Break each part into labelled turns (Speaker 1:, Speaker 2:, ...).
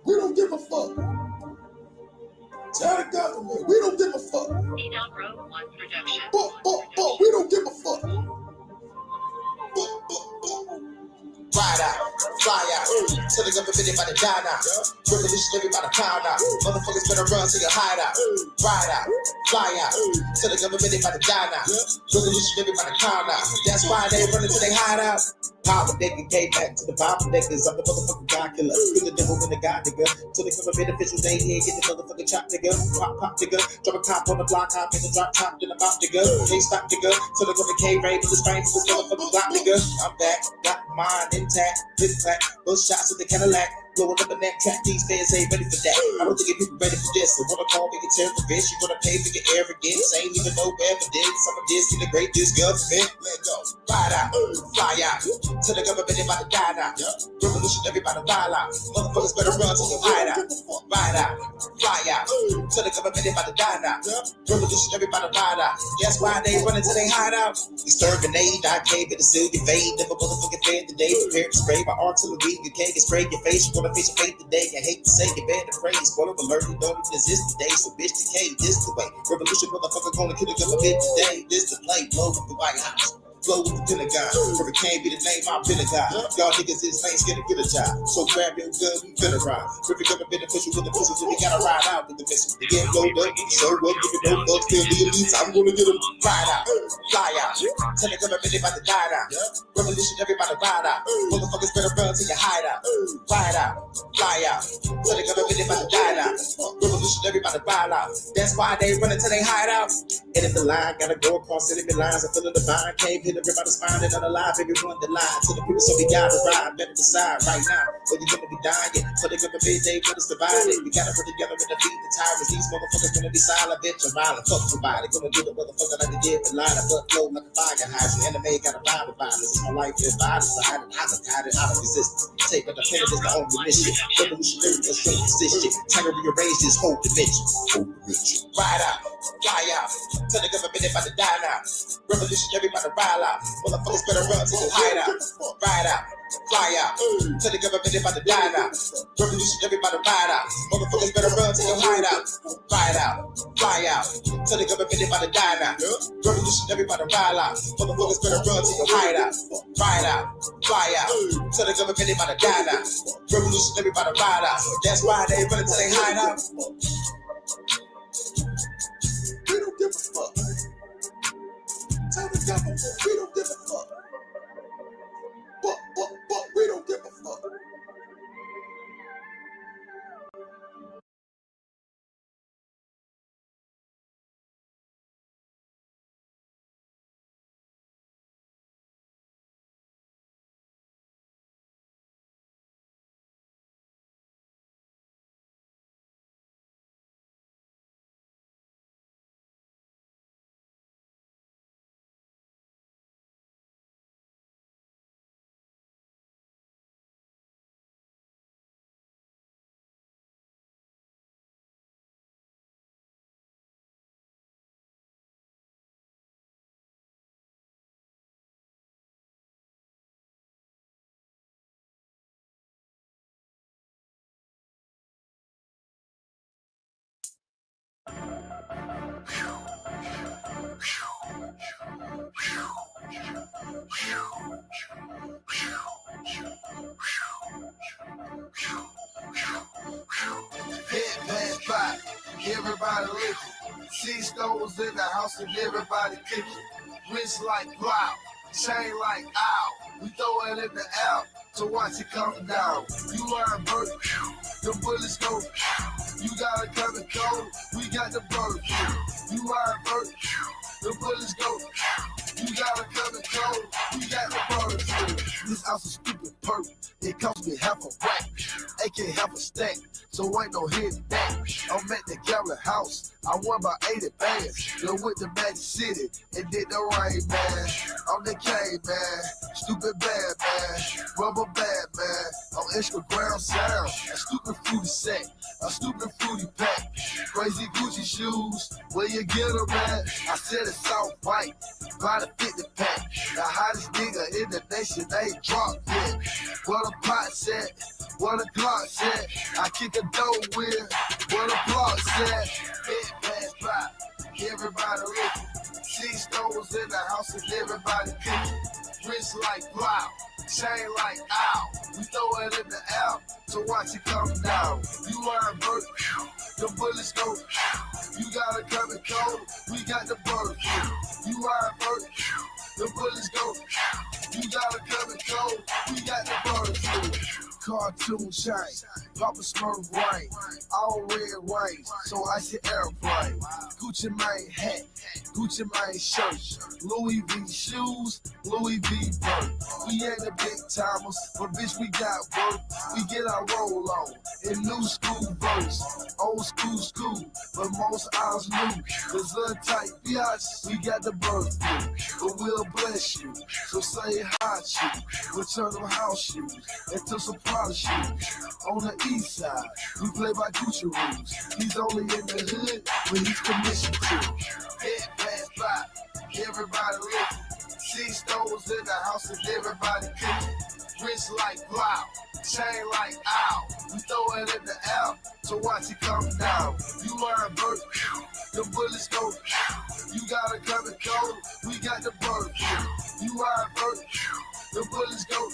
Speaker 1: We don't give a fuck. Tell the government, we don't give a fuck.
Speaker 2: Edom Road 1 production.
Speaker 1: We don't give a fuck. Ride out, fly out, till the government about to die now. Revolutionary by the pound now. Motherfuckers better run to your hideout. Ride out, fly out, till the government about to die now. Revolutionary by the pound now. That's why they run into their hideout. Power nigga came back to the Bible niggas. I'm the motherfucking God killer. Kill the devil when the God nigga. Till the government officials ain't here, get the motherfucking chop nigga. Pop nigga. Drop a cop on the block, hop in the drop top, then I'm out nigga. Can't stop nigga. Till the government came raid with the spine for this motherfucking block nigga. I'm back, got mine intact. This clack, those shots at the Cadillac. Blowing up a neck track, these fans ain't ready for that. I don't think if people ready for this. So wanna call me a terrorist, you wanna pay for your arrogance. Ain't even no evidence. I'm a disc in the great this government. Let go. Ride out, fly out. Till the government about to die now. Revolutionary about to ride out. Motherfuckers better run to the hideout. Ride out, fly out. Till the government about to die now. Revolutionary about to ride out. That's why they run into their hideout. Exterminate, I came to the seal your fade. Never motherfucking fed today. Prepare to spray my artillery. You can't get sprayed your face. You face your fate today. I hate to say it, bad to praise. Spoiler alert, you don't even exist today. So bitch, decay, this the way. Revolution motherfucker gonna kill a government today. This the play, blow with the White House. Flow with the Pentagon. Hurricane be the name, I'm Pentagon. Y'all niggas is ain't scared to get a job. So grab your gun, we finna ride. Every government beneficial with the pistols, and we gotta ride out with the missile. They get loaded up, so what, give it no fucks, till the elites, I'm gonna get them. Ride out, fly out. Tell the government about to die out. Revolution, everybody ride out. Motherfuckers better run to your hideout. Ride out, fly out. Tell the government about to die out. Revolution, everybody ride out. That's why they run into their hideout. And if the line gotta go across enemy lines, I feel the divine cave hit everybody's spine and unalive, everyone the line to the people, so we gotta ride, better decide right now, or you're gonna be dying, for the government they want us divided, we gotta put together and defeat the tyrants, these motherfuckers gonna be silent, bitch, or violent, fuck somebody, gonna do the motherfucker like they did, but line up, flow like a fire hydrant, anime gotta ride with violence, it's my life, if I decide, and I'm guided out of resistance, take the pen is the only mission, revolutionary, a straight position, time to rearrange this whole dimension, ride out, fly out, tell the government about to die now, revolution, everybody ride out. Motherfuckers better run to the hideout. Ride out, fly out. Tell the government about to die now. Revolution, everybody ride out. Motherfuckers better run to your hideout. Ride out, fly out. Tell the government about to die now. Revolution, everybody ride out. Motherfuckers better run to your hideout. Ride out, fly out. Tell the government about to die now. Revolution, everybody ride out. That's why they run to their hideout. We don't give a fuck. Tell the government we don't give a fuck. But we don't give a fuck.
Speaker 3: Head pass by, everybody looking. 6 stones in the house and everybody kicking. Wrist like plow, chain like ow. We throw it in the air to watch it come down. You learn bird, the bullets go. You gotta come and go, we got the bird. You learn bird, the bullets go. You gotta come and go, we got the bird. This house is stupid perk, it cost me half a rack. AK half a stack, so ain't no hidden back. I'm at the Cali house, I won by 80 bands. Go with the Magic City and did the rain, man. I'm the K, man, stupid bad, man. Rubber bad, man, on Instagram sound. A stupid fruity sack, a stupid fruity pack. Crazy Gucci shoes, where you get them at? I said it's all white, by the 50 pack. The hottest nigga in the nation, they ain't dropped yet. Where the pot's at, What the clock said, I kick a dough with. What the block said, bit pass by, everybody looking. 6 stones in the house and everybody cooking. Wrist like plow, chain like ow. We throw it in the air, so watch it come down. You are a bird, the bullets go. You gotta come and cold, we got the bird. You are a bird, the bullets go. You gotta come and cold, we got the bird. Cartoon shine, Papa Smurf rain, all red rain, so I see airplane. Gucci Mane hat, Gucci Mane shirt, Louis V shoes, Louis V bird. We ain't the big timers, but bitch we got work. We get our roll on in new school verse, old school, but most ours new. Cause tight biatch, we got the bird flu, but we'll bless you. So say hi to, return them house shoes, and to some shoes. On the east side, we play by Gucci rules. He's only in the hood when he's commissioned to. Head pass by, everybody looking. 6 stones in the house and everybody cooking. Wrist like plow, chain like ow. We throw it in the air, so watch it come down. You are a bird, the bullets go. You gotta come and cold, we got the bird. You are a bird, the bullets go.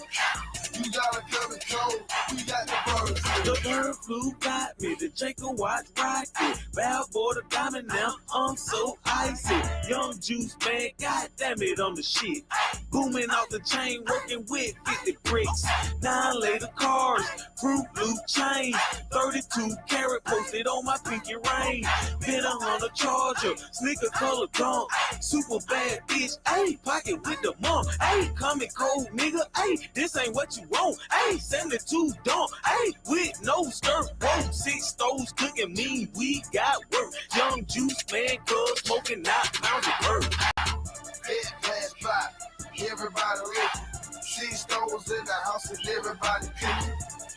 Speaker 3: You gotta come and cold, we got the bird.
Speaker 4: The bird flu got me, the Jacob watch rocket. Bad boy, the diamond now, I'm so icy. Young juice, man, goddamn it, I'm the shit. Booming off the chain, working with 50 bricks. 9 later cars, Fruit Loop chain. 32 carat posted on my pinky ring. Been a Honda Charger, sneaker color dunk. Super bad bitch, ayy, pocket with the mom. Ayy, coming cold, nigga, ayy, this ain't what you want. Ayy, 72 dump, ayy, with no skirt. Whoa, 6 stoves cooking mean we got work. Young juice, man, cuz smoking not pounds of bird.
Speaker 3: Head pass by, everybody looking. 6 stones in the house and everybody cooking.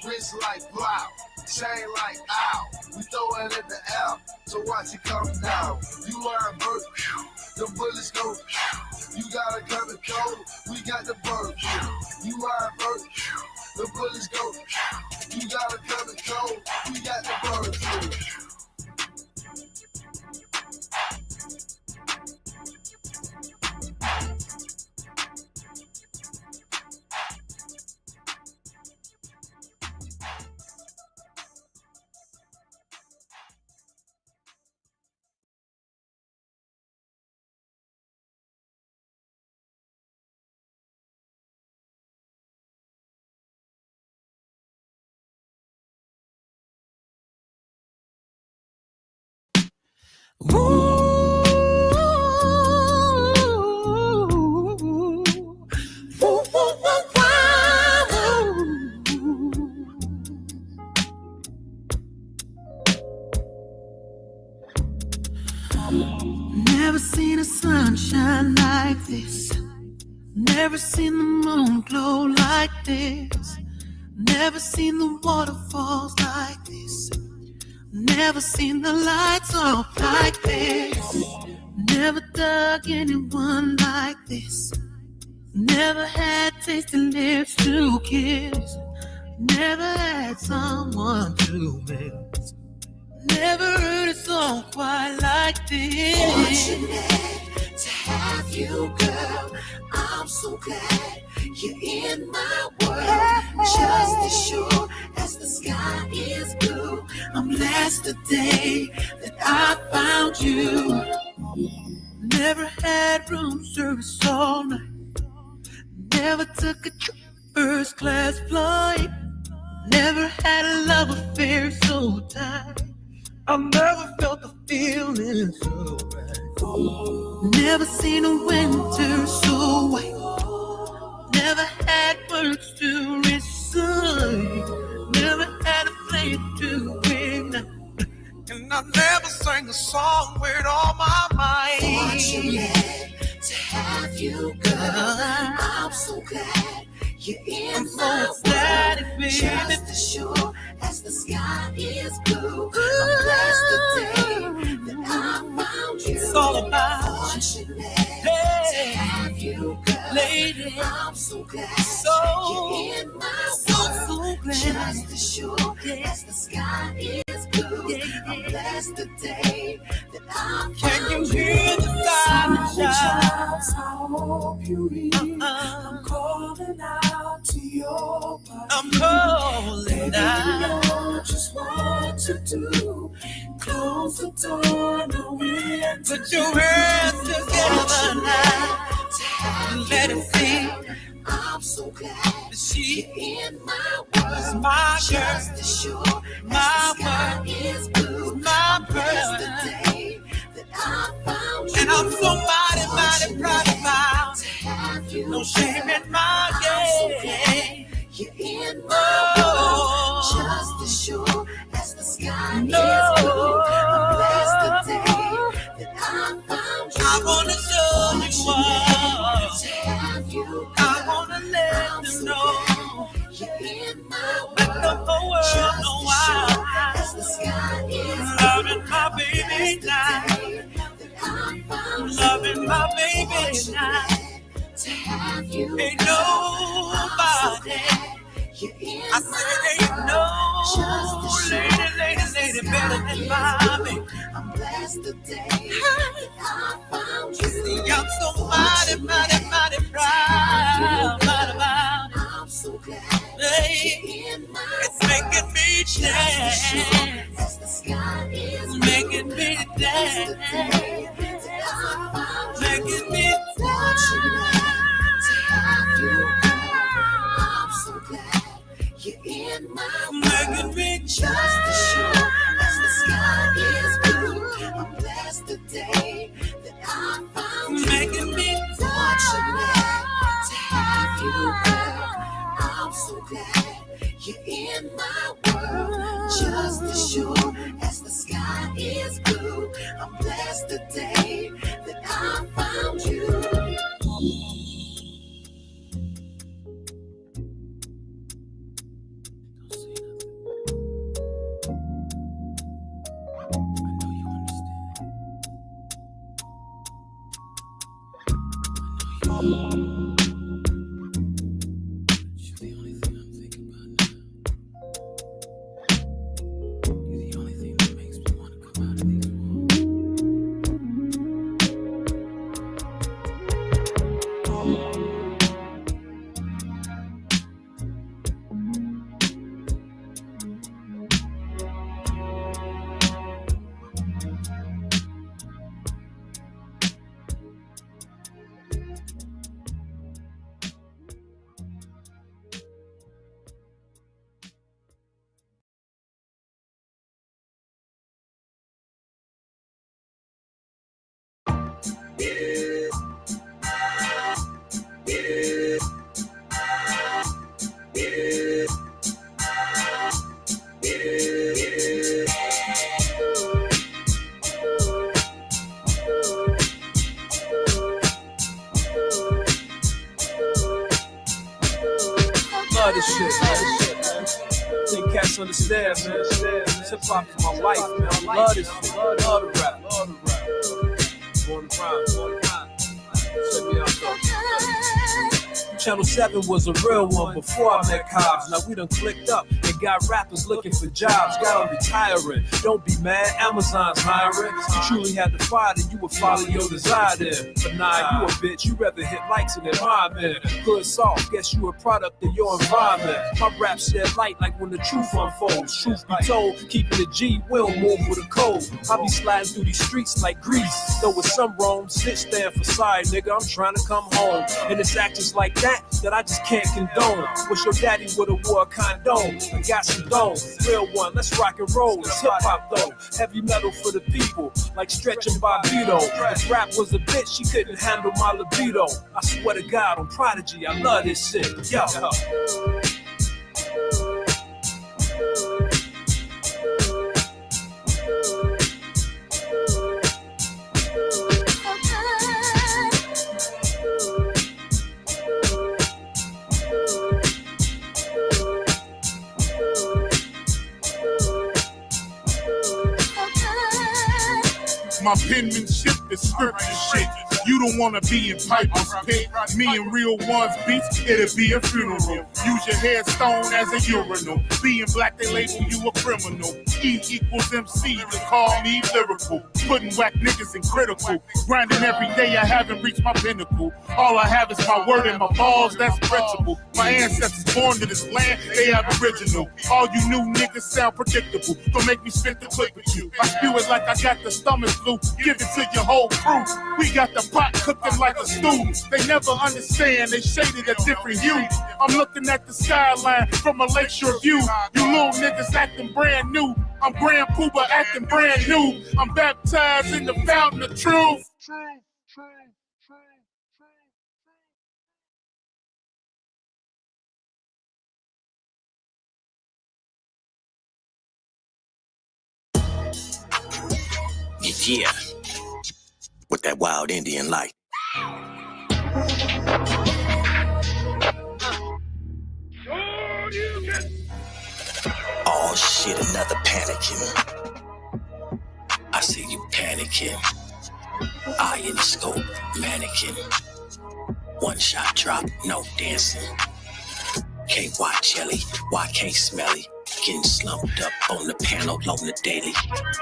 Speaker 3: Wrist like plow, chain like ow. We throw it in the air, so watch it come down. You are a bird, the bullets go. You gotta come and cold, we got the bird. You are a bird, the bullets go. You gotta come and cold, we got the bird.
Speaker 5: Never seen a sunshine like this. Never seen the moon glow like this. Never seen the waterfalls like this. Never seen the lights off like this. Never dug anyone like this. Never had tasty lips to kiss. Never had someone to miss. Never heard a song quite like this.
Speaker 6: Fortunate to have you, girl. I'm so glad you're in my world. Just as sure as the sky is blue, I'm blessed the day that I found you.
Speaker 5: Never had room service all night. Never took a first class flight. Never had a love affair so tight. I never felt the feeling so right. Never seen a winter so white. Never had words to recite. Never had a flame to ignite. And I never sang a song with all my might.
Speaker 6: Fortunate to have you, girl. I'm so glad you're in my world. Just as sure as the sky is blue, I'm blessed the day that I found you.
Speaker 5: It's all about
Speaker 6: Fortunate to have you, girl.
Speaker 5: lady.
Speaker 6: I'm so glad
Speaker 5: So,
Speaker 6: you're in my world.
Speaker 5: so glad.
Speaker 6: Just as sure as the sky is blue, I'm blessed today that I
Speaker 5: Can you
Speaker 6: found
Speaker 5: hear the silent shout?
Speaker 6: I hope you hear. I'm calling out to your body.
Speaker 5: I'm calling
Speaker 6: Baby, you
Speaker 5: out.
Speaker 6: know just what to do. Close the door, no wind.
Speaker 5: Put your hands together now. Let it see.
Speaker 6: I'm so glad
Speaker 5: She
Speaker 6: you're in my world.
Speaker 5: my
Speaker 6: Just
Speaker 5: girl,
Speaker 6: as sure
Speaker 5: my
Speaker 6: as the sky is blue,
Speaker 5: my
Speaker 6: I'm
Speaker 5: bird.
Speaker 6: blessed the day that I found you.
Speaker 5: And I'm so mighty proud about.
Speaker 6: To have you,
Speaker 5: No shame in my game.
Speaker 6: you're in my world.
Speaker 5: Oh,
Speaker 6: Just as sure as the sky
Speaker 5: no.
Speaker 6: is blue, I'm blessed the day that I found you.
Speaker 5: I wanna show you all.
Speaker 6: To have you,
Speaker 5: I wanna let them know.
Speaker 6: you're in my
Speaker 5: Let
Speaker 6: world.
Speaker 5: the whole world
Speaker 6: Just
Speaker 5: know
Speaker 6: as
Speaker 5: why.
Speaker 6: sure as the sky is
Speaker 5: Loving my baby now. Loving my baby now.
Speaker 6: to have you.
Speaker 5: Ain't nobody. I said ain't no lady better than my baby.
Speaker 6: I'm blessed today that I found you.
Speaker 5: See, I'm so mighty proud about it.
Speaker 6: I'm so glad
Speaker 5: Hey,
Speaker 6: you're in my
Speaker 5: it's making me dance.
Speaker 6: as the sky is
Speaker 5: It's making me dance. Making me
Speaker 6: want you to have you. I'm so glad you're in my
Speaker 5: making me
Speaker 6: just as sure as the sky is blue. I'm blessed today that I found you.
Speaker 5: making me
Speaker 6: Fortunate to have you, girl. I'm so glad you're in my world. Just as sure as the sky is blue, I'm blessed today that I found you.
Speaker 4: Love this shit, man. Think cats understand, man. Hip hop is my life, man. I love this shit. Love the rap. Born to rhyme. Check me out, though. Channel 7 was a real one before I met Cobbs. Now we done clicked up and got rappers looking for jobs. Got them retiring. Don't be mad, Amazon's hiring. You truly had to fight and you would follow your desire then. But nah, you a bitch. You rather hit likes and admirement. Hood soft, guess you a product of your environment. My rap shed light like when the truth unfolds. Truth be told, keeping the G, we don't move with a code. I be sliding through these streets like grease. Though with some wrong, sit stand for side, nigga. I'm trying to come home. And it's actions like that I just can't condone. Wish your daddy would've wore a condom. I got some dome, real one, let's rock and roll. It's hip hop though, heavy metal for the people, like Stretch and Bobbito. If rap was a bitch, she couldn't handle my libido. I swear to God, on Prodigy, I love this shit. Yo.
Speaker 7: My penmanship is scripture shit. You don't wanna be in Piper's Pit. Me and real ones beats, it'll be a funeral. Use your headstone as a urinal. Being black, they label you a criminal. E equals MC, they call me lyrical. Putting whack niggas in critical. Grinding every day, I haven't reached my pinnacle. All I have is my word and my balls, that's principle. My ancestors born to this land, they aboriginal. All you new niggas sound predictable. Don't make me spit the clip with you. I spew it like I got the stomach flu. Give it to your whole crew. We got the pot cooking like a stew. They never understand, they shaded a different hue. I'm looking at the skyline from a lakeshore view. You little niggas acting brand new. I'm Grand Pooba acting brand new. I'm baptized in the fountain of truth.
Speaker 8: Yeah, with that wild Indian light. Oh shit, another panicking. I see you panicking. Eye in the scope, mannequin. One shot drop, no dancing. Can't watch Ellie, why can't smell it? Getting slumped up on the panel on the daily.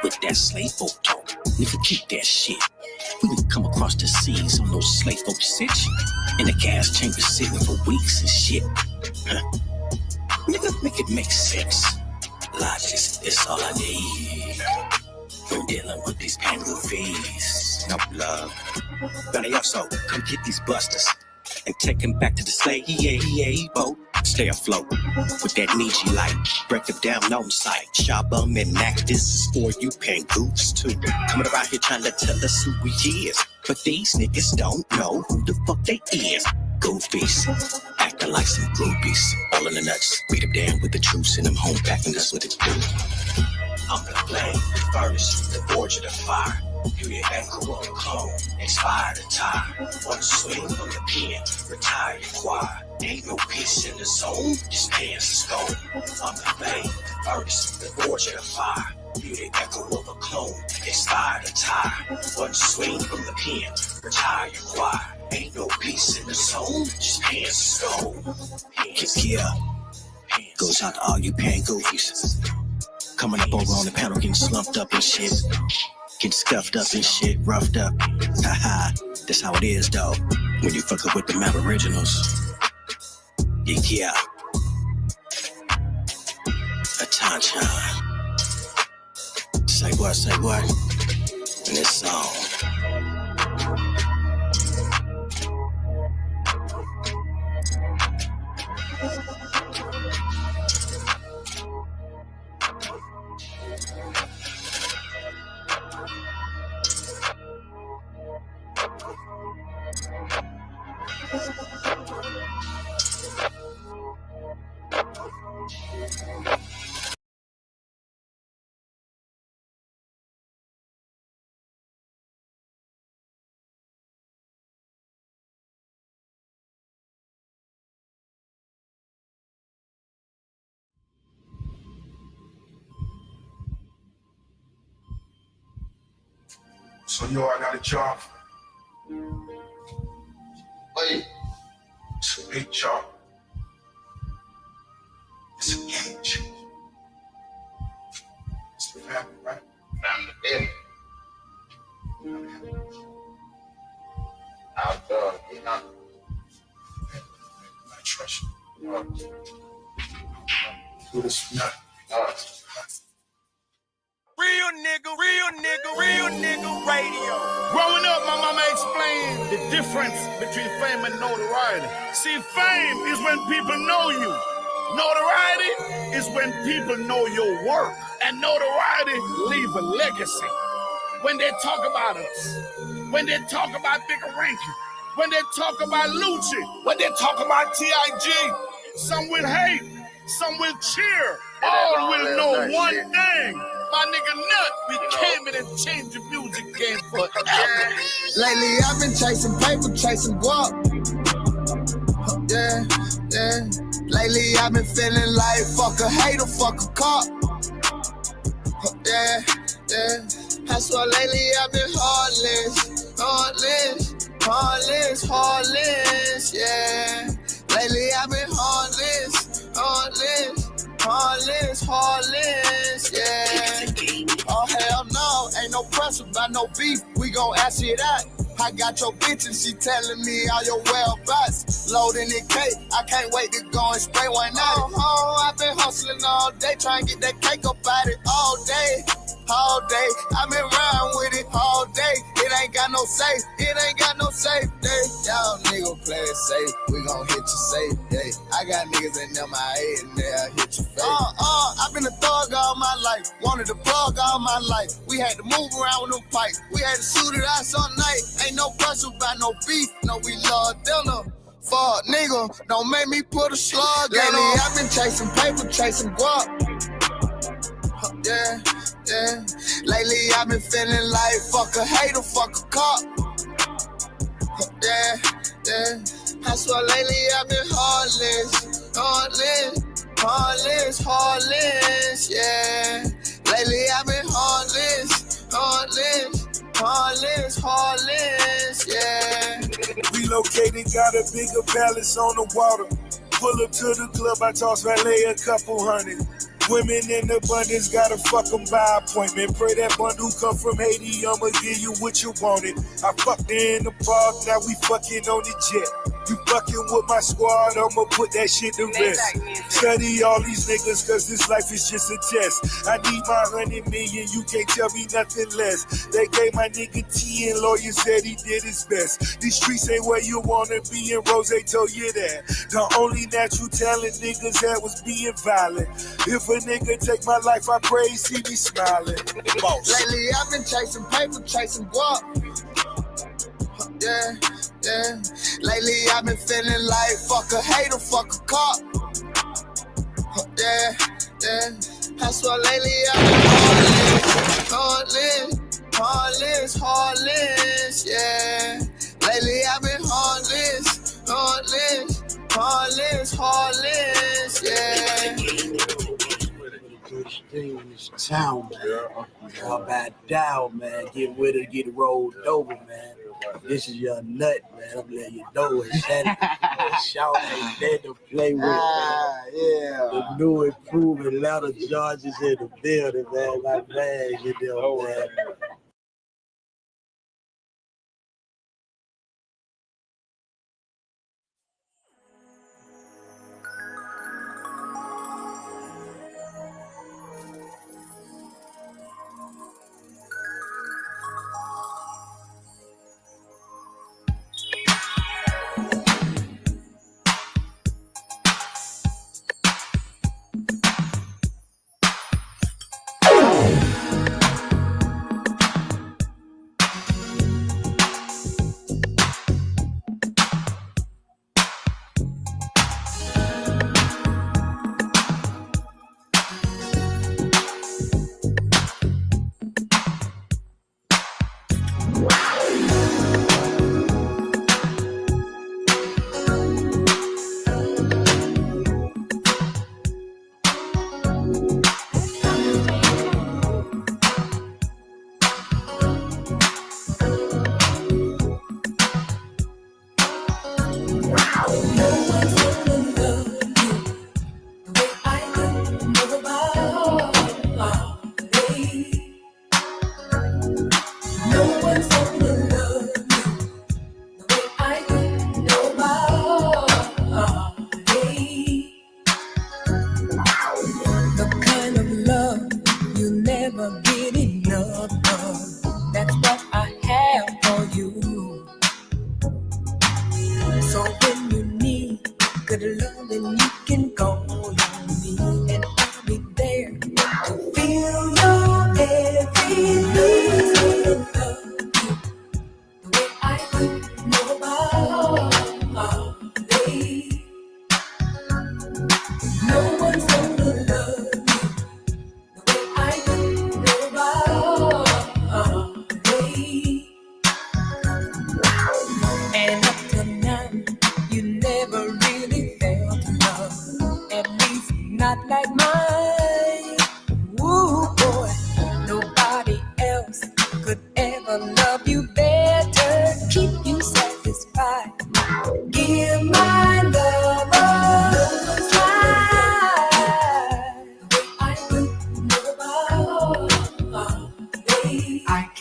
Speaker 8: With that slave folk talk, nigga keep that shit. We can come across the seas on those slave folk sitch. In the gas chamber sitting for weeks and shit. Nigga, make it make sense. Logic is all I need. When dealing with these Pangu fees. No love. Better also, come get these busters and take them back to the slave boat. Stay afloat with that Nietzsche light. Break them down on sight. Shabum and Mac, this is for you Pangoofs too. Coming around here trying to tell us who we is. But these niggas don't know who the fuck they is. Goofies, acting like some groupies. All in the nuts, beat them down with the truth. Send them home packing us with the truth. I'm the flame, the furnace, the forge of the fire. You the echo of the clone, expired attire. One swing from the pen, retire your choir. Ain't no peace in the zone, just pants is gone. I'm the flame, the furnace, the forge of the fire. You the echo of a clone, expired attire. One swing from the pen, retire your choir. Ain't no peace in the zone, just pants is gone. Kiss yeah, goes out to all you Pangoofies. Coming up over on the panel, getting slumped up and shit. Getting scuffed up and shit, roughed up. Haha, that's how it is, though. When you fuck up with the Aboriginals. Yeah. A Tanchan. Say what? In this song.
Speaker 3: So yo, I got a job.
Speaker 1: Wait.
Speaker 3: It's a big job. It's a game changer. It's the family, right?
Speaker 1: Family, outdoor, you know.
Speaker 3: I trust you. Do this for nothing.
Speaker 9: Real nigga radio.
Speaker 7: Growing up, my mama explained the difference between fame and notoriety. See, fame is when people know you. Notoriety is when people know your work. And notoriety leave a legacy. When they talk about us, when they talk about Bigger Rankin, when they talk about Lucci, when they talk about T.I.G., some will hate, some will cheer. All will know one thing. My nigga Nut, we came in and changed the music game forever.
Speaker 3: Lately I've been chasing paper, chasing guap. Yeah. Lately I've been feeling like fuck a hater, fuck a cop. Yeah. I swear lately I've been heartless. heartless, heartless, yeah. Lately I've been heartless, heartless, heartless, heartless, yeah. Oh hell no, ain't no pressure about no beef. We gon' ask it out. I got your bitch and she telling me all your whereabouts. Loading the cake, I can't wait to go and spray one out. Oh, I've been hustling all day, trying to get that cake up out it all day. All day, I've been riding with it all day. It ain't got no safe, it ain't got no safe day. Y'all niggas play it safe, we gon' hit you safe day. I got niggas in them my head and they'll hit you face. I've been a thug all my life, wanted to plug all my life. We had to move around with them pipes, we had to shoot it out some night. Ain't no pressure about no beef, no we love dinner. Fuck nigga, don't make me put a slug in lately, I've been chasing paper, chasing guap. Yeah, yeah. Lately I've been feeling like fuck a hater, fuck a cop. Yeah, yeah. I swear lately I've been heartless, heartless, heartless, heartless, yeah. Lately I've been heartless, heartless, heartless, heartless, yeah.
Speaker 10: Relocated, got a bigger palace on the water. Pull up to the club, I toss valet a couple hundred. Women in abundance, gotta fuck them by appointment. Pray that bundle come from Haiti, I'ma give you what you wanted. I fucked her in the park, now we fucking on the jet. You fucking with my squad, I'ma put that shit to rest. Study all these niggas, cause this life is just a test. I need my 100 million, you can't tell me nothing less. They gave my nigga T and lawyer said he did his best. These streets ain't where you wanna be, and Rose told you that. The only natural talent niggas had was being violent. If a nigga take my life, I pray he see me smiling. Boss.
Speaker 3: Lately I've been chasing paper, chasing guap. Yeah, yeah. Lately I've been feeling like fuck a hater, fuck a cop. Yeah, yeah. I swear lately I've been heartless, heartless, heartless, yeah. Lately I've been heartless, heartless, heartless, heartless, yeah.
Speaker 11: Thing in this town, man. Y'all back down, man. Get with it, get it rolled over, man. This is your nut, man. I'm letting you know it's that shout ain't there to play with.
Speaker 3: Yeah.
Speaker 11: The new improved Atlanta Georgia's in the building, man. My man, you know, man.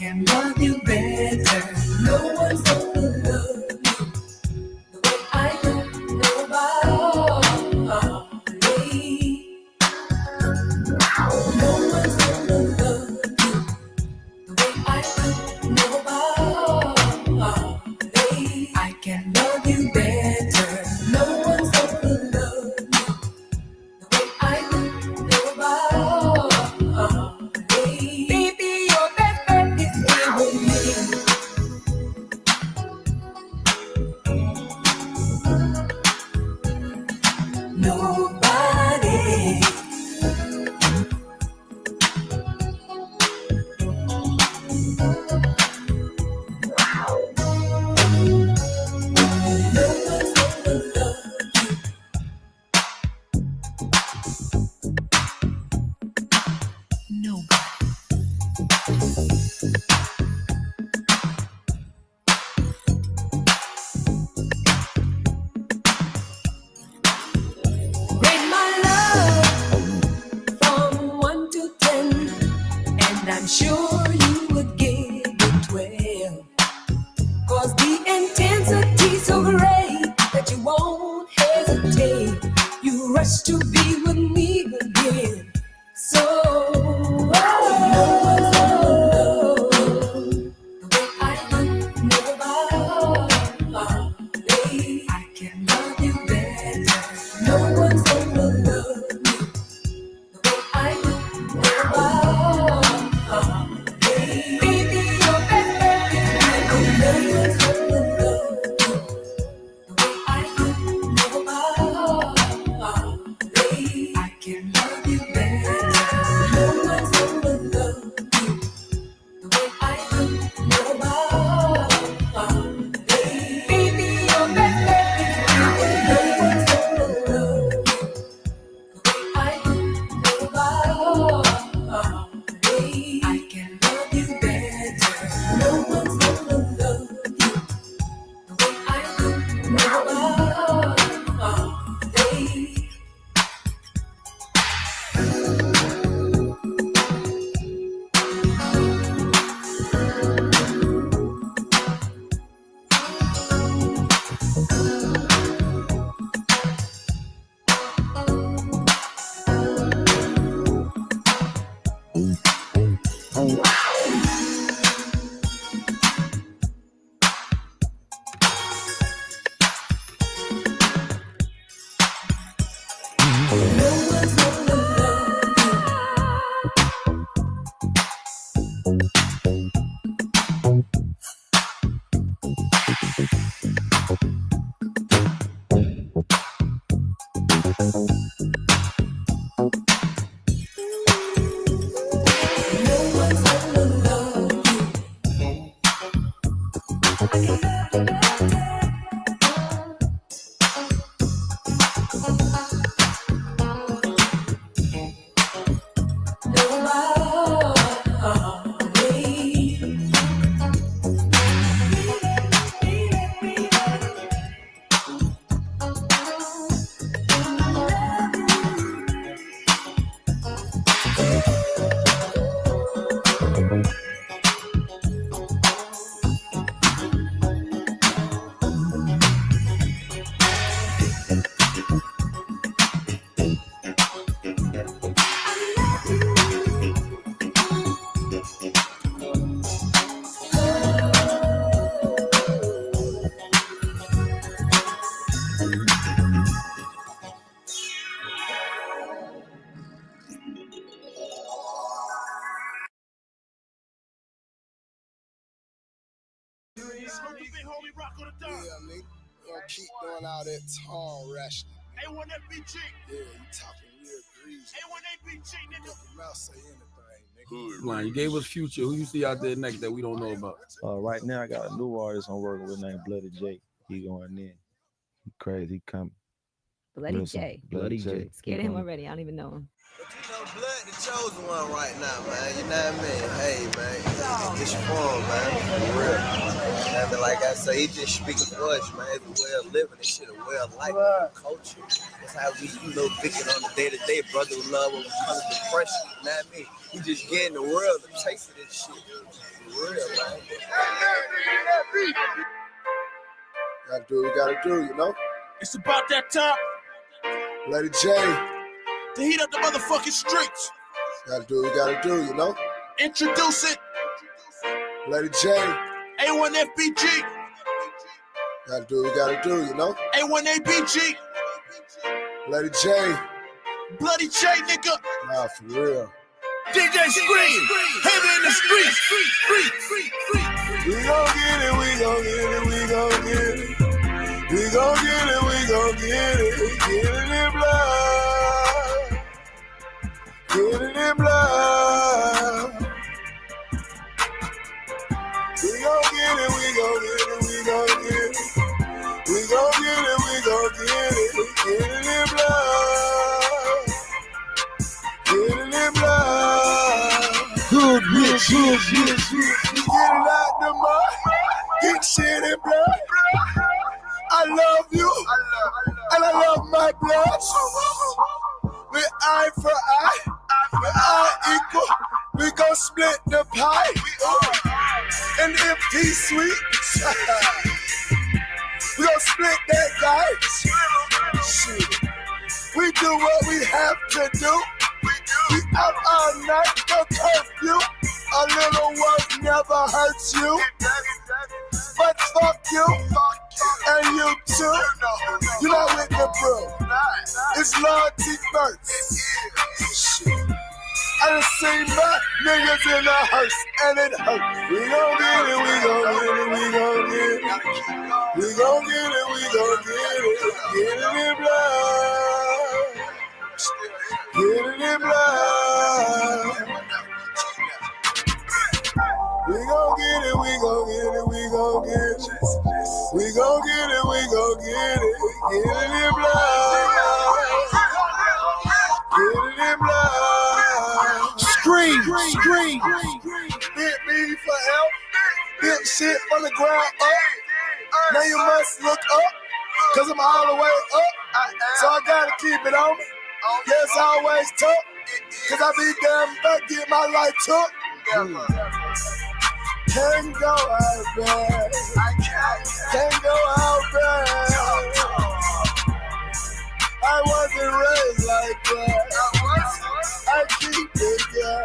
Speaker 6: can love you better. No one's gonna love you the way I do. Nobody. No one's gonna love you the way I do. Nobody. I can love you better. No one's gonna love you the way I do. Nobody. Baby, you're better if you're with me. Nobody. Rate my love from 1 to 10, and I'm sure you would give it 12. 'Cause the intensity's so great that you won't hesitate. You rush to be with me again. So no one's gonna love the way I do. Nobody. I can love you better. No one's gonna love you the way I do. Nobody. Baby, you're better. No one's gonna love you the way I do. Nobody. I can love you better. No one's gonna love you the way I do. Nobody. Baby, you're better. No one's gonna love you the way I do. Nobody. I can love you better. No one's gonna love you the way I do. Nobody.
Speaker 3: Yeah, nigga. Gonna keep doing all that tongue rationing.
Speaker 7: Hey, when that BG.
Speaker 3: Yeah, you talking real greasy.
Speaker 7: Hey, when they BG, nigga.
Speaker 3: Your mouth say anything, nigga.
Speaker 12: Line, you gave us Future. Who you see out there next that we don't know about?
Speaker 13: Right now, I got a new artist I'm working with named Bloody J. He going in. He crazy. He coming.
Speaker 14: Bloody J.
Speaker 13: Bloody J.
Speaker 14: Scared of him already. I don't even know him.
Speaker 15: But you know, Blood the chosen one right now, man. You know what I mean? Hey, man. It's your form, man. For real. I mean, like I say, he just speaking for us, man. It's a way of living. This shit a way of life, culture. That's how we, thinking on the day-to-day, brother with love, when it comes to depression. You know what I mean? We just getting the world a taste of this shit. For real, man.
Speaker 3: Gotta do what we gotta do, you know?
Speaker 9: It's about that time
Speaker 3: Lady J.
Speaker 9: to heat up the motherfucking streets.
Speaker 3: Gotta do what we gotta do, you know?
Speaker 9: Introduce it.
Speaker 3: Lady J.
Speaker 9: A1FBG.
Speaker 3: Gotta do what we gotta do, you know?
Speaker 9: A1ABG.
Speaker 3: Lady J.
Speaker 9: Bloody J, nigga.
Speaker 3: Nah, for real.
Speaker 9: DJ Scream. Heavy in the streets.
Speaker 3: We gon' get it, we gon' get it, we gon' get it. We gon' get it, we gon' get it. Get it in blood. Get it in blood. We gon' get it, we gon' get it, we gon' get it. We gon' get it, we gon' get it. Get it in blood. Get it in blood. Good, rich. Get it out the mud. Get shit in blood. I love you, and I love my blood. We eye for eye, we are equal. We gon' split the pie. And if he's sweet, we gon' split that guy. Shit. We do what we have to do. We out all night, no curfew. A little work never hurts you. But fuck you, and you too. You know with the bro. It's Lord T. Burks. I done seen my niggas in the hearse, and it hurt. We gon' get it, we gon' get it, we gon' get it. We gon' get it, we gon' get it. Get it in blood. Get it in blood. We gon' get it, we gon' get it, we gon' get it. We gon' get it, we gon' get it. Get it in blood. Get it in blood. Scream. Hit me for help. Hit shit from the ground up. Now you must look up, cause I'm all the way up. So I gotta keep it on me. Yes, I always took, cause I be damn if I get my life took. Can't go out bad. Can't go out bad. I wasn't raised like that. I keep it, yeah.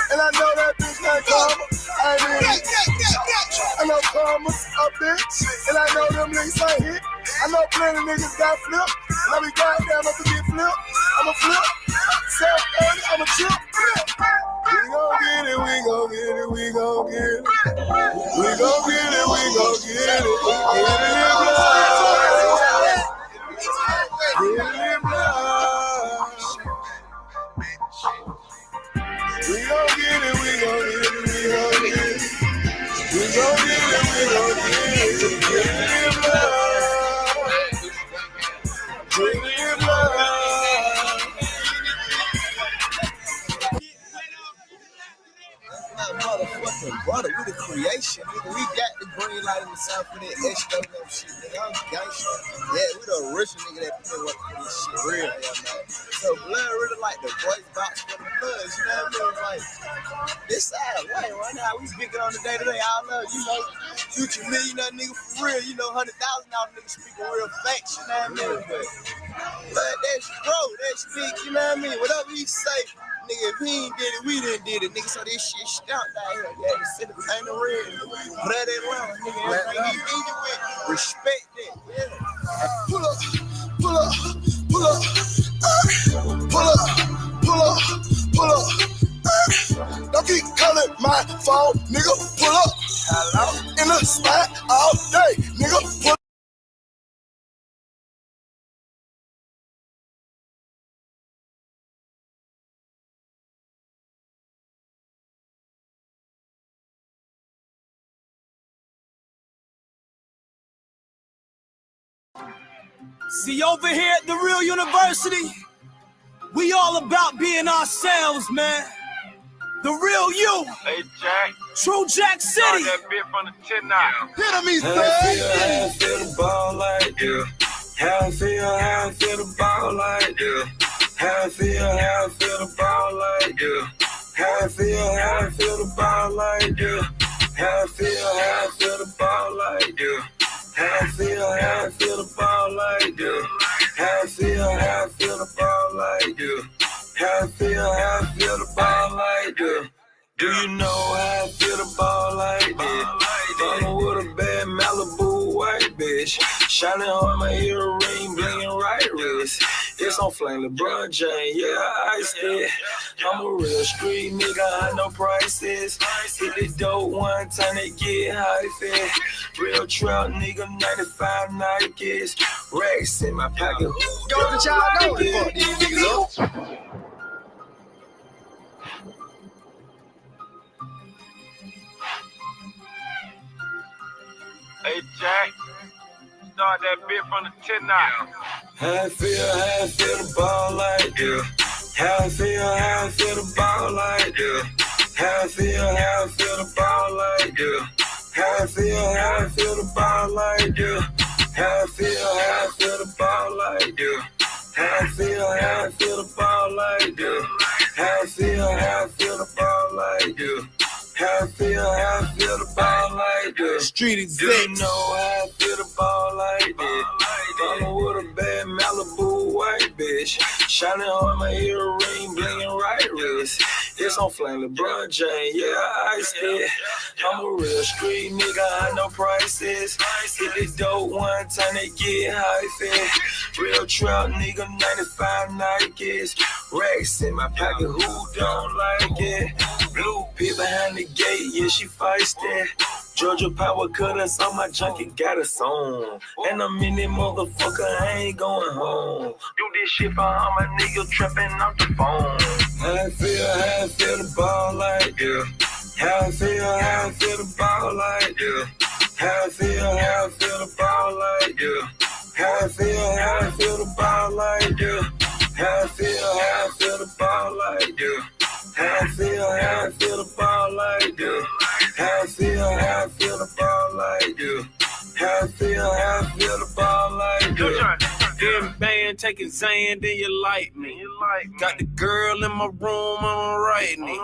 Speaker 3: And I know that bitch not karma. I mean, I know karma's a bitch. And I know them niggas ain't hit. I know plenty niggas got flipped. And I be goddamn up to get flipped. I'm a flip. 730, I'm a chip. We gon' get it, we gon' get it, we gon' get it. We gon' get it, we gon' get it. Get it in blood. Get it in blood. We gon' get it, we gon' get it, we gon' get it. We gon' get it, we gon' get it. Get it in blood. Get it in blood.
Speaker 15: Motherfucking brother, we the creation, nigga. We got the green light in the south for that extra shit, nigga. I'm gangsta. Yeah, we the original nigga that put work for this shit. Real, yeah, man. So blood really like the voice box for the bloods, you know what I mean? Like, this side way right now, we speaking on the day-to-day. I know, future millionaire nigga for real, $100,000 nigga speaking real facts, you know what I mean? But that's bro, that's big, you know what I mean? Whatever he say, nigga, if he ain't did it, we done did it, nigga. So this shit stamped out here. Yeah, the city paint the red, blood that long, nigga. Everything he beat it with, respect that, yeah.
Speaker 3: Pull up, pull up, pull up, pull up, pull up. Don't keep calling my phone, nigga. Pull up. Hello. In the spot all day, nigga. Pull up.
Speaker 9: See, over here at the Real University, we all about being ourselves, man. The real you.
Speaker 16: Hey, Jack.
Speaker 9: True Jack City.
Speaker 16: Start that bit from the 10 now.
Speaker 9: Hit him, he
Speaker 17: How I feel the ball like you. How I feel the ball like you. How I feel the ball like you. How I feel the ball like you. How I feel the ball like you. How I feel the ball like you. How I feel the ball like you. How I feel the ball like you. Do you know how I feel the ball like this? Fucking with a bad Malibu white bitch. Shining on my earring, blinging right wrist. It's on flame LeBron James, yeah, I iced it. I'm a real street nigga, I know prices. Hit the dope one time, they get high fit. Real trout nigga, 95 Nikes. Racks in my pocket.
Speaker 15: Go to child, go. Fuck these niggas up.
Speaker 16: Hey, Jack. Start that bit from the 10 now.
Speaker 17: How I feel the ball like you. How I feel the ball like you. How I feel the ball like you. How I feel the ball like you. How I feel the ball like you. How I feel the ball like you. How I feel the ball like you. How I feel the ball like this.
Speaker 9: Street
Speaker 17: exec. Do you know how I feel the ball like this? Fucking with a bad Malibu white bitch. Shining on my earring, blinging right wrist. It's on flame LeBron James, yeah, I iced it. I'm a real street nigga, I know prices. Hit the dope one time, they get high fit. Real trout nigga, 95 Nikes. Racks in my pocket, who don't like it? Blue pea behind the gate, yeah, she feisty. Georgia power cut us on my junkie, got us on. And I'm in it, motherfucker, I ain't going home. Do this shit for all my niggas trapping off the phone. How I feel the ball like you. How I feel the ball like you. How I feel the ball like you. How I feel the ball like you. How I feel the ball like you. How I feel the ball like you. How I feel the ball like you. How I feel the ball like you.
Speaker 4: Getting banned, taking Xan, then you like me. Got the girl in my room, I'm writing it.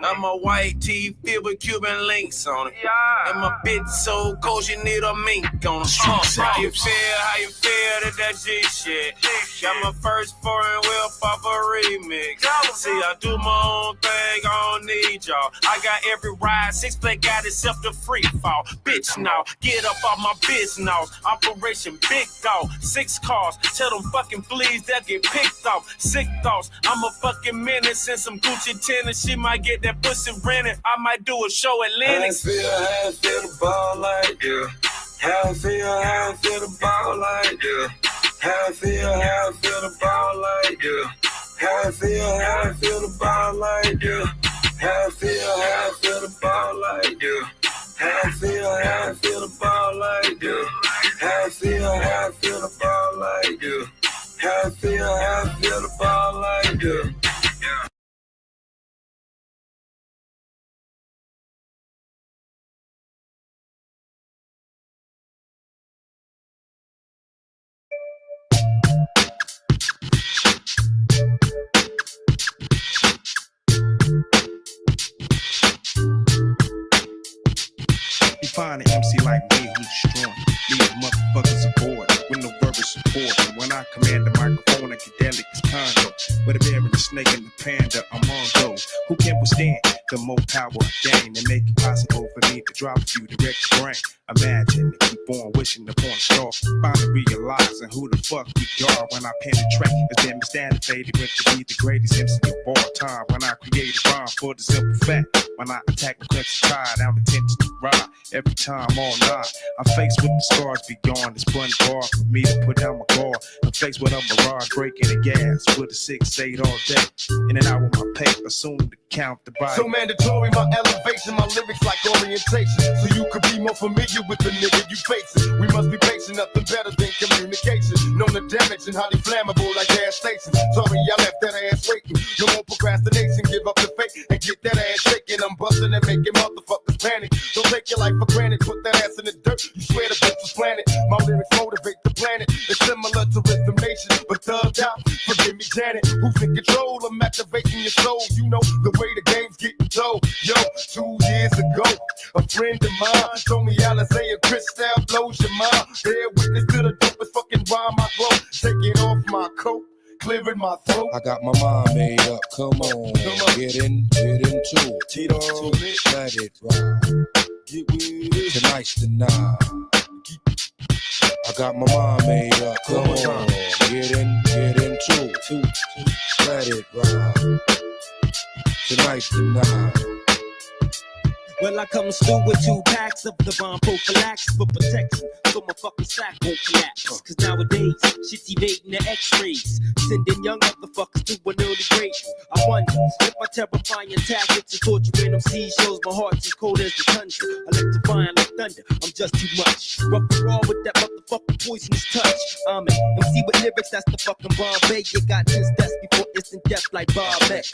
Speaker 4: I'm a white tee filled with Cuban links on it. And my bitch so cold, you need a mink on it. You feel how you feel that G shit. Got my first foreign whip off a remix. See, I do my own thing, I don't need y'all. I got every ride, 6-pack got itself the free fall. Bitch now, get up off my business. Operation Big Dog, 6 cars. Tell them fucking fleas they'll get picked off. Sick thoughts, I'm a fucking menace. And some Gucci tennis, she might get that pussy rented. I might do a show at Lennox.
Speaker 17: How I feel the ball like you. How I feel the ball like you. How I feel the ball like you. How I feel the ball like you. How I feel the ball like you. How I feel the ball like you. How I feel the ball like you. How I feel the ball like you.
Speaker 18: You find an MC like me who's strong. Leave motherfuckers aboard with no verbal support. And when I command the microphone, I get delicate condo. With a bear and the snake and the panda, I'm on those. Who can withstand the more power I gain and make it possible for me to drop a few direct brain? Imagine to keep on wishing upon a star. Finally realizing who the fuck we are when I penetrate. It's been misdated with to be the greatest MC of all time. When I create a rhyme for the simple fact. When I attack the clench tide, I'm intention to ride. Every time all night, I'm faced with the scars beyond. It's one bar for me to put down my guard. I'm faced with a mirage breaking the gas with a 6-8 all day. In and out with my paper, soon to count the body.
Speaker 19: So mandatory, my elevation, my lyrics like orientation. So you could be more familiar with the nigga you facing. We must be patient, nothing better than communication. Know the damage and highly flammable like gas stations. Sorry, I left that ass waiting. No more procrastination, give up the fake and get that ass busting and making motherfuckers panic. Don't take your life for granted, put that ass in the dirt. You swear the bitch was planted. My lyrics motivate the planet. It's similar to Rhythm Nation, but thugged out. Forgive me, Janet. Who's in control? I'm activating your soul. You know the way the game's getting told. Yo, 2 years ago, a friend of mine told me Alizé and Cristal blows your mind. Bear witness to the dopest fucking rhyme I blow. Taking off my coat, clearing my throat.
Speaker 20: I got my mind made up. Come on, get into it. Tito, let it ride. Get with it. Tonight's the night. I got my mind made up. Come on, get into it. Let it ride. Tonight's the night.
Speaker 21: Well, I come through with 2 packs of the bomb prophylaxis for protection, so my fucking sack won't collapse. Cause nowadays, shit's evading the x-rays, sending young motherfuckers to an early grave. I wonder if my terrifying tactics and torturing them seas shows my heart's as cold as the tundra. Electrifying like thunder, I'm just too much. Rough and raw with that motherfucking poisonous touch. I'm an MC with lyrics, that's the fucking Bombay. You got 10 steps before instant death like Bob X.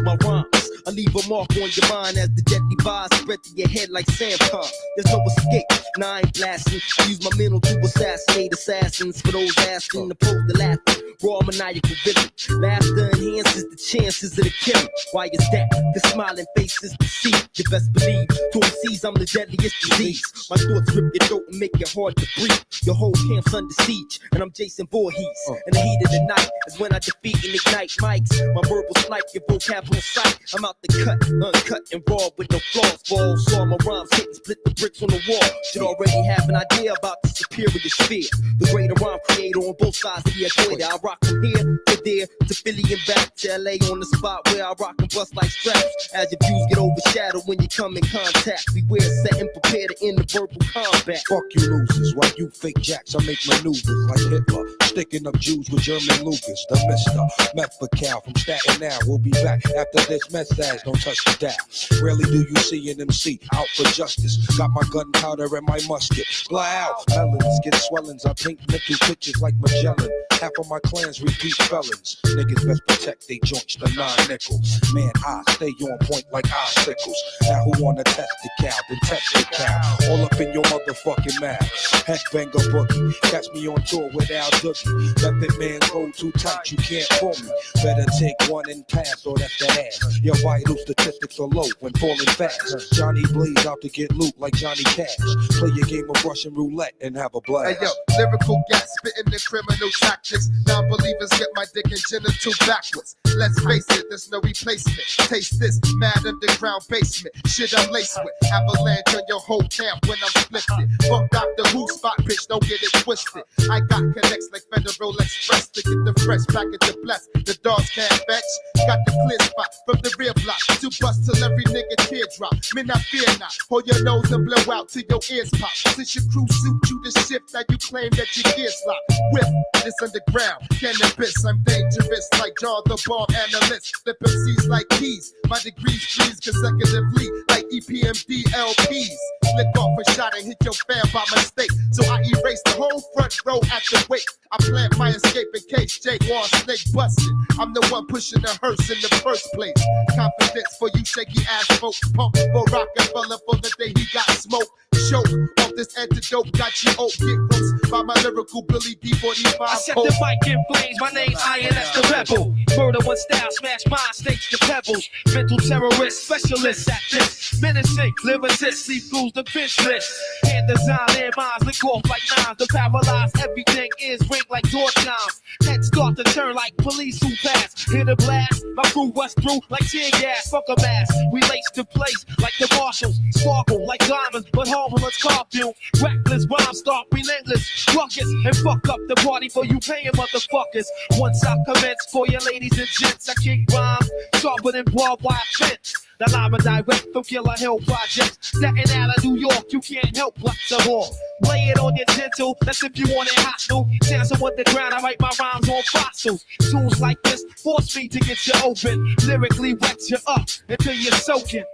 Speaker 21: My rhymes, I leave a mark on your mind as the deadly vibes spread to your head like Samcon. There's no escape, now I ain't blasting. I use my mental to assassinate assassins. For those asking, opposed to laughing, raw maniacal villain. Laughter enhances the chances of the killing. Why is that? The smiling face is deceit. You best believe, to MCs I'm the deadliest disease. My thoughts rip your throat and make it hard to breathe. Your whole camp's under siege, and I'm Jason Voorhees. In the heat of the night is when I defeat and ignite mics. My verbal snipe, your vocab on sight. I'm out the cut, uncut and raw with no flaws. Fall, saw my rhymes hit and split the bricks on the wall. Should already have an idea about the superior sphere. The greater rhyme creator on both sides of the equator. I rock from here to there, to Philly and back to LA on the spot where I rock and bust like straps. As your views get overshadowed when you come in contact. Beware, set and prepare to end the verbal combat.
Speaker 20: Fuck you losers, while you fake jacks, I make maneuvers like Hitler. Sticking up Jews with German Lucas. The Mr. Methacal from Staten Now. We'll be back after this message. Don't touch the dial. Rarely do you see an MC out for justice. Got my gunpowder and my musket. Fly out, melons get swellings. I paint mental pictures like Magellan. Half of my clans repeat felons. Niggas best protect they joints, the 9 nickel. Man, I stay on point like icicles. Now who wanna test the cow? Then test the cow. All up in your motherfucking mouth. Headbanger boogie. Catch me on tour with Al Doogie. Method man go too tight, you can't pull me. Better take one and pass, or that's the ass. Your vital statistics are low when falling fast. Johnny Blaze out to get loot like Johnny Cash. Play your game of Russian roulette and have a blast.
Speaker 19: Hey yo, lyrical gas, spitting the criminal tactics. Non-believers get my dick and genital backwards. Let's face it, there's no replacement. Taste this, mad underground basement. Shit I'm laced with. Avalanche on your whole camp when I'm splifted. Fuck Dr. Who spot, bitch, don't get it twisted. I got connects like Federal Express to get the fresh package of bless. The dogs can't fetch. Got the clear spot from the rear block to bust till every nigga teardrop. Men, I fear not. Hold your nose and blow out till your ears pop. Since your crew suit you the shift that you claim that your gears lock. Whip this underground cannabis. I'm dangerous like John the Bomb Analyst. Flip MCs like keys. My degrees freeze consecutively like EPMD LPs. Flick off a shot and hit your fan by mistake. So I erase the whole front row at the wake. I plant my escape in case Jake Wall snake busted. I'm the one pushing the hearse in the first place. Confidence for you shaky ass folk. Punk for Rockefeller for the day he got smoked. Choke off this antidote, got you oak. Get roast by my lyrical Billy D45.
Speaker 22: I set the mic in flames, my name's Iron as the rebel. Murder one style, smash mind, stakes to pebbles. Mental terrorist, specialist at this. Menacing, limited, sleep fools, the bitch list. Hand design, air minds, lick off like nines. The paralyzed, everything is ring like door chimes. Heads start to turn like police who pass. Hit a blast, my crew bust through like tear gas. Fuck a mask, we lace the place like the marshals. Sparkle like diamonds, but harmless cartoon. Reckless rhymes start relentless. Ruckus and fuck up the party for you paying motherfuckers. Once I commence for your ladies and gents, I kick rhymes sharper than barbed wire fence. The live and direct from Killer Hill Project. Staten Island, New York, you can't help but to walk. Lay it on your gentle, that's if you want it hostile. Dancing with the ground, I write my rhymes on fossils. Tools like this force me to get you open. Lyrically wet you up until you're soaking.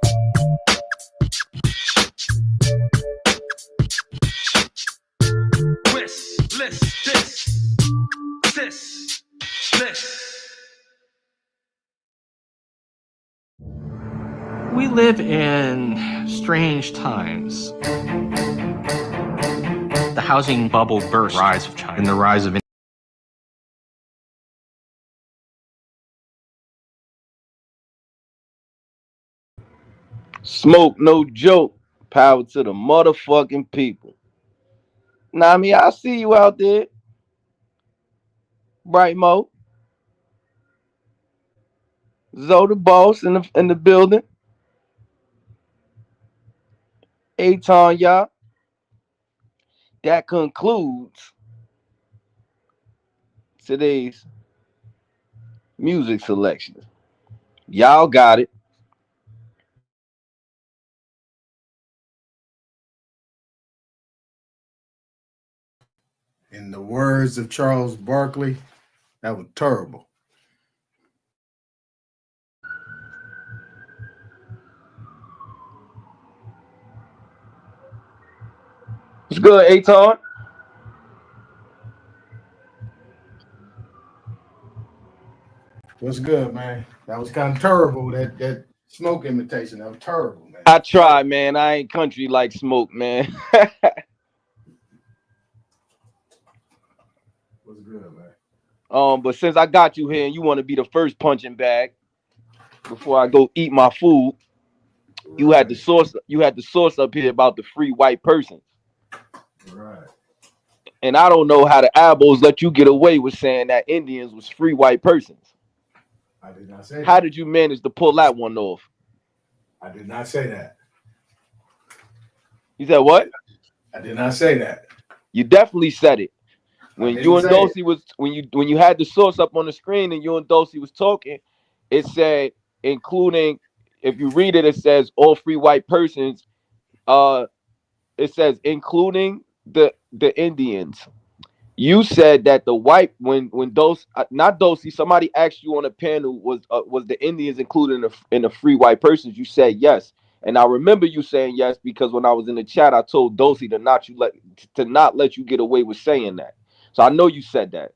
Speaker 23: We
Speaker 2: live in strange times. The housing bubble burst, rise of China, and the rise of
Speaker 5: Smoke, no joke. Power to the motherfucking people. Nah, I mean, I see you out there. Bright Mo. Zoe the boss in the building. Aton, y'all. That concludes today's music selection. Y'all got it.
Speaker 23: In the words of Charles Barkley, that was terrible.
Speaker 5: What's good, Aton?
Speaker 23: What's good, man? That was kind of terrible. That Smoke imitation, that was terrible, man.
Speaker 5: I tried, man. I ain't country like Smoke, man.
Speaker 23: What's good, man?
Speaker 5: But since I got you here and you want to be the first punching bag before I go eat my food, you had the source up here about the free white person.
Speaker 23: Right.
Speaker 5: And I don't know how the Abos let you get away with saying that Indians was free white persons.
Speaker 23: I did not say that.
Speaker 5: How did you manage to pull that one off?
Speaker 23: I did not say that.
Speaker 5: You said what?
Speaker 23: I did not say that.
Speaker 5: You definitely said it. When you and
Speaker 23: say
Speaker 5: Dulcie was when you had the source up on the screen and you and Dulcie was talking, it said including, if you read it, it says all free white persons. It says including the Indians. You said that the white when Dulcie, not Dulcie, somebody asked you on a panel was the Indians included in the free white persons. You said yes, and I remember you saying yes because when I was in the chat, I told Dulcie to not let you get away with saying that. So I know you said that.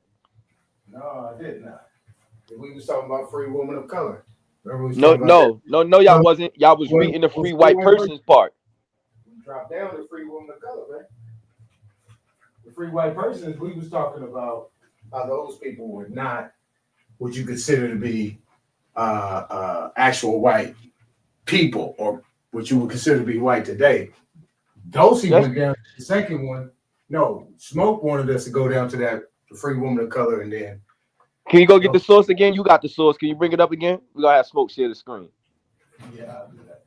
Speaker 23: No, I did not. We was talking about free women of color.
Speaker 5: No, y'all wasn't. Y'all was reading the free white persons part.
Speaker 23: We dropped down to free women of color, man. The free white persons, we was talking about how those people were not what you consider to be actual white people or what you would consider to be white today. Dulcie went down to the second one. No, Smoke wanted us to go down to that the free woman of color, and then
Speaker 5: can you go get the source again? You got the source. Can you bring it up again? We gotta have Smoke share the screen.
Speaker 23: Yeah, I'll do that.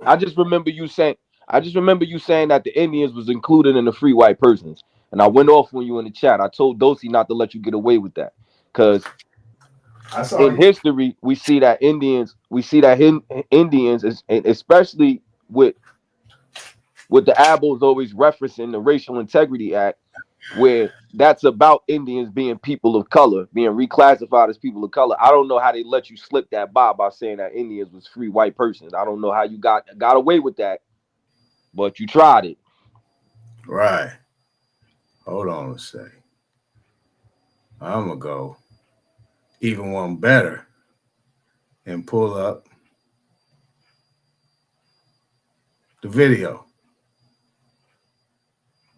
Speaker 5: I just remember you saying that the Indians was included in the free white persons, and I went off when you were in the chat. I told Dulcie not to let you get away with that, because in history we see that Indians, especially with the Abos always referencing the Racial Integrity Act, where that's about Indians being people of color, being reclassified as people of color. I don't know how they let you slip that by saying that Indians was free white persons. I don't know how you got away with that, but you tried it.
Speaker 23: Right. Hold on a second. I'm gonna go even one better and pull up the video.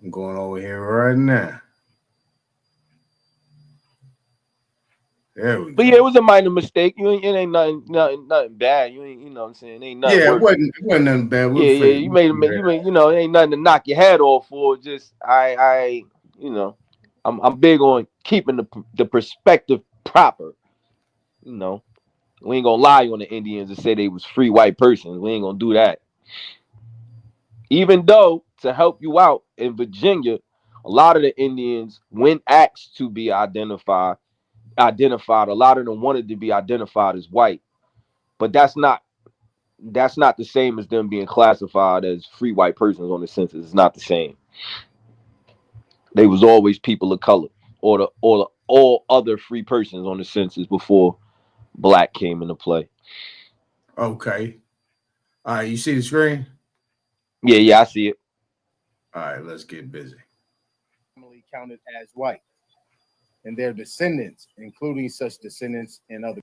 Speaker 23: I'm going over here right now. There we go.
Speaker 5: But yeah, it was a minor mistake. It ain't nothing bad. You know what I'm saying? It ain't nothing.
Speaker 23: Yeah, it wasn't nothing bad.
Speaker 5: You made it ain't nothing to knock your head off for. Just I'm big on keeping the perspective proper. We ain't gonna lie on the Indians and say they was free white persons. We ain't gonna do that. Even though, to help you out, in Virginia, a lot of the Indians, when asked to be identified, a lot of them wanted to be identified as white, but that's not the same as them being classified as free white persons on the census. It's not the same. They was always people of color, or all other free persons on the census before black came into play.
Speaker 23: Okay. All right, you see the screen?
Speaker 5: Yeah, I see it.
Speaker 23: All right, let's get busy.
Speaker 24: Counted as white, and their descendants, including such descendants and other.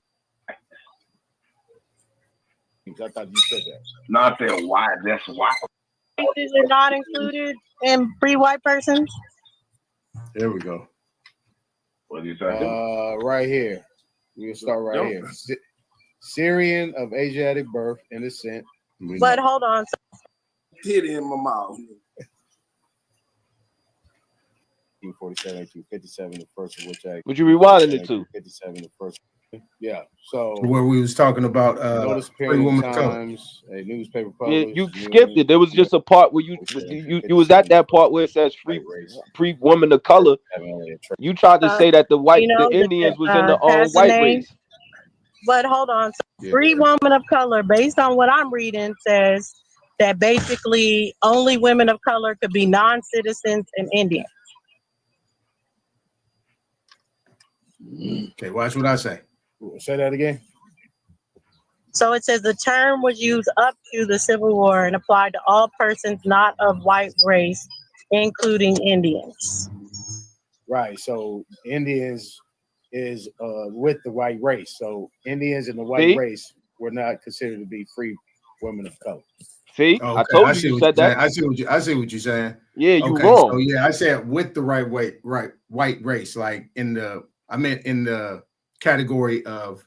Speaker 23: I thought you said that.
Speaker 16: No, I said why. That's why.
Speaker 1: Races are not included in free white persons.
Speaker 23: There we go.
Speaker 16: What did you say?
Speaker 23: Right here. We'll start right here. Syrian of Asiatic birth, innocent.
Speaker 1: But hold on.
Speaker 12: Hit in my mouth.
Speaker 23: 1847, 1857, the first of which act.
Speaker 5: Would you rewinding it to?
Speaker 23: 57, the first. Yeah. So where we was talking about notice free woman times, a newspaper
Speaker 5: Yeah,
Speaker 23: published.
Speaker 5: you skipped it. There was just a part where you was at that part where it says free woman of color. You tried to say that the Indians was in the white race.
Speaker 1: But hold on. So free woman of color, based on what I'm reading, says that basically only women of color could be non-citizens and Indians.
Speaker 23: Okay, watch what I say. Say that again.
Speaker 1: So it says the term was used up to the Civil War and applied to all persons not of white race, including Indians.
Speaker 23: Right. So Indians is with the white race. So Indians and the white race were not considered to be free women of color.
Speaker 5: See,
Speaker 23: okay.
Speaker 5: I told you said that.
Speaker 23: I see what you're saying.
Speaker 5: Yeah, you
Speaker 23: okay,
Speaker 5: wrong.
Speaker 23: So yeah, I said with the white race, like I meant in the category of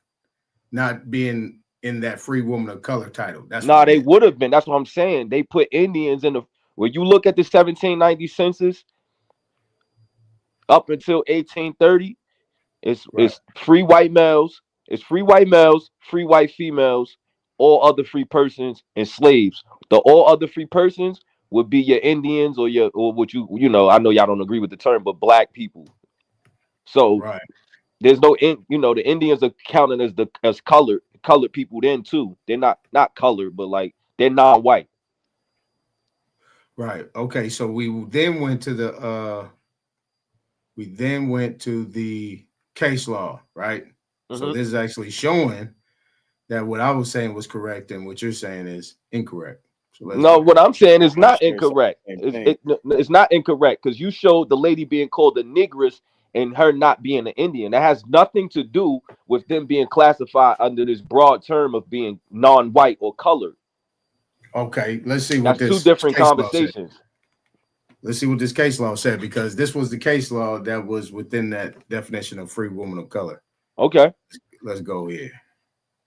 Speaker 23: not being in that free woman of color title. That's
Speaker 5: they would have been. That's what I'm saying. They put Indians in the. When you look at the 1790 census, up until 1830, it's free white males. It's free white males, free white females, all other free persons, and slaves. The all other free persons would be your Indians or what you know. I know y'all don't agree with the term, but black people. So there's no the Indians are counted as colored people then too. They're not colored, but like they're non-white.
Speaker 23: Right. Okay. So we then went to the case law, right? So this is actually showing that what I was saying was correct and what you're saying is incorrect. So
Speaker 5: what I'm saying is not incorrect. It's not incorrect because you showed the lady being called a negress and her not being an Indian. That has nothing to do with them being classified under this broad term of being non-white or colored.
Speaker 23: Okay, let's see what
Speaker 5: that's two different conversations.
Speaker 23: Let's see what this case law said, because this was the case law that was within that definition of free woman of color.
Speaker 5: Okay,
Speaker 23: let's go here.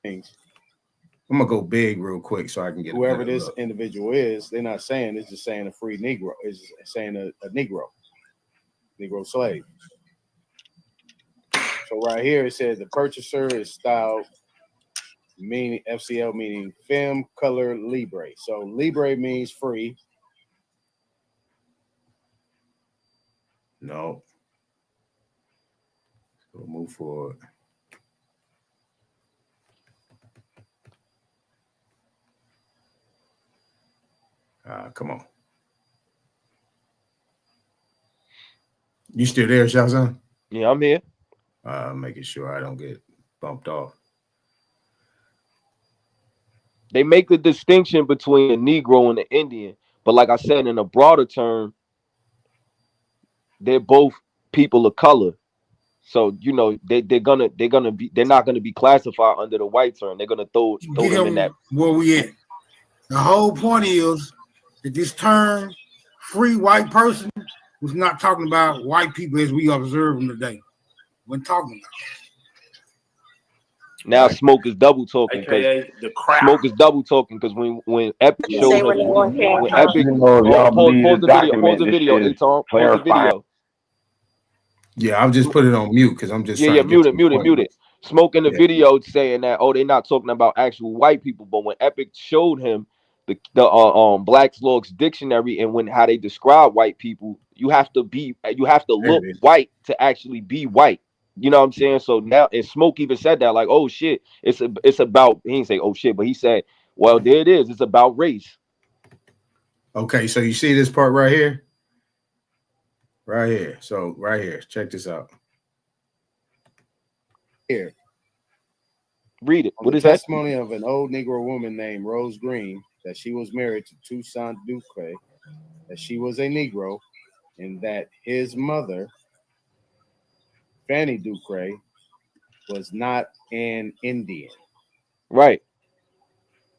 Speaker 23: Thanks. I'm gonna go big real quick so I can get whoever this individual is. They're not saying it's just saying a free Negro. It's saying a Negro slave. So right here it says the purchaser is styled meaning FCL meaning femme color libre. So libre means free. No. We'll move forward. Come on. You still there, Shazan?
Speaker 5: Yeah, I'm here.
Speaker 23: Making sure I don't get bumped off.
Speaker 5: They make the distinction between a Negro and an Indian, but like I said, in a broader term, they're both people of color. So they're not gonna be classified under the white term. They're gonna throw them in that.
Speaker 8: Where we at? The whole point is that this term free white person was not talking about white people as we observe them today. We're talking about.
Speaker 5: Now Smoke is double talking. Smoke is double talking because when Epic showed when Epic pause the video.
Speaker 23: Yeah, I'll just put it on mute because I'm just
Speaker 5: mute it. Smoke in the video saying that they're not talking about actual white people, but when Epic showed him the Black's Law's dictionary and how they describe white people, you have to look white to actually be white. You know what I'm saying? So now, and Smoke even said that, like, oh shit, it's about. He didn't say oh shit, but he said, well, there it is. It's about race.
Speaker 23: Okay, so you see this part right here, right here. So right here, check this out. Here,
Speaker 5: read it. What is
Speaker 23: that?
Speaker 5: that?
Speaker 23: Testimony of an old Negro woman named Rose Green that she was married to Toussaint Ducre, that she was a Negro, and that his mother, Fanny Ducre, was not an Indian.
Speaker 5: Right.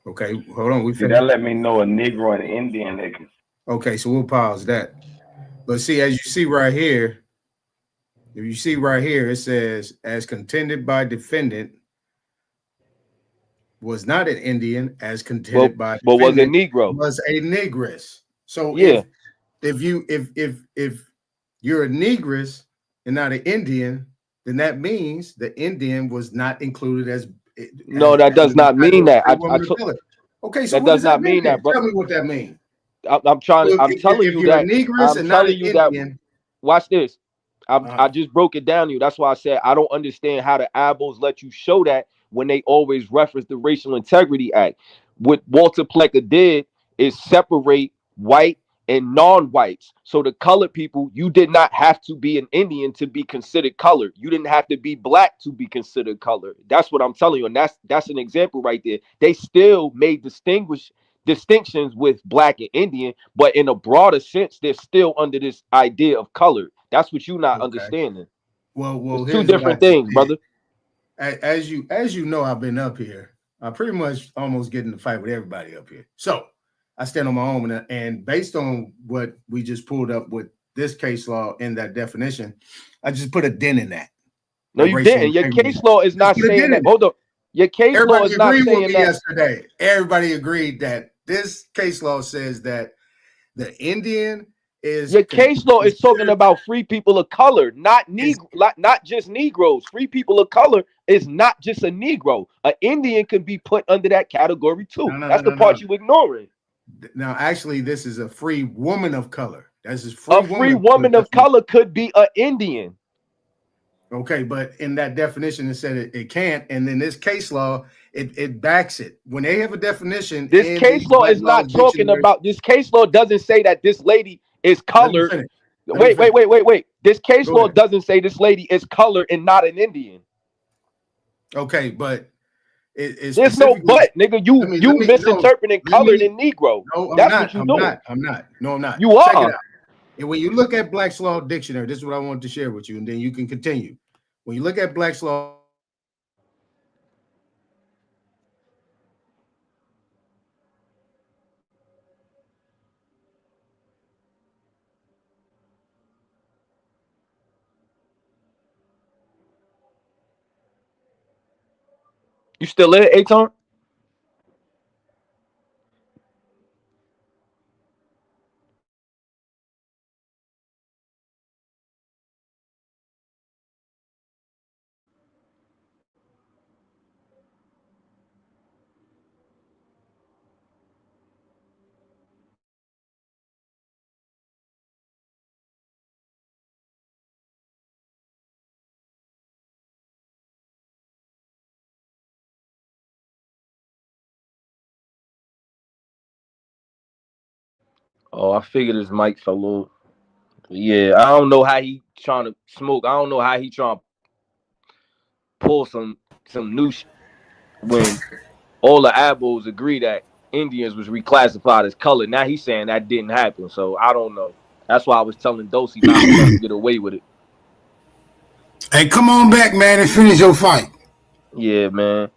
Speaker 23: Okay, hold on. We
Speaker 16: See, that
Speaker 23: finished.
Speaker 16: let me know a Negro and an Indian nigga.
Speaker 23: Okay, so we'll pause that. But see, as you see right here, if you see right here, it says, as contended by defendant, was not an Indian, as contended by
Speaker 5: but was a
Speaker 23: defendant,
Speaker 5: Negro.
Speaker 23: was a negress. So
Speaker 5: Yeah.
Speaker 23: if you're a negress and not an Indian, then that means the Indian was not included as.
Speaker 5: No, that does not mean that.
Speaker 23: Okay, so
Speaker 5: that
Speaker 23: what
Speaker 5: does not
Speaker 23: mean
Speaker 5: mean that, bro.
Speaker 23: Tell me what that means.
Speaker 5: I'm telling you that.
Speaker 23: Negress
Speaker 5: I'm
Speaker 23: and not
Speaker 5: telling
Speaker 23: an
Speaker 5: you that.
Speaker 23: Indian.
Speaker 5: Watch this. I just broke it down to you. That's why I said I don't understand how the Abels let you show that when they always reference the Racial Integrity Act. What Walter Plecker did is separate white and non-whites. So the colored people, you did not have to be an Indian to be considered colored. You didn't have to be black to be considered colored. That's what I'm telling you. And that's an example right there. They still made distinctions with black and Indian, but in a broader sense, they're still under this idea of color. That's what you're not understanding.
Speaker 23: Well,
Speaker 5: it's two different things, brother.
Speaker 23: As you know, I've been up here. I pretty much almost get in the fight with everybody up here. So I stand on my own, and based on what we just pulled up with this case law in that definition, I just put a dent in that.
Speaker 5: No, you didn't. Your case law is not saying that. Hold on. Your case law is not saying that.
Speaker 23: Yesterday, everybody agreed that this case law says that the Indian is.
Speaker 5: Your case law is talking about free people of color, not just Negroes. Free people of color is not just a Negro. An Indian can be put under that category too. That's the part you ignoring.
Speaker 23: Now, actually, this is a free woman of color. That's a
Speaker 5: free woman of color could be an Indian.
Speaker 23: Okay, but in that definition, it said it can't, and then this case law it backs it. When they have a definition,
Speaker 5: this case law is not talking about. This case law doesn't say that this lady is colored. Wait. This case law doesn't say this lady is colored and not an Indian.
Speaker 23: Okay, but
Speaker 5: there's no but, nigga. You misinterpreting colored and Negro.
Speaker 23: No,
Speaker 5: that's what you're doing.
Speaker 23: I'm not. No, I'm not.
Speaker 5: You
Speaker 23: Check
Speaker 5: are.
Speaker 23: it out. And when you look at Black's Law Dictionary, this is what I wanted to share with you, and then you can continue. When you look at Black's Law,
Speaker 5: You still in, Aton? Oh, I figured his mic fell off. Yeah, I don't know how he trying to smoke. I don't know how he trying to pull some new shit when all the Abels agree that Indians was reclassified as color. Now he's saying that didn't happen. So I don't know. That's why I was telling Dosey not to get away with it.
Speaker 8: Hey, come on back, man, and finish your fight.
Speaker 5: Yeah, man.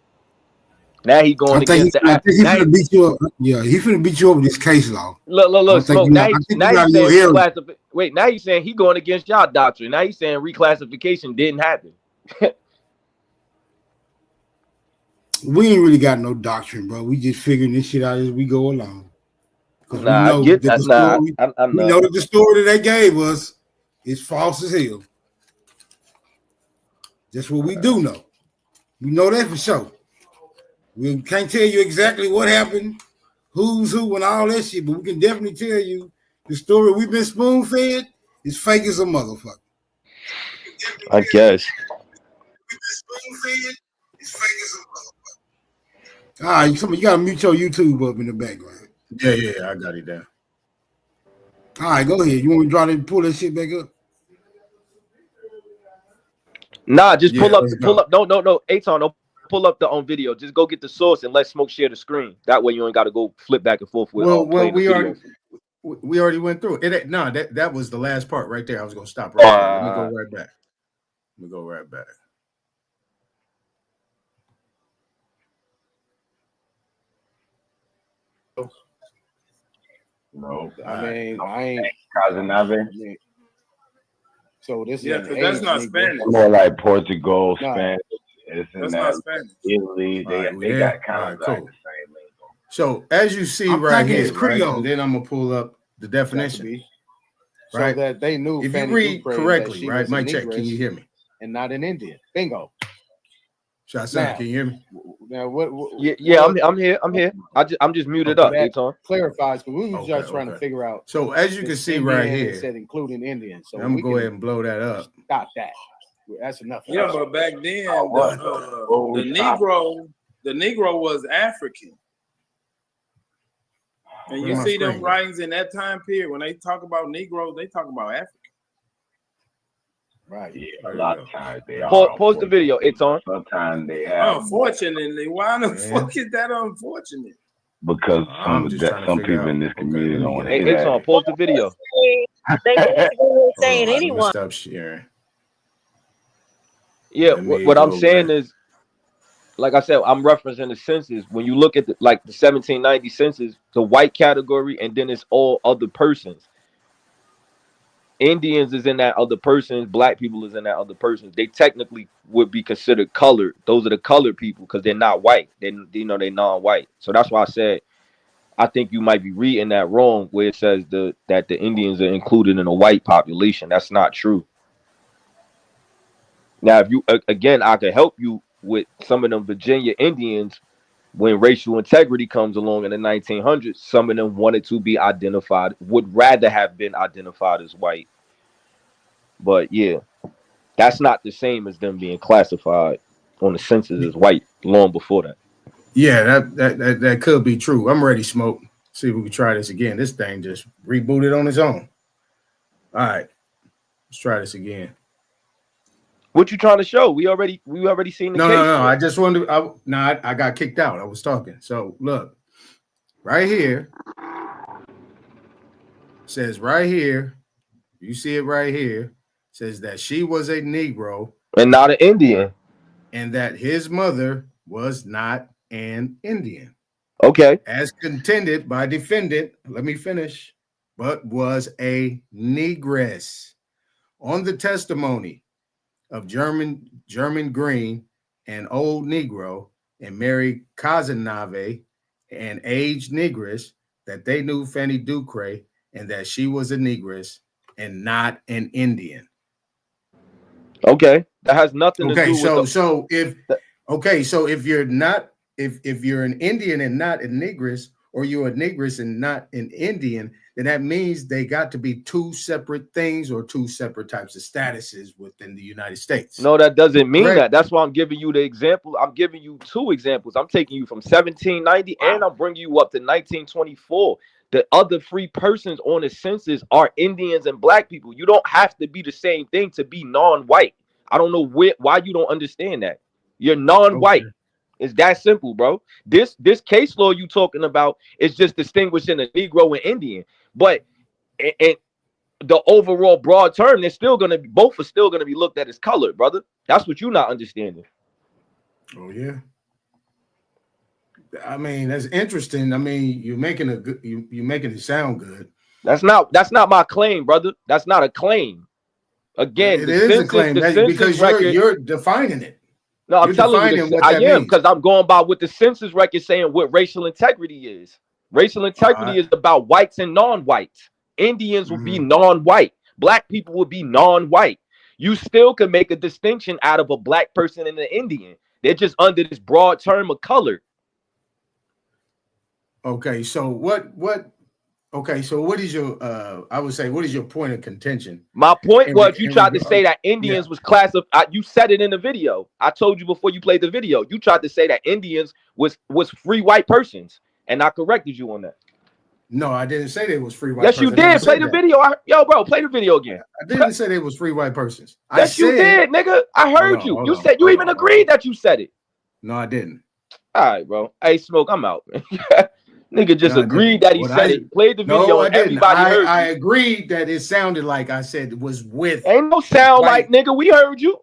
Speaker 5: Now he going against
Speaker 8: I think he finna beat you up. Yeah, he finna beat you up with this case law.
Speaker 5: Look, Smoke. Now he's saying wait, now he's saying he going against y'all doctrine. Now he's saying reclassification didn't happen.
Speaker 8: We ain't really got no doctrine, bro. We just figuring this shit out as we go along.
Speaker 5: Nah,
Speaker 8: we know we know that the story that they gave us is false as hell. That's what we do know. We know that for sure. We can't tell you exactly what happened, who's who, and all that shit, but we can definitely tell you the story we've been spoon-fed is fake as a motherfucker.
Speaker 5: I guess.
Speaker 8: Spoon-fed is fake as a motherfucker. All right, you gotta mute your YouTube up in the background.
Speaker 23: Yeah, I got it down.
Speaker 8: All right, go ahead. You want me to try to pull that shit back up?
Speaker 5: Nah, just pull up. No, Aton, don't pull up the on video. Just go get the source and let Smoke share the screen. That way you ain't got to go flip back and forth with.
Speaker 23: Well, we already went through it. No, that was the last part right there. I was gonna stop right there. Let me go right back.
Speaker 6: No,
Speaker 24: I mean, I ain't.
Speaker 6: Casanave.
Speaker 24: So this
Speaker 12: Yeah,
Speaker 24: is
Speaker 12: because that's not Spanish.
Speaker 6: More like Portugal,
Speaker 24: Nah.
Speaker 6: Spanish. It's in
Speaker 12: That's
Speaker 6: that
Speaker 12: not Spanish.
Speaker 6: Italy. They
Speaker 23: Yeah.
Speaker 6: got kind
Speaker 23: All
Speaker 6: of
Speaker 23: right,
Speaker 6: like
Speaker 23: cool.
Speaker 6: the same lingo.
Speaker 23: So as you see
Speaker 8: I'm
Speaker 23: right
Speaker 8: thinking
Speaker 23: here,
Speaker 8: it's
Speaker 23: right,
Speaker 8: Creole.
Speaker 23: and then I'm gonna pull up the definition.
Speaker 24: So
Speaker 23: Right.
Speaker 24: that they knew
Speaker 23: If you
Speaker 24: Fanny
Speaker 23: read
Speaker 24: Dupree, that
Speaker 23: correctly,
Speaker 24: she
Speaker 23: right?
Speaker 24: was a
Speaker 23: Mic check. Can
Speaker 24: negress
Speaker 23: you hear me?
Speaker 24: and not an Indian. Bingo.
Speaker 23: Shot
Speaker 24: Now,
Speaker 23: can you hear me?
Speaker 24: Now what?
Speaker 5: Yeah, I'm here. I'm just muted up.
Speaker 24: That
Speaker 5: Aton.
Speaker 24: clarifies because we were just trying to figure out.
Speaker 23: So as you can
Speaker 24: it's
Speaker 23: see right
Speaker 24: Indian,
Speaker 23: here,
Speaker 24: it said including Indians. So
Speaker 23: I'm gonna
Speaker 24: we
Speaker 23: go
Speaker 24: can
Speaker 23: ahead and blow that up.
Speaker 24: stop that. That's enough.
Speaker 12: Yeah, but back then the Negro was African. And you
Speaker 23: Where's my
Speaker 12: see them
Speaker 23: screen?
Speaker 12: writings in that time period when they talk about Negroes, they talk about African.
Speaker 24: Right.
Speaker 6: Yeah, a lot of times they are.
Speaker 5: Pause the video. It's on.
Speaker 6: Sometimes they have
Speaker 12: Unfortunately, why the fuck is that unfortunate?
Speaker 6: because
Speaker 23: I'm just trying to
Speaker 6: some
Speaker 23: figure
Speaker 6: people in
Speaker 23: out.
Speaker 6: this community don't want to
Speaker 5: Hey,
Speaker 6: hear
Speaker 5: it's
Speaker 6: that.
Speaker 5: on. Pause the video.
Speaker 1: They basically were saying
Speaker 23: Let me
Speaker 1: anyone.
Speaker 23: stop sharing.
Speaker 5: Yeah,
Speaker 23: Let me
Speaker 5: what I'm
Speaker 23: go
Speaker 5: saying
Speaker 23: back.
Speaker 5: is, like I said, I'm referencing the census. When you look at the 1790 census, the white category, and then it's all other persons. Indians is in that other persons. Black people is in that other persons. They technically would be considered colored. Those are the colored people because they're not white. They're non-white. So that's why I said I think you might be reading that wrong, where it says that the Indians are included in a white population. That's not true. Now, if you again, I could help you with some of them Virginia Indians. When racial integrity comes along in the 1900s, some of them wanted to be identified, would rather have been identified as white. But yeah, that's not the same as them being classified on the census as white long before that.
Speaker 23: Yeah, that could be true. I'm ready, Smoke. See if we can try this again. This thing just rebooted on its own. All right, let's try this again.
Speaker 5: What you trying to show? We already seen the case.
Speaker 23: No. I just wanted to. I got kicked out. I was talking. So look, right here says right here. You see it right here. Says that she was a Negro
Speaker 5: and not an Indian,
Speaker 23: and that his mother was not an Indian.
Speaker 5: Okay.
Speaker 23: As contended by defendant. Let me finish. But was a negress. On the testimony of German Green, an old Negro, and Mary Casanave, an aged negress, that they knew Fanny Dupree and that she was a negress and not an Indian.
Speaker 5: Okay, that has nothing to do with.
Speaker 23: So if you're not if you're an Indian and not a negress, or you're a negress and not an Indian, then that means they got to be two separate things or two separate types of statuses within the United States.
Speaker 5: No, that doesn't mean
Speaker 23: Correct.
Speaker 5: that. That's why I'm giving you the example. I'm giving you two examples. I'm taking you from 1790 and I'm bringing you up to 1924. The other free persons on the census are Indians and black people. You don't have to be the same thing to be non-white. I don't know why you don't understand that. You're non-white. Okay. It's that simple, bro. This case law you talking about is just distinguishing a Negro and Indian. But in the overall broad term, they're still gonna be both are still gonna be looked at as colored, brother. That's what you're not understanding.
Speaker 23: Oh yeah. I mean, that's interesting. I mean, you're making it sound good.
Speaker 5: That's not my claim, brother. That's not a claim. Again,
Speaker 23: it is a claim because you're defining it.
Speaker 5: No, I'm telling you, I am, because I'm going by what the census record saying what racial integrity is. Racial integrity is about whites and non-whites. Indians will be non-white. Black people will be non-white. You still can make a distinction out of a black person and an Indian. They're just under this broad term of color.
Speaker 23: Okay, so what is your I would say, what is your point of contention?
Speaker 5: My point was you tried to say that Indians was classified. You said it in the video. I told you before you played the video. You tried to say that Indians was free white persons, and I corrected you on that.
Speaker 23: No, I didn't say they was free white
Speaker 5: yes,
Speaker 23: persons.
Speaker 5: You did. Play the video. Yo, bro, play the video again.
Speaker 23: I didn't say they was free white persons.
Speaker 5: Yes, you did, nigga. I heard you. You said you even agreed that you said it.
Speaker 23: No, I didn't.
Speaker 5: All right, bro. Hey, Smoke, I'm out. Nigga just agreed that he said it. Played the video.
Speaker 23: No, I
Speaker 5: and
Speaker 23: didn't.
Speaker 5: Everybody heard you.
Speaker 23: I agreed that it sounded like I said it was with.
Speaker 5: Ain't no sound like, nigga. We heard you.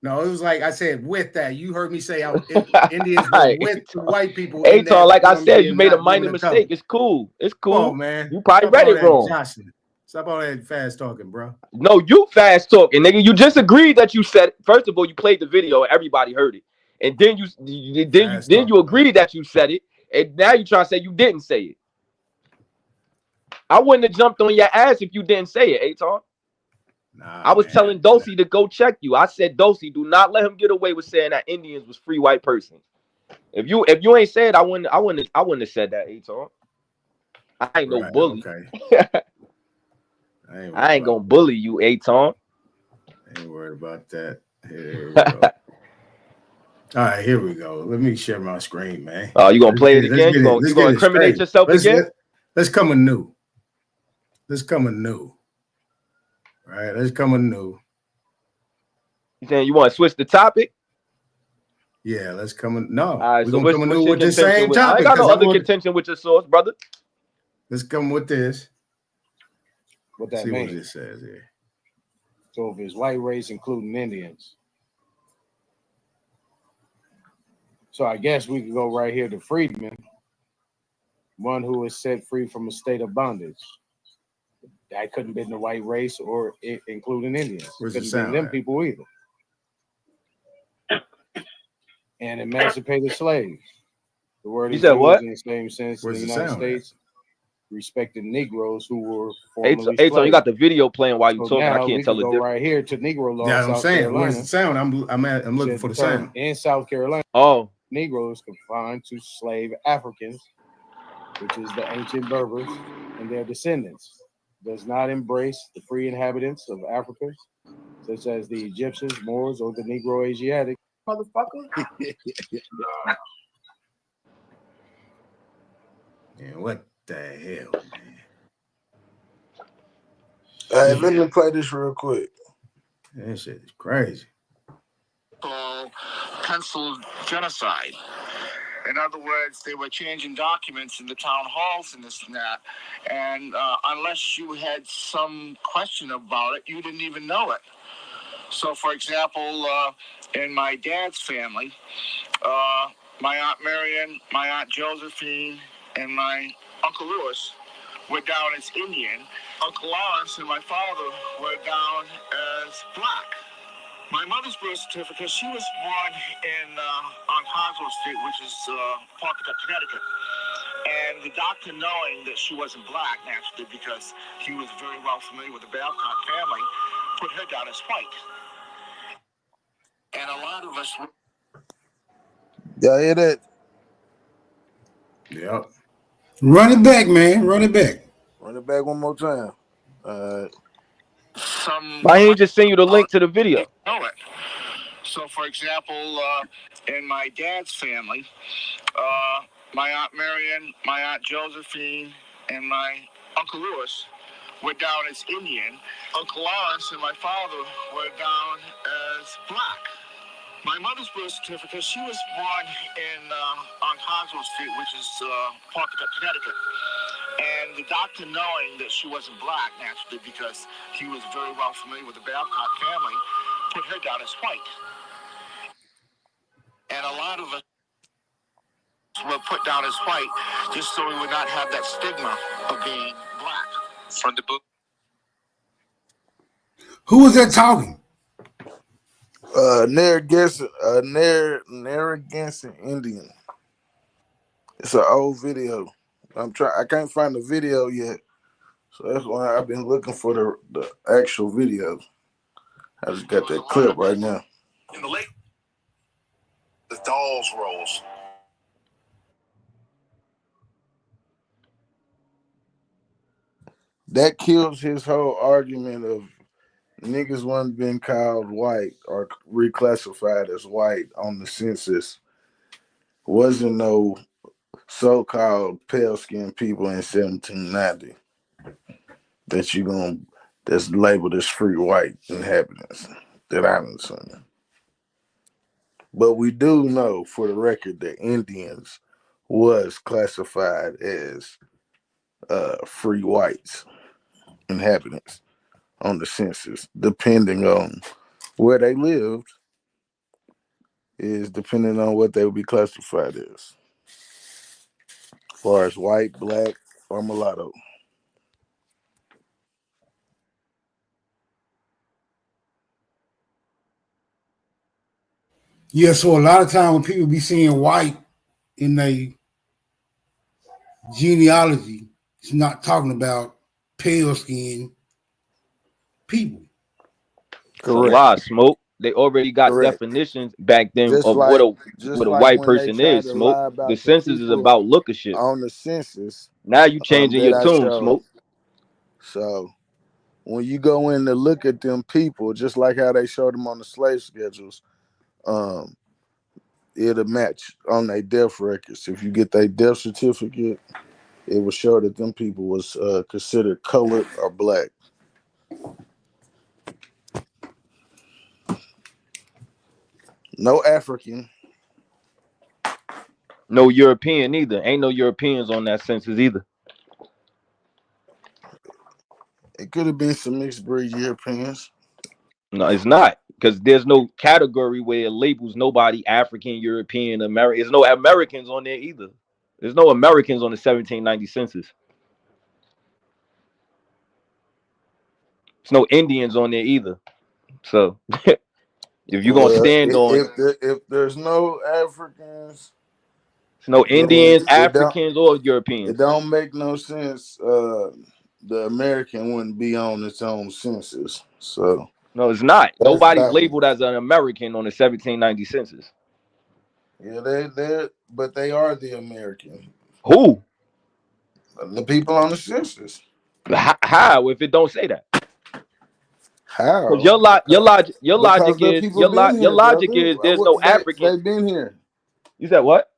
Speaker 23: No, it was like I said with that. You heard me say Indians were
Speaker 5: Alright.
Speaker 23: with the white people.
Speaker 5: Hey,
Speaker 23: in
Speaker 5: Tom,
Speaker 23: that
Speaker 5: like I
Speaker 23: form
Speaker 5: said, you
Speaker 23: being
Speaker 5: made a
Speaker 23: not
Speaker 5: minor
Speaker 23: women of color.
Speaker 5: mistake. It's cool. It's
Speaker 23: Come on,
Speaker 5: cool.
Speaker 23: man.
Speaker 5: You probably
Speaker 23: Stop
Speaker 5: read
Speaker 23: all
Speaker 5: it
Speaker 23: that,
Speaker 5: wrong.
Speaker 23: Johnson. Stop all that fast talking, bro.
Speaker 5: No, you fast talking, nigga. You just agreed that you said it. First of all, you played the video and everybody heard it. And then you agreed that you said it. And now you trying to say you didn't say it. I wouldn't have jumped on your ass if you didn't say it, Aton. I was telling Dosey to go check you. I said, Dosey, do not let him get away with saying that Indians was free white persons. If you ain't said, I wouldn't have said that, Aton. I ain't no bully.
Speaker 23: Okay.
Speaker 5: I ain't gonna bully you, Aton.
Speaker 23: Ain't worried about that. Here we go. All right, here we go. Let me share my screen, man.
Speaker 5: Oh, you gonna play it again? You gonna incriminate yourself again?
Speaker 23: Let's come anew. Let's come anew. All right, let's come anew.
Speaker 5: You saying you want to switch the topic?
Speaker 23: Yeah, let's come in. No,
Speaker 5: all right,
Speaker 23: we're
Speaker 5: so
Speaker 23: gonna come anew with the same topic.
Speaker 5: I ain't got no other contention with your source, brother.
Speaker 23: Let's come with this.
Speaker 24: What that
Speaker 23: See
Speaker 24: means.
Speaker 23: what it says here.
Speaker 24: So if it's white race, including Indians. So I guess we could go right here to freedmen, one who is set free from a state of bondage. That couldn't have been the white race or including Indians.
Speaker 23: Where's the
Speaker 24: Couldn't
Speaker 23: sound
Speaker 24: be them
Speaker 23: at?
Speaker 24: people either. And emancipated slaves. The word
Speaker 5: You
Speaker 24: is
Speaker 5: said
Speaker 24: used
Speaker 5: what?
Speaker 24: in the same sense
Speaker 23: Where's
Speaker 24: in the
Speaker 23: the
Speaker 24: United
Speaker 23: sound at?
Speaker 24: States. Respected Negroes who were formerly
Speaker 5: Hey, so you got
Speaker 24: slaves.
Speaker 5: the video playing while you
Speaker 24: So
Speaker 5: talking. I
Speaker 24: now we
Speaker 5: can't tell
Speaker 24: can
Speaker 5: the
Speaker 24: go
Speaker 5: difference.
Speaker 24: right here to Negro law.
Speaker 23: Yeah,
Speaker 24: South
Speaker 23: I'm saying,
Speaker 24: Carolina.
Speaker 23: where's the sound? I'm looking
Speaker 24: Said
Speaker 23: for the
Speaker 24: term
Speaker 23: sound.
Speaker 24: in South Carolina.
Speaker 5: Oh,
Speaker 24: Negroes confined to slave Africans, which is the ancient Berbers and their descendants, does not embrace the free inhabitants of Africa, such as the Egyptians, Moors, or the Negro Asiatic.
Speaker 23: Motherfucker. Man, what the hell, man?
Speaker 7: Hey, let me play this real quick.
Speaker 23: That shit is crazy.
Speaker 10: Pencil genocide. In other words, they were changing documents in the town halls and this and that. And unless you had some question about it, you didn't even know it. So, for example, in my dad's family, my Aunt Marion, my Aunt Josephine, and my Uncle Louis were down as Indian. Uncle Lawrence and my father were down as black. My mother's birth certificate, she was born on Coswell Street, which is Pawcatuck, Connecticut. And the doctor, knowing that she wasn't black, naturally, because he was very well familiar with the Babcock family, put her down as white. And a lot of us...
Speaker 7: Y'all hear that?
Speaker 23: Yep. Run it back, man. Run it back.
Speaker 7: Run it back one more time.
Speaker 5: why he ain't just send you the link to the video?
Speaker 10: Know it. So, for example, in my dad's family, my Aunt Marion, my Aunt Josephine, and my Uncle Louis were down as Indian. Uncle Lawrence and my father were down as black. My mother's birth certificate, she was born on Coswell Street, which is Pawcatuck, Connecticut. And the doctor, knowing that she wasn't black, naturally, because he was very well familiar with the Babcock family, put her down as white. And a lot of us were put down as white just so we would not have that stigma of being black. From the book.
Speaker 23: Who was that talking?
Speaker 7: Narragansett Indian. It's an old video. I can't find the video yet, so that's why I've been looking for the actual video. I just got that clip right now.
Speaker 10: In the late, the dolls rolls.
Speaker 7: That kills his whole argument of niggas wasn't being called white or reclassified as white on the census. Wasn't no so-called pale-skinned people in 1790 that's labeled as free white inhabitants that I done seen. But we do know for the record that Indians was classified as free whites inhabitants on the census, depending on where they lived is depending on what they would be classified as far as white, black, or mulatto.
Speaker 8: Yeah, so a lot of time when people be seeing white in their genealogy, it's not talking about pale skin people.
Speaker 5: It's a lie, Smoke. They already got definitions back then
Speaker 7: Just
Speaker 5: of
Speaker 7: like,
Speaker 5: what a white
Speaker 7: when they
Speaker 5: person
Speaker 7: tried
Speaker 5: is,
Speaker 7: to
Speaker 5: Smoke.
Speaker 7: lie about
Speaker 5: The
Speaker 7: the
Speaker 5: census is
Speaker 7: people
Speaker 5: about lookership.
Speaker 7: on the census.
Speaker 5: Now you changing
Speaker 7: that
Speaker 5: your
Speaker 7: I
Speaker 5: tune,
Speaker 7: showed.
Speaker 5: Smoke.
Speaker 7: So when you go in to look at them people, just like how they showed them on the slave schedules, it'll match on their death records. If you get their death certificate, it will show that them people was considered colored or black. No African.
Speaker 5: No European either. Ain't no Europeans on that census either.
Speaker 7: It could have been some mixed breed Europeans.
Speaker 5: No, it's not. Because there's no category where it labels nobody African, European, American. There's no Americans on there either. There's no Americans on the 1790 census. There's no Indians on there either. So if you're gonna stand on
Speaker 7: if there's no Africans,
Speaker 5: there's no Indians, Africans, or Europeans.
Speaker 7: It don't make no sense. The American wouldn't be on its own census. So
Speaker 5: no, it's not.
Speaker 7: That's
Speaker 5: Nobody's
Speaker 7: backwards.
Speaker 5: labeled as an American on the 1790 census.
Speaker 7: Yeah, but they are the American.
Speaker 5: Who?
Speaker 7: The people on the census.
Speaker 5: How? If it don't say that?
Speaker 7: How?
Speaker 5: 'Cause your logic
Speaker 7: Because the
Speaker 5: is
Speaker 7: people
Speaker 5: your
Speaker 7: been here,
Speaker 5: logic
Speaker 7: brother.
Speaker 5: is there's no African.
Speaker 7: They've been here.
Speaker 5: You said what?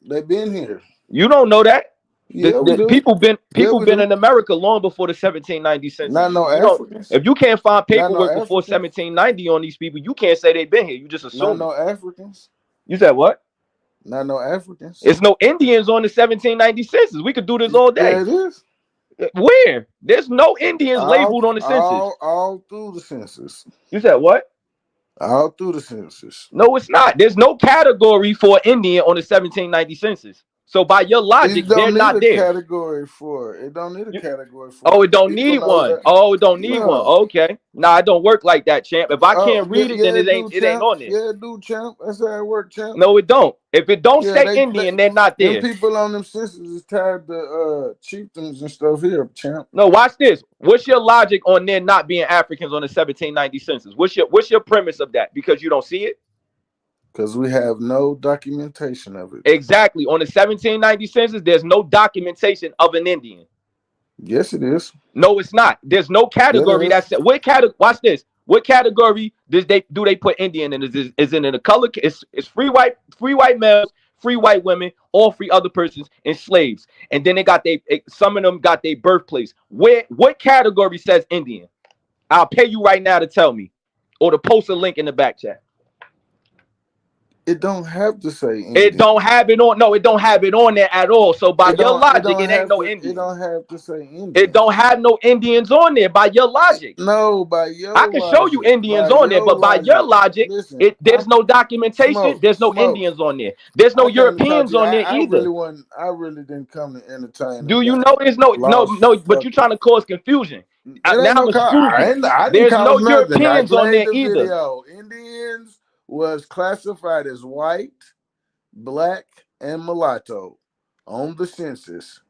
Speaker 7: They've been here.
Speaker 5: You don't know that.
Speaker 7: Yeah, we do.
Speaker 5: People been
Speaker 7: we do.
Speaker 5: in America long before the 1790 census.
Speaker 7: Not no
Speaker 5: You don't-
Speaker 7: Africans.
Speaker 5: If you can't find
Speaker 7: Not no
Speaker 5: paperwork before
Speaker 7: Africans.
Speaker 5: 1790 on these people, you can't say they've been here. You just
Speaker 7: Not
Speaker 5: assume.
Speaker 7: no Africans.
Speaker 5: You said what?
Speaker 7: Not no Africans.
Speaker 5: It's no Indians on the 1790 census. We could do this all day.
Speaker 7: Yeah, it is.
Speaker 5: Where? There's no Indians labeled on the census.
Speaker 7: All through the census.
Speaker 5: You said what?
Speaker 7: All through the census.
Speaker 5: No, it's not. There's no category for Indian on the 1790 census. So by your logic,
Speaker 7: It don't
Speaker 5: they're
Speaker 7: need
Speaker 5: not
Speaker 7: a
Speaker 5: there.
Speaker 7: category for it. It don't need a category for
Speaker 5: Oh,
Speaker 7: it.
Speaker 5: it don't
Speaker 7: People
Speaker 5: need
Speaker 7: know
Speaker 5: one.
Speaker 7: that.
Speaker 5: Oh, it don't need
Speaker 7: No.
Speaker 5: one. Okay. Nah, it don't work like that, champ. If I can't read it, then it ain't on there.
Speaker 7: Yeah, dude, champ. That's how it works, champ.
Speaker 5: No, it don't. If it don't
Speaker 7: Yeah,
Speaker 5: say Indian, they're not there.
Speaker 7: Them people on them census is tied to chieftains and stuff here, champ.
Speaker 5: No, watch this. What's your logic on there not being Africans on the 1790 census? What's your premise of that? Because you don't see it?
Speaker 7: Because we have no documentation of it.
Speaker 5: Exactly. On the 1790 census, there's no documentation of an Indian.
Speaker 7: Yes, it is.
Speaker 5: No, it's not. There's no category
Speaker 7: Yeah,
Speaker 5: that's what category. Watch this. What category do they put Indian in? Is it in a color? It's free white males, free white women, all free other persons, and slaves. And then they got some of them got their birthplace. What category says Indian? I'll pay you right now to tell me, or to post a link in the back chat.
Speaker 7: It don't have to say Indian.
Speaker 5: It don't have it on. No, it don't have it on there at all. So by
Speaker 7: It
Speaker 5: your
Speaker 7: don't-
Speaker 5: logic,
Speaker 7: don't
Speaker 5: it ain't
Speaker 7: have
Speaker 5: no
Speaker 7: to-
Speaker 5: Indian.
Speaker 7: It don't have to say Indian.
Speaker 5: It don't have no Indians on there by your logic.
Speaker 7: No, by your
Speaker 5: I can show you
Speaker 7: logic.
Speaker 5: Indians
Speaker 7: By
Speaker 5: on there,
Speaker 7: your
Speaker 5: but by your logic,
Speaker 7: listen,
Speaker 5: there's no documentation.
Speaker 7: Smoke,
Speaker 5: There's no
Speaker 7: Smoke.
Speaker 5: Indians on there. There's no
Speaker 7: I came to talk
Speaker 5: Europeans
Speaker 7: to you.
Speaker 5: on there either.
Speaker 7: I really didn't come to entertain.
Speaker 5: Do you know there's no? But you're trying to cause confusion.
Speaker 7: It
Speaker 5: Now
Speaker 7: ain't
Speaker 5: I'm
Speaker 7: no I
Speaker 5: excluding.
Speaker 7: didn't
Speaker 5: There's no
Speaker 7: cause nothing.
Speaker 5: Europeans
Speaker 7: I
Speaker 5: on there
Speaker 7: played the
Speaker 5: either.
Speaker 7: video. Indians was classified as white, black, and mulatto on the census.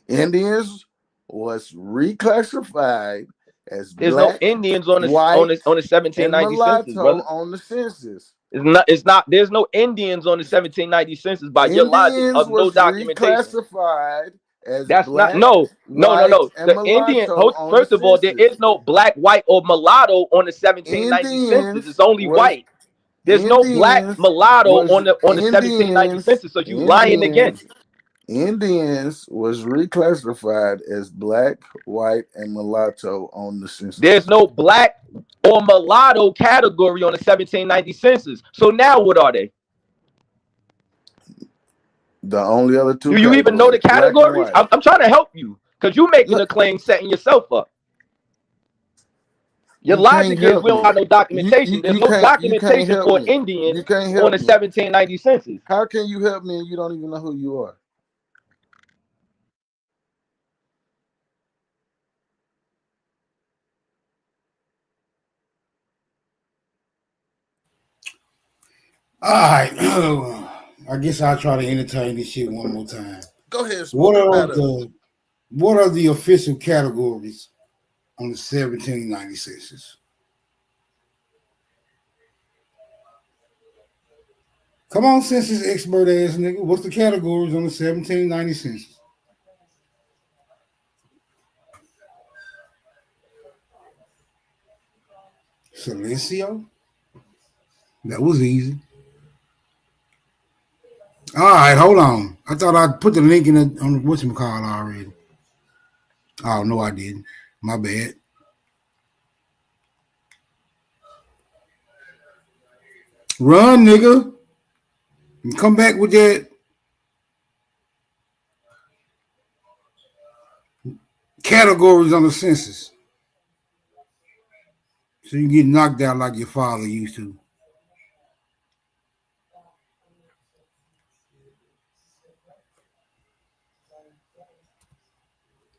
Speaker 7: Indians was reclassified as
Speaker 5: There's
Speaker 7: black,
Speaker 5: no Indians on the
Speaker 7: white,
Speaker 5: on the
Speaker 7: and
Speaker 5: 1790 census,
Speaker 7: mulatto
Speaker 5: brother.
Speaker 7: on the census.
Speaker 5: It's not. There's no Indians on the 1790 census by your logic
Speaker 7: Indians
Speaker 5: of no
Speaker 7: was
Speaker 5: documentation.
Speaker 7: reclassified as
Speaker 5: That's
Speaker 7: black,
Speaker 5: not no.
Speaker 7: white, and
Speaker 5: The Indian.
Speaker 7: mulatto on
Speaker 5: First
Speaker 7: the
Speaker 5: of all, there
Speaker 7: census.
Speaker 5: is no black, white, or mulatto on the 1790 census.
Speaker 7: Indians
Speaker 5: It's only
Speaker 7: was-
Speaker 5: white. There's no black
Speaker 7: Indians
Speaker 5: mulatto
Speaker 7: was-
Speaker 5: on the 1790
Speaker 7: Indians-
Speaker 5: census. So you lying again.
Speaker 7: Indians was reclassified as black, white, and mulatto on the census.
Speaker 5: There's no black or mulatto category on the 1790 census. So now what are they?
Speaker 7: The only other two.
Speaker 5: Do you even know the
Speaker 7: categories, black and
Speaker 5: categories?
Speaker 7: white.
Speaker 5: I'm trying to help you because you're making a claim, setting yourself up. Your
Speaker 7: You
Speaker 5: logic
Speaker 7: can't
Speaker 5: is we don't
Speaker 7: help
Speaker 5: have no
Speaker 7: me.
Speaker 5: documentation. There's
Speaker 7: You
Speaker 5: no
Speaker 7: can't
Speaker 5: documentation
Speaker 7: help
Speaker 5: for
Speaker 7: me.
Speaker 5: Indians
Speaker 7: You can't
Speaker 5: on
Speaker 7: help
Speaker 5: the
Speaker 7: me.
Speaker 5: 1790 census.
Speaker 7: How can you help me and you don't even know who you are?
Speaker 8: All right. I guess I'll try to entertain this shit one more time.
Speaker 7: Go ahead, smoke it better.
Speaker 8: What are the official categories on the 1790 census? Come on, census expert ass nigga. What's the categories on the 1790 census? Silencio? That was easy. All right, hold on. I thought I put the link in on the whatchamacallit already. Oh, no, I didn't. My bad. Run, nigga. And come back with that categories on the census. So you get knocked out like your father used to.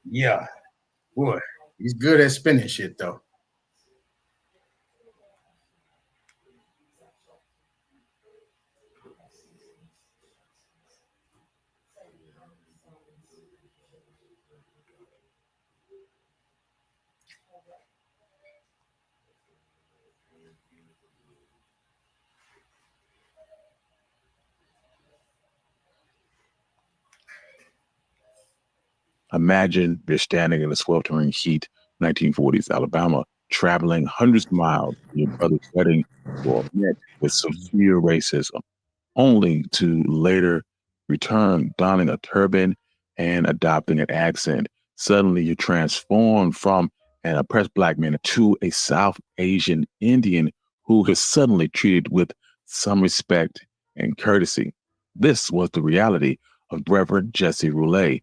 Speaker 23: Yeah, boy, he's good at spinning shit though.
Speaker 3: Imagine you're standing in the sweltering heat, 1940s Alabama, traveling hundreds of miles to your brother's wedding, or met with severe racism, only to later return donning a turban and adopting an accent. Suddenly, you're transformed from an oppressed black man to a South Asian Indian who is suddenly treated with some respect and courtesy. This was the reality of Reverend Jesse Roulet.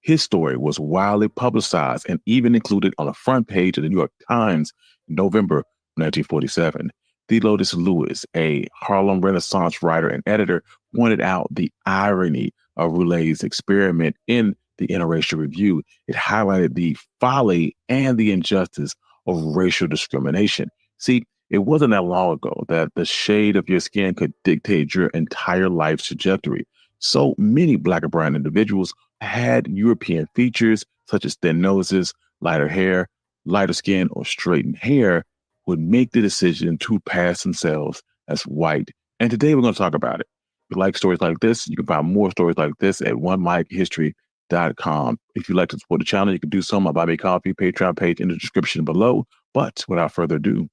Speaker 3: His story was widely publicized and even included on the front page of the New York Times in November 1947. Theodosius Lewis, a Harlem Renaissance writer and editor, pointed out the irony of Roulet's experiment in the Interracial Review. It highlighted the folly and the injustice of racial discrimination. See, it wasn't that long ago that the shade of your skin could dictate your entire life's trajectory. So many Black and brown individuals had European features such as thin noses, lighter hair, lighter skin, or straightened hair would make the decision to pass themselves as white. And today we're going to talk about it. If you like stories like this, you can find more stories like this at onemichistory.com. If you'd like to support the channel, you can do so on my Buy Me Coffee Patreon page in the description below. But without further ado,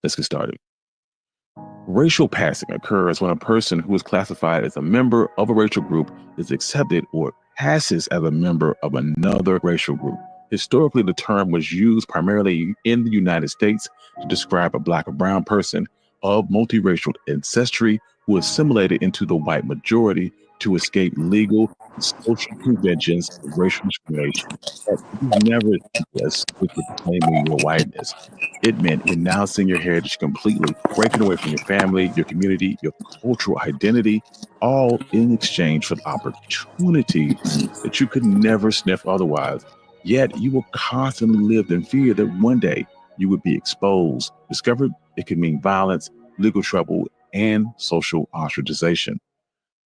Speaker 3: let's get started. Racial passing occurs when a person who is classified as a member of a racial group is accepted or passes as a member of another racial group. Historically, the term was used primarily in the United States to describe a Black or brown person of multiracial ancestry who assimilated into the white majority to escape legal and social conventions of racial discrimination. That never just with claiming your whiteness. It meant renouncing your heritage completely, breaking away from your family, your community, your cultural identity, all in exchange for the opportunities that you could never sniff otherwise. Yet you will constantly live in fear that one day you would be exposed. Discovered, it could mean violence, legal trouble, and social ostracization.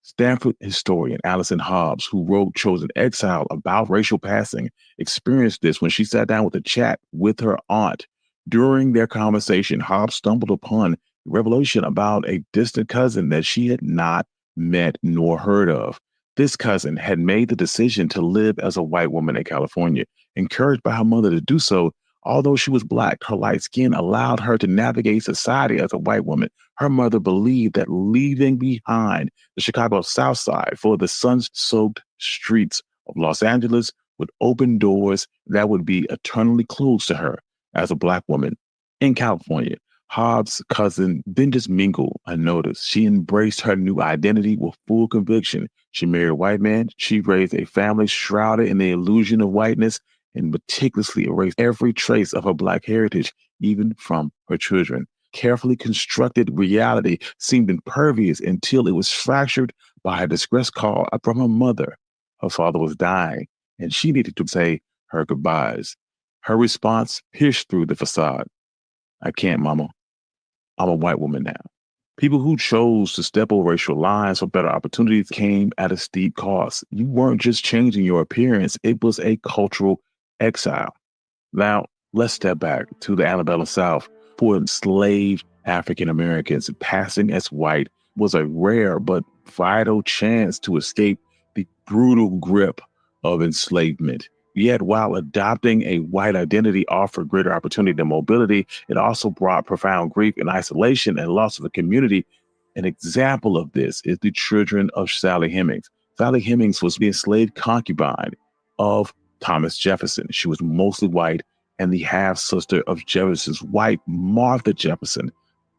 Speaker 3: Stanford historian Allison Hobbs, who wrote Chosen Exile about racial passing, experienced this when she sat down with a chat with her aunt. During their conversation, Hobbs stumbled upon a revelation about a distant cousin that she had not met nor heard of. This cousin had made the decision to live as a white woman in California. Encouraged by her mother to do so, although she was Black, her light skin allowed her to navigate society as a white woman. Her mother believed that leaving behind the Chicago South Side for the sun-soaked streets of Los Angeles would open doors that would be eternally closed to her as a Black woman in California. Hobbs' cousin didn't just mingle unnoticed. She embraced her new identity with full conviction. She married a white man. She raised a family shrouded in the illusion of whiteness. and meticulously erased every trace of her Black heritage, even from her children. Carefully constructed reality seemed impervious until it was fractured by a distress call from her mother. Her father was dying, and she needed to say her goodbyes. Her response pierced through the facade. I can't, Mama. I'm a white woman now. People who chose to step over racial lines for better opportunities came at a steep cost. You weren't just changing your appearance, it was a cultural exile. Now, let's step back to the Alabama South. For enslaved African Americans, passing as white was a rare but vital chance to escape the brutal grip of enslavement. Yet, while adopting a white identity offered greater opportunity and mobility, it also brought profound grief and isolation and loss of a community. An example of this is the children of Sally Hemings. Sally Hemings was the enslaved concubine of Thomas Jefferson. She was mostly white and the half-sister of Jefferson's wife, Martha Jefferson.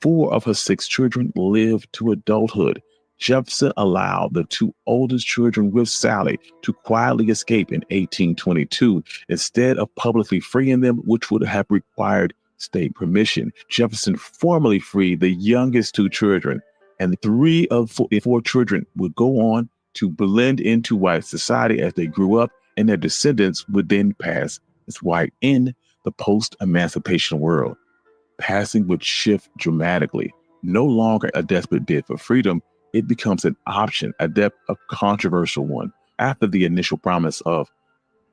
Speaker 3: 4 of her 6 children lived to adulthood. Jefferson allowed the 2 oldest children with Sally to quietly escape in 1822, instead of publicly freeing them, which would have required state permission. Jefferson formally freed the youngest 2 children, and 3 of 4 children would go on to blend into white society as they grew up, and their descendants would then pass as white in the post-emancipation world. Passing would shift dramatically. No longer a desperate bid for freedom, it becomes an option, a controversial one. After the initial promise of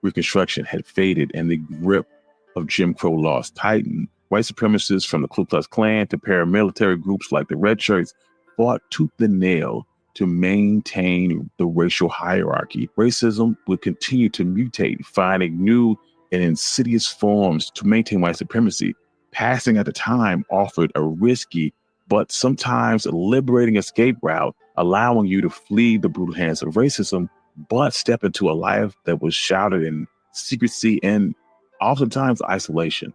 Speaker 3: Reconstruction had faded and the grip of Jim Crow laws tightened, white supremacists from the Ku Klux Klan to paramilitary groups like the Red Shirts fought tooth and nail to maintain the racial hierarchy. Racism would continue to mutate, finding new and insidious forms to maintain white supremacy. Passing at the time offered a risky but sometimes liberating escape route, allowing you to flee the brutal hands of racism, but step into a life that was shrouded in secrecy and oftentimes isolation.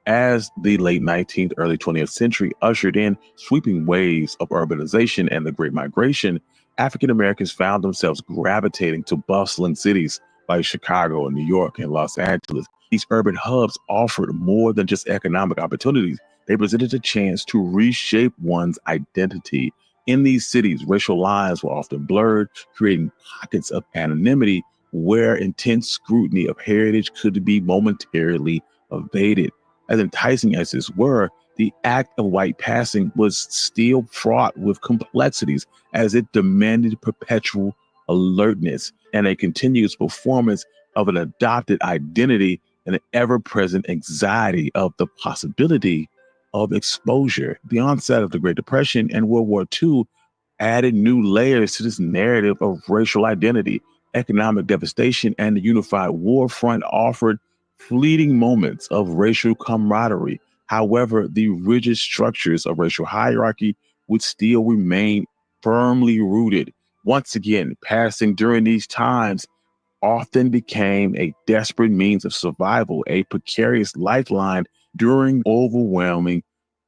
Speaker 3: As the late 19th, early 20th century ushered in sweeping waves of urbanization and the Great Migration, African Americans found themselves gravitating to bustling cities like Chicago and New York and Los Angeles. These urban hubs offered more than just economic opportunities. They presented a chance to reshape one's identity. In these cities, racial lines were often blurred, creating pockets of anonymity where intense scrutiny of heritage could be momentarily evaded. As enticing as this were, the act of white passing was still fraught with complexities as it demanded perpetual alertness and a continuous performance of an adopted identity and an ever-present anxiety of the possibility of exposure. The onset of the Great Depression and World War II added new layers to this narrative of racial identity. Economic devastation and the unified war front offered fleeting moments of racial camaraderie. However, the rigid structures of racial hierarchy would still remain firmly rooted. Once again, passing during these times often became a desperate means of survival, a precarious lifeline during overwhelming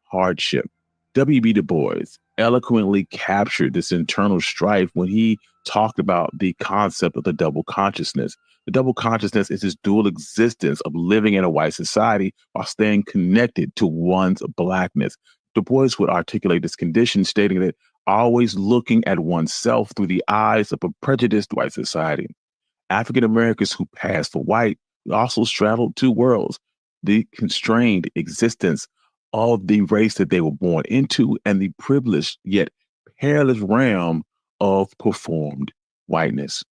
Speaker 3: hardship. W.B. Du Bois eloquently captured this internal strife when he talked about the concept of the double consciousness. The double consciousness is this dual existence of living in a white society while staying connected to one's blackness. Du Bois would articulate this condition, stating that always looking at oneself through the eyes of a prejudiced white society. African Americans who passed for white also straddled 2 worlds: the constrained existence of the race that they were born into and the privileged yet perilous realm of performed whiteness.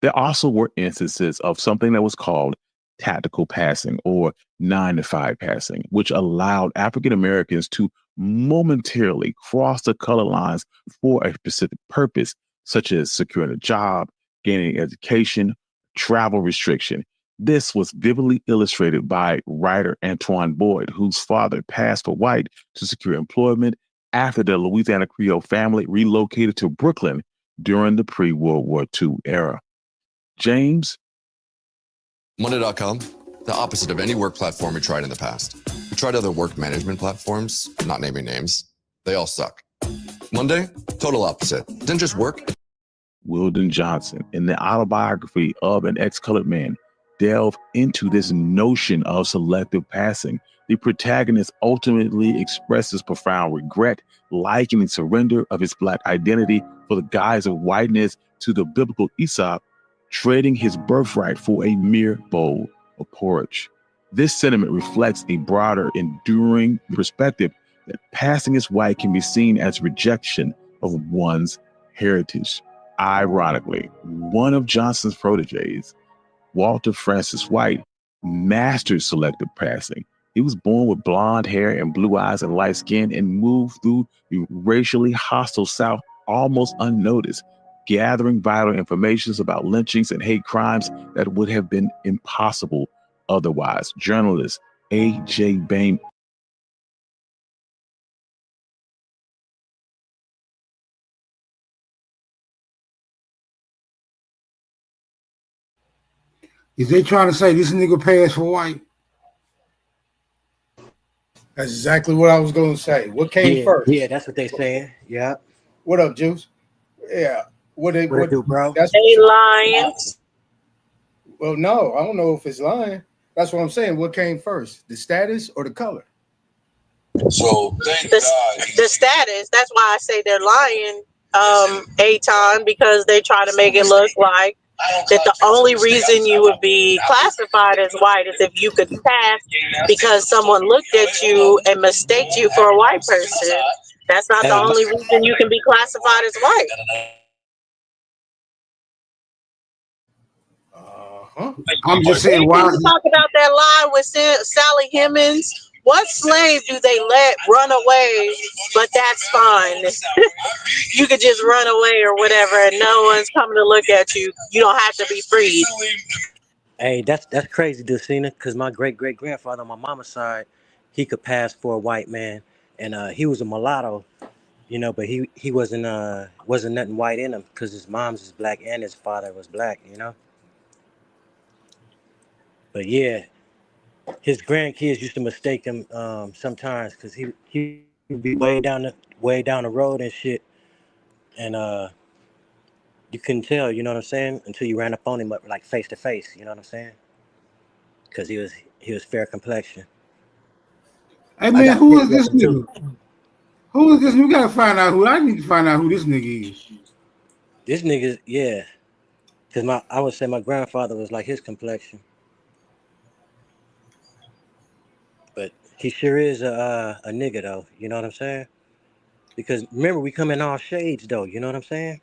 Speaker 3: There also were instances of something that was called tactical passing or 9-to-5 passing, which allowed African Americans to momentarily cross the color lines for a specific purpose, such as securing a job, gaining education, travel restriction. This was vividly illustrated by writer Antoine Boyd, whose father passed for white to secure employment after the Louisiana Creole family relocated to Brooklyn during the pre-World War II era. James?
Speaker 11: Monday.com, the opposite of any work platform we tried in the past. We tried other work management platforms, not naming names. They all suck. Monday, total opposite. Didn't just work.
Speaker 3: Weldon Johnson, in the autobiography of an ex-colored man, delve into this notion of selective passing, the protagonist ultimately expresses profound regret, likening surrender of his Black identity for the guise of whiteness to the biblical Aesop, trading his birthright for a mere bowl of porridge. This sentiment reflects a broader, enduring perspective that passing as white can be seen as rejection of one's heritage. Ironically, one of Johnson's proteges, Walter Francis White, mastered selective passing. He was born with blonde hair and blue eyes and light skin and moved through the racially hostile South almost unnoticed, gathering vital information about lynchings and hate crimes that would have been impossible otherwise. Journalist A.J. Bain.
Speaker 8: Is they trying to say this nigga passed for white?
Speaker 24: That's exactly what I was going to say. What came first?
Speaker 9: Yeah, that's what they saying. Yeah.
Speaker 24: What up, Juice? Yeah. What it
Speaker 9: do, bro?
Speaker 24: That's
Speaker 1: They lying.
Speaker 24: Well, no, I don't know if it's lying. That's what I'm saying. What came first, the status or the color?
Speaker 1: So the status. That's why I say they're lying, Aton, because they try to make it look like that the only reason you would be classified as white is if you could pass because someone looked at you and mistaked you for a white person. That's not the only reason you can be classified as white.
Speaker 8: I'm just saying, why?
Speaker 1: People talk about that lie with Sally Hemings. What slave do they let run away? But that's fine. You could just run away or whatever, and no one's coming to look at you. You don't have to be freed.
Speaker 9: Hey, that's crazy, Dulcina, because my great-great-grandfather on my mama's side, he could pass for a white man, and he was a mulatto, you know, but he wasn't nothing white in him because his mom's is black and his father was black, you know. But yeah, his grandkids used to mistake him sometimes because he would be way down the road and shit, and you couldn't tell, you know what I'm saying, until you ran up on him like face to face, you know what I'm saying, because he was fair complexion.
Speaker 8: Hey man, who is this nigga? Who is this? We gotta find out who. I need to find out who this nigga is.
Speaker 9: This nigga, yeah, because I would say my grandfather was like his complexion. But he sure is a nigga though, you know what I'm saying? Because remember, we come in all shades though, you know what I'm saying?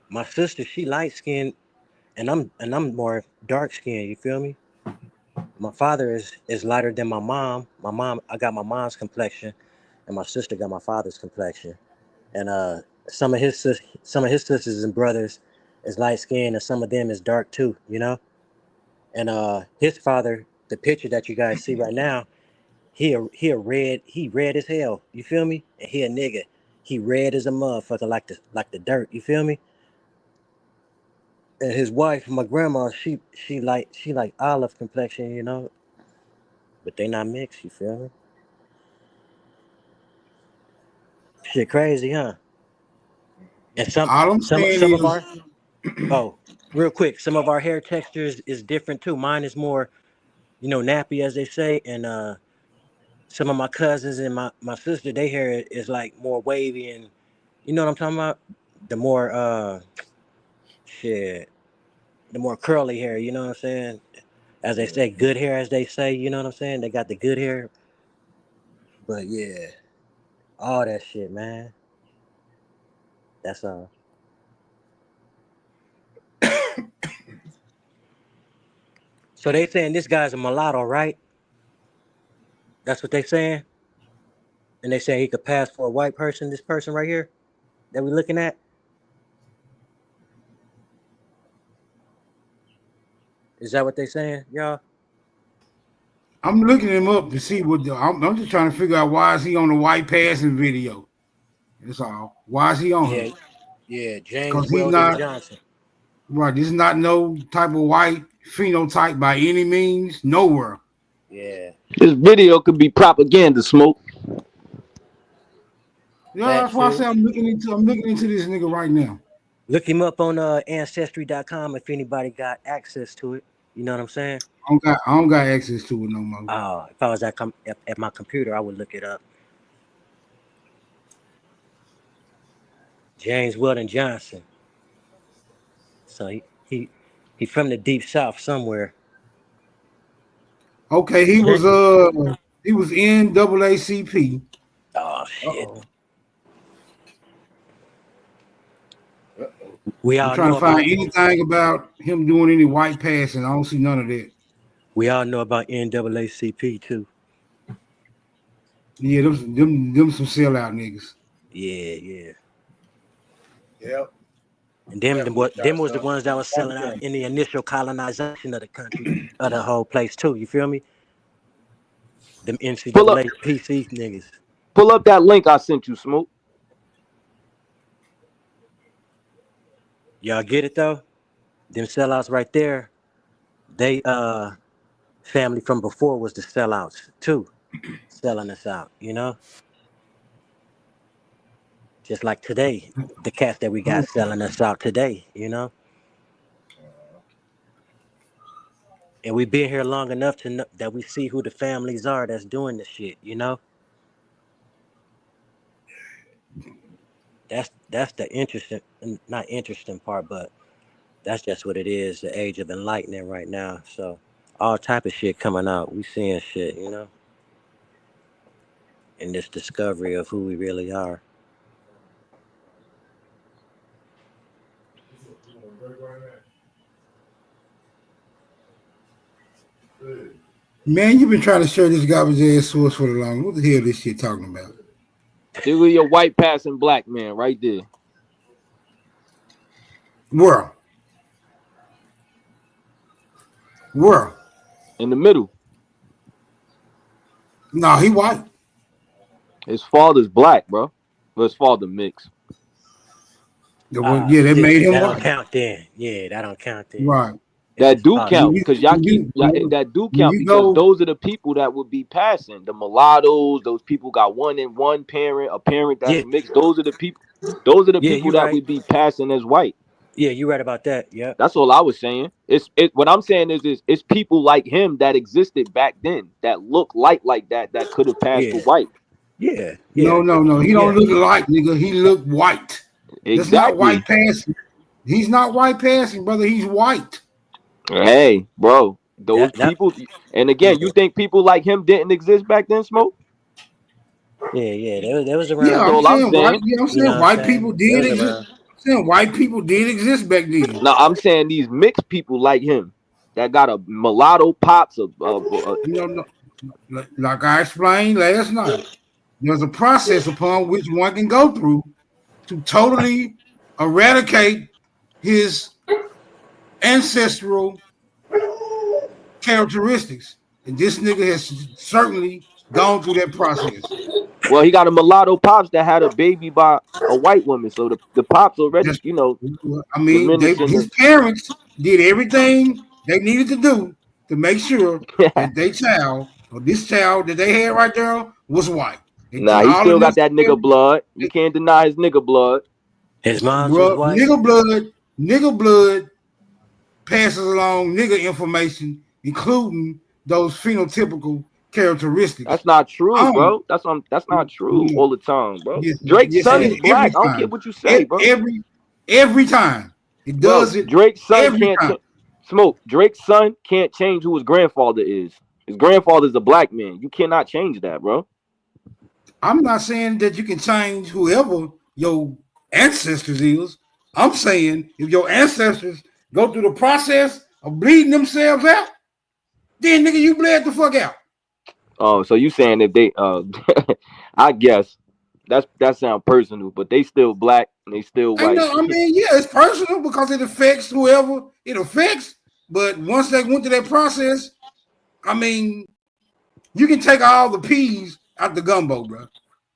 Speaker 9: My sister, she light skinned, and I'm more dark skinned, you feel me? My father is lighter than my mom. I got my mom's complexion, and my sister got my father's complexion. And some of his sisters and brothers is light skinned, and some of them is dark too, you know? And his father, the picture that you guys see right now, he red as hell. You feel me? And he a nigga. He red as a motherfucker, like the dirt. You feel me? And his wife, my grandma, she like olive complexion, you know. But they not mixed. You feel me? Shit, crazy, huh? And some of our real quick, some of our hair textures is different too. Mine is more, you know, nappy as they say, and some of my cousins and my sister, their hair is like more wavy, and you know what I'm talking about? The more the more curly hair, you know what I'm saying? As they say, good hair, as they say, you know what I'm saying? They got the good hair. But yeah, all that shit, man. That's all. So they saying this guy's a mulatto, right? That's what they saying? And they say he could pass for a white person, this person right here that we looking at? Is that what they saying, y'all?
Speaker 8: I'm looking him up to see what I'm just trying to figure out why is he on the white passing video. That's all. Why is he on it?
Speaker 9: Yeah, James Weldon Johnson.
Speaker 8: Right, this is not no type of white phenotype by any means, nowhere.
Speaker 9: Yeah.
Speaker 5: This video could be propaganda, Smoke.
Speaker 8: Yeah, that's why I say I'm looking into this nigga right now.
Speaker 9: Look him up on Ancestry.com if anybody got access to it. You know what I'm saying?
Speaker 8: I don't got access to it no more.
Speaker 9: Oh, if I was at my computer, I would look it up. James Weldon Johnson. So he from the deep south somewhere.
Speaker 8: Okay, he was NAACP.
Speaker 9: Oh shit. We all
Speaker 8: I'm trying
Speaker 9: know
Speaker 8: to find
Speaker 9: about
Speaker 8: anything about him doing any white passing. I don't see none of that.
Speaker 9: we all know about NAACP too.
Speaker 8: Yeah, them some sellout niggas.
Speaker 9: Yeah.
Speaker 23: Yep.
Speaker 9: And them was the ones that was selling out in the initial colonization of the country, of the whole place too. You feel me? Them NCAA PC niggas.
Speaker 5: Pull up that link I sent you, Smoke.
Speaker 9: Y'all get it though? Them sellouts right there, they family from before was the sellouts too, selling us out, you know? Just like today, the cats that we got selling us out today, you know? And we've been here long enough to know that we see who the families are that's doing the shit, you know? That's the interesting, not interesting part, but that's just what it is, the age of enlightenment right now. So all type of shit coming out. We seeing shit, you know? And this discovery of who we really are.
Speaker 8: Man, you've been trying to share this garbage ass source for the long. What the hell this shit talking about?
Speaker 5: There was your white passing black man right there.
Speaker 8: Where?
Speaker 5: In the middle.
Speaker 8: No, he white.
Speaker 5: His father's black, bro. Well, his father mixed.
Speaker 8: Yeah, that made him
Speaker 9: that
Speaker 8: white.
Speaker 9: Don't count then. Yeah, that don't count then.
Speaker 8: Right.
Speaker 5: That do count because y'all keep that do count because those are the people that would be passing. The mulattoes, those people got one parent, a parent that's mixed. Those are the people. Those are the people that would be passing as white.
Speaker 9: Yeah, you're right about that. Yeah.
Speaker 5: That's all I was saying. What I'm saying is it's people like him that existed back then that look like that could have passed for white.
Speaker 9: Yeah.
Speaker 8: No. He don't look like nigga. He look white.
Speaker 5: Exactly.
Speaker 8: That's not white passing. He's not white passing, brother. He's white.
Speaker 5: Hey, bro, those people. And again, you think people like him didn't exist back then, Smoke?
Speaker 9: Yeah. There was around.
Speaker 8: Yeah, I'm saying white people did exist. I'm saying white people did exist back then.
Speaker 5: No, I'm saying these mixed people like him that got a mulatto pops.
Speaker 8: Like I explained last night, there's a process upon which one can go through to totally eradicate his ancestral characteristics, and this nigga has certainly gone through that process.
Speaker 5: Well, he got a mulatto pops that had a baby by a white woman, so the pops already,
Speaker 8: I mean, his parents did everything they needed to do to make sure that this child that they had right there was white.
Speaker 5: Nah, he still got that nigga blood. You can't deny his nigga blood.
Speaker 9: His mom's was white.
Speaker 8: Nigga blood passes along nigga information, including those phenotypical characteristics.
Speaker 5: That's not true, bro. That's not true all the time, bro. Drake's son is black. I don't care what you say, bro.
Speaker 8: Every time it does it.
Speaker 5: Drake's son can't Smoke. Drake's son can't change who his grandfather is. His grandfather's a black man. You cannot change that, bro.
Speaker 8: I'm not saying that you can change whoever your ancestors is. I'm saying if your ancestors go through the process of bleeding themselves out, then nigga, you bled the fuck out.
Speaker 5: Oh, so you saying if they I guess that sounds personal, but they still black and they still white.
Speaker 8: I mean, yeah, it's personal because it affects whoever it affects. But once they went through that process, I mean, you can take all the peas out the gumbo, bro.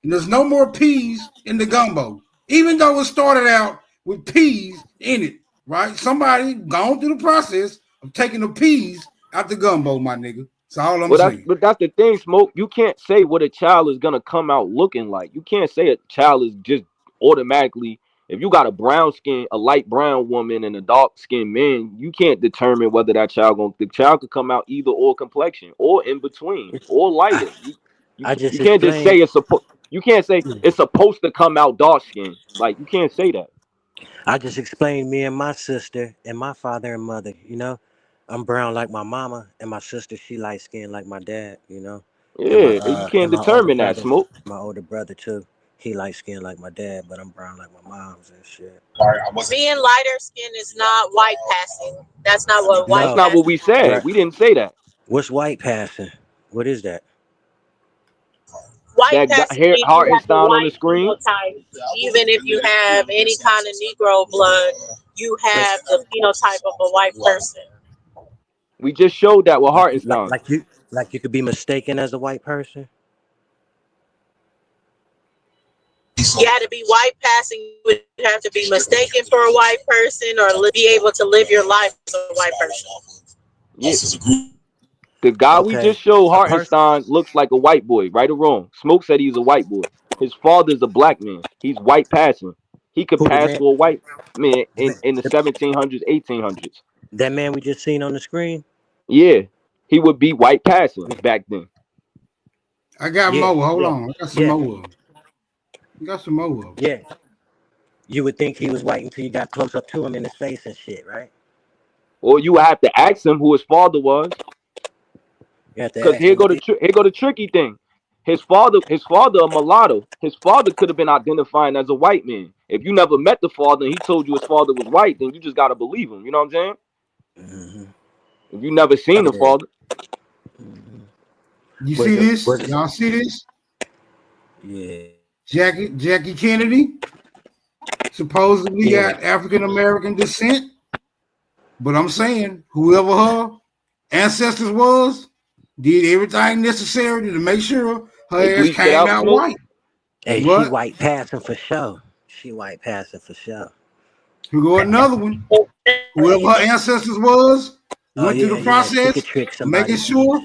Speaker 8: And there's no more peas in the gumbo, even though it started out with peas in it, right? Somebody gone through the process of taking the peas out the gumbo, my nigga. That's all I'm saying.
Speaker 5: But that's the thing, Smoke. You can't say what a child is gonna come out looking like. You can't say a child is just automatically If you got a brown skin, a light brown woman, and a dark skinned man, you can't determine whether the child could come out either or complexion or in between or lighter.
Speaker 9: I just
Speaker 5: You can't just say you can't say it's supposed to come out dark skin. Like you can't say that.
Speaker 9: I just explained me and my sister and my father and mother. You know, I'm brown like my mama, and my sister she light skinned like my dad. You know,
Speaker 5: Yeah, you can't determine that, Smoke.
Speaker 9: My older brother too. He light skinned like my dad, but I'm brown like my mom's and shit.
Speaker 1: Being lighter skin is not white passing. That's not what white.
Speaker 5: That's not what we said.
Speaker 9: Right.
Speaker 5: We didn't say that.
Speaker 9: What's white passing? What is that?
Speaker 1: White
Speaker 5: That
Speaker 1: passing means you have the
Speaker 5: Hartenstein on the
Speaker 1: white
Speaker 5: screen.
Speaker 1: phenotype. Even if you have any kind of Negro blood, you have the phenotype of a white person.
Speaker 5: We just showed that with Hartenstein.
Speaker 9: Like you could be mistaken as a white person.
Speaker 1: You had to be white passing. You would have to be mistaken for a white person, or be able to live your life as a white person.
Speaker 5: Yeah. The guy we just showed, Hartenstein, looks like a white boy, right or wrong. Smoke said he's a white boy. His father's a black man. He's white passing. He could pass for a white man in the 1700s, 1800s.
Speaker 9: That man we just seen on the screen?
Speaker 5: Yeah. He would be white passing back then.
Speaker 8: I got more. Hold on. I got some more. You got some more.
Speaker 9: Yeah. You would think he was white until you got close up to him in his face and shit, right?
Speaker 5: Or you would have to ask him who his father was. Because here go the tricky thing. His father a mulatto. His father could have been identifying as a white man. If you never met the father and he told you his father was white, then you just gotta believe him. You know what I'm saying?
Speaker 9: Mm-hmm.
Speaker 5: If you never seen the father.
Speaker 8: You see this? Y'all see this?
Speaker 9: Yeah.
Speaker 8: Jackie Kennedy supposedly got African American descent, but I'm saying whoever her ancestors was did everything necessary to make sure her ass came out white.
Speaker 9: Hey, she white passing for sure. She white passing for sure.
Speaker 8: Here go another one. Whoever her ancestors was went through the process of making sure.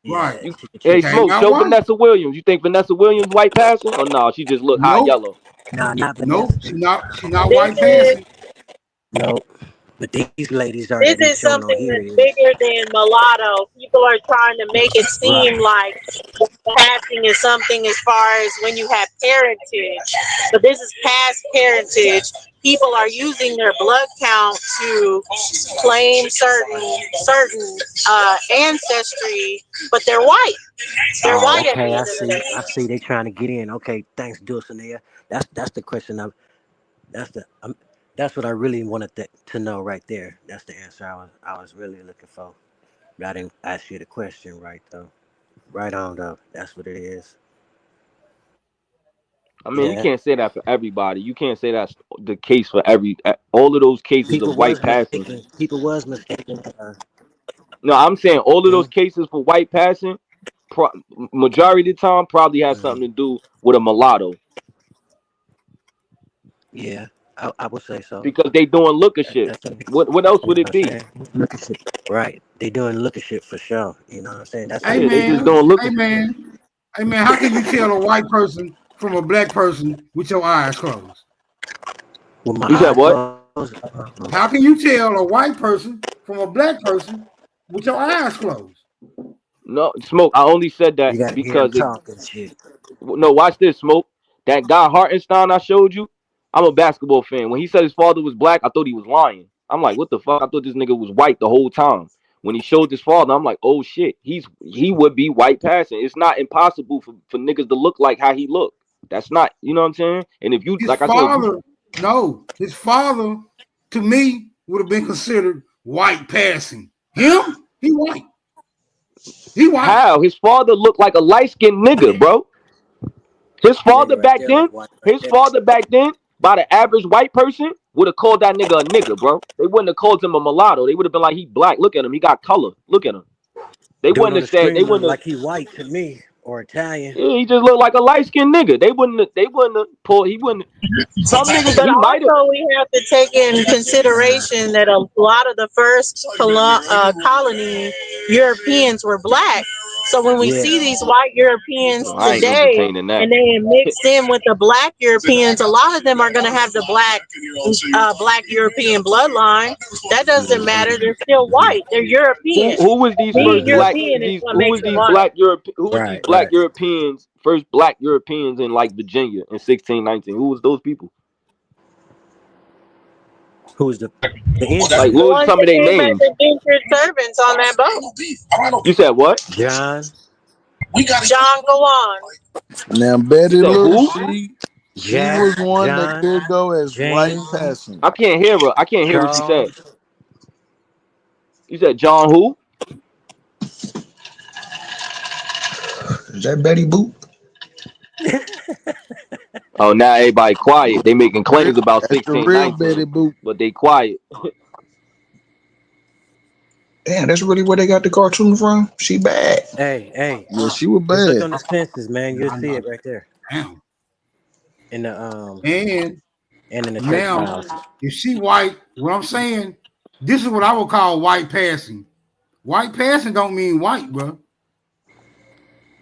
Speaker 8: Right.
Speaker 5: Hey, Smoke, show Vanessa Williams. You think Vanessa Williams white passing? Or no, she just look hot yellow.
Speaker 9: Nah, not
Speaker 8: Vanessa. Nope, she's not white passing.
Speaker 9: Nope. But these ladies are.
Speaker 1: This is something that's bigger than mulatto. People are trying to make it seem like passing is something as far as when you have parentage, but this is past parentage. People are using their blood count to claim certain ancestry, but they're white. They're white.
Speaker 9: Okay, I see. They trying to get in. Okay, thanks, Dulcinea. That's the question. That's what I really wanted to know right there. That's the answer I was really looking for. But I didn't ask you the question right though. Right on though. That's what it is.
Speaker 5: I mean, you can't say that for everybody. You can't say that's the case for all of those cases of white passing.
Speaker 9: People was mistaken.
Speaker 5: No, I'm saying all of those cases for white passing, majority of the time probably has something to do with a mulatto.
Speaker 9: Yeah. I would say so.
Speaker 5: Because they doing looker shit. What else would it be?
Speaker 9: Looker shit. Right. They doing looker shit for sure. You know what I'm saying? That's
Speaker 8: hey, man,
Speaker 5: they just doing looker
Speaker 8: Hey man, how can you tell a white person from a black person with your eyes closed?
Speaker 9: With my
Speaker 5: you said what?
Speaker 8: How can you tell a white person from a black person with your eyes closed?
Speaker 5: No, Smoke. I only said that because no, watch this, Smoke. That guy Hartenstein I showed you. I'm a basketball fan. When he said his father was black, I thought he was lying. I'm like, what the fuck? I thought this nigga was white the whole time. When he showed his father, I'm like, oh shit, he would be white passing. It's not impossible for niggas to look like how he looked. That's not, you know what I'm saying? And if you his
Speaker 8: father to me would have been considered white passing. Him? He white. He white.
Speaker 5: How? His father looked like a light-skinned nigga, bro. His father back then, by the average white person, would have called that nigga a nigga, bro. They wouldn't have called him a mulatto. They would have been like, he black. Look at him. He got color. Look at him. They wouldn't have said, they wouldn't
Speaker 9: like he white to me or Italian.
Speaker 5: Yeah, he just looked like a light-skinned nigga. They wouldn't have pulled, he wouldn't. Some niggas,
Speaker 1: but also we have to take in consideration that a lot of the first colony Europeans were black. So when we see these white Europeans
Speaker 5: I ain't
Speaker 1: today,
Speaker 5: entertaining that.
Speaker 1: and they mixed in with the black Europeans, a lot of them are going to have the black European bloodline. That doesn't matter. They're still white. They're European.
Speaker 5: Who was these
Speaker 1: Being
Speaker 5: first black?
Speaker 1: European is what
Speaker 5: Who
Speaker 1: makes
Speaker 5: was
Speaker 1: them
Speaker 5: these
Speaker 1: white.
Speaker 5: black Europe? Who was these
Speaker 9: Right,
Speaker 5: black
Speaker 9: right.
Speaker 5: Europeans? First black Europeans in like Virginia in 1619. Who was those people?
Speaker 9: Who was the
Speaker 5: Like
Speaker 9: Indian?
Speaker 5: what
Speaker 1: The
Speaker 5: was
Speaker 1: ones
Speaker 5: some
Speaker 1: that
Speaker 5: of their
Speaker 1: came as
Speaker 5: names?
Speaker 1: indentured servants on that boat.
Speaker 5: You said what?
Speaker 9: John.
Speaker 1: John, go on.
Speaker 7: Now
Speaker 5: You
Speaker 7: Betty
Speaker 5: said
Speaker 7: Lou,
Speaker 5: who?
Speaker 7: she
Speaker 9: Jack,
Speaker 7: was one that
Speaker 9: John,
Speaker 7: could go as white
Speaker 9: James,
Speaker 7: passing.
Speaker 5: I can't hear her. I can't hear what she said.
Speaker 9: Charles.
Speaker 5: You said John who?
Speaker 4: Is that Betty Boop?
Speaker 5: Oh, now everybody quiet. They making claims about
Speaker 7: That's the real
Speaker 5: 1619,
Speaker 7: Betty Boop.
Speaker 5: but they quiet.
Speaker 4: Damn, that's really where they got the cartoon from? She bad.
Speaker 9: Hey.
Speaker 7: Yeah, she was
Speaker 9: Just look
Speaker 7: bad.
Speaker 9: on the census, man. You'll
Speaker 8: I
Speaker 9: see
Speaker 8: know.
Speaker 9: it right there.
Speaker 8: Damn.
Speaker 9: In the
Speaker 8: And
Speaker 9: and in the church
Speaker 8: now,
Speaker 9: files.
Speaker 8: if she white, what I'm saying, this is what I would call white passing. White passing don't mean white, bro.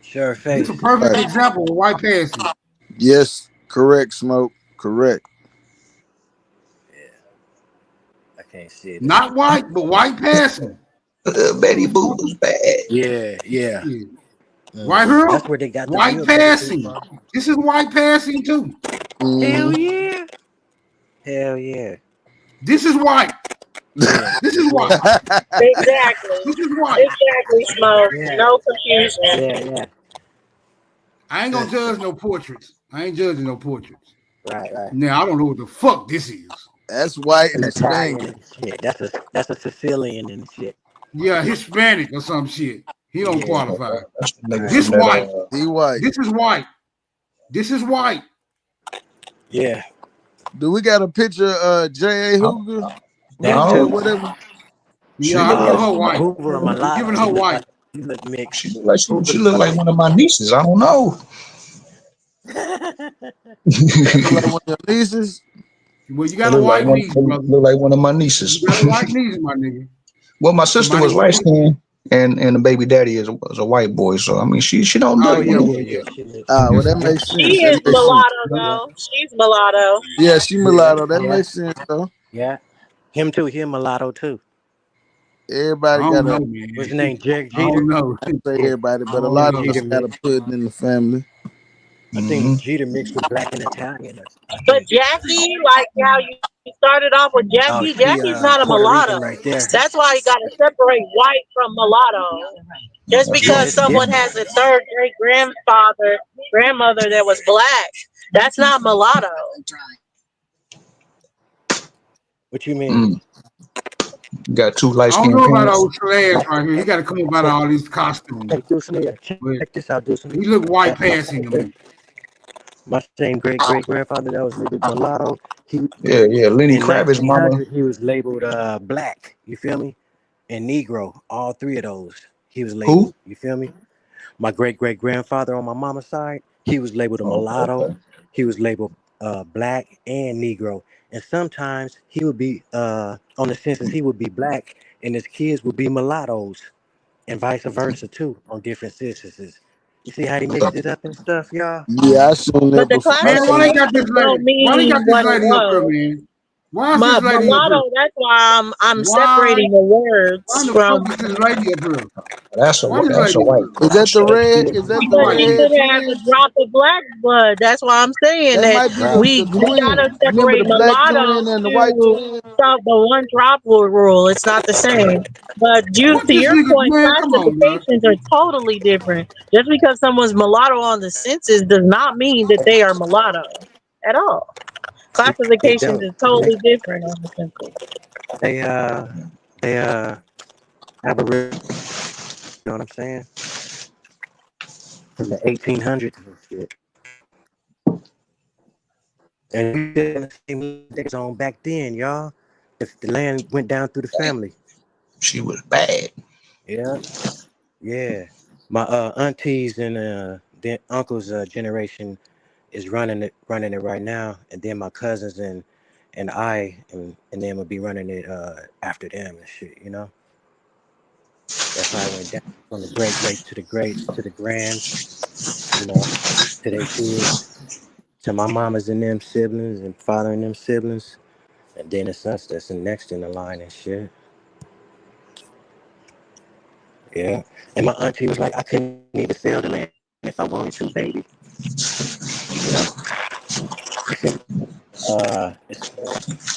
Speaker 9: Sure
Speaker 8: This
Speaker 9: face.
Speaker 8: is a perfect
Speaker 7: Right.
Speaker 8: example of white passing.
Speaker 7: Yes, correct, Smoke. Correct.
Speaker 9: I can't see it.
Speaker 8: Not white, but white passing.
Speaker 4: Betty Boop was bad.
Speaker 9: Yeah.
Speaker 8: Yeah. Right here,
Speaker 9: That's where they got the
Speaker 8: white
Speaker 9: real Betty
Speaker 8: passing.
Speaker 9: Boop from.
Speaker 8: This is white passing too.
Speaker 9: Hell yeah. Hell yeah.
Speaker 8: This is white.
Speaker 9: Yeah.
Speaker 8: This is white.
Speaker 1: Exactly.
Speaker 8: This is white.
Speaker 1: Exactly, Smoke.
Speaker 9: Yeah.
Speaker 1: No confusion.
Speaker 9: Yeah.
Speaker 8: I ain't gonna judge no portraits. I ain't judging no portraits.
Speaker 9: Right.
Speaker 8: Now I don't know what the fuck this is.
Speaker 7: That's white
Speaker 9: An Italian
Speaker 7: Hispanic.
Speaker 9: and shit. That's a Sicilian and shit.
Speaker 8: Yeah, Hispanic or some shit. He don't qualify.
Speaker 4: That's the nigga
Speaker 8: This
Speaker 4: from that,
Speaker 8: white.
Speaker 7: He white.
Speaker 8: This is white. This is white.
Speaker 9: Yeah.
Speaker 7: Do we got a picture of J.A. Hoover?
Speaker 9: That
Speaker 4: No.
Speaker 9: too.
Speaker 7: Whatever.
Speaker 8: Yeah, I give her white.
Speaker 9: Hoover or
Speaker 8: I'm giving her
Speaker 9: mulatto.
Speaker 8: white.
Speaker 9: You look mixed.
Speaker 4: She look like one of my nieces. I don't know.
Speaker 7: Look like one of your nieces.
Speaker 8: Well, you got a white niece, brother.
Speaker 4: Look like one of my nieces.
Speaker 8: You got a white niece, my nigga.
Speaker 4: Well, my sister
Speaker 8: Somebody
Speaker 4: was light skinned, and the baby daddy was a white boy. So I mean, she don't
Speaker 8: Oh
Speaker 4: look.
Speaker 8: yeah,
Speaker 4: like-
Speaker 8: well, yeah.
Speaker 7: Well, that makes sense.
Speaker 1: She
Speaker 7: That
Speaker 1: is
Speaker 7: makes sense.
Speaker 1: mulatto, though. She's mulatto.
Speaker 7: Yeah, she mulatto. That
Speaker 9: Yeah.
Speaker 7: makes sense though.
Speaker 9: Yeah. Him too. He a mulatto too.
Speaker 8: I
Speaker 7: Everybody
Speaker 8: don't
Speaker 7: got
Speaker 8: know,
Speaker 7: a
Speaker 8: man.
Speaker 9: What's his name? Derek
Speaker 8: I
Speaker 9: Jeter.
Speaker 8: don't know.
Speaker 7: I say everybody, but a
Speaker 8: Oh,
Speaker 7: lot
Speaker 8: no.
Speaker 7: of us got a pudding in the family.
Speaker 9: I think Jeter mixed with black and Italian.
Speaker 1: But Jackie, like how you started off with Jackie,
Speaker 9: Oh, she,
Speaker 1: Jackie's not a
Speaker 9: Puerto
Speaker 1: mulatto.
Speaker 9: Rican right there.
Speaker 1: That's why you got to separate white from mulatto. Just because
Speaker 9: it's
Speaker 1: someone
Speaker 9: different.
Speaker 1: has a third great grandmother that was black, that's not mulatto.
Speaker 9: What you mean?
Speaker 4: Got two light
Speaker 8: I don't
Speaker 4: skinned
Speaker 8: know about
Speaker 4: parents.
Speaker 8: old Slash right here. He got to come up out of all these costumes.
Speaker 9: Hey, Deuce Lee, check this out, Deuce Lee.
Speaker 8: He look white passing to me.
Speaker 9: My same great grandfather that was labeled mulatto.
Speaker 4: Yeah, Lenny
Speaker 9: In
Speaker 4: Kravitz, mama.
Speaker 9: 1900, he was labeled black. You feel me? And Negro. All three of those. He was labeled. You feel me? My great grandfather on my mama's side, he was labeled a mulatto.
Speaker 4: Okay.
Speaker 9: He was labeled black and Negro. And sometimes he would be on the census, he would be black, and his kids would be mulattoes, and vice versa too on different censuses. You see how he mixed it up and stuff, y'all?
Speaker 7: Yeah, I seen that
Speaker 1: But the
Speaker 7: before.
Speaker 8: Man, why they
Speaker 1: classification
Speaker 8: got this
Speaker 1: don't
Speaker 8: lady? Why they
Speaker 1: mean
Speaker 8: got this
Speaker 1: what it
Speaker 8: lady up here,
Speaker 1: was.
Speaker 8: man? Why is this lady up
Speaker 1: Mulatto,
Speaker 8: here?
Speaker 1: that's why I'm
Speaker 8: Why?
Speaker 1: separating the words
Speaker 8: Why the
Speaker 1: from.
Speaker 8: fuck is this lady up here?
Speaker 4: That's a
Speaker 8: Why this
Speaker 4: that's a
Speaker 8: lady up
Speaker 4: white.
Speaker 8: here?
Speaker 7: Is that the red? Is that the
Speaker 1: Because she
Speaker 7: redhead
Speaker 1: could have a
Speaker 7: twins?
Speaker 1: drop of black blood. That's why I'm saying
Speaker 7: That
Speaker 1: that
Speaker 7: might be
Speaker 9: Right.
Speaker 1: we
Speaker 7: the
Speaker 1: gotta
Speaker 7: twins. Remember
Speaker 1: separate
Speaker 7: the black
Speaker 1: mulatto
Speaker 7: twin and the white
Speaker 1: to
Speaker 7: twin?
Speaker 1: the one drop rule. It's not the same. But due
Speaker 8: What
Speaker 1: to
Speaker 8: this
Speaker 1: your
Speaker 8: nigga,
Speaker 1: point,
Speaker 8: man? Come on, bro.
Speaker 1: classifications are totally different. Just because someone's mulatto on the census does not mean that they are mulatto at all.
Speaker 9: It
Speaker 1: Classifications
Speaker 9: don't.
Speaker 1: is totally different on the census.
Speaker 9: They Aboriginal, you know what I'm saying? From the 1800s and shit. And we did the same days on back then, y'all. The land went down through the family.
Speaker 4: She was bad.
Speaker 9: Yeah. My aunties and then uncles' generation is running it right now, and then my cousins and I and them will be running it after them and shit, you know. That's how it went down from the great greats to the greats to the grands, you know, to their kids, to my mamas and them siblings and father and them siblings, and then it's us that's the next in the line and shit. Yeah. And my auntie was like, I couldn't even sell the land if I wanted to, baby. You know, it's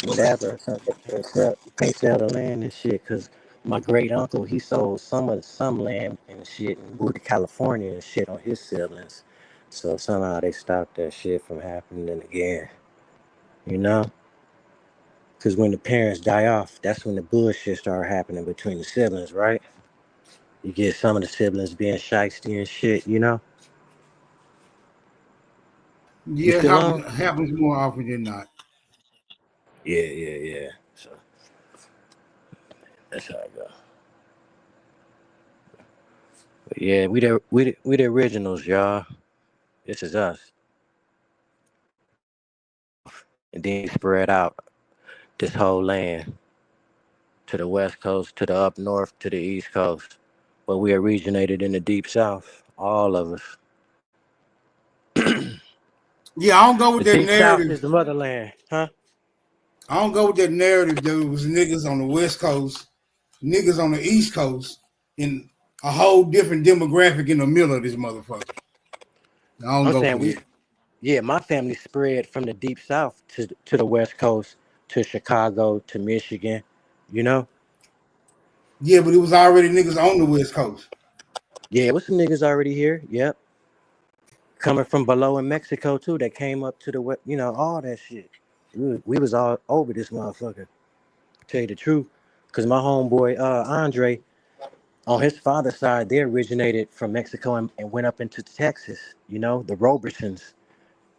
Speaker 9: whatever. Something you can't sell the land and shit because my great uncle he sold some land and shit and moved to California and shit on his siblings. So somehow they stopped that shit from happening again. You know, because when the parents die off, that's when the bullshit start happening between the siblings, right? You get some of the siblings being shiesty and shit. You know. You
Speaker 8: Yeah,
Speaker 9: still on?
Speaker 8: happens more often than not.
Speaker 9: Yeah. So that's how it go. But yeah, we the originals, y'all. This is us. And then spread out this whole land to the west coast, to the up north, to the east coast. But we originated in the deep south, all of us.
Speaker 8: Yeah, I don't go with
Speaker 9: The
Speaker 8: that
Speaker 9: deep south
Speaker 8: narrative.
Speaker 9: is the motherland, huh?
Speaker 8: I don't go with that narrative. There was niggas on the west coast, niggas on the east coast, and a whole different demographic in the middle of this motherfucker. I don't
Speaker 9: I'm
Speaker 8: go
Speaker 9: saying
Speaker 8: for that.
Speaker 9: yeah, my family spread from the deep south to the west coast, to Chicago, to Michigan, you know?
Speaker 8: Yeah, but it was already niggas on the west coast.
Speaker 9: Yeah, it was some niggas already here. Yep. Coming from below in Mexico too, that came up to the west, you know, all that shit. We was all over this motherfucker. Tell you the truth, because my homeboy Andre, on his father's side, they originated from Mexico and went up into Texas. You know, the Robersons,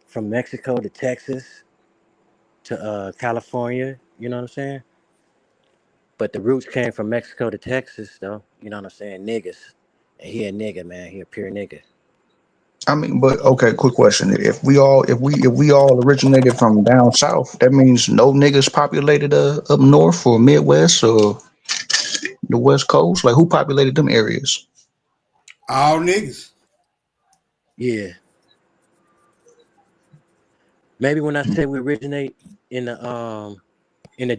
Speaker 9: from Mexico to Texas to California. You know what I'm saying? But the roots came from Mexico to Texas, though. You know what I'm saying? Niggas, and he a nigga, man. He a pure nigga.
Speaker 4: I mean, but okay, quick question. If we all originated from down south, that means no niggas populated up north or Midwest or the West Coast? Like who populated them areas?
Speaker 8: All niggas.
Speaker 9: Yeah. Maybe when I said we originate in the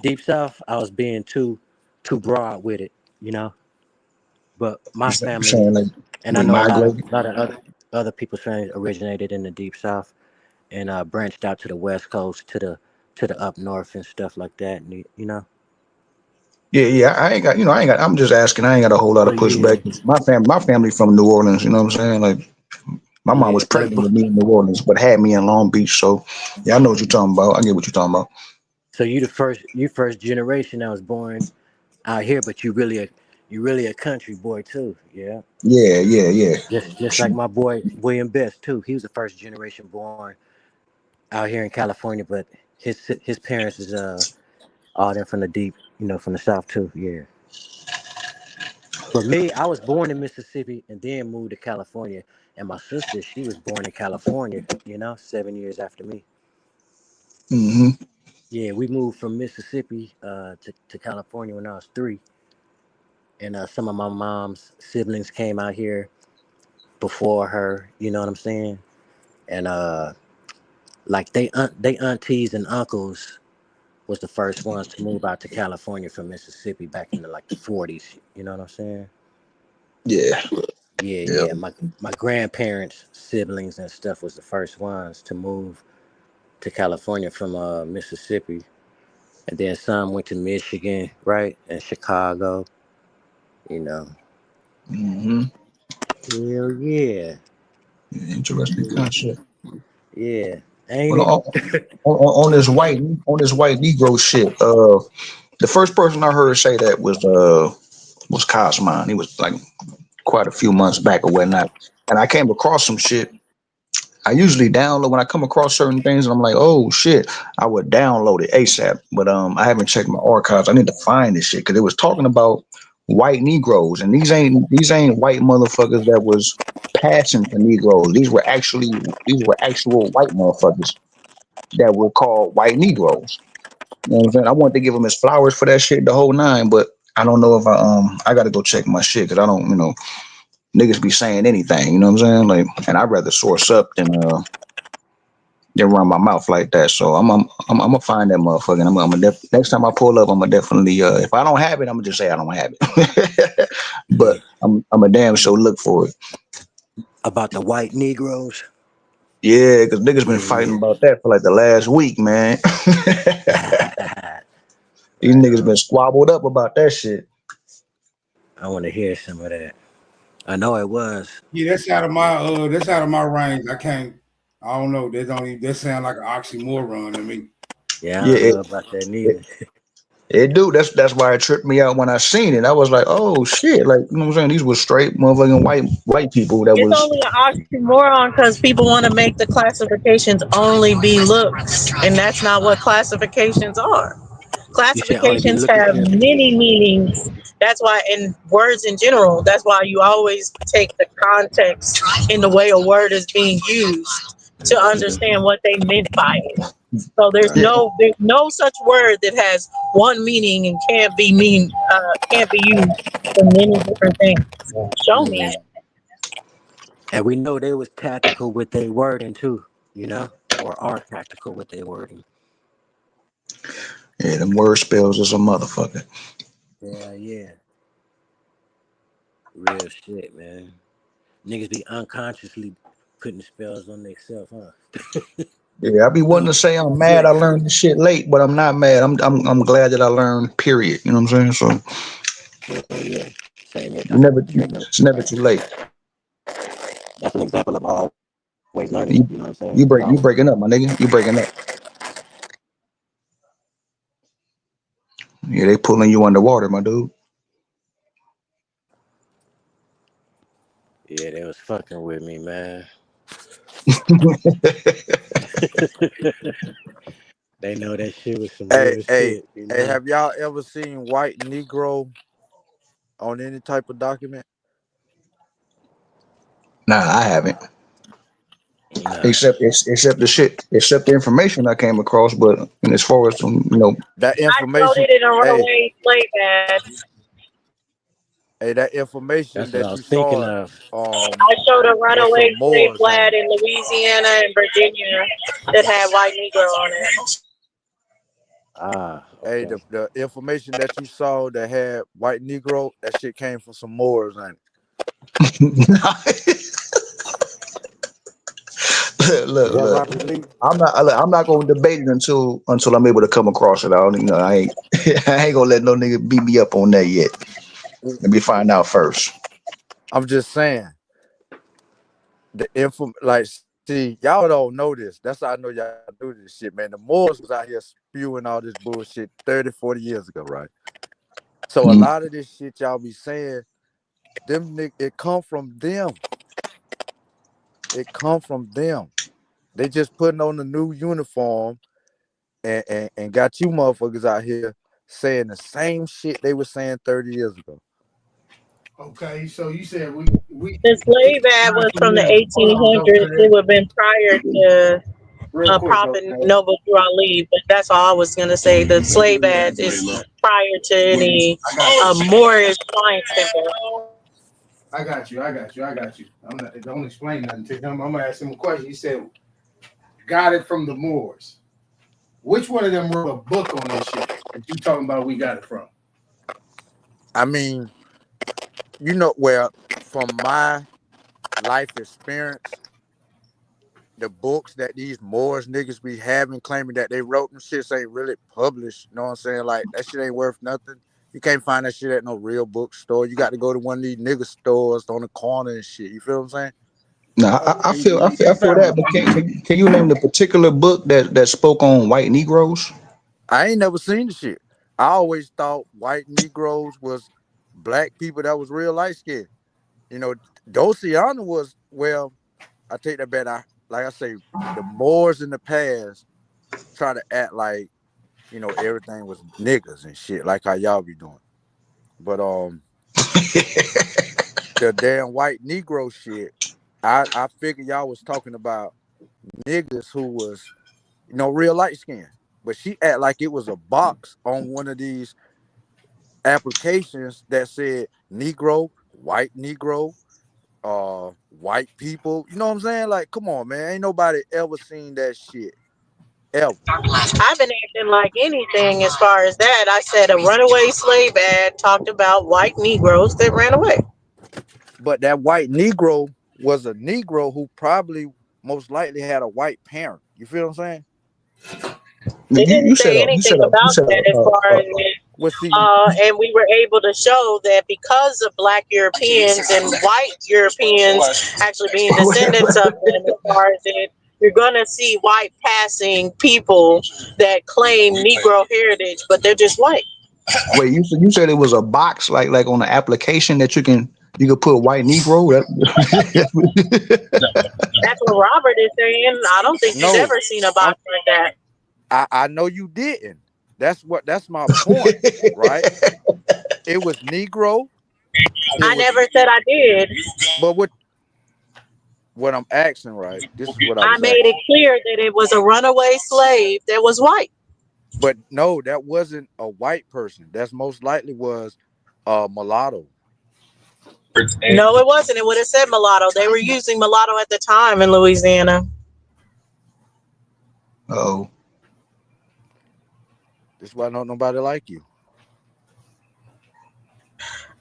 Speaker 9: deep south, I was being too broad with it, you know. But my
Speaker 4: You're
Speaker 9: family,
Speaker 4: saying like
Speaker 9: and I
Speaker 4: they
Speaker 9: know a lot
Speaker 4: migrated?
Speaker 9: of other people's families originated in the deep south and branched out to the west coast, to the up north and stuff like that. And, you know.
Speaker 4: Yeah. I'm just asking. I ain't got a whole lot of
Speaker 9: But yeah,
Speaker 4: pushback. My family from New Orleans. You know what I'm saying? Like my mom was
Speaker 9: but
Speaker 4: pregnant with me in New Orleans, but had me in Long Beach. So yeah, I know what you're talking about. I get what you're talking about.
Speaker 9: so you first generation that was born out here, but you really a country boy too. Yeah.
Speaker 4: Yeah.
Speaker 9: Just like my boy William Best too. He was the first generation born out here in California, but his parents is all them from the deep, you know, from the south too. Yeah. But me, I was born in Mississippi and then moved to California. And my sister, she was born in California, you know, 7 years after me.
Speaker 4: Hmm.
Speaker 9: Yeah, we moved from Mississippi to California when I was 3. And some of my mom's siblings came out here before her, you know what I'm saying? And like they aunties and uncles was the first ones to move out to California from Mississippi back in the 40s, you know what I'm saying?
Speaker 4: Yeah.
Speaker 9: Yeah. My grandparents' siblings and stuff was the first ones to move to California from Mississippi, and then some went to Michigan, right, and Chicago. You know.
Speaker 4: Hmm.
Speaker 9: Hell yeah.
Speaker 4: Interesting concept.
Speaker 9: Yeah, ain't
Speaker 4: Well,
Speaker 9: it?
Speaker 4: on this white Negro shit, the first person I heard say that was Cosmon. He was like quite a few months back or whatnot, and I came across some shit. I usually download when I come across certain things, and I'm like, oh shit, I would download it ASAP. But I haven't checked my archives. I need to find this shit because it was talking about white Negroes, and these ain't white motherfuckers that was passing for Negroes. These were actual white motherfuckers that were called white Negroes. You know what I'm saying? I wanted to give him his flowers for that shit, the whole nine, but I don't know if I got to go check my shit because I don't, niggas be saying anything. You know what I'm saying? Like, and I'd rather source up than run my mouth like that. So I'm gonna find that motherfucker. And next time I pull up, I'm gonna definitely if I don't have it, I'm gonna just say I don't have it. But I'm a damn sure look for it.
Speaker 9: About the white Negroes.
Speaker 4: Yeah, because niggas been fighting about that for like the last week, man. These niggas been squabbled up about that shit.
Speaker 9: I want to hear some of that. I know it was.
Speaker 8: Yeah, that's out of my range. I don't know. That sound like an oxymoron to me.
Speaker 9: Yeah, I don't know about that neither.
Speaker 4: It do. That's why it tripped me out when I seen it. I was like, oh shit, like, you know what I'm saying? These were straight motherfucking white people that
Speaker 1: It's
Speaker 4: was
Speaker 1: only an oxymoron because people want to make the classifications only be looks, and that's not what classifications are. Classifications have many meanings. That's why, in words in general, that's why you always take the context in the way a word is being used to understand what they meant by it. So there's no such word that has one meaning and can't be used for many different things. Show me.
Speaker 9: And we know they was tactical with their wording too, or are tactical with their wording.
Speaker 4: Yeah, them word spells is a motherfucker.
Speaker 9: Yeah. Real shit, man. Niggas be unconsciously putting spells on themselves, huh?
Speaker 4: Yeah, I be wanting to say I'm mad I learned this shit late, but I'm not mad. I'm glad that I learned, period. You know what I'm saying? So it's never too late.
Speaker 9: That's an example of always learning. You know what I'm saying?
Speaker 4: You breaking up, my nigga. You breaking up. Yeah, they pulling you underwater, my dude.
Speaker 9: Yeah, they was fucking with me, man. They know that shit was some real shit.
Speaker 13: Hey, have y'all ever seen white Negro on any type of document?
Speaker 4: Nah, I haven't.
Speaker 9: Nah.
Speaker 4: Except the information I came across, but as far as
Speaker 13: that information,
Speaker 1: I showed it in a runaway slave badge.
Speaker 13: Hey, that information
Speaker 9: That's what
Speaker 13: that
Speaker 9: I
Speaker 13: you
Speaker 9: was thinking
Speaker 13: saw,
Speaker 9: of.
Speaker 1: I showed a runaway
Speaker 13: some
Speaker 1: slave
Speaker 13: Moors
Speaker 1: lad in Louisiana and Virginia that had white Negro on it.
Speaker 13: Hey, the information that you saw that had white Negro, that shit came from some Moors, ain't it?
Speaker 4: Look. I'm not gonna debate it until I'm able to come across it. I ain't gonna let no nigga beat me up on that yet. Let me find out first.
Speaker 13: I'm just saying. The info, like, see, y'all don't know this. That's how I know y'all do this shit, man. The Moors was out here spewing all this bullshit 30, 40 years ago, right? So a lot of this shit y'all be saying, it come from them. It come from them. They just putting on a new uniform and got you motherfuckers out here saying the same shit they were saying 30 years ago.
Speaker 23: Okay, so you said we
Speaker 1: the slave ad was from the 1800s. It would have been prior to Prophet Noble Drew Ali, but that's all I was gonna say. The slave ad is prior to any Moorish science center.
Speaker 23: I got you. Don't explain nothing to him. I'm gonna ask him a question. He said, "Got it from the Moors." Which one of them wrote a book on this shit that you talking about? We got it from.
Speaker 13: I mean, from my life experience, the books that these Moors niggas be having, claiming that they wrote them shits ain't really published. You know what I'm saying? Like, that shit ain't worth nothing. You can't find that shit at no real bookstore. You got to go to one of these nigga stores on the corner and shit. You feel what I'm saying?
Speaker 4: No, I feel that. But can you name the particular book that spoke on white Negroes?
Speaker 13: I ain't never seen the shit. I always thought white Negroes was black people that was real light skinned. Dociana was, well, I take that back. Like I say, the Moors in the past try to act like, everything was niggas and shit, like how y'all be doing. But the damn white Negro shit, I figured y'all was talking about niggas who was, real light skinned. But she act like it was a box on one of these applications that said Negro, white Negro, white people. You know what I'm saying? Like, come on, man. Ain't nobody ever seen that shit. Ever.
Speaker 1: I've been acting like anything as far as that. I said a runaway slave ad talked about white Negroes that ran away.
Speaker 13: But that white Negro was a Negro who probably most likely had a white parent. You feel what I'm saying?
Speaker 1: They didn't say anything about that as far as and we were able to show that because of Black Europeans and white Europeans actually being descendants of them, as far as it, you're gonna see white passing people that claim Negro heritage, but they're just white.
Speaker 4: Wait, you said it was a box like on the application that you could put white Negro.
Speaker 1: That's what Robert is saying. I don't think he's ever seen a box like that.
Speaker 13: I know you didn't. That's my point, right? It was Negro.
Speaker 1: I never said I did.
Speaker 13: But what I'm asking, right? This is what
Speaker 1: I made it clear that it was a runaway slave that was white.
Speaker 13: But no, that wasn't a white person. That's most likely was mulatto.
Speaker 1: No, it wasn't. It would have said mulatto. They were using mulatto at the time in Louisiana.
Speaker 4: Oh.
Speaker 13: This is why don't nobody like you.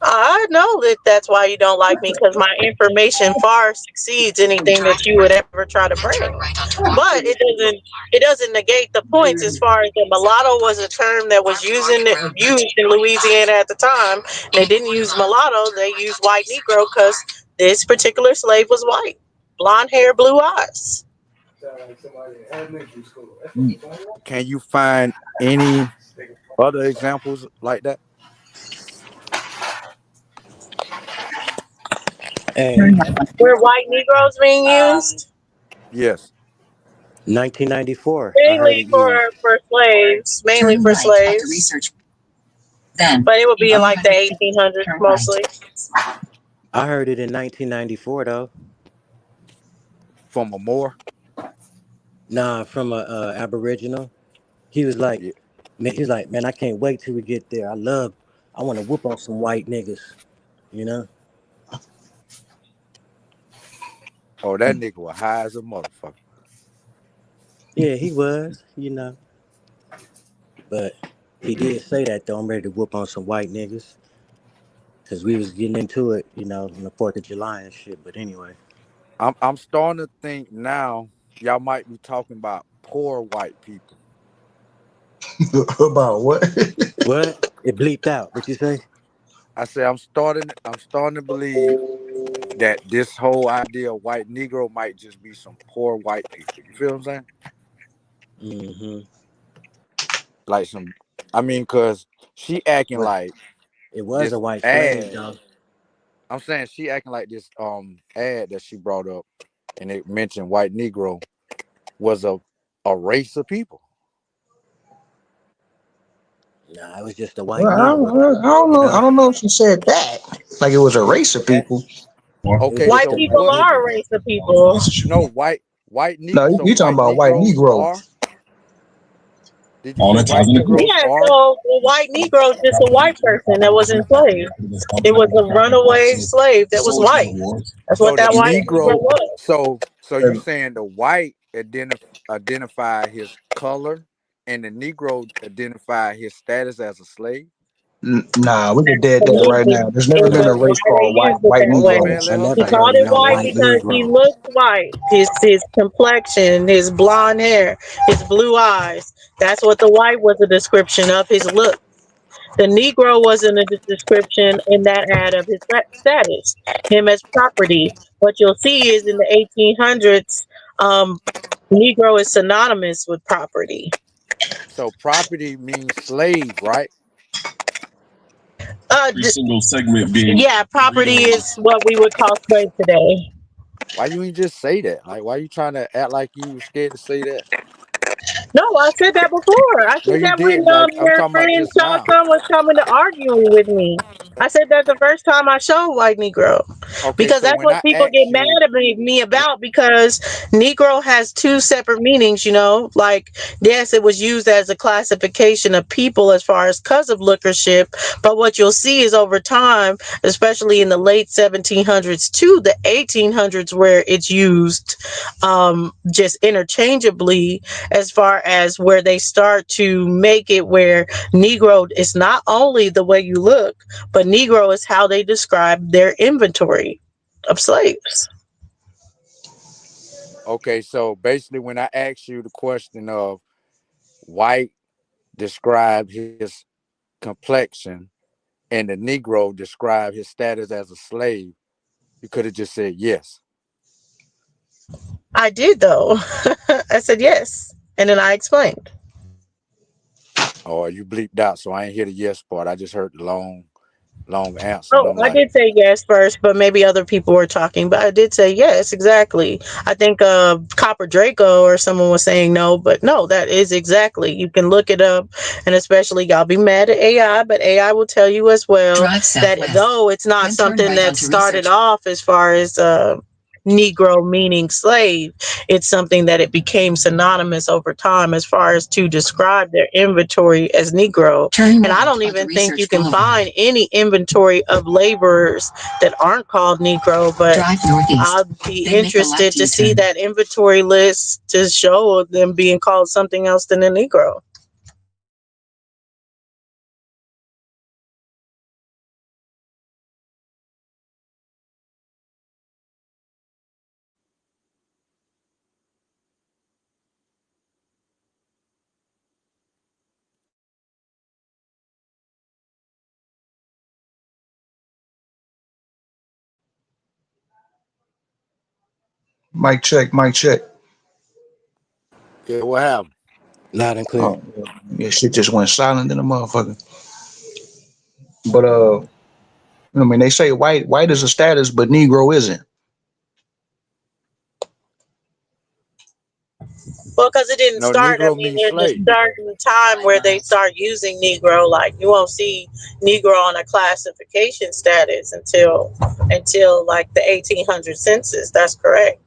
Speaker 1: I know that's why you don't like me, because my information far succeeds anything that you would ever try to bring. But it doesn't negate the points as far as the mulatto was a term that was used in Louisiana at the time. They didn't use mulatto; they used white Negro because this particular slave was white, blonde hair, blue eyes.
Speaker 13: Can you find any other examples like that?
Speaker 1: Were white Negroes being used?
Speaker 13: Yes.
Speaker 9: 1994.
Speaker 1: Mainly for slaves. Mainly for slaves. But it would be in like the 1800s mostly.
Speaker 9: I heard it in 1994 though.
Speaker 13: From a Moor?
Speaker 9: Nah, from a Aboriginal. He was like, man, I can't wait till we get there. I want to whoop on some white niggas, you know?
Speaker 13: Oh, that nigga was high as a motherfucker.
Speaker 9: Yeah, he was, you know. But he did say that though. I'm ready to whoop on some white niggas. Because we was getting into it, you know, on the 4th of July and shit. But anyway.
Speaker 13: I'm starting to think now y'all might be talking about poor white people.
Speaker 4: About what?
Speaker 9: What? It bleeped out. What you say?
Speaker 13: I say I'm starting to believe that this whole idea of white Negro might just be some poor white people. You feel what I'm saying?
Speaker 9: Mm-hmm.
Speaker 13: Like cause she acting like
Speaker 9: it was a white slave, though.
Speaker 13: I'm saying she acting like this ad that she brought up and it mentioned white Negro was a race of people.
Speaker 9: Nah, it was just a white
Speaker 4: Negro. I don't know if she said that. Like it was a race of people.
Speaker 13: Okay,
Speaker 1: white people are a race of people.
Speaker 13: No, white Negro.
Speaker 4: No, you talking about white Negro.
Speaker 13: Did you say white Negro?
Speaker 1: Yeah, so the white Negro is just a white person that was enslaved. It was a runaway slave that was white. That's what that white Negro was.
Speaker 13: So you're saying the white identify his color and the Negro identify his status as a slave?
Speaker 4: Nah, we can dead that right now. There's never been a race called white Negro.
Speaker 1: He called it white because he looked white. His complexion, his blonde hair, his blue eyes. That's what the white was a description of his look. The Negro wasn't a description in that ad of his status, him as property. What you'll see is in the 1800s, Negro is synonymous with property.
Speaker 13: So property means slave, right?
Speaker 14: Every single segment being
Speaker 1: property is what we would call slave today.
Speaker 13: Why you ain't just say that? Like, why you trying to act like you were scared to say that?
Speaker 1: No, I said that before. I said that when your friend Shawson was coming to argue with me. I said that the first time I showed white Negro. Because
Speaker 13: so
Speaker 1: that's
Speaker 13: when
Speaker 1: what
Speaker 13: I
Speaker 1: people
Speaker 13: ask
Speaker 1: get mad
Speaker 13: you,
Speaker 1: at me about, because Negro has two separate meanings, like, yes, it was used as a classification of people as far as cause of lookership, but what you'll see is over time, especially in the late 1700s to the 1800s, where it's used just interchangeably, as far as where they start to make it where Negro is not only the way you look, but Negro is how they describe their inventory of slaves.
Speaker 13: okay, so basically when I ask you the question of white describe his complexion and the Negro describe his status as a slave, you could have just said yes.
Speaker 1: I did, though. I said yes, and then I explained.
Speaker 13: Or you bleeped out, so I ain't hear the yes part. I just heard the long answer, and
Speaker 1: Oh,
Speaker 13: I'm
Speaker 1: I
Speaker 13: like,
Speaker 1: did say yes first, but maybe other people were talking. But I did say yes, exactly. I think Copper Draco or someone was saying no, but no, that is exactly. You can look it up, and especially y'all be mad at AI, but AI will tell you as well that though it's not something that started off as far as Negro meaning slave, it's something that it became synonymous over time as far as to describe their inventory as Negro. And I don't even think you can find any inventory of laborers that aren't called Negro, but I'll be interested to see that inventory list to show them being called something else than a Negro.
Speaker 4: Mic check, mic check.
Speaker 13: yeah, what happened?
Speaker 9: Loud and clear.
Speaker 4: Oh, yeah, shit just went silent in the motherfucker. But I mean, they say white is a status, but Negro isn't.
Speaker 1: Well, because it didn't
Speaker 13: No,
Speaker 1: start. I
Speaker 13: Negro
Speaker 1: mean,
Speaker 13: means
Speaker 1: there's a
Speaker 13: slave.
Speaker 1: certain time where they start using Negro. Like, you won't see Negro on a classification status until like the 1800 census. That's correct.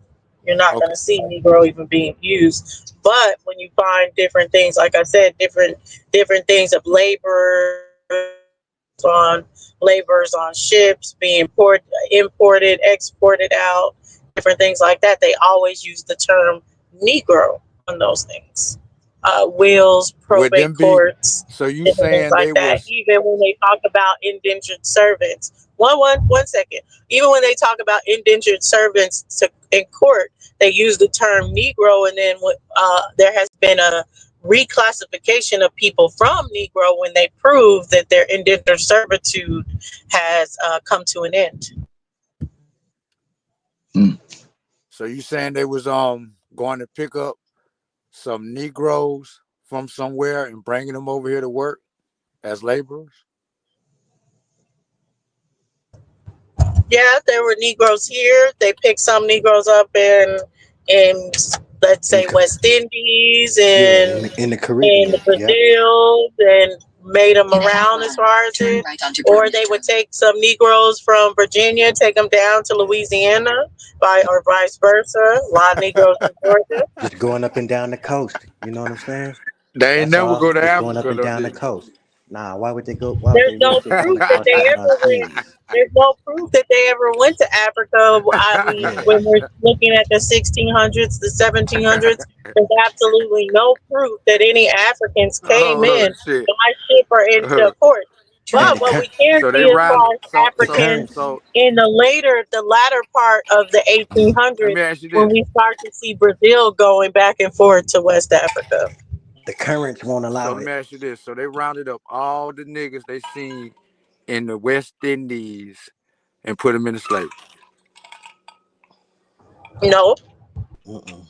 Speaker 1: You're not going
Speaker 13: Okay,
Speaker 1: to see Negro even being used. But when you find different things, like I said, different things of laborers on ships being imported, exported out, different things like that, they always use the term Negro on those things. Wills,
Speaker 13: would them
Speaker 1: probate
Speaker 13: be?
Speaker 1: courts,
Speaker 13: So you
Speaker 1: different things
Speaker 13: saying
Speaker 1: like
Speaker 13: they
Speaker 1: that.
Speaker 13: was
Speaker 1: Even when they talk about indentured servants, one second. Even when they talk about indentured servants in court, they use the term Negro, and then there has been a reclassification of people from Negro when they prove that their indentured servitude has come to an end.
Speaker 13: So you saying they was going to pick up some Negroes from somewhere and bringing them over here to work as laborers?
Speaker 1: Yeah, there were Negroes here. They picked some Negroes up in let's say West Indies and
Speaker 9: In the
Speaker 1: in
Speaker 9: Caribbean. Yep.
Speaker 1: Brazil, and made them around as far as it. Or they would take some Negroes from Virginia, take them down to Louisiana, or vice versa. A lot of Negroes in Georgia.
Speaker 9: Just going up and down the coast. You know what I'm saying?
Speaker 13: They ain't
Speaker 9: That's
Speaker 13: never
Speaker 9: all.
Speaker 13: go to
Speaker 9: Just going up
Speaker 13: Africa
Speaker 9: and
Speaker 13: though,
Speaker 9: down the
Speaker 13: did
Speaker 9: coast. Nah, why would they go? Why would
Speaker 1: There's
Speaker 9: they
Speaker 1: no
Speaker 9: risk it
Speaker 1: proof
Speaker 9: coming
Speaker 1: that
Speaker 9: across
Speaker 1: they
Speaker 9: the
Speaker 1: ever went.
Speaker 9: seas?
Speaker 1: There's no proof that they ever went to Africa. I mean,
Speaker 9: Yeah.
Speaker 1: when we're looking at the 1600s, the 1700s, there's absolutely no proof that any Africans came
Speaker 13: Oh
Speaker 1: in
Speaker 13: shit.
Speaker 1: by ship or into port.
Speaker 9: Hey,
Speaker 1: But what we can
Speaker 13: So they
Speaker 1: see as
Speaker 13: rounded
Speaker 1: far as
Speaker 13: so
Speaker 9: the
Speaker 13: so
Speaker 1: Africans
Speaker 9: currency.
Speaker 13: so
Speaker 1: in the latter part of the
Speaker 13: let
Speaker 1: 1800s,
Speaker 13: me ask you
Speaker 1: when
Speaker 13: this.
Speaker 1: we start to see Brazil going back and forth to West Africa.
Speaker 9: The currents won't
Speaker 13: So
Speaker 9: allow
Speaker 13: let
Speaker 9: it.
Speaker 13: me ask you this. So they rounded up all the niggas they seen in the West Indies and put them in the slave.
Speaker 1: No,
Speaker 9: Mm-mm.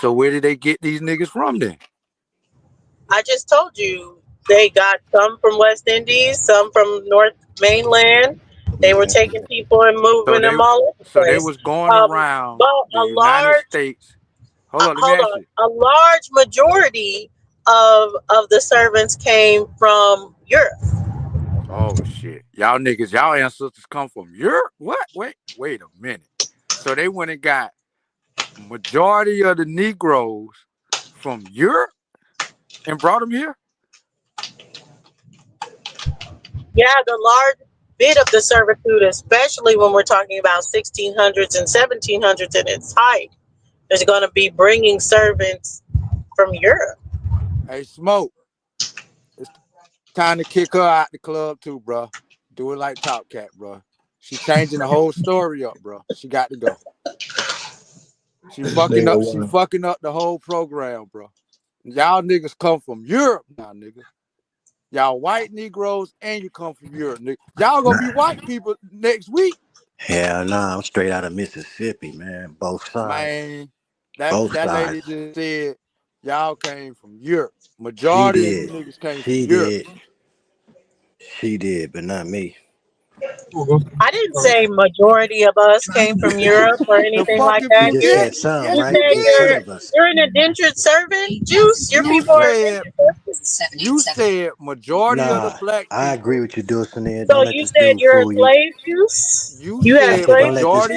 Speaker 13: So where did they get these niggas from then?
Speaker 1: I just told you they got some from West Indies, some from North Mainland. They were
Speaker 9: Yeah.
Speaker 1: taking people and
Speaker 13: So
Speaker 1: moving
Speaker 13: they
Speaker 1: them all over the
Speaker 13: so they
Speaker 1: place.
Speaker 13: was going around
Speaker 1: But
Speaker 13: the United States. Hold on, let me
Speaker 1: hold
Speaker 13: ask
Speaker 1: on,
Speaker 13: you.
Speaker 1: a large majority of the servants came from Europe.
Speaker 13: Oh shit. Y'all niggas, y'all ancestors come from Europe? What? Wait a minute. So they went and got majority of the Negroes from Europe and brought them here?
Speaker 1: Yeah, the large bit of the servitude, especially when we're talking about 1600s and 1700s in its height, is going to be bringing servants from Europe.
Speaker 13: Hey, Smoke. It's time to kick her out the club too, bro. Do it like Top Cat, bro. She changing the whole story up, bro. She got to go. She fucking up the whole program, bro. Y'all niggas come from Europe now, nigga. Y'all white Negroes and you come from Europe, nigga. Y'all gonna be white people next week.
Speaker 9: Hell nah, I'm straight out of Mississippi, man. Both sides.
Speaker 13: Man,
Speaker 9: Both
Speaker 13: that
Speaker 9: sides.
Speaker 13: lady just said y'all came from Europe. Majority of you niggas came from Europe.
Speaker 9: She did, but not me.
Speaker 1: I didn't say majority of us came from Europe or anything like that.
Speaker 9: You just said some,
Speaker 1: You
Speaker 9: right?
Speaker 1: said
Speaker 9: Just some of us.
Speaker 1: you're an indentured servant, Juice. Your people are indentured servants.
Speaker 13: You said majority of the black people.
Speaker 9: I agree with you, Dulcinea.
Speaker 1: So
Speaker 9: Don't let
Speaker 1: you
Speaker 9: this
Speaker 1: said
Speaker 9: dude
Speaker 1: you're a
Speaker 9: fool you.
Speaker 1: slave, Juice?
Speaker 13: You
Speaker 1: had
Speaker 13: said
Speaker 1: slaves?
Speaker 13: majority.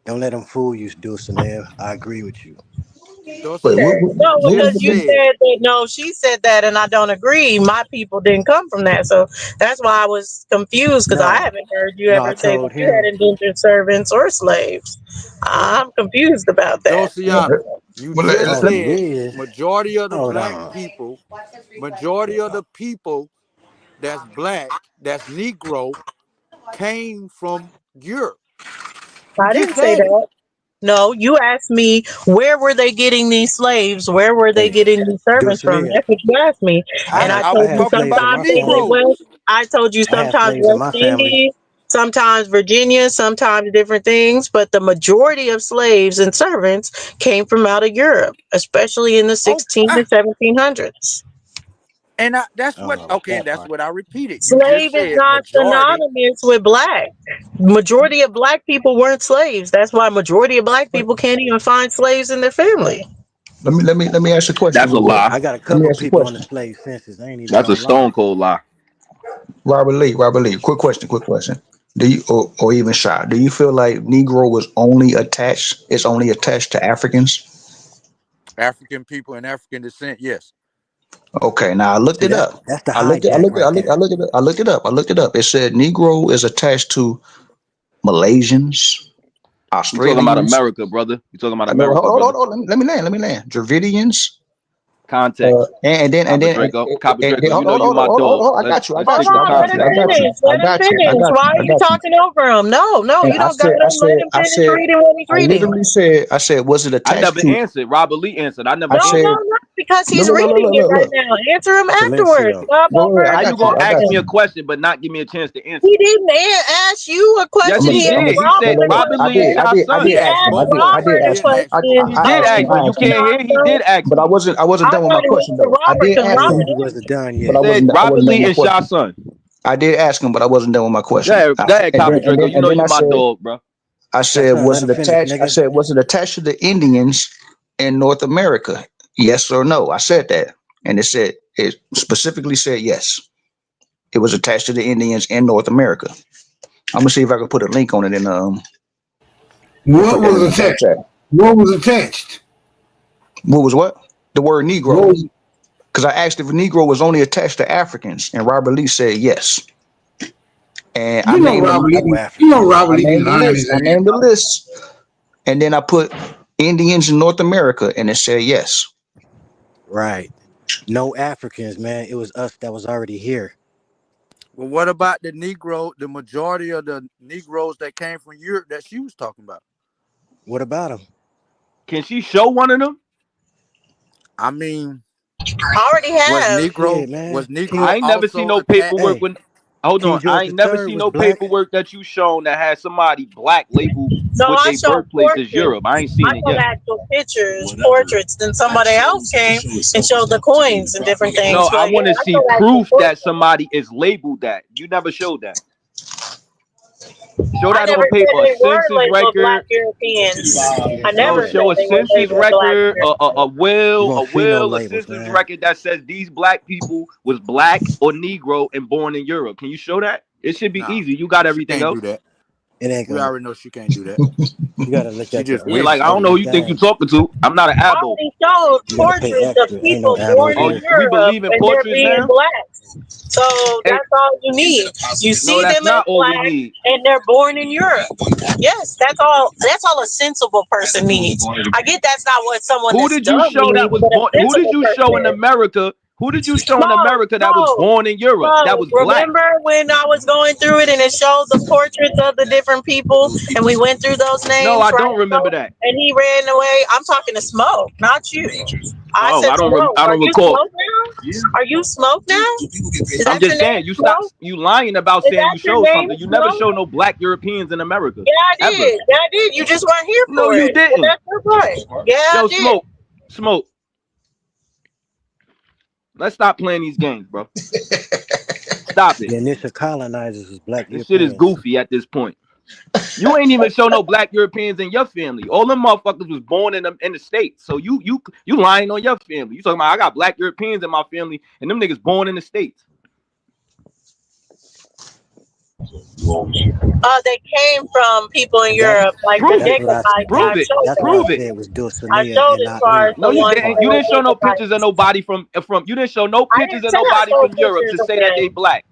Speaker 9: Don't let them fool you, Dulcinea. I agree with you.
Speaker 1: No, because you said that. No, she said that, and I don't agree. My people didn't come from that, so that's why I was confused. Because I haven't heard you ever say that you had indentured servants or slaves. I'm confused about that.
Speaker 13: You just said majority of the black people, majority of the people that's black, that's Negro, came from Europe.
Speaker 1: I didn't say that. No, you asked me where were they getting these slaves? Where were they getting these servants from? That's what you asked me, and I told you sometimes they went west. I told you sometimes West Indies, sometimes Virginia, sometimes different things. But the majority of slaves and servants came from out of Europe, especially in the 16 and 1700s.
Speaker 13: And that's what that's what I repeated. You
Speaker 1: Slave
Speaker 13: just
Speaker 1: is
Speaker 13: said
Speaker 1: not
Speaker 13: majority.
Speaker 1: synonymous with black. Majority of black people weren't slaves. That's why majority of black people can't even find slaves in their family.
Speaker 4: Let me ask you a question.
Speaker 5: That's a lie.
Speaker 9: I got a couple of people on the slave census. I ain't even
Speaker 5: That's a
Speaker 9: gonna
Speaker 5: stone cold lie.
Speaker 4: Robert Lee. Quick question. Do you or even Shy? Do you feel like Negro was only attached? It's only attached to Africans.
Speaker 13: African people and African descent, yes.
Speaker 4: Okay, now I looked it up.
Speaker 9: That's the
Speaker 4: I looked it up. It said Negro is attached to Malaysians,
Speaker 5: You
Speaker 4: Australians.
Speaker 5: talking about America, brother? You talking about America,
Speaker 4: Hold
Speaker 5: brother?
Speaker 4: on. Let me land. Dravidians.
Speaker 5: Context.
Speaker 4: And then
Speaker 5: Copper Draco, you know you my dog.
Speaker 4: I got you.
Speaker 1: Hold on, let him finish. Why are you talking over him? No, you don't got him. Let him finish reading what he's reading.
Speaker 4: I said, was it attached
Speaker 5: I never
Speaker 4: to?
Speaker 5: answered. Robert Lee answered. I never
Speaker 4: I said,
Speaker 5: answered.
Speaker 1: No, because he's reading it right now. Answer him afterwards.
Speaker 5: How you gonna ask me a question but not give me a chance to answer?
Speaker 1: He didn't ask you a question.
Speaker 5: Yes, he did. He said Robert Lee is Shy's son.
Speaker 1: He asked Robert a question.
Speaker 5: He did ask me. You can't hear. He did ask me.
Speaker 4: But I wasn't done with my question though. I did ask him.
Speaker 9: He wasn't done yet.
Speaker 4: But I wasn't
Speaker 5: Robert
Speaker 4: done
Speaker 5: Lee
Speaker 4: with
Speaker 5: is
Speaker 4: my
Speaker 5: Shy's son.
Speaker 4: I did ask him, but I wasn't done with my question.
Speaker 5: Go ahead, Copper Draco. You know you my dog, bro.
Speaker 4: I said, was it attached? I said, was it attached to the Indians in North America? Yes or no? I said that, and it specifically said yes. It was attached to the Indians in North America. I'm gonna see if I can put a link on it in
Speaker 8: What was attached? What was attached?
Speaker 4: What was what? The word Negro. Because I asked if Negro was only attached to Africans, and Robert Lee said yes. And I named the list, and then I put Indians in North America, and it said yes.
Speaker 9: Right. No Africans, man. It was us that was already here.
Speaker 13: Well, what about the Negro, the majority of the Negroes that came from Europe that she was talking about?
Speaker 9: What about them?
Speaker 5: Can she show one of them?
Speaker 13: I mean,
Speaker 1: I already have.
Speaker 13: Was Negro
Speaker 5: I ain't never seen no paperwork when. Hold on, I ain't never seen no paperwork that you shown that had somebody black labeled with their birthplace as Europe. I ain't seen it yet.
Speaker 1: Actual pictures, portraits. Then somebody else came and showed the coins and different things.
Speaker 5: No, I want to see proof that somebody is labeled that. You never showed that. Show
Speaker 1: I
Speaker 5: that
Speaker 1: never
Speaker 5: on
Speaker 1: said
Speaker 5: paper. A
Speaker 1: they were
Speaker 5: census
Speaker 1: labeled Black
Speaker 5: record.
Speaker 1: Europeans. I
Speaker 5: No,
Speaker 1: never said
Speaker 5: show a
Speaker 1: they were
Speaker 5: census
Speaker 1: labeled Black
Speaker 5: record,
Speaker 1: Europeans.
Speaker 5: a
Speaker 9: You
Speaker 5: will,
Speaker 9: won't see no labels,
Speaker 5: census
Speaker 9: man.
Speaker 5: record that says these black people was black or Negro and born in Europe. Can you show that? It should be
Speaker 15: Nah,
Speaker 5: easy. You got
Speaker 15: she
Speaker 5: everything
Speaker 15: can't
Speaker 5: else.
Speaker 15: do that.
Speaker 9: It ain't
Speaker 15: We
Speaker 9: gonna.
Speaker 15: already know she can't do that.
Speaker 9: You gotta look
Speaker 15: She
Speaker 9: at the
Speaker 15: just
Speaker 5: Yeah,
Speaker 15: went
Speaker 5: like I
Speaker 9: other
Speaker 5: don't know who you think you
Speaker 9: things.
Speaker 5: talking to. I'm not an
Speaker 1: I
Speaker 5: abo.
Speaker 1: already showed
Speaker 9: You gotta pay
Speaker 1: portraits of
Speaker 9: extra. Ain't no
Speaker 1: people
Speaker 9: abo
Speaker 1: born in
Speaker 9: here.
Speaker 5: We
Speaker 1: Europe
Speaker 5: believe in
Speaker 1: and they're
Speaker 5: portraits
Speaker 1: being
Speaker 5: now.
Speaker 1: black. So
Speaker 5: Hey,
Speaker 1: that's all you need. You
Speaker 5: no,
Speaker 1: see
Speaker 5: that's
Speaker 1: them as
Speaker 5: not all we
Speaker 1: black
Speaker 5: need.
Speaker 1: and they're born in Europe. Yes, that's all a sensible person needs. I get that's not what someone
Speaker 5: Who
Speaker 1: that's
Speaker 5: did you
Speaker 1: dumb
Speaker 5: show that
Speaker 1: needs,
Speaker 5: was
Speaker 1: but a
Speaker 5: born? Who did
Speaker 1: sensible
Speaker 5: you
Speaker 1: person
Speaker 5: show in
Speaker 1: is.
Speaker 5: America? Who did you show in
Speaker 1: Smoke,
Speaker 5: America that was
Speaker 1: smoke,
Speaker 5: born in Europe that was
Speaker 1: smoke.
Speaker 5: black?
Speaker 1: Remember when I was going through it and it showed the portraits of the different people and we went through those
Speaker 5: No,
Speaker 1: names,
Speaker 5: I
Speaker 1: right?
Speaker 5: don't remember
Speaker 1: Smoke?
Speaker 5: that.
Speaker 1: And he ran away. I'm talking to Smoke, not you. I
Speaker 5: Oh,
Speaker 1: said Smoke.
Speaker 5: I
Speaker 1: Are
Speaker 5: don't
Speaker 1: you
Speaker 5: recall.
Speaker 1: Smoke now? Are you Smoke now? Is
Speaker 5: I'm
Speaker 1: that your
Speaker 5: just
Speaker 1: name,
Speaker 5: saying you
Speaker 1: Smoke?
Speaker 5: you lying about
Speaker 1: Is
Speaker 5: saying
Speaker 1: that
Speaker 5: you
Speaker 1: your
Speaker 5: showed
Speaker 1: name,
Speaker 5: something. You never
Speaker 1: Smoke?
Speaker 5: show no black Europeans in America.
Speaker 1: Yeah, I
Speaker 5: Ever.
Speaker 1: did. Yeah, I did. You just weren't here
Speaker 5: No,
Speaker 1: for
Speaker 5: you
Speaker 1: it. But
Speaker 5: didn't.
Speaker 1: that's your point. Yeah, I
Speaker 5: Yo,
Speaker 1: did.
Speaker 5: smoke. Let's stop playing these games, bro. Stop
Speaker 9: The
Speaker 5: it.
Speaker 9: initial colonizers was black
Speaker 5: This shit is
Speaker 9: Europeans.
Speaker 5: goofy at this point. You ain't even show no black Europeans in your family. All them motherfuckers was born in the States. So you lying on your family. You talking about I got black Europeans in my family and them niggas born in the States.
Speaker 1: They came from people in
Speaker 9: And that
Speaker 1: Europe, like the
Speaker 5: Prove
Speaker 9: that's
Speaker 5: it.
Speaker 9: what I
Speaker 1: Jacobites.
Speaker 5: Prove
Speaker 1: I
Speaker 5: it.
Speaker 1: showed
Speaker 9: that's
Speaker 1: that.
Speaker 9: what I
Speaker 5: Prove it.
Speaker 9: said was
Speaker 1: I
Speaker 9: Dulcinea
Speaker 1: showed
Speaker 9: and
Speaker 1: as
Speaker 9: not
Speaker 1: far as
Speaker 9: Eve.
Speaker 5: No,
Speaker 1: the
Speaker 5: you
Speaker 1: ones
Speaker 5: didn't.
Speaker 1: that
Speaker 5: You
Speaker 1: were
Speaker 5: didn't show no pictures of
Speaker 1: Jacobites.
Speaker 5: nobody from you didn't show no
Speaker 1: I
Speaker 5: pictures
Speaker 1: didn't
Speaker 5: of
Speaker 1: say I
Speaker 5: nobody
Speaker 1: showed
Speaker 5: from Europe
Speaker 1: pictures
Speaker 5: to
Speaker 1: of
Speaker 5: say that they
Speaker 1: them.
Speaker 5: black.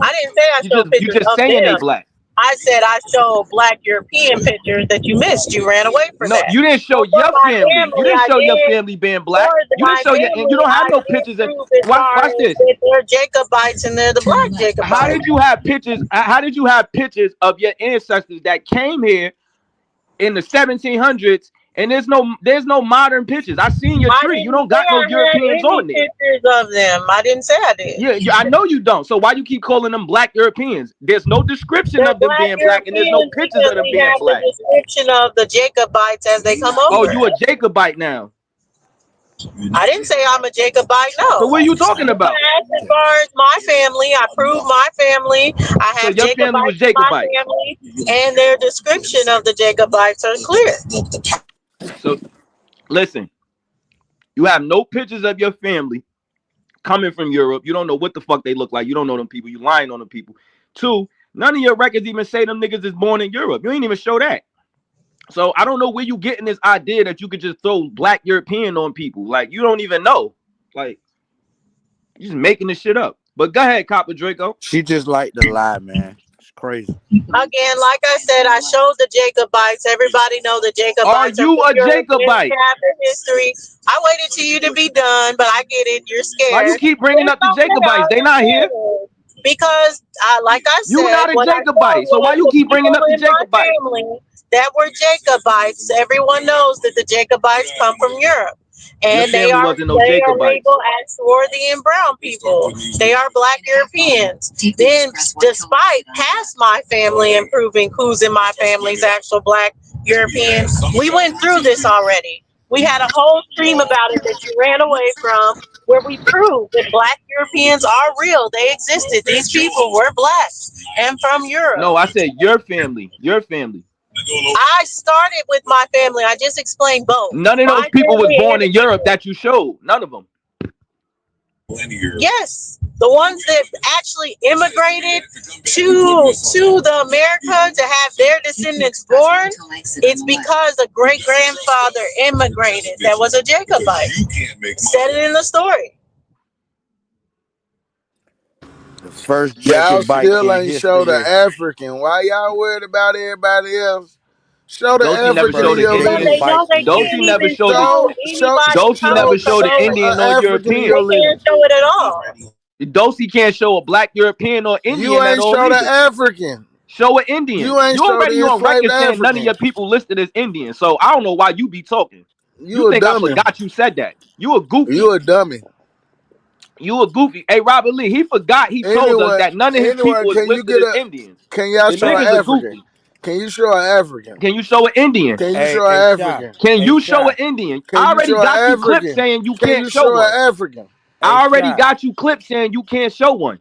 Speaker 1: I didn't say I showed
Speaker 5: You
Speaker 1: pictures
Speaker 5: just
Speaker 1: of
Speaker 5: saying they
Speaker 1: them.
Speaker 5: black.
Speaker 1: I said I showed black European pictures that you missed. You ran away from
Speaker 5: No,
Speaker 1: that.
Speaker 5: you didn't show
Speaker 1: So for
Speaker 5: your
Speaker 1: my
Speaker 5: family. You
Speaker 1: family,
Speaker 5: didn't
Speaker 1: I
Speaker 5: show your
Speaker 1: did.
Speaker 5: family being
Speaker 1: For
Speaker 5: black. You didn't
Speaker 1: my
Speaker 5: show your and you
Speaker 1: family,
Speaker 5: don't have
Speaker 1: I
Speaker 5: no
Speaker 1: did
Speaker 5: pictures of
Speaker 1: prove as far
Speaker 5: watch
Speaker 1: as
Speaker 5: this.
Speaker 1: that they're Jacobites and they're the black
Speaker 5: How
Speaker 1: Jacobites.
Speaker 5: did you have pictures? How did you have pictures of your ancestors that came here in the 1700s? And there's no modern pictures. I seen your
Speaker 1: I
Speaker 5: tree. You
Speaker 1: didn't
Speaker 5: don't
Speaker 1: say
Speaker 5: got no
Speaker 1: I had
Speaker 5: Europeans
Speaker 1: any
Speaker 5: on there.
Speaker 1: pictures of them. I didn't say I did.
Speaker 5: Yeah, I know you don't. So why you keep calling them black Europeans? There's no description
Speaker 1: They're
Speaker 5: of them
Speaker 1: black
Speaker 5: being black, and there's no
Speaker 1: Europeans
Speaker 5: pictures
Speaker 1: because
Speaker 5: of them
Speaker 1: we
Speaker 5: being
Speaker 1: have the
Speaker 5: black.
Speaker 1: description of the Jacobites as they come
Speaker 5: Oh,
Speaker 1: over.
Speaker 5: you a Jacobite now?
Speaker 1: I didn't say I'm a Jacobite,
Speaker 5: So
Speaker 1: no.
Speaker 5: what are you talking
Speaker 1: You
Speaker 5: about?
Speaker 1: asked as far as my family, I proved my family. I
Speaker 5: So
Speaker 1: have
Speaker 5: your family was
Speaker 1: Jacobites in my
Speaker 5: Jacobites.
Speaker 1: family, and their description of the Jacobites are clear.
Speaker 5: So listen, you have no pictures of your family coming from Europe. You don't know what the fuck they look like. You don't know them people. You lying on them people. Two, none of your records even say them niggas is born in Europe. You ain't even show that. So I don't know where you getting this idea that you could just throw black European on people. Like you don't even know. Like you just making this shit up. But go ahead, Copper Draco.
Speaker 15: She just like to lie, man. It's crazy.
Speaker 1: Again, like I said, I showed the Jacobites. Everybody know the Jacobites.
Speaker 5: Are you a
Speaker 1: Europe.
Speaker 5: Jacobite?
Speaker 1: History. I waited till you to be done, but I get it. You're scared.
Speaker 5: Why you keep bringing up the Jacobites? They not here.
Speaker 1: Because, like I said,
Speaker 5: You not a Jacobite. So why you keep bringing up the Jacobites?
Speaker 1: That were Jacobites. Everyone knows that the Jacobites come from Europe. And they are labeled as Swarthy and brown people. They are black Europeans. Then, despite past my family and proving who's in my family's actual black Europeans, we went through this already. We had a whole stream about it that you ran away from, where we proved that black Europeans are real. They existed. These people were black and from Europe.
Speaker 5: No, I said your family. Your family.
Speaker 1: I started with my family. I just explained both.
Speaker 5: None of those people was born in Europe that you showed. None of them.
Speaker 1: Yes, the ones that actually immigrated to the America to have their descendants born, it's because a great-grandfather immigrated that was a Jacobite. Said it in the story.
Speaker 15: The first
Speaker 7: Y'all
Speaker 15: Jacobite
Speaker 7: still
Speaker 15: in
Speaker 7: ain't show the
Speaker 15: history.
Speaker 7: African. Why y'all worried about everybody else? Show the
Speaker 5: Dosey never
Speaker 7: African
Speaker 5: showed
Speaker 7: in
Speaker 5: the
Speaker 7: your
Speaker 5: Indian.
Speaker 7: lineage.
Speaker 5: Dosey never showed the Dosey never showed the Indian or
Speaker 7: African in
Speaker 5: European.
Speaker 7: your
Speaker 1: They can't
Speaker 7: lineage.
Speaker 1: show it at all.
Speaker 5: Dosey can't show a black European or Indian
Speaker 7: You
Speaker 5: at
Speaker 7: ain't
Speaker 5: all
Speaker 7: show the
Speaker 5: either.
Speaker 7: African.
Speaker 5: Show an Indian.
Speaker 7: You ain't show
Speaker 5: already
Speaker 7: the
Speaker 5: on record
Speaker 7: enslaved
Speaker 5: saying none of
Speaker 7: African.
Speaker 5: your people listed as Indian. So I don't know why you be talking.
Speaker 7: You a
Speaker 5: think
Speaker 7: dummy.
Speaker 5: I forgot you said that. You a goofy.
Speaker 7: You a dummy.
Speaker 5: You a goofy. Hey, Robert Lee, he forgot he told us that none of his people was
Speaker 7: can you
Speaker 5: listed
Speaker 7: get
Speaker 5: as
Speaker 7: a?
Speaker 5: Indians.
Speaker 7: Can y'all
Speaker 5: The
Speaker 7: show an
Speaker 5: niggas a
Speaker 7: African?
Speaker 5: goofy.
Speaker 7: Can you show an African?
Speaker 5: Can you show an Indian?
Speaker 7: Can you
Speaker 15: Hey,
Speaker 7: show an
Speaker 15: hey, Shy.
Speaker 7: African?
Speaker 5: Can
Speaker 15: Hey,
Speaker 5: you show
Speaker 15: Shy.
Speaker 5: an Indian?
Speaker 7: Can
Speaker 5: I
Speaker 7: you
Speaker 5: already
Speaker 7: show an
Speaker 5: got you clips
Speaker 7: African?
Speaker 5: saying you
Speaker 7: Can
Speaker 5: can't
Speaker 7: you
Speaker 5: show
Speaker 7: show
Speaker 5: one.
Speaker 7: an African?
Speaker 15: Hey,
Speaker 5: I already
Speaker 15: Shy.
Speaker 5: got you clips saying you can't show one.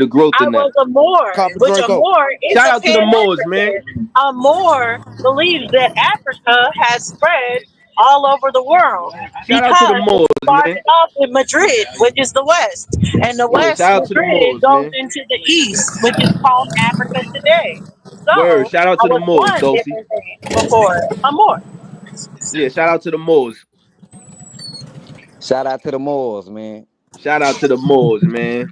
Speaker 5: the growth
Speaker 1: I
Speaker 5: in that.
Speaker 1: was a Moor,
Speaker 15: Copper
Speaker 1: which a
Speaker 15: Draco.
Speaker 1: Moor is
Speaker 5: Shout
Speaker 1: a
Speaker 5: out to the Moors, man.
Speaker 1: Pan-African. A Moor believes that Africa has spread all over the world
Speaker 5: Shout out to the
Speaker 1: because
Speaker 5: Moors,
Speaker 1: it started
Speaker 5: man.
Speaker 1: off in Madrid, which is the West, and the
Speaker 5: Yeah,
Speaker 1: West
Speaker 5: shout out to the
Speaker 1: Madrid
Speaker 5: Moors,
Speaker 1: goes
Speaker 5: man.
Speaker 1: into the East, which is called Africa today.
Speaker 5: Word.
Speaker 1: So
Speaker 5: Shout out
Speaker 1: I
Speaker 5: to the
Speaker 1: was
Speaker 5: Moors,
Speaker 1: one
Speaker 5: Dulcie.
Speaker 1: different thing before a Moor.
Speaker 5: Yeah, shout out to the Moors.
Speaker 17: Shout out to the Moors, man.
Speaker 5: Shout out to the Moors, man.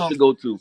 Speaker 5: house to go to.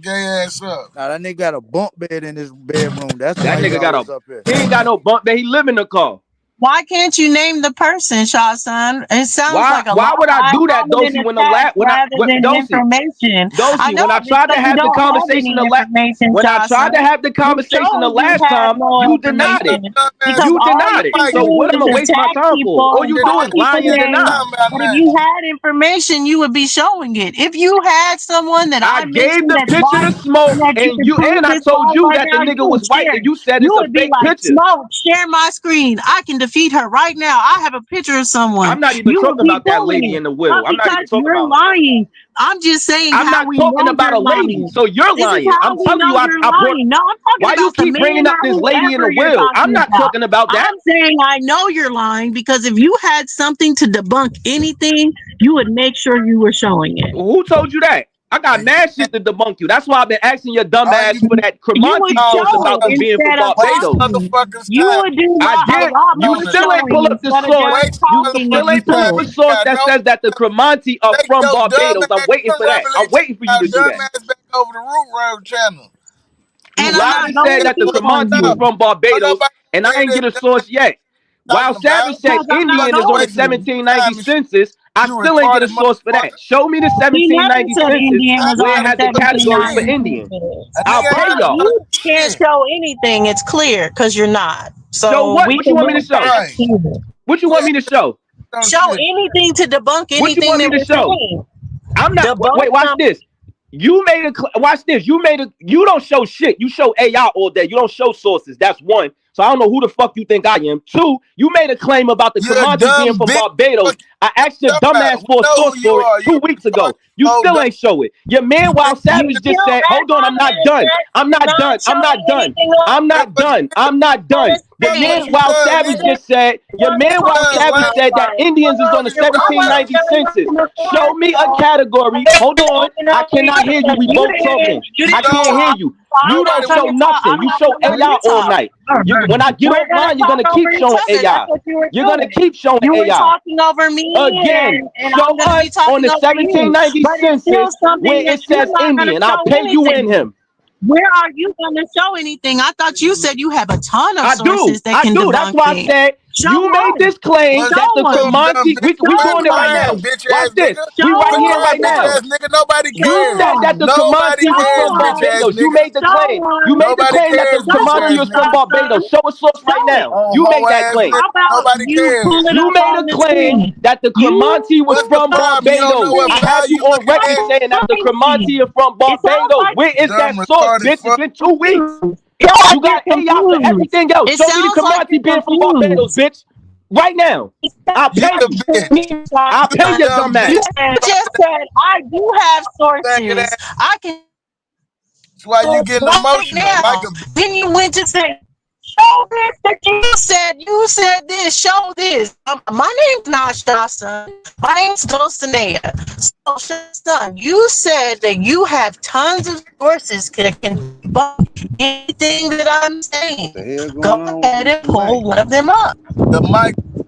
Speaker 7: Gay ass up.
Speaker 13: Nah, that nigga got a bunk bed in his bedroom. That's
Speaker 5: That
Speaker 13: why he
Speaker 5: nigga got
Speaker 13: always
Speaker 5: a.
Speaker 13: up here.
Speaker 5: He ain't got no bunk bed. He live in the car.
Speaker 1: Why can't you name the person, Shaw son? It sounds like a
Speaker 5: Why
Speaker 1: lot.
Speaker 5: would I do that,
Speaker 1: rather than
Speaker 5: Dosey? When the
Speaker 1: facts, rather than information. I
Speaker 5: Dosey,
Speaker 1: know
Speaker 5: when I tried to
Speaker 1: because you
Speaker 5: have the
Speaker 1: don't have
Speaker 5: conversation
Speaker 1: any information,
Speaker 5: when I
Speaker 1: Shaw
Speaker 5: tried to
Speaker 1: son.
Speaker 5: have the
Speaker 1: You
Speaker 5: conversation the
Speaker 1: showed you
Speaker 5: last
Speaker 1: had
Speaker 5: time,
Speaker 1: no
Speaker 5: you denied it.
Speaker 1: information because
Speaker 5: You
Speaker 1: all
Speaker 5: denied
Speaker 1: you
Speaker 5: it.
Speaker 1: can
Speaker 5: So
Speaker 1: do
Speaker 5: what
Speaker 1: is
Speaker 5: am I waste my
Speaker 1: attack
Speaker 5: time for?
Speaker 1: people
Speaker 5: All
Speaker 1: and
Speaker 5: you
Speaker 1: call
Speaker 5: do is
Speaker 1: people
Speaker 5: lie and
Speaker 1: names.
Speaker 5: deny.
Speaker 1: But if you had information, you would be showing it. If you had someone that
Speaker 5: I
Speaker 1: I
Speaker 5: gave
Speaker 1: mentioned
Speaker 5: the
Speaker 1: that's
Speaker 5: picture
Speaker 1: white
Speaker 5: to Smoke,
Speaker 1: and that you
Speaker 5: and
Speaker 1: could prove
Speaker 5: I
Speaker 1: is
Speaker 5: told
Speaker 1: white
Speaker 5: you
Speaker 1: right
Speaker 5: that the
Speaker 1: now, you
Speaker 5: nigga
Speaker 1: would
Speaker 5: was white,
Speaker 1: share
Speaker 5: and
Speaker 1: it.
Speaker 5: you said
Speaker 1: You
Speaker 5: it's a
Speaker 1: would be
Speaker 5: fake
Speaker 1: like,
Speaker 5: picture.
Speaker 1: Smoke, share my screen. I can defeat her right now. I have a picture of someone.
Speaker 5: I'm not even
Speaker 1: You would
Speaker 5: talking
Speaker 1: be
Speaker 5: about that
Speaker 1: pulling
Speaker 5: lady
Speaker 1: it.
Speaker 5: in the will.
Speaker 1: But
Speaker 5: I'm not even
Speaker 1: because
Speaker 5: talking
Speaker 1: you're
Speaker 5: about her.
Speaker 1: lying, I'm just saying
Speaker 5: I'm
Speaker 1: how
Speaker 5: not
Speaker 1: we
Speaker 5: talking
Speaker 1: know
Speaker 5: about
Speaker 1: you're
Speaker 5: a lady.
Speaker 1: lying.
Speaker 5: So you're
Speaker 1: This is
Speaker 5: lying.
Speaker 1: how
Speaker 5: I'm
Speaker 1: we
Speaker 5: telling
Speaker 1: know
Speaker 5: you,
Speaker 1: you're
Speaker 5: I brought.
Speaker 1: lying. No, I'm talking
Speaker 5: Why you
Speaker 1: about the
Speaker 5: keep bringing
Speaker 1: man
Speaker 5: up
Speaker 1: or
Speaker 5: this lady in the
Speaker 1: whoever you're
Speaker 5: will? I'm
Speaker 1: talking
Speaker 5: not
Speaker 1: about.
Speaker 5: talking about that.
Speaker 1: I'm saying I know you're lying because if you had something to debunk anything, you would make sure you were showing it.
Speaker 5: Who told you that? I got mad shit to debunk you. That's why I've been asking your dumb ass for that
Speaker 1: You would
Speaker 5: Cremonti source
Speaker 1: show
Speaker 5: about
Speaker 1: it
Speaker 5: you being from
Speaker 1: instead of
Speaker 5: Barbados.
Speaker 1: talking. You would do
Speaker 5: I
Speaker 1: a
Speaker 5: did.
Speaker 1: lot
Speaker 5: You
Speaker 1: more
Speaker 5: still ain't
Speaker 1: showing
Speaker 5: pull up the
Speaker 1: instead of
Speaker 5: source.
Speaker 1: just
Speaker 5: You
Speaker 1: talking if
Speaker 5: still
Speaker 1: you
Speaker 5: ain't pull up the
Speaker 1: could.
Speaker 5: source that says that the Cremonti are from Barbados. I'm waiting for that. I'm waiting for you to do that.
Speaker 7: Back over the Root Road channel.
Speaker 5: You
Speaker 1: And I'm
Speaker 5: lied
Speaker 1: not
Speaker 5: and
Speaker 1: going
Speaker 5: said
Speaker 1: to
Speaker 5: that the
Speaker 1: keep on
Speaker 5: Cremonti was
Speaker 1: you.
Speaker 5: from Barbados, and I ain't get a source yet. While Savage said
Speaker 1: Because I'm not
Speaker 5: Indian is on the
Speaker 1: going to.
Speaker 5: 1790 census, I still ain't get a source for that. Show me the
Speaker 1: He never
Speaker 5: 1790
Speaker 1: said
Speaker 5: census
Speaker 1: Indian was
Speaker 5: where
Speaker 1: on
Speaker 5: it
Speaker 1: the
Speaker 5: has a category for
Speaker 1: 1790
Speaker 5: Indian.
Speaker 1: census.
Speaker 5: I'll pay
Speaker 1: Well,
Speaker 5: y'all.
Speaker 1: you can't show anything. It's clear because you're not.
Speaker 5: Show
Speaker 1: So
Speaker 5: what?
Speaker 1: we
Speaker 5: What you
Speaker 1: can
Speaker 5: want me to
Speaker 1: move
Speaker 5: show?
Speaker 1: past you.
Speaker 5: What you want me to show?
Speaker 1: Show anything to debunk
Speaker 5: What you
Speaker 1: anything
Speaker 5: want me
Speaker 1: that
Speaker 5: to
Speaker 1: we're
Speaker 5: show?
Speaker 1: saying.
Speaker 5: I'm not.
Speaker 1: Debunk
Speaker 5: Wait, watch
Speaker 1: some.
Speaker 5: this. You made a watch this. You made a. You don't show shit. You show AI all day. You don't show sources. That's one. So I don't know who the fuck you think I am. Two, you made a claim about the Cremonti being from Barbados. I asked your dumbass for a source for it 2 weeks ago. You still ain't show it. Your man Wild Savage just said, "Hold on, I'm not done. I'm not done. I'm not done. I'm not done. I'm not done." The man Wild Savage just said. Your man Wild Savage said that Indians is on the 1790 census. Show me a category. Hold on. I cannot hear you. We both talking. I can't hear you. You don't show nothing. You show AI all night. When I get offline, you're gonna keep showing AI. You're gonna keep showing
Speaker 1: You were
Speaker 5: AI.
Speaker 1: talking over me
Speaker 5: Again,
Speaker 1: and
Speaker 5: show
Speaker 1: I'm gonna be
Speaker 5: us on
Speaker 1: talking
Speaker 5: the
Speaker 1: over you.
Speaker 5: 1790
Speaker 1: But it's still
Speaker 5: census
Speaker 1: something
Speaker 5: where
Speaker 1: that
Speaker 5: it
Speaker 1: you're
Speaker 5: says
Speaker 1: not gonna
Speaker 5: Indian. I'll
Speaker 1: show
Speaker 5: pay you in
Speaker 1: anything.
Speaker 5: him.
Speaker 1: Where are you gonna show anything? I thought you said you have a ton of
Speaker 5: I do.
Speaker 1: sources that
Speaker 5: I
Speaker 1: can
Speaker 5: do.
Speaker 1: debunk
Speaker 5: That's why I
Speaker 1: things.
Speaker 5: said
Speaker 1: Show
Speaker 5: you made
Speaker 1: us.
Speaker 5: this claim
Speaker 1: Show
Speaker 5: that the
Speaker 1: us.
Speaker 5: Cremonti. We doing it right now. Watch this. We right here right now.
Speaker 7: Nobody
Speaker 5: You said that the
Speaker 7: Nobody
Speaker 5: Cremonti was
Speaker 7: cares,
Speaker 5: from
Speaker 7: bitch ass
Speaker 5: Barbados. You
Speaker 7: nigga.
Speaker 5: made the claim. You made the
Speaker 7: Nobody
Speaker 5: claim that the
Speaker 7: cares, bitch
Speaker 5: Cremonti
Speaker 7: ass
Speaker 5: was from
Speaker 7: nigga.
Speaker 5: Barbados. Show a source right now. You
Speaker 7: Hoe
Speaker 5: made that
Speaker 7: ass
Speaker 5: claim.
Speaker 7: nigga.
Speaker 1: How about
Speaker 7: Nobody
Speaker 1: you
Speaker 7: cares.
Speaker 1: pull it
Speaker 5: You
Speaker 1: up
Speaker 5: made
Speaker 1: on
Speaker 5: a
Speaker 1: the
Speaker 5: claim
Speaker 1: screen?
Speaker 5: that the Cremonti was
Speaker 7: What's the
Speaker 5: from
Speaker 7: problem? You don't know
Speaker 5: Barbados.
Speaker 7: what
Speaker 5: I have
Speaker 7: value
Speaker 5: you on
Speaker 7: looking
Speaker 5: record
Speaker 7: at?
Speaker 5: saying that the Cremonti are from
Speaker 1: It sounds
Speaker 5: Barbados.
Speaker 1: like
Speaker 5: Where is that
Speaker 7: Dumb
Speaker 5: source,
Speaker 7: retarded
Speaker 5: bitch? It's
Speaker 7: fuck.
Speaker 5: been 2 weeks.
Speaker 1: It sounds
Speaker 5: You got
Speaker 1: like you're
Speaker 5: AI for
Speaker 1: confused.
Speaker 5: everything else.
Speaker 1: It
Speaker 5: Show me the
Speaker 1: sounds like
Speaker 5: Cremonti
Speaker 1: you're
Speaker 5: being from Barbados,
Speaker 1: confused.
Speaker 5: bitch. Right now. I'll
Speaker 7: You
Speaker 5: pay
Speaker 7: a
Speaker 5: you.
Speaker 7: bitch.
Speaker 5: I'll
Speaker 7: You
Speaker 5: pay
Speaker 7: a
Speaker 5: your
Speaker 7: dumb
Speaker 5: dumb ass.
Speaker 1: You
Speaker 7: bitch.
Speaker 1: just said I do have
Speaker 7: Faggot
Speaker 1: sources.
Speaker 7: ass.
Speaker 1: I can
Speaker 7: That's why you getting
Speaker 1: right
Speaker 7: emotional like
Speaker 1: now.
Speaker 7: a bitch.
Speaker 1: Then you went to say, show this that you said this, show this. My name's Nasha, son. My name's Dulcinea. So, son, you said that you have tons of sources that can debunk anything that I'm saying.
Speaker 17: The hell
Speaker 1: Go
Speaker 17: going on
Speaker 1: ahead
Speaker 17: with
Speaker 1: and
Speaker 17: the
Speaker 1: pull
Speaker 17: mic?
Speaker 1: one of them up.
Speaker 7: The mic is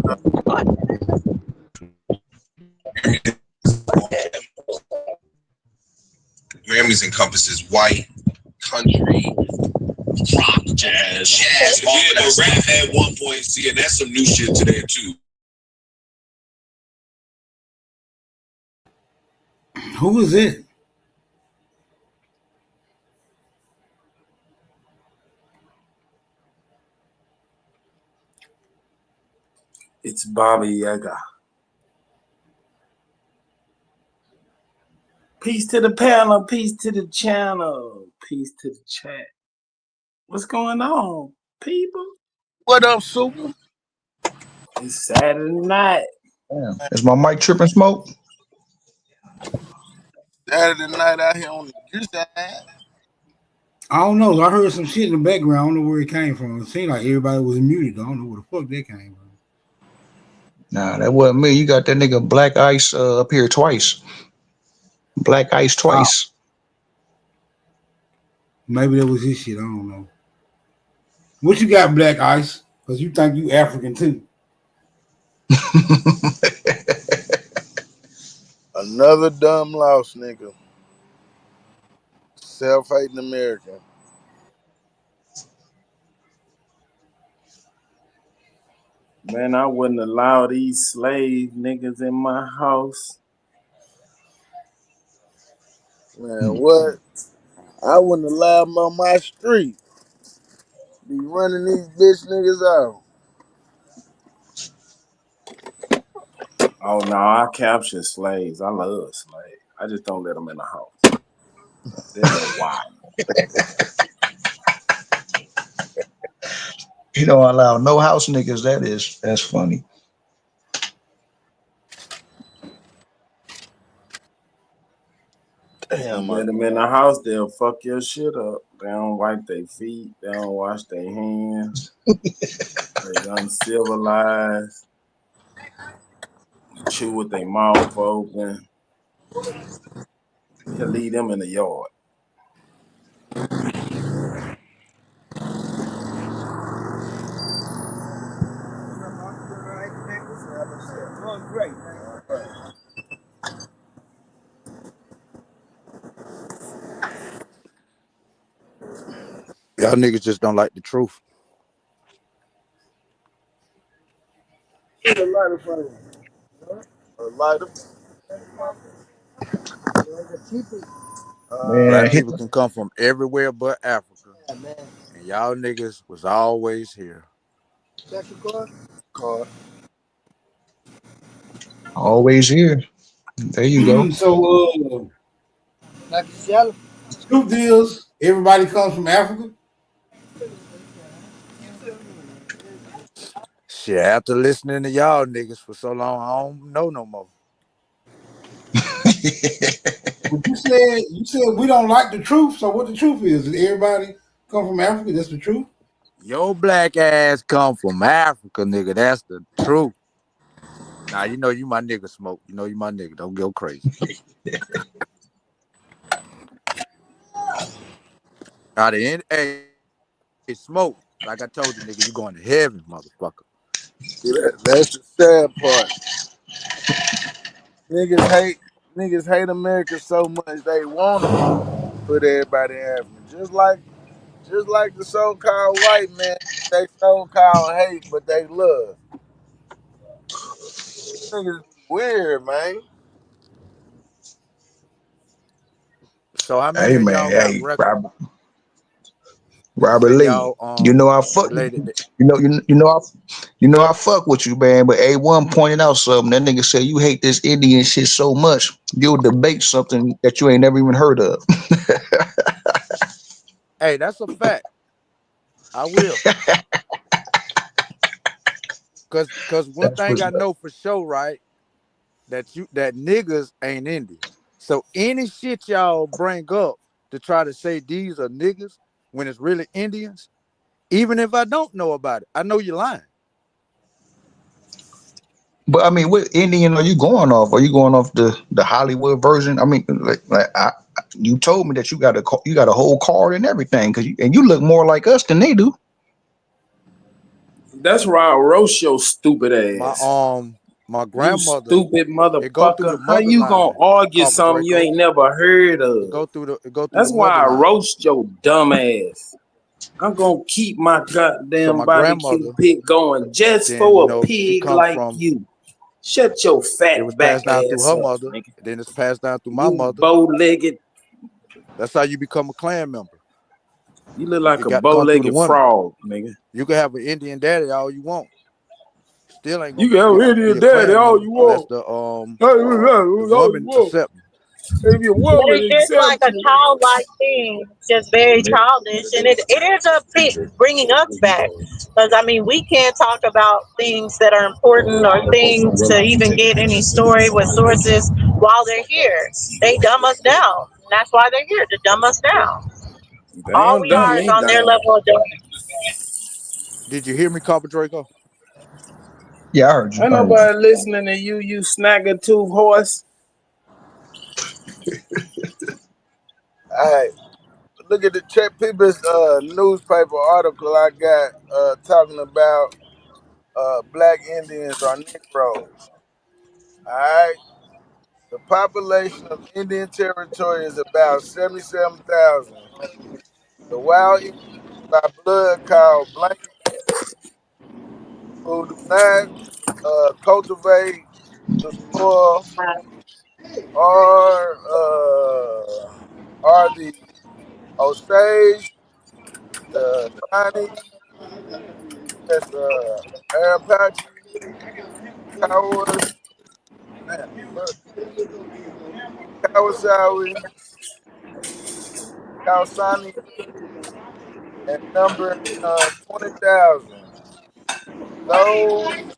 Speaker 7: up.
Speaker 10: Grammys encompasses white, country, rock, jazz. Yeah, but rap at one point. See, and that's some new shit today too.
Speaker 8: Who is it?
Speaker 23: It's Baba Yaga. Peace to the panel, peace to the channel, peace to the chat. What's going on, people?
Speaker 7: What up, Super?
Speaker 23: It's Saturday night.
Speaker 4: Damn. Is my mic tripping, Smoke?
Speaker 7: Saturday night out here on the juice side.
Speaker 8: I don't know. I heard some shit in the background. I don't know where it came from. It seemed like everybody was muted. I don't know where the fuck that came from.
Speaker 4: Nah, that wasn't me. You got that nigga Black Ice up here twice. Black Ice twice.
Speaker 8: Maybe that was his shit. I don't know. What you got, Black Ice? Because you think you African too.
Speaker 7: Another dumb loss, nigga. Self-hating American.
Speaker 23: Man, I wouldn't allow these slave niggas in my house.
Speaker 7: Man, what? I wouldn't allow them on my street. Be running these bitch niggas out.
Speaker 23: Oh no, I capture slaves. I love slaves. I just don't let them in the house. They're wild.
Speaker 4: You don't allow no house niggas. That's funny.
Speaker 24: You let them in the house, they'll fuck your shit up. They don't wipe their feet. They don't wash their hands. They uncivilized. Chew with their mouth open. You leave them in the yard.
Speaker 15: Y'all niggas just don't like the truth.
Speaker 7: Get a lighter for you. A lighter.
Speaker 4: Man,
Speaker 15: Black
Speaker 4: hit
Speaker 15: people can come from everywhere but Africa. And y'all niggas was always here.
Speaker 7: That's your car?
Speaker 4: always here. There you go.
Speaker 8: So, truth is, everybody comes from Africa.
Speaker 15: Shit, after listening to y'all niggas for so long, I don't know no more.
Speaker 8: But you said we don't like the truth. So what the truth is everybody come from Africa? That's the truth.
Speaker 15: Your black ass come from Africa, nigga. That's the truth. Nah, you know you my nigga, Smoke. You know you my nigga. Don't go crazy. Out of any, hey, Smoke. Like I told you, nigga, you going to heaven, motherfucker.
Speaker 7: That's the sad part. Niggas hate America so much they want to put everybody in Africa. Just like the so-called white man, they so-called hate, but they love. Niggas weird, man.
Speaker 15: So how many
Speaker 4: Hey
Speaker 15: of
Speaker 4: man,
Speaker 15: y'all got
Speaker 4: hey
Speaker 15: record?
Speaker 4: Robert
Speaker 15: Say
Speaker 4: Lee.
Speaker 15: y'all
Speaker 4: You know I fuck.
Speaker 15: related to,
Speaker 4: You know I fuck with you, man. But A1 pointed out something. That nigga said you hate this Indian shit so much you'll debate something that you ain't never even heard of.
Speaker 15: hey, that's a fact. I will. Cause one
Speaker 4: That's
Speaker 15: thing
Speaker 4: what's
Speaker 15: I
Speaker 4: up.
Speaker 15: know for sure, right? That niggas ain't Indians. So any shit y'all bring up to try to say these are niggas when it's really Indians, even if I don't know about it, I know you're lying.
Speaker 4: But I mean, what Indian are you going off? Are you going off the Hollywood version? I mean, you told me that you got a whole card and everything, and you look more like us than they do.
Speaker 24: That's why I roast your stupid ass.
Speaker 15: My
Speaker 24: You
Speaker 15: grandmother,
Speaker 24: stupid
Speaker 15: it go through the
Speaker 24: motherfucker. How you gonna
Speaker 15: motherline,
Speaker 24: argue
Speaker 15: Carver
Speaker 24: something you
Speaker 15: Draco.
Speaker 24: ain't never heard of?
Speaker 15: It go through
Speaker 24: That's
Speaker 15: the
Speaker 24: why I
Speaker 15: motherline.
Speaker 24: roast your dumb ass. I'm gonna keep my
Speaker 15: So
Speaker 24: goddamn
Speaker 15: my
Speaker 24: barbecue
Speaker 15: grandmother,
Speaker 24: pit going just
Speaker 15: then
Speaker 24: for a
Speaker 15: she
Speaker 24: pig
Speaker 15: come
Speaker 24: like
Speaker 15: from.
Speaker 24: you. Shut your
Speaker 15: It
Speaker 24: fat
Speaker 15: was
Speaker 24: back
Speaker 15: passed down through
Speaker 24: ass
Speaker 15: her
Speaker 24: up,
Speaker 15: mother,
Speaker 24: nigga.
Speaker 15: then it's passed down through my
Speaker 24: You
Speaker 15: mother.
Speaker 24: bow-legged.
Speaker 15: That's how you become a clan member.
Speaker 24: You look like
Speaker 15: You
Speaker 24: a
Speaker 15: got to come through the
Speaker 24: bow-legged
Speaker 15: women.
Speaker 24: frog, nigga.
Speaker 15: You can have an Indian daddy all you want. Still ain't
Speaker 24: You
Speaker 15: gonna
Speaker 24: can have
Speaker 15: be
Speaker 24: Indian
Speaker 15: a
Speaker 24: daddy
Speaker 15: clan
Speaker 24: all
Speaker 15: member
Speaker 24: you
Speaker 15: unless
Speaker 24: want.
Speaker 15: the woman accept me.
Speaker 24: If your
Speaker 1: But
Speaker 24: woman
Speaker 1: it's just like
Speaker 24: accepts
Speaker 1: a
Speaker 24: you.
Speaker 1: childlike thing, just very childish, and it ends up bringing us back. Because I mean, we can't talk about things that are important or things to even get any story with sources while they're here. They dumb us down. And that's why they're here, to dumb us down.
Speaker 24: They
Speaker 1: All
Speaker 24: don't
Speaker 1: we
Speaker 24: dumb
Speaker 1: are is
Speaker 24: me
Speaker 1: on their
Speaker 24: down.
Speaker 1: level of dumb.
Speaker 15: Did you hear me, Carver Draco?
Speaker 4: Yeah, I heard you.
Speaker 24: Ain't nobody listening to you, you snagger tooth horse.
Speaker 7: All right. Look at the Czech People's newspaper article I got talking about black Indians are Negroes. All right. The population of Indian Territory is about 77,000. The wild Indians by blood called blanket who do not cultivate the soil are the Osage, the Shawnee, that's Apache, Cowas, Kawasawi, Kausani, and number 20,000.
Speaker 13: those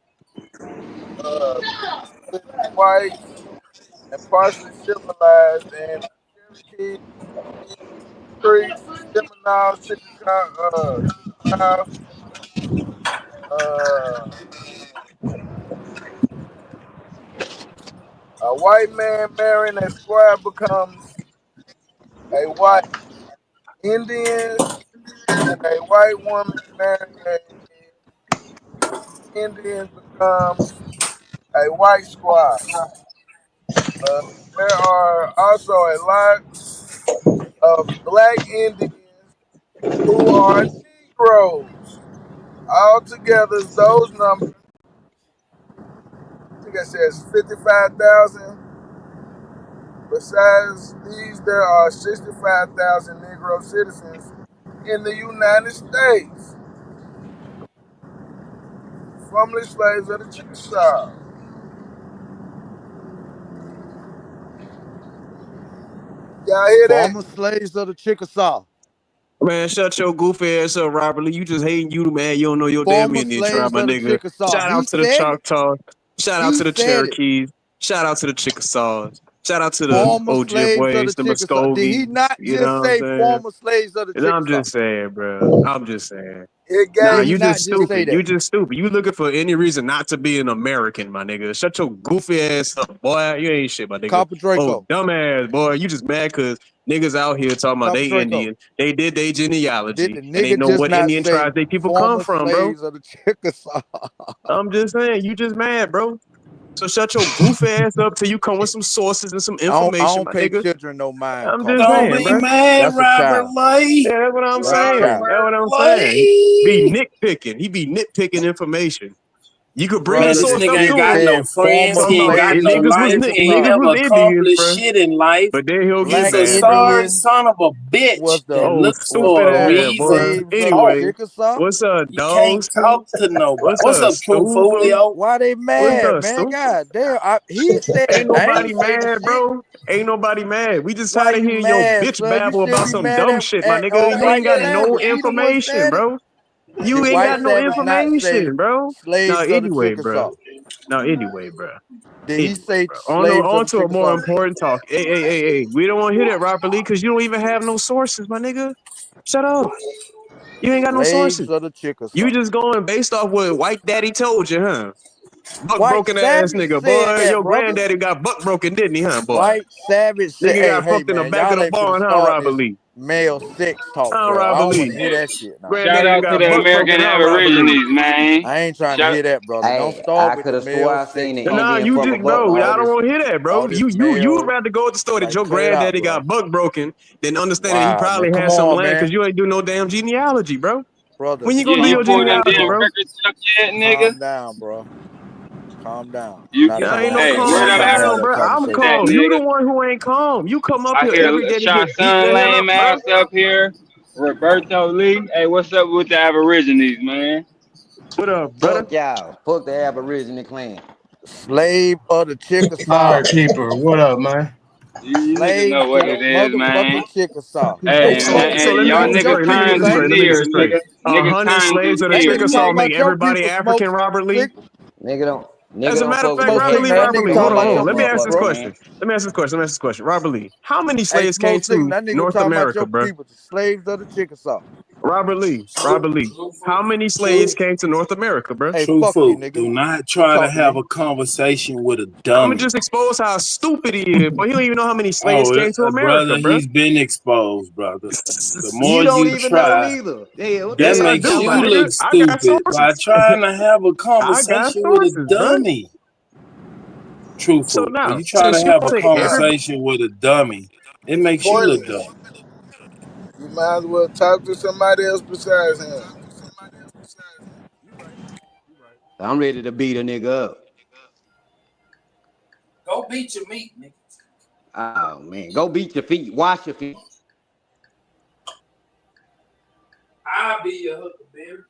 Speaker 13: white and partially civilized and Cherokee, Creek, Seminole, Chickasaw, a white man marrying a squire becomes a white Indian, and a white woman marrying a Indian becomes a white squire. There are also a lot of black Indians who are Negroes. Altogether, those numbers, I think it says 55,000. Besides these, there are 65,000 Negro citizens in the United States, formerly slaves of the Chickasaw. Y'all hear that?
Speaker 15: Former slaves of the Chickasaw.
Speaker 17: Man, shut your goofy ass up, Robert Lee. You just hating you, man. You don't know your damn
Speaker 15: Former
Speaker 17: Indian tribe,
Speaker 15: slaves
Speaker 17: my
Speaker 15: of the
Speaker 17: nigga.
Speaker 15: Chickasaw.
Speaker 17: Shout out
Speaker 15: He
Speaker 17: to the
Speaker 15: said it.
Speaker 17: Choctaws. Shout out
Speaker 15: He
Speaker 17: to the
Speaker 15: said it.
Speaker 17: Cherokees. Shout out to the Chickasaws. Shout out to the
Speaker 15: Former slaves of
Speaker 17: Ojibways,
Speaker 15: the
Speaker 17: the
Speaker 15: Chickasaw. Did he
Speaker 17: Muskogees.
Speaker 15: not
Speaker 17: You
Speaker 15: just
Speaker 17: know what I'm
Speaker 15: say
Speaker 17: saying?
Speaker 15: former slaves of the
Speaker 17: And I'm
Speaker 15: Chickasaw?
Speaker 17: just saying, bro. I'm just saying.
Speaker 13: It
Speaker 17: Nah,
Speaker 15: Did he
Speaker 17: you
Speaker 15: not
Speaker 17: just
Speaker 15: just say
Speaker 17: stupid. You
Speaker 15: that?
Speaker 17: just stupid. You looking for any reason not to be an American, my nigga. Shut your goofy ass up, boy. You ain't shit, my nigga.
Speaker 15: Copper Draco.
Speaker 17: Oh, dumbass, boy. You just mad because niggas out here talking about
Speaker 15: Copper
Speaker 17: they
Speaker 15: Draco.
Speaker 17: Indian. They did their genealogy,
Speaker 15: Did the
Speaker 17: and they
Speaker 15: nigga
Speaker 17: know
Speaker 15: just
Speaker 17: what
Speaker 15: not
Speaker 17: Indian
Speaker 15: say
Speaker 17: tribes they people come
Speaker 15: former
Speaker 17: from, bro.
Speaker 15: slaves of the Chickasaw?
Speaker 17: I'm just saying, you just mad, bro. So shut your goofy ass up till you come with some sources and some
Speaker 15: I
Speaker 17: information,
Speaker 15: don't
Speaker 17: my
Speaker 15: pay
Speaker 17: nigga.
Speaker 15: children no mind,
Speaker 17: I'm
Speaker 15: Copper
Speaker 17: just
Speaker 23: Don't
Speaker 17: saying,
Speaker 23: be
Speaker 15: Draco.
Speaker 17: bro.
Speaker 23: mad,
Speaker 15: That's a
Speaker 23: Robert
Speaker 15: child.
Speaker 23: Lee.
Speaker 17: Yeah, that's what I'm
Speaker 15: That's a
Speaker 17: saying.
Speaker 15: child.
Speaker 17: That's what I'm
Speaker 23: Robert
Speaker 17: saying. Be
Speaker 23: Lee.
Speaker 17: nitpicking. He be nitpicking information. You could bring the
Speaker 23: Man,
Speaker 15: Brother,
Speaker 23: this
Speaker 15: the
Speaker 17: source up
Speaker 23: nigga ain't
Speaker 17: to
Speaker 15: nigga
Speaker 23: got
Speaker 17: him.
Speaker 23: no
Speaker 15: said
Speaker 23: friends.
Speaker 15: former
Speaker 17: Talking
Speaker 23: He ain't
Speaker 17: about
Speaker 23: got
Speaker 17: if
Speaker 15: slaves
Speaker 23: no
Speaker 15: of the
Speaker 23: life. He ain't
Speaker 15: Chickasaw.
Speaker 17: niggas
Speaker 23: never
Speaker 17: was Indians,
Speaker 23: accomplished
Speaker 17: bro.
Speaker 23: shit in life.
Speaker 17: But then he'll get
Speaker 23: He's
Speaker 15: Black
Speaker 23: a
Speaker 17: mad, bro.
Speaker 23: sorry
Speaker 15: Indians
Speaker 23: son of a
Speaker 15: was
Speaker 23: bitch that
Speaker 15: the
Speaker 17: Oh,
Speaker 23: looks
Speaker 17: stupid
Speaker 23: for a
Speaker 15: former
Speaker 17: ass,
Speaker 23: reason
Speaker 17: boy.
Speaker 23: to
Speaker 15: slaves of the
Speaker 23: talk.
Speaker 17: Anyway,
Speaker 15: Chickasaw.
Speaker 17: what's up,
Speaker 23: You can't
Speaker 17: dogs?
Speaker 23: talk to nobody.
Speaker 17: What's
Speaker 23: What's
Speaker 17: up,
Speaker 23: up, True
Speaker 17: stupid?
Speaker 23: Folio?
Speaker 15: Why they
Speaker 17: What's
Speaker 15: mad,
Speaker 17: up,
Speaker 15: man?
Speaker 17: stupid?
Speaker 15: God damn. He said
Speaker 17: Ain't
Speaker 15: it. I
Speaker 17: nobody
Speaker 15: ain't say the
Speaker 17: mad,
Speaker 15: shit.
Speaker 17: bro. Ain't nobody mad. We just
Speaker 15: Why
Speaker 17: tired of
Speaker 15: you
Speaker 17: hearing your
Speaker 15: mad,
Speaker 17: bitch
Speaker 15: son? You
Speaker 17: babble
Speaker 15: should
Speaker 17: about
Speaker 15: be
Speaker 17: some
Speaker 15: mad
Speaker 17: dumb shit, my
Speaker 15: at
Speaker 17: nigga. You ain't
Speaker 15: White
Speaker 17: got no
Speaker 15: Savage. He the one
Speaker 17: information,
Speaker 15: said it.
Speaker 17: bro. You
Speaker 15: Did
Speaker 17: ain't
Speaker 15: White
Speaker 17: got no
Speaker 15: Savage not say
Speaker 17: information, bro. No,
Speaker 15: slaves of the
Speaker 17: anyway, bro.
Speaker 15: Chickasaw?
Speaker 17: No, anyway, bro.
Speaker 15: Did he
Speaker 17: Anyway,
Speaker 15: say
Speaker 17: bro.
Speaker 15: slaves of
Speaker 17: On
Speaker 15: the
Speaker 17: to a more
Speaker 15: Chickasaw?
Speaker 17: important talk. Hey. We don't want to hear that, Robert Lee, because you don't even have no sources, my nigga. Shut up. You ain't got no
Speaker 15: Slaves
Speaker 17: sources.
Speaker 15: of the
Speaker 17: You
Speaker 15: Chickasaw.
Speaker 17: just going based off what White Daddy told you, huh? Buck
Speaker 15: White
Speaker 17: broken ass
Speaker 15: Savage
Speaker 17: nigga.
Speaker 15: said
Speaker 17: Boy,
Speaker 15: that,
Speaker 17: your
Speaker 15: brother.
Speaker 17: granddaddy got buck broken, didn't he, huh, boy?
Speaker 15: White Savage said,
Speaker 17: Nigga got
Speaker 15: hey,
Speaker 17: fucked in the
Speaker 15: man,
Speaker 17: back of
Speaker 15: y'all
Speaker 17: the
Speaker 15: ain't finna
Speaker 17: barn, huh,
Speaker 15: start
Speaker 17: Robert
Speaker 15: this
Speaker 17: Lee?
Speaker 15: male sex talk,
Speaker 17: Huh,
Speaker 15: bro. I
Speaker 17: Robert
Speaker 15: don't want to
Speaker 17: Lee?
Speaker 15: hear that shit now.
Speaker 10: Shout
Speaker 17: Granddaddy
Speaker 10: out to
Speaker 17: got
Speaker 10: the
Speaker 17: buck
Speaker 10: American
Speaker 17: broken, huh, Robert Lee?
Speaker 10: Aborigines, man.
Speaker 15: I ain't trying to
Speaker 10: Shout
Speaker 15: hear that, brother. Don't
Speaker 18: Hey,
Speaker 15: start
Speaker 18: I
Speaker 15: with
Speaker 18: could
Speaker 15: the
Speaker 18: have swore
Speaker 15: male
Speaker 18: I seen
Speaker 15: sex
Speaker 18: an
Speaker 15: talk,
Speaker 17: Nah,
Speaker 18: Indian
Speaker 17: you
Speaker 18: fuck a
Speaker 17: just,
Speaker 18: buck
Speaker 17: bro.
Speaker 15: all
Speaker 17: I don't
Speaker 15: this,
Speaker 18: already.
Speaker 17: want to hear that, bro.
Speaker 15: all this
Speaker 17: You would
Speaker 15: male.
Speaker 17: rather go with the story that
Speaker 15: Like,
Speaker 17: your
Speaker 15: cut it out,
Speaker 17: granddaddy
Speaker 15: bro.
Speaker 17: got buck broken than understanding that he
Speaker 15: Wow, man.
Speaker 17: probably
Speaker 15: Come
Speaker 17: had some
Speaker 15: on,
Speaker 17: land because
Speaker 15: man.
Speaker 17: you ain't do no damn genealogy, bro.
Speaker 15: Brother,
Speaker 17: When you gonna
Speaker 10: Yeah,
Speaker 17: do
Speaker 10: you
Speaker 17: your
Speaker 15: calm
Speaker 10: pulled them
Speaker 15: down,
Speaker 17: genealogy,
Speaker 10: damn
Speaker 15: bro.
Speaker 17: bro?
Speaker 10: records up yet, nigga?
Speaker 15: Calm down, bro. Calm down.
Speaker 10: You,
Speaker 15: Not
Speaker 17: Yeah,
Speaker 15: even
Speaker 17: ain't no
Speaker 15: gonna
Speaker 10: hey, where
Speaker 15: not
Speaker 17: calm
Speaker 10: that
Speaker 15: trying to
Speaker 10: Aborigines
Speaker 15: have
Speaker 17: down,
Speaker 15: that
Speaker 17: bro. I'm
Speaker 15: conversation.
Speaker 10: at,
Speaker 17: calm. You the
Speaker 10: nigga?
Speaker 17: one who ain't calm. You come up
Speaker 10: I
Speaker 17: here
Speaker 10: hear
Speaker 17: every day to
Speaker 10: Shy
Speaker 17: get beat
Speaker 10: Sun
Speaker 17: the hell up,
Speaker 10: lame
Speaker 17: bro.
Speaker 10: ass up here. Roberto Lee. Hey, what's up with the Aborigines, man?
Speaker 17: What up, brother?
Speaker 18: Fuck y'all. Fuck the Aborigine clan.
Speaker 15: Slave of the
Speaker 23: Fire
Speaker 15: Chickasaw.
Speaker 23: keeper. What up, man?
Speaker 10: You niggas
Speaker 15: Slave
Speaker 10: know
Speaker 15: to
Speaker 10: what
Speaker 15: the
Speaker 10: it is, man.
Speaker 15: motherfucking Chickasaw.
Speaker 17: Hey,
Speaker 15: Your
Speaker 10: Hey,
Speaker 17: so
Speaker 10: man,
Speaker 15: people
Speaker 17: so
Speaker 10: hey,
Speaker 17: let
Speaker 15: didn't
Speaker 17: me
Speaker 10: y'all
Speaker 17: get
Speaker 15: know.
Speaker 17: this
Speaker 15: Your
Speaker 10: niggas
Speaker 17: straight. Let me
Speaker 15: people
Speaker 17: get
Speaker 10: times
Speaker 17: this
Speaker 10: is
Speaker 17: straight.
Speaker 15: say.
Speaker 17: Let me get this
Speaker 10: near,
Speaker 17: straight.
Speaker 10: nigga. Niggas
Speaker 17: 100
Speaker 10: times is
Speaker 17: slaves of the
Speaker 15: That
Speaker 10: near,
Speaker 15: nigga
Speaker 17: Chickasaw
Speaker 15: talking
Speaker 10: nigga.
Speaker 17: make
Speaker 15: about your
Speaker 17: everybody
Speaker 15: people
Speaker 17: African,
Speaker 15: smoke
Speaker 17: Robert Lee.
Speaker 15: sick.
Speaker 18: Nigga
Speaker 17: As a
Speaker 18: don't
Speaker 17: matter of
Speaker 18: fuck with
Speaker 17: fact,
Speaker 18: the
Speaker 15: Smoke
Speaker 17: Robert
Speaker 15: sick.
Speaker 17: Lee,
Speaker 15: That
Speaker 18: Hessians.
Speaker 17: Robert
Speaker 15: nigga
Speaker 17: Lee,
Speaker 18: Fuck
Speaker 15: talking
Speaker 17: hold
Speaker 18: they
Speaker 15: about
Speaker 17: on.
Speaker 15: your
Speaker 18: ass
Speaker 17: Let me
Speaker 18: up,
Speaker 17: ask
Speaker 15: people,
Speaker 17: this
Speaker 18: Buckley,
Speaker 15: bro.
Speaker 18: man.
Speaker 17: question. Let me ask this question. How many
Speaker 15: Hey,
Speaker 17: slaves came
Speaker 15: smoke sick.
Speaker 17: to
Speaker 15: That nigga
Speaker 17: North
Speaker 15: talking about your
Speaker 17: America, bro?
Speaker 15: people, the slaves of the Chickasaw.
Speaker 17: Robert Lee, Robert Lee. How many slaves
Speaker 23: True.
Speaker 17: came to North America, bro?
Speaker 15: Hey, fuck you,
Speaker 23: Truthful.
Speaker 15: nigga.
Speaker 23: Do not
Speaker 15: Don't
Speaker 23: try to
Speaker 15: talk to
Speaker 23: have
Speaker 15: me.
Speaker 23: a conversation with a
Speaker 17: I'm gonna
Speaker 23: dummy.
Speaker 17: just expose how stupid he is, but he don't even know how many slaves
Speaker 23: Oh,
Speaker 17: came to America,
Speaker 23: brother,
Speaker 17: bro.
Speaker 23: he's been exposed, brother. The
Speaker 18: You
Speaker 23: more
Speaker 18: don't
Speaker 23: you
Speaker 18: even know
Speaker 23: try,
Speaker 18: neither. Yeah, what the
Speaker 23: that
Speaker 17: Yes,
Speaker 18: hell
Speaker 17: I
Speaker 18: you
Speaker 23: makes
Speaker 17: do,
Speaker 18: talking
Speaker 17: my
Speaker 23: you
Speaker 18: about?
Speaker 23: look
Speaker 17: nigga. I got
Speaker 23: stupid by
Speaker 17: sources.
Speaker 23: trying to have a
Speaker 17: I got
Speaker 23: conversation with a
Speaker 17: sources, bro.
Speaker 23: dummy.
Speaker 17: So
Speaker 23: Truthful. When
Speaker 17: now,
Speaker 23: you try to
Speaker 17: since you
Speaker 23: have a
Speaker 17: say everybody,
Speaker 23: conversation with a dummy, it makes you look
Speaker 15: Courtney,
Speaker 23: dumb.
Speaker 15: you might as well talk to somebody else besides him.
Speaker 18: I'm ready to beat a nigga up.
Speaker 23: Go beat your meat, nigga.
Speaker 18: Oh man, go beat your feet. Wash your feet.
Speaker 23: I'll be your huckleberry.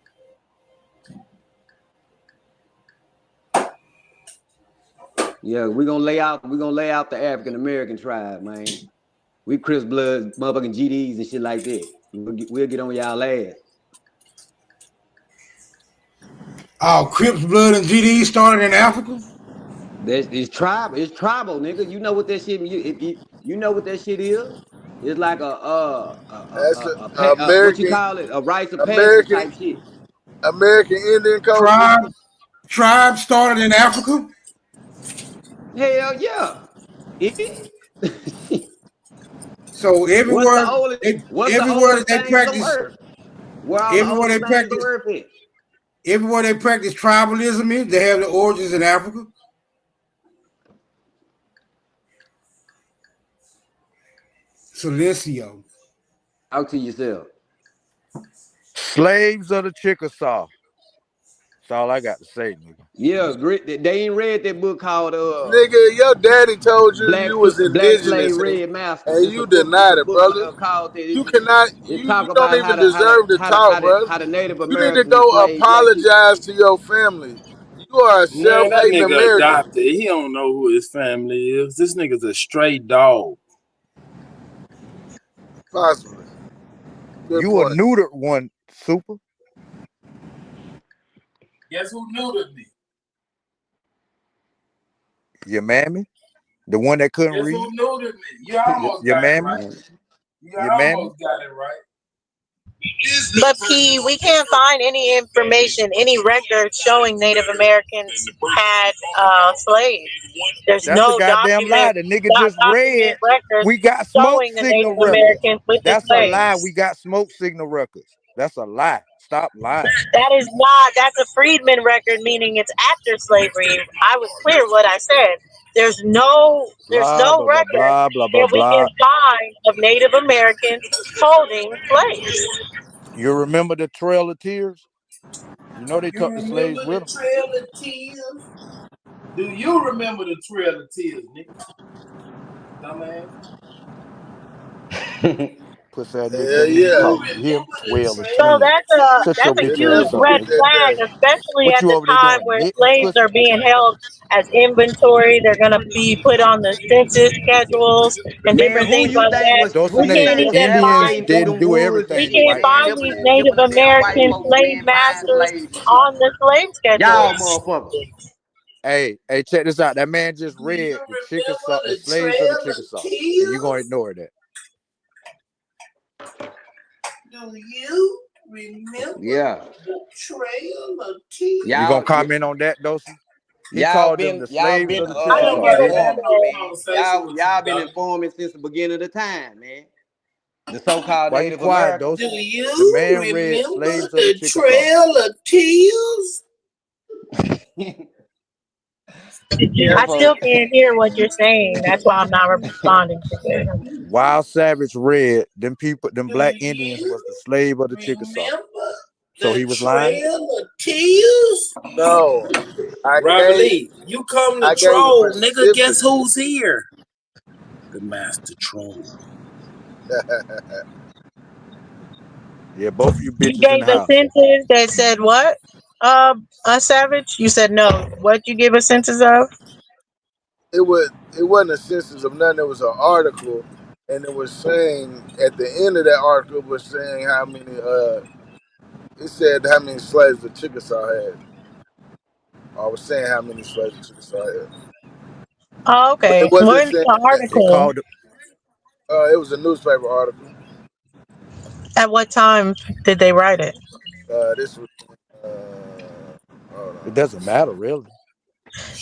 Speaker 18: Yeah, we're gonna lay out the African American tribe, man. We Chris Bloods, motherfucking GDs and shit like that. We'll get on y'all ass.
Speaker 8: Oh, Crips, Blood, and GD started in Africa?
Speaker 18: It's tribal, nigga. You know what that shit you know what that shit is? It's like
Speaker 13: That's
Speaker 18: what you
Speaker 13: American
Speaker 18: call it, a rites of passage
Speaker 13: American
Speaker 18: type shit.
Speaker 13: American Indian culture.
Speaker 8: Tribe started in Africa?
Speaker 18: Hell yeah.
Speaker 8: So everywhere,
Speaker 18: everywhere
Speaker 8: they practice, everywhere they practice tribalism is, they have the origins in Africa. Silencio.
Speaker 18: Out to yourself.
Speaker 13: Slaves of the Chickasaw. That's all I got to say, nigga.
Speaker 18: Yeah, they ain't read that book called
Speaker 13: Nigga, your daddy told you you was
Speaker 18: Black Slave
Speaker 13: indigenous
Speaker 18: Red Master.
Speaker 13: and you denied it, brother. You cannot. You don't even deserve to talk, bro.
Speaker 18: How the Native
Speaker 13: You need to
Speaker 18: Americans
Speaker 13: go
Speaker 18: enslaved black
Speaker 13: apologize to your family. You are a
Speaker 14: Man, that
Speaker 13: self-hating
Speaker 14: nigga
Speaker 13: American.
Speaker 14: adopted. He don't know who his family is. This nigga's a straight dog.
Speaker 13: Possibly. Good
Speaker 15: You
Speaker 13: point.
Speaker 15: a neutered one, Super.
Speaker 12: Guess who neutered me?
Speaker 15: Your mammy, the one that couldn't
Speaker 12: Guess
Speaker 15: read.
Speaker 12: who neutered me? You almost
Speaker 15: Your
Speaker 12: got
Speaker 15: mammy.
Speaker 12: it right. You
Speaker 15: Your
Speaker 12: almost
Speaker 15: mammy.
Speaker 12: got it right.
Speaker 1: But P, we can't find any information, any record showing Native Americans had slaves. There's
Speaker 15: That's a
Speaker 1: no
Speaker 15: goddamn lie. The nigga just read.
Speaker 1: records
Speaker 15: We got smoke
Speaker 1: showing the
Speaker 15: signal
Speaker 1: Native
Speaker 15: records.
Speaker 1: Americans with the
Speaker 15: That's a lie.
Speaker 1: slaves.
Speaker 15: We got smoke signal records. That's a lie. Stop lying.
Speaker 1: That is not. That's a freedman record, meaning it's after slavery. I was clear what I said. There's no
Speaker 15: Blah blah
Speaker 1: record
Speaker 15: blah blah blah
Speaker 1: that we
Speaker 15: blah.
Speaker 1: can find of Native Americans holding slaves.
Speaker 15: You remember the Trail of Tears? You know they
Speaker 12: You
Speaker 15: took the slaves
Speaker 12: remember
Speaker 15: with
Speaker 12: the
Speaker 15: them.
Speaker 12: Trail of Tears? Do you remember the Trail of Tears, nigga? Dumbass.
Speaker 15: Puss that nigga
Speaker 13: Yeah,
Speaker 15: couldn't even
Speaker 13: yeah.
Speaker 15: talk. You hear him? Well,
Speaker 1: So
Speaker 15: shit. Shut your
Speaker 1: that's a
Speaker 15: bitch
Speaker 1: huge
Speaker 15: ass up,
Speaker 1: red
Speaker 15: nigga.
Speaker 1: flag, especially
Speaker 15: What
Speaker 1: at
Speaker 15: you
Speaker 1: the
Speaker 15: over there
Speaker 1: time
Speaker 15: doing?
Speaker 1: where
Speaker 15: Knitting
Speaker 1: slaves
Speaker 15: pussy?
Speaker 1: are being held as inventory. They're gonna be put on the census schedules and
Speaker 18: Man,
Speaker 1: different things like that.
Speaker 15: Those
Speaker 1: We can't
Speaker 15: the
Speaker 1: even
Speaker 15: Indians
Speaker 1: find
Speaker 15: didn't do
Speaker 1: we
Speaker 15: everything
Speaker 1: can't
Speaker 15: right.
Speaker 1: find these Native American slave masters on the slave schedules.
Speaker 15: Hey, check this out. That man just read the Chickasaw, the slaves of the Chickasaw, and you gonna ignore that?
Speaker 12: Do you remember the Trail of Tears?
Speaker 15: You gonna comment on that, Dosey? He called them the slaves of the
Speaker 1: I don't
Speaker 15: Chickasaw.
Speaker 1: give a
Speaker 15: Didn't he?
Speaker 1: damn.
Speaker 18: Y'all been informing since the beginning of the time, man. The so-called
Speaker 15: Why you
Speaker 18: Native
Speaker 15: quiet,
Speaker 18: Americans.
Speaker 15: Dosey?
Speaker 12: Do you
Speaker 15: The man read
Speaker 12: remember
Speaker 15: slaves of
Speaker 12: the
Speaker 15: the Chickasaw.
Speaker 12: Trail of Tears?
Speaker 1: I still can't hear what you're saying. That's why I'm not responding to it.
Speaker 15: Wild Savage read them people, them black Indians was the slave of the Chickasaw. So he was lying.
Speaker 12: Trail of Tears?
Speaker 13: No.
Speaker 12: Robert Lee, you come to
Speaker 13: I gave
Speaker 12: troll,
Speaker 13: a
Speaker 12: nigga.
Speaker 13: specific-
Speaker 12: Guess who's here? The master troll.
Speaker 15: Yeah, both of you
Speaker 1: You
Speaker 15: bitches in
Speaker 1: gave
Speaker 15: the
Speaker 1: a
Speaker 15: house.
Speaker 1: sentence that said what? Savage? You said no. What you give a sentence of?
Speaker 13: It wasn't a census of nothing. It was an article, and it was saying at the end of that article was saying how many it said how many slaves the Chickasaw had. I was saying how many slaves the Chickasaw had.
Speaker 1: Oh, okay.
Speaker 13: It wasn't
Speaker 1: Where's
Speaker 13: saying
Speaker 1: the article?
Speaker 13: it was a newspaper article.
Speaker 1: At what time did they write it?
Speaker 13: This was
Speaker 15: It doesn't matter, really.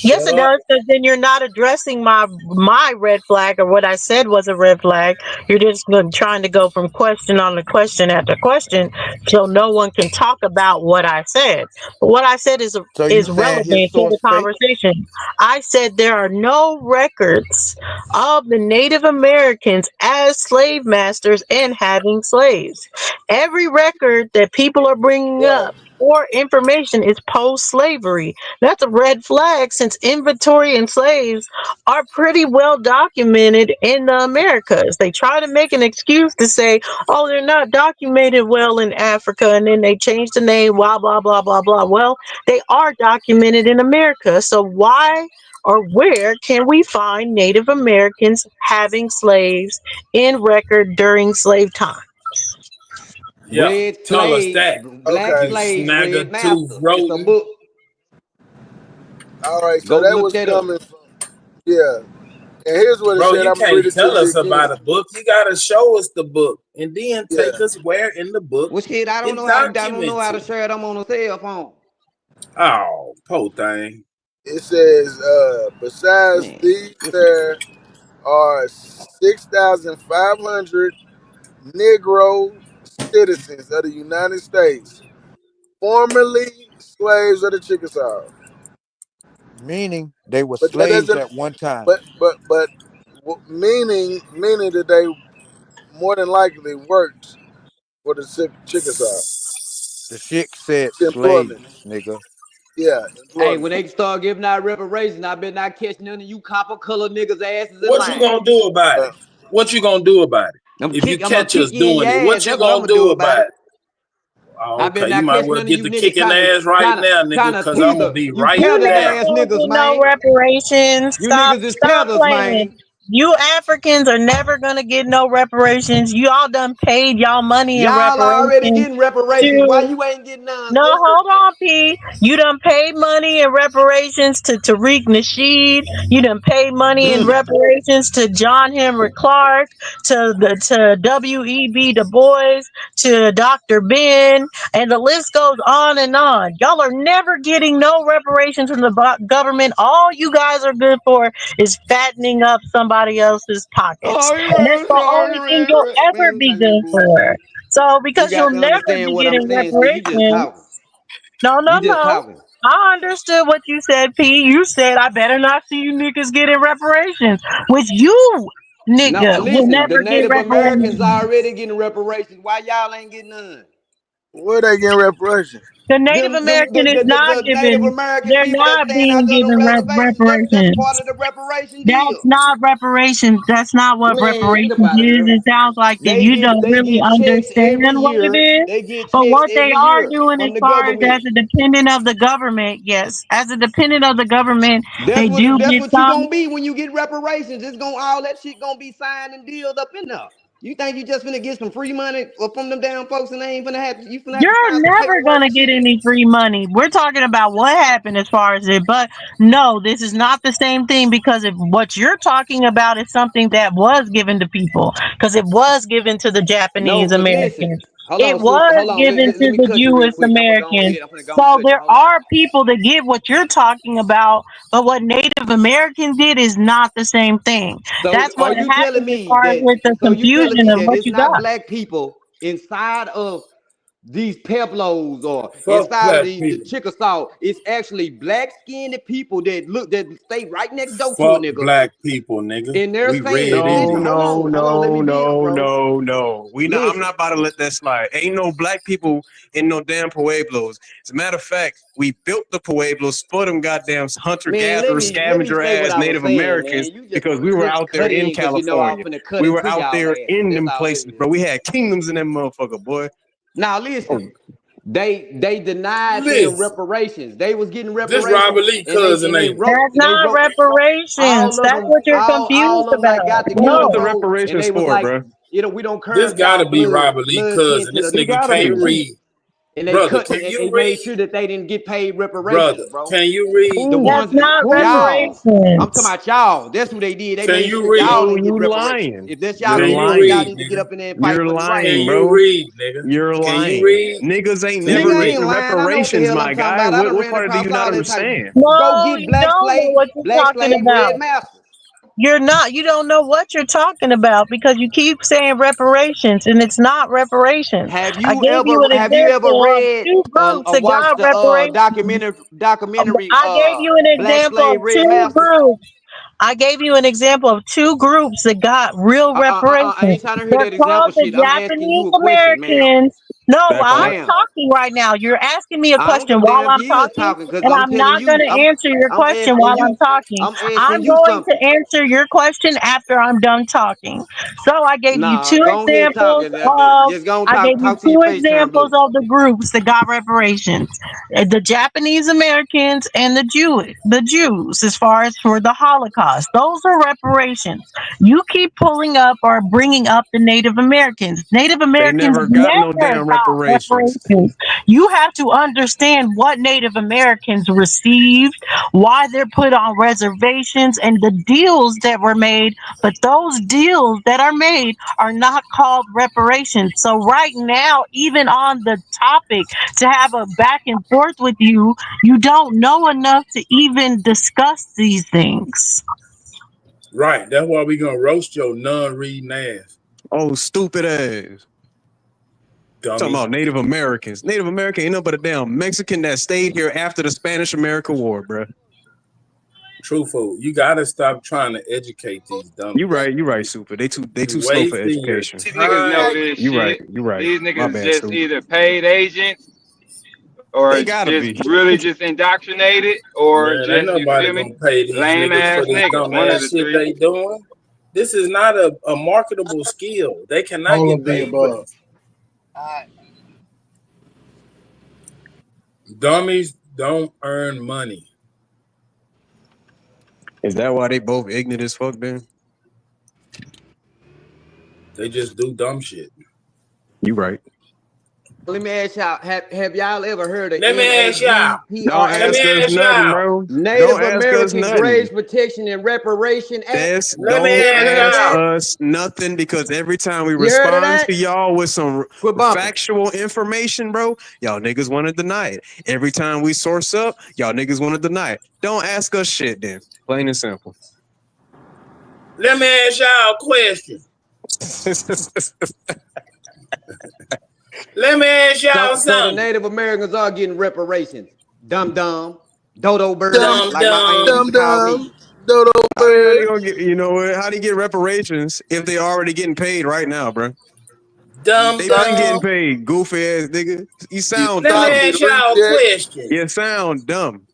Speaker 1: Yes, it does, because then you're not addressing my red flag, or what I said was a red flag. You're just trying to go from question on to question after question, so no one can talk about what I said. But what I said is
Speaker 15: So you saying his
Speaker 1: relevant to
Speaker 15: source
Speaker 1: the
Speaker 15: fake?
Speaker 1: conversation. I said there are no records of the Native Americans as slave masters and having slaves. Every record that people are bringing up for information is post-slavery. That's a red flag, since inventory and slaves are pretty well documented in the Americas. They try to make an excuse to say, oh, they're not documented well in Africa, and then they change the name, blah, blah, blah, blah, blah. Well, they are documented in America. So why or where can we find Native Americans having slaves in record during slave time?
Speaker 12: Yeah,
Speaker 18: Red
Speaker 12: tell us
Speaker 18: slave,
Speaker 12: that.
Speaker 18: black
Speaker 12: You
Speaker 18: slaves,
Speaker 12: snagger
Speaker 18: red masters.
Speaker 12: tooth
Speaker 18: It's a
Speaker 12: rodent.
Speaker 18: book.
Speaker 7: All right, so
Speaker 18: Go
Speaker 7: that
Speaker 18: look
Speaker 7: was
Speaker 18: that up.
Speaker 7: coming from yeah. And here's what it
Speaker 12: Bro,
Speaker 7: said.
Speaker 12: you
Speaker 7: I'm gonna read
Speaker 12: can't
Speaker 7: it to
Speaker 12: tell
Speaker 7: you
Speaker 12: us
Speaker 7: again.
Speaker 12: about a book. You gotta show us the book and then take us where in the book.
Speaker 18: Well, shit, I don't know how to share it. I'm on a cell phone.
Speaker 12: Oh, poor thing.
Speaker 7: It says, besides these, there are 6,500 Negro citizens of the United States, formerly slaves of the Chickasaw.
Speaker 13: Meaning they were
Speaker 7: But that
Speaker 13: slaves
Speaker 7: doesn't.
Speaker 13: at one time.
Speaker 7: But meaning that they more than likely worked for the Chickasaw.
Speaker 13: The shit said
Speaker 7: Employment.
Speaker 13: slaves, nigga.
Speaker 7: Yeah,
Speaker 18: Hey,
Speaker 7: employment.
Speaker 18: when they start giving out reparations, I bet not catch none of you copper colored niggas' asses in
Speaker 12: What
Speaker 18: line.
Speaker 12: you gonna do about it? What you gonna do about it? If you catch us doing it, what you gonna do about it? Oh,
Speaker 18: I bet
Speaker 12: okay, you
Speaker 18: not
Speaker 12: might
Speaker 18: catch
Speaker 12: well
Speaker 18: none of
Speaker 12: get
Speaker 18: you
Speaker 12: the
Speaker 18: niggas
Speaker 12: kicking
Speaker 18: trying
Speaker 12: ass right now, nigga, because I'm gonna be right
Speaker 1: You never
Speaker 12: there.
Speaker 18: ass
Speaker 1: gonna
Speaker 18: niggas,
Speaker 1: get
Speaker 18: man.
Speaker 1: no reparations.
Speaker 18: You
Speaker 1: Stop,
Speaker 18: niggas is
Speaker 1: stop
Speaker 18: peddlers,
Speaker 1: playing.
Speaker 18: man.
Speaker 1: You Africans are never gonna get no reparations. You all done paid y'all money in
Speaker 18: Y'all already
Speaker 1: reparations.
Speaker 18: getting reparations. Why you ain't getting none?
Speaker 1: No,
Speaker 18: sister?
Speaker 1: hold on, P. You done paid money in reparations to Tariq Nasheed. You done paid money in reparations to John Henry Clark, to W.E.B. Du Bois, to Dr. Ben, and the list goes on and on. Y'all are never getting no reparations from the government. All you guys are good for is fattening up somebody else's pockets. And that's the only thing you'll ever be good for. So, because
Speaker 18: You got
Speaker 1: you'll
Speaker 18: to
Speaker 1: never
Speaker 18: understand
Speaker 1: be
Speaker 18: what I'm
Speaker 1: getting
Speaker 18: saying. See, you just
Speaker 1: reparations.
Speaker 18: talking.
Speaker 1: No.
Speaker 18: You just talking.
Speaker 1: I understood what you said, P. You said I better not see you niggas getting reparations, which you
Speaker 18: No,
Speaker 1: nigga will
Speaker 18: listen, the
Speaker 1: never get
Speaker 18: Native Americans
Speaker 1: reparations.
Speaker 18: already getting reparations. Why y'all ain't getting none?
Speaker 7: Where they getting reparations?
Speaker 1: The Native American is not
Speaker 18: The Native
Speaker 1: given.
Speaker 18: American
Speaker 1: They're
Speaker 18: people that
Speaker 1: not
Speaker 18: staying
Speaker 1: being
Speaker 18: out there on them
Speaker 1: given
Speaker 18: reservations, that's
Speaker 1: reparations.
Speaker 18: part of the reparation
Speaker 1: That's
Speaker 18: deal.
Speaker 1: not reparations. That's not what
Speaker 18: Man, get up
Speaker 1: reparations
Speaker 18: out of
Speaker 1: is.
Speaker 18: here.
Speaker 1: It sounds like that
Speaker 18: They
Speaker 1: you don't really
Speaker 18: get checks
Speaker 1: understand
Speaker 18: every
Speaker 1: what it
Speaker 18: year.
Speaker 1: is.
Speaker 18: They get
Speaker 1: But
Speaker 18: checks
Speaker 1: what they
Speaker 18: every
Speaker 1: are
Speaker 18: year
Speaker 1: doing as
Speaker 18: from the
Speaker 1: far as
Speaker 18: government.
Speaker 1: a dependent of the government, yes, as a dependent of the government, they
Speaker 18: That's
Speaker 1: do
Speaker 18: what
Speaker 1: get
Speaker 18: you
Speaker 1: some.
Speaker 18: gonna be when you get reparations. It's gonna all that shit gonna be signed and dealed up in there. You think you just finna get some free money from them damn folks and they ain't finna have to, you finna have to
Speaker 1: You're
Speaker 18: sign some
Speaker 1: never
Speaker 18: paperwork
Speaker 1: gonna
Speaker 18: and
Speaker 1: get
Speaker 18: shit.
Speaker 1: any free money. We're talking about what happened as far as it, but no, this is not the same thing because if what you're talking about is something that was given to people, because it was given to the
Speaker 18: No,
Speaker 1: Japanese
Speaker 18: cause listen,
Speaker 1: Americans.
Speaker 18: hold
Speaker 1: It
Speaker 18: on, sister,
Speaker 1: was
Speaker 18: hold on.
Speaker 1: given
Speaker 18: Let
Speaker 1: to
Speaker 18: me
Speaker 1: the
Speaker 18: cut you real
Speaker 1: Jewish
Speaker 18: quick. I'm gonna go
Speaker 1: Americans.
Speaker 18: ahead. I'm gonna go and
Speaker 1: So
Speaker 18: cut you.
Speaker 1: there
Speaker 18: Hold on.
Speaker 1: are people that get what you're talking about, but what Native Americans did is not the same thing.
Speaker 18: So
Speaker 1: That's
Speaker 18: are
Speaker 1: what
Speaker 18: you telling
Speaker 1: happens as
Speaker 18: me
Speaker 1: far as
Speaker 18: that?
Speaker 1: with the
Speaker 18: So you telling
Speaker 1: confusion
Speaker 18: me
Speaker 1: of
Speaker 18: that
Speaker 1: what
Speaker 18: it's
Speaker 1: you
Speaker 18: not
Speaker 1: got.
Speaker 18: black people inside of these Peblos or
Speaker 12: Fuck
Speaker 18: inside of
Speaker 12: black
Speaker 18: the
Speaker 12: people.
Speaker 18: Chickasaw? It's actually black-skinned people that stay right next door to a
Speaker 12: Fuck
Speaker 18: nigga,
Speaker 12: black people, nigga.
Speaker 18: and they're
Speaker 12: We
Speaker 18: saying,
Speaker 12: red
Speaker 17: No,
Speaker 18: "Listen,
Speaker 12: Indian.
Speaker 17: no,
Speaker 18: hold on, let me
Speaker 17: no,
Speaker 18: build,
Speaker 17: no,
Speaker 18: bro.
Speaker 17: no, no. I'm
Speaker 18: Listen,
Speaker 17: not about to let that slide. Ain't no black people in no damn Pueblos. As a matter of fact, we built the Pueblos for them goddamn
Speaker 18: man,
Speaker 17: hunter-gatherer,
Speaker 18: let me
Speaker 17: scavenger
Speaker 18: say what
Speaker 17: ass
Speaker 18: I was
Speaker 17: Native
Speaker 18: saying, man.
Speaker 17: Americans
Speaker 18: You
Speaker 17: because we were
Speaker 18: just
Speaker 17: out there
Speaker 18: cut
Speaker 17: in
Speaker 18: in because you know I'm
Speaker 17: California.
Speaker 18: finna cut
Speaker 17: We were
Speaker 18: into
Speaker 17: out
Speaker 18: y'all
Speaker 17: there
Speaker 18: asses.
Speaker 17: in
Speaker 18: That's
Speaker 17: them
Speaker 18: all it
Speaker 17: places,
Speaker 18: is.
Speaker 17: bro. We had kingdoms in that motherfucker, boy.
Speaker 18: Now listen, they denied them
Speaker 12: Listen,
Speaker 18: reparations. They was getting
Speaker 12: this Robert
Speaker 18: reparations,
Speaker 12: Lee
Speaker 18: and they
Speaker 12: cousin ain't it?
Speaker 1: That's not reparations.
Speaker 18: all of
Speaker 1: That's
Speaker 18: them,
Speaker 1: what you're
Speaker 18: all
Speaker 1: confused
Speaker 18: of them that
Speaker 1: about.
Speaker 18: got
Speaker 17: What was
Speaker 18: together
Speaker 17: the
Speaker 1: No.
Speaker 18: though, and
Speaker 17: reparations
Speaker 18: they was
Speaker 17: for,
Speaker 18: like,
Speaker 17: bro?
Speaker 18: we don't care
Speaker 12: This
Speaker 18: if y'all
Speaker 12: gotta be Robert Lee
Speaker 18: blood kin
Speaker 12: cousin.
Speaker 18: to
Speaker 12: This
Speaker 18: the,
Speaker 17: It
Speaker 12: nigga
Speaker 17: gotta
Speaker 12: can't
Speaker 17: be.
Speaker 12: read.
Speaker 18: and they
Speaker 12: Brother,
Speaker 18: cut,
Speaker 12: can
Speaker 18: they
Speaker 12: you
Speaker 18: made
Speaker 12: read?
Speaker 18: sure that they didn't get paid
Speaker 12: Brother,
Speaker 18: reparations, bro.
Speaker 12: can you read?
Speaker 18: The
Speaker 17: Who?
Speaker 1: That's
Speaker 18: ones
Speaker 1: not
Speaker 18: y'all, I'm talking
Speaker 1: reparations.
Speaker 18: about y'all. That's who they did. They
Speaker 12: Can
Speaker 18: made
Speaker 12: you
Speaker 18: sure that y'all
Speaker 12: read?
Speaker 17: Bro,
Speaker 18: didn't get
Speaker 17: you
Speaker 18: reparations.
Speaker 17: lying.
Speaker 18: If that's y'all
Speaker 17: You're
Speaker 12: Can you
Speaker 18: conviction, y'all
Speaker 12: read,
Speaker 17: lying.
Speaker 18: need to get
Speaker 12: nigga?
Speaker 18: up in there and fight
Speaker 17: You're
Speaker 18: for this right
Speaker 12: Can
Speaker 18: here.
Speaker 17: lying,
Speaker 12: you
Speaker 17: bro.
Speaker 12: read, nigga?
Speaker 17: You're
Speaker 12: Can you
Speaker 17: lying.
Speaker 12: read?
Speaker 17: Niggas ain't
Speaker 12: Can you
Speaker 17: never
Speaker 18: Nigga, I
Speaker 12: read?
Speaker 18: ain't
Speaker 17: getting
Speaker 18: lying. I know what the
Speaker 17: reparations,
Speaker 18: hell I'm
Speaker 17: my
Speaker 18: talking
Speaker 17: guy.
Speaker 18: about. I done
Speaker 17: What
Speaker 18: ran
Speaker 17: part do you
Speaker 18: across
Speaker 17: not
Speaker 18: all that type of
Speaker 17: understand?
Speaker 18: go
Speaker 1: No,
Speaker 18: get
Speaker 1: you don't know what you're
Speaker 18: black
Speaker 1: talking
Speaker 18: slave
Speaker 1: about.
Speaker 18: red masters.
Speaker 1: You don't know what you're talking about because you keep saying reparations and it's not reparations.
Speaker 18: Have
Speaker 1: I
Speaker 18: you
Speaker 1: gave you an
Speaker 18: ever
Speaker 1: example of
Speaker 18: read
Speaker 1: two groups
Speaker 18: or
Speaker 1: that got
Speaker 18: watched the
Speaker 1: reparations.
Speaker 18: documentary
Speaker 1: I gave you an
Speaker 18: Black
Speaker 1: example of
Speaker 18: Slave Red
Speaker 1: two
Speaker 18: Masters?
Speaker 1: groups. I gave you an example of two groups that got real
Speaker 18: I
Speaker 1: reparations.
Speaker 18: ain't trying to hear
Speaker 1: They're
Speaker 18: that example
Speaker 1: called the
Speaker 18: shit. I'm asking
Speaker 1: Japanese
Speaker 18: you a question, ma'am.
Speaker 1: Americans. No,
Speaker 17: That
Speaker 1: I'm
Speaker 17: part.
Speaker 18: Ma'am,
Speaker 1: talking right now. You're asking me a
Speaker 18: I don't
Speaker 1: question
Speaker 18: give a
Speaker 1: while
Speaker 18: damn if
Speaker 1: I'm
Speaker 18: you is
Speaker 1: talking,
Speaker 18: talking because
Speaker 1: and
Speaker 18: I'm
Speaker 1: I'm
Speaker 18: telling
Speaker 1: not going
Speaker 18: you,
Speaker 1: to answer your
Speaker 18: I'm
Speaker 1: question
Speaker 18: asking
Speaker 1: while I'm
Speaker 18: you,
Speaker 1: talking.
Speaker 18: I'm asking
Speaker 1: I'm
Speaker 18: you
Speaker 1: going
Speaker 18: something.
Speaker 1: to answer your question after I'm done talking. So I gave you
Speaker 18: Nah,
Speaker 1: two
Speaker 18: go ahead
Speaker 1: examples
Speaker 18: talking.
Speaker 1: of
Speaker 18: Just go and
Speaker 1: I gave you
Speaker 18: talk to your
Speaker 1: two
Speaker 18: face turn
Speaker 1: examples
Speaker 18: blue.
Speaker 1: of the groups that got reparations. The Japanese Americans and the Jews, as far as for the Holocaust. Those are reparations. You keep pulling up or bringing up the Native Americans. Native
Speaker 17: They
Speaker 1: Americans
Speaker 17: never got no
Speaker 1: never
Speaker 17: damn reparations.
Speaker 1: You have to understand what Native Americans received, why they're put on reservations, and the deals that were made. But those deals that are made are not called reparations. So right now, even on the topic, to have a back and forth with you, you don't know enough to even discuss these things.
Speaker 12: Right. That's why we gonna roast your non-reading ass.
Speaker 17: Oh, stupid ass.
Speaker 12: Dummy.
Speaker 17: Talking about Native Americans. Native American ain't nothing but a damn Mexican that stayed here after the Spanish-American War, bro.
Speaker 12: Truthful. You gotta stop trying to educate these dummies.
Speaker 17: You right, Super. They too slow for
Speaker 12: Wasting your
Speaker 17: education.
Speaker 16: These niggas know this
Speaker 17: You
Speaker 16: shit.
Speaker 17: right.
Speaker 16: These
Speaker 17: My
Speaker 16: niggas
Speaker 17: bad,
Speaker 16: just
Speaker 17: Super.
Speaker 16: either paid agents or
Speaker 17: They gotta
Speaker 16: just
Speaker 17: be.
Speaker 16: really just indoctrinated or
Speaker 12: Man, ain't
Speaker 16: just, you
Speaker 12: nobody
Speaker 16: feel me?
Speaker 12: gonna pay these
Speaker 16: Lame
Speaker 12: niggas
Speaker 16: ass
Speaker 12: for this
Speaker 16: niggas.
Speaker 12: dumb
Speaker 16: One of
Speaker 12: ass
Speaker 16: the
Speaker 12: shit
Speaker 16: three.
Speaker 12: they doing. This is not a marketable skill. They cannot
Speaker 24: All
Speaker 12: get
Speaker 24: of the
Speaker 12: paid for
Speaker 24: above.
Speaker 12: this. Dummies don't earn money.
Speaker 17: Is that why they both ignorant as fuck, then?
Speaker 12: They just do dumb shit.
Speaker 17: You right.
Speaker 18: Let me ask y'all, have y'all ever heard of
Speaker 12: Let me ask y'all.
Speaker 17: Don't ask us nothing, bro.
Speaker 18: Native
Speaker 17: Don't ask us
Speaker 18: American
Speaker 17: nothing.
Speaker 18: Graves Protection and Reparation Act?
Speaker 17: Don't ask us nothing, because every time we
Speaker 18: You heard of
Speaker 17: respond
Speaker 18: that?
Speaker 17: to y'all with some
Speaker 18: Quit bumping.
Speaker 17: factual information, bro, y'all niggas want to deny it. Every time we source up, y'all niggas want to deny it. Don't ask us shit then. Plain and simple.
Speaker 12: Let me ask y'all a question. Let me ask y'all
Speaker 18: So the
Speaker 12: something.
Speaker 18: Native Americans are getting reparations. Dumb, dodo bird,
Speaker 12: Dumb,
Speaker 18: like my aunt used to call me.
Speaker 17: Dodo bird. You know what? How do you get reparations if they already getting paid right now, bro?
Speaker 12: Dumb,
Speaker 17: They been getting
Speaker 12: dumb.
Speaker 17: paid, goofy ass nigga. You sound
Speaker 12: Let
Speaker 17: dumb.
Speaker 12: me ask y'all a question.
Speaker 17: You sound dumb.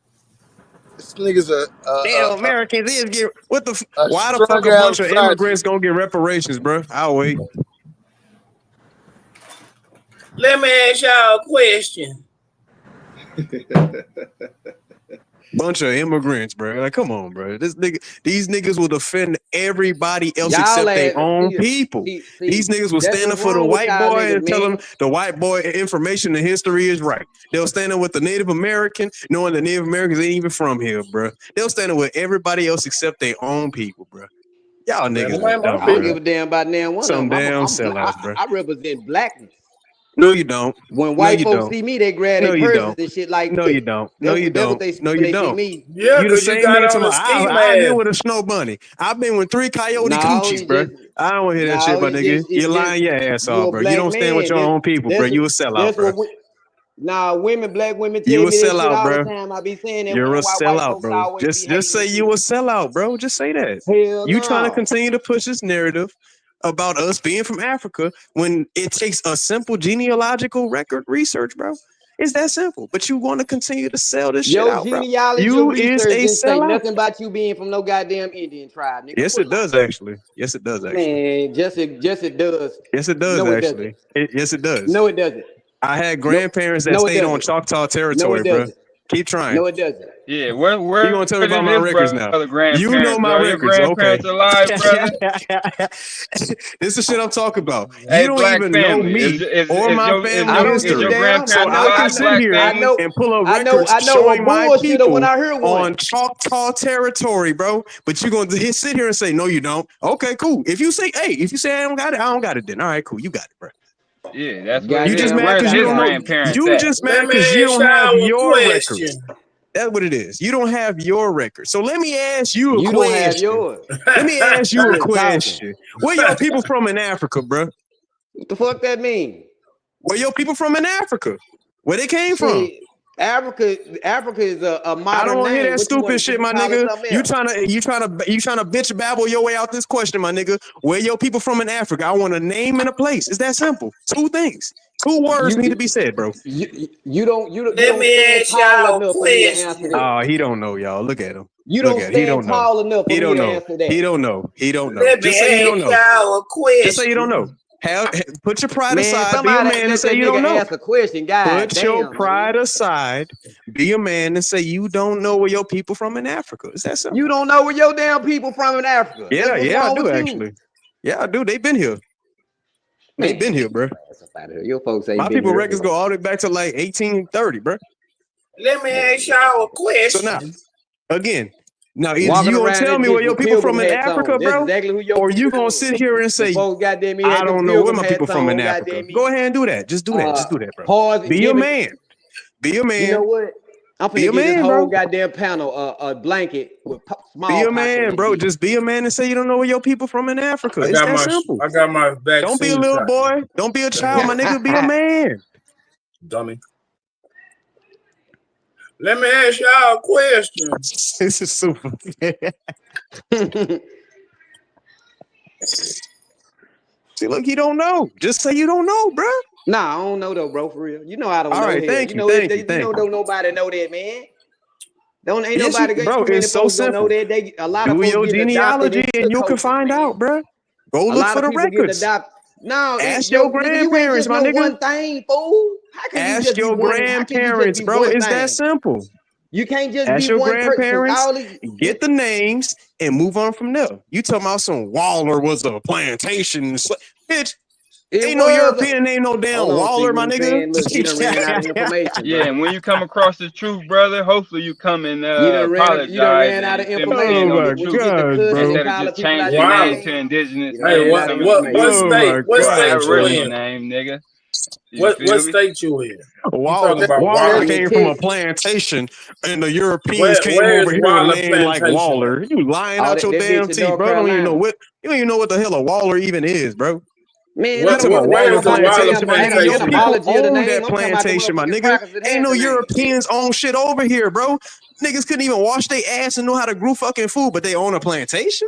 Speaker 13: This nigga's
Speaker 17: Damn, Americans is get what the
Speaker 13: a
Speaker 17: why the fuck a
Speaker 13: strung-out
Speaker 17: bunch of
Speaker 13: side
Speaker 17: immigrants gonna get reparations, bro? I'll wait.
Speaker 12: Let me ask y'all a question.
Speaker 17: Bunch of immigrants, bro. Like, come on, bro. These niggas will defend everybody else
Speaker 18: Y'all
Speaker 17: except their
Speaker 18: ass-
Speaker 17: oung
Speaker 18: see-
Speaker 17: people.
Speaker 18: see-
Speaker 17: These niggas will
Speaker 18: that's
Speaker 17: stand up
Speaker 18: what's
Speaker 17: for the
Speaker 18: wrong with
Speaker 17: white
Speaker 18: y'all
Speaker 17: boy
Speaker 18: niggas,
Speaker 17: and tell
Speaker 18: man.
Speaker 17: him the white boy information and history is right. They'll stand up with the Native American, knowing the Native Americans ain't even from here, bro. They'll stand up with everybody else except their own people, bro. Y'all niggas are dumb,
Speaker 18: I don't
Speaker 17: bro.
Speaker 18: give a damn about now one
Speaker 17: Some
Speaker 18: of them.
Speaker 17: damn sellouts, bro.
Speaker 18: I represent blackness.
Speaker 17: No, you don't.
Speaker 18: When
Speaker 17: No,
Speaker 18: white
Speaker 17: you
Speaker 18: folks
Speaker 17: don't.
Speaker 18: see me, they grab
Speaker 17: No,
Speaker 18: their
Speaker 17: you
Speaker 18: purses
Speaker 17: don't.
Speaker 18: and shit like
Speaker 17: No,
Speaker 18: that.
Speaker 17: you don't. No, you
Speaker 18: That's what
Speaker 17: don't.
Speaker 18: they see
Speaker 17: No,
Speaker 18: when
Speaker 17: you
Speaker 18: they see
Speaker 17: don't.
Speaker 18: me.
Speaker 12: Yeah,
Speaker 17: You the
Speaker 12: because you
Speaker 17: same
Speaker 12: got
Speaker 17: nigga
Speaker 12: on a
Speaker 17: talking
Speaker 12: ski
Speaker 17: about, I've been
Speaker 12: mask.
Speaker 17: with a snow bunny. I've been with 3 coyote
Speaker 18: No,
Speaker 17: coochies,
Speaker 18: it's
Speaker 17: bro.
Speaker 18: just
Speaker 17: I don't want to hear that
Speaker 18: no,
Speaker 17: shit, my
Speaker 18: it's
Speaker 17: nigga.
Speaker 18: just
Speaker 17: You're lying your ass
Speaker 18: you
Speaker 17: off,
Speaker 18: a
Speaker 17: bro. You
Speaker 18: black
Speaker 17: don't stand with
Speaker 18: man.
Speaker 17: your own people, bro. You a sellout,
Speaker 18: That's
Speaker 17: bro.
Speaker 18: what black women tell
Speaker 17: You a
Speaker 18: me that shit
Speaker 17: sellout,
Speaker 18: all the
Speaker 17: bro.
Speaker 18: time. I be saying that
Speaker 17: You're a
Speaker 18: why white
Speaker 17: sellout,
Speaker 18: folks
Speaker 17: bro.
Speaker 18: always be
Speaker 17: Just say
Speaker 18: hating
Speaker 17: you a sellout, bro. Just say that.
Speaker 18: Hell
Speaker 17: You trying to
Speaker 18: no.
Speaker 17: continue to push this narrative about us being from Africa when it takes a simple genealogical record research, bro. It's that simple. But you want to continue to sell this shit
Speaker 18: Your
Speaker 17: out, bro.
Speaker 18: genealogy
Speaker 17: You is
Speaker 18: research
Speaker 17: a
Speaker 18: didn't say
Speaker 17: sellout.
Speaker 18: nothing about you being from no goddamn Indian tribe, nigga.
Speaker 17: Yes, it does actually. Yes, it does actually.
Speaker 18: Man, just it does.
Speaker 17: Yes, it does
Speaker 18: No, it
Speaker 17: actually. Yes, it does.
Speaker 18: No, it doesn't.
Speaker 17: I had grandparents that
Speaker 18: No, it
Speaker 17: stayed on
Speaker 18: doesn't.
Speaker 17: Choctaw
Speaker 18: No,
Speaker 17: territory,
Speaker 18: it
Speaker 17: bro.
Speaker 18: doesn't.
Speaker 17: Keep trying.
Speaker 18: No, it doesn't.
Speaker 16: Yeah, where
Speaker 17: You gonna tell me about my
Speaker 16: this
Speaker 17: records now?
Speaker 16: brother grandparents,
Speaker 17: You know my
Speaker 16: bro? Your
Speaker 17: records, okay?
Speaker 16: grandparents alive, brother?
Speaker 17: This is shit I'm talking about.
Speaker 16: Hey,
Speaker 17: You don't
Speaker 16: black
Speaker 17: even know
Speaker 16: family.
Speaker 17: me or my family
Speaker 18: I don't
Speaker 17: history.
Speaker 18: give a damn.
Speaker 17: So I can sit here and pull up records
Speaker 18: I know
Speaker 17: showing
Speaker 18: a
Speaker 17: my
Speaker 18: bullshitter
Speaker 17: people
Speaker 18: when I hear one.
Speaker 17: on Choctaw territory, bro. But you're gonna sit here and say, no, you don't. Okay, cool. If you say I don't got it, I don't got it then. All right, cool. You got it, bro.
Speaker 16: Yeah, that's what
Speaker 17: You
Speaker 16: it
Speaker 17: just
Speaker 16: is.
Speaker 17: mad
Speaker 16: Where's
Speaker 17: because you
Speaker 16: his
Speaker 17: don't know.
Speaker 16: grandparents
Speaker 17: You
Speaker 16: at?
Speaker 17: just mad
Speaker 12: Let me
Speaker 17: because you
Speaker 12: ask
Speaker 17: don't have
Speaker 12: y'all a
Speaker 17: your
Speaker 12: question.
Speaker 17: records. That's what it is. You don't have your record. So let me ask you a
Speaker 18: You
Speaker 17: question.
Speaker 18: don't have yours.
Speaker 17: Let me ask you a
Speaker 18: Just talking.
Speaker 17: question. Where your people from in Africa, bro?
Speaker 18: What the fuck that mean?
Speaker 17: Where your people from in Africa? Where they came from?
Speaker 18: Shit, Africa is a modern
Speaker 17: I don't want to hear
Speaker 18: name.
Speaker 17: that
Speaker 18: What you want
Speaker 17: stupid shit,
Speaker 18: to
Speaker 17: my
Speaker 18: call it
Speaker 17: nigga.
Speaker 18: something
Speaker 17: You
Speaker 18: else?
Speaker 17: trying to bitch babble your way out this question, my nigga. Where your people from in Africa? I want a name and a place. It's that simple. 2 things. 2 words need to be said, bro.
Speaker 18: You don't
Speaker 12: Let me
Speaker 18: stand
Speaker 12: ask
Speaker 18: tall
Speaker 12: y'all a
Speaker 18: enough for me to answer
Speaker 12: question.
Speaker 18: that.
Speaker 17: He don't know, y'all. Look at him.
Speaker 18: You
Speaker 17: Look
Speaker 18: don't
Speaker 17: at him. He
Speaker 18: stand
Speaker 17: don't know.
Speaker 18: tall enough for
Speaker 17: He
Speaker 18: me
Speaker 17: don't
Speaker 18: to
Speaker 17: know.
Speaker 18: answer that.
Speaker 17: He don't know. He don't know.
Speaker 12: Let me
Speaker 17: Just say you don't
Speaker 12: ask
Speaker 17: know.
Speaker 12: y'all a question.
Speaker 17: Just say you don't know. Put your pride
Speaker 18: Man,
Speaker 17: aside. Be a
Speaker 18: somebody
Speaker 17: man and
Speaker 18: let
Speaker 17: say
Speaker 18: that
Speaker 17: you don't
Speaker 18: nigga
Speaker 17: know.
Speaker 18: ask a question. God
Speaker 17: Put your
Speaker 18: damn,
Speaker 17: pride aside. Be a man and say you don't know where your people from in Africa. Is that simple?
Speaker 18: you don't know where your damn people from in Africa. That's what's
Speaker 17: I
Speaker 18: wrong
Speaker 17: do
Speaker 18: with
Speaker 17: actually.
Speaker 18: you.
Speaker 17: Yeah, I do. They've been here. They been here, bro.
Speaker 18: Your folks ain't
Speaker 17: My
Speaker 18: been
Speaker 17: people
Speaker 18: here.
Speaker 17: records go all the way back to like 1830, bro.
Speaker 12: Let me ask y'all a question.
Speaker 17: So now, again, now either
Speaker 18: Walking
Speaker 17: you gonna
Speaker 18: around
Speaker 17: tell
Speaker 18: that
Speaker 17: me
Speaker 18: bitch
Speaker 17: where your
Speaker 18: with
Speaker 17: people from
Speaker 18: pilgrim
Speaker 17: in
Speaker 18: hats
Speaker 17: Africa,
Speaker 18: on. That's
Speaker 17: bro,
Speaker 18: exactly who your
Speaker 17: or you
Speaker 18: people
Speaker 17: gonna
Speaker 18: was.
Speaker 17: sit here and
Speaker 18: The
Speaker 17: say,
Speaker 18: folks goddamn me
Speaker 17: I
Speaker 18: had them
Speaker 17: don't know where
Speaker 18: pilgrim
Speaker 17: my people
Speaker 18: hats
Speaker 17: from in
Speaker 18: on,
Speaker 17: Africa.
Speaker 18: goddamn me.
Speaker 17: Go ahead and do that. Just do that. Just do that, bro.
Speaker 18: Pause.
Speaker 17: Be a man. Be a
Speaker 18: You know
Speaker 17: man.
Speaker 18: what? I'm
Speaker 17: Be
Speaker 18: finna
Speaker 17: a
Speaker 18: get this
Speaker 17: man,
Speaker 18: whole
Speaker 17: bro.
Speaker 18: goddamn panel a blanket with
Speaker 17: Be
Speaker 18: small
Speaker 17: a man, bro. Just be a man and say you don't know where your people from in Africa. It's that simple.
Speaker 12: I got my vaccine.
Speaker 17: Don't be a little
Speaker 12: shot.
Speaker 17: boy. Don't be a child, my nigga. Be a man.
Speaker 12: Dummy. Let me ask y'all a question.
Speaker 17: This is super. See, look, you don't know. Just say you don't know, bro.
Speaker 18: Nah, I don't know though, bro. For real, you know I don't
Speaker 17: All
Speaker 18: know.
Speaker 17: right,
Speaker 18: Hell,
Speaker 17: thank
Speaker 18: you
Speaker 17: you,
Speaker 18: know
Speaker 17: thank
Speaker 18: if
Speaker 17: you,
Speaker 18: they, you know
Speaker 17: thank you.
Speaker 18: don't nobody know that, man. Ain't
Speaker 17: Yes,
Speaker 18: nobody,
Speaker 17: you,
Speaker 18: ain't
Speaker 17: bro.
Speaker 18: too many
Speaker 17: It's so
Speaker 18: folks don't know
Speaker 17: simple.
Speaker 18: that. A lot of
Speaker 17: Do
Speaker 18: folks
Speaker 17: your
Speaker 18: getting adopted
Speaker 17: genealogy
Speaker 18: into
Speaker 17: and you can
Speaker 18: cultures,
Speaker 17: find
Speaker 18: man.
Speaker 17: out, bro. Go
Speaker 18: A
Speaker 17: look
Speaker 18: lot
Speaker 17: for
Speaker 18: of
Speaker 17: the
Speaker 18: people getting
Speaker 17: records.
Speaker 18: adopted. No,
Speaker 17: Ask your
Speaker 18: nigga, you ain't
Speaker 17: grandparents,
Speaker 18: just
Speaker 17: my
Speaker 18: no
Speaker 17: nigga.
Speaker 18: one thing, fool. How can you
Speaker 17: Ask
Speaker 18: just be
Speaker 17: your
Speaker 18: one? How can you just
Speaker 17: grandparents,
Speaker 18: be
Speaker 17: bro.
Speaker 18: one
Speaker 17: It's that
Speaker 18: thing?
Speaker 17: simple.
Speaker 18: You can't just
Speaker 17: Ask
Speaker 18: be
Speaker 17: your
Speaker 18: one person.
Speaker 17: grandparents,
Speaker 18: All these,
Speaker 17: get the names, and move on from there. You talking about some Waller was a plantation. Bitch,
Speaker 18: it
Speaker 17: ain't no
Speaker 18: was.
Speaker 17: European, ain't no damn
Speaker 18: Hold on, see
Speaker 17: Waller,
Speaker 18: what
Speaker 17: my
Speaker 18: I'm
Speaker 17: nigga.
Speaker 18: saying? Look, you done ran out of information,
Speaker 19: Yeah,
Speaker 18: bro.
Speaker 19: and when you come across the truth, brother, hopefully you come and
Speaker 18: You done
Speaker 19: apologize
Speaker 18: ran out
Speaker 19: and
Speaker 18: of
Speaker 19: you feel me,
Speaker 18: information.
Speaker 19: stand
Speaker 17: Oh
Speaker 19: on
Speaker 17: my
Speaker 19: the
Speaker 18: When you
Speaker 19: truth
Speaker 18: get the
Speaker 17: God,
Speaker 18: cussing
Speaker 17: bro.
Speaker 18: and
Speaker 19: instead of
Speaker 18: calling
Speaker 19: just
Speaker 18: people out
Speaker 19: change
Speaker 18: their
Speaker 19: your name
Speaker 12: Wow.
Speaker 19: to
Speaker 18: name,
Speaker 19: indigenous
Speaker 18: you done
Speaker 12: Hey,
Speaker 18: ran
Speaker 19: and
Speaker 18: out of
Speaker 19: some of the
Speaker 12: what
Speaker 17: Oh
Speaker 18: information.
Speaker 17: my
Speaker 12: state
Speaker 17: God,
Speaker 12: you
Speaker 17: bro.
Speaker 19: original
Speaker 12: in?
Speaker 19: name, nigga. You feel
Speaker 12: What
Speaker 19: me?
Speaker 12: state you in? You talking
Speaker 17: Waller,
Speaker 12: about
Speaker 17: Waller
Speaker 18: I'm
Speaker 12: Waller?
Speaker 18: in
Speaker 17: came from a
Speaker 18: Texas.
Speaker 17: plantation, and the Europeans came
Speaker 12: Where
Speaker 17: over
Speaker 12: is
Speaker 17: here and
Speaker 12: Waller
Speaker 17: named like
Speaker 12: Plantation at?
Speaker 17: Waller. You lying
Speaker 18: Oh,
Speaker 17: out
Speaker 18: that
Speaker 17: your
Speaker 18: bitch
Speaker 17: damn
Speaker 18: in
Speaker 17: teeth,
Speaker 18: North
Speaker 17: bro.
Speaker 18: Carolina.
Speaker 17: You don't even know what the hell a Waller even is, bro.
Speaker 18: Man,
Speaker 17: You
Speaker 18: I don't
Speaker 17: talking
Speaker 18: give
Speaker 17: about
Speaker 18: a damn
Speaker 12: where
Speaker 17: Waller
Speaker 12: is the
Speaker 18: about the
Speaker 12: Waller
Speaker 17: plantation,
Speaker 18: damn
Speaker 17: my nigga? Your
Speaker 12: Plantation at?
Speaker 17: people
Speaker 18: etymology of the
Speaker 17: own
Speaker 18: name.
Speaker 17: that
Speaker 18: I'm talking about the
Speaker 17: plantation, my
Speaker 18: motherfucking
Speaker 17: nigga.
Speaker 18: crackers that
Speaker 17: Ain't
Speaker 18: has
Speaker 17: no
Speaker 18: the name, bitch.
Speaker 17: Europeans own shit over here, bro. Niggas couldn't even wash their ass and know how to grow fucking food, but they own a plantation.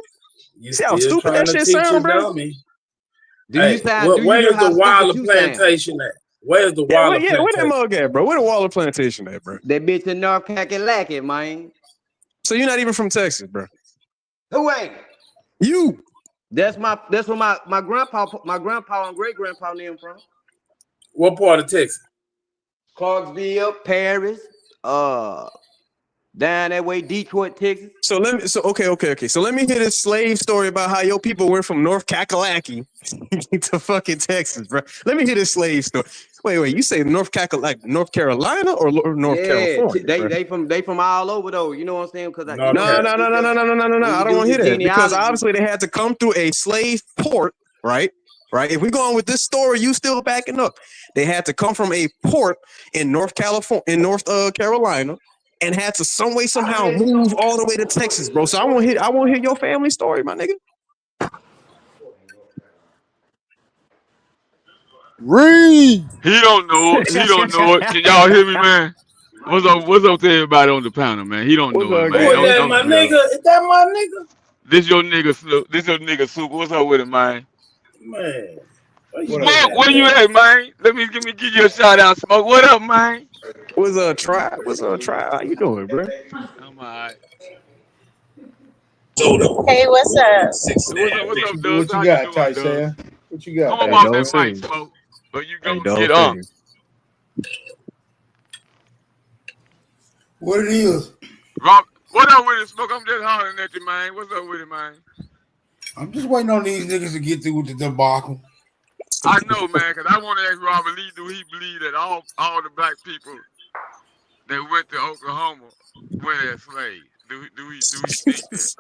Speaker 12: You
Speaker 17: See how
Speaker 12: still
Speaker 17: stupid
Speaker 12: trying
Speaker 17: that
Speaker 12: to
Speaker 17: shit
Speaker 12: teach a
Speaker 17: sound, bro?
Speaker 12: dummy.
Speaker 18: Do you
Speaker 12: Hey,
Speaker 18: sound? Do you
Speaker 12: where
Speaker 18: hear
Speaker 12: is the
Speaker 18: how stupid
Speaker 12: Waller
Speaker 18: you sound?
Speaker 12: Plantation at? Where's the
Speaker 17: Yeah,
Speaker 12: Waller
Speaker 17: where that
Speaker 12: Plantation?
Speaker 17: mug at, bro? Where the Waller plantation at, bro?
Speaker 18: That bitch in North Kakalaki, man.
Speaker 17: So you're not even from Texas, bro?
Speaker 18: Who ain't?
Speaker 17: You.
Speaker 18: That's where my grandpa and great grandpa them from.
Speaker 12: What part of Texas?
Speaker 18: Clarksville, Paris, down that way, Detroit, Texas.
Speaker 17: Okay. So let me hear this slave story about how your people went from North Kakalaki to fucking Texas, bro. Let me hear this slave story. Wait, you say North Kakalaki, North Carolina or North California? Bro?
Speaker 18: they from all over though. You know what I'm saying? Because
Speaker 17: No. I don't want to hear that because obviously they had to come through a slave port, right? Right. If we go on with this story, you still backing up. They had to come from a port in North Carolina, and had to some way somehow move all the way to Texas, bro. So I want to hear your family story, my nigga.
Speaker 15: Read.
Speaker 16: He don't know it. He don't know it. Can y'all hear me, man? What's up to everybody on the panel, man? He don't know it, man.
Speaker 12: Who is that, my nigga? Is that my nigga?
Speaker 16: This your nigga Snoop. This your nigga Soup. What's up with it, man?
Speaker 12: Man.
Speaker 16: Smoke, where you at, man? Let me give you a shout out, Smoke. What up, man?
Speaker 17: What's up, Try? How you doing, bro?
Speaker 16: I'm alright.
Speaker 1: Hey, what's up?
Speaker 16: What's up, Dust?
Speaker 23: What you
Speaker 16: How
Speaker 23: got,
Speaker 16: you doing, Dust?
Speaker 23: Tyson? What you got?
Speaker 16: Come up off that mic, Smoke. Or you gonna get up.
Speaker 8: What it is?
Speaker 16: Rob, what up with it, Smoke? I'm just hollering at you, man. What's up with it, man?
Speaker 8: I'm just waiting on these niggas to get through with the debacle.
Speaker 16: I know, man, because I want to ask Robert Lee, do he believe that all the black people that went to Oklahoma were as slaves? Do he think that?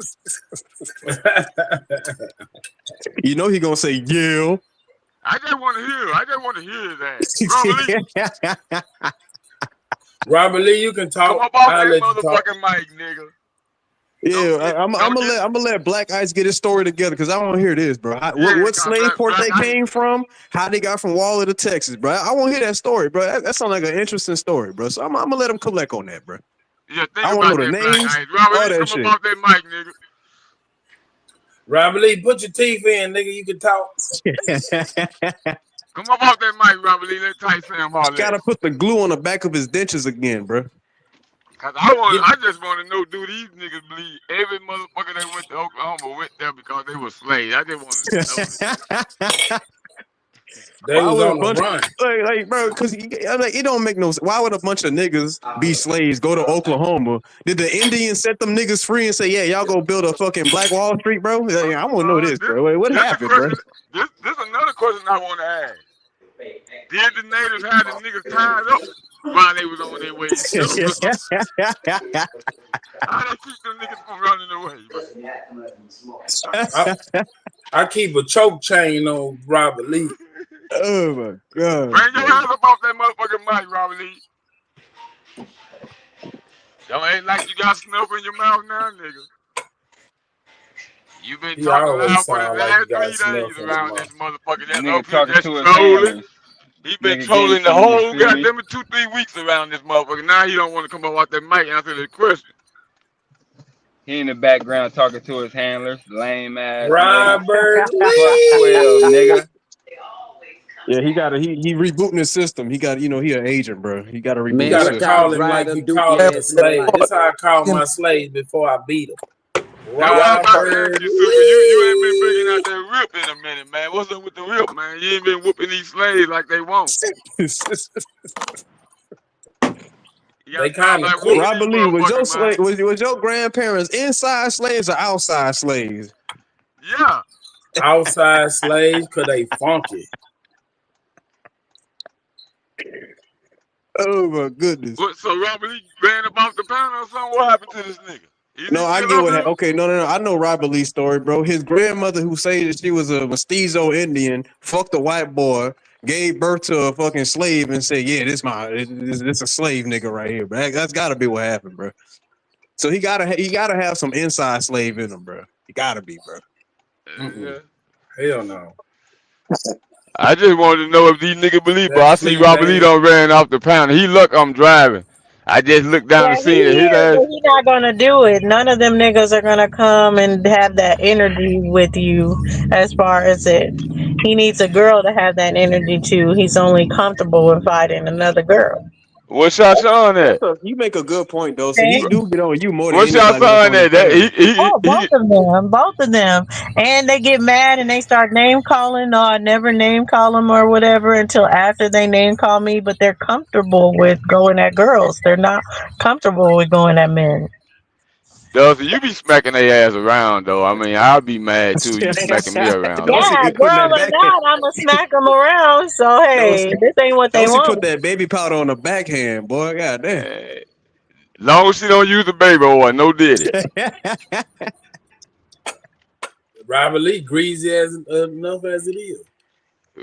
Speaker 17: You know he gonna say yeah.
Speaker 16: I just want to hear that. Robert Lee.
Speaker 12: Robert Lee, you can talk.
Speaker 16: Come up off that motherfucking mic, nigga.
Speaker 17: Yeah, I'm gonna let Black Ice get his story together because I want to hear this, bro. What slave port they came from? How they got from Waller to Texas, bro? I want to hear that story, bro. That sounds like an interesting story, bro. So I'm gonna let him collect on that, bro.
Speaker 16: Yeah,
Speaker 17: I want to know the names, all that shit.
Speaker 16: Come up off that mic, nigga.
Speaker 12: Robert Lee, put your teeth in, nigga. You can talk.
Speaker 16: Come up off that mic, Robert Lee. Let Tyson holler.
Speaker 17: Gotta put the glue on the back of his dentures again, bro.
Speaker 16: Cause I just want to know, do these niggas believe every motherfucker that went to Oklahoma went there because they were slaves? I just want to know.
Speaker 12: They was on the run.
Speaker 17: Like, bro, because it don't make no sense. Why would a bunch of niggas be slaves, go to Oklahoma? Did the Indians set them niggas free and say, yeah, y'all go build a fucking Black Wall Street, bro? I want to know this, bro. Wait, what happened, bro?
Speaker 16: This another question I want to ask. Did the natives have the niggas tied up while they was on their way? How they keep them niggas from running away?
Speaker 12: I keep a choke chain on Robert Lee.
Speaker 17: Oh my god!
Speaker 16: Bring your hands up off that motherfucking mic, Robert Lee. Y'all ain't like you got snuff in your mouth now, nigga. You been talking loud for the last 3 days around this motherfucker. That
Speaker 19: Nigga talking
Speaker 16: just
Speaker 19: to his
Speaker 16: trolling.
Speaker 19: handlers.
Speaker 16: He been
Speaker 19: Nigga
Speaker 16: trolling the
Speaker 19: getting
Speaker 16: whole
Speaker 19: you feel me?
Speaker 16: goddamn 2-3 weeks around this motherfucker. Now he don't want to come up off that mic and answer the question.
Speaker 19: He in the background talking to his handlers, lame ass.
Speaker 12: Robert
Speaker 19: Lee. 12, nigga.
Speaker 17: Yeah, he got he rebooting his system. He got he an agent, bro. He got to reboot.
Speaker 12: You gotta call him like you call him a slave. This how I call my slave before I beat him. Robert
Speaker 16: You ain't been bringing out that rip in a minute, man. What's up with the rip, man? You ain't been whooping these slaves like they want.
Speaker 12: They kind of quick.
Speaker 17: Robert Lee, was your slave? Was your grandparents inside slaves or outside slaves?
Speaker 16: Yeah,
Speaker 12: outside slaves, cause they funky.
Speaker 17: Oh my goodness!
Speaker 16: So Robert Lee ran up off the panel or something? What happened to this nigga?
Speaker 17: No, I get what happened. Okay, no. I know Robert Lee's story, bro. His grandmother, who said that she was a mestizo Indian, fucked a white boy, gave birth to a fucking slave, and said, "Yeah, this a slave nigga right here." But that's got to be what happened, bro. So he gotta have some inside slave in him, bro. He gotta be, bro.
Speaker 16: Yeah.
Speaker 12: Hell no.
Speaker 16: I just wanted to know if these niggas believe, bro. I see Robert Lee done ran off the panel. He look, I'm driving. I just looked down and seen it. His ass.
Speaker 1: He's not gonna do it. None of them niggas are gonna come and have that energy with you. As far as it, he needs a girl to have that energy too. He's only comfortable with fighting another girl.
Speaker 16: What's y'all son at?
Speaker 17: You make a good point though. So he do get on you more than
Speaker 16: What's y'all son at?
Speaker 1: Both of them, and they get mad and they start name calling. No, I never name call them or whatever until after they name call me. But they're comfortable with going at girls. They're not comfortable with going at men.
Speaker 16: Dusty, you be smacking their ass around though. I mean, I'll be mad too. You smacking me around.
Speaker 1: Yeah, girl or not, I'ma smack them around. So hey, this ain't what they want.
Speaker 17: Put that baby powder on the backhand, boy. Goddamn.
Speaker 16: Long as she don't use the baby oil, no diddy.
Speaker 12: Robert Lee greasy as enough as it is.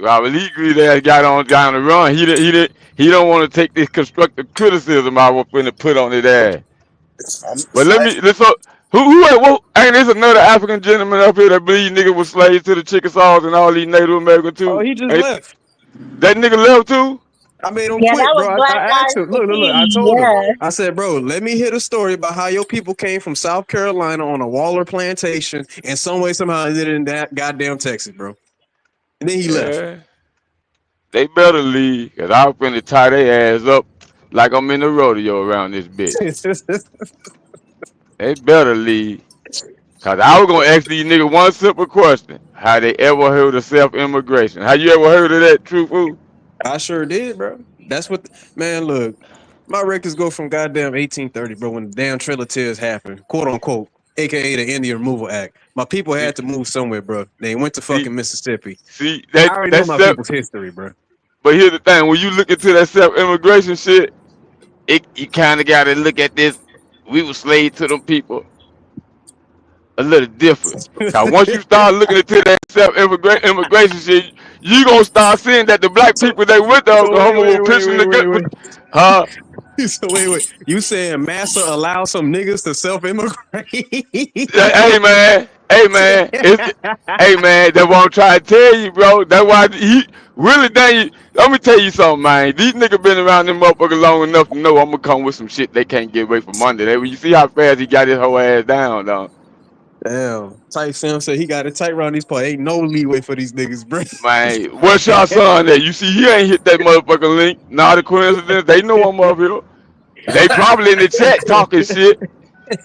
Speaker 16: Robert Lee greasy ass got on down the run. He don't want to take this constructive criticism I was finna put on his ass. But let's who ain't there's another African gentleman up here that believe nigga was slaves to the Chickasaws and all these Native Americans too.
Speaker 17: Oh, he just left.
Speaker 16: That nigga left too?
Speaker 17: I made him quit, bro. I asked him. Look, I told him. I said, bro, let me hear the story about how your people came from South Carolina on a Waller plantation and some way somehow ended in that goddamn Texas, bro. And then he left.
Speaker 16: They better leave, cause I'm finna tie their ass up like I'm in the rodeo around this bitch. They better leave. Cause I was gonna ask these niggas one simple question. How they ever heard of self-immigration? Have you ever heard of that, True Food?
Speaker 17: I sure did, bro. That's what, man, look. My records go from goddamn 1830, bro, when the damn Trail of Tears happened, quote unquote, aka the Indian Removal Act. My people had to move somewhere, bro. They went to fucking Mississippi.
Speaker 16: See,
Speaker 17: I already know my people's history, bro.
Speaker 16: But here's the thing: when you look into that self-immigration shit, you kind of gotta look at this. We were slaves to them people. A little different. Now, once you start looking into that self-immigration shit, you gonna start seeing that the black people that went to Oklahoma were pissing the gut. Huh?
Speaker 17: So wait. You saying Massa allow some niggas to self-immigrate?
Speaker 16: Hey man, hey man, that's what I'm trying to tell you, bro. That's why he really dang. Let me tell you something, man. These niggas been around them motherfuckers long enough to know I'm gonna come with some shit they can't get away from under. You see how fast he got his whole ass down, though.
Speaker 17: Damn. Type Sam said he got it tight around these parts. Ain't no leeway for these niggas, bro.
Speaker 16: Man, what's your son at? You see, he ain't hit that motherfucking link. Not a coincidence. They know I'm up here. They probably in the chat talking shit.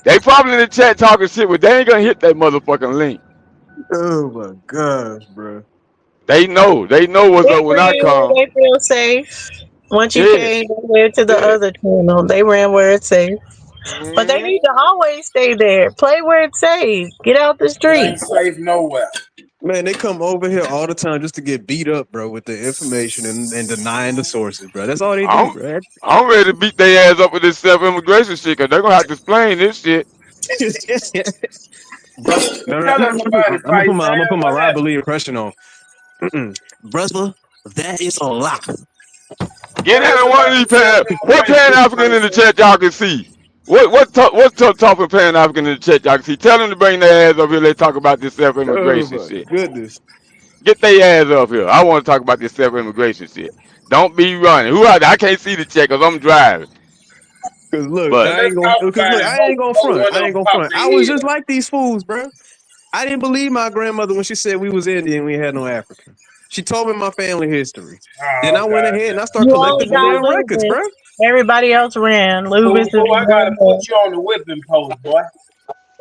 Speaker 16: They probably in the chat talking shit, but they ain't gonna hit that motherfucking link.
Speaker 17: Oh my gosh, bro.
Speaker 16: They know what's up when I come.
Speaker 1: They feel safe. Once you came over to the other channel, they ran where it's safe. But they need to always stay there. Play where it's safe. Get out the street.
Speaker 12: Ain't safe nowhere.
Speaker 17: Man, they come over here all the time just to get beat up, bro, with the information and denying the sources, bro. That's all they do, bro.
Speaker 16: I'm ready to beat their ass up with this self-immigration shit, because they're going to have to explain this shit.
Speaker 17: No,
Speaker 12: Tell everybody,
Speaker 17: I'm gonna
Speaker 12: Fight
Speaker 17: put my
Speaker 12: Man,
Speaker 17: Rob Lee impression on. Brother, that is a lie.
Speaker 16: Get in one of these what Pan African in the chat y'all can see? What's talking Pan African in the chat y'all can see? Tell them to bring their ass up here. Let's talk about this
Speaker 17: Oh
Speaker 16: self-immigration
Speaker 17: my
Speaker 16: shit.
Speaker 17: goodness.
Speaker 16: Get their ass up here. I want to talk about this self-immigration shit. Don't be running. I can't see the check because I'm driving.
Speaker 17: Cause look,
Speaker 16: But
Speaker 17: I ain't gonna front. I ain't gonna front. I was just like these fools, bro. I didn't believe my grandmother when she said we was Indian and we had no African. She told me my family history. Then I went ahead and I started
Speaker 1: You only
Speaker 17: collecting the
Speaker 1: got
Speaker 17: damn records, bro.
Speaker 1: Lubis. Everybody else ran. Lubis is
Speaker 12: I gotta put you on the whipping post, boy.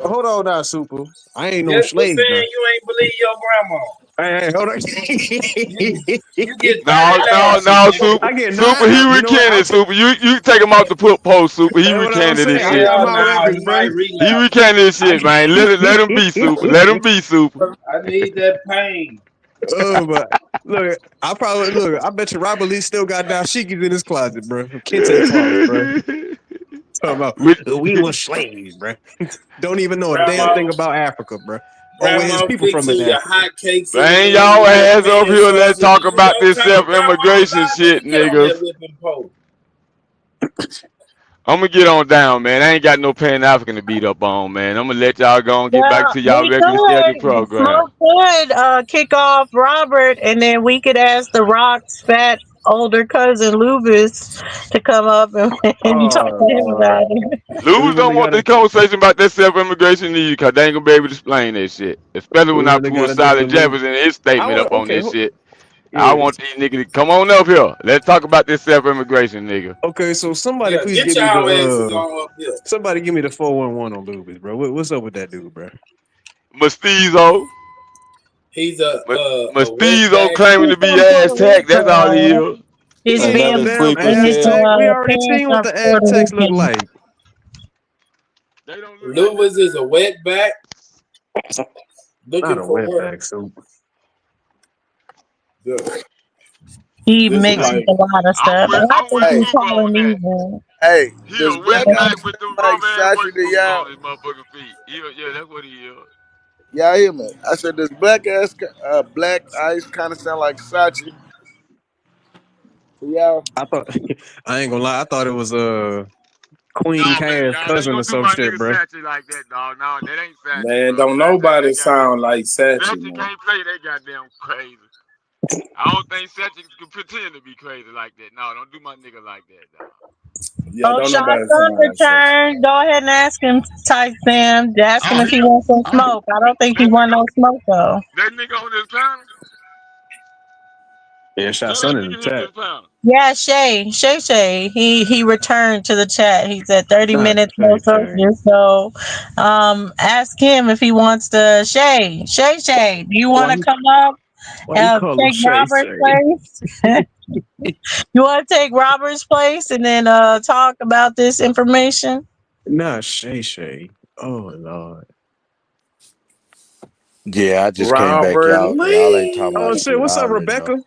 Speaker 17: Hold on now, Super. I ain't no
Speaker 12: Just for
Speaker 17: slave
Speaker 12: saying
Speaker 17: now.
Speaker 12: you ain't believe your grandma.
Speaker 17: Hey, hold on.
Speaker 12: You get 30
Speaker 16: No,
Speaker 12: lashes.
Speaker 16: Super.
Speaker 17: I get
Speaker 16: Super,
Speaker 17: nine.
Speaker 16: he
Speaker 17: You know what?
Speaker 16: recanted, Super. You take him off the post, Super. He
Speaker 17: That's what I'm
Speaker 16: recanted
Speaker 17: saying.
Speaker 16: this
Speaker 17: I
Speaker 16: shit.
Speaker 17: got my
Speaker 12: He
Speaker 17: records, bro.
Speaker 12: might
Speaker 16: He
Speaker 12: relapse.
Speaker 16: recanted this shit, man. Let him be, Super. Let him be, Super.
Speaker 12: I need that pain.
Speaker 17: Oh, but look, I bet you Robert Lee still got dashikis in his closet, bro. Kente closet, bro. Talking about we were slaves, bro. Don't even know a damn thing about Africa, bro. Or where his
Speaker 12: Grandma
Speaker 17: people from
Speaker 12: fixing
Speaker 17: in
Speaker 12: your
Speaker 17: Africa.
Speaker 12: hot cakes in the
Speaker 16: Bang
Speaker 12: morning.
Speaker 16: y'all
Speaker 12: Your
Speaker 16: ass up
Speaker 12: pan
Speaker 16: here. Let's
Speaker 12: sausage.
Speaker 16: talk
Speaker 12: You
Speaker 16: about
Speaker 12: don't
Speaker 16: this
Speaker 12: tell your grandma
Speaker 16: self-immigration
Speaker 12: about
Speaker 16: shit,
Speaker 12: me. Get on that
Speaker 16: niggas.
Speaker 12: whipping post.
Speaker 16: I'm gonna get on down, man. I ain't got no Pan African to beat up on, man. I'm gonna let y'all go and get back
Speaker 1: Well,
Speaker 16: to y'all
Speaker 1: we
Speaker 16: regularly scheduled
Speaker 1: could.
Speaker 16: program.
Speaker 1: Smoke could kick off Robert, and then we could ask the Rock's fat older cousin Lubis to come up and, talk
Speaker 17: Oh,
Speaker 1: to him
Speaker 17: Lord.
Speaker 1: about it.
Speaker 17: We
Speaker 16: Lose don't
Speaker 17: really
Speaker 16: want
Speaker 17: gotta
Speaker 16: this conversation about that self-immigration either, because they ain't gonna be able to explain that shit. Especially when I pull
Speaker 17: do it
Speaker 16: Silent
Speaker 17: for Lou.
Speaker 16: Jefferson and his
Speaker 17: I
Speaker 16: statement
Speaker 17: want
Speaker 16: up on
Speaker 17: okay,
Speaker 16: this shit. I
Speaker 17: yeah.
Speaker 16: want these niggas to come on up here. Let's talk about this self-immigration, nigga.
Speaker 17: Okay, so somebody
Speaker 12: Yeah,
Speaker 17: please
Speaker 12: get
Speaker 17: give me
Speaker 12: y'all asses
Speaker 17: the
Speaker 12: on up here.
Speaker 17: somebody give me the 411 on Lubis, bro. What's up with that dude, bro?
Speaker 16: Mestizo.
Speaker 12: He's a
Speaker 16: Mestizo
Speaker 12: wetback.
Speaker 16: claiming to be Aztec. That's all he is.
Speaker 1: He's
Speaker 17: He ain't no
Speaker 1: being
Speaker 17: damn
Speaker 1: and his
Speaker 17: Aztec. We already
Speaker 1: parents
Speaker 17: seen
Speaker 1: are
Speaker 17: what the
Speaker 1: Puerto
Speaker 17: Aztecs look
Speaker 1: Rican.
Speaker 17: like.
Speaker 16: They don't look like
Speaker 12: Lewis is a wetback.
Speaker 17: Not
Speaker 12: Looking
Speaker 17: a
Speaker 12: for work.
Speaker 17: wetback, so
Speaker 1: He
Speaker 12: This is
Speaker 1: mixes
Speaker 12: like
Speaker 1: a lot of stuff. I think
Speaker 7: Hey,
Speaker 1: he's calling me that.
Speaker 7: hey,
Speaker 16: He
Speaker 7: does
Speaker 16: a
Speaker 7: Black
Speaker 16: wetback
Speaker 7: Ice
Speaker 16: with them
Speaker 7: like
Speaker 16: rubber ass
Speaker 7: Sachi
Speaker 16: work
Speaker 7: to
Speaker 16: boots
Speaker 7: y'all?
Speaker 16: on his motherfucking feet. Yeah, that's what he is.
Speaker 7: Y'all hear me? I said, does Black Ice kind of sound like Sachi to y'all?
Speaker 17: I thought I ain't gonna lie, I thought it was
Speaker 16: No,
Speaker 17: Queen
Speaker 16: man,
Speaker 17: Kaz
Speaker 16: y'all ain't
Speaker 17: cousin
Speaker 16: gonna
Speaker 17: or
Speaker 16: do
Speaker 17: some
Speaker 16: my
Speaker 17: shit,
Speaker 16: nigga
Speaker 17: bro.
Speaker 16: Satchy like that, dog. No, that ain't Satchy,
Speaker 12: man.
Speaker 16: bro.
Speaker 12: Don't
Speaker 16: Satchy,
Speaker 12: nobody
Speaker 16: they goddamn.
Speaker 12: sound like Sachi,
Speaker 16: Satchy
Speaker 12: man.
Speaker 16: can't play that goddamn crazy. I don't think Satchy can pretend to be crazy like that. No, don't do my nigga like that, dog.
Speaker 12: Yeah,
Speaker 1: Oh,
Speaker 12: don't
Speaker 1: Shot
Speaker 12: nobody
Speaker 1: Sun
Speaker 12: sound like Sachi.
Speaker 1: returned. Go ahead and ask him, Type Sam. Ask him
Speaker 16: Oh,
Speaker 1: if he wants some smoke. I don't think he want no smoke though.
Speaker 16: that nigga on this panel?
Speaker 17: Yeah, shot
Speaker 16: Tell that
Speaker 17: son in the
Speaker 16: nigga hit
Speaker 17: chat.
Speaker 16: this panel.
Speaker 1: Yeah, Shay. He returned to the chat. He said 30
Speaker 17: Not
Speaker 1: minutes, no
Speaker 17: Shay Shay.
Speaker 1: social. So ask him if he wants to Shay. Do you want to come up
Speaker 17: Why you
Speaker 1: and
Speaker 17: call him
Speaker 1: take
Speaker 17: Shay
Speaker 1: Robert's
Speaker 17: Shay?
Speaker 1: place? You want to take Robert's place and then talk about this information?
Speaker 17: Not Shay Shay. Oh Lord.
Speaker 13: Yeah, I just came back.
Speaker 12: Robert
Speaker 13: Y'all ain't talking
Speaker 17: Oh
Speaker 13: about
Speaker 12: Lee.
Speaker 17: shit,
Speaker 13: shit.
Speaker 17: what's
Speaker 13: I
Speaker 17: up,
Speaker 13: already know.
Speaker 17: Rebecca?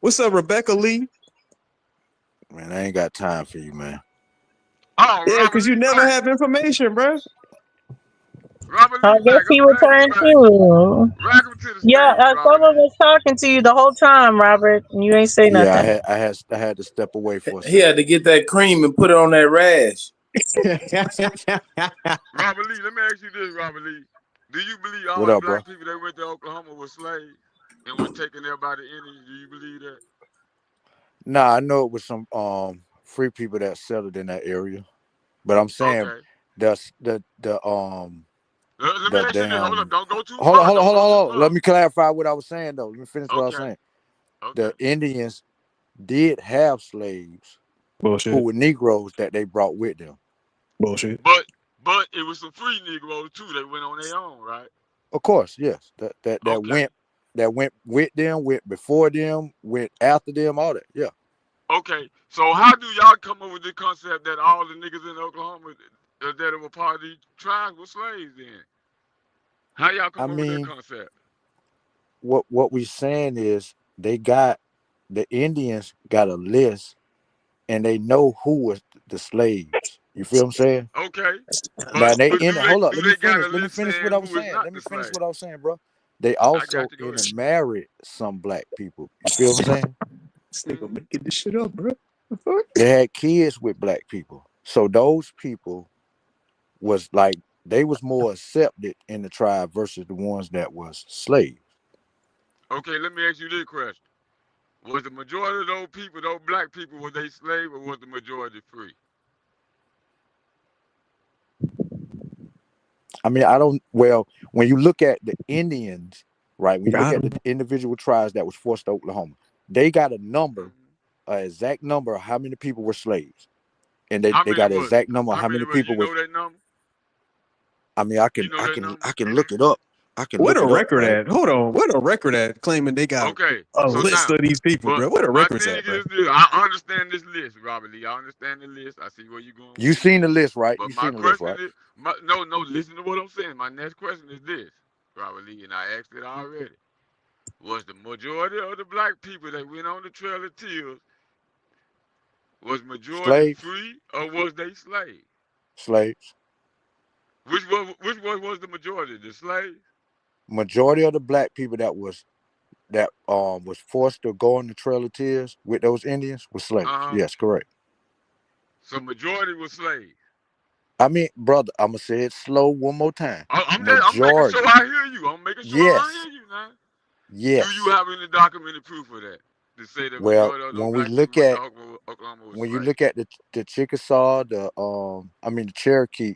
Speaker 17: What's up, Rebecca Lee?
Speaker 13: Man, I ain't got time for you, man.
Speaker 16: Oh,
Speaker 17: Yeah,
Speaker 16: Robert
Speaker 17: because you
Speaker 16: Lee
Speaker 17: never
Speaker 16: back.
Speaker 17: have information, bro.
Speaker 16: Robert
Speaker 1: I
Speaker 16: Lee
Speaker 1: guess
Speaker 16: back.
Speaker 1: he
Speaker 16: I'm glad he
Speaker 1: returned
Speaker 16: back.
Speaker 1: too.
Speaker 16: Welcome to the
Speaker 1: Yeah,
Speaker 16: stage, Robert
Speaker 1: someone
Speaker 16: Lee.
Speaker 1: was talking to you the whole time, Robert, and you ain't say
Speaker 13: Yeah,
Speaker 1: nothing.
Speaker 13: I had to step away for a
Speaker 12: He had
Speaker 13: second.
Speaker 12: to get that cream and put it on that rash.
Speaker 16: Robert Lee, let me ask you this, Robert Lee. Do you believe all
Speaker 13: What
Speaker 16: the
Speaker 13: up, bro?
Speaker 16: black people that went to Oklahoma were slaves and were taken there by the Indians? Do you believe that?
Speaker 13: Nah, I know it was some free people that settled in that area, but I'm saying
Speaker 16: Okay.
Speaker 13: the
Speaker 16: Let me
Speaker 13: the
Speaker 16: ask you this. Hold up.
Speaker 13: damn.
Speaker 16: Don't go too far. Don't go too
Speaker 13: Hold on.
Speaker 16: far.
Speaker 13: Let me clarify what I was saying though. Let me finish what I was
Speaker 16: Okay.
Speaker 13: saying.
Speaker 16: Okay.
Speaker 13: The Indians did have slaves who
Speaker 17: Bullshit.
Speaker 13: were Negroes that they brought with them.
Speaker 17: Bullshit.
Speaker 16: But it was some free Negroes too. They went on their own, right?
Speaker 13: Of course, yes. That
Speaker 16: Okay.
Speaker 13: went with them, went before them, went after them, all that. Yeah.
Speaker 16: Okay. So how do y'all come up with the concept that all the niggas in Oklahoma that were part of these tribes were slaves then? How y'all
Speaker 13: I
Speaker 16: come up with that
Speaker 13: mean,
Speaker 16: concept?
Speaker 15: what we're saying is the Indians got a list and they know who was the slaves. You feel what I'm saying?
Speaker 16: Okay.
Speaker 15: Now they
Speaker 16: But
Speaker 15: in hold up.
Speaker 16: do
Speaker 15: Let me
Speaker 16: they got
Speaker 15: finish.
Speaker 16: a
Speaker 15: Let me
Speaker 16: list
Speaker 15: finish what
Speaker 16: saying
Speaker 15: I was
Speaker 16: who is
Speaker 15: saying.
Speaker 16: not
Speaker 15: Let me
Speaker 16: the
Speaker 15: finish
Speaker 16: slave?
Speaker 15: what I was saying, bro. They
Speaker 16: I
Speaker 15: also
Speaker 16: got you. Go ahead.
Speaker 15: intermarried some black people. You feel what I'm saying?
Speaker 17: This nigga making this shit up, bro.
Speaker 15: They had kids with black people. So those people was like they was more accepted in the tribe versus the ones that was slaves.
Speaker 16: Okay, let me ask you this question. Was the majority of those people, those black people, were they slave or was the majority free?
Speaker 15: I mean, when you look at the Indians, right? When you look
Speaker 17: Got
Speaker 15: at
Speaker 17: him.
Speaker 15: the individual tribes that was forced to Oklahoma, they got a number, an exact number of how many people were slaves. And
Speaker 16: How
Speaker 15: they
Speaker 16: many
Speaker 15: got an
Speaker 16: was it?
Speaker 15: exact number of
Speaker 16: How
Speaker 15: how
Speaker 16: many
Speaker 15: many
Speaker 16: was it?
Speaker 15: people
Speaker 16: You
Speaker 15: was.
Speaker 16: know that number?
Speaker 15: I mean,
Speaker 16: You know that number?
Speaker 15: I can look it up. I can
Speaker 17: Where
Speaker 15: look
Speaker 17: the
Speaker 15: it up,
Speaker 17: record
Speaker 15: right?
Speaker 17: at? Hold on. Where the record at? Claiming they got
Speaker 16: Okay.
Speaker 17: a
Speaker 16: So
Speaker 17: list
Speaker 16: now,
Speaker 17: of these people, bro. Where the
Speaker 16: my
Speaker 17: records
Speaker 16: thing
Speaker 17: at, bro?
Speaker 16: is this. I understand this list, Robert Lee. I understand the list. I see where you're going with
Speaker 15: You
Speaker 16: the
Speaker 15: seen the
Speaker 16: list.
Speaker 15: list, right?
Speaker 16: But
Speaker 15: You
Speaker 16: my
Speaker 15: seen the list,
Speaker 16: question
Speaker 15: right?
Speaker 16: is, no, listen to what I'm saying. My next question is this, Robert Lee, and I asked it already. Was the majority of the black people that went on the Trail of Tears, was majority
Speaker 15: Slaves,
Speaker 16: free or was they slaves?
Speaker 15: slaves.
Speaker 16: Which one was the majority? The slaves?
Speaker 15: Majority of the black people that was forced to go on the Trail of Tears with those Indians was slaves.
Speaker 16: Uh-huh.
Speaker 15: Yes, correct.
Speaker 16: So majority was slaves.
Speaker 15: I mean, brother, I'm gonna say it slow one more time.
Speaker 16: I'm making sure I hear you. I'm making sure
Speaker 15: Yes.
Speaker 16: I hear you now.
Speaker 15: Yes.
Speaker 16: Do you have any documented proof of that? To say the
Speaker 15: Well,
Speaker 16: majority of those
Speaker 15: when we
Speaker 16: black
Speaker 15: look
Speaker 16: people
Speaker 15: at
Speaker 16: in Oklahoma was
Speaker 15: when you
Speaker 16: slaves?
Speaker 15: look at the Chickasaw, the Cherokee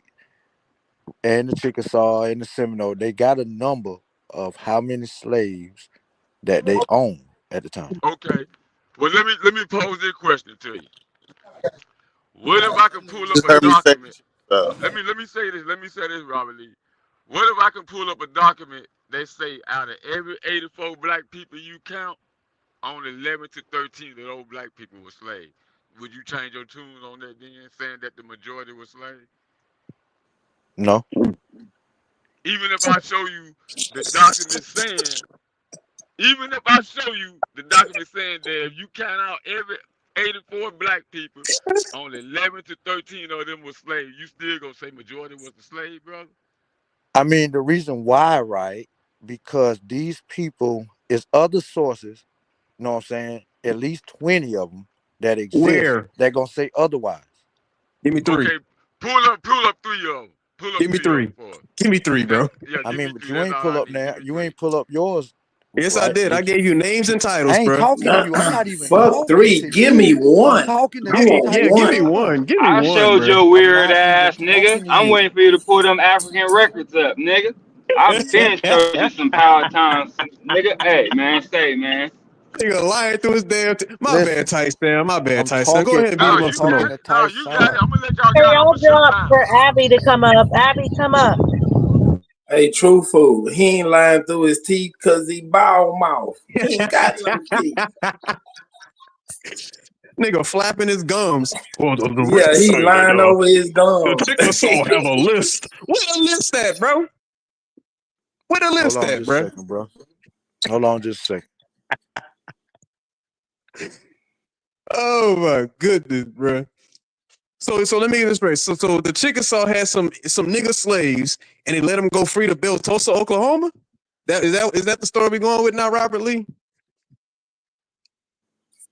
Speaker 15: and the Chickasaw and the Seminole, they got a number of how many slaves that they own at the time.
Speaker 16: Okay. Well, let me pose this question to you. What if I can pull up
Speaker 14: Just
Speaker 16: a
Speaker 14: heard me say,
Speaker 16: document? Let me say this. Let me say this, Robert Lee. What if I can pull up a document that say out of every 84 black people you count, only 11 to 13 of those black people were slaves? Would you change your tunes on that then, saying that the majority were slaves?
Speaker 15: No.
Speaker 16: Even if I show you the document saying, that if you count out every 84 black people, only 11 to 13 of them were slaves, you still gonna say majority was the slave, brother?
Speaker 15: I mean, the reason why, right? Because these people is other sources, you know what I'm saying? At least 20 of them that exist
Speaker 17: Where?
Speaker 15: that gonna say otherwise.
Speaker 17: Give me three.
Speaker 16: Okay, pull up 3 of them. Pull up
Speaker 17: Give me
Speaker 16: 3 of
Speaker 17: three.
Speaker 16: them for us.
Speaker 17: Give me three, bro.
Speaker 16: Yeah,
Speaker 15: I
Speaker 16: give
Speaker 15: mean,
Speaker 16: me
Speaker 15: but
Speaker 16: 3.
Speaker 15: you
Speaker 16: That's
Speaker 15: ain't
Speaker 16: all
Speaker 15: pull
Speaker 16: I
Speaker 15: up
Speaker 16: need.
Speaker 15: now.
Speaker 16: Give me
Speaker 15: You
Speaker 16: 3.
Speaker 15: ain't pull up yours,
Speaker 17: Yes, I
Speaker 15: right?
Speaker 17: did. I gave you names and titles,
Speaker 15: I ain't
Speaker 17: bro.
Speaker 15: talking to you. I'm not even
Speaker 24: Fuck
Speaker 15: talking
Speaker 24: 3.
Speaker 15: to
Speaker 24: Give me
Speaker 15: you. I'm
Speaker 24: one.
Speaker 15: talking to
Speaker 24: I want
Speaker 17: Yeah, give me
Speaker 24: one.
Speaker 17: one. Give me
Speaker 19: I
Speaker 17: one,
Speaker 19: showed
Speaker 17: bro.
Speaker 19: your
Speaker 15: I'm
Speaker 19: weird
Speaker 15: not even
Speaker 19: ass,
Speaker 15: talking
Speaker 19: nigga.
Speaker 15: to
Speaker 19: I'm
Speaker 15: you.
Speaker 19: waiting for you to pull them African records up, nigga. I've been showed you some power times, nigga. Hey, man, man.
Speaker 17: Nigga lying through his damn. My bad,
Speaker 15: Listen,
Speaker 17: Tyson. My bad,
Speaker 15: I'm
Speaker 17: Tyson. Go
Speaker 15: talking.
Speaker 17: ahead, beat
Speaker 15: I'm
Speaker 16: No,
Speaker 17: him up
Speaker 16: you
Speaker 17: some
Speaker 16: got
Speaker 17: more.
Speaker 16: it.
Speaker 15: talking to
Speaker 16: No,
Speaker 15: Ty
Speaker 16: you got it.
Speaker 15: Son.
Speaker 16: I'm gonna let y'all
Speaker 1: Hey,
Speaker 16: got. I'm
Speaker 1: y'all
Speaker 16: gonna shut
Speaker 1: drop
Speaker 16: down.
Speaker 1: for Abby to come up. Abby, come up.
Speaker 24: Hey, true fool. He ain't lying through his teeth because he bald mouth. He ain't got no teeth.
Speaker 17: Nigga flapping his gums. Well, the
Speaker 24: Yeah,
Speaker 17: records
Speaker 24: he
Speaker 17: say that
Speaker 24: lying over his
Speaker 17: the
Speaker 24: gums.
Speaker 17: Chickasaw have a list. Where the list at, bro? Where the
Speaker 15: Hold
Speaker 17: list
Speaker 15: on
Speaker 17: at,
Speaker 15: just a
Speaker 17: bro?
Speaker 15: second, bro. Hold on just a second.
Speaker 17: Oh my goodness, bro. So let me get this straight. So the Chickasaw had some nigga slaves, and they let them go free to build Tulsa, Oklahoma. Is that the story we going with now, Robert Lee?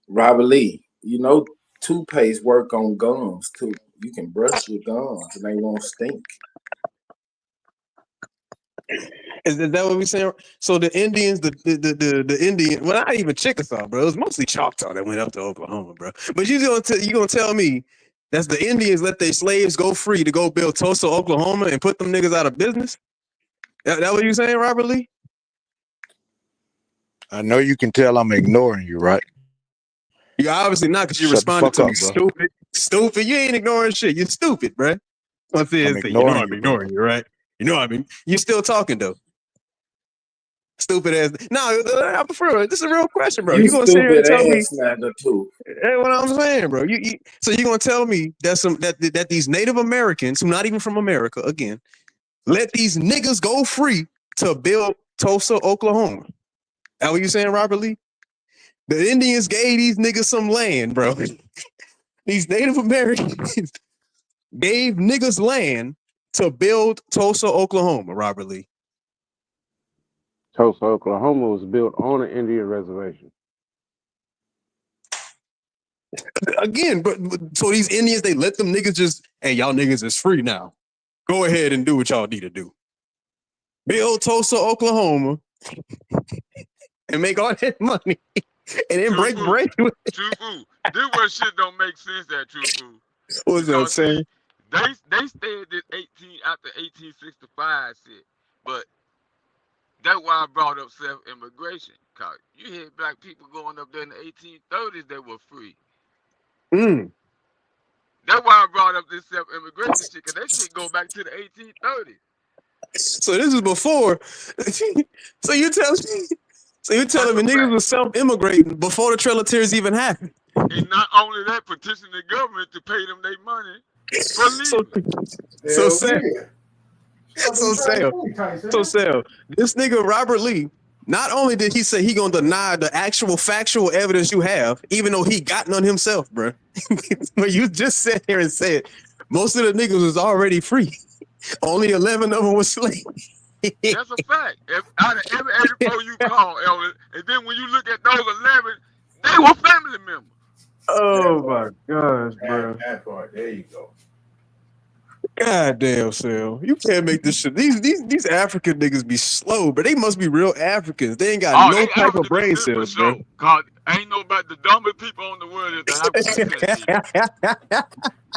Speaker 24: Robert Lee, you know, toothpaste work on gums too. You can brush your gums and they won't stink.
Speaker 17: Is that what we saying? So the Indians, the Indian, well, not even Chickasaw, bro. It was mostly Choctaw that went up to Oklahoma, bro. But you gonna tell me that's the Indians let their slaves go free to go build Tulsa, Oklahoma, and put them niggas out of business? That what you saying, Robert Lee?
Speaker 15: I know you can tell I'm ignoring you, right?
Speaker 17: You obviously not, because you
Speaker 15: Shut the
Speaker 17: responded
Speaker 15: fuck
Speaker 17: to
Speaker 15: up,
Speaker 17: me,
Speaker 15: bro.
Speaker 17: stupid. You ain't ignoring shit. You're stupid, bro. Once
Speaker 15: I'm
Speaker 17: it say, you know
Speaker 15: ignoring
Speaker 17: I'm
Speaker 15: you, bro.
Speaker 17: ignoring you, right? You know I mean. You still talking though. Stupid ass. No, I'm for real. This is a real question, bro.
Speaker 24: You
Speaker 17: You gonna sit here and
Speaker 24: stupid
Speaker 17: tell me?
Speaker 24: ass snagger too.
Speaker 17: Hey, what I'm saying, bro. So you gonna tell me that these Native Americans, who not even from America, let these niggas go free to build Tulsa, Oklahoma? That what you saying, Robert Lee? The Indians gave these niggas some land, bro. These Native Americans gave niggas land to build Tulsa, Oklahoma, Robert Lee.
Speaker 2: Tulsa, Oklahoma was built on an Indian reservation.
Speaker 17: Again, but so these Indians, they let them niggas just, hey, y'all niggas is free now. Go ahead and do what y'all need to do. Build Tulsa, Oklahoma, and make all that money, and then break bread with it.
Speaker 16: True food. This what shit don't make sense at True Food.
Speaker 17: What's up, Sam?
Speaker 16: They stayed this 18 after 1865 shit, but that's why I brought up self-immigration. Cause you hear black people going up there in the 1830s, they were free. That's why I brought up this self-immigration shit, cause that shit go back to the 1830s.
Speaker 17: So this is before. So you telling me niggas was self-immigrating before the Trail of Tears even happened?
Speaker 16: And not only that, petition the government to pay them their money for leaving.
Speaker 17: So Sam, this nigga Robert Lee, not only did he say he gonna deny the actual factual evidence you have, even though he got none himself, bro. But you just sat here and said most of the niggas was already free. Only 11 of them was slaves.
Speaker 16: That's a fact. If out of every 84 you call, Elder, and then when you look at those 11, they were family members.
Speaker 17: Oh my gosh, bro.
Speaker 23: That part. There you go.
Speaker 17: God damn, Sam. You can't make this shit. These African niggas be slow, but they must be real Africans. They ain't got no type of brain cells, bro.
Speaker 16: God, ain't nobody the dumbest people on the world is the African people.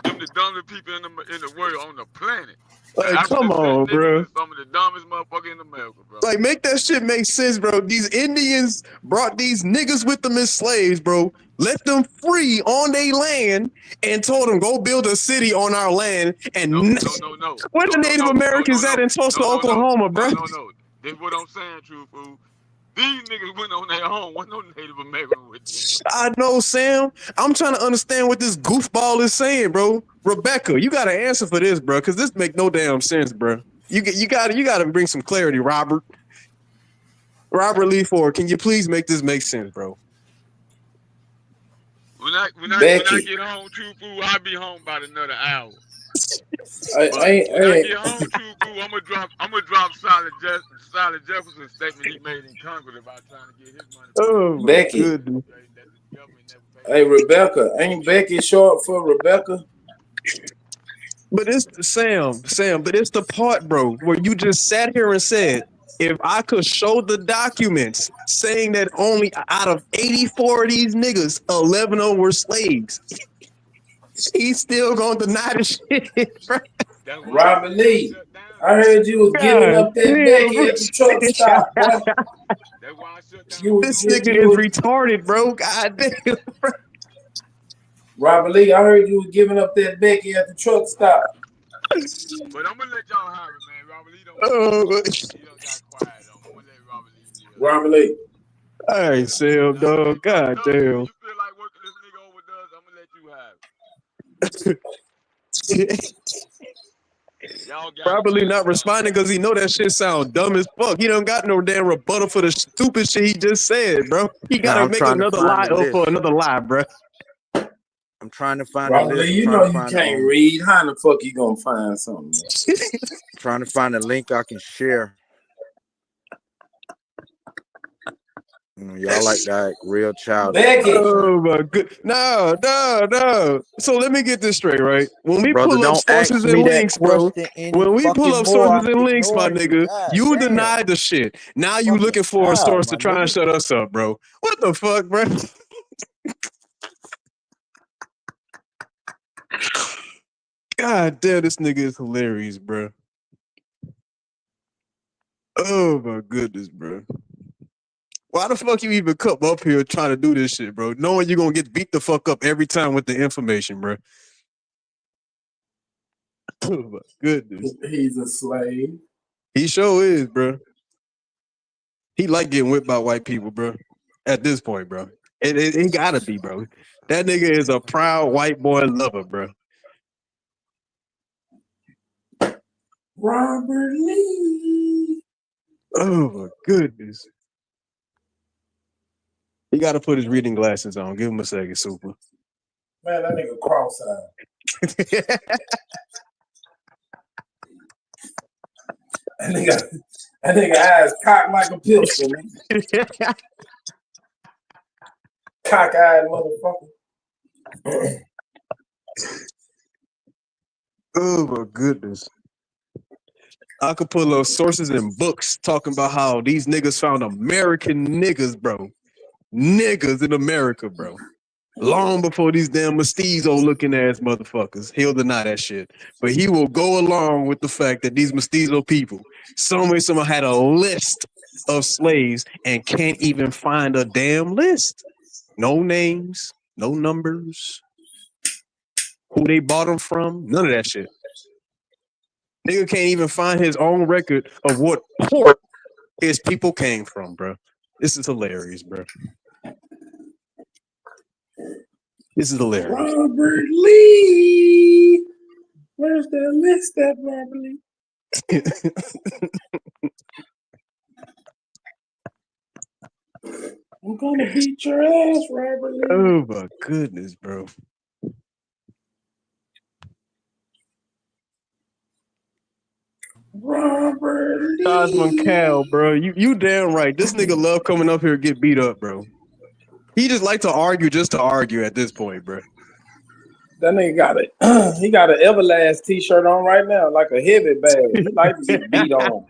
Speaker 16: Them the dumbest people in the world on the planet.
Speaker 17: Like, come on, bro.
Speaker 16: Some of the dumbest motherfuckers in America, bro.
Speaker 17: Like, make that shit make sense, bro. These Indians brought these niggas with them as slaves, bro. Let them free on their land and told them, go build a city on our land. And
Speaker 16: no.
Speaker 17: Where the Native Americans at in Tulsa, Oklahoma, bro?
Speaker 16: No. That's what I'm saying, True Food. These niggas went on their own. Wasn't no Native American with them.
Speaker 17: I know, Sam. I'm trying to understand what this goofball is saying, bro. Rebecca, you got to answer for this, bro, because this make no damn sense, bro. You got to bring some clarity, Robert. Robert Lee Ford, can you please make this make sense, bro?
Speaker 16: When I get home, True Food, I'll be home about another hour. When I get home, True Food, I'm gonna drop Solid Jefferson's statement he made in Congress about trying to get his money.
Speaker 17: Oh,
Speaker 14: Becky.
Speaker 17: Goodness.
Speaker 14: Hey, Rebecca. Ain't Becky short for Rebecca?
Speaker 17: But it's Sam, but it's the part, bro, where you just sat here and said, if I could show the documents saying that only out of 84 of these niggas, 11 of them were slaves, he's still gonna deny the shit, bro.
Speaker 14: Robert Lee, I heard you was giving up that Becky at the truck stop, bro.
Speaker 17: This nigga is retarded, bro. God damn, bro.
Speaker 14: Robert Lee, I heard you was giving up that Becky at the truck stop.
Speaker 16: But I'm gonna let y'all have it, man. Robert Lee don't got quiet. I'm gonna let Robert Lee.
Speaker 14: Robert Lee.
Speaker 17: All right, Sam, dog. God damn.
Speaker 16: You feel like working this nigga overdoes, I'm gonna let you have it.
Speaker 17: Probably not responding because he know that shit sound dumb as fuck. He don't got no damn rebuttal for the stupid shit he just said, bro. He gotta make another lie up for another lie, bro.
Speaker 15: I'm trying to find
Speaker 14: Robert Lee, you know you can't read. How the fuck you gonna find something?
Speaker 15: Trying to find a link I can share. Y'all like that real child.
Speaker 17: Oh my good. No. So let me get this straight, right? When we pull up sources and links, bro. When we pull up sources and links, my nigga, you denied the shit. Now you looking for a source to try and shut us up, bro. What the fuck, bro? God damn, this nigga is hilarious, bro. Oh my goodness, bro. Why the fuck you even come up here trying to do this shit, bro? Knowing you're gonna get beat the fuck up every time with the information, bro. Oh my goodness.
Speaker 14: He's a slave.
Speaker 17: He sure is, bro. He like getting whipped by white people, bro. At this point, bro. It gotta be, bro. That nigga is a proud white boy lover, bro.
Speaker 14: Robert Lee.
Speaker 17: Oh my goodness. He got to put his reading glasses on. Give him a second, Super.
Speaker 12: Man, that nigga cross-eyed. That nigga eyes cocked like a pistol, man. Cock-eyed motherfucker.
Speaker 17: Oh my goodness. I could pull up sources and books talking about how these niggas found American niggas, bro. Niggas in America, bro. Long before these damn mestizo looking ass motherfuckers. He'll deny that shit. But he will go along with the fact that these mestizo people, someone had a list of slaves and can't even find a damn list. No names, no numbers, who they bought them from, none of that shit. Nigga can't even find his own record of what port his people came from, bro. This is hilarious, bro. This is hilarious.
Speaker 12: Robert Lee. Where's that list at, Robert Lee? I'm gonna beat your ass, Robert Lee.
Speaker 17: Oh my goodness, bro.
Speaker 12: Robert Lee.
Speaker 17: Cosmo Cal, bro. You damn right. This nigga love coming up here and get beat up, bro. He just like to argue just to argue at this point, bro.
Speaker 12: That nigga got he got an Everlast t-shirt on right now, like a heavy bag. He like to get beat on.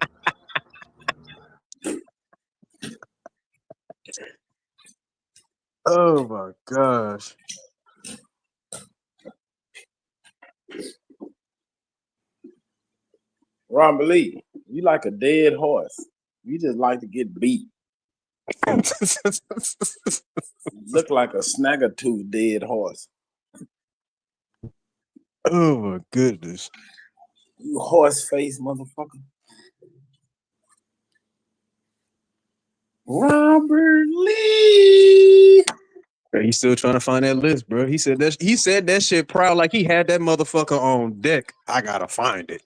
Speaker 17: Oh my gosh.
Speaker 12: Robert Lee, you like a dead horse. You just like to get beat. Look like a snagger-tooth dead horse.
Speaker 17: Oh my goodness.
Speaker 12: You horse face motherfucker. Robert Lee.
Speaker 17: He's still trying to find that list, bro. He said that shit proud like he had that motherfucker on deck. I gotta find it.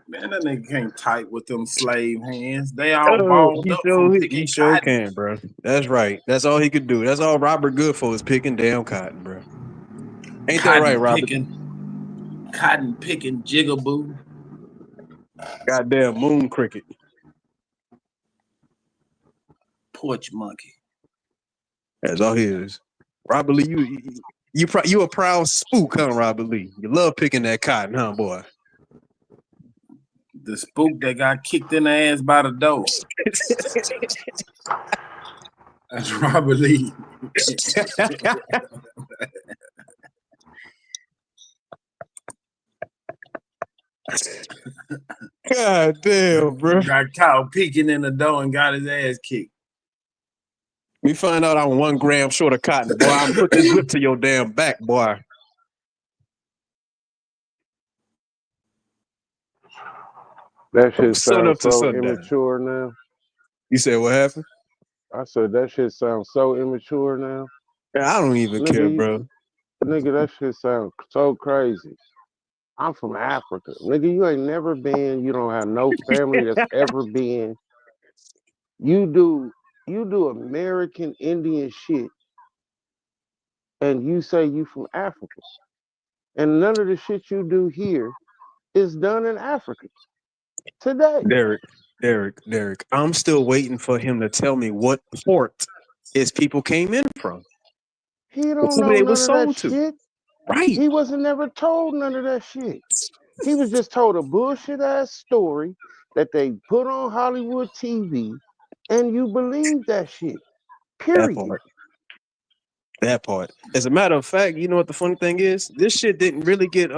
Speaker 12: Man, that nigga can't type with them slave hands. They all balled up.
Speaker 17: He sure can, bro. That's right. That's all he could do. That's all Robert good for is picking damn cotton, bro. Ain't that right, Robert?
Speaker 12: Cotton picking jigaboo.
Speaker 17: Goddamn moon cricket.
Speaker 12: Porch monkey.
Speaker 17: That's all he is. Robert Lee, you a proud spook, huh, Robert Lee? You love picking that cotton, huh, boy?
Speaker 12: The spook that got kicked in the ass by the door. That's Robert Lee.
Speaker 17: God damn, bro.
Speaker 12: Got caught peeking in the door and got his ass kicked.
Speaker 17: We find out I'm 1 gram short of cotton, boy. I put this whip to your damn back, boy.
Speaker 2: That shit sounds so immature now.
Speaker 17: You said what happened?
Speaker 2: I said that shit sounds so immature now.
Speaker 17: I don't even care, bro.
Speaker 2: Nigga, that shit sounds so crazy. I'm from Africa. Nigga, you ain't never been. You don't have no family that's ever been. You do American Indian shit, and you say you from Africa. And none of the shit you do here is done in Africa today.
Speaker 17: Derek, I'm still waiting for him to tell me what port his people came in from.
Speaker 2: He don't know none of that shit.
Speaker 17: Right.
Speaker 2: He wasn't never told none of that shit. He was just told a bullshit ass story that they put on Hollywood TV, and you believe that shit. Period.
Speaker 17: That part. As a matter of fact, you know what the funny thing is? This shit didn't really get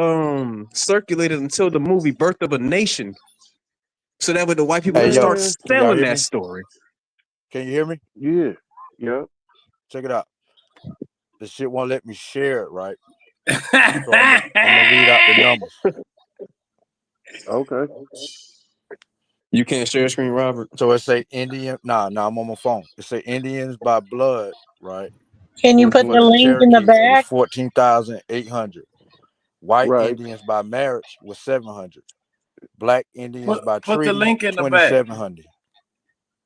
Speaker 17: circulated until the movie Birth of a Nation. So that way the white people start selling that story.
Speaker 15: Can you hear me?
Speaker 2: Yeah. Yep.
Speaker 15: Check it out. This shit won't let me share it, right? So I'm gonna read out the numbers.
Speaker 2: Okay.
Speaker 17: You can't share screen, Robert.
Speaker 15: So it say Indian. Nah, I'm on my phone. It say Indians by blood, right?
Speaker 1: Can you put the link in the back?
Speaker 15: 14,800. White
Speaker 2: Right.
Speaker 15: Indians by marriage was 700. Black Indians by
Speaker 12: Put the
Speaker 15: treaty
Speaker 12: link in the back.
Speaker 15: 2,700.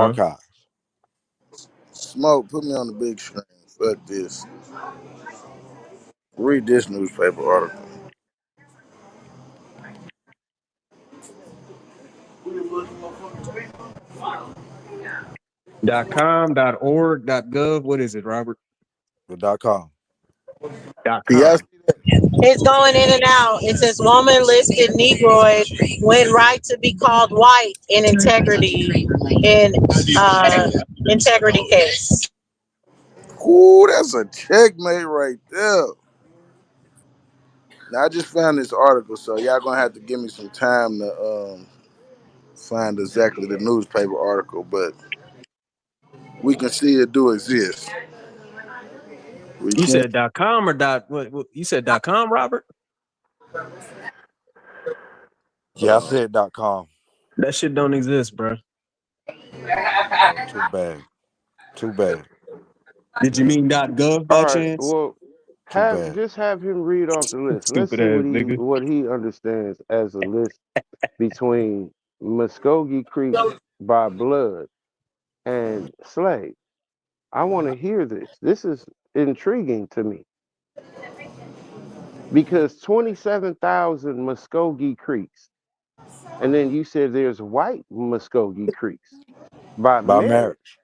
Speaker 13: archives.
Speaker 7: Smoke, put me on the big screen. Fuck this. Read this newspaper article.
Speaker 17: .com, .org, .gov. What is it, Robert?
Speaker 13: The .com.
Speaker 7: Yes.
Speaker 1: It's going in and out. It says woman listed Negroid went right to be called white in integrity case.
Speaker 7: Ooh, that's a checkmate right there. Now I just found this article, so y'all gonna have to give me some time to find exactly the newspaper article, but we can see it do exist.
Speaker 17: You said .com or what you said .com, Robert?
Speaker 15: Yeah, I said .com.
Speaker 17: That shit don't exist, bro.
Speaker 15: Oh, too bad. Too bad.
Speaker 17: Did you mean .gov by
Speaker 2: All right.
Speaker 17: chance?
Speaker 2: Well,
Speaker 15: Too bad.
Speaker 2: have him read off the list. Let's
Speaker 17: Stupid
Speaker 2: see
Speaker 17: ass nigga.
Speaker 2: what he understands as a list between Muskogee Creek by blood and slave. I want to hear this. This is intriguing to me because 27,000 Muskogee Creeks, and then you said there's white Muskogee Creeks by
Speaker 15: By
Speaker 2: marriage,
Speaker 15: marriage.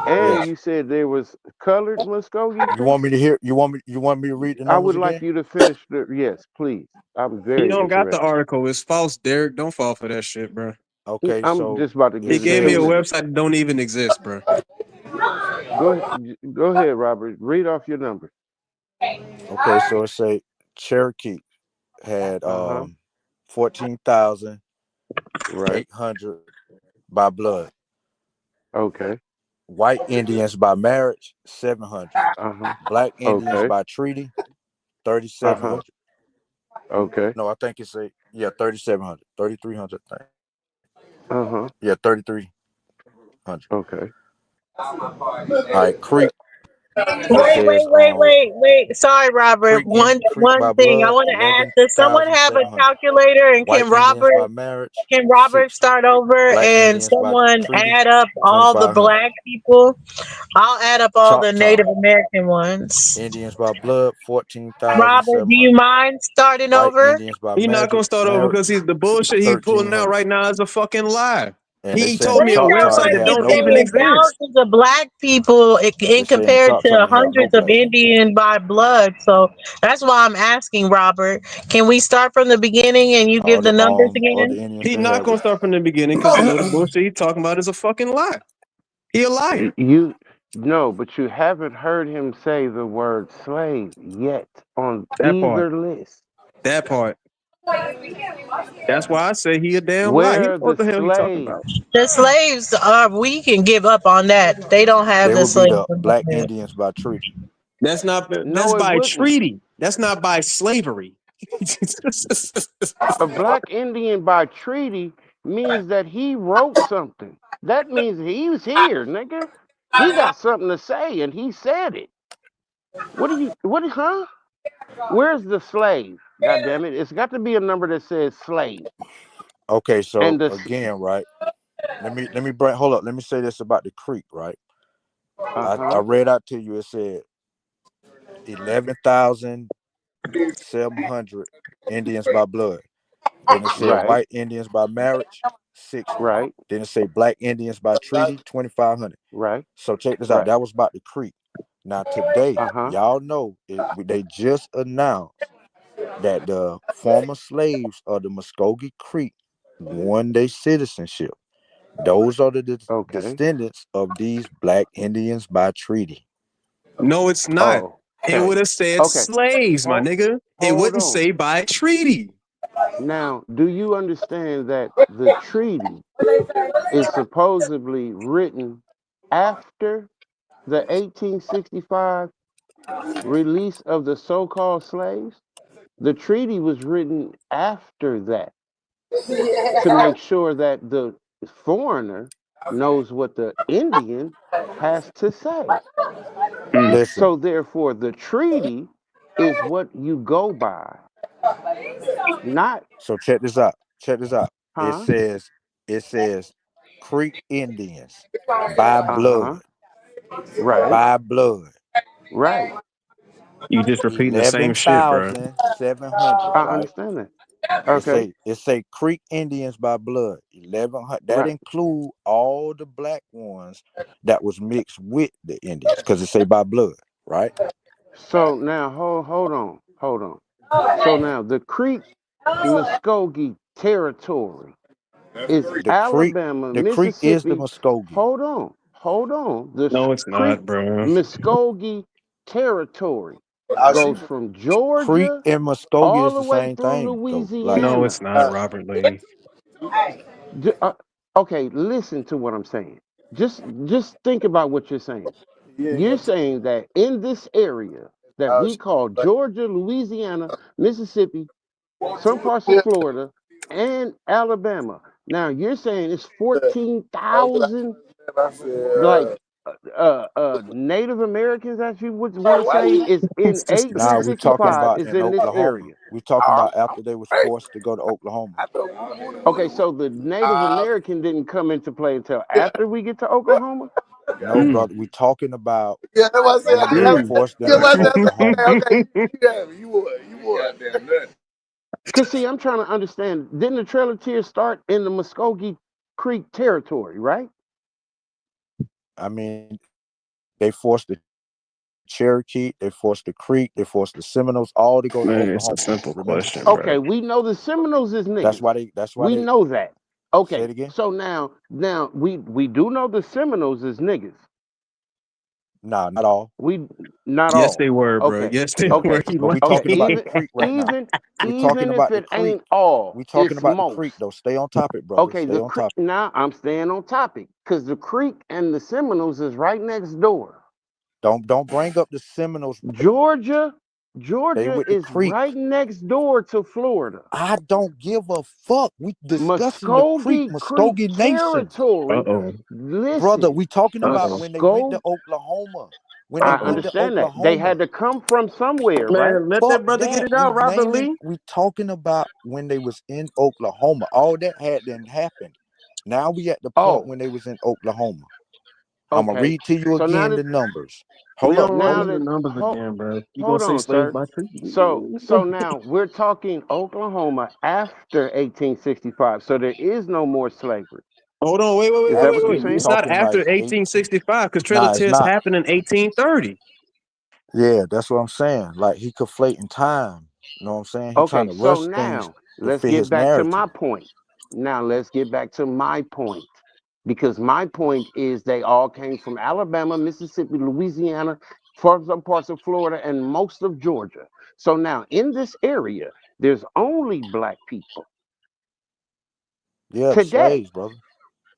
Speaker 2: and
Speaker 15: Yes.
Speaker 2: you said there was colored Muskogee Creeks.
Speaker 15: You want me to hear? You want me to read the
Speaker 2: I
Speaker 15: numbers
Speaker 2: would like
Speaker 15: again?
Speaker 2: you to finish the. Yes, please. I'm
Speaker 17: You
Speaker 2: very
Speaker 17: don't got the
Speaker 2: interested.
Speaker 17: article. It's false, Derek. Don't fall for that shit, bro.
Speaker 15: Okay,
Speaker 2: I'm
Speaker 15: so
Speaker 2: just about to
Speaker 15: it
Speaker 17: He
Speaker 2: give it
Speaker 17: gave me a
Speaker 2: to
Speaker 15: says.
Speaker 2: you.
Speaker 17: website that don't even exist, bro.
Speaker 2: Go ahead, Robert. Read off your numbers.
Speaker 15: Okay, so it say Cherokee had 14,800 by blood.
Speaker 2: Okay.
Speaker 15: White Indians by marriage 700. Black Indians
Speaker 2: Okay.
Speaker 15: by treaty 3,700.
Speaker 2: Okay.
Speaker 15: No, I think it's 3,700, 3,300. I think. Yeah, 3,300.
Speaker 2: Okay.
Speaker 15: All right, Creek.
Speaker 1: Wait. Sorry, Robert.
Speaker 15: Creek
Speaker 1: One
Speaker 15: by
Speaker 1: thing I
Speaker 15: blood,
Speaker 1: want to ask: does someone have a
Speaker 15: 11,700.
Speaker 1: calculator? And
Speaker 15: White Indians by marriage.
Speaker 1: can Robert
Speaker 15: 60.
Speaker 1: start over
Speaker 15: Black
Speaker 1: and
Speaker 15: Indians by
Speaker 1: someone
Speaker 15: treaty
Speaker 1: add up all the
Speaker 15: 2,500.
Speaker 1: black people? I'll add up all the
Speaker 15: Choctaw
Speaker 1: Native American ones.
Speaker 15: Indians by blood
Speaker 1: Robert, do you
Speaker 15: 14,700.
Speaker 1: mind starting
Speaker 15: White
Speaker 1: over?
Speaker 15: Indians by
Speaker 17: He's not gonna start over because he's the bullshit he's pulling out
Speaker 15: 1,300.
Speaker 17: right now is a fucking lie.
Speaker 15: And they
Speaker 17: He
Speaker 15: saying
Speaker 17: told
Speaker 15: the
Speaker 17: me a
Speaker 15: Choctaw
Speaker 17: website that
Speaker 15: have
Speaker 17: don't
Speaker 15: no
Speaker 17: even
Speaker 15: black.
Speaker 17: exist.
Speaker 1: Thousands of black people in
Speaker 15: saying the
Speaker 1: compared
Speaker 15: Choctaw
Speaker 1: to
Speaker 15: have no
Speaker 1: hundreds of
Speaker 15: black.
Speaker 1: Indian by blood. So that's why I'm asking, Robert. Can we start from the beginning and you give the numbers
Speaker 15: All the
Speaker 1: again?
Speaker 15: Indians
Speaker 17: He's
Speaker 15: they
Speaker 17: not
Speaker 15: have
Speaker 17: gonna start from the beginning because he know the bullshit he's talking about is a fucking lie. He a liar.
Speaker 2: No, but you haven't heard him say the word slave yet on
Speaker 17: That part.
Speaker 2: either list.
Speaker 17: That part. That's why I say he a damn lie. He
Speaker 2: Where
Speaker 17: know
Speaker 2: are
Speaker 17: what
Speaker 2: the
Speaker 17: the hell he talking about.
Speaker 2: slaves?
Speaker 1: The slaves are, we can give up on that. They don't have
Speaker 15: They
Speaker 1: the
Speaker 15: would be
Speaker 1: slaves.
Speaker 15: the black Indians by treaty.
Speaker 17: That's
Speaker 2: No, it
Speaker 17: by
Speaker 2: wouldn't.
Speaker 17: treaty. That's not by slavery.
Speaker 2: A black Indian by treaty means that he wrote something. That means he was here, nigga. He got something to say and he said it. Huh? Where's the slave? God damn it. It's got to be a number that says slave.
Speaker 15: Okay, so
Speaker 2: And
Speaker 15: again, right? Let me hold up. Let me say this about the Creek, right? I read out to you. It said 11,700 Indians by blood. Then it said white Indians by marriage 60.
Speaker 2: Right.
Speaker 15: Then it said black Indians by treaty 2,500.
Speaker 2: Right.
Speaker 15: So check this out. That was about the Creek. Now today, y'all know they just announced that the former slaves of the Muskogee Creek won their citizenship. Those are the descendants of these black Indians by treaty.
Speaker 17: No, it's not. It would have said slaves, my nigga. It wouldn't say by treaty.
Speaker 2: Now, do you understand that the treaty is supposedly written after the 1865 release of the so-called slaves? The treaty was written after that to make sure that the foreigner knows what the Indian has to say.
Speaker 15: Listen.
Speaker 2: So therefore, the treaty is what you go by. Not.
Speaker 15: So check this out.
Speaker 2: Huh?
Speaker 15: It says Creek Indians by blood.
Speaker 2: Right.
Speaker 15: By blood.
Speaker 2: Right.
Speaker 17: You just repeating the same shit, bro.
Speaker 15: 11,700.
Speaker 2: I
Speaker 15: right?
Speaker 2: understand that. Okay.
Speaker 15: It say Creek Indians by blood. 1,100. That include all the black ones that was mixed with the Indians, because it say by blood, right?
Speaker 2: So now hold on. So now the Creek Muskogee territory is Alabama,
Speaker 15: the
Speaker 2: Mississippi.
Speaker 15: Creek is the Muskogee.
Speaker 2: Hold on.
Speaker 17: No, it's not, bro.
Speaker 2: Muskogee territory goes from Georgia
Speaker 15: Creek and Muskogee
Speaker 2: all
Speaker 15: is
Speaker 2: the
Speaker 15: the
Speaker 2: way
Speaker 15: same
Speaker 2: through
Speaker 15: thing.
Speaker 2: Louisiana.
Speaker 17: No, it's not, Robert Lee.
Speaker 2: Okay, listen to what I'm saying. Just think about what you're saying. You're saying that in this area that we call Georgia, Louisiana, Mississippi, some parts of Florida, and Alabama. Now you're saying it's 14,000 like Native Americans, as you would want to say, is in
Speaker 15: Nah, we talking
Speaker 2: 1865
Speaker 15: about
Speaker 2: is
Speaker 15: in
Speaker 2: in this
Speaker 15: Oklahoma.
Speaker 2: area.
Speaker 15: We talking about after they was forced to go to Oklahoma.
Speaker 2: Okay, so the Native American didn't come into play until after we get to Oklahoma?
Speaker 15: No, brother. We talking about
Speaker 7: Yeah, that's what I
Speaker 15: when they forced them into Oklahoma.
Speaker 7: Okay, you would.
Speaker 2: Because see, I'm trying to understand, didn't the Trail of Tears start in the Muskogee Creek territory, right?
Speaker 15: I mean, they forced the Cherokee, they forced the Creek, they forced the Seminoles, all to go to
Speaker 17: Man, it's
Speaker 15: Oklahoma.
Speaker 17: a simple
Speaker 15: Remember?
Speaker 17: question, bro.
Speaker 2: Okay, we know the Seminoles is niggas.
Speaker 15: That's why
Speaker 2: we
Speaker 15: they
Speaker 2: know that.
Speaker 15: say
Speaker 2: Okay,
Speaker 15: it again.
Speaker 2: so now we do know the Seminoles is niggas.
Speaker 15: Nah, not all.
Speaker 2: We not
Speaker 17: Yes,
Speaker 2: all.
Speaker 17: they were, bro.
Speaker 2: Okay.
Speaker 17: Yes, they
Speaker 2: Okay.
Speaker 17: were. You
Speaker 15: But we
Speaker 17: lying.
Speaker 15: talking about the
Speaker 2: Even
Speaker 15: Creek right now. We talking
Speaker 2: even if
Speaker 15: about the
Speaker 2: it
Speaker 15: Creek.
Speaker 2: ain't all,
Speaker 15: We talking
Speaker 2: it's
Speaker 15: about the
Speaker 2: most.
Speaker 15: Creek though. Stay on topic, brother.
Speaker 2: Okay,
Speaker 15: Stay
Speaker 2: the
Speaker 15: on
Speaker 2: Creek.
Speaker 15: topic.
Speaker 2: Now I'm staying on topic because the Creek and the Seminoles is right next door.
Speaker 15: Don't bring up the Seminoles.
Speaker 2: Georgia
Speaker 15: with the
Speaker 2: is
Speaker 15: Creek.
Speaker 2: right next door to Florida.
Speaker 15: I don't give a fuck. We discussing the Creek, Muskogee Nation.
Speaker 2: Territory. Listen,
Speaker 15: brother, we talking about when they went to Oklahoma. When they
Speaker 2: I
Speaker 15: went to
Speaker 2: understand that.
Speaker 15: Oklahoma.
Speaker 2: They had to come from somewhere, right?
Speaker 17: Man, let
Speaker 15: Fuck
Speaker 17: that brother get it out, Robert Lee.
Speaker 15: We talking about when they was in Oklahoma. All that didn't happen. Now we at the point when they was in Oklahoma. I'm gonna read to you
Speaker 2: So now
Speaker 15: again
Speaker 2: that-
Speaker 15: the numbers.
Speaker 17: We
Speaker 15: Hold up.
Speaker 17: don't
Speaker 2: now
Speaker 17: run
Speaker 2: that
Speaker 17: the numbers
Speaker 2: hold,
Speaker 17: again, bro. You
Speaker 2: hold
Speaker 17: gonna say
Speaker 2: on,
Speaker 17: slave
Speaker 2: sir.
Speaker 17: by treaty?
Speaker 2: So now we're talking Oklahoma after 1865. So there is no more slavery.
Speaker 17: Hold on, wait.
Speaker 2: Is that what you're saying?
Speaker 17: It's not after 1865 because Trail of Tears happened in 1830.
Speaker 15: Yeah, that's what I'm saying. Like he conflating time. You know what I'm saying? He trying to
Speaker 2: So
Speaker 15: rush things
Speaker 2: now
Speaker 15: to
Speaker 2: let's
Speaker 15: fit
Speaker 2: get
Speaker 15: his
Speaker 2: back
Speaker 15: narrative.
Speaker 2: to my point. Now let's get back to my point. Because my point is they all came from Alabama, Mississippi, Louisiana, some parts of Florida, and most of Georgia. So now in this area, there's only black people.
Speaker 15: Yeah,
Speaker 2: today.
Speaker 15: the slaves, brother.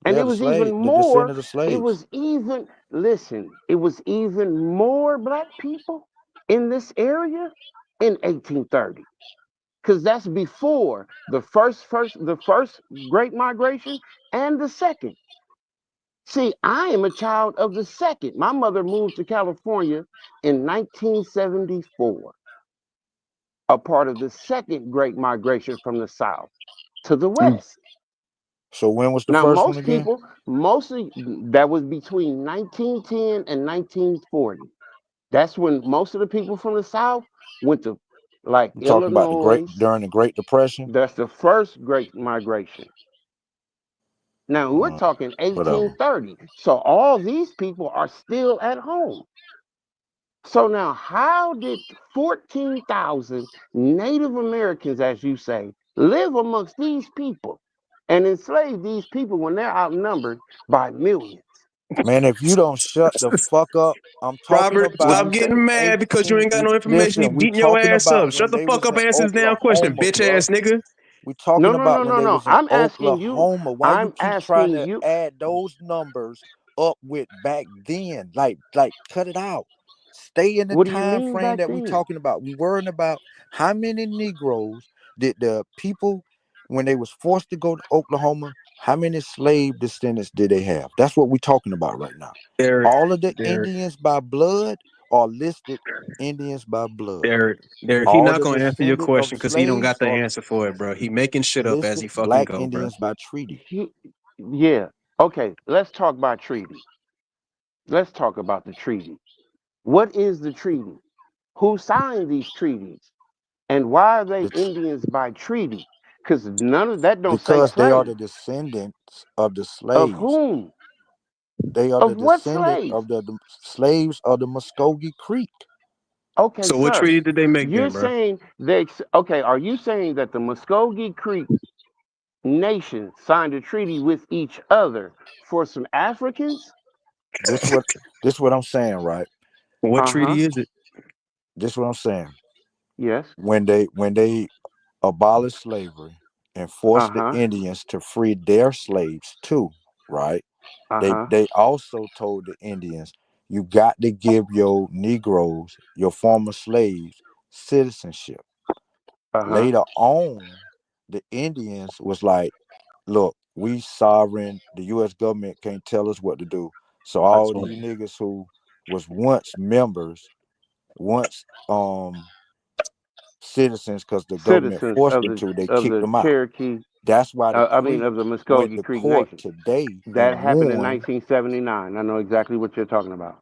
Speaker 2: And
Speaker 15: Yeah,
Speaker 2: it
Speaker 15: the
Speaker 2: was
Speaker 15: slave,
Speaker 2: even
Speaker 15: the
Speaker 2: more.
Speaker 15: descendant of slaves.
Speaker 2: It was even, listen, it was even more black people in this area in 1830. Because that's before the first Great Migration and the second. See, I am a child of the second. My mother moved to California in 1974, a part of the second Great Migration from the South to the West.
Speaker 15: So when was the
Speaker 2: Now,
Speaker 15: first
Speaker 2: most
Speaker 15: one again?
Speaker 2: people, mostly that was between 1910 and 1940. That's when most of the people from the South went to, like,
Speaker 15: You're talking about
Speaker 2: Illinois.
Speaker 15: during the Great Depression.
Speaker 2: That's the first Great Migration. Now we're talking
Speaker 15: whatever.
Speaker 2: 1830. So all these people are still at home. So now, how did 14,000 Native Americans, as you say, live amongst these people and enslave these people when they're outnumbered by millions?
Speaker 15: Man, if you don't shut the fuck up, I'm talking
Speaker 17: Robert,
Speaker 15: about.
Speaker 17: stop getting mad because you ain't got no information. He beating your ass up. Shut the fuck up, answer this damn question, bitch ass nigga.
Speaker 15: We talking about when they was in
Speaker 2: I'm asking you.
Speaker 15: Oklahoma. Why you keep trying to
Speaker 2: you.
Speaker 15: add those numbers up with back then? Like, cut it out. Stay in the
Speaker 2: What do you
Speaker 15: time
Speaker 2: mean
Speaker 15: frame
Speaker 2: back
Speaker 15: that we
Speaker 2: then?
Speaker 15: talking about. We worrying about how many Negroes did the people when they was forced to go to Oklahoma. How many slave descendants did they have? That's what we're talking about right now. All of the Indians by blood are listed Indians by blood.
Speaker 17: Derek, he not gonna answer your question because he don't got the answer for it, bro. He making shit up as he fucking
Speaker 15: Black
Speaker 17: go,
Speaker 15: Indians
Speaker 17: bro.
Speaker 15: by treaty.
Speaker 2: Yeah. Okay. Let's talk about treaty. Let's talk about the treaty. What is the treaty? Who signed these treaties? And why are they Indians by treaty? Because none of that don't say
Speaker 15: because
Speaker 2: slave.
Speaker 15: They are the descendants of the slaves.
Speaker 2: Of whom?
Speaker 15: They are
Speaker 2: of
Speaker 15: the
Speaker 2: what
Speaker 15: descendants
Speaker 2: slaves?
Speaker 15: of the slaves of the Muskogee Creek.
Speaker 2: Okay,
Speaker 17: so what treaty did they make
Speaker 2: You're
Speaker 17: then, bro?
Speaker 2: saying are you saying that the Muskogee Creek nation signed a treaty with each other for some Africans?
Speaker 15: This what I'm saying, right?
Speaker 17: What treaty is it?
Speaker 15: This what I'm saying.
Speaker 2: Yes.
Speaker 15: When they abolished slavery and forced the Indians to free their slaves too, right? They also told the Indians, you got to give your Negroes, your former slaves, citizenship. Later on, the Indians was like, look, we sovereign. The U.S. government can't tell us what to do. So all these niggas who was once members, once citizens, because the government
Speaker 2: Citizens
Speaker 15: forced
Speaker 2: of
Speaker 15: them
Speaker 2: the
Speaker 15: to, they
Speaker 2: of
Speaker 15: kicked
Speaker 2: the
Speaker 15: them out.
Speaker 2: Cherokee,
Speaker 15: That's why the
Speaker 2: of the
Speaker 15: Creeks went
Speaker 2: Muskogee
Speaker 15: to
Speaker 2: Creek
Speaker 15: court
Speaker 2: Nation.
Speaker 15: today
Speaker 2: That
Speaker 15: and
Speaker 2: happened in
Speaker 15: won.
Speaker 2: 1979. I know exactly what you're talking about.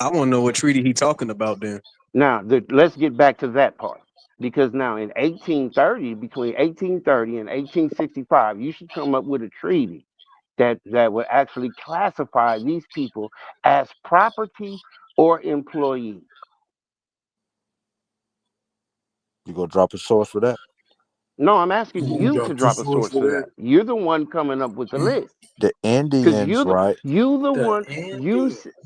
Speaker 17: I want to know what treaty he talking about then.
Speaker 2: Now, let's get back to that part. Because now in 1830, between 1830 and 1865, you should come up with a treaty that would actually classify these people as property or employees.
Speaker 15: You gonna drop a source for that?
Speaker 2: No, I'm asking you to drop a source for that. You're the one coming up with the list.
Speaker 15: The
Speaker 2: Because
Speaker 15: Indians, right?
Speaker 2: you the one,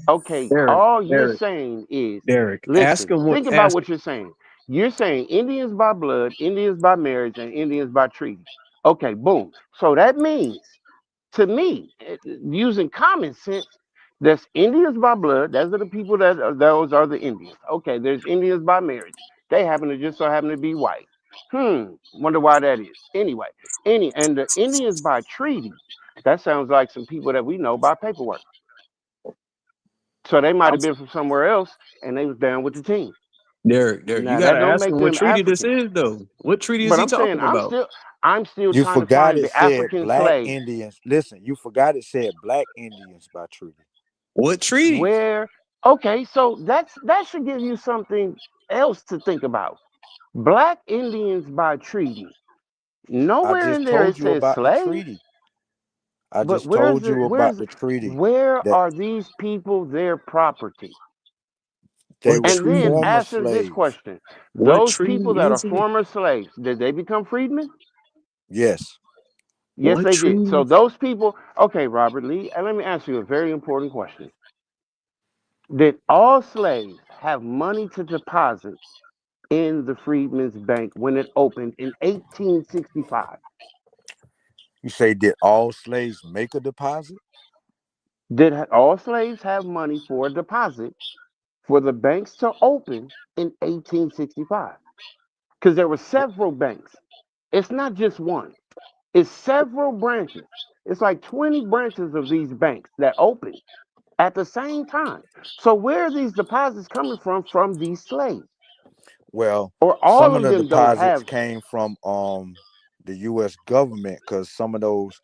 Speaker 2: okay, all you're saying is, listen, think about what you're saying. You're saying Indians by blood, Indians by marriage, and Indians by treaty. Okay, boom. So that means, to me, using common sense, there's Indians by blood. Those are the people those are the Indians. Okay, there's Indians by marriage. They just so happen to be white. Wonder why that is. Anyway, and the Indians by treaty, that sounds like some people that we know by paperwork. So they might have been from somewhere else and they was down with the team.
Speaker 17: Derek,
Speaker 2: now,
Speaker 17: you gotta ask
Speaker 2: make
Speaker 17: him what treaty
Speaker 2: Africans.
Speaker 17: this is, though. What treaty is
Speaker 2: But
Speaker 17: he
Speaker 2: I'm saying
Speaker 17: talking about?
Speaker 2: I'm still
Speaker 15: You
Speaker 2: trying to
Speaker 15: forgot
Speaker 2: find
Speaker 15: it
Speaker 2: the
Speaker 15: said
Speaker 2: African
Speaker 15: black
Speaker 2: slave.
Speaker 15: Indians. Listen, you forgot it said black Indians by treaty.
Speaker 17: What treaty?
Speaker 2: Where? Okay, so that should give you something else to think about. Black Indians by treaty. Nowhere in there it says slave.
Speaker 15: Treaty. I
Speaker 2: But
Speaker 15: just told you about the treaty.
Speaker 2: Where are these people their property?
Speaker 15: They were
Speaker 2: and then
Speaker 15: former
Speaker 2: answer
Speaker 15: slaves.
Speaker 2: this question: those people that are former slaves, did they become freedmen?
Speaker 15: Yes.
Speaker 2: Yes, they did. So those people, okay, Robert Lee, and let me ask you a very important question. Did all slaves have money to deposit in the Freedmen's Bank when it opened in 1865?
Speaker 15: You say, did all slaves make a deposit?
Speaker 2: Did all slaves have money for a deposit for the banks to open in 1865? Because there were several banks. It's not just one. It's several branches. It's like 20 branches of these banks that opened at the same time. So where are these deposits coming from these slaves?
Speaker 15: Well,
Speaker 2: or all
Speaker 15: some
Speaker 2: of
Speaker 15: of the
Speaker 2: them don't
Speaker 15: deposits
Speaker 2: have.
Speaker 15: came from the U.S. government, because some of those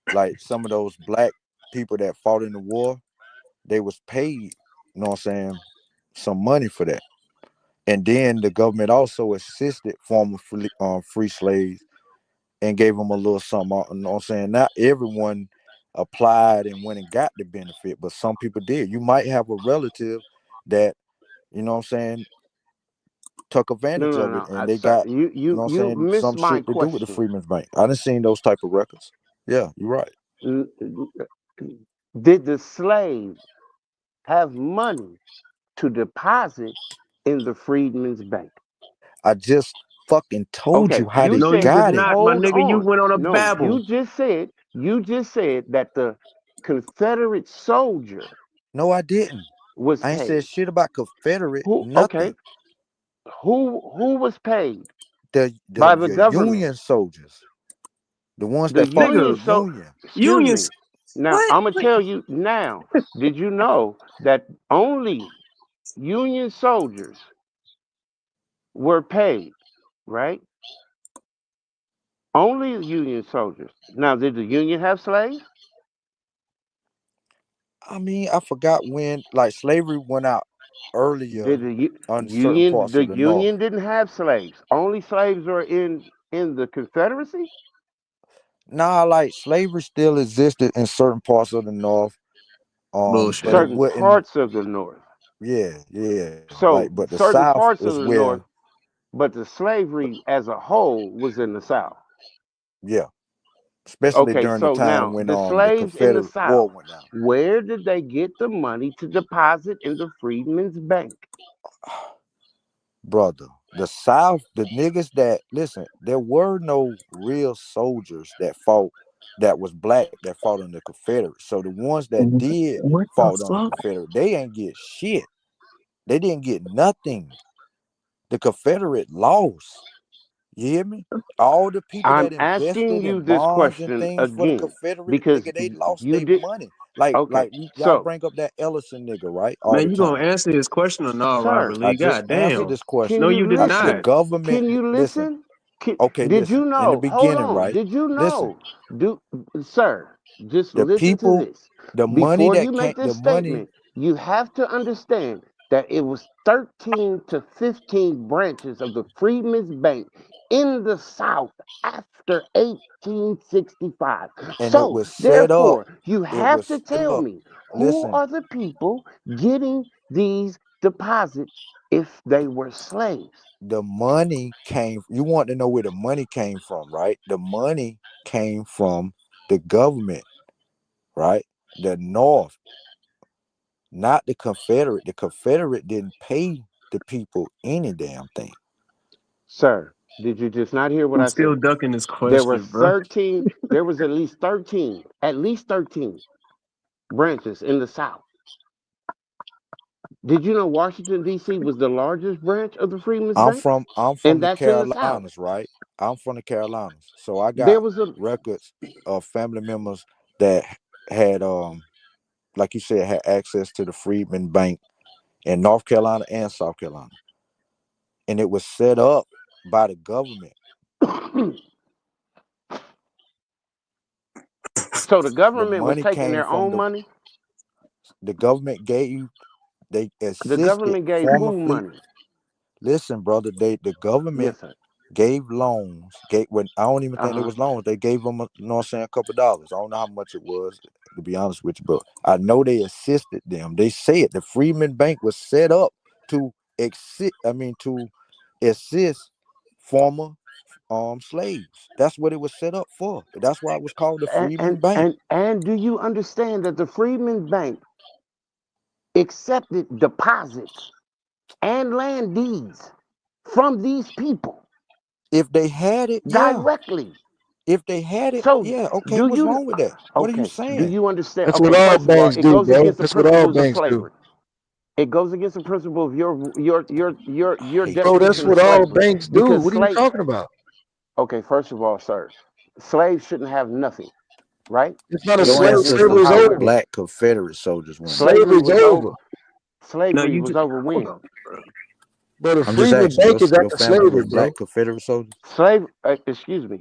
Speaker 15: black people that fought in the war, they was paid, you know what I'm saying, some money for that. And then the government also assisted former free slaves and gave them a little something, you know what I'm saying? Not everyone applied and went and got the benefit, but some people did. You might have a relative that, you know what I'm saying, took advantage of it, and they got,
Speaker 2: you
Speaker 15: you know what I'm saying,
Speaker 2: missed
Speaker 15: some
Speaker 2: my
Speaker 15: shit to do with the
Speaker 2: question.
Speaker 15: Freedmen's Bank. I done seen those type of records. Yeah, you're right.
Speaker 2: Did the slaves have money to deposit in the Freedmen's Bank?
Speaker 15: I just fucking told you how they
Speaker 2: said,
Speaker 15: got it.
Speaker 2: hold on. No, you just said that the Confederate soldier.
Speaker 15: No, I didn't.
Speaker 2: Was
Speaker 15: I ain't
Speaker 2: paid.
Speaker 15: said shit about Confederate. Nothing.
Speaker 2: Okay. Who was paid?
Speaker 15: By
Speaker 2: the government.
Speaker 15: Union soldiers. The ones
Speaker 2: The
Speaker 15: that fought for the
Speaker 2: Union.
Speaker 15: Union.
Speaker 2: Excuse me. Now, I'm going to tell you now. Did you know that only Union soldiers were paid, right? Only Union soldiers. Now, did the Union have slaves?
Speaker 15: I mean, I forgot when, like, slavery went out earlier on certain parts of the North.
Speaker 2: Union didn't have slaves. Only slaves are in the Confederacy?
Speaker 15: Nah, like, slavery still existed in certain parts of the North.
Speaker 2: Certain parts of the North.
Speaker 15: Yeah.
Speaker 2: So,
Speaker 15: like, but the
Speaker 2: certain
Speaker 15: South
Speaker 2: parts
Speaker 15: is
Speaker 2: of the
Speaker 15: where,
Speaker 2: North, but the slavery as a whole was in the South.
Speaker 15: Yeah. Especially during the time when
Speaker 2: the slaves
Speaker 15: the
Speaker 2: in the
Speaker 15: Confederate
Speaker 2: South,
Speaker 15: War went down.
Speaker 2: where did they get the money to deposit in the Freedmen's Bank?
Speaker 15: Brother, the South, the niggas that, listen, there were no real soldiers that fought that was black that fought in the Confederates. So the ones that did
Speaker 17: What the
Speaker 15: fought on the
Speaker 17: fuck?
Speaker 15: Confederate, they ain't get shit. They didn't get nothing. The Confederate lost. You hear me? All the people
Speaker 2: I'm
Speaker 15: that
Speaker 2: asking
Speaker 15: invested
Speaker 2: you
Speaker 15: in
Speaker 2: this
Speaker 15: bonds and
Speaker 2: question
Speaker 15: things for the
Speaker 2: again
Speaker 15: Confederate,
Speaker 2: because
Speaker 15: nigga, they lost
Speaker 2: you
Speaker 15: their
Speaker 2: did.
Speaker 15: money. Like
Speaker 2: Okay,
Speaker 15: y'all
Speaker 2: so
Speaker 15: bring up that Ellison nigga, right? All
Speaker 17: Man,
Speaker 15: the
Speaker 17: you
Speaker 15: time.
Speaker 17: gonna answer his question or not,
Speaker 2: sir,
Speaker 17: Robert
Speaker 15: I
Speaker 17: Lee?
Speaker 15: just
Speaker 17: God
Speaker 15: answered
Speaker 17: damn.
Speaker 15: this question.
Speaker 17: No,
Speaker 2: can you
Speaker 17: you did
Speaker 15: The
Speaker 2: listen?
Speaker 17: not.
Speaker 15: government,
Speaker 2: Can you
Speaker 15: listen.
Speaker 2: listen?
Speaker 15: Okay,
Speaker 2: Did you
Speaker 15: listen. In the
Speaker 2: know? Hold
Speaker 15: beginning,
Speaker 2: on.
Speaker 15: right?
Speaker 2: Did you
Speaker 15: Listen.
Speaker 2: know? Do sir, just
Speaker 15: The
Speaker 2: listen to
Speaker 15: people,
Speaker 2: this.
Speaker 15: the money
Speaker 2: Before
Speaker 15: that
Speaker 2: you
Speaker 15: came,
Speaker 2: make
Speaker 15: the
Speaker 2: this
Speaker 15: money,
Speaker 2: statement, you have to understand that it was 13 to 15 branches of the Freedmen's Bank in the South after 1865.
Speaker 15: and it
Speaker 2: So,
Speaker 15: was set up.
Speaker 2: therefore, you
Speaker 15: It
Speaker 2: have
Speaker 15: was
Speaker 2: to
Speaker 15: set
Speaker 2: tell
Speaker 15: up.
Speaker 2: me who
Speaker 15: Listen,
Speaker 2: are the people getting these deposits if they were slaves.
Speaker 15: the money came. You want to know where the money came from, right? The money came from the government, right? The North, not the Confederate. The Confederate didn't pay the people any damn thing.
Speaker 2: Sir, did you just not hear what
Speaker 17: I'm
Speaker 2: I
Speaker 17: still
Speaker 2: said?
Speaker 17: ducking this
Speaker 2: There were
Speaker 17: question, bro.
Speaker 2: 13, there was at least 13 branches in the South. Did you know Washington, D.C. was the largest branch of the Freedmen's
Speaker 15: I'm
Speaker 2: Bank?
Speaker 15: from
Speaker 2: And
Speaker 15: the
Speaker 2: that's in the South.
Speaker 15: Carolinas, right? I'm from the Carolinas, so I
Speaker 2: There
Speaker 15: got
Speaker 2: was a
Speaker 15: records of family members that had like you said, had access to the Freedmen Bank in North Carolina and South Carolina. And it was set up by the government.
Speaker 2: so the
Speaker 15: The
Speaker 2: government was
Speaker 15: money
Speaker 2: taking
Speaker 15: came
Speaker 2: their
Speaker 15: from
Speaker 2: own money.
Speaker 15: the government they
Speaker 2: The
Speaker 15: assisted
Speaker 2: government gave
Speaker 15: former
Speaker 2: who
Speaker 15: free.
Speaker 2: money?
Speaker 15: Listen, brother, the government
Speaker 2: Yes, sir.
Speaker 15: gave loans. When I don't even think it
Speaker 2: Uh-huh.
Speaker 15: was loans. They gave them, you know what I'm saying, a couple dollars. I don't know how much it was, to be honest with you, but I know they assisted them. They said the Freedmen Bank was set up to assist former slaves. That's what it was set up for. That's why it was called the Freedmen Bank.
Speaker 2: And do you understand that the Freedmen's Bank accepted deposits and land deeds from these people
Speaker 15: If they had it, yeah.
Speaker 2: directly?
Speaker 15: If they had it,
Speaker 2: So,
Speaker 15: yeah. Okay,
Speaker 2: do
Speaker 15: what's
Speaker 2: you?
Speaker 15: wrong with that? What are you
Speaker 2: Okay. Do
Speaker 15: saying?
Speaker 2: you understand?
Speaker 13: That's
Speaker 2: Okay.
Speaker 13: what all
Speaker 2: First of all,
Speaker 13: banks
Speaker 2: it
Speaker 13: do,
Speaker 2: goes
Speaker 13: bro.
Speaker 2: against the
Speaker 13: That's what all
Speaker 2: principles of
Speaker 13: banks do.
Speaker 2: slavery. It goes against the principle of your
Speaker 13: Bro, that's
Speaker 2: definition of
Speaker 13: what all
Speaker 2: slavery.
Speaker 13: banks do.
Speaker 2: Because
Speaker 13: What are you talking about?
Speaker 2: Okay, first of all, sir, slaves shouldn't have nothing, right?
Speaker 13: It's not a
Speaker 15: Your
Speaker 13: slave.
Speaker 2: Except,
Speaker 13: Slavery's
Speaker 15: ancestors was
Speaker 13: over.
Speaker 2: however,
Speaker 15: black Confederate soldiers when.
Speaker 2: slavery
Speaker 13: Slavery's
Speaker 2: was
Speaker 13: over.
Speaker 2: over. Slavery
Speaker 17: you
Speaker 2: was
Speaker 17: just
Speaker 2: over
Speaker 17: hold
Speaker 2: when?
Speaker 17: on, bro.
Speaker 13: Bro, the
Speaker 15: I'm just
Speaker 13: Freedmen
Speaker 15: asking,
Speaker 13: Bank is
Speaker 15: your
Speaker 13: after
Speaker 15: family
Speaker 13: slavery,
Speaker 15: was
Speaker 13: bro.
Speaker 15: black Confederate soldiers?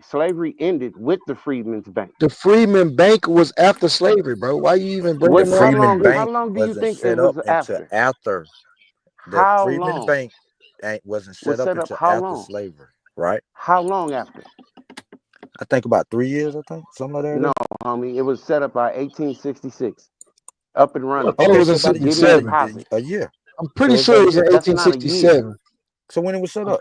Speaker 2: Slavery ended with the Freedmen's Bank.
Speaker 13: The Freedmen Bank was after slavery, bro. Why you even
Speaker 15: The
Speaker 13: bringing that up?
Speaker 15: Freedmen
Speaker 2: How
Speaker 15: Bank
Speaker 2: long do you
Speaker 15: wasn't
Speaker 2: think it
Speaker 15: set up
Speaker 2: was
Speaker 15: until
Speaker 2: after?
Speaker 15: after. The
Speaker 2: How
Speaker 15: Freedmen
Speaker 2: long?
Speaker 15: Bank wasn't
Speaker 2: Was
Speaker 15: set up
Speaker 2: set up
Speaker 15: until
Speaker 2: how
Speaker 15: after
Speaker 2: long?
Speaker 15: slavery, right?
Speaker 2: How long after?
Speaker 15: I think about 3 years. I think something like that.
Speaker 2: No, homie, it was set up by 1866. Up and running.
Speaker 13: I thought it
Speaker 15: Okay,
Speaker 13: was in
Speaker 15: so about
Speaker 2: Getting
Speaker 13: 67.
Speaker 2: deposits.
Speaker 15: a year.
Speaker 13: I'm
Speaker 15: So
Speaker 13: pretty
Speaker 15: it's
Speaker 13: sure
Speaker 15: about
Speaker 13: it
Speaker 15: a
Speaker 13: was in
Speaker 15: year.
Speaker 2: That's not a year.
Speaker 13: 1867.
Speaker 15: So when it was set up,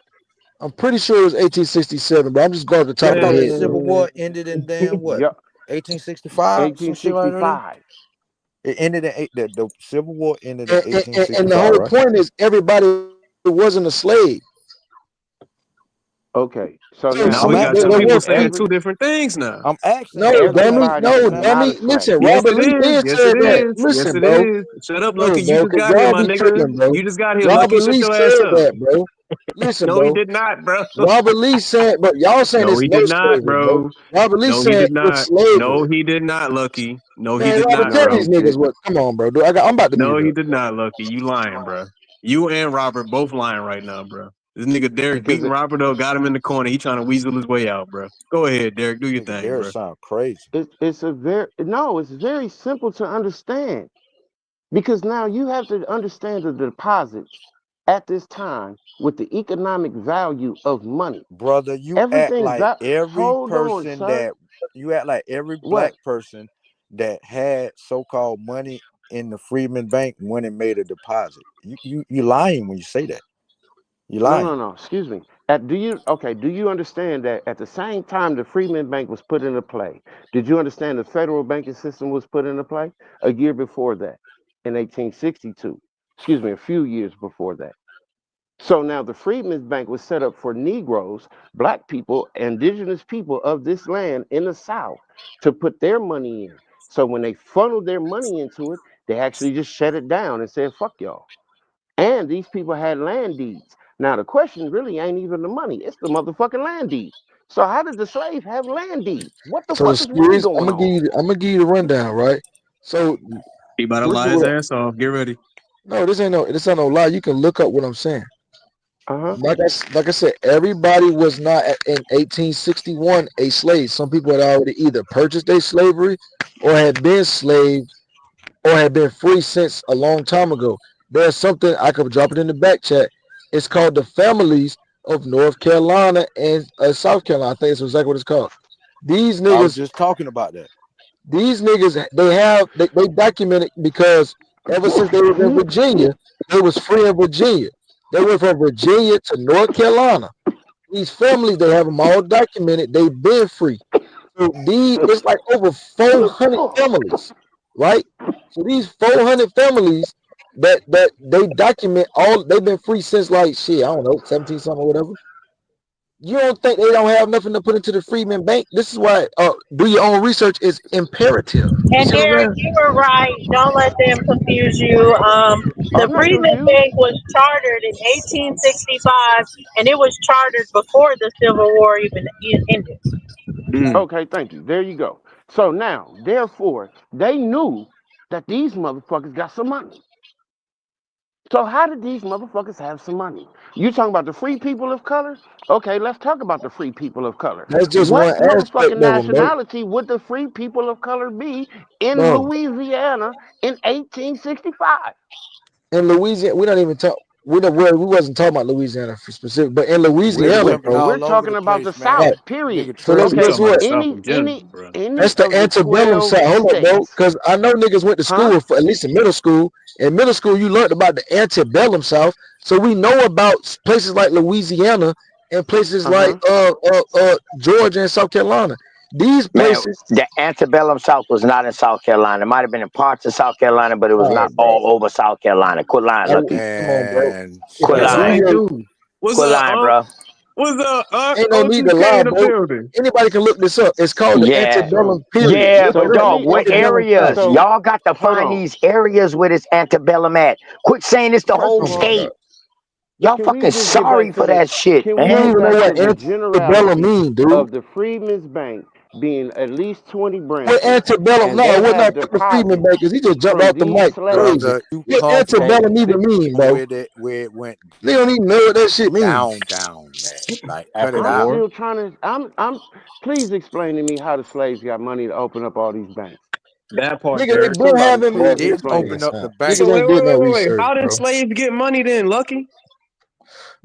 Speaker 13: I'm pretty sure it was 1867, but I'm just going off the top
Speaker 15: I
Speaker 13: of the
Speaker 15: thought the
Speaker 13: head.
Speaker 15: Civil
Speaker 13: Bro.
Speaker 15: War ended in damn what?
Speaker 2: Yup.
Speaker 15: 1865, some shit like that.
Speaker 2: 1865.
Speaker 15: It ended in the Civil War ended in
Speaker 13: And the
Speaker 15: 1865,
Speaker 13: whole
Speaker 15: right?
Speaker 13: point is everybody wasn't a slave.
Speaker 2: Okay, so
Speaker 13: So
Speaker 17: Now
Speaker 2: now
Speaker 17: we
Speaker 15: I'm
Speaker 17: got
Speaker 13: there
Speaker 17: two
Speaker 15: asking.
Speaker 13: there
Speaker 15: I'm
Speaker 17: people
Speaker 13: was
Speaker 15: just
Speaker 17: saying
Speaker 15: asking.
Speaker 17: two
Speaker 2: every
Speaker 17: different things now.
Speaker 15: I'm asking.
Speaker 13: no,
Speaker 15: I'm
Speaker 13: dummy,
Speaker 15: asking
Speaker 2: everybody
Speaker 15: you.
Speaker 13: no,
Speaker 2: is
Speaker 15: Simple.
Speaker 2: not a
Speaker 13: dummy.
Speaker 2: slave.
Speaker 13: Listen,
Speaker 17: Yes,
Speaker 13: Robert
Speaker 17: it
Speaker 13: Lee
Speaker 17: is.
Speaker 13: did
Speaker 17: Yes,
Speaker 13: say
Speaker 17: it
Speaker 13: that.
Speaker 17: is. Yes,
Speaker 13: Listen,
Speaker 17: it
Speaker 13: bro.
Speaker 17: is. Shut up,
Speaker 13: No,
Speaker 17: Lucky. You
Speaker 13: bro,
Speaker 17: just
Speaker 13: because
Speaker 17: got here,
Speaker 13: y'all
Speaker 17: my
Speaker 13: be
Speaker 17: nigga.
Speaker 13: tripping, bro.
Speaker 17: You just got here, Lucky.
Speaker 13: Robert
Speaker 17: Shut
Speaker 13: Lee
Speaker 17: your ass
Speaker 13: said
Speaker 17: up.
Speaker 13: that, bro. Listen,
Speaker 17: No, he
Speaker 13: bro.
Speaker 17: did not, bro.
Speaker 13: Robert Lee said, but y'all saying
Speaker 17: No,
Speaker 13: it's
Speaker 17: he
Speaker 13: no
Speaker 17: did not,
Speaker 13: slavery, bro.
Speaker 17: bro.
Speaker 13: Robert Lee
Speaker 17: No, he
Speaker 13: said
Speaker 17: did
Speaker 13: it's
Speaker 17: not. No,
Speaker 13: slavery.
Speaker 17: he did not, Lucky. No, he
Speaker 13: Man,
Speaker 17: did
Speaker 13: Robert,
Speaker 17: not,
Speaker 13: tell
Speaker 2: No,
Speaker 17: bro.
Speaker 13: these
Speaker 2: he
Speaker 13: niggas
Speaker 2: didn't.
Speaker 13: what. Come on, bro. I'm about to
Speaker 17: No,
Speaker 13: mute
Speaker 17: he
Speaker 13: up.
Speaker 17: did not, Lucky. You lying, bro. You and Robert both lying right now, bro. This nigga Derek
Speaker 2: Because
Speaker 17: beating Robert up, got him in the corner. He trying to weasel his way out, bro. Go ahead, Derek. Do your
Speaker 15: Nigga,
Speaker 17: thing,
Speaker 15: Derek
Speaker 17: bro.
Speaker 15: sound crazy.
Speaker 2: it's very simple to understand. Because now you have to understand the deposits at this time with the economic value of money.
Speaker 15: Brother, you act
Speaker 2: Everything
Speaker 15: like every
Speaker 2: hold on,
Speaker 15: person
Speaker 2: sir.
Speaker 15: you act like every black
Speaker 2: What?
Speaker 15: person that had so-called money in the Freedmen Bank went and made a deposit. You lying when you say that. You lying.
Speaker 2: No. Excuse me. Do you understand that at the same time the Freedmen Bank was put into play, did you understand the federal banking system was put into play a year before that in 1862? Excuse me, a few years before that. So now the Freedmen's Bank was set up for Negroes, black people, indigenous people of this land in the South to put their money in. So when they funneled their money into it, they actually just shut it down and said, fuck y'all. And these people had land deeds. Now the question really ain't even the money, it's the motherfucking land deeds. So how did the slave have land deeds? What the
Speaker 6: So
Speaker 2: fuck is really
Speaker 6: I'm
Speaker 2: going on?
Speaker 6: gonna give you the rundown, right? So
Speaker 17: He about to
Speaker 6: this
Speaker 17: lie
Speaker 6: is
Speaker 17: his
Speaker 6: what
Speaker 17: ass off. Get ready.
Speaker 6: no, this ain't no lie. You can look up what I'm saying.
Speaker 2: Uh-huh.
Speaker 6: Like I said, everybody was not in 1861 a slave. Some people had already either purchased their slavery or had been slaved or had been free since a long time ago. There's something I could drop it in the back chat. It's called the Families of North Carolina and South Carolina. I think it's exactly what it's called. These
Speaker 13: I was
Speaker 6: niggas,
Speaker 13: just talking about that.
Speaker 6: these niggas, they documented because ever since they was in Virginia, they was free in Virginia. They went from Virginia to North Carolina. These families, they have them all documented. They've been free. So it's like over 400 families, right? So these 400 families that they document they've been free since like shit, I don't know, 17 something or whatever. You don't think they don't have nothing to put into the Freedmen Bank? This is why do your own research is imperative.
Speaker 1: And Derek, you were right. Don't let them confuse you. The Freedmen's Bank was chartered in 1865, and it was chartered before the Civil War even ended.
Speaker 2: Okay, thank you. There you go. So now, therefore, they knew that these motherfuckers got some money. So how did these motherfuckers have some money? You talking about the free people of color? Okay, let's talk about the free people of color.
Speaker 6: That's just
Speaker 2: What
Speaker 6: one aspect
Speaker 2: motherfucking
Speaker 6: of them, bro.
Speaker 2: nationality would the free people of color be in
Speaker 6: Bro.
Speaker 2: Louisiana in 1865?
Speaker 6: In Louisiana, we don't even talk. We wasn't talking about Louisiana for specific, but in Louisiana, bro,
Speaker 2: We're talking about the South. Period.
Speaker 6: So let's
Speaker 2: Okay,
Speaker 6: guess what?
Speaker 2: any
Speaker 6: That's the
Speaker 2: of the
Speaker 6: antebellum
Speaker 2: 12
Speaker 6: side. Hold up, bro,
Speaker 2: states.
Speaker 6: because I know niggas went to school for at least in middle school. In middle school, you learned about the antebellum South, so we know about places like Louisiana and places like Georgia and South Carolina. These places,
Speaker 20: the antebellum South was not in South Carolina. It might have been in parts of South Carolina, but it was not all over South Carolina. Quit lying, Lucky. Quit lying.
Speaker 17: What's
Speaker 20: Quit
Speaker 17: up,
Speaker 20: lying, bro.
Speaker 17: What's up,
Speaker 6: ain't no need to lie,
Speaker 17: in the
Speaker 6: bro.
Speaker 17: building.
Speaker 6: Anybody can look this up. It's called the antebellum period.
Speaker 20: Yeah,
Speaker 6: Look
Speaker 20: but
Speaker 6: it up.
Speaker 20: dog, what
Speaker 6: Antebellum
Speaker 20: areas?
Speaker 6: South.
Speaker 20: Y'all got to find these areas where this antebellum at. Quit saying it's the whole state. Y'all
Speaker 2: Can we
Speaker 20: fucking
Speaker 2: just get
Speaker 20: sorry
Speaker 2: back to
Speaker 20: for
Speaker 2: the-
Speaker 20: that shit,
Speaker 2: Can we
Speaker 20: man.
Speaker 2: get back to the
Speaker 6: antebellum
Speaker 2: generality
Speaker 6: mean, dude?
Speaker 2: of the Freedmen's Bank being at least 20 branches?
Speaker 6: What antebellum?
Speaker 2: and
Speaker 6: No,
Speaker 2: they
Speaker 6: it wasn't
Speaker 2: have
Speaker 6: that the Freedman
Speaker 2: deposits
Speaker 6: Bakers. He just jumped
Speaker 2: from
Speaker 6: off the
Speaker 2: these
Speaker 6: mic
Speaker 2: slaves.
Speaker 6: crazy.
Speaker 13: You
Speaker 6: What
Speaker 13: come
Speaker 6: antebellum even mean, bro?
Speaker 13: where it went
Speaker 6: They don't even know what that shit mean.
Speaker 13: down, man. Like cut it
Speaker 2: I'm
Speaker 13: out.
Speaker 2: still trying to. I'm. Please explain to me how the slaves got money to open up all these banks.
Speaker 17: That part,
Speaker 6: Nigga, they been
Speaker 2: Somebody
Speaker 6: having
Speaker 2: please
Speaker 6: money.
Speaker 13: Didn't
Speaker 2: explain
Speaker 13: open
Speaker 2: it.
Speaker 13: up the
Speaker 6: Niggas
Speaker 13: bank.
Speaker 17: So
Speaker 6: ain't did no
Speaker 17: wait.
Speaker 6: research,
Speaker 17: How did
Speaker 6: bro.
Speaker 17: slaves get money then, Lucky?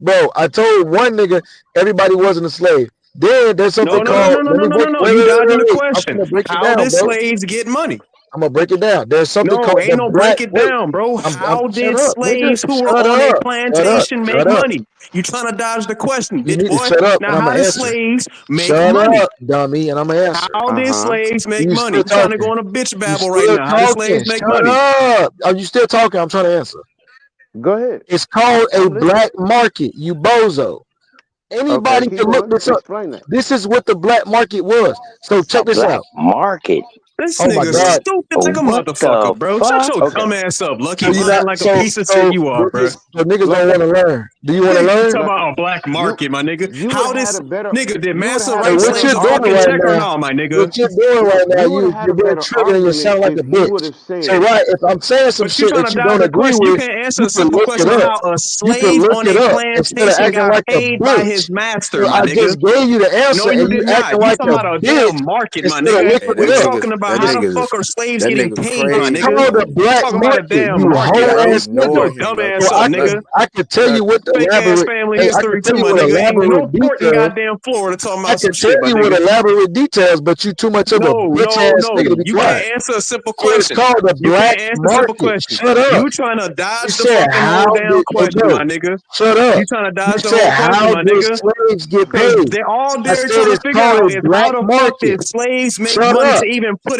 Speaker 6: Bro, I told one nigga everybody wasn't a slave. Then there's something called. Let me break.
Speaker 17: No.
Speaker 6: Wait,
Speaker 17: You dodging the
Speaker 6: I'm
Speaker 17: question.
Speaker 6: gonna break it
Speaker 17: How
Speaker 6: down,
Speaker 17: did
Speaker 6: bro.
Speaker 17: slaves get money?
Speaker 6: I'm gonna break it down. There's something
Speaker 17: No,
Speaker 6: called
Speaker 17: ain't
Speaker 6: the
Speaker 17: no
Speaker 6: black.
Speaker 17: break it
Speaker 6: Wait,
Speaker 17: down, bro. How
Speaker 6: shut
Speaker 17: did
Speaker 6: up, nigga.
Speaker 17: slaves who were
Speaker 6: Shut
Speaker 17: on a
Speaker 6: up.
Speaker 17: plantation make
Speaker 6: Shut up.
Speaker 17: money? You trying to dodge the question,
Speaker 6: You
Speaker 17: bitch
Speaker 6: need to
Speaker 17: boy.
Speaker 6: shut up,
Speaker 17: Now,
Speaker 6: and I'm
Speaker 17: how
Speaker 6: gonna
Speaker 17: did
Speaker 6: answer.
Speaker 17: slaves make
Speaker 6: Shut
Speaker 17: money?
Speaker 6: up, dummy, and I'm gonna answer.
Speaker 17: How did slaves make
Speaker 6: You
Speaker 17: money?
Speaker 6: still
Speaker 17: You trying to
Speaker 6: talking?
Speaker 17: go on a bitch
Speaker 6: You
Speaker 17: babble right
Speaker 6: still
Speaker 17: now? How did
Speaker 6: talking?
Speaker 17: slaves make
Speaker 6: Shut
Speaker 17: money?
Speaker 6: up. Are you still talking? I'm trying to answer.
Speaker 2: Go ahead.
Speaker 6: It's called a black market, you bozo. Anybody
Speaker 2: keep
Speaker 6: can look
Speaker 2: going.
Speaker 6: this up.
Speaker 2: Explain that.
Speaker 6: This is what the black market was. So check this out.
Speaker 20: Market.
Speaker 17: This
Speaker 6: Oh my
Speaker 17: nigga
Speaker 6: God.
Speaker 17: stupid like a motherfucker, bro. Shut your dumb ass up, Lucky,
Speaker 6: So you
Speaker 17: lying
Speaker 6: not
Speaker 17: like a
Speaker 6: so
Speaker 17: piece of shit you are, bro.
Speaker 6: so niggas don't want to learn. Do you want to
Speaker 17: Nigga, you
Speaker 6: learn?
Speaker 17: talking about a black market, my nigga.
Speaker 2: You
Speaker 17: How
Speaker 2: would have
Speaker 17: this
Speaker 2: had a better.
Speaker 17: nigga did
Speaker 2: You would
Speaker 17: massive
Speaker 2: have
Speaker 6: So
Speaker 2: had a
Speaker 17: rights
Speaker 6: what
Speaker 2: better
Speaker 17: slaves
Speaker 6: you're
Speaker 17: fucking
Speaker 6: doing right
Speaker 17: check or
Speaker 6: now?
Speaker 17: no, my nigga?
Speaker 6: What you're doing right now?
Speaker 2: You would have had
Speaker 6: You're
Speaker 2: a
Speaker 6: being
Speaker 2: better
Speaker 6: triggered and you
Speaker 2: argument
Speaker 6: sound like a
Speaker 2: if you would
Speaker 6: bitch.
Speaker 2: have said.
Speaker 6: So right, if I'm saying some
Speaker 17: But you
Speaker 6: shit
Speaker 17: trying
Speaker 6: that
Speaker 17: to
Speaker 6: you
Speaker 17: dodge
Speaker 6: don't
Speaker 17: the
Speaker 6: agree
Speaker 17: question. You
Speaker 6: with,
Speaker 17: can't answer
Speaker 6: you
Speaker 17: a
Speaker 6: can
Speaker 17: simple
Speaker 6: look it
Speaker 17: question on
Speaker 6: up.
Speaker 17: how a
Speaker 6: You can
Speaker 17: slave
Speaker 6: look
Speaker 17: on
Speaker 6: it
Speaker 17: a
Speaker 6: up instead of
Speaker 17: plantation
Speaker 6: acting
Speaker 17: got
Speaker 6: like a
Speaker 17: paid by
Speaker 6: bitch.
Speaker 17: his master,
Speaker 6: So
Speaker 17: my
Speaker 6: I
Speaker 17: nigga.
Speaker 6: just gave you the answer
Speaker 17: No, you
Speaker 6: and you
Speaker 17: did not.
Speaker 6: acting
Speaker 17: You
Speaker 6: like
Speaker 17: talking
Speaker 6: a
Speaker 17: about a
Speaker 6: bitch
Speaker 17: damn market, my
Speaker 6: instead of
Speaker 17: nigga.
Speaker 6: looking
Speaker 17: We
Speaker 6: it up.
Speaker 17: talking about how the fuck are slaves
Speaker 13: that
Speaker 17: getting
Speaker 13: nigga
Speaker 17: paid, my
Speaker 6: It's
Speaker 17: nigga.
Speaker 6: called a
Speaker 13: crazy.
Speaker 6: black
Speaker 17: Talk about a
Speaker 6: market,
Speaker 17: damn
Speaker 6: you
Speaker 17: market.
Speaker 6: whole
Speaker 13: Y'all
Speaker 6: ass
Speaker 17: Your
Speaker 6: nigga.
Speaker 13: ignore him,
Speaker 17: dumb
Speaker 13: Lucky.
Speaker 17: ass
Speaker 6: So
Speaker 17: up,
Speaker 6: I
Speaker 17: nigga.
Speaker 6: could tell you what the
Speaker 17: Fake ass
Speaker 6: elaborate.
Speaker 17: family
Speaker 6: Hey, I
Speaker 17: history
Speaker 6: can tell
Speaker 17: too,
Speaker 6: you
Speaker 17: my
Speaker 6: what
Speaker 17: nigga. Ain't no
Speaker 6: elaborate
Speaker 17: court in
Speaker 6: details.
Speaker 17: goddamn Florida talking
Speaker 6: I
Speaker 17: about some
Speaker 6: can tell
Speaker 17: shit, my
Speaker 6: you what
Speaker 17: nigga.
Speaker 6: elaborate details, but you too much of a bitch ass nigga to be
Speaker 17: You
Speaker 6: quiet.
Speaker 17: can't answer a simple
Speaker 6: So it's
Speaker 17: question.
Speaker 6: called the
Speaker 17: You
Speaker 6: black
Speaker 17: can't answer a simple
Speaker 6: market.
Speaker 17: question.
Speaker 6: Shut up.
Speaker 17: You trying to
Speaker 6: You
Speaker 17: dodge the
Speaker 6: said
Speaker 17: fucking
Speaker 6: how
Speaker 17: whole damn
Speaker 6: did hey
Speaker 17: question,
Speaker 6: bro?
Speaker 17: my nigga.
Speaker 6: Shut up.
Speaker 17: You trying to
Speaker 6: You
Speaker 17: dodge the
Speaker 6: said
Speaker 17: whole question,
Speaker 6: how
Speaker 17: my
Speaker 6: did
Speaker 17: nigga.
Speaker 6: slaves get
Speaker 17: Because
Speaker 6: paid?
Speaker 17: they're all
Speaker 6: I
Speaker 17: they're
Speaker 6: said
Speaker 17: trying to
Speaker 6: it's
Speaker 17: figure
Speaker 6: called
Speaker 17: out
Speaker 6: a
Speaker 17: is how
Speaker 6: black
Speaker 17: the fuck
Speaker 6: market.
Speaker 17: did slaves make
Speaker 6: Shut
Speaker 17: money
Speaker 6: up.
Speaker 17: to even put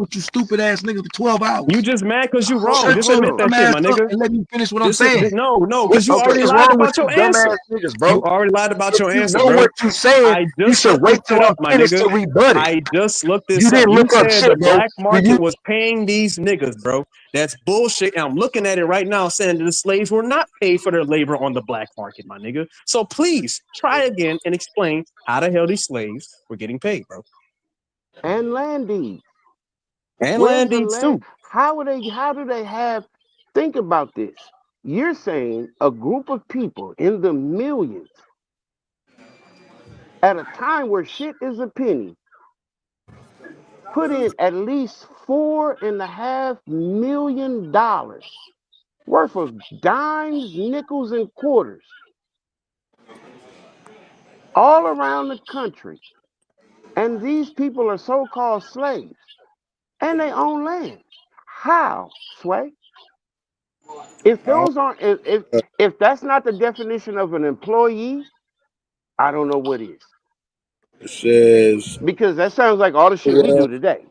Speaker 6: with you stupid ass niggas for 12 hours.
Speaker 17: You just mad because you wrong.
Speaker 6: Shut
Speaker 17: Just
Speaker 6: your
Speaker 17: admit that
Speaker 6: dumb
Speaker 17: shit,
Speaker 6: ass
Speaker 17: my
Speaker 6: up
Speaker 17: nigga.
Speaker 6: and let me finish what I'm
Speaker 17: Just
Speaker 6: saying.
Speaker 17: no, because you
Speaker 6: What's
Speaker 17: already lied
Speaker 6: wrong
Speaker 17: about
Speaker 6: with you
Speaker 17: your
Speaker 6: dumb
Speaker 17: answer.
Speaker 6: ass niggas, bro?
Speaker 17: You already lied about your
Speaker 6: If you
Speaker 17: answer,
Speaker 6: know
Speaker 17: bro.
Speaker 6: what you saying,
Speaker 17: I
Speaker 6: you
Speaker 17: just
Speaker 6: should wait
Speaker 17: looked
Speaker 6: till
Speaker 17: it
Speaker 6: I'm
Speaker 17: up, my
Speaker 6: finished
Speaker 17: nigga.
Speaker 6: to rebut it.
Speaker 17: I just looked
Speaker 6: You
Speaker 17: this up.
Speaker 6: didn't
Speaker 17: You
Speaker 6: look up
Speaker 17: said
Speaker 6: shit,
Speaker 17: the
Speaker 6: bro.
Speaker 17: black market was paying these niggas, bro. That's bullshit. And I'm looking at it right now saying that the slaves were not paid for their labor on the black market, my nigga. So please try again and explain how the hell these slaves were getting paid, bro.
Speaker 2: And land deeds.
Speaker 17: And
Speaker 2: Where's
Speaker 17: land
Speaker 2: the
Speaker 17: deeds
Speaker 2: land?
Speaker 17: too.
Speaker 2: How do they have? Think about this. You're saying a group of people in the millions at a time where shit is a penny put in at least $4.5 million worth of dimes, nickels, and quarters all around the country. And these people are so-called slaves and they own land. How, Sway? If those aren't, if that's not the definition of an employee, I don't know what is.
Speaker 7: It says
Speaker 2: Because that sounds like all the shit we do today,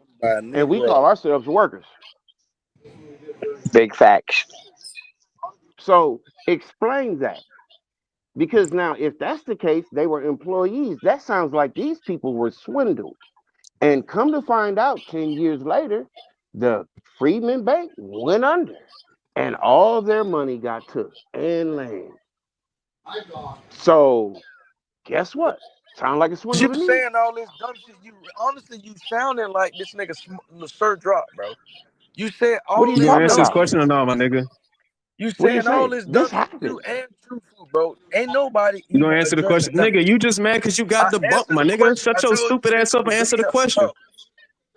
Speaker 2: and we call ourselves workers.
Speaker 20: Big facts.
Speaker 2: So explain that. Because now, if that's the case, they were employees. That sounds like these people were swindled. And come to find out, 10 years later, the Freedmen Bank went under, and all their money got took and land. So, guess what? Sound like a swindle
Speaker 6: You
Speaker 2: to me.
Speaker 6: saying all this dumb shit. You honestly, you sounding like this nigga Sir Drop, bro. You said all
Speaker 2: What are you
Speaker 17: You
Speaker 6: this
Speaker 17: gonna
Speaker 2: talking
Speaker 17: answer
Speaker 6: dumb
Speaker 17: this
Speaker 2: about?
Speaker 17: question or no, my nigga?
Speaker 6: You
Speaker 2: What are you
Speaker 6: saying all
Speaker 2: saying?
Speaker 6: this
Speaker 2: This
Speaker 6: dumb shit, you
Speaker 2: happened.
Speaker 6: and truthful, bro. Ain't nobody
Speaker 17: You gonna
Speaker 6: even
Speaker 17: answer the
Speaker 6: addressing
Speaker 17: question?
Speaker 6: nothing.
Speaker 17: Nigga, you just mad because you got
Speaker 6: I
Speaker 17: the bump,
Speaker 6: answered
Speaker 17: my
Speaker 6: the
Speaker 17: nigga.
Speaker 6: question.
Speaker 17: Shut
Speaker 6: I
Speaker 17: your
Speaker 6: told
Speaker 17: stupid
Speaker 6: you
Speaker 17: ass up and answer the question.
Speaker 6: bro.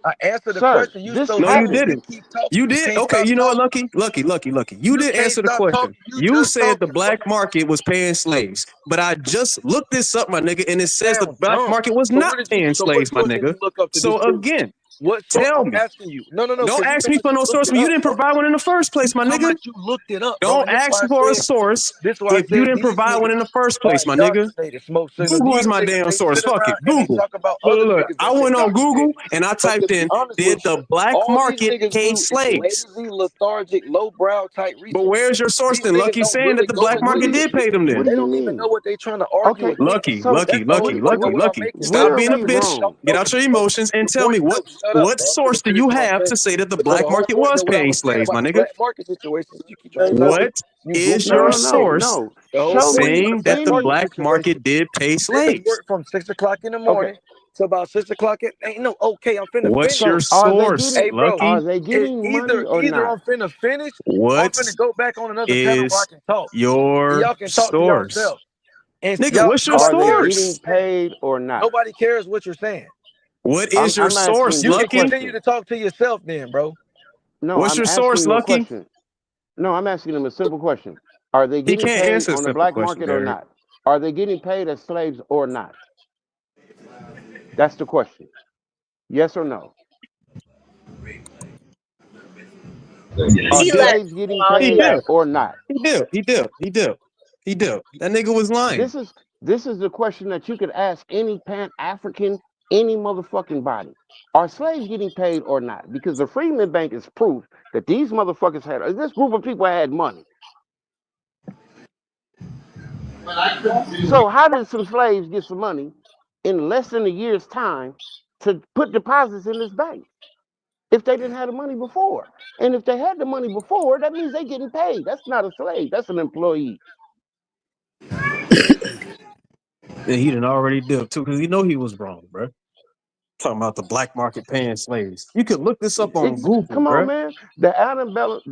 Speaker 6: I answered the
Speaker 2: Sir,
Speaker 6: question. You
Speaker 2: this
Speaker 6: so
Speaker 17: No, you
Speaker 2: happened.
Speaker 6: stupid. You
Speaker 17: didn't.
Speaker 6: keep talking.
Speaker 17: You
Speaker 6: You
Speaker 17: did.
Speaker 6: can't
Speaker 17: Okay,
Speaker 6: stop
Speaker 17: you know what,
Speaker 6: talking.
Speaker 17: Lucky. You did
Speaker 6: can't
Speaker 17: answer the
Speaker 6: stop
Speaker 17: question.
Speaker 6: talking. You
Speaker 17: You
Speaker 6: just
Speaker 17: said the
Speaker 6: talking.
Speaker 17: black market was paying slaves, but I just looked this up, my nigga, and it says the
Speaker 6: Sound
Speaker 17: black
Speaker 6: dumb.
Speaker 17: market was
Speaker 6: So
Speaker 17: not
Speaker 6: what did you?
Speaker 17: paying
Speaker 6: So what
Speaker 17: slaves, my
Speaker 6: source did
Speaker 17: nigga.
Speaker 6: you look up to
Speaker 17: So
Speaker 6: disprove?
Speaker 17: again,
Speaker 6: What source?
Speaker 17: tell
Speaker 6: I'm
Speaker 17: me.
Speaker 6: asking you. No.
Speaker 17: Don't
Speaker 6: Because
Speaker 17: ask me for no source when you didn't provide one in the first place, my
Speaker 6: How
Speaker 17: nigga.
Speaker 6: much you looked it up, bro?
Speaker 17: Don't
Speaker 6: And this
Speaker 17: ask
Speaker 6: why I
Speaker 17: for a
Speaker 6: said.
Speaker 17: source
Speaker 6: This why I
Speaker 17: if you
Speaker 6: said
Speaker 17: didn't
Speaker 6: these
Speaker 17: provide one
Speaker 6: niggas
Speaker 17: in the first
Speaker 6: are
Speaker 17: place, my nigga.
Speaker 6: indoctrinated, smoke signal.
Speaker 17: Google
Speaker 6: These
Speaker 17: is my
Speaker 6: niggas,
Speaker 17: damn
Speaker 6: they
Speaker 17: source.
Speaker 6: sit
Speaker 17: Fuck it.
Speaker 6: around and they
Speaker 17: Google.
Speaker 6: talk about other
Speaker 17: Look.
Speaker 6: niggas
Speaker 17: I
Speaker 6: that's
Speaker 17: went on Google
Speaker 6: indoctrinated.
Speaker 17: and I
Speaker 6: But to
Speaker 17: typed
Speaker 6: be
Speaker 17: in,
Speaker 6: honest
Speaker 17: did
Speaker 6: with
Speaker 17: the
Speaker 6: you,
Speaker 17: black
Speaker 6: all these
Speaker 17: market
Speaker 6: niggas
Speaker 17: pay
Speaker 6: do is
Speaker 17: slaves?
Speaker 6: lazy, lethargic, lowbrow type
Speaker 17: But
Speaker 6: research.
Speaker 17: where's your source
Speaker 6: These
Speaker 17: then,
Speaker 6: niggas
Speaker 17: Lucky,
Speaker 6: don't
Speaker 17: saying
Speaker 6: really
Speaker 17: that the
Speaker 6: go
Speaker 17: black
Speaker 6: into
Speaker 17: market
Speaker 6: the
Speaker 17: did pay
Speaker 6: shit.
Speaker 17: them
Speaker 2: What
Speaker 17: then?
Speaker 2: do
Speaker 6: They
Speaker 2: you
Speaker 6: don't even
Speaker 2: mean?
Speaker 6: know what they trying to argue
Speaker 2: Okay,
Speaker 6: against.
Speaker 2: so
Speaker 6: That's the only point. But what I'm
Speaker 17: Lucky.
Speaker 6: making,
Speaker 17: Stop
Speaker 2: where are
Speaker 17: being a
Speaker 2: we
Speaker 6: you
Speaker 17: bitch.
Speaker 2: wrong?
Speaker 6: don't
Speaker 17: Get
Speaker 6: know
Speaker 17: out
Speaker 6: the
Speaker 17: your
Speaker 6: point.
Speaker 17: emotions and
Speaker 6: The
Speaker 17: tell me
Speaker 6: point. No, shut up,
Speaker 17: what
Speaker 6: bro. I'm finna
Speaker 17: source do
Speaker 6: finish
Speaker 17: you
Speaker 6: what I'm
Speaker 17: have
Speaker 6: saying.
Speaker 17: to say that the
Speaker 6: So the
Speaker 17: black
Speaker 6: whole
Speaker 17: market
Speaker 6: point
Speaker 17: was
Speaker 6: of what I
Speaker 17: paying
Speaker 6: was saying
Speaker 17: slaves,
Speaker 6: about
Speaker 17: my
Speaker 6: the
Speaker 17: nigga?
Speaker 6: black market situation is you keep trying to talk.
Speaker 17: What
Speaker 6: You
Speaker 17: is
Speaker 6: goofy
Speaker 17: your
Speaker 6: ass nigga.
Speaker 17: source
Speaker 6: The whole
Speaker 2: Show
Speaker 6: point of
Speaker 2: me
Speaker 6: the
Speaker 17: saying that
Speaker 6: black
Speaker 17: the
Speaker 2: any.
Speaker 6: market
Speaker 17: black
Speaker 6: situation,
Speaker 17: market did pay
Speaker 6: niggas
Speaker 17: slaves?
Speaker 6: work from 6 o'clock in the
Speaker 2: Okay,
Speaker 6: morning to about 6 o'clock. Ain't no okay. I'm finna
Speaker 17: What's
Speaker 6: finish.
Speaker 17: your
Speaker 2: so are they
Speaker 17: source,
Speaker 2: getting?
Speaker 6: Hey, bro,
Speaker 2: Are
Speaker 17: Lucky?
Speaker 2: they getting money or
Speaker 6: either
Speaker 2: not?
Speaker 6: I'm finna finish or I'm
Speaker 17: What
Speaker 6: finna go back on another panel where I
Speaker 17: is
Speaker 6: can talk. And
Speaker 17: your
Speaker 6: y'all can talk to
Speaker 17: source?
Speaker 6: yourself. And
Speaker 17: Nigga,
Speaker 6: y'all,
Speaker 17: what's your
Speaker 2: Are
Speaker 6: nobody
Speaker 2: they
Speaker 6: cares what
Speaker 2: getting
Speaker 17: source?
Speaker 6: you're saying.
Speaker 2: paid or not?
Speaker 6: Nobody cares what you're saying.
Speaker 17: What is your
Speaker 2: I'm asking
Speaker 17: source,
Speaker 6: You
Speaker 2: you a
Speaker 6: can
Speaker 17: Lucky?
Speaker 6: continue
Speaker 2: question.
Speaker 6: to talk to yourself then, bro.
Speaker 2: No,
Speaker 17: What's
Speaker 2: I'm
Speaker 17: your
Speaker 2: asking
Speaker 17: source,
Speaker 2: you a
Speaker 17: Lucky?
Speaker 2: question. No, I'm asking them a simple question. Are they
Speaker 17: He
Speaker 2: getting
Speaker 17: can't
Speaker 2: paid
Speaker 17: answer a
Speaker 2: on the
Speaker 17: simple
Speaker 2: black
Speaker 17: question,
Speaker 2: market or
Speaker 17: Derek.
Speaker 2: not? Are they getting paid as slaves or not? That's the question. Yes or no? Are
Speaker 1: He let
Speaker 2: slaves getting
Speaker 1: well,
Speaker 17: He
Speaker 1: he
Speaker 2: paid
Speaker 1: left.
Speaker 17: did.
Speaker 2: or not?
Speaker 17: He did. He did. He did. He did. That nigga was lying.
Speaker 2: This is the question that you could ask any Pan-African, any motherfucking body. Are slaves getting paid or not? Because the Freedmen Bank is proof that these motherfuckers had, this group of people had money. So how did some slaves get some money in less than a year's time to put deposits in this bank if they didn't have the money before? And if they had the money before, that means they getting paid. That's not a slave. That's an employee.
Speaker 17: And he done already dipped too, because he know he was wrong, bro. Talking about the black market paying slaves. You can look this up on Google,
Speaker 2: Come on,
Speaker 17: bro.
Speaker 2: man. The antebellum,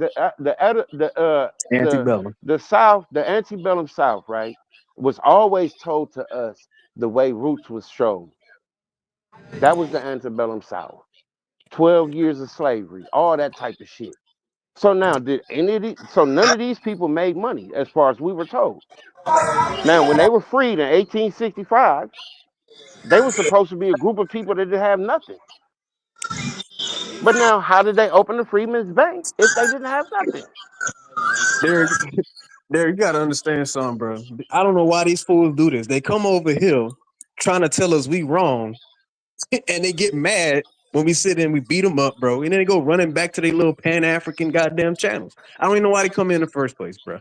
Speaker 17: Antebellum.
Speaker 2: the South, the antebellum South, right, was always told to us the way Roots was shown. That was the antebellum South. 12 years of slavery, all that type of shit. So now, so none of these people made money as far as we were told. Now, when they were freed in 1865, they were supposed to be a group of people that didn't have nothing. But now, how did they open the Freedmen's Bank if they didn't have nothing?
Speaker 17: Derek, you gotta understand something, bro. I don't know why these fools do this. They come over here trying to tell us we wrong, and they get mad when we sit and we beat them up, bro. And then they go running back to their little Pan-African goddamn channels. I don't even know why they come in the first place, bro.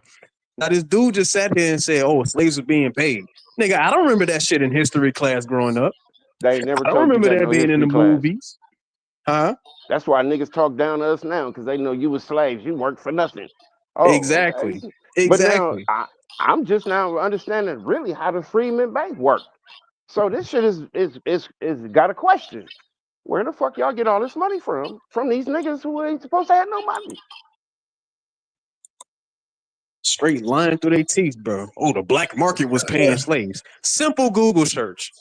Speaker 17: Now this dude just sat here and said, "Oh, slaves are being paid." Nigga, I don't remember that shit in history class growing up.
Speaker 2: They never
Speaker 17: I don't
Speaker 2: told you
Speaker 17: remember
Speaker 2: that in
Speaker 17: that
Speaker 2: no
Speaker 17: being in
Speaker 2: history
Speaker 17: the
Speaker 2: class.
Speaker 17: movies. Huh?
Speaker 2: That's why niggas talk down to us now, because they know you was slaves. You worked for nothing. Oh,
Speaker 17: Exactly.
Speaker 2: okay. But now
Speaker 17: Exactly.
Speaker 2: I'm just now understanding really how the Freedmen Bank worked. So this shit is got a question. Where the fuck y'all get all this money from? From these niggas who ain't supposed to have no money.
Speaker 17: Straight lying through their teeth, bro. Oh, the black market was paying slaves. Simple Google search.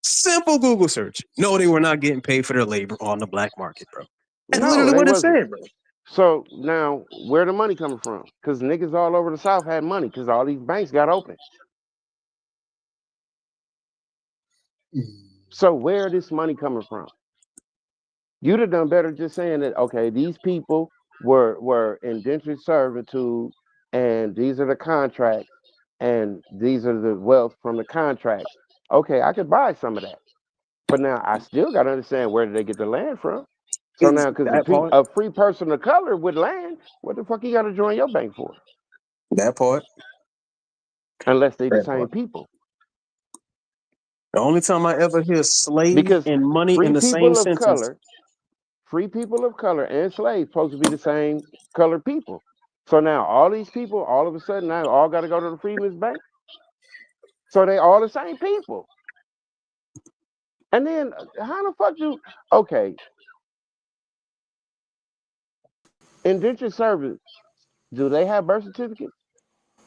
Speaker 17: Simple Google search. No, they were not getting paid for their labor on the black market, bro. That's
Speaker 2: No,
Speaker 17: literally
Speaker 2: they
Speaker 17: what it
Speaker 2: wasn't.
Speaker 17: said, bro.
Speaker 2: So now, where the money coming from? Because niggas all over the South had money because all these banks got open. So where this money coming from? You'd have done better just saying that, okay, these people were indentured servitude, and these are the contracts, and these are the wealth from the contracts. Okay, I could buy some of that. But now I still got to understand, where did they get the land from? So now, because a free person of color with land, what the fuck you got to join your bank for?
Speaker 17: That part.
Speaker 2: Unless they the
Speaker 17: That
Speaker 2: same
Speaker 17: part.
Speaker 2: people.
Speaker 17: The only time I ever hear slave
Speaker 2: Because
Speaker 17: and money
Speaker 2: free
Speaker 17: in the same
Speaker 2: people of
Speaker 17: sentence.
Speaker 2: color and slaves supposed to be the same colored people. So now all these people, all of a sudden, now all got to go to the Freedmen's Bank. So they all the same people. And then how the fuck okay, indentured servants, do they have birth certificates?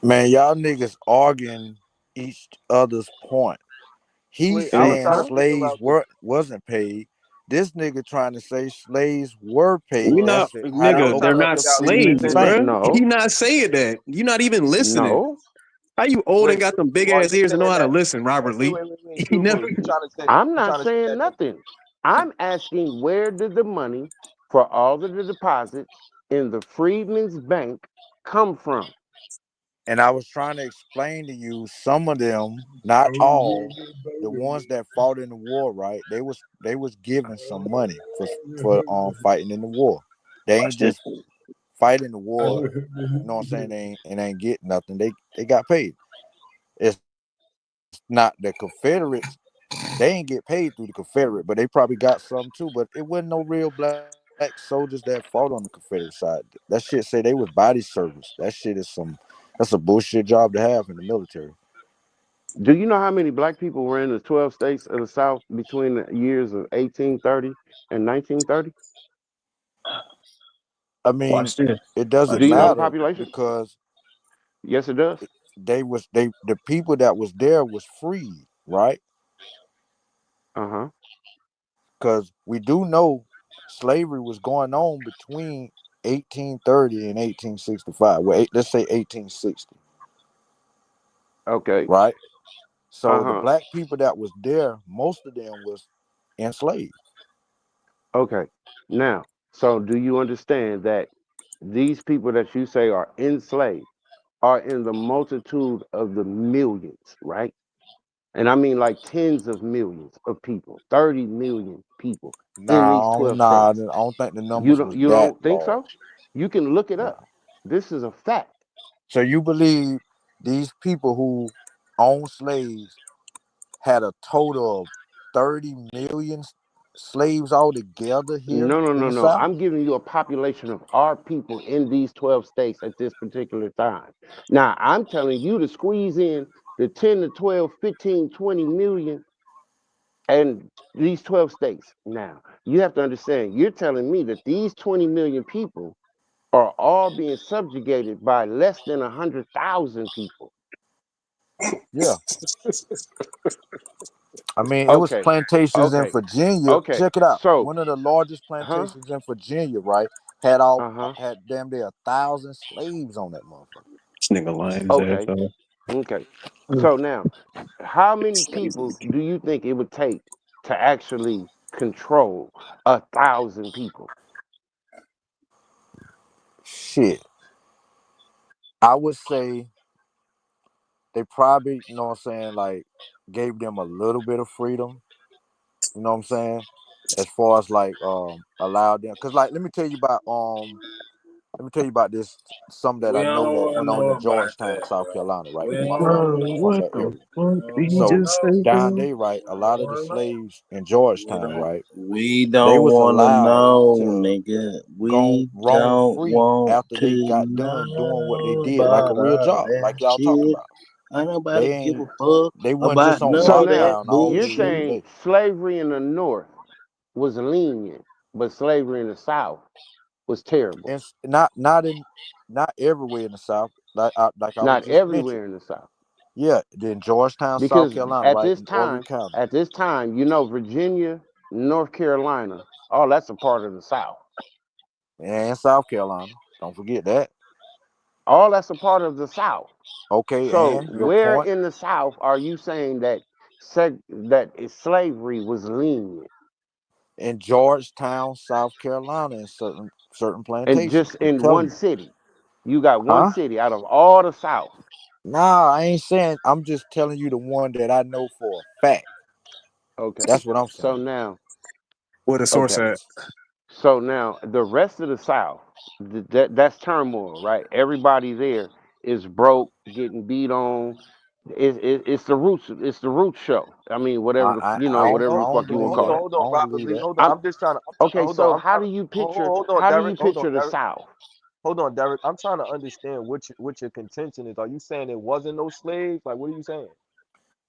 Speaker 13: Man, y'all niggas arguing each other's point. He's saying slaves wasn't paid. This nigga trying to say slaves were paid.
Speaker 17: We not,
Speaker 13: That's it. How they
Speaker 17: nigga, they're
Speaker 13: opened up
Speaker 17: not
Speaker 13: the
Speaker 17: slaves,
Speaker 13: Freedmen's Bank.
Speaker 17: bro. He not saying that. You not even listening.
Speaker 2: No.
Speaker 17: How you old and got them big ass ears and know how to listen, Robert Lee? He never.
Speaker 2: I'm not saying nothing. I'm asking, where did the money for all of the deposits in the Freedmen's Bank come from?
Speaker 13: And I was trying to explain to you, some of them, not all, the ones that fought in the war, right? They was given some money for fighting in the war. They ain't just fighting the war, you know what I'm saying? They ain't get nothing. They got paid. It's not the Confederates. They ain't get paid through the Confederate, but they probably got some too. But it wasn't no real black soldiers that fought on the Confederate side. That shit say they was body service. That shit is that's a bullshit job to have in the military.
Speaker 2: Do you know how many black people were in the 12 states of the South between the years of 1830 and 1930?
Speaker 13: I mean, it doesn't
Speaker 2: Do you know the
Speaker 13: matter
Speaker 2: population?
Speaker 13: because
Speaker 2: yes, it does.
Speaker 13: The people that was there was free, right?
Speaker 2: Uh-huh.
Speaker 13: Because we do know slavery was going on between 1830 and 1865. Well, let's say 1860.
Speaker 2: Okay.
Speaker 13: Right? So the black people that was there, most of them was enslaved.
Speaker 2: Okay. Now, so do you understand that these people that you say are enslaved are in the multitude of the millions, right? And I mean like tens of millions of people, 30 million people in these 12 states.
Speaker 13: I don't think the numbers was
Speaker 2: You
Speaker 13: that
Speaker 2: don't think so?
Speaker 13: large.
Speaker 2: You can look it up. This is a fact.
Speaker 13: So you believe these people who owned slaves had a total of 30 million slaves altogether here in the South?
Speaker 2: I'm giving you a population of our people in these 12 states at this particular time. Now, I'm telling you to squeeze in the 10 to 12, 15, 20 million and these 12 states. Now, you have to understand, you're telling me that these 20 million people are all being subjugated by less than 100,000 people.
Speaker 13: Yeah. I mean, it was plantations in Virginia. Check it out.
Speaker 2: So
Speaker 13: one of the largest plantations in Virginia, right, had damn near 1,000 slaves on that motherfucker.
Speaker 17: This nigga lying his ass off.
Speaker 2: Okay. So now, how many people do you think it would take to actually control 1,000 people?
Speaker 13: Shit. I would say they probably, you know what I'm saying, like gave them a little bit of freedom. You know what I'm saying? As far as like allowed them, because like let me tell you about
Speaker 15: Let me tell you about this. Some that
Speaker 14: We
Speaker 15: I know
Speaker 14: don't
Speaker 15: that
Speaker 14: want to
Speaker 15: went on
Speaker 14: know
Speaker 15: in
Speaker 14: about
Speaker 15: Georgetown,
Speaker 14: that,
Speaker 15: South
Speaker 14: bro.
Speaker 15: Carolina, right?
Speaker 14: We
Speaker 15: Because my
Speaker 14: don't want to
Speaker 15: family
Speaker 14: know
Speaker 15: is from
Speaker 14: about
Speaker 15: that
Speaker 14: that.
Speaker 15: area.
Speaker 14: We
Speaker 15: So
Speaker 14: don't want
Speaker 15: down
Speaker 14: to
Speaker 15: there, right, a
Speaker 14: know.
Speaker 15: lot of the slaves in Georgetown, right,
Speaker 14: We
Speaker 15: they
Speaker 14: don't
Speaker 15: was
Speaker 14: want to
Speaker 15: allowed
Speaker 14: know,
Speaker 15: to
Speaker 14: nigga.
Speaker 15: go
Speaker 14: We
Speaker 15: roam
Speaker 14: don't
Speaker 15: free
Speaker 14: want
Speaker 15: after they
Speaker 14: to
Speaker 15: got done doing what they
Speaker 14: know
Speaker 15: did, like a
Speaker 14: about
Speaker 15: real
Speaker 14: all
Speaker 15: job,
Speaker 14: that
Speaker 15: like y'all talking
Speaker 14: shit.
Speaker 15: about.
Speaker 14: Ain't nobody
Speaker 15: They
Speaker 14: give a
Speaker 15: ain't.
Speaker 14: fuck
Speaker 15: They wasn't just
Speaker 14: about
Speaker 15: on
Speaker 14: none
Speaker 2: So
Speaker 14: of that
Speaker 2: now
Speaker 15: lockdown all
Speaker 2: you're
Speaker 15: day every
Speaker 14: bullshit.
Speaker 2: saying
Speaker 15: day.
Speaker 2: slavery in the North was lenient, but slavery in the South was terrible.
Speaker 15: And not everywhere in the South, like I was
Speaker 2: Not
Speaker 15: just mentioning.
Speaker 2: everywhere in the South.
Speaker 15: Yeah, then Georgetown, South
Speaker 2: Because
Speaker 15: Carolina, right, in Morgan County,
Speaker 2: at this time, you know, Virginia, North Carolina, oh, that's a part of the South.
Speaker 15: and South Carolina. Don't forget that.
Speaker 2: All that's a part of the South.
Speaker 15: Okay,
Speaker 2: So
Speaker 15: and your
Speaker 2: where
Speaker 15: point
Speaker 2: in the South are you saying that slavery was lenient?
Speaker 15: in Georgetown, South Carolina, in certain
Speaker 2: And
Speaker 15: plantations.
Speaker 2: just
Speaker 15: I'm
Speaker 2: in
Speaker 15: telling
Speaker 2: one
Speaker 15: you.
Speaker 2: city. You got one
Speaker 15: Huh?
Speaker 2: city out of all the South.
Speaker 15: Nah, I ain't saying. I'm just telling you the one that I know for a fact.
Speaker 2: Okay.
Speaker 15: That's what I'm
Speaker 2: So
Speaker 15: saying.
Speaker 2: now,
Speaker 17: Where the source
Speaker 2: okay.
Speaker 17: at?
Speaker 2: So now the rest of the South, that's turmoil, right? Everybody there is broke, getting beat on. It's the roots. It's the roots show. I mean, whatever whatever the
Speaker 15: I don't
Speaker 2: fuck you want to
Speaker 15: believe
Speaker 2: call
Speaker 15: that.
Speaker 2: it.
Speaker 5: Hold
Speaker 15: I
Speaker 5: on,
Speaker 15: don't
Speaker 5: Robert
Speaker 15: believe
Speaker 5: Lee.
Speaker 15: that.
Speaker 5: Hold on. I'm just trying to.
Speaker 2: Okay.
Speaker 5: Hold on.
Speaker 2: So
Speaker 5: I'm trying to. Hold on,
Speaker 2: how do
Speaker 5: Derek.
Speaker 2: you
Speaker 5: Hold on,
Speaker 2: picture the
Speaker 5: Derek.
Speaker 2: South?
Speaker 5: Hold on, Derek. I'm trying to understand what your contention is. Are you saying there wasn't no slaves? Like, what are you saying?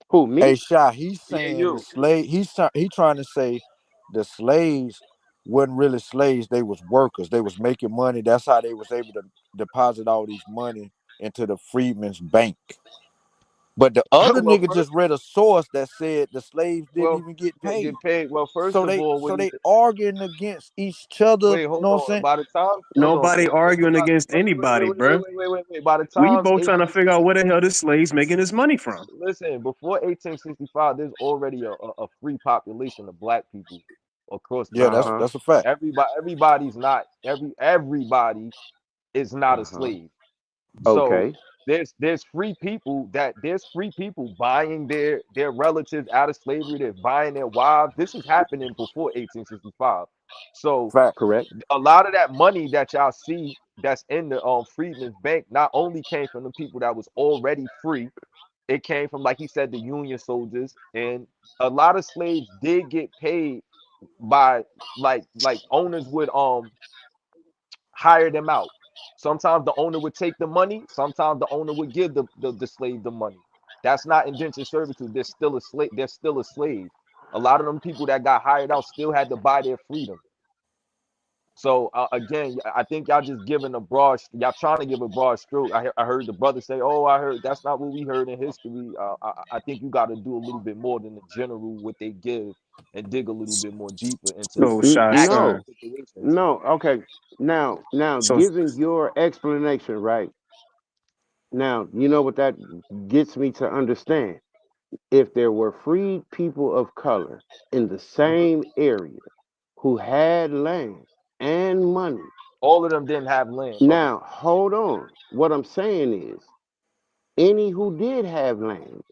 Speaker 2: Who,
Speaker 15: Hey,
Speaker 2: me?
Speaker 15: Shy, he's
Speaker 5: Yeah,
Speaker 15: saying the
Speaker 5: you.
Speaker 15: slave. He trying to say the slaves wasn't really slaves. They was workers. They was making money. That's how they was able to deposit all these money into the freedmen's bank. But the other
Speaker 5: Well,
Speaker 15: nigga just read a source that said the slaves didn't even get paid.
Speaker 5: get paid. Well, first
Speaker 15: So
Speaker 5: of
Speaker 15: they
Speaker 5: all,
Speaker 15: so
Speaker 5: when you
Speaker 15: they arguing against each other.
Speaker 5: wait, hold
Speaker 15: Know what I'm
Speaker 5: on.
Speaker 15: saying?
Speaker 5: By the time, hold on.
Speaker 17: Nobody arguing against anybody, bruh.
Speaker 5: By the
Speaker 17: We
Speaker 5: time
Speaker 17: both trying to
Speaker 5: 18,
Speaker 17: figure out where the hell the slaves making his money from.
Speaker 5: listen, before 1865, there's already a free population of black people across the
Speaker 15: Yeah,
Speaker 5: South.
Speaker 15: that's a fact.
Speaker 5: Everybody is not a slave. So
Speaker 2: Okay.
Speaker 5: there's free people buying their relatives out of slavery. They're buying their wives. This is happening before 1865. So
Speaker 15: Fact.
Speaker 2: Correct.
Speaker 5: a lot of that money that y'all see that's in the Freedmen's Bank not only came from the people that was already free, it came from, like he said, the Union soldiers, and a lot of slaves did get paid by like owners would hire them out. Sometimes the owner would take the money. Sometimes the owner would give the slave the money. That's not indentured servitude. They're still a slave. They're still a slave. A lot of them people that got hired out still had to buy their freedom. So again, I think y'all just giving a broad. Y'all trying to give a broad stroke. I heard the brother say, "Oh, I heard that's not what we heard in history." I think you got to do a little bit more than the general what they give and dig a little bit more deeper into
Speaker 17: So shy,
Speaker 5: actual
Speaker 17: shy.
Speaker 2: No,
Speaker 5: situations.
Speaker 2: no. Okay. Now,
Speaker 17: So
Speaker 2: given your explanation, right now, you know what that gets me to understand. If there were freed people of color in the same area who had land and money.
Speaker 5: All of them didn't have land, brother.
Speaker 2: Now, hold on. What I'm saying is, any who did have land,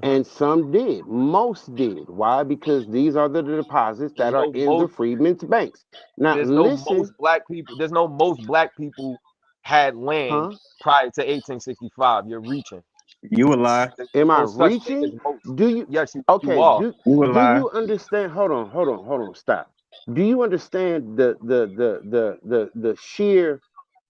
Speaker 2: and some did, most did. Why? Because these are the deposits that are in the freedmen's banks. Now,
Speaker 5: There's no
Speaker 2: listen,
Speaker 5: most black people. There's no most black people had land
Speaker 2: huh?
Speaker 5: prior to 1865. You're reaching.
Speaker 17: you a lie.
Speaker 2: Am I
Speaker 5: No such thing
Speaker 2: reaching?
Speaker 5: as most.
Speaker 2: Do you?
Speaker 5: Yes, you
Speaker 2: Okay.
Speaker 5: are.
Speaker 17: You a
Speaker 2: Do
Speaker 17: lie.
Speaker 2: you understand? Hold on. Stop. Do you understand the sheer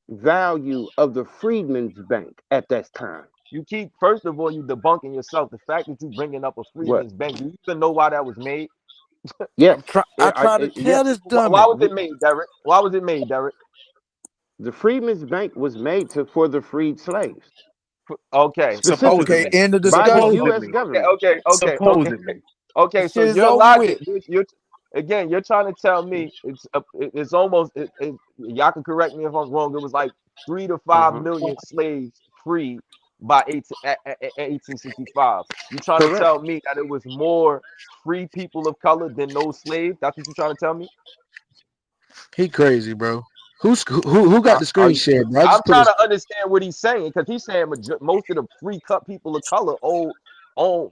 Speaker 2: value of the Freedmen's Bank at that time?
Speaker 5: You keep, first of all, you debunking yourself. The fact that you bringing up a
Speaker 2: What?
Speaker 5: Freedmen's Bank, do you even know why that was made?
Speaker 2: Yes.
Speaker 15: I try to tell
Speaker 2: Yes.
Speaker 15: this
Speaker 5: Why
Speaker 15: dummy.
Speaker 5: was it made, Derek? Why was it made, Derek?
Speaker 2: The Freedmen's Bank was made for the freed slaves,
Speaker 5: Okay.
Speaker 15: Okay,
Speaker 2: specifically
Speaker 17: Supposedly.
Speaker 15: end of
Speaker 2: by the
Speaker 15: discussion.
Speaker 2: U.S.
Speaker 17: Supposedly.
Speaker 2: government.
Speaker 17: Supposedly.
Speaker 5: Okay.
Speaker 15: The
Speaker 5: So
Speaker 15: shit is
Speaker 5: your
Speaker 15: over
Speaker 5: logic,
Speaker 15: with.
Speaker 5: you're again, you're trying to tell me it's almost y'all can correct me if I'm wrong. It was like 3 to 5 million slaves freed by 1865. You're trying to
Speaker 2: Correct.
Speaker 5: tell me that it was more free people of color than those slaves? That's what you're trying to tell me?
Speaker 6: He crazy, bro. Who got the screen share, bro? I
Speaker 5: I'm
Speaker 6: just put
Speaker 5: trying
Speaker 6: his.
Speaker 5: to understand what he's saying because he's saying most of the free cut people of color own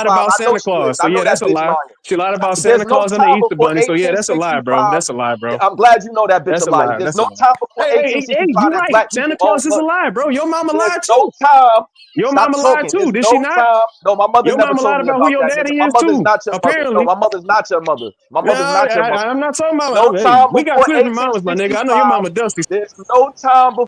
Speaker 17: lied about Santa Claus. So yeah, that's a lie. She lied about Santa Claus and the Easter Bunny. So yeah, that's a lie, bro. That's a lie, bro.
Speaker 5: I'm glad you know that bitch
Speaker 17: That's
Speaker 5: a
Speaker 17: a
Speaker 5: lie.
Speaker 17: lie.
Speaker 5: There's
Speaker 17: That's a
Speaker 5: no
Speaker 17: lie.
Speaker 5: time before
Speaker 17: Hey,
Speaker 5: 1865
Speaker 17: you're
Speaker 5: that
Speaker 17: right.
Speaker 5: black
Speaker 17: Santa
Speaker 5: people
Speaker 17: Claus is a lie, bro. Your mama
Speaker 5: There's
Speaker 17: lied
Speaker 5: no
Speaker 17: too.
Speaker 5: time.
Speaker 17: Your
Speaker 5: Stop
Speaker 17: mama lied
Speaker 5: talking.
Speaker 17: too.
Speaker 5: There's
Speaker 17: Did
Speaker 5: no
Speaker 17: she not?
Speaker 5: time. No, my mother
Speaker 17: Your
Speaker 5: never
Speaker 17: mama
Speaker 5: told
Speaker 17: lied
Speaker 5: me
Speaker 17: about who
Speaker 5: about
Speaker 17: your
Speaker 5: that,
Speaker 17: daddy
Speaker 5: nigga. My
Speaker 17: is
Speaker 5: mother's
Speaker 17: too.
Speaker 5: not your mother. No,
Speaker 17: Apparently.
Speaker 5: my mother's not your mother. My mother's
Speaker 17: No,
Speaker 5: not your mother.
Speaker 17: I'm not talking about.
Speaker 5: No
Speaker 17: Hey,
Speaker 5: time
Speaker 17: we got
Speaker 5: before
Speaker 17: two different mamas, my nigga. I know your
Speaker 5: 1865.
Speaker 17: mama Dusty.
Speaker 5: There's no time before.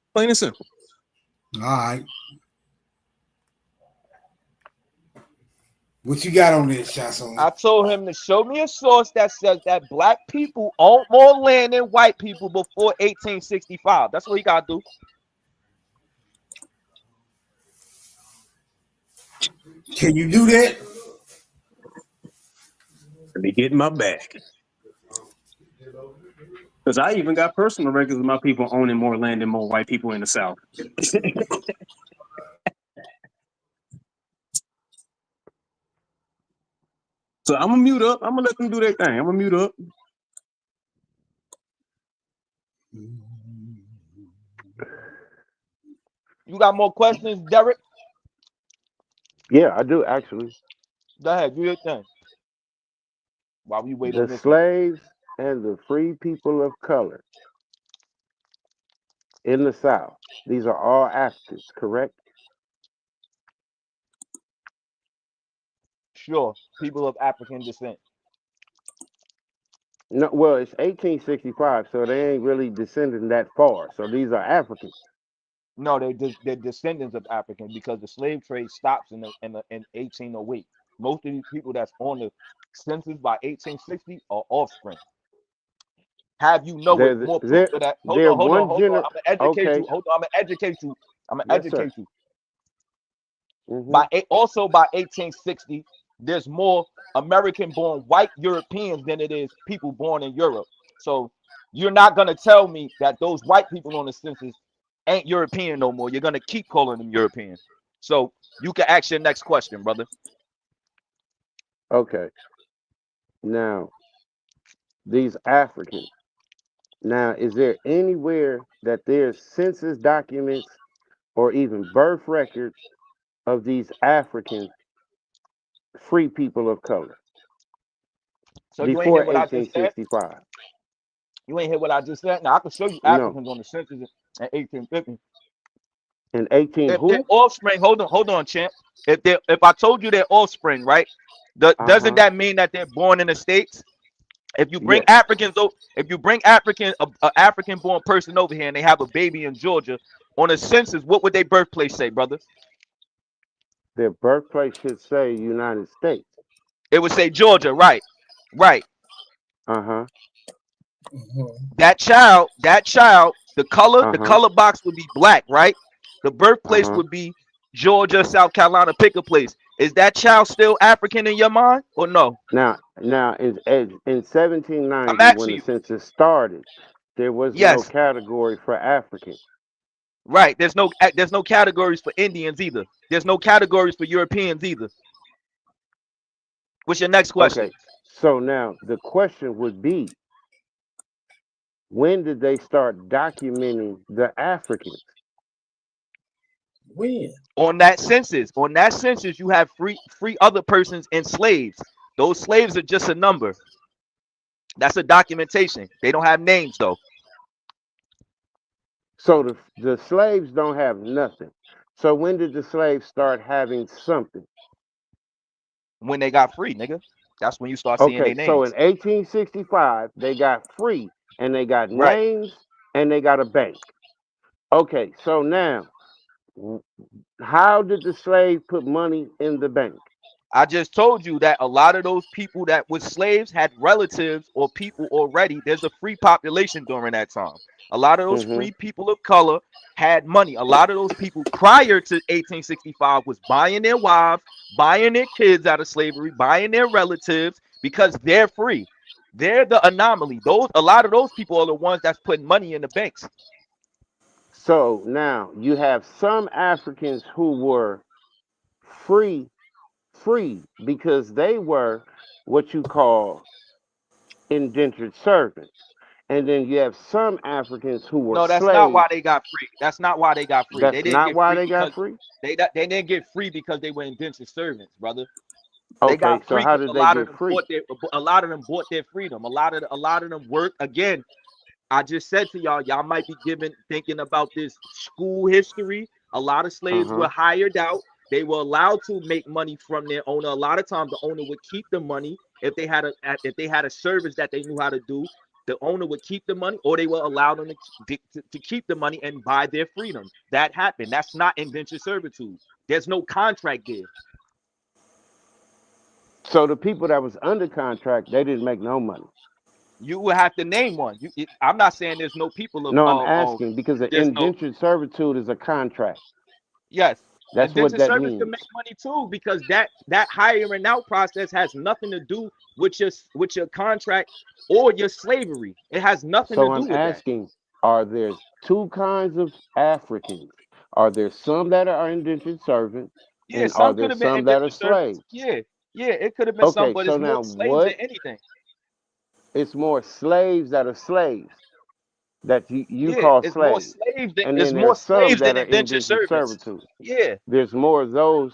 Speaker 17: Plain and simple.
Speaker 8: All right. What you got on this, Shasson?
Speaker 11: I told him to show me a source that says that black people owned more land than white people before 1865. That's what he got to do.
Speaker 8: Can you do that?
Speaker 17: Let me get in my bag. Because I even got personal records of my people owning more land than more white people in the South. So I'm gonna mute up. I'm gonna let them do their thing. I'm gonna mute up.
Speaker 11: You got more questions, Derek?
Speaker 2: Yeah, I do actually.
Speaker 11: Go ahead, do your thing. While we wait
Speaker 2: The
Speaker 11: on this one.
Speaker 2: slaves and the free people of color in the South. These are all Africans, correct?
Speaker 11: Sure, people of African descent.
Speaker 2: No, well, it's 1865, so they ain't really descending that far. So these are Africans.
Speaker 11: No, they're descendants of African because the slave trade stops in 1808. Most of these people that's on the census by 1860 are offspring. Have you know it? More proof of that. Hold on. I'm gonna educate
Speaker 2: Okay.
Speaker 11: you. Hold on, I'm gonna educate you.
Speaker 2: Yes, sir.
Speaker 11: By 1860, there's more American-born white Europeans than it is people born in Europe. So you're not gonna tell me that those white people on the census ain't European no more. You're gonna keep calling them European. So you can ask your next question, brother.
Speaker 2: Okay. Now, these Africans. Now, is there anywhere that there's census documents or even birth records of these African free people of color
Speaker 11: So you ain't
Speaker 2: before
Speaker 11: hear what I just said?
Speaker 2: 1865?
Speaker 11: You ain't hear what I just said? Now I can show you
Speaker 2: No.
Speaker 11: Africans on the census in 1850.
Speaker 2: In 18
Speaker 11: If
Speaker 2: who?
Speaker 11: their offspring, hold on, champ. If I told you their offspring, right? Doesn't that mean that they're born in the States? If you bring
Speaker 2: Yes.
Speaker 11: Africans, if you bring a African-born person over here and they have a baby in Georgia on a census, what would their birthplace say, brother?
Speaker 2: Their birthplace should say United States.
Speaker 11: It would say Georgia, right? Right.
Speaker 2: Uh-huh.
Speaker 11: That child, the color box would be black, right? The birthplace would be Georgia, South Carolina, pick a place. Is that child still African in your mind or no?
Speaker 2: Now in 1790,
Speaker 11: I'm
Speaker 2: when
Speaker 11: asking
Speaker 2: the
Speaker 11: you.
Speaker 2: census started, there was no
Speaker 11: Yes.
Speaker 2: category for African.
Speaker 11: Right. There's no categories for Indians either. There's no categories for Europeans either. What's your next question?
Speaker 2: Okay. So now the question would be, when did they start documenting the Africans?
Speaker 12: When?
Speaker 11: On that census, you have free other persons and slaves. Those slaves are just a number. That's a documentation. They don't have names though.
Speaker 2: So the slaves don't have nothing. So when did the slaves start having something?
Speaker 11: When they got free, nigga. That's when you start seeing their
Speaker 2: Okay,
Speaker 11: names.
Speaker 2: so in 1865, they got free and they got
Speaker 11: Right.
Speaker 2: names and they got a bank. Okay, so now, how did the slave put money in the bank?
Speaker 11: I just told you that a lot of those people that were slaves had relatives or people already. There's a free population during that time. A lot of those free people of color had money. A lot of those people prior to 1865 was buying their wives, buying their kids out of slavery, buying their relatives because they're free. They're the anomaly. A lot of those people are the ones that's putting money in the banks.
Speaker 2: So now you have some Africans who were free because they were what you call indentured servants. And then you have some Africans who were
Speaker 11: No, that's
Speaker 2: slaves.
Speaker 11: not why they got free. That's not why they got free.
Speaker 2: That's
Speaker 11: They didn't
Speaker 2: not
Speaker 11: get
Speaker 2: why
Speaker 11: free
Speaker 2: they got
Speaker 11: because
Speaker 2: free?
Speaker 11: they didn't get free because they were indentured servants, brother. They
Speaker 2: Okay,
Speaker 11: got
Speaker 2: so
Speaker 11: free
Speaker 2: how
Speaker 11: because
Speaker 2: did
Speaker 11: a
Speaker 2: they
Speaker 11: lot of
Speaker 2: get
Speaker 11: them
Speaker 2: free?
Speaker 11: bought their freedom. A lot of them work. Again, I just said to y'all might be thinking about this school history. A lot of slaves were hired out. They were allowed to make money from their owner. A lot of times the owner would keep the money if they had a service that they knew how to do. The owner would keep the money, or they will allow them to keep the money and buy their freedom. That happened. That's not indentured servitude. There's no contract there.
Speaker 2: So the people that was under contract, they didn't make no money.
Speaker 11: You would have to name one. I'm not saying there's no people of.
Speaker 2: No, I'm asking because the
Speaker 11: there's
Speaker 2: indentured servitude is a contract.
Speaker 11: Yes.
Speaker 2: That's what that
Speaker 11: service
Speaker 2: means.
Speaker 11: can make money too, because that hiring out process has nothing to do with your contract or your slavery. It has nothing to
Speaker 2: So
Speaker 11: do
Speaker 2: I'm
Speaker 11: with
Speaker 2: asking, are there two kinds of Africans? Are there some that are indentured servants,
Speaker 11: that. Yeah,
Speaker 2: and are
Speaker 11: some
Speaker 2: there
Speaker 11: could have been
Speaker 2: some that are
Speaker 11: indentured servants.
Speaker 2: slaves?
Speaker 11: Yeah, it could have been some,
Speaker 2: Okay,
Speaker 11: but
Speaker 2: so
Speaker 11: it's more
Speaker 2: now
Speaker 11: slaves than
Speaker 2: what?
Speaker 11: anything.
Speaker 2: It's more slaves that are slaves that you
Speaker 11: Yeah,
Speaker 2: call
Speaker 11: it's more
Speaker 2: slaves,
Speaker 11: slaves than
Speaker 2: and then there's some that are
Speaker 11: indentured
Speaker 2: indentured
Speaker 11: servants.
Speaker 2: servitude.
Speaker 11: Yeah.
Speaker 2: There's more of those.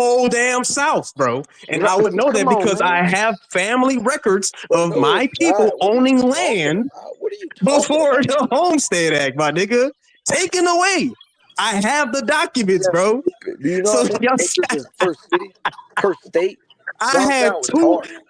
Speaker 17: whole damn South, bro. And I would know that because I have family records of my people owning land before the Homestead Act, my nigga. Taken away. I have the documents, bro.
Speaker 3: Do you know how many acres is per city, per state?
Speaker 17: I had two.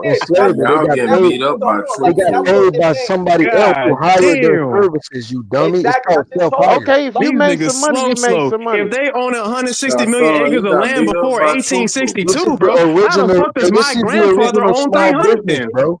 Speaker 6: built in slavery.
Speaker 14: Y'all getting beat up by
Speaker 6: They got paid by somebody else who hired their services, you dummy. It's called self-hire.
Speaker 2: Okay, if you
Speaker 17: These
Speaker 2: make
Speaker 17: niggas
Speaker 2: some money, you make some money.
Speaker 17: If they own 160 million acres of land before
Speaker 6: This is
Speaker 17: 1862,
Speaker 6: the
Speaker 17: bro, how the
Speaker 6: original.
Speaker 17: fuck does
Speaker 6: This
Speaker 17: my
Speaker 6: is the
Speaker 17: grandfather
Speaker 6: original
Speaker 17: own
Speaker 6: small
Speaker 17: 300
Speaker 6: business,
Speaker 17: then?
Speaker 6: bro.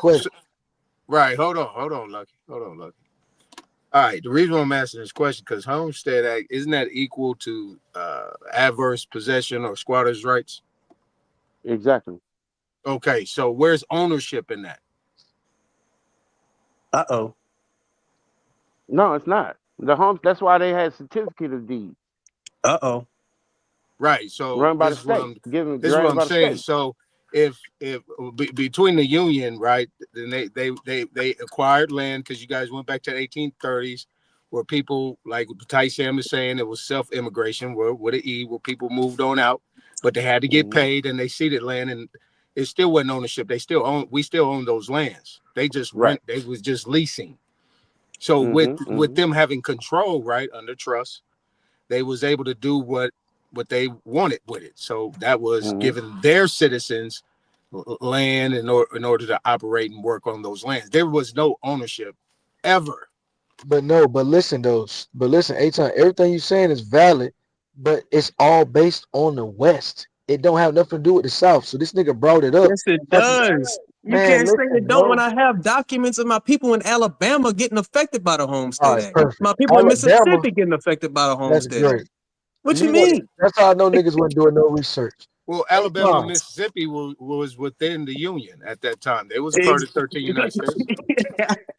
Speaker 6: question.
Speaker 24: Right. Hold on, Lucky. All right. The reason why I'm asking this question because Homestead Act isn't that equal to adverse possession or squatters' rights?
Speaker 2: Exactly.
Speaker 24: Okay. So where's ownership in that?
Speaker 2: No, it's not. That's why they had certificate of deed.
Speaker 24: Right. So
Speaker 2: Run by the
Speaker 24: this is what
Speaker 2: state. Granted
Speaker 24: this is what I'm
Speaker 2: by the
Speaker 24: saying.
Speaker 2: state.
Speaker 24: So if between the union, right, then they acquired land because you guys went back to the 1830s, where people like Ty Sam is saying it was self-immigration, where with an E, where people moved on out, but they had to get paid and they ceded land, and
Speaker 23: it still wasn't ownership. We still own those lands. They just
Speaker 5: Right.
Speaker 23: they was just leasing. So with them having control, right, under trust, they was able to do what they wanted with it. So that was giving their citizens land in order to operate and work on those lands. There was no ownership ever.
Speaker 6: But listen, Aton, everything you're saying is valid, but it's all based on the West. It don't have nothing to do with the South. So this nigga brought it up.
Speaker 17: Yes, it does. You can't say it don't when I have documents of my people in Alabama getting affected by the Homestead Act. My people in Mississippi getting affected by the Homestead Act. What you mean?
Speaker 6: That's how I know niggas weren't doing no research.
Speaker 23: Well, Alabama and Mississippi was within the Union at that time. They was part of 13 United States.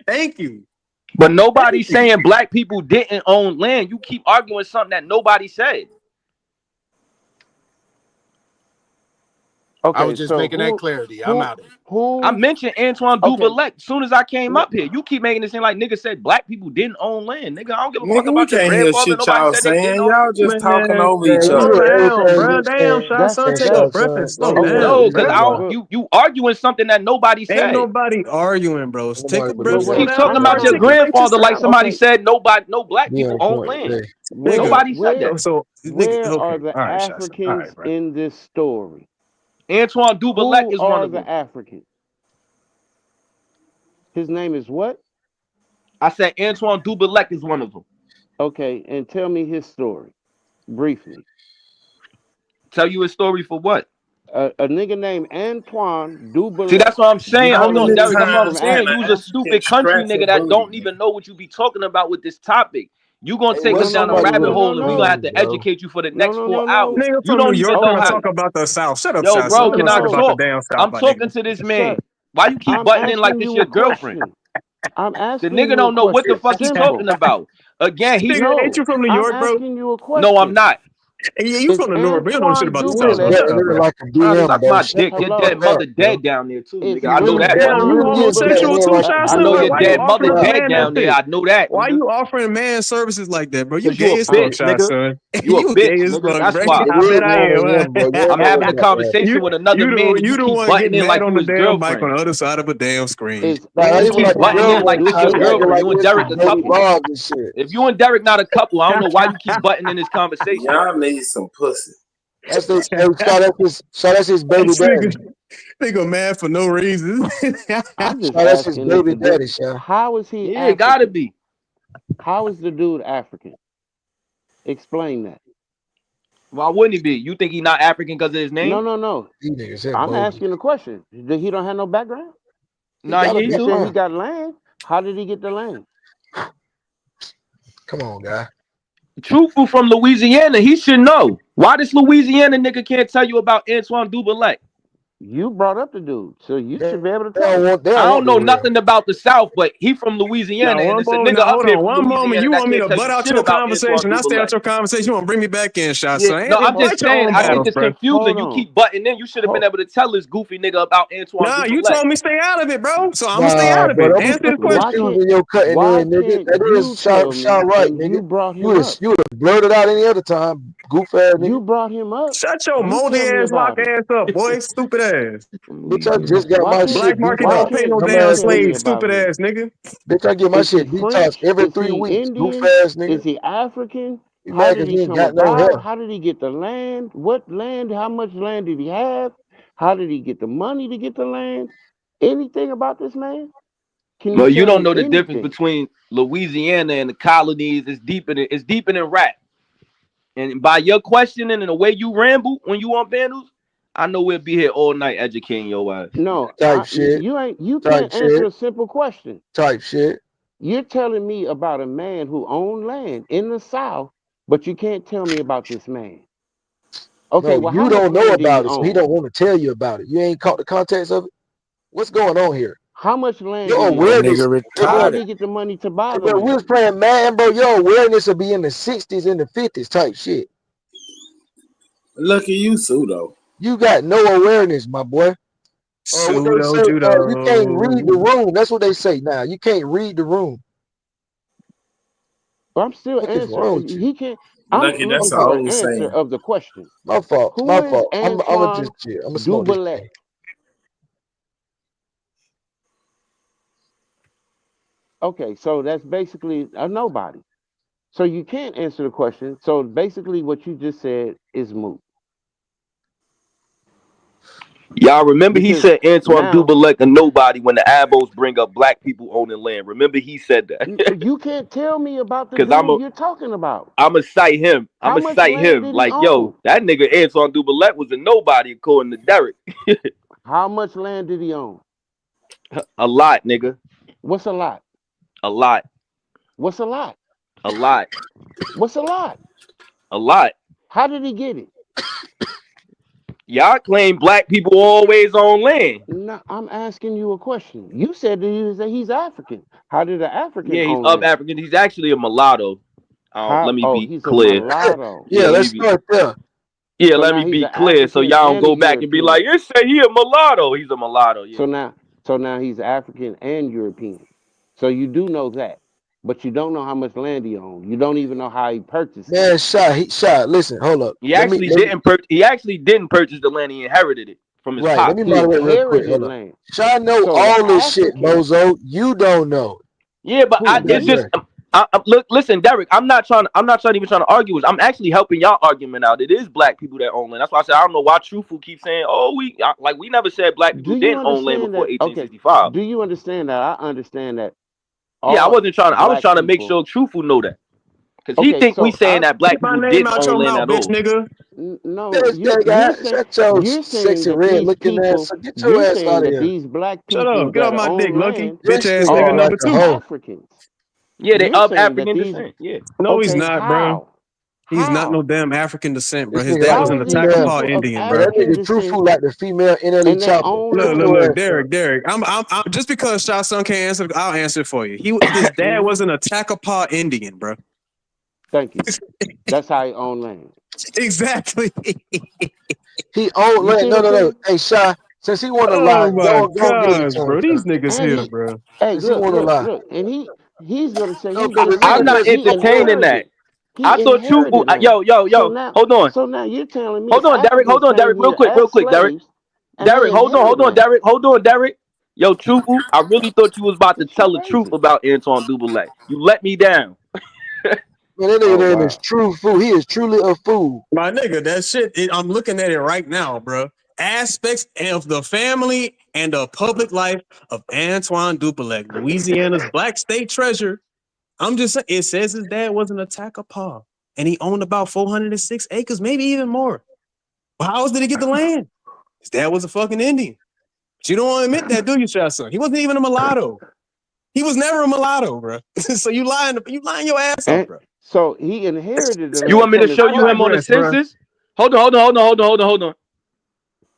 Speaker 17: Thank you.
Speaker 5: But nobody's saying black people didn't own land. You keep arguing something that nobody said.
Speaker 23: Okay, I was just making that clarity. I'm out of it.
Speaker 5: I mentioned Antoine Duvalec as soon as I came up here. You keep making it seem like niggas said black people didn't own land. Nigga, I don't give a fuck about your grandfather. Nobody said they didn't own
Speaker 14: y'all just talking over each other.
Speaker 17: Damn, Shasson, take a breath and slow down.
Speaker 5: No, because you arguing something that nobody said.
Speaker 17: Ain't nobody arguing, bro. Take a breath.
Speaker 5: You keep talking about your grandfather like somebody said no black people own land. Nobody said that.
Speaker 2: So where are the Africans in this story?
Speaker 5: Antoine Duvalec is one of them.
Speaker 2: The Africans? His name is what?
Speaker 5: I said Antoine Duvalec is one of them.
Speaker 2: Okay, and tell me his story briefly.
Speaker 5: Tell you his story for what?
Speaker 2: A nigga named Antoine Duvalec.
Speaker 5: See, that's what I'm saying. Hold on, Derek. That's what I'm saying. You's a stupid country nigga that don't even know what you be talking about with this topic. You gonna take us down a rabbit hole, and we gonna have to educate you for the next 4 hours.
Speaker 17: Nigga
Speaker 5: You don't even know how.
Speaker 17: Talk about the South. Shut up,
Speaker 5: Yo,
Speaker 17: Shasson.
Speaker 5: bro, can I talk? I'm
Speaker 17: my
Speaker 5: talking
Speaker 17: nigga.
Speaker 5: to this man. Why you keep butting in like this your girlfriend?
Speaker 2: I'm asking
Speaker 5: the nigga don't know what the fuck he's talking about. Again, he's
Speaker 17: ain't you from New York, bro?
Speaker 2: You a question.
Speaker 5: No, I'm not.
Speaker 17: Yeah, you from the North, but you don't know shit about the South.
Speaker 5: Suck my dick. Your dead mother dead down there too, nigga. I know that.
Speaker 17: You homosexual too, Shasson?
Speaker 5: I know your dead mother dead down there. I know that.
Speaker 17: Why you offering man services like that, bro? You
Speaker 5: You
Speaker 17: gay
Speaker 5: a
Speaker 17: as fuck,
Speaker 5: bitch, nigga.
Speaker 17: Shasson.
Speaker 5: You a
Speaker 17: gay
Speaker 5: bitch,
Speaker 17: as
Speaker 5: nigga.
Speaker 17: fuck,
Speaker 5: That's
Speaker 17: bro.
Speaker 5: why.
Speaker 17: I bet I am.
Speaker 5: I'm having a conversation with another man.
Speaker 17: You
Speaker 5: You
Speaker 17: the
Speaker 5: keep
Speaker 17: one
Speaker 5: butting
Speaker 17: getting
Speaker 5: in like
Speaker 17: mad on
Speaker 5: you
Speaker 17: the
Speaker 5: his
Speaker 17: damn bike on
Speaker 5: girlfriend.
Speaker 17: the other side of a damn screen.
Speaker 5: You keep butting in like this your girlfriend. You and Derek a couple. If you and Derek not a couple, I don't know why you keep butting in this conversation.
Speaker 14: Y'all need some pussy.
Speaker 6: That's his baby daddy.
Speaker 17: Nigga mad for no reason.
Speaker 2: I'm just
Speaker 6: That's his
Speaker 2: asking
Speaker 6: baby
Speaker 2: if
Speaker 6: daddy, Sha.
Speaker 2: how is he?
Speaker 5: Yeah, it gotta be.
Speaker 2: How is the dude African? Explain that.
Speaker 5: Why wouldn't he be? You think he not African because of his name?
Speaker 2: No. I'm asking a question. He don't have no background.
Speaker 5: Nah,
Speaker 2: He
Speaker 5: he
Speaker 2: said
Speaker 5: do.
Speaker 2: he got land. How did he get the land?
Speaker 6: Come on, guy.
Speaker 5: Truthful from Louisiana, he should know. Why this Louisiana nigga can't tell you about Antoine Duvalec?
Speaker 2: You brought up the dude, so you should be able to tell.
Speaker 5: I don't know nothing about the South, but he from Louisiana, and it's a nigga up here from
Speaker 17: One moment,
Speaker 5: Louisiana
Speaker 17: you
Speaker 5: that
Speaker 17: want me to
Speaker 5: can't tell
Speaker 17: butt
Speaker 5: you
Speaker 17: out
Speaker 5: shit
Speaker 17: your
Speaker 5: about
Speaker 17: conversation.
Speaker 5: Antoine
Speaker 17: I stay out
Speaker 5: Duvalec.
Speaker 17: your conversation. You want to bring me back in, Shasson?
Speaker 5: Yeah, no, I'm just saying. I think it's confusing. You
Speaker 2: Hold
Speaker 5: keep butting in. You should have been able to tell this goofy nigga about Antoine
Speaker 17: Nah,
Speaker 5: Duvalec.
Speaker 17: you told me stay out of it, bro. So I'm gonna stay out of it. Answer the question.
Speaker 6: Your cutting
Speaker 2: Why
Speaker 6: in, nigga.
Speaker 2: can't
Speaker 6: That
Speaker 2: you
Speaker 6: is
Speaker 2: tell
Speaker 6: Sean
Speaker 2: me
Speaker 6: right,
Speaker 2: when
Speaker 6: nigga.
Speaker 2: you brought him
Speaker 6: You would
Speaker 2: up?
Speaker 6: have blurted out any other time, goof ass nigga.
Speaker 2: You brought him up.
Speaker 17: Shut your
Speaker 2: You
Speaker 17: moldy
Speaker 2: tell me
Speaker 17: ass, lock
Speaker 2: about it.
Speaker 17: ass up, boy. Stupid ass.
Speaker 6: Bitch, I just got
Speaker 2: Why
Speaker 6: my
Speaker 2: can't
Speaker 6: shit
Speaker 17: Black market
Speaker 6: detoxed.
Speaker 17: don't pay no
Speaker 2: you
Speaker 17: damn
Speaker 2: tell me
Speaker 17: slaves.
Speaker 2: about
Speaker 17: Stupid
Speaker 2: him?
Speaker 17: ass nigga.
Speaker 6: Bitch, I get my
Speaker 2: Is he
Speaker 6: shit detoxed
Speaker 2: French?
Speaker 6: every
Speaker 2: Is
Speaker 6: 3
Speaker 2: he
Speaker 6: weeks. Goof
Speaker 2: Indian?
Speaker 6: ass nigga.
Speaker 2: Is he African?
Speaker 6: You
Speaker 2: How
Speaker 6: mad
Speaker 2: did
Speaker 6: 'cause
Speaker 2: he
Speaker 6: you ain't
Speaker 2: come
Speaker 6: got no
Speaker 2: about?
Speaker 6: hair.
Speaker 2: How did he get the land? What land? How much land did he have? How did he get the money to get the land? Anything about this man? Can you
Speaker 5: But you
Speaker 2: tell
Speaker 5: don't
Speaker 2: me
Speaker 5: know the
Speaker 2: anything?
Speaker 5: difference between Louisiana and the colonies. It's deeper than rap. And by your questioning and the way you ramble when you on Bandles, I know we'll be here all night educating your ass.
Speaker 2: No,
Speaker 6: shit.
Speaker 2: you
Speaker 6: Type
Speaker 2: can't answer
Speaker 6: shit.
Speaker 2: a simple question.
Speaker 6: Type shit.
Speaker 2: You're telling me about a man who owned land in the South, but you can't tell me about this man. Okay,
Speaker 6: No,
Speaker 2: well,
Speaker 6: you
Speaker 2: how much
Speaker 6: don't know
Speaker 2: land did he
Speaker 6: about it, so he
Speaker 2: own?
Speaker 6: don't want to tell you about it. You ain't caught the context of it. What's going on here?
Speaker 2: How much land
Speaker 6: Your
Speaker 2: did he own?
Speaker 6: awareness.
Speaker 2: And how did he get the money to buy the
Speaker 6: Bro, we
Speaker 2: land?
Speaker 6: was playing man, bro. Your awareness will be in the 60s and the 50s type shit.
Speaker 14: Look at you, pseudo.
Speaker 6: You got no awareness, my boy. What they say, you can't read the room. That's what they say now. You can't read the room.
Speaker 2: But I'm still
Speaker 6: What is wrong with
Speaker 2: answering.
Speaker 6: you?
Speaker 2: He can't. I'm
Speaker 14: Lucky,
Speaker 2: looking
Speaker 14: that's
Speaker 2: for
Speaker 14: all
Speaker 2: the
Speaker 14: I'm
Speaker 2: answer
Speaker 14: saying.
Speaker 2: of the question.
Speaker 6: My fault.
Speaker 2: Who
Speaker 6: My
Speaker 2: is
Speaker 6: fault. I'm gonna
Speaker 2: Antoine
Speaker 6: just chill. I'm gonna smoke this
Speaker 2: Duvalec?
Speaker 6: thing.
Speaker 2: Okay, so that's basically a nobody. So you can't answer the question. So basically, what you just said is moot.
Speaker 11: Y'all remember he
Speaker 2: Because
Speaker 11: said Antoine
Speaker 2: now
Speaker 11: Dubélec a nobody when the Abos bring up black people owning land. Remember he said that.
Speaker 2: you can't tell me about the
Speaker 11: Cause
Speaker 2: dude you're talking about.
Speaker 11: I'ma cite him.
Speaker 2: How
Speaker 11: I'ma
Speaker 2: much
Speaker 11: cite
Speaker 2: land
Speaker 11: him.
Speaker 2: did he
Speaker 11: Like, yo,
Speaker 2: own?
Speaker 11: that nigga Antoine Dubélec was a nobody according to Derek.
Speaker 2: How much land did he own?
Speaker 11: A lot, nigga.
Speaker 2: What's a lot?
Speaker 11: A lot.
Speaker 2: What's a lot?
Speaker 11: A lot.
Speaker 2: What's a lot?
Speaker 11: A lot.
Speaker 2: How did he get it?
Speaker 11: Y'all claim black people always own land.
Speaker 2: No, I'm asking you a question. You said that he's African. How did an African
Speaker 11: Yeah, he's
Speaker 2: own
Speaker 11: of
Speaker 2: land?
Speaker 11: African. He's actually a mulatto. Let me be
Speaker 2: he's
Speaker 11: clear.
Speaker 2: a mulatto.
Speaker 6: Yeah, let's start there.
Speaker 11: Yeah,
Speaker 2: So
Speaker 11: let
Speaker 2: now
Speaker 11: me
Speaker 2: he's
Speaker 11: be
Speaker 2: an
Speaker 11: clear so
Speaker 2: African
Speaker 11: y'all don't
Speaker 2: and
Speaker 11: go
Speaker 2: a
Speaker 11: back and be
Speaker 2: European.
Speaker 11: like, you say he a mulatto. He's a mulatto. Yeah.
Speaker 2: So now he's African and European. So you do know that, but you don't know how much land he owned. You don't even know how he purchased it.
Speaker 6: Man, Shot, listen, hold up.
Speaker 11: He actually didn't purchase the land. He inherited it from his
Speaker 6: Right,
Speaker 11: pops.
Speaker 6: let me moderate real quick.
Speaker 2: Inherited
Speaker 6: Hold up.
Speaker 2: land.
Speaker 6: Shot know
Speaker 2: So
Speaker 6: all
Speaker 2: the
Speaker 6: this shit,
Speaker 2: Africans,
Speaker 6: bozo. You don't know.
Speaker 11: Yeah, but
Speaker 2: Who,
Speaker 11: it's
Speaker 2: me?
Speaker 11: just look, listen, Derek. I'm not even trying to argue with. I'm actually helping y'all argument out. It is black people that own land. That's why I said I don't know why Truthful keeps saying, "Oh, we never said black people
Speaker 2: Do you
Speaker 11: didn't own land
Speaker 2: understand
Speaker 11: before
Speaker 2: that? Okay.
Speaker 11: 1865."
Speaker 2: Do you understand that? I understand that.
Speaker 11: Yeah, I
Speaker 2: All
Speaker 11: wasn't trying. I was
Speaker 2: black
Speaker 11: trying to make
Speaker 2: people.
Speaker 11: sure Truthful know that, because he
Speaker 2: Okay,
Speaker 11: think we
Speaker 2: so
Speaker 11: saying that black
Speaker 17: Get my
Speaker 11: people
Speaker 17: name
Speaker 11: didn't
Speaker 17: out
Speaker 11: own
Speaker 17: your
Speaker 11: land
Speaker 17: mouth,
Speaker 11: at
Speaker 17: bitch,
Speaker 11: all.
Speaker 17: nigga.
Speaker 2: No,
Speaker 6: Shut your
Speaker 2: you're saying
Speaker 6: sexy
Speaker 2: that
Speaker 6: red
Speaker 2: these
Speaker 6: looking ass.
Speaker 2: people,
Speaker 6: So get your
Speaker 2: you're
Speaker 6: ass
Speaker 2: saying
Speaker 6: out of
Speaker 2: that
Speaker 6: here.
Speaker 2: these black
Speaker 17: Shut
Speaker 2: people
Speaker 17: up. Get off
Speaker 2: that
Speaker 17: my dick,
Speaker 2: own
Speaker 17: Loki.
Speaker 2: land
Speaker 17: Bitch ass
Speaker 6: Oh,
Speaker 17: nigga
Speaker 2: are
Speaker 6: like
Speaker 17: number
Speaker 6: a
Speaker 17: two.
Speaker 6: hoe.
Speaker 2: Africans.
Speaker 11: Yeah, they
Speaker 2: You're
Speaker 11: of
Speaker 2: saying that
Speaker 11: African
Speaker 2: these.
Speaker 11: descent. Yeah.
Speaker 17: No, he's
Speaker 2: Okay,
Speaker 17: not, bro.
Speaker 2: how?
Speaker 17: He's not no
Speaker 2: How?
Speaker 17: damn African descent, bro.
Speaker 6: This
Speaker 17: His
Speaker 6: nigga
Speaker 17: dad
Speaker 6: like
Speaker 17: was
Speaker 6: the
Speaker 2: How
Speaker 17: an
Speaker 2: are these
Speaker 6: female.
Speaker 17: Atakapa
Speaker 2: people of
Speaker 17: Indian,
Speaker 6: But
Speaker 17: bro.
Speaker 6: that
Speaker 2: African
Speaker 6: nigga truthful
Speaker 2: descent
Speaker 6: like the female NLE
Speaker 2: and they
Speaker 6: Chopper.
Speaker 2: own
Speaker 6: Shut
Speaker 2: land?
Speaker 17: Look,
Speaker 6: your ass up.
Speaker 17: Derek. I'm just because Shah Son can't answer, I'll answer for you. His dad was an Atakapa Indian, bro.
Speaker 2: Thank you. That's how he own land.
Speaker 17: Exactly.
Speaker 6: He owned
Speaker 2: You see
Speaker 6: land.
Speaker 2: what I'm
Speaker 6: No.
Speaker 2: saying?
Speaker 6: Hey, Shy, since he want to lie,
Speaker 17: Oh my
Speaker 6: go give it
Speaker 17: gosh,
Speaker 6: to him,
Speaker 17: bro.
Speaker 6: Shy.
Speaker 17: These niggas
Speaker 2: And
Speaker 17: here,
Speaker 2: he,
Speaker 17: bro.
Speaker 2: hey,
Speaker 6: Since he want to lie.
Speaker 2: look, and he's gonna say
Speaker 6: No,
Speaker 2: he
Speaker 6: because the
Speaker 2: just
Speaker 6: nigga
Speaker 11: I'm
Speaker 2: said
Speaker 11: not
Speaker 2: it.
Speaker 6: just
Speaker 2: He
Speaker 6: spoke
Speaker 11: entertaining
Speaker 6: on.
Speaker 11: that.
Speaker 2: inherited. He
Speaker 11: I thought Truthful.
Speaker 2: inherited land.
Speaker 11: Yo, hold on.
Speaker 2: So now you're telling me
Speaker 11: Hold on, Derek.
Speaker 2: Africans came
Speaker 11: Real
Speaker 2: here
Speaker 11: quick,
Speaker 2: as
Speaker 11: Derek.
Speaker 2: slaves and they
Speaker 11: Hold
Speaker 2: inherited
Speaker 11: on,
Speaker 2: land.
Speaker 11: Derek. Yo, Truthful, I really thought you was about to
Speaker 2: This shit
Speaker 11: tell the truth
Speaker 2: crazy.
Speaker 11: about Antoine Dubélec. You let me down.
Speaker 6: Man, that nigga
Speaker 2: Oh
Speaker 6: name
Speaker 2: wow.
Speaker 6: is True Fool. He is truly a fool.
Speaker 17: My nigga, that shit, I'm looking at it right now, bro. Aspects of the family and the public life of Antoine Dubélec, Louisiana's black state treasure. I'm just saying, it says his dad was an Atakapa and he owned about 406 acres, maybe even more. Well, how else did he get the land? His dad was a fucking Indian. But you don't want to admit that, do you, Shasson? He wasn't even a mulatto. He was never a mulatto, bro. So you lying your ass off, bro.
Speaker 2: So he inherited the
Speaker 11: You
Speaker 2: land
Speaker 11: want me to
Speaker 2: from his
Speaker 11: show you him on the
Speaker 17: digress, bro.
Speaker 11: census? Hold on.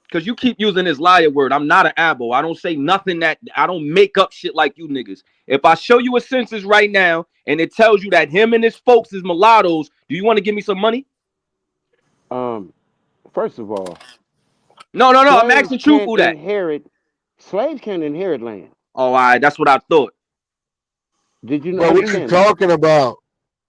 Speaker 11: Because you keep using this liar word. I'm not an abo. I don't say nothing I don't make up shit like you niggas. If I show you a census right now and it tells you that him and his folks is mulattoes, do you want to give me some money?
Speaker 2: First of all,
Speaker 11: No. I'm asking Truthful that.
Speaker 2: Slaves can't inherit land.
Speaker 11: Oh, all right. That's what I thought.
Speaker 2: Did you
Speaker 6: Bro, what are you
Speaker 2: understand that?
Speaker 6: talking about?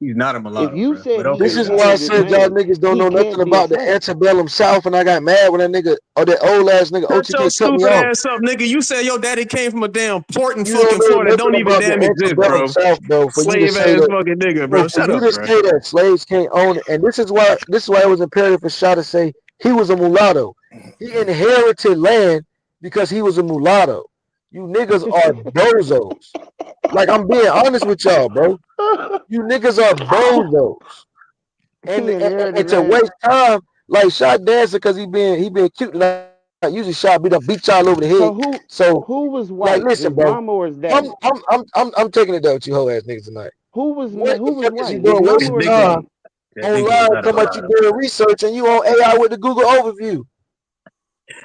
Speaker 17: He's not a mulatto.
Speaker 2: If you
Speaker 17: bro.
Speaker 2: said he
Speaker 6: This is why I said y'all niggas don't know nothing about the antebellum South, and I got mad when that nigga or that old ass nigga
Speaker 17: Shut your
Speaker 6: OTK cut me
Speaker 17: stupid
Speaker 6: off.
Speaker 17: ass up, nigga. You said your daddy came from a damn port in
Speaker 6: You
Speaker 17: fucking
Speaker 6: don't know
Speaker 17: Florida.
Speaker 6: nothing
Speaker 17: Don't even
Speaker 6: about the
Speaker 17: damn exist,
Speaker 6: antebellum
Speaker 17: bro.
Speaker 6: South, bro. For you to
Speaker 17: Slave
Speaker 6: say
Speaker 17: ass
Speaker 6: that,
Speaker 17: fucking nigga,
Speaker 6: bro,
Speaker 17: bro.
Speaker 6: for
Speaker 17: Shut
Speaker 6: you
Speaker 17: up,
Speaker 6: to
Speaker 17: bro.
Speaker 6: say that slaves can't own it, and this is why it was imperative for Shaw to say he was a mulatto. He inherited land because he was a mulatto. You niggas are bozos. Like, I'm being honest with y'all, bro. You niggas are bozos. And to waste time, like Shot dancing because he been cute. Like, usually Shot beat y'all over the head. So
Speaker 2: who was white?
Speaker 6: like, listen,
Speaker 2: His
Speaker 6: bro.
Speaker 2: mama or his daddy?
Speaker 6: I'm taking it down with you hoe ass niggas tonight.
Speaker 2: Who was
Speaker 6: What the fuck is
Speaker 2: white?
Speaker 6: you
Speaker 2: His
Speaker 6: doing?
Speaker 2: mama
Speaker 6: Wasting
Speaker 2: or his
Speaker 6: time
Speaker 2: daddy?
Speaker 6: online talking about you doing research and you on AI with the Google overview.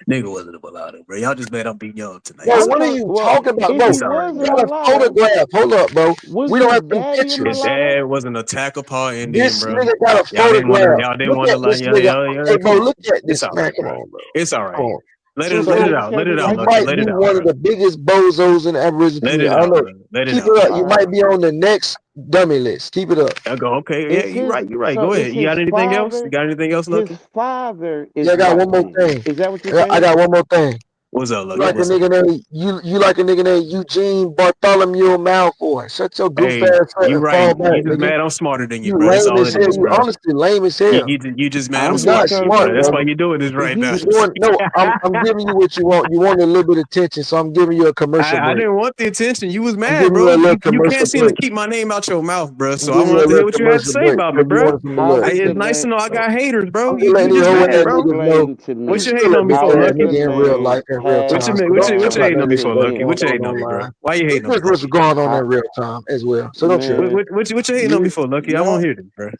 Speaker 17: Nigga wasn't a mulatto, bro. Y'all just made up beat y'all tonight.
Speaker 6: Bro, what are you talking about,
Speaker 2: If
Speaker 6: bro?
Speaker 2: he
Speaker 17: It's all right,
Speaker 2: was
Speaker 6: You
Speaker 2: a
Speaker 6: got a
Speaker 2: mulatto,
Speaker 6: photograph. Hold up, bro.
Speaker 2: was
Speaker 6: We don't
Speaker 2: his
Speaker 6: have to
Speaker 2: daddy a
Speaker 6: pictures.
Speaker 17: His
Speaker 2: mulatto?
Speaker 17: dad wasn't a Atakapa Indian,
Speaker 6: This
Speaker 17: bro.
Speaker 6: nigga got a
Speaker 17: Y'all didn't
Speaker 6: photograph.
Speaker 17: want
Speaker 6: Look
Speaker 17: to
Speaker 6: at
Speaker 17: like,
Speaker 6: this nigga. Hey,
Speaker 17: come
Speaker 6: bro,
Speaker 17: on.
Speaker 6: look at
Speaker 17: It's
Speaker 6: this
Speaker 17: all
Speaker 6: man.
Speaker 17: right,
Speaker 6: Come
Speaker 17: bro.
Speaker 6: on, bro.
Speaker 17: It's all
Speaker 6: Come
Speaker 17: right.
Speaker 6: on.
Speaker 17: Let
Speaker 6: So
Speaker 17: it out. Let it out,
Speaker 6: you
Speaker 17: Lucky.
Speaker 6: might
Speaker 17: Let
Speaker 6: be
Speaker 17: it out,
Speaker 6: one
Speaker 17: bro.
Speaker 6: of the biggest bozos in the Aboriginal
Speaker 17: Let
Speaker 6: community.
Speaker 17: it
Speaker 6: I don't
Speaker 17: out,
Speaker 6: know.
Speaker 17: bro. Let it
Speaker 6: Keep
Speaker 17: out.
Speaker 6: it up. You might be on the next dummy list. Keep it up.
Speaker 17: I go, okay. Yeah,
Speaker 2: Is
Speaker 17: you're
Speaker 2: his
Speaker 17: right. You're right.
Speaker 2: so
Speaker 17: Go
Speaker 2: is
Speaker 17: ahead. You got
Speaker 2: his
Speaker 17: anything else? You
Speaker 2: father?
Speaker 17: got anything else,
Speaker 2: His
Speaker 17: Lucky?
Speaker 2: father is
Speaker 6: Yeah, I got
Speaker 2: white.
Speaker 6: one more
Speaker 2: Then
Speaker 6: thing.
Speaker 2: is that what you're
Speaker 6: I
Speaker 2: saying?
Speaker 6: got one more thing.
Speaker 17: What's up,
Speaker 6: You
Speaker 17: Lucky?
Speaker 6: like a
Speaker 17: What's up?
Speaker 6: nigga named you like a nigga named Eugene Bartholomew Malfoy. Shut your goof
Speaker 17: Hey,
Speaker 6: ass up
Speaker 17: you
Speaker 6: and
Speaker 17: right.
Speaker 6: fall back,
Speaker 17: You just
Speaker 6: nigga.
Speaker 17: mad I'm smarter than you,
Speaker 6: You
Speaker 17: bro. That's
Speaker 6: lame
Speaker 17: all
Speaker 6: as
Speaker 17: it
Speaker 6: hell.
Speaker 17: is,
Speaker 6: You
Speaker 17: bro.
Speaker 6: honestly lame as hell.
Speaker 17: You just mad I'm
Speaker 6: You're
Speaker 2: I'm
Speaker 17: smarter
Speaker 6: not
Speaker 2: just
Speaker 17: than you,
Speaker 2: trying to
Speaker 17: bro.
Speaker 6: smart,
Speaker 2: figure
Speaker 17: That's why
Speaker 6: brother.
Speaker 2: out.
Speaker 17: you're doing this right now.
Speaker 6: You want no? I'm giving you what you want. You want a little bit of attention, so I'm giving you a commercial
Speaker 17: I
Speaker 6: break.
Speaker 17: didn't want the attention. You was
Speaker 6: I'm
Speaker 17: mad,
Speaker 6: giving you
Speaker 17: bro.
Speaker 6: a little
Speaker 17: You
Speaker 6: commercial
Speaker 17: can't seem to
Speaker 6: break.
Speaker 17: keep my name out your mouth, bro.
Speaker 6: I'm
Speaker 17: So I
Speaker 6: giving you a
Speaker 17: wanted to hear
Speaker 6: little
Speaker 17: what you had to
Speaker 6: commercial
Speaker 17: say
Speaker 6: break
Speaker 17: about me,
Speaker 6: because you
Speaker 17: bro.
Speaker 6: wanted some
Speaker 2: How is
Speaker 6: relax.
Speaker 2: the
Speaker 17: It's nice to
Speaker 2: land?
Speaker 17: know I got haters, bro.
Speaker 6: I'm just
Speaker 17: You
Speaker 6: letting these
Speaker 17: just
Speaker 6: hoe
Speaker 17: mad,
Speaker 6: ass
Speaker 17: bro.
Speaker 6: niggas know.
Speaker 2: Explain to
Speaker 6: You
Speaker 17: What you
Speaker 2: me
Speaker 17: hating
Speaker 6: still a
Speaker 17: on me
Speaker 6: bitch
Speaker 17: for,
Speaker 2: how
Speaker 6: ass
Speaker 2: is the
Speaker 17: Lucky?
Speaker 6: nigga in real life,
Speaker 2: land
Speaker 6: in real
Speaker 17: What
Speaker 2: passed
Speaker 6: time.
Speaker 17: you
Speaker 6: So
Speaker 17: what
Speaker 6: don't
Speaker 17: you
Speaker 6: trip
Speaker 17: what you
Speaker 2: down
Speaker 6: about
Speaker 17: hating
Speaker 6: none
Speaker 17: on
Speaker 6: of
Speaker 17: me
Speaker 6: this
Speaker 2: to
Speaker 17: for,
Speaker 6: stuff
Speaker 17: Lucky?
Speaker 6: going
Speaker 17: What you
Speaker 6: on
Speaker 17: hating on me, bro?
Speaker 6: online.
Speaker 17: Why you hating on me,
Speaker 6: Here's what's
Speaker 17: Lucky?
Speaker 6: going on
Speaker 2: how,
Speaker 6: in real time as well. So don't trip.
Speaker 2: man?
Speaker 17: What you hating on me
Speaker 2: You
Speaker 17: for, Lucky? I
Speaker 2: y'all,
Speaker 17: won't hear this, bro.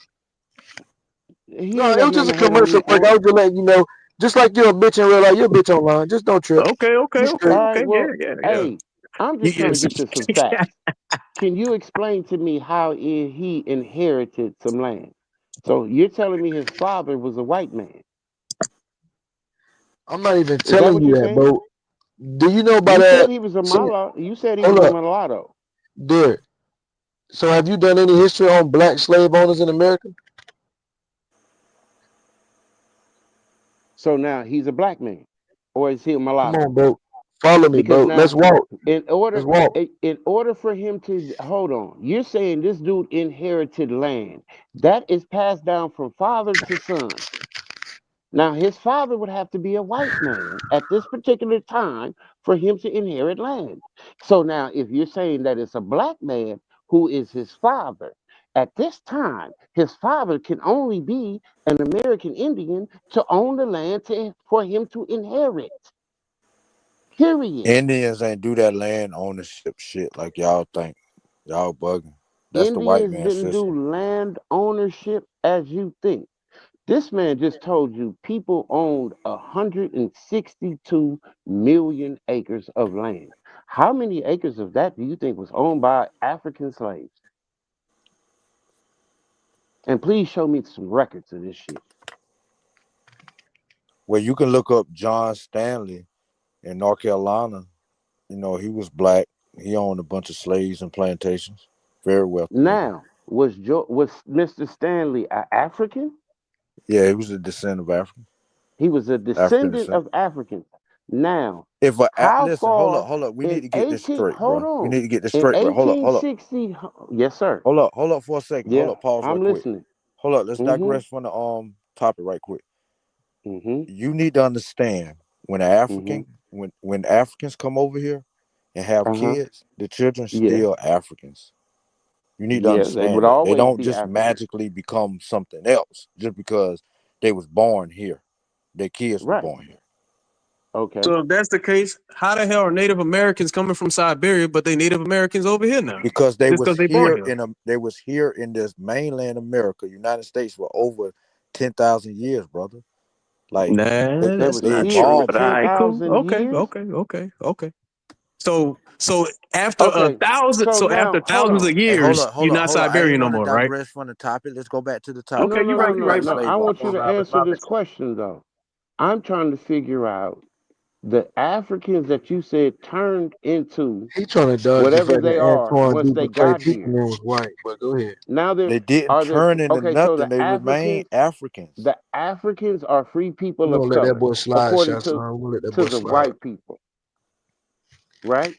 Speaker 2: he
Speaker 6: No,
Speaker 2: ain't
Speaker 6: it
Speaker 2: got
Speaker 6: was
Speaker 2: nothing
Speaker 6: just a
Speaker 2: to hate on
Speaker 6: commercial
Speaker 2: me
Speaker 6: break. I
Speaker 2: for.
Speaker 6: was just letting you know, just like you're a bitch in real life, you're a bitch online. Just don't trip.
Speaker 17: Okay,
Speaker 6: You straight.
Speaker 2: All right,
Speaker 17: yeah,
Speaker 2: well,
Speaker 17: yeah.
Speaker 2: hey, I'm
Speaker 17: You,
Speaker 2: just trying to get to some
Speaker 17: yeah.
Speaker 2: facts. Can you explain to me how he inherited some land? So you're telling me his father was a white man?
Speaker 6: I'm not even
Speaker 2: Is that
Speaker 6: telling
Speaker 2: what
Speaker 6: you
Speaker 2: you're
Speaker 6: that,
Speaker 2: saying?
Speaker 6: bro. Do you know about
Speaker 2: You
Speaker 6: that?
Speaker 2: said he was a
Speaker 6: So,
Speaker 2: mulatto. You said he was
Speaker 6: hold
Speaker 2: a
Speaker 6: up,
Speaker 2: mulatto.
Speaker 6: dude. So have you done any history on black slave owners in America?
Speaker 2: So now he's a black man, or is he a
Speaker 6: Come
Speaker 2: mulatto?
Speaker 6: on, bro. Follow me,
Speaker 2: Because
Speaker 6: bro. Let's
Speaker 2: now,
Speaker 6: walk.
Speaker 2: in order
Speaker 6: Let's walk.
Speaker 2: in order for him to hold on, you're saying this dude inherited land that is passed down from father to son. Now his father would have to be a white man at this particular time for him to inherit land. So now, if you're saying that it's a black man who is his father, at this time, his father can only be an American Indian to own the land for him to inherit. Period.
Speaker 13: Indians ain't do that land ownership shit like y'all think. Y'all bugging. That's the white
Speaker 2: Indians
Speaker 13: man
Speaker 2: didn't do
Speaker 13: system.
Speaker 2: land ownership as you think. This man just told you people owned 162 million acres of land. How many acres of that do you think was owned by African slaves? And please show me some records of this shit.
Speaker 13: Well, you can look up John Stanley in North Carolina. You know, he was black. He owned a bunch of slaves and plantations. Very wealthy nigga.
Speaker 2: Now, was Mr. Stanley an African?
Speaker 13: Yeah, he was a descendant of African.
Speaker 2: He was a
Speaker 13: African
Speaker 2: descendant
Speaker 13: descent.
Speaker 2: of Africans. Now,
Speaker 13: If
Speaker 2: how
Speaker 13: listen, hold
Speaker 2: far
Speaker 13: up. We
Speaker 2: in
Speaker 13: need to get this
Speaker 2: 18
Speaker 13: straight,
Speaker 2: hold
Speaker 13: bro. We
Speaker 2: on.
Speaker 13: need to get this
Speaker 2: In
Speaker 13: straight, bro. Hold up.
Speaker 2: 1860, yes, sir.
Speaker 13: Hold up for a second.
Speaker 2: Yeah,
Speaker 13: Hold up, pause
Speaker 2: I'm
Speaker 13: right quick.
Speaker 2: listening.
Speaker 13: Hold up, let's
Speaker 2: Mm-hmm.
Speaker 13: digress from the topic right quick.
Speaker 2: Mm-hmm.
Speaker 13: You need to understand when an African, when Africans come over here and have kids, the children
Speaker 2: Yeah.
Speaker 13: still Africans. You need to
Speaker 2: Yeah, they would
Speaker 13: understand that. They
Speaker 2: always
Speaker 13: don't
Speaker 2: be
Speaker 13: just
Speaker 2: African.
Speaker 13: magically become something else just because they was born here. Their kids were
Speaker 2: Right.
Speaker 13: born here.
Speaker 2: Okay.
Speaker 17: So if that's the case, how the hell are Native Americans coming from Siberia, but they Native Americans over here now?
Speaker 13: Because they
Speaker 17: Just
Speaker 13: was
Speaker 17: they born
Speaker 13: here they was here in this mainland America, United States, for over 10,000 years, brother. Like
Speaker 17: Nah,
Speaker 2: They
Speaker 17: that's
Speaker 2: was
Speaker 17: not
Speaker 2: here
Speaker 17: true.
Speaker 2: for
Speaker 17: But all right, cool.
Speaker 2: 10,000 years.
Speaker 17: Okay. So after
Speaker 2: Okay. So now,
Speaker 17: after
Speaker 2: hold
Speaker 17: thousands
Speaker 2: on.
Speaker 17: of
Speaker 13: Hey,
Speaker 17: years, you're not
Speaker 13: hold up. I
Speaker 17: Siberian
Speaker 13: ain't
Speaker 17: no
Speaker 13: want to
Speaker 17: more, right?
Speaker 13: digress from the topic. Let's go back to the topic.
Speaker 2: No,
Speaker 17: Okay, you're right.
Speaker 2: no.
Speaker 13: Slave
Speaker 2: I want
Speaker 13: owners.
Speaker 2: you to answer this question though. I'm trying to figure out the Africans that you said turned into
Speaker 6: He trying to dodge the
Speaker 2: whatever
Speaker 6: fact
Speaker 2: they
Speaker 6: that
Speaker 2: are
Speaker 6: Antoine
Speaker 2: once they
Speaker 6: Dubuque
Speaker 2: got
Speaker 6: people
Speaker 2: here.
Speaker 6: man was white. But go ahead.
Speaker 2: Now
Speaker 13: They didn't turn into
Speaker 2: okay, so
Speaker 13: nothing. They remain Africans.
Speaker 2: The Africans are free people
Speaker 6: We're
Speaker 2: of
Speaker 6: gonna let that
Speaker 2: color,
Speaker 6: boy slide,
Speaker 2: according
Speaker 6: shots. We're gonna let that
Speaker 2: to
Speaker 6: boy
Speaker 2: the
Speaker 6: slide.
Speaker 2: white people, right?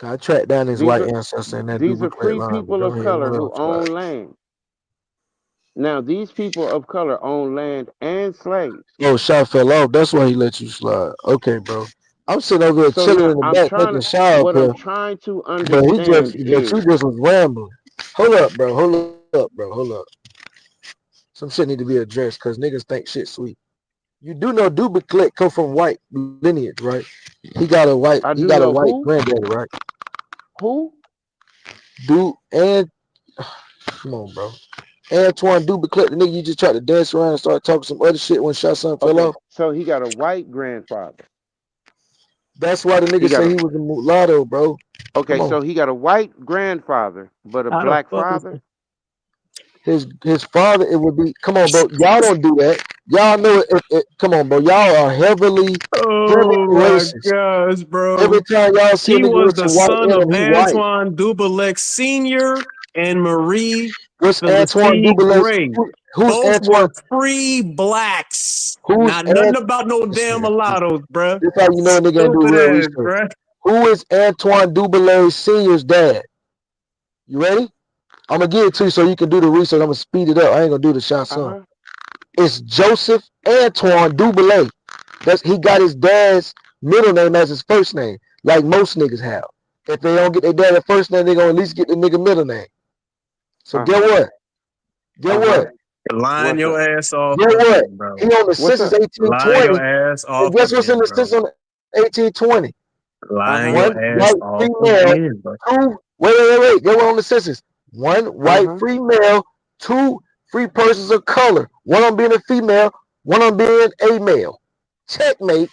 Speaker 6: I tracked down his
Speaker 2: These
Speaker 6: white
Speaker 2: are
Speaker 6: ancestor in that
Speaker 2: these are
Speaker 6: Dubuque
Speaker 2: free
Speaker 6: line. But
Speaker 2: people
Speaker 6: go
Speaker 2: of
Speaker 6: ahead,
Speaker 2: color
Speaker 6: we'll let
Speaker 2: who
Speaker 6: him slide.
Speaker 2: own land. Now, these people of color own land and slaves.
Speaker 6: Oh, shot fell off. That's why he let you slide. Okay, bro. I'm sitting over here
Speaker 2: So
Speaker 6: chilling
Speaker 2: now
Speaker 6: in the back taking a shower up
Speaker 2: what I'm
Speaker 6: here.
Speaker 2: trying to
Speaker 6: But he just,
Speaker 2: understand
Speaker 6: but you
Speaker 2: is,
Speaker 6: just was rambling. Hold up, bro. Hold up. Some shit need to be addressed because niggas think shit sweet. You do know Dubuque come from white lineage, right? He got a white
Speaker 2: who?
Speaker 6: granddaddy, right?
Speaker 2: Who?
Speaker 6: Come on, bro. Antoine Dubuque, the nigga you just tried to dance around and start talking some other shit when shot son fell off.
Speaker 2: So he got a white grandfather.
Speaker 6: That's why the nigga say he was a mulatto, bro.
Speaker 2: Okay, so he got a white grandfather, but a black father.
Speaker 6: His father, it would be. Come on, bro. Y'all don't do that. Y'all know it. Come on, bro. Y'all are heavily racist.
Speaker 17: Gosh, bro.
Speaker 6: Every time y'all see a
Speaker 17: He
Speaker 6: nigga
Speaker 17: was
Speaker 6: with
Speaker 17: the
Speaker 6: some white
Speaker 17: son
Speaker 6: in
Speaker 17: of
Speaker 6: him, he white.
Speaker 17: Antoine Dubuque Sr. and Marie
Speaker 6: What's Antoine
Speaker 17: Philistine
Speaker 6: Dubélé?
Speaker 17: Gray.
Speaker 6: Who's
Speaker 17: Both
Speaker 6: Antoine?
Speaker 17: were free blacks.
Speaker 6: Who's
Speaker 17: Not nothing about no damn mulattoes, bruh.
Speaker 6: This how you know a nigga ain't do
Speaker 17: Stupid
Speaker 6: real
Speaker 17: ass,
Speaker 6: research.
Speaker 17: bruh.
Speaker 6: Who is Antoine Dubélé Sr.'s dad? You ready? I'm gonna give it to you so you can do the research. I'm gonna speed it up. I ain't gonna do the chanson. It's Joseph Antoine Dubélé. He got his dad's middle name as his first name, like most niggas have. If they don't get their dad's first name, they gonna at least get the nigga middle name. So get what? Get what?
Speaker 17: Line your ass off
Speaker 6: Get what?
Speaker 17: again, bro.
Speaker 6: He on the census
Speaker 17: Line
Speaker 6: 1820.
Speaker 17: your ass
Speaker 6: And
Speaker 17: off
Speaker 6: guess what's in
Speaker 17: again,
Speaker 6: the
Speaker 17: bro.
Speaker 6: census on 1820?
Speaker 17: Line
Speaker 6: One
Speaker 17: your ass
Speaker 6: white
Speaker 17: off
Speaker 6: female,
Speaker 17: again, bro.
Speaker 6: two. Wait. Get what on the census? One white free male, two free persons of color. One of them being a female, one of them being a male. Checkmate.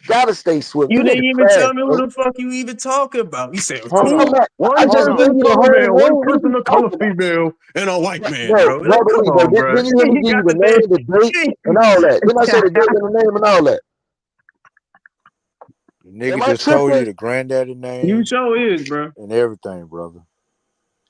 Speaker 6: Gotta stay swift.
Speaker 17: You didn't
Speaker 6: niggas
Speaker 17: even
Speaker 6: trash,
Speaker 17: tell me
Speaker 6: bro.
Speaker 17: who the fuck you even talking about. You said
Speaker 6: I'm talking about, I
Speaker 17: one
Speaker 6: just
Speaker 17: person
Speaker 6: gave you the
Speaker 17: color
Speaker 6: whole
Speaker 17: male, one
Speaker 6: name. What are
Speaker 17: person
Speaker 6: you
Speaker 17: of color
Speaker 6: talking about?
Speaker 17: female, and a white man,
Speaker 6: Bro,
Speaker 17: bro. Like, come
Speaker 6: Lee, bro,
Speaker 17: on, bro.
Speaker 6: didn't you hear me give you the name, the date, and all that? Didn't I say the date and the name and all that?
Speaker 15: The
Speaker 6: Am
Speaker 15: nigga
Speaker 6: I
Speaker 15: just told you
Speaker 6: tripping?
Speaker 15: the granddaddy name
Speaker 17: You sure is, bro.
Speaker 15: and everything, brother.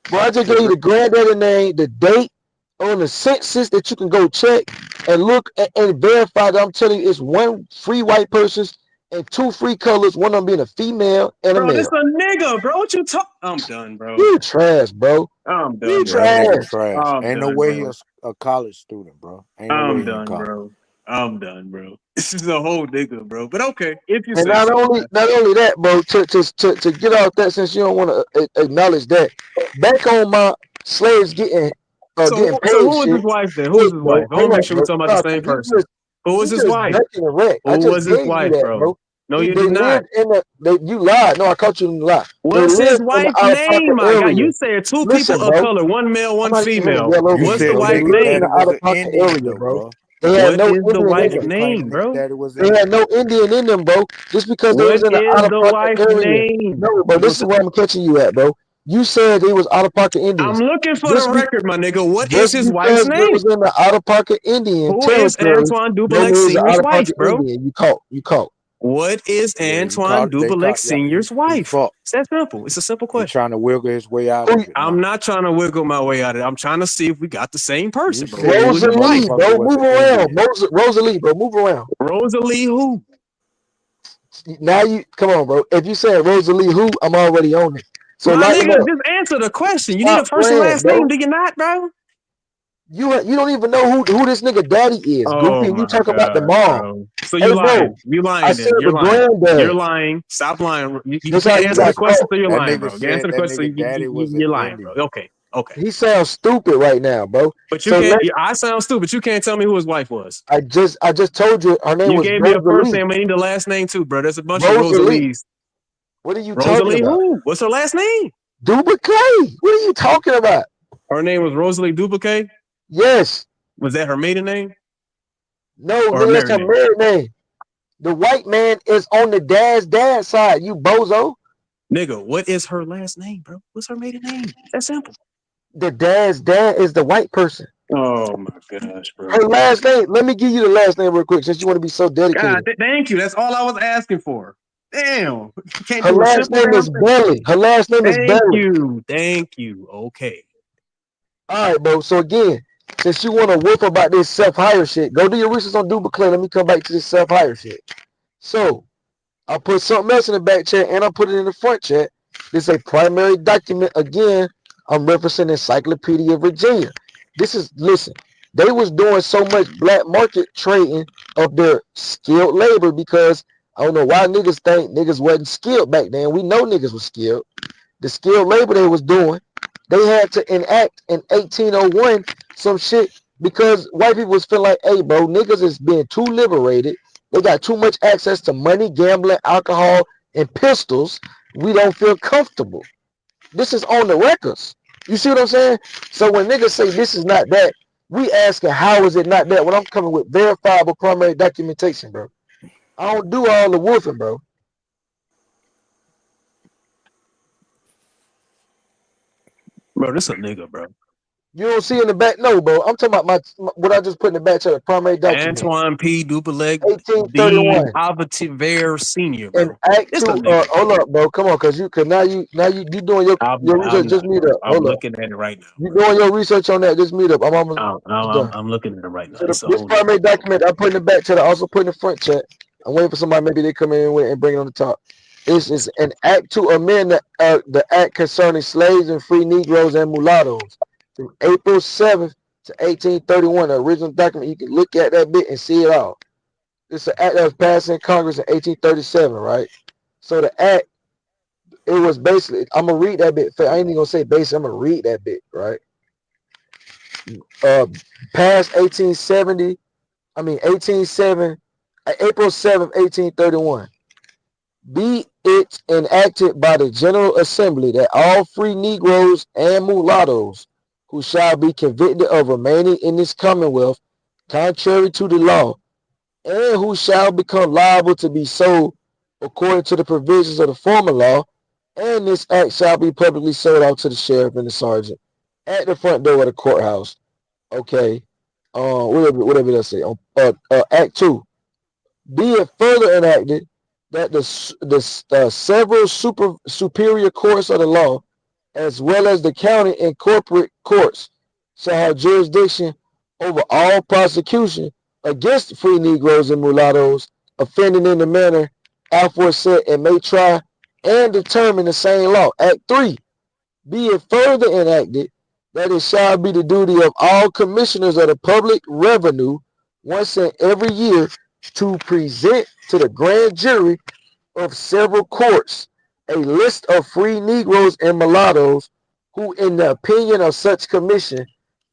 Speaker 6: Bro, I just gave you the granddaddy name, the date on the census that you can go check and look and verify that I'm telling you it's one free white person and two free colors, one of them being a female and a
Speaker 17: Bro, this
Speaker 6: male.
Speaker 17: a nigga, bro. What you talk? I'm done, bro.
Speaker 6: You trash, bro.
Speaker 17: I'm
Speaker 6: You
Speaker 17: done,
Speaker 15: Yeah, that
Speaker 17: bro.
Speaker 15: nigga
Speaker 6: trash.
Speaker 15: trash.
Speaker 17: I'm
Speaker 15: Ain't no
Speaker 17: done,
Speaker 15: way he
Speaker 17: bro.
Speaker 15: a college student, bro. Ain't no way
Speaker 17: I'm
Speaker 15: he in
Speaker 17: done,
Speaker 15: college.
Speaker 17: bro. I'm done, bro. This is a whole nigga, bro. But okay, if you
Speaker 6: And
Speaker 17: say so, man.
Speaker 6: not only that, bro, to get off that, since you don't want to acknowledge that, back on my slaves getting getting
Speaker 17: So
Speaker 6: paid
Speaker 17: who was
Speaker 6: shit.
Speaker 17: his wife then? Who was
Speaker 6: Look,
Speaker 17: his
Speaker 6: bro,
Speaker 17: wife? I
Speaker 6: hang
Speaker 17: want to make
Speaker 6: on,
Speaker 17: sure we're
Speaker 6: bro.
Speaker 17: talking about
Speaker 6: No,
Speaker 17: the same
Speaker 6: 'cause
Speaker 17: person. Who was
Speaker 6: you
Speaker 17: his
Speaker 6: just
Speaker 17: wife?
Speaker 6: ducking the wreck. I
Speaker 17: Who
Speaker 6: just
Speaker 17: was his
Speaker 6: gave you
Speaker 17: wife,
Speaker 6: that,
Speaker 17: bro?
Speaker 6: bro.
Speaker 17: No,
Speaker 6: They
Speaker 17: you did not.
Speaker 6: lived in you lied. No, I caught you in the lie. They
Speaker 17: What's his
Speaker 6: lived in the
Speaker 17: wife's
Speaker 6: out of pocket
Speaker 17: name, my guy?
Speaker 6: area.
Speaker 17: You said two
Speaker 6: Listen,
Speaker 17: people of
Speaker 6: bro.
Speaker 17: color, one male,
Speaker 6: I'm
Speaker 17: one
Speaker 6: not even gonna
Speaker 17: female.
Speaker 6: yell over
Speaker 15: You
Speaker 6: you,
Speaker 17: What's the
Speaker 15: said
Speaker 6: bro.
Speaker 15: the
Speaker 6: They
Speaker 17: wife's
Speaker 15: nigga
Speaker 6: lived in
Speaker 15: daddy
Speaker 6: the
Speaker 17: name?
Speaker 6: out
Speaker 15: was
Speaker 6: of
Speaker 15: an
Speaker 6: pocket
Speaker 15: Indian
Speaker 6: area,
Speaker 15: though,
Speaker 6: bro.
Speaker 15: bro.
Speaker 6: They had
Speaker 17: What
Speaker 6: no
Speaker 17: is the
Speaker 6: Indian in
Speaker 17: wife's
Speaker 15: Nigga
Speaker 6: them.
Speaker 15: claiming
Speaker 17: name,
Speaker 15: nigga
Speaker 17: bro?
Speaker 15: daddy was
Speaker 6: They had
Speaker 15: Indian.
Speaker 6: no Indian in them, bro. Just because they
Speaker 17: What
Speaker 6: was in the
Speaker 17: is
Speaker 6: out of
Speaker 17: the
Speaker 6: pocket
Speaker 17: wife's
Speaker 6: area.
Speaker 17: name?
Speaker 6: No, bro. This is where I'm catching you at, bro. You said they was out of pocket
Speaker 17: I'm
Speaker 6: Indians.
Speaker 17: looking for the
Speaker 6: Just be,
Speaker 17: record, my nigga. What is
Speaker 6: just
Speaker 17: his wife's
Speaker 6: because they
Speaker 17: name?
Speaker 6: was in the out of pocket Indian
Speaker 17: Who is
Speaker 6: territory,
Speaker 17: Antoine
Speaker 6: don't
Speaker 17: Dubélec
Speaker 6: mean he's an
Speaker 17: Sr.'s
Speaker 6: out of
Speaker 17: wife,
Speaker 6: pocket
Speaker 17: bro?
Speaker 6: Indian. You caught. You caught.
Speaker 17: What is
Speaker 15: Yeah, you
Speaker 17: Antoine
Speaker 15: caught they
Speaker 17: Dubélec
Speaker 15: caught yeah,
Speaker 17: Sr.'s
Speaker 15: he
Speaker 17: wife?
Speaker 15: fucked.
Speaker 17: It's that simple. It's a simple
Speaker 15: He
Speaker 17: question.
Speaker 15: trying to wiggle his way out
Speaker 6: Who,
Speaker 15: of it
Speaker 17: I'm
Speaker 15: now.
Speaker 17: not trying to wiggle my way out of it. I'm trying to see if we got the same person,
Speaker 15: You
Speaker 17: bro.
Speaker 15: said
Speaker 17: Who is
Speaker 15: the
Speaker 17: his wife?
Speaker 6: Rosalie,
Speaker 15: motherfucker
Speaker 6: bro.
Speaker 15: was
Speaker 6: Move
Speaker 15: an
Speaker 6: around.
Speaker 15: Indian.
Speaker 6: Rosalie, bro. Move around.
Speaker 17: Rosalie who?
Speaker 6: Now you come on, bro. If you said Rosalie who, I'm already on it. So
Speaker 17: My
Speaker 6: lighten
Speaker 17: nigga,
Speaker 6: up.
Speaker 17: just answer the question. You need a
Speaker 6: Stop
Speaker 17: first and
Speaker 6: playing,
Speaker 17: last name,
Speaker 6: bro.
Speaker 17: do you not, bro?
Speaker 6: You don't even know who this nigga daddy is,
Speaker 17: Oh
Speaker 6: goofy. And you
Speaker 17: my
Speaker 6: talk about the
Speaker 17: god,
Speaker 6: mom.
Speaker 17: bro. So
Speaker 6: Hey,
Speaker 17: you
Speaker 6: bro.
Speaker 17: lying. You
Speaker 6: I
Speaker 17: lying
Speaker 6: said
Speaker 17: then.
Speaker 6: the
Speaker 17: You're lying. You're
Speaker 6: granddad.
Speaker 17: lying. Stop lying. You
Speaker 6: That's how
Speaker 17: can't
Speaker 6: you
Speaker 17: answer the
Speaker 6: got
Speaker 17: question,
Speaker 6: caught.
Speaker 17: so you're
Speaker 15: That
Speaker 17: lying,
Speaker 15: nigga
Speaker 17: bro. You answer
Speaker 15: said
Speaker 17: the
Speaker 15: that
Speaker 17: question, so
Speaker 15: nigga daddy was an
Speaker 17: you're lying, bro.
Speaker 15: Indian.
Speaker 17: Okay. Okay.
Speaker 6: He sounds stupid right now, bro.
Speaker 17: But you
Speaker 6: So
Speaker 17: can't.
Speaker 6: let
Speaker 17: I sound stupid. You can't tell me who his wife was.
Speaker 6: I just told you her name
Speaker 17: You
Speaker 6: was
Speaker 17: gave me a first
Speaker 6: Rosalie.
Speaker 17: name. I need the last name too, bro. There's a bunch of
Speaker 6: Rosalie.
Speaker 17: Rosalies.
Speaker 6: What are you talking
Speaker 17: Rosalie
Speaker 6: about?
Speaker 17: who? What's her last name?
Speaker 6: Dubicay. What are you talking about?
Speaker 17: Her name was Rosalie Dubicay.
Speaker 6: Yes.
Speaker 17: Was that her maiden name
Speaker 6: No,
Speaker 17: or her
Speaker 6: nigga, that's
Speaker 17: married
Speaker 6: her
Speaker 17: name?
Speaker 6: married name. The white man is on the dad side, you bozo.
Speaker 17: Nigga, what is her last name, bro? What's her maiden name? That's simple.
Speaker 6: The dad's dad is the white person.
Speaker 17: Oh my gosh, bro.
Speaker 6: Her last name, let me give you the last name real quick since you want to be so dedicated.
Speaker 17: God, thank you. That's all I was asking for. Damn. You can't
Speaker 6: Her
Speaker 17: do a
Speaker 6: last
Speaker 17: simple
Speaker 6: name
Speaker 17: damn
Speaker 6: is
Speaker 17: thing.
Speaker 6: Belly. Her last name is
Speaker 17: Thank
Speaker 6: Belly.
Speaker 17: you. Thank you. Okay.
Speaker 6: All right, bro. So again, since you want to whip about this self-hire shit, go do your research on Dubicay. Let me come back to this self-hire shit. So I put something else in the back chat and I put it in the front chat. This is a primary document. Again, I'm referencing Encyclopedia Virginia. Listen, they was doing so much black market trading of their skilled labor because I don't know why niggas think niggas wasn't skilled back then. We know niggas was skilled. The skilled labor they was doing, they had to enact in 1801 some shit because white people was feeling like, hey, bro, niggas is being too liberated. They got too much access to money, gambling, alcohol, and pistols. We don't feel comfortable. This is on the records. You see what I'm saying? So when niggas say this is not that, we asking how is it not that when I'm coming with verifiable primary documentation, bro. I don't do all the woofing, bro.
Speaker 17: Bro, this a nigga, bro.
Speaker 6: You don't see in the back, no, bro. I'm talking about what I just put in the back to the primary document.
Speaker 17: Antoine P. Duplex, the
Speaker 6: 1831.
Speaker 17: Avetiver Senior,
Speaker 6: And
Speaker 17: bro.
Speaker 6: Act
Speaker 17: It's
Speaker 6: 2,
Speaker 17: the nigga.
Speaker 6: hold up, bro. Come on, cause now you doing your research. Just meet up.
Speaker 17: I'm looking at it right now.
Speaker 6: You doing your research on that? Just meet up. I'm almost done.
Speaker 17: I'm looking at it right now.
Speaker 6: So this primary document I put in the back chat. I also put in the front chat. I'm waiting for somebody. Maybe they come in with and bring it on the top. It's an act to amend the act concerning slaves and free Negroes and mulattoes from April 7th to 1831. The original document. You can look at that bit and see it all. It's an act that was passed in Congress in 1837, right? So the act, it was basically, I'm gonna read that bit. I ain't even gonna say basically, I'm gonna read that bit, right? Passed 1870, April 7th, 1831. Be it enacted by the General Assembly that all free Negroes and mulattoes who shall be convicted of remaining in this Commonwealth contrary to the law, and who shall become liable to be sold according to the provisions of the former law, and this act shall be publicly sold out to the sheriff and the sergeant at the front door of the courthouse. Okay. Whatever it say. Act 2. Be it further enacted that the several superior courts of the law, as well as the county and corporate courts, shall have jurisdiction over all prosecution against free Negroes and mulattoes offending in the manner aforesaid, and may try and determine the same law. Act 3. Be it further enacted that it shall be the duty of all commissioners of the public revenue once in every year to present to the grand jury of several courts a list of free Negroes and mulattoes who, in the opinion of such commission,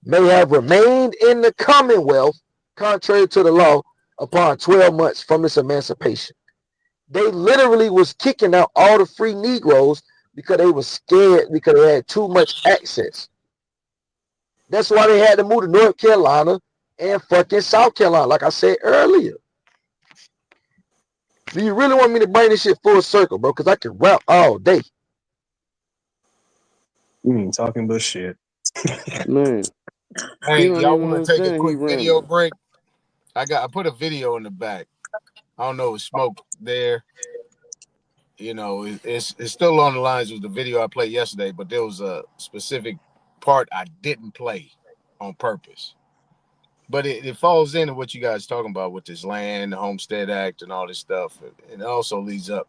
Speaker 6: may have remained in the Commonwealth contrary to the law upon 12 months from its emancipation. They literally was kicking out all the free Negroes because they were scared because they had too much access. That's why they had to move to North Carolina and fucking South Carolina, like I said earlier. Do you really want me to bring this shit full circle, bro? Because I can rap all day.
Speaker 17: You ain't talking but shit.
Speaker 2: Man.
Speaker 24: Hey,
Speaker 2: You don't
Speaker 24: y'all
Speaker 2: even
Speaker 24: want to take a
Speaker 2: understand,
Speaker 24: quick
Speaker 2: he
Speaker 24: video
Speaker 2: rambling.
Speaker 24: break? I put a video in the back. I don't know if Smoke there. You know, it's still on the lines with the video I played yesterday, but there was a specific part I didn't play on purpose. But it falls into what you guys talking about with this land, the Homestead Act, and all this stuff. It also leads up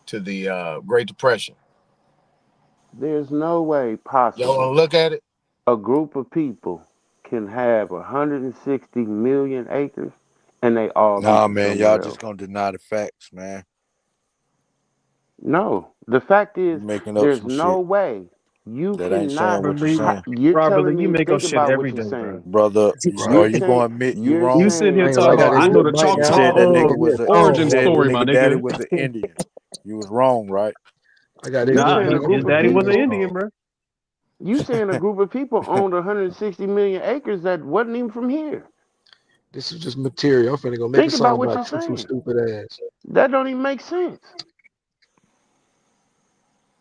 Speaker 24: to the Great Depression.
Speaker 2: There's no way
Speaker 24: Y'all
Speaker 2: possible
Speaker 24: want to look at it?
Speaker 2: a group of people can have 160 million acres and they all
Speaker 13: Nah,
Speaker 2: equal
Speaker 13: man, y'all
Speaker 2: somewhere else.
Speaker 13: just gonna deny the facts, man.
Speaker 2: No, the fact is,
Speaker 13: You're making up
Speaker 2: there's
Speaker 13: some
Speaker 2: no
Speaker 13: shit
Speaker 2: way you
Speaker 13: that ain't
Speaker 2: cannot.
Speaker 13: saying what you're saying.
Speaker 2: You're telling
Speaker 17: You
Speaker 2: me,
Speaker 17: make up
Speaker 2: think
Speaker 17: shit
Speaker 2: about
Speaker 17: every
Speaker 2: what you're
Speaker 17: day, bro.
Speaker 2: saying.
Speaker 13: Brother,
Speaker 2: You're
Speaker 13: are you
Speaker 2: saying,
Speaker 13: gonna admit you
Speaker 2: you're
Speaker 13: wrong?
Speaker 17: You sit here
Speaker 2: saying,
Speaker 17: talking about I know the
Speaker 13: You
Speaker 17: Choctaw
Speaker 13: said that nigga was
Speaker 17: origin
Speaker 13: said
Speaker 17: story, my
Speaker 13: nigga daddy
Speaker 17: nigga.
Speaker 13: was an Indian. You was wrong, right?
Speaker 6: I got
Speaker 2: you
Speaker 17: Nah,
Speaker 2: saying a group
Speaker 17: his
Speaker 2: of
Speaker 17: daddy was an
Speaker 2: people.
Speaker 17: Indian, bro.
Speaker 2: You saying a group of people owned 160 million acres that wasn't even from here.
Speaker 6: This is just material. I'm finna go make
Speaker 2: Think
Speaker 6: a
Speaker 2: about
Speaker 6: song
Speaker 2: what
Speaker 6: about
Speaker 2: you're
Speaker 6: some
Speaker 2: saying.
Speaker 6: stupid ass.
Speaker 2: That don't even make sense.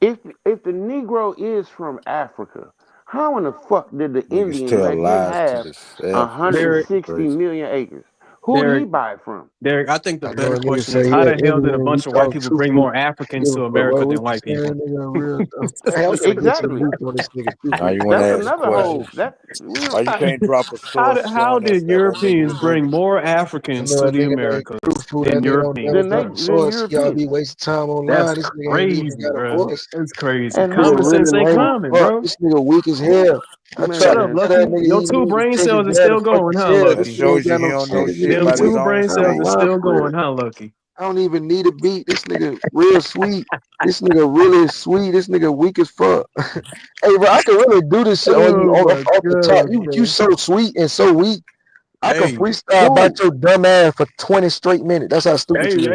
Speaker 2: If the Negro is from Africa, how in the fuck did the
Speaker 13: Niggas
Speaker 2: Indian
Speaker 13: tell
Speaker 2: let him
Speaker 13: lies to
Speaker 2: have
Speaker 13: themselves.
Speaker 2: 160 million acres? Who did he buy it from?
Speaker 17: Derek, I think the
Speaker 6: I know
Speaker 17: better
Speaker 6: a nigga
Speaker 17: question
Speaker 6: say
Speaker 17: is
Speaker 6: he
Speaker 17: how
Speaker 6: an
Speaker 17: the hell did a
Speaker 6: Indian. We
Speaker 17: bunch of white
Speaker 6: talk
Speaker 17: people bring
Speaker 6: truthfully.
Speaker 17: more Africans
Speaker 6: Give
Speaker 17: to
Speaker 6: a fuck
Speaker 17: America
Speaker 6: what we
Speaker 17: than white
Speaker 6: saying,
Speaker 17: people?
Speaker 6: nigga. Real. Hey, I'm finna get to the
Speaker 2: Exactly.
Speaker 6: booth on this nigga.
Speaker 13: Now you wanna
Speaker 2: That's
Speaker 13: ask
Speaker 2: another whole.
Speaker 13: questions.
Speaker 2: That we
Speaker 13: Why you
Speaker 2: don't.
Speaker 13: can't drop a source
Speaker 17: How
Speaker 13: showing us
Speaker 17: did
Speaker 13: that them niggas
Speaker 17: Europeans
Speaker 13: was
Speaker 17: bring
Speaker 13: Indian?
Speaker 17: more
Speaker 6: I
Speaker 17: Africans
Speaker 6: know
Speaker 17: to
Speaker 6: a
Speaker 17: the
Speaker 6: nigga named
Speaker 17: Americas
Speaker 6: Truthful.
Speaker 17: than
Speaker 6: That nigga don't never
Speaker 17: Europeans,
Speaker 2: Then
Speaker 6: drop
Speaker 17: bro?
Speaker 6: a
Speaker 2: then
Speaker 6: source. Y'all
Speaker 2: Europeans.
Speaker 6: be wasting time
Speaker 17: That's
Speaker 6: online. This nigga ain't even
Speaker 17: crazy,
Speaker 6: got a
Speaker 17: bro.
Speaker 6: voice.
Speaker 17: That's crazy.
Speaker 2: And
Speaker 6: Nigga
Speaker 17: Common
Speaker 2: who?
Speaker 17: sense
Speaker 6: really
Speaker 17: ain't
Speaker 6: lame as
Speaker 17: common,
Speaker 6: fuck.
Speaker 17: bro.
Speaker 6: This nigga weak as hell. I
Speaker 17: Shut
Speaker 6: tried to
Speaker 17: up,
Speaker 2: Man,
Speaker 6: tell that
Speaker 17: Lucky.
Speaker 6: nigga
Speaker 17: Your
Speaker 6: he
Speaker 17: two
Speaker 6: need to
Speaker 17: brain
Speaker 6: take his
Speaker 17: cells are
Speaker 6: dad to
Speaker 17: still
Speaker 6: fucking
Speaker 17: going, huh,
Speaker 6: jail.
Speaker 13: That
Speaker 6: This
Speaker 17: Lucky?
Speaker 6: nigga ain't
Speaker 13: shows you
Speaker 6: got
Speaker 13: he
Speaker 6: no
Speaker 13: don't know
Speaker 6: sense. Nigga
Speaker 13: shit
Speaker 17: Them
Speaker 6: need
Speaker 13: about
Speaker 6: to
Speaker 13: his
Speaker 17: two
Speaker 6: waste
Speaker 13: own
Speaker 17: brain
Speaker 6: time
Speaker 17: cells are
Speaker 13: people.
Speaker 6: online
Speaker 17: still
Speaker 6: for real.
Speaker 17: going, huh, Lucky?
Speaker 6: I don't even need a beat. This nigga real sweet. This nigga really sweet. This nigga weak as fuck. Hey, bro, I can really do this shit on you
Speaker 17: Oh my
Speaker 6: off the top.
Speaker 17: god,
Speaker 6: You
Speaker 17: bro.
Speaker 6: so sweet and so weak. I can
Speaker 17: Hey,
Speaker 6: freestyle about
Speaker 2: who?
Speaker 6: your dumb ass for 20 straight minutes. That's how stupid you is.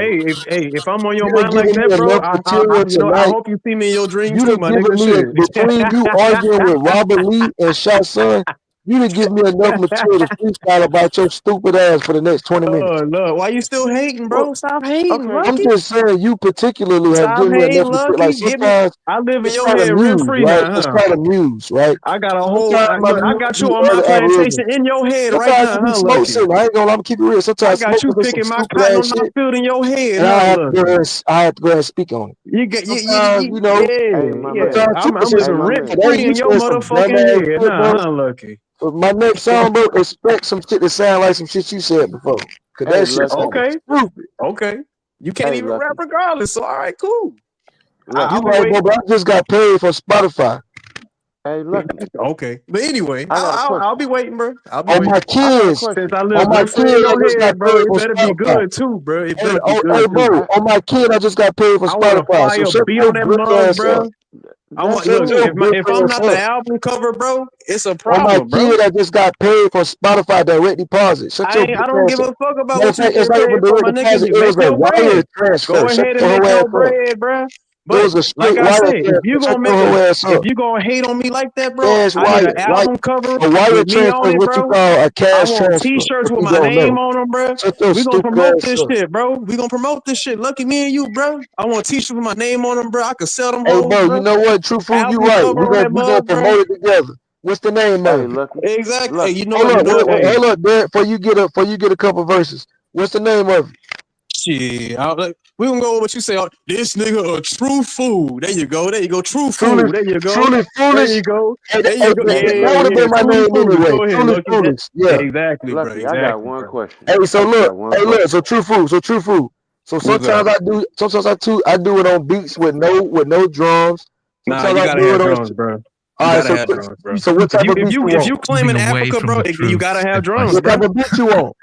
Speaker 17: if I'm on your
Speaker 6: You done
Speaker 17: mind like
Speaker 6: given me
Speaker 17: that, bro,
Speaker 6: enough material
Speaker 17: I
Speaker 6: tonight.
Speaker 17: hope you see me in your dreams
Speaker 6: You
Speaker 17: too,
Speaker 6: done
Speaker 17: my
Speaker 6: given
Speaker 17: nigga.
Speaker 6: me
Speaker 17: Shit.
Speaker 6: between you arguing with Robert Lee and Shah Sun, You didn't give me enough material to freestyle about your stupid ass for the next 20 minutes.
Speaker 17: Oh no, why you still hating, bro? Stop hating,
Speaker 6: I'm
Speaker 17: Lucky.
Speaker 6: just saying you particularly have
Speaker 17: Stop
Speaker 6: given me
Speaker 17: hating,
Speaker 6: enough material. Like
Speaker 17: Lucky.
Speaker 6: sometimes
Speaker 17: I live in
Speaker 6: it's
Speaker 17: your
Speaker 6: called a
Speaker 17: head rent
Speaker 6: muse,
Speaker 17: free
Speaker 6: right?
Speaker 17: now,
Speaker 6: It's
Speaker 17: huh?
Speaker 6: called a muse, right?
Speaker 17: I got a whole.
Speaker 6: Sometimes my
Speaker 17: Look, I
Speaker 6: muse
Speaker 17: got
Speaker 6: be
Speaker 17: you on my
Speaker 6: other
Speaker 17: plantation
Speaker 6: algorithms.
Speaker 17: in your head right
Speaker 6: Sometimes
Speaker 17: now,
Speaker 6: you be
Speaker 17: huh,
Speaker 6: smoke
Speaker 17: Lucky?
Speaker 6: shit. I ain't gonna lie, I'm keep it real.
Speaker 17: I
Speaker 6: Sometimes
Speaker 17: got you
Speaker 6: smoking is some
Speaker 17: picking my
Speaker 6: stupid
Speaker 17: cotton
Speaker 6: ass
Speaker 17: on my
Speaker 6: shit,
Speaker 17: field in your head,
Speaker 6: and
Speaker 17: huh,
Speaker 6: I have to go
Speaker 17: Lucky?
Speaker 6: ahead and, I have to go ahead and speak on it.
Speaker 17: You get
Speaker 6: Sometimes, you know,
Speaker 2: Hey, my
Speaker 17: yeah.
Speaker 2: man.
Speaker 6: sometimes you can
Speaker 17: I'm
Speaker 6: say
Speaker 2: Hey,
Speaker 17: living
Speaker 6: some
Speaker 2: my
Speaker 6: shit
Speaker 17: rent
Speaker 2: man.
Speaker 6: today.
Speaker 17: free
Speaker 6: You
Speaker 17: in your
Speaker 6: say some dumb
Speaker 17: motherfucking
Speaker 6: ass
Speaker 17: head,
Speaker 6: shit,
Speaker 17: nah,
Speaker 6: bro.
Speaker 17: huh, Lucky?
Speaker 6: For my next song, bro, expect some shit to sound like some shit you said before. Cause
Speaker 2: Hey,
Speaker 6: that shit
Speaker 2: Lucky.
Speaker 6: sounded
Speaker 17: Okay,
Speaker 6: stupid.
Speaker 17: okay. You can't
Speaker 2: Hey,
Speaker 17: even rap
Speaker 2: Lucky.
Speaker 17: regardless. So all right, cool.
Speaker 2: Lucky.
Speaker 6: You
Speaker 17: I'll be
Speaker 6: right, bro,
Speaker 17: waiting.
Speaker 6: but I just got paid for Spotify.
Speaker 2: Hey, Lucky.
Speaker 17: Okay, but anyway,
Speaker 2: I got a
Speaker 17: I'll
Speaker 2: question.
Speaker 17: be waiting, bro. I'll be
Speaker 6: On my
Speaker 17: waiting.
Speaker 2: I got a
Speaker 6: kids,
Speaker 17: Since
Speaker 2: question.
Speaker 17: I
Speaker 6: on
Speaker 17: live
Speaker 6: my
Speaker 17: rent free in
Speaker 6: kid, I
Speaker 17: your
Speaker 6: just got
Speaker 17: head, bro,
Speaker 6: paid
Speaker 17: it
Speaker 6: for
Speaker 17: better be
Speaker 6: Spotify.
Speaker 17: good too, bro. It
Speaker 6: Hey,
Speaker 17: better be
Speaker 6: hey,
Speaker 17: good
Speaker 6: bro,
Speaker 17: too.
Speaker 6: on my kid, I just got paid for
Speaker 17: I want a
Speaker 6: Spotify. So
Speaker 17: fire
Speaker 6: shut
Speaker 17: be
Speaker 6: your
Speaker 17: on that
Speaker 6: brick
Speaker 17: mug,
Speaker 6: ass up.
Speaker 17: bro. I want
Speaker 2: That's
Speaker 6: Shut
Speaker 17: look
Speaker 6: your
Speaker 2: cool.
Speaker 6: brick
Speaker 17: if I'm
Speaker 6: ass
Speaker 17: not the
Speaker 6: up.
Speaker 17: album cover, bro, it's a
Speaker 6: On my
Speaker 17: problem, bro.
Speaker 6: kid, I just got paid for Spotify direct deposit. Shut your
Speaker 17: I
Speaker 6: brick
Speaker 17: don't
Speaker 6: ass
Speaker 17: give
Speaker 6: up.
Speaker 17: a fuck about
Speaker 6: Matter of
Speaker 17: what you
Speaker 6: fact, it's
Speaker 17: getting
Speaker 6: not even
Speaker 17: paid for,
Speaker 6: direct
Speaker 17: my nigga.
Speaker 6: deposit.
Speaker 17: You
Speaker 6: It
Speaker 17: make
Speaker 6: was a
Speaker 17: your
Speaker 6: wire
Speaker 17: bread.
Speaker 6: transfer.
Speaker 17: Go
Speaker 6: Shut
Speaker 17: ahead and
Speaker 6: your
Speaker 17: make
Speaker 6: whole
Speaker 17: your
Speaker 6: ass up.
Speaker 17: bread, bro.
Speaker 6: It
Speaker 17: But
Speaker 6: was a
Speaker 17: like
Speaker 6: straight
Speaker 17: I
Speaker 6: wire
Speaker 17: said,
Speaker 6: transfer. Shut your whole ass
Speaker 17: if
Speaker 6: up.
Speaker 17: you gonna hate on me like that, bro,
Speaker 6: Cash
Speaker 17: I need
Speaker 6: wire.
Speaker 17: an album cover
Speaker 6: A wire
Speaker 17: with me
Speaker 6: transfer
Speaker 17: on
Speaker 6: is
Speaker 17: it,
Speaker 6: what you
Speaker 17: bro.
Speaker 6: call a
Speaker 17: I
Speaker 6: cash
Speaker 17: want
Speaker 6: transfer.
Speaker 17: t-shirts
Speaker 6: If
Speaker 17: with
Speaker 6: you
Speaker 17: my
Speaker 6: don't
Speaker 17: name
Speaker 6: know.
Speaker 17: on them, bro.
Speaker 6: Shut your
Speaker 17: We gonna
Speaker 6: stupid
Speaker 17: promote
Speaker 6: ass
Speaker 17: this
Speaker 6: up.
Speaker 17: shit, bro. We gonna promote this shit. Lucky me and you, bro. I want t-shirts with my name on them, bro. I can sell them
Speaker 6: Hey,
Speaker 17: hoes,
Speaker 6: bro, you
Speaker 17: bro.
Speaker 6: know what? True Food, you
Speaker 17: Album
Speaker 6: right.
Speaker 17: cover on that
Speaker 6: We gonna
Speaker 17: mug, bro.
Speaker 6: promote it together. What's the name
Speaker 2: Hey,
Speaker 6: of it?
Speaker 2: Lucky.
Speaker 17: Exactly. Hey,
Speaker 2: Lucky.
Speaker 17: you know
Speaker 6: Hold
Speaker 17: what? You
Speaker 6: up,
Speaker 17: know what? Hey,
Speaker 6: hold up, Derek, before you get a couple verses. What's the name of it?
Speaker 17: shit. We gonna go with what you say. This nigga a true fool. There you go. There you go. True
Speaker 6: Truly,
Speaker 17: fool. There you go.
Speaker 6: truly
Speaker 17: There
Speaker 6: foolish.
Speaker 17: you go.
Speaker 6: Hey,
Speaker 17: There you go.
Speaker 2: Hey,
Speaker 6: that would have
Speaker 17: Yeah.
Speaker 6: been my
Speaker 17: Truly
Speaker 6: name
Speaker 17: foolish.
Speaker 6: anyway.
Speaker 17: Go ahead,
Speaker 6: Truly
Speaker 17: Lucky.
Speaker 6: foolish. Yeah.
Speaker 17: Exactly, bro.
Speaker 2: Lucky, I got
Speaker 17: Exactly,
Speaker 2: one
Speaker 17: bro.
Speaker 2: question.
Speaker 6: Hey, so
Speaker 2: I just
Speaker 6: look,
Speaker 2: got one question.
Speaker 6: so True Food. So
Speaker 17: What's up?
Speaker 6: sometimes I do it on beats with no drums.
Speaker 17: Nah,
Speaker 6: Sometimes
Speaker 17: you
Speaker 6: I
Speaker 17: gotta
Speaker 6: do
Speaker 17: have
Speaker 6: it on.
Speaker 17: drums, bro.
Speaker 6: All
Speaker 17: You
Speaker 6: right,
Speaker 17: gotta have drums, bro.
Speaker 6: so what type of beat you
Speaker 17: If
Speaker 6: want?
Speaker 17: you claiming Africa, bro, you gotta have drums,
Speaker 6: What
Speaker 17: bro.
Speaker 6: type of beat you want?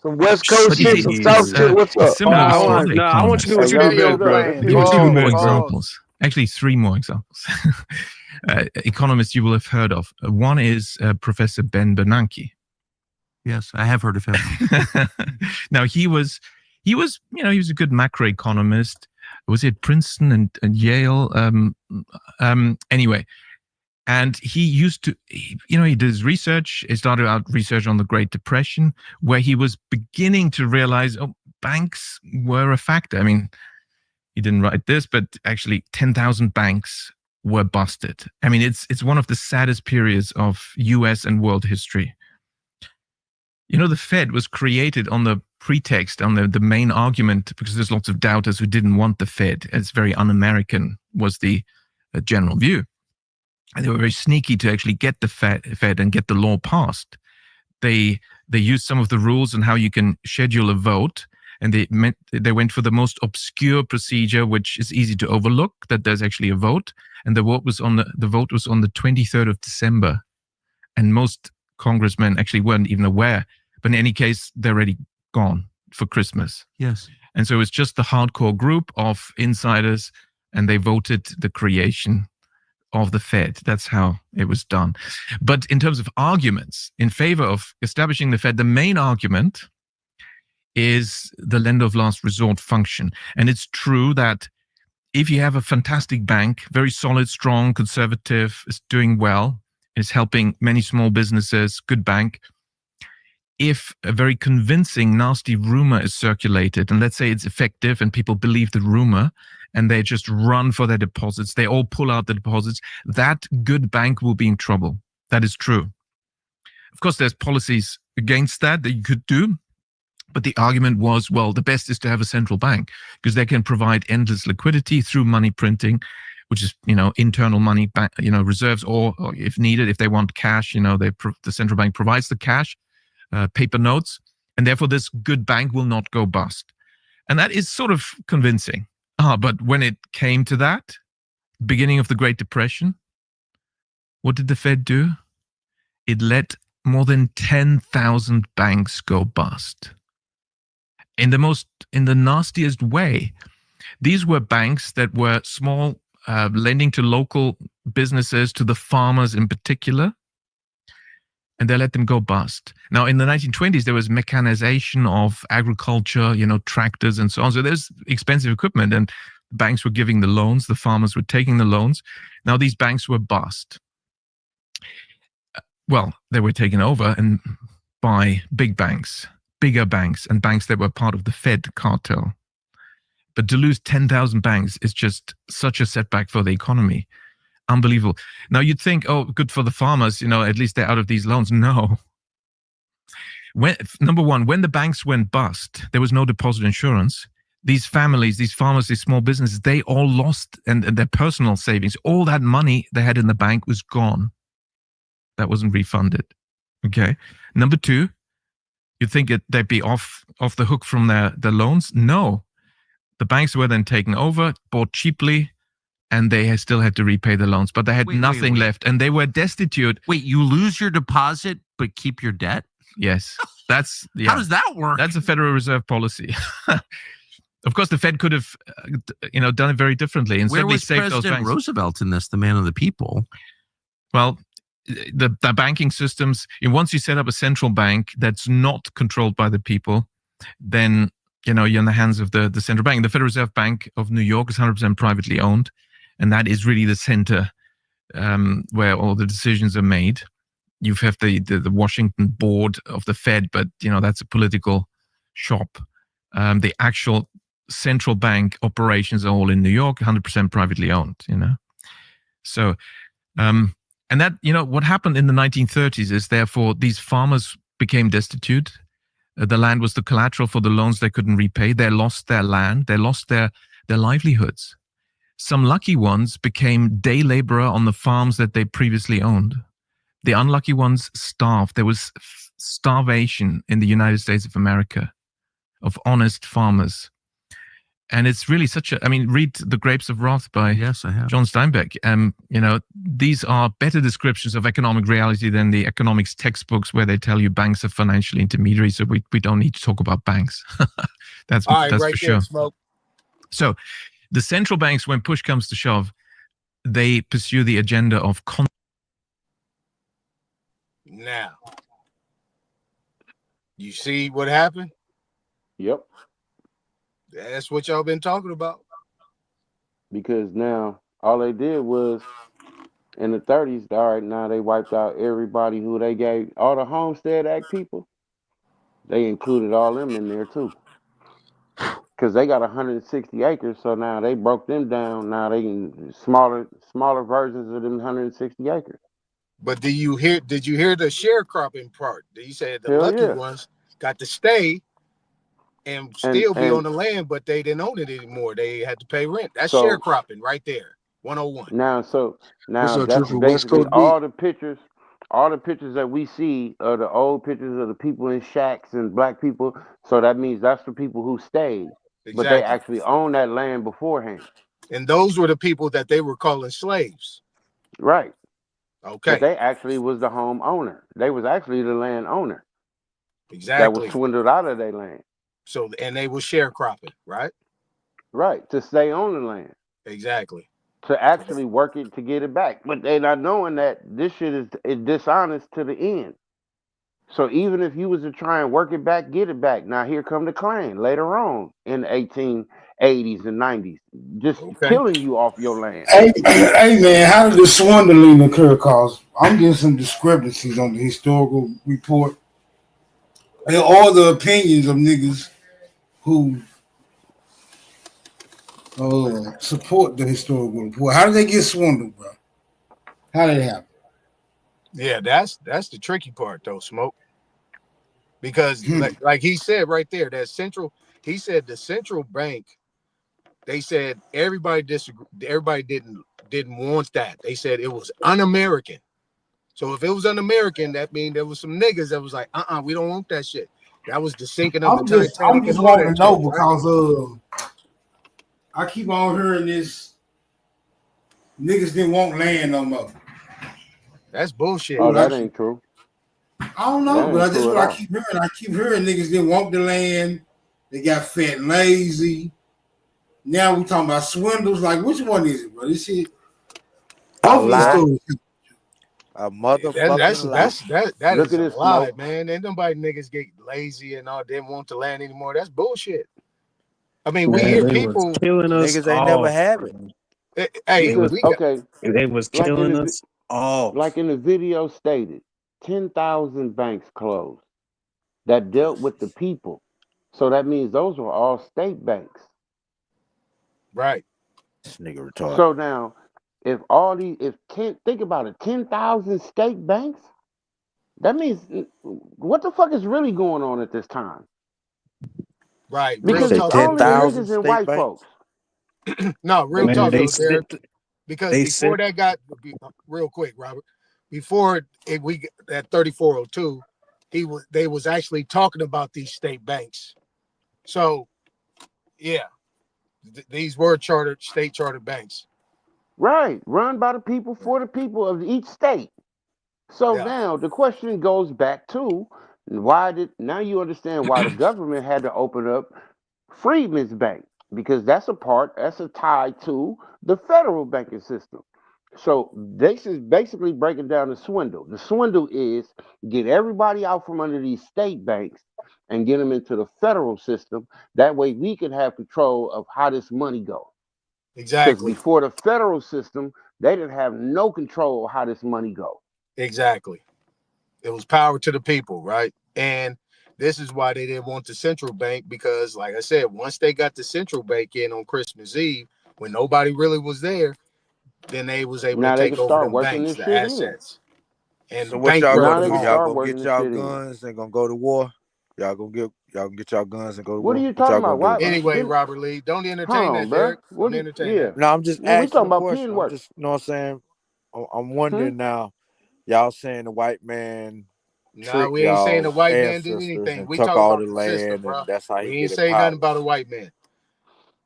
Speaker 6: Some West Coast shit, some South shit. What's up?
Speaker 17: I want you to do what
Speaker 2: Hey,
Speaker 17: you
Speaker 2: y'all
Speaker 17: do
Speaker 2: mute
Speaker 17: best,
Speaker 2: up.
Speaker 17: bro.
Speaker 2: Let's
Speaker 17: Do
Speaker 2: keep it
Speaker 17: what you do
Speaker 2: moving.
Speaker 17: best, bro.
Speaker 4: Examples. Actually, three more examples. Economists you will have heard of. One is Professor Ben Bernanke.
Speaker 9: Yes, I have heard of him.
Speaker 4: Now he was, he was a good macroeconomist. Was it Princeton and Yale? Anyway, and he used to, he did his research. He started out research on the Great Depression, where he was beginning to realize, banks were a factor. I mean, he didn't write this, but actually 10,000 banks were busted. I mean, it's one of the saddest periods of US and world history. The Fed was created on the pretext, on the main argument, because there's lots of doubters who didn't want the Fed. It's very un-American, was the general view. And they were very sneaky to actually get the Fed and get the law passed. They used some of the rules on how you can schedule a vote, and they went for the most obscure procedure, which is easy to overlook, that there's actually a vote. And the vote was on the 23rd of December. And most congressmen actually weren't even aware. But in any case, they're already gone for Christmas.
Speaker 9: Yes.
Speaker 4: And so it's just the hardcore group of insiders, and they voted the creation of the Fed. That's how it was done. But in terms of arguments in favor of establishing the Fed, the main argument is the lender of last resort function. And it's true that if you have a fantastic bank, very solid, strong, conservative, is doing well, is helping many small businesses, good bank, if a very convincing, nasty rumor is circulated, and let's say it's effective and people believe the rumor, and they just run for their deposits, they all pull out the deposits, that good bank will be in trouble. That is true. Of course, there's policies against that you could do, but the argument was, well, the best is to have a central bank because they can provide endless liquidity through money printing, which is, internal money, reserves, or if needed, if they want cash, the central bank provides the cash, paper notes, and therefore this good bank will not go bust. And that is sort of convincing. But when it came to that, beginning of the Great Depression, what did the Fed do? It let more than 10,000 banks go bust. In the nastiest way. These were banks that were small, lending to local businesses, to the farmers in particular, and they let them go bust. Now, in the 1920s, there was mechanization of agriculture, tractors and so on. So there's expensive equipment, and banks were giving the loans, the farmers were taking the loans. Now, these banks were bust. well, they were taken over and by big banks, bigger banks, and banks that were part of the Fed cartel. But to lose 10,000 banks is just such a setback for the economy. Unbelievable. Now you'd think, oh, good for the farmers, at least they're out of these loans. No. Number one, when the banks went bust, there was no deposit insurance. These families, these farmers, these small businesses, they all lost and their personal savings. All that money they had in the bank was gone. That wasn't refunded. Okay. Number two, you'd think they'd be off the hook from their loans. No. The banks were then taken over, bought cheaply, and they still had to repay the loans, but they had nothing left, and they were destitute.
Speaker 9: Wait, you lose your deposit but keep your debt?
Speaker 4: Yes, that's
Speaker 9: How does that work?
Speaker 4: That's a Federal Reserve policy. Of course, the Fed could have, done it very differently and
Speaker 9: Where
Speaker 4: certainly
Speaker 9: was
Speaker 4: saved those
Speaker 9: President
Speaker 4: banks.
Speaker 9: Roosevelt in this? The man of the people.
Speaker 4: Well, the banking systems. Once you set up a central bank that's not controlled by the people, then you're in the hands of the central bank. The Federal Reserve Bank of New York is 100% privately owned, and that is really the center where all the decisions are made. You have the Washington board of the Fed, but that's a political shop. The actual central bank operations are all in New York, 100% privately owned. So, and that what happened in the 1930s is therefore these farmers became destitute. The land was the collateral for the loans they couldn't repay. They lost their land. They lost their livelihoods. Some lucky ones became day laborer on the farms that they previously owned. The unlucky ones starved. There was starvation in the United States of America of honest farmers. And it's really read The Grapes of Wrath by John Steinbeck. These are better descriptions of economic reality than the economics textbooks where they tell you banks are financial intermediaries. So we don't need to talk about banks. That's
Speaker 24: All right,
Speaker 4: for
Speaker 24: right there,
Speaker 4: sure.
Speaker 24: Smoke.
Speaker 4: So the central banks, when push comes to shove, they pursue the agenda of
Speaker 24: Now, you see what happened?
Speaker 2: Yep.
Speaker 24: That's what y'all been talking about.
Speaker 2: Because now all they did was in the 30s, all right, now they wiped out everybody who they gave all the Homestead Act people. They included all them in there too. Because they got 160 acres, so now they broke them down. Now they can smaller versions of them 160 acres.
Speaker 24: But did you hear the sharecropping part? You said the
Speaker 2: Hell
Speaker 24: lucky
Speaker 2: yeah.
Speaker 24: ones got to stay and still be on the land, but they didn't own it anymore. They had to pay rent. That's sharecropping right there. 101.
Speaker 2: Now
Speaker 6: What's
Speaker 2: that's
Speaker 6: for West
Speaker 2: basically
Speaker 6: Coast
Speaker 2: all the pictures that we see are the old pictures of the people in shacks and black people. So that means that's the people who stayed.
Speaker 24: Exactly.
Speaker 2: But they actually owned that land beforehand.
Speaker 24: And those were the people that they were calling slaves.
Speaker 2: Right.
Speaker 24: Okay.
Speaker 2: But they actually was the home owner. They was actually the land owner.
Speaker 24: Exactly.
Speaker 2: That was swindled out of their land.
Speaker 24: So, and they were sharecropping, right?
Speaker 2: Right. To stay on the land.
Speaker 24: Exactly.
Speaker 2: To actually work it to get it back. But they're not knowing that this shit is dishonest to the end. So even if you was to try and work it back, get it back. Now here come the Klan later on in the 1880s and 90s. Just killing you off your land.
Speaker 8: Hey man, how did the swindling occur? Cause I'm getting some discrepancies on the historical report. And all the opinions of niggas who support the historical report. How did they get swindled, bro? How did it happen?
Speaker 24: Yeah, that's the tricky part though, Smoke. Because like he said right there, he said the central bank, they said everybody didn't want that. They said it was un-American. So if it was un-American, that means there was some niggas that was like, we don't want that shit. That was the sinking of the Titanic.
Speaker 8: I'm just wanting to know because I keep on hearing this. Niggas didn't want land no more.
Speaker 24: That's bullshit.
Speaker 2: Oh, that ain't true.
Speaker 8: I don't know, but that's what I keep hearing. I keep hearing niggas didn't want the land. They got fat and lazy. Now we talking about swindles. Like, which one is it, bro? This shit.
Speaker 6: A motherfucker.
Speaker 24: That is a lie, man. Ain't nobody niggas get lazy and all didn't want the land anymore. That's bullshit. I mean, we hear people
Speaker 6: niggas ain't never have it.
Speaker 24: Hey,
Speaker 2: they was
Speaker 10: killing us all.
Speaker 2: Like in the video stated, 10,000 banks closed that dealt with the people. So that means those were all state banks.
Speaker 24: Right.
Speaker 15: This nigga retarded.
Speaker 2: So now, think about it, 10,000 state banks. That means what the fuck is really going on at this time?
Speaker 24: Right.
Speaker 2: Because
Speaker 24: Real
Speaker 2: it's
Speaker 24: talk.
Speaker 2: only niggas and white folks.
Speaker 24: No, real
Speaker 17: Man,
Speaker 24: talk
Speaker 17: they
Speaker 24: though,
Speaker 17: said
Speaker 24: Derek. Because
Speaker 17: they
Speaker 24: before
Speaker 17: said
Speaker 24: that got real quick, Robert. Before we at 3402, they was actually talking about these state banks. So yeah, these were state chartered banks.
Speaker 2: Right, run by the people for the people of each state. So now the question goes back to now you understand why the government had to open up Freedmen's Bank, because that's a tie to the federal banking system. So this is basically breaking down the swindle. The swindle is get everybody out from under these state banks and get them into the federal system. That way we can have control of how this money goes.
Speaker 24: Exactly.
Speaker 2: Because before the federal system, they didn't have no control of how this money goes.
Speaker 24: Exactly. It was power to the people, right? And this is why they didn't want the central bank, because like I said, once they got the central bank in on Christmas Eve, when nobody really was there, then they was able
Speaker 2: Now
Speaker 24: to
Speaker 2: they
Speaker 24: take
Speaker 2: can
Speaker 24: over
Speaker 2: start
Speaker 24: them
Speaker 2: working
Speaker 24: banks,
Speaker 2: this
Speaker 24: the
Speaker 2: shit in.
Speaker 24: assets, and
Speaker 15: So what y'all
Speaker 24: bankrupt
Speaker 15: gonna
Speaker 24: them
Speaker 15: do?
Speaker 24: all.
Speaker 15: Y'all gonna
Speaker 2: working
Speaker 15: get
Speaker 2: this
Speaker 15: y'all
Speaker 2: shit in.
Speaker 15: guns and gonna go to war? Y'all gonna get y'all guns and go to
Speaker 2: What
Speaker 15: war?
Speaker 2: are you
Speaker 15: What
Speaker 2: talking
Speaker 15: y'all
Speaker 2: about?
Speaker 15: gonna do?
Speaker 2: Why?
Speaker 24: Anyway,
Speaker 2: Then,
Speaker 24: Robert Lee, don't
Speaker 2: hold
Speaker 24: entertain
Speaker 2: on,
Speaker 24: that,
Speaker 2: bro.
Speaker 24: Derek.
Speaker 2: What?
Speaker 24: Don't entertain
Speaker 2: Yeah.
Speaker 24: that.
Speaker 15: No, I'm just
Speaker 2: We
Speaker 15: asking
Speaker 2: talking
Speaker 15: a
Speaker 2: about
Speaker 15: question.
Speaker 2: pen
Speaker 15: I'm
Speaker 2: work.
Speaker 15: just, you know what I'm saying? I'm wondering now. Y'all saying the white man
Speaker 24: Nah,
Speaker 15: tricked
Speaker 24: we ain't saying the
Speaker 15: y'all
Speaker 24: white man did
Speaker 15: ancestors
Speaker 24: anything.
Speaker 15: and
Speaker 24: We
Speaker 15: took
Speaker 24: talk
Speaker 15: all
Speaker 24: about
Speaker 15: the
Speaker 24: the system,
Speaker 15: land,
Speaker 24: bro.
Speaker 15: and that's how
Speaker 24: We
Speaker 15: he
Speaker 24: ain't
Speaker 15: get in
Speaker 24: say nothing
Speaker 15: power.
Speaker 24: about a white man.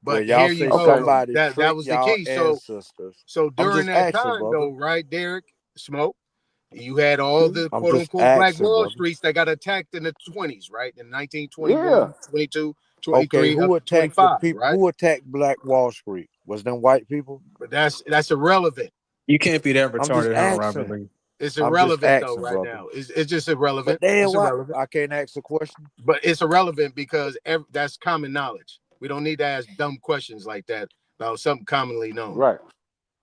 Speaker 15: Well,
Speaker 24: But
Speaker 15: y'all
Speaker 24: here
Speaker 15: say
Speaker 24: you go, though.
Speaker 15: somebody
Speaker 24: That
Speaker 15: tricked
Speaker 24: was the
Speaker 15: y'all
Speaker 24: key.
Speaker 15: ancestors.
Speaker 24: So
Speaker 15: I'm
Speaker 24: during
Speaker 15: just
Speaker 24: that
Speaker 15: asking,
Speaker 24: time,
Speaker 15: brother.
Speaker 24: though, right, Derek Smoke, you had all the
Speaker 15: I'm
Speaker 24: quote
Speaker 15: just
Speaker 24: unquote Black
Speaker 15: asking,
Speaker 24: Wall
Speaker 15: brother.
Speaker 24: Streets that got attacked in the 20s, right? In
Speaker 2: Yeah.
Speaker 24: 1921, 22,
Speaker 15: Okay,
Speaker 24: 23,
Speaker 15: who
Speaker 24: up to
Speaker 15: attacked the
Speaker 24: 25,
Speaker 15: people?
Speaker 24: right?
Speaker 15: Who attacked Black Wall Street? Was them white people?
Speaker 24: But that's irrelevant.
Speaker 17: you can't be that
Speaker 15: I'm just
Speaker 17: retarded, huh, Robert
Speaker 15: asking.
Speaker 17: Lee?
Speaker 24: It's
Speaker 15: I'm just
Speaker 24: irrelevant though
Speaker 15: asking,
Speaker 24: right
Speaker 15: brother.
Speaker 24: now. It's just
Speaker 15: But
Speaker 24: irrelevant.
Speaker 15: damn,
Speaker 24: It's
Speaker 15: why
Speaker 24: irrelevant.
Speaker 15: I can't ask a question?
Speaker 24: But it's irrelevant because that's common knowledge. We don't need to ask dumb questions like that about something commonly known.
Speaker 2: Right.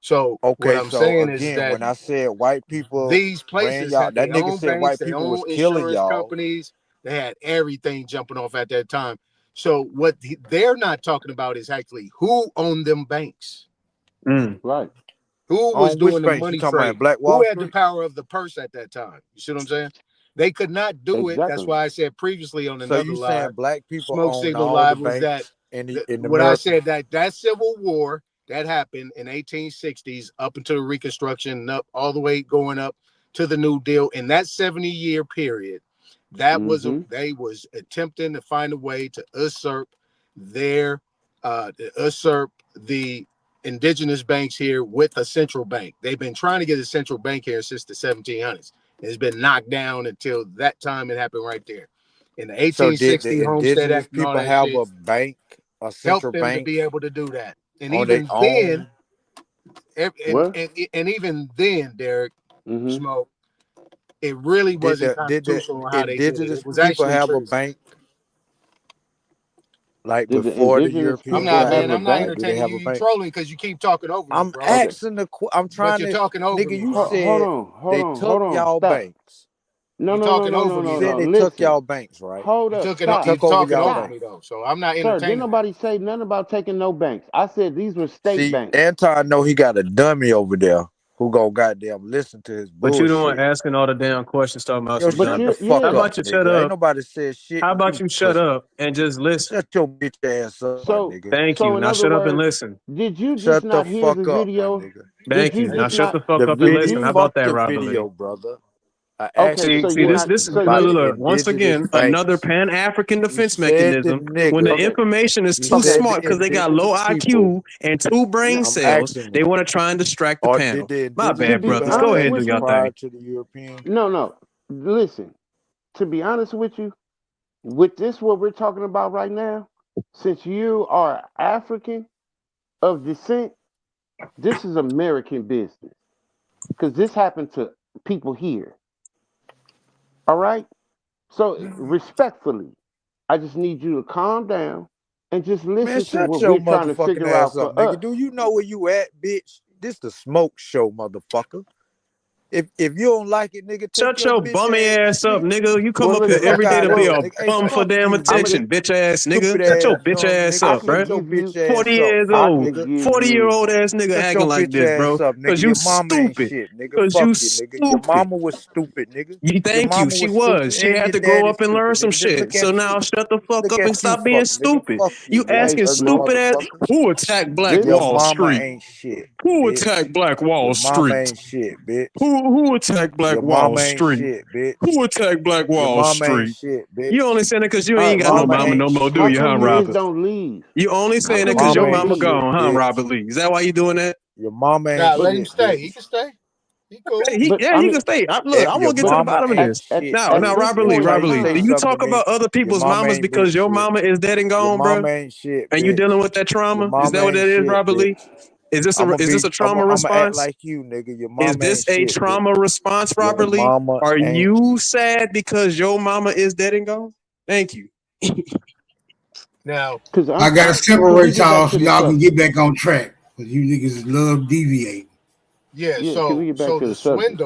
Speaker 24: So what
Speaker 15: Okay,
Speaker 24: I'm
Speaker 15: so
Speaker 24: saying is
Speaker 15: again,
Speaker 24: that
Speaker 15: when I said white people
Speaker 24: these
Speaker 15: ran
Speaker 24: places
Speaker 15: y'all,
Speaker 24: had
Speaker 15: that
Speaker 24: their
Speaker 15: nigga
Speaker 24: own
Speaker 15: said
Speaker 24: banks,
Speaker 15: white
Speaker 24: their
Speaker 15: people was
Speaker 24: own
Speaker 15: killing
Speaker 24: insurance
Speaker 15: y'all.
Speaker 24: companies. They had everything jumping off at that time. So what they're not talking about is actually who owned them banks.
Speaker 2: Right.
Speaker 24: Who was
Speaker 15: On which
Speaker 24: doing the
Speaker 15: banks? You
Speaker 24: money
Speaker 15: talking about
Speaker 24: trading?
Speaker 15: Black
Speaker 24: Who
Speaker 15: Wall
Speaker 24: had the
Speaker 15: Street?
Speaker 24: power of the purse at that time? You see what I'm saying? They could not do it. That's
Speaker 2: Exactly.
Speaker 24: why I said previously on
Speaker 15: So
Speaker 24: another
Speaker 15: you
Speaker 24: live,
Speaker 15: saying black people
Speaker 24: Smoke
Speaker 15: own
Speaker 24: Signal
Speaker 15: all the
Speaker 24: Live, was that
Speaker 15: banks in
Speaker 24: what I
Speaker 15: America?
Speaker 24: said, that Civil War that happened in 1860s up until Reconstruction and up all the way going up to the New Deal in that 70-year period, that was they was attempting to find a way to usurp the indigenous banks here with a central bank. They've been trying to get a central bank here since the 1700s. It's been knocked down until that time. It happened right there in the
Speaker 15: So did
Speaker 24: 1860
Speaker 15: the
Speaker 24: Homestead
Speaker 15: indigenous
Speaker 24: Act and all
Speaker 15: people
Speaker 24: that
Speaker 15: have
Speaker 24: shit.
Speaker 15: a bank, a
Speaker 24: Helped
Speaker 15: central
Speaker 24: them to
Speaker 15: bank
Speaker 24: be able to do that. And
Speaker 15: on their
Speaker 24: even
Speaker 15: own?
Speaker 24: then,
Speaker 2: What?
Speaker 24: and even then, Derek
Speaker 2: Mm-hmm.
Speaker 24: Smoke, it really
Speaker 15: Did
Speaker 24: wasn't
Speaker 15: the
Speaker 24: constitutional on how they did it.
Speaker 15: indigenous
Speaker 24: It was
Speaker 15: people
Speaker 24: actually
Speaker 15: have a
Speaker 24: treason.
Speaker 15: bank like
Speaker 2: Did the
Speaker 15: before the
Speaker 2: indigenous
Speaker 24: I'm
Speaker 15: Europeans
Speaker 2: people
Speaker 24: not,
Speaker 15: got
Speaker 2: have
Speaker 24: man.
Speaker 2: a
Speaker 15: here?
Speaker 24: I'm not
Speaker 2: bank?
Speaker 15: Like, do they
Speaker 24: entertaining
Speaker 15: have
Speaker 24: you.
Speaker 15: a
Speaker 24: You
Speaker 15: bank?
Speaker 24: trolling because you keep talking over me,
Speaker 15: I'm
Speaker 24: bro.
Speaker 2: Okay.
Speaker 15: asking I'm
Speaker 24: But
Speaker 15: trying
Speaker 24: you're
Speaker 15: to,
Speaker 24: talking over
Speaker 15: nigga.
Speaker 24: me,
Speaker 15: You
Speaker 24: bro.
Speaker 2: Hold
Speaker 15: said
Speaker 2: on.
Speaker 15: they
Speaker 2: Hold
Speaker 15: took
Speaker 2: on.
Speaker 15: y'all
Speaker 2: Stop.
Speaker 15: banks.
Speaker 2: No,
Speaker 24: You're
Speaker 2: no, no,
Speaker 24: talking
Speaker 2: no,
Speaker 24: over
Speaker 2: no,
Speaker 15: You
Speaker 24: me,
Speaker 2: no,
Speaker 15: said
Speaker 2: no.
Speaker 24: though.
Speaker 15: they took
Speaker 2: Listen.
Speaker 15: y'all banks, right?
Speaker 2: Hold
Speaker 24: You're
Speaker 2: up.
Speaker 24: talking,
Speaker 2: Stop.
Speaker 24: you're
Speaker 15: Took over
Speaker 24: talking
Speaker 15: y'all
Speaker 24: over
Speaker 2: Stop.
Speaker 24: me,
Speaker 15: banks.
Speaker 24: though. So I'm not
Speaker 2: Sir, didn't
Speaker 24: entertaining that.
Speaker 2: nobody say nothing about taking no banks. I said these were state
Speaker 15: See,
Speaker 2: banks.
Speaker 15: Anton know he got a dummy over there who gonna goddamn listen to his
Speaker 17: But you the one
Speaker 15: bullshit.
Speaker 17: asking all the damn questions talking about
Speaker 15: Yo,
Speaker 17: some
Speaker 2: But
Speaker 15: shut the
Speaker 17: dummy.
Speaker 2: you,
Speaker 15: fuck
Speaker 17: How
Speaker 2: yeah.
Speaker 15: up,
Speaker 17: about you shut
Speaker 15: nigga. Ain't
Speaker 17: up?
Speaker 15: nobody said shit
Speaker 17: How
Speaker 15: to
Speaker 17: about
Speaker 15: you,
Speaker 17: you shut
Speaker 15: pussy.
Speaker 17: up and just listen?
Speaker 15: Shut your bitch ass up,
Speaker 2: So,
Speaker 15: nigga.
Speaker 17: Thank
Speaker 2: so
Speaker 17: you.
Speaker 2: in
Speaker 17: Now
Speaker 2: other
Speaker 17: shut up and
Speaker 2: words,
Speaker 17: listen.
Speaker 2: did you just
Speaker 15: Shut the
Speaker 2: not hear the
Speaker 15: fuck up, my
Speaker 2: video?
Speaker 15: nigga.
Speaker 2: Did
Speaker 17: Thank
Speaker 2: you
Speaker 17: you. Now
Speaker 2: just
Speaker 17: shut
Speaker 2: not?
Speaker 17: the fuck
Speaker 15: The
Speaker 17: up and
Speaker 2: Did
Speaker 15: video,
Speaker 17: listen. How
Speaker 2: you?
Speaker 17: about
Speaker 15: fuck
Speaker 17: that,
Speaker 15: the
Speaker 17: Robert Lee?
Speaker 15: video, brother. I asked
Speaker 2: Okay,
Speaker 15: you a
Speaker 2: so
Speaker 17: See,
Speaker 2: you're
Speaker 17: this
Speaker 2: not.
Speaker 15: question
Speaker 17: this
Speaker 2: So
Speaker 17: look,
Speaker 15: about
Speaker 17: look,
Speaker 15: the
Speaker 2: you.
Speaker 17: look. Once
Speaker 15: indigenous
Speaker 17: again, another
Speaker 15: banks.
Speaker 17: Pan-African
Speaker 15: You
Speaker 17: defense
Speaker 15: said the
Speaker 17: mechanism. When the
Speaker 15: nigga.
Speaker 2: Okay.
Speaker 17: information is
Speaker 15: You
Speaker 17: too
Speaker 2: Okay.
Speaker 15: said the
Speaker 17: smart because they got low
Speaker 15: indigenous people.
Speaker 17: IQ and 2 brain
Speaker 15: I'm
Speaker 17: cells,
Speaker 15: asking
Speaker 17: they
Speaker 15: you,
Speaker 17: want to try and distract the
Speaker 15: or did
Speaker 17: panel.
Speaker 15: the
Speaker 17: My
Speaker 15: indigenous
Speaker 2: To
Speaker 17: bad,
Speaker 2: be
Speaker 15: people
Speaker 17: brothers.
Speaker 15: have
Speaker 17: Go
Speaker 2: honest
Speaker 17: ahead and do
Speaker 2: with
Speaker 15: banks
Speaker 17: your
Speaker 2: you,
Speaker 15: prior
Speaker 17: thing.
Speaker 15: to the European?
Speaker 2: no. Listen. To be honest with you, with this what we're talking about right now, since you are African of descent, this is American business because this happened to people here. All right. So respectfully, I just need you to calm down and just
Speaker 15: Man,
Speaker 2: listen to
Speaker 15: shut
Speaker 2: what
Speaker 15: your
Speaker 2: we're trying to
Speaker 15: motherfucking
Speaker 2: figure
Speaker 15: ass
Speaker 2: out
Speaker 15: up,
Speaker 2: for
Speaker 15: nigga.
Speaker 2: us.
Speaker 15: Do you know where you at, bitch? This the smoke show, motherfucker. If you don't like it, nigga, take
Speaker 17: Shut
Speaker 15: your
Speaker 17: your
Speaker 15: bitch
Speaker 17: bummy ass up,
Speaker 15: shit.
Speaker 17: nigga. You come
Speaker 2: Well,
Speaker 17: up
Speaker 2: look,
Speaker 17: here
Speaker 15: Fuck
Speaker 17: every day
Speaker 15: out
Speaker 17: to
Speaker 15: of
Speaker 17: be
Speaker 15: here,
Speaker 17: a
Speaker 15: nigga. Hey,
Speaker 17: bum for
Speaker 15: fuck
Speaker 17: damn
Speaker 15: you, nigga.
Speaker 17: attention, bitch ass nigga.
Speaker 15: Stupid
Speaker 17: Shut your
Speaker 15: ass.
Speaker 17: bitch
Speaker 15: No,
Speaker 17: ass
Speaker 15: nigga,
Speaker 2: I
Speaker 17: up,
Speaker 2: can
Speaker 17: bruh.
Speaker 15: shut your
Speaker 2: give you,
Speaker 15: bitch
Speaker 17: 40
Speaker 15: ass up,
Speaker 17: years
Speaker 15: fuck
Speaker 2: I
Speaker 17: old.
Speaker 2: can
Speaker 15: nigga.
Speaker 2: give
Speaker 17: 40-year
Speaker 2: you.
Speaker 17: old ass nigga
Speaker 15: Shut
Speaker 17: acting
Speaker 15: your
Speaker 17: like
Speaker 15: bitch
Speaker 17: this, bro.
Speaker 15: ass up, nigga.
Speaker 17: Cause you
Speaker 15: Your mama ain't
Speaker 17: stupid.
Speaker 15: shit, nigga.
Speaker 17: Cause
Speaker 15: Fuck
Speaker 17: you
Speaker 15: you, nigga. Your
Speaker 17: stupid.
Speaker 15: mama was stupid, nigga.
Speaker 17: You
Speaker 15: Your
Speaker 17: thank you.
Speaker 15: mama
Speaker 17: She
Speaker 15: was
Speaker 17: was.
Speaker 15: stupid,
Speaker 17: She
Speaker 15: and
Speaker 17: had
Speaker 15: your
Speaker 17: to grow
Speaker 15: daddy
Speaker 17: up and learn
Speaker 15: stupid,
Speaker 17: some
Speaker 15: nigga. Just
Speaker 17: shit.
Speaker 15: look
Speaker 17: So
Speaker 15: at
Speaker 17: now
Speaker 15: you.
Speaker 17: shut the fuck
Speaker 15: Look
Speaker 17: up and
Speaker 15: at you,
Speaker 17: stop being
Speaker 15: fuck nigga.
Speaker 17: stupid.
Speaker 15: Fuck
Speaker 17: You
Speaker 15: you, nigga.
Speaker 2: Hey,
Speaker 17: asking
Speaker 15: Ugly
Speaker 2: Smoke.
Speaker 17: stupid ass
Speaker 15: motherfucker.
Speaker 17: who attacked Black
Speaker 2: This
Speaker 15: Your
Speaker 17: Wall
Speaker 15: mama
Speaker 17: Street?
Speaker 15: ain't shit,
Speaker 17: Who
Speaker 15: bitch.
Speaker 17: attacked Black Wall
Speaker 15: Your mama
Speaker 17: Street?
Speaker 15: ain't shit, bitch.
Speaker 17: Who attacked Black
Speaker 15: Your
Speaker 17: Wall
Speaker 15: mama ain't
Speaker 17: Street?
Speaker 15: shit, bitch.
Speaker 17: Who attacked Black
Speaker 15: Your
Speaker 17: Wall
Speaker 15: mama ain't
Speaker 17: Street?
Speaker 15: shit, bitch.
Speaker 17: You only saying it because you
Speaker 2: all
Speaker 15: Your
Speaker 17: ain't
Speaker 2: right,
Speaker 17: got no
Speaker 15: mama
Speaker 2: Smoke.
Speaker 17: mama
Speaker 15: ain't
Speaker 17: no more, do
Speaker 2: How
Speaker 17: you,
Speaker 15: shit,
Speaker 2: come
Speaker 17: huh,
Speaker 2: you
Speaker 15: bitch.
Speaker 2: just
Speaker 17: Robert?
Speaker 2: don't leave?
Speaker 17: You only
Speaker 2: How
Speaker 17: saying
Speaker 15: Your
Speaker 17: it
Speaker 2: come
Speaker 17: because
Speaker 2: you
Speaker 17: your
Speaker 15: mama
Speaker 2: don't
Speaker 15: ain't
Speaker 17: mama
Speaker 2: leave?
Speaker 15: shit,
Speaker 17: gone, huh,
Speaker 15: bitch.
Speaker 17: Robert Lee? Is that why you doing that?
Speaker 15: Your mama ain't
Speaker 12: Nah, let him
Speaker 15: shit,
Speaker 12: stay. He
Speaker 15: bitch.
Speaker 12: can stay. He cool.
Speaker 17: Hey,
Speaker 2: But
Speaker 17: yeah,
Speaker 2: I
Speaker 17: he
Speaker 2: mean,
Speaker 17: can stay. Look, I
Speaker 15: Your
Speaker 17: want to get to
Speaker 2: but
Speaker 17: the
Speaker 15: mama
Speaker 17: bottom of
Speaker 15: ain't
Speaker 17: this.
Speaker 15: shit,
Speaker 17: Now,
Speaker 2: at
Speaker 15: bitch.
Speaker 2: this
Speaker 17: Robert Lee,
Speaker 2: point
Speaker 15: Try
Speaker 2: in
Speaker 15: to
Speaker 17: Robert Lee,
Speaker 15: say
Speaker 17: do you
Speaker 2: time,
Speaker 15: something
Speaker 17: talk
Speaker 15: to me.
Speaker 17: about other
Speaker 15: Your
Speaker 17: people's
Speaker 15: mama
Speaker 17: mamas
Speaker 15: ain't been
Speaker 17: because your
Speaker 15: shit.
Speaker 17: mama is dead and
Speaker 15: Your
Speaker 17: gone,
Speaker 15: mama
Speaker 17: bro?
Speaker 15: ain't shit,
Speaker 17: And you
Speaker 15: bitch.
Speaker 17: dealing with that
Speaker 15: Your
Speaker 17: trauma? Is
Speaker 15: mama
Speaker 17: that what
Speaker 15: ain't
Speaker 17: that is,
Speaker 15: shit,
Speaker 17: Robert Lee?
Speaker 15: bitch.
Speaker 17: Is this a trauma
Speaker 15: I'ma act
Speaker 17: response?
Speaker 15: like you, nigga. Your
Speaker 17: Is
Speaker 15: mama ain't
Speaker 17: this a
Speaker 15: shit, bitch.
Speaker 17: trauma response,
Speaker 15: Your
Speaker 17: Robert Lee?
Speaker 15: mama
Speaker 17: Are
Speaker 15: ain't
Speaker 17: you sad because your mama is dead and gone? Thank you.
Speaker 12: Now,
Speaker 2: because
Speaker 8: I gotta
Speaker 2: can we
Speaker 8: separate
Speaker 2: get back
Speaker 8: y'all
Speaker 2: to
Speaker 8: so
Speaker 2: the
Speaker 8: y'all can
Speaker 2: subject?
Speaker 8: get back on track. Cause you niggas love deviate.
Speaker 12: yeah,
Speaker 2: Yeah, can we get back to
Speaker 12: the
Speaker 2: the subject?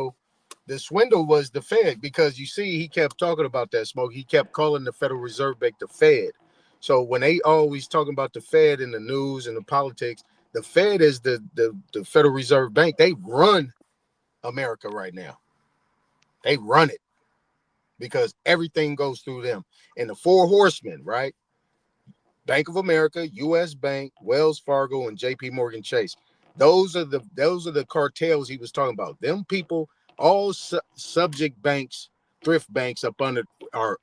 Speaker 12: swindle was the Fed, because you see he kept talking about that, Smoke. He kept calling the Federal Reserve Bank the Fed. So when they always talking about the Fed in the news and the politics, the Fed is the Federal Reserve Bank. They run America right now. They run it because everything goes through them. And the four horsemen, right? Bank of America, U.S. Bank, Wells Fargo, and J.P. Morgan Chase. Those are the cartels he was talking about. Them people, all subject banks, thrift banks up under are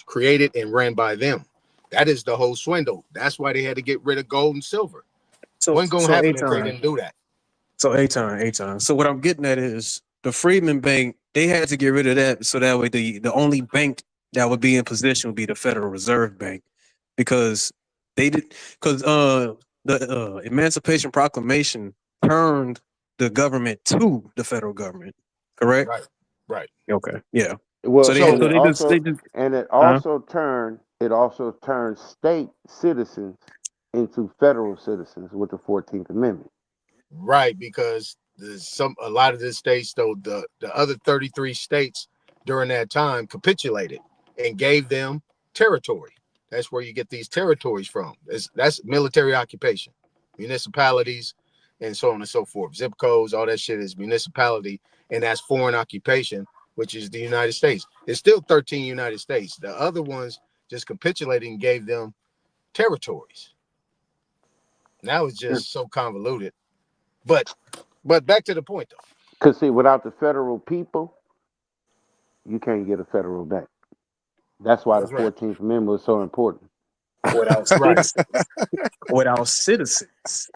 Speaker 12: created and ran by them. That is the whole swindle. That's why they had to get rid of gold and silver.
Speaker 17: So,
Speaker 12: Wasn't gonna
Speaker 17: so
Speaker 12: happen if they
Speaker 17: Aton.
Speaker 12: didn't do that.
Speaker 17: So Aton. So what I'm getting at is the Freedmen Bank, they had to get rid of that so that way the only bank that would be in position would be the Federal Reserve Bank. Because the Emancipation Proclamation turned the government to the federal government. Correct?
Speaker 12: Right.
Speaker 17: Okay. Yeah. So
Speaker 2: Well,
Speaker 17: they
Speaker 2: and it
Speaker 17: huh?
Speaker 2: also turned state citizens into federal citizens with the 14th Amendment.
Speaker 12: Right, because a lot of the states, though, the other 33 states during that time capitulated and gave them territory. That's where you get these territories from. That's military occupation, municipalities, and so on and so forth. Zip codes, all that shit is municipality, and that's foreign occupation, which is the United States. It's still 13 United States. The other ones just capitulated and gave them territories. Now it's just so convoluted. But back to the point, though.
Speaker 2: Because see, without the federal people, you can't get a federal bank. That's why the
Speaker 12: That's right.
Speaker 2: 14th Amendment was so important.
Speaker 17: Without citizens. Without citizens.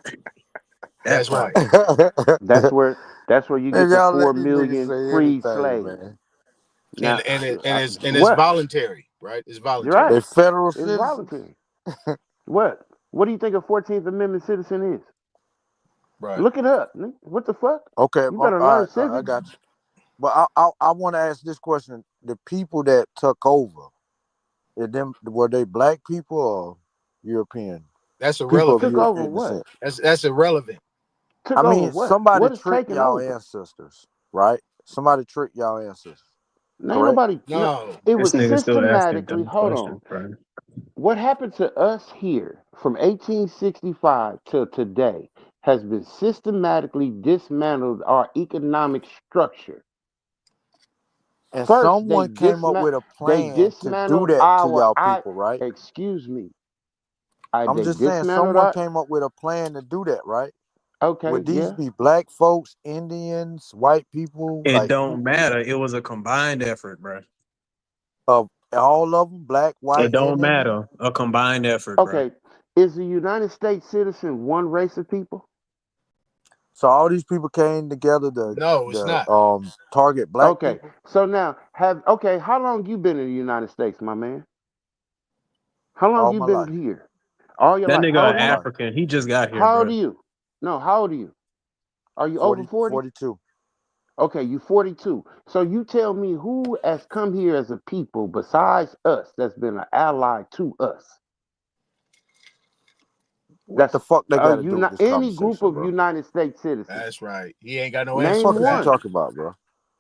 Speaker 12: That's right.
Speaker 2: That's where you
Speaker 15: Man,
Speaker 2: get the
Speaker 15: y'all
Speaker 2: 4
Speaker 15: let these niggas
Speaker 2: million
Speaker 15: say
Speaker 2: freed
Speaker 15: anything,
Speaker 2: slaves.
Speaker 15: man.
Speaker 2: Now,
Speaker 12: It's voluntary, right? It's
Speaker 2: You're
Speaker 12: voluntary.
Speaker 2: right.
Speaker 15: They federal
Speaker 2: It's
Speaker 15: citizens.
Speaker 2: voluntary. What do you think a 14th Amendment citizen is?
Speaker 12: Right.
Speaker 2: Look it up. What the fuck?
Speaker 15: Okay,
Speaker 2: You better
Speaker 15: all
Speaker 2: learn
Speaker 15: right, I
Speaker 2: civics.
Speaker 15: got you. But I want to ask this question: the people that took over, were they black people or European?
Speaker 12: That's
Speaker 15: People
Speaker 12: irrelevant.
Speaker 15: of
Speaker 2: Took over
Speaker 15: European
Speaker 2: what?
Speaker 15: descent.
Speaker 12: That's irrelevant.
Speaker 2: Took
Speaker 15: I
Speaker 2: over
Speaker 15: mean,
Speaker 2: what?
Speaker 15: somebody
Speaker 2: What is
Speaker 15: tricked
Speaker 2: taking
Speaker 15: y'all
Speaker 2: over?
Speaker 15: ancestors, right? Somebody tricked y'all ancestors,
Speaker 2: Ain't
Speaker 15: correct?
Speaker 2: nobody.
Speaker 12: No.
Speaker 2: It
Speaker 17: This
Speaker 2: was
Speaker 17: nigga still asking
Speaker 2: systematically.
Speaker 17: dumb
Speaker 2: Hold
Speaker 17: questions,
Speaker 2: on.
Speaker 17: bro.
Speaker 2: What happened to us here from 1865 till today has been systematically dismantled our economic structure.
Speaker 15: And
Speaker 2: First,
Speaker 15: someone came up with a
Speaker 2: they
Speaker 15: plan to do
Speaker 2: dismantled
Speaker 15: that to y'all people, right?
Speaker 2: excuse me.
Speaker 15: I'm
Speaker 2: They
Speaker 15: just saying,
Speaker 2: dismantled
Speaker 15: someone
Speaker 2: our.
Speaker 15: came up with a plan to do that, right?
Speaker 2: Okay,
Speaker 15: Would these
Speaker 2: yeah.
Speaker 15: be black folks, Indians, white people,
Speaker 17: It
Speaker 15: like
Speaker 17: don't matter. It was a combined effort, bro.
Speaker 15: of all of them, black, white,
Speaker 17: It don't
Speaker 15: and Indian?
Speaker 17: matter. A combined effort, bro.
Speaker 2: Okay, is the United States citizen one race of people?
Speaker 15: So all these people came together
Speaker 12: No, it's not.
Speaker 15: target black
Speaker 2: Okay,
Speaker 15: people.
Speaker 2: so now how long you been in the United States, my man? How long
Speaker 15: All
Speaker 2: you
Speaker 15: my
Speaker 2: been
Speaker 15: life.
Speaker 2: here? All your
Speaker 17: That
Speaker 2: life.
Speaker 17: nigga
Speaker 2: How
Speaker 17: an
Speaker 2: old are you?
Speaker 17: African. He just got here,
Speaker 2: How old
Speaker 17: bro.
Speaker 2: are you? No, how old are you? Are you over 40?
Speaker 15: 42.
Speaker 2: Okay, you 42. So you tell me who has come here as a people besides us that's been an ally to us?
Speaker 15: What the fuck they got to do with this
Speaker 2: any group
Speaker 15: conversation,
Speaker 2: of
Speaker 15: bro?
Speaker 2: United States citizens.
Speaker 12: That's right. He ain't got no
Speaker 15: What the
Speaker 12: answer
Speaker 2: Name
Speaker 15: fuck
Speaker 12: for
Speaker 15: is you
Speaker 12: that.
Speaker 2: one.
Speaker 15: talking about, bro?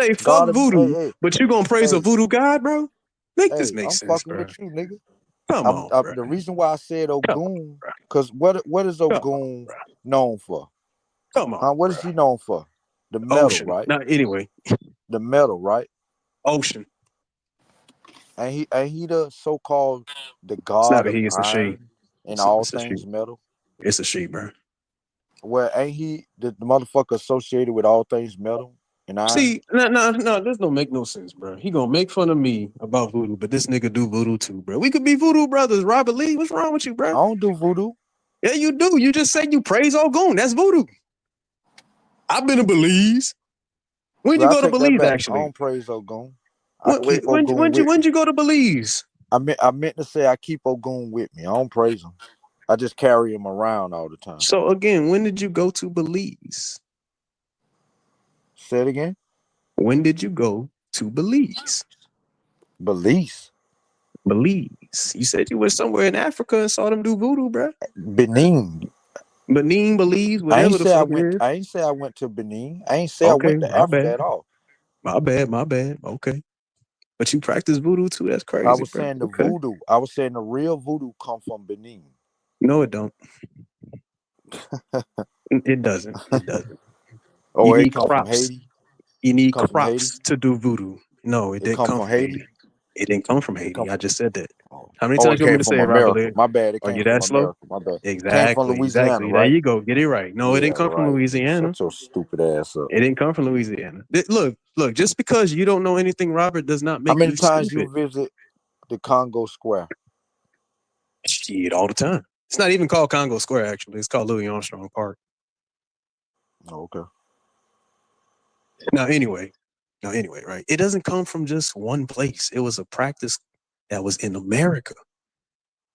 Speaker 17: say fuck
Speaker 6: God,
Speaker 17: voodoo,
Speaker 6: hey,
Speaker 17: but you gonna praise a
Speaker 6: hey,
Speaker 17: voodoo god, bro? Make this
Speaker 6: hey,
Speaker 17: make
Speaker 6: I'm
Speaker 17: sense,
Speaker 6: fucking
Speaker 17: bro.
Speaker 6: with you, nigga.
Speaker 17: Come on, bro.
Speaker 6: The reason why I said Ogun, because what is Ogun known for?
Speaker 17: Come on.
Speaker 6: What is he known for? The metal,
Speaker 17: Ocean.
Speaker 6: right?
Speaker 17: Now, anyway.
Speaker 6: The metal, right?
Speaker 17: Ocean.
Speaker 6: Ain't he the so-called the
Speaker 17: It's
Speaker 6: god
Speaker 17: not a
Speaker 6: of
Speaker 17: he, it's a she.
Speaker 6: iron and
Speaker 17: It's
Speaker 6: all
Speaker 17: a
Speaker 6: things
Speaker 17: she.
Speaker 6: metal?
Speaker 17: It's a she, bro.
Speaker 6: Well, ain't he the motherfucker associated with all things metal and iron?
Speaker 17: See, no, this don't make no sense, bro. He gonna make fun of me about voodoo, but this nigga do voodoo too, bro. We could be voodoo brothers, Robert Lee. What's wrong with you, bro?
Speaker 6: I don't do voodoo.
Speaker 17: Yeah, you do. You just said you praise Ogun. That's voodoo. I've been to Belize. When'd you go to Belize, actually?
Speaker 6: I don't praise Ogun. I keep
Speaker 17: When'd
Speaker 6: Ogun with
Speaker 17: you go to Belize?
Speaker 6: I meant to say I keep Ogun with me. I don't praise him. I just carry him around all the time.
Speaker 17: So again, when did you go to Belize?
Speaker 6: Say it again.
Speaker 17: When did you go to Belize?
Speaker 6: Belize.
Speaker 17: You said you went somewhere in Africa and saw them do voodoo, bro.
Speaker 6: Benin,
Speaker 17: Belize, whatever the fuck it is.
Speaker 6: I ain't say I went to Benin. I ain't say I went to Africa at all.
Speaker 17: My bad. Okay. But you practice voodoo too? That's crazy.
Speaker 6: I was saying voodoo. I was saying the real voodoo come from Benin.
Speaker 17: No, it don't. It doesn't.
Speaker 6: Oh,
Speaker 17: you
Speaker 6: it
Speaker 17: need
Speaker 6: come
Speaker 17: crops.
Speaker 6: from Haiti?
Speaker 17: You need crops to do voodoo. No, it didn't come from Haiti.
Speaker 6: Haiti.
Speaker 17: It didn't come from Haiti. I just said that. How many
Speaker 6: Oh,
Speaker 17: times
Speaker 6: it
Speaker 17: you want me
Speaker 6: came
Speaker 17: to
Speaker 6: from
Speaker 17: say it,
Speaker 6: America.
Speaker 17: Robert?
Speaker 6: My bad. It
Speaker 17: Are
Speaker 6: came
Speaker 17: you
Speaker 6: from
Speaker 17: that slow?
Speaker 6: America. My bad.
Speaker 17: Exactly.
Speaker 6: Came from Louisiana,
Speaker 17: There
Speaker 6: right?
Speaker 17: you go. Get it right. No, it didn't come from Louisiana.
Speaker 6: Shut your stupid ass up.
Speaker 17: It didn't come from Louisiana. Look. Just because you don't know anything, Robert, does not make
Speaker 6: How many
Speaker 17: you
Speaker 6: times
Speaker 17: stupid.
Speaker 6: you visit the Congo Square?
Speaker 17: Shit, all the time. It's not even called Congo Square, actually. It's called Louis Armstrong Park.
Speaker 6: Oh, okay.
Speaker 17: Now, anyway, right? It doesn't come from just one place. It was a practice that was in America.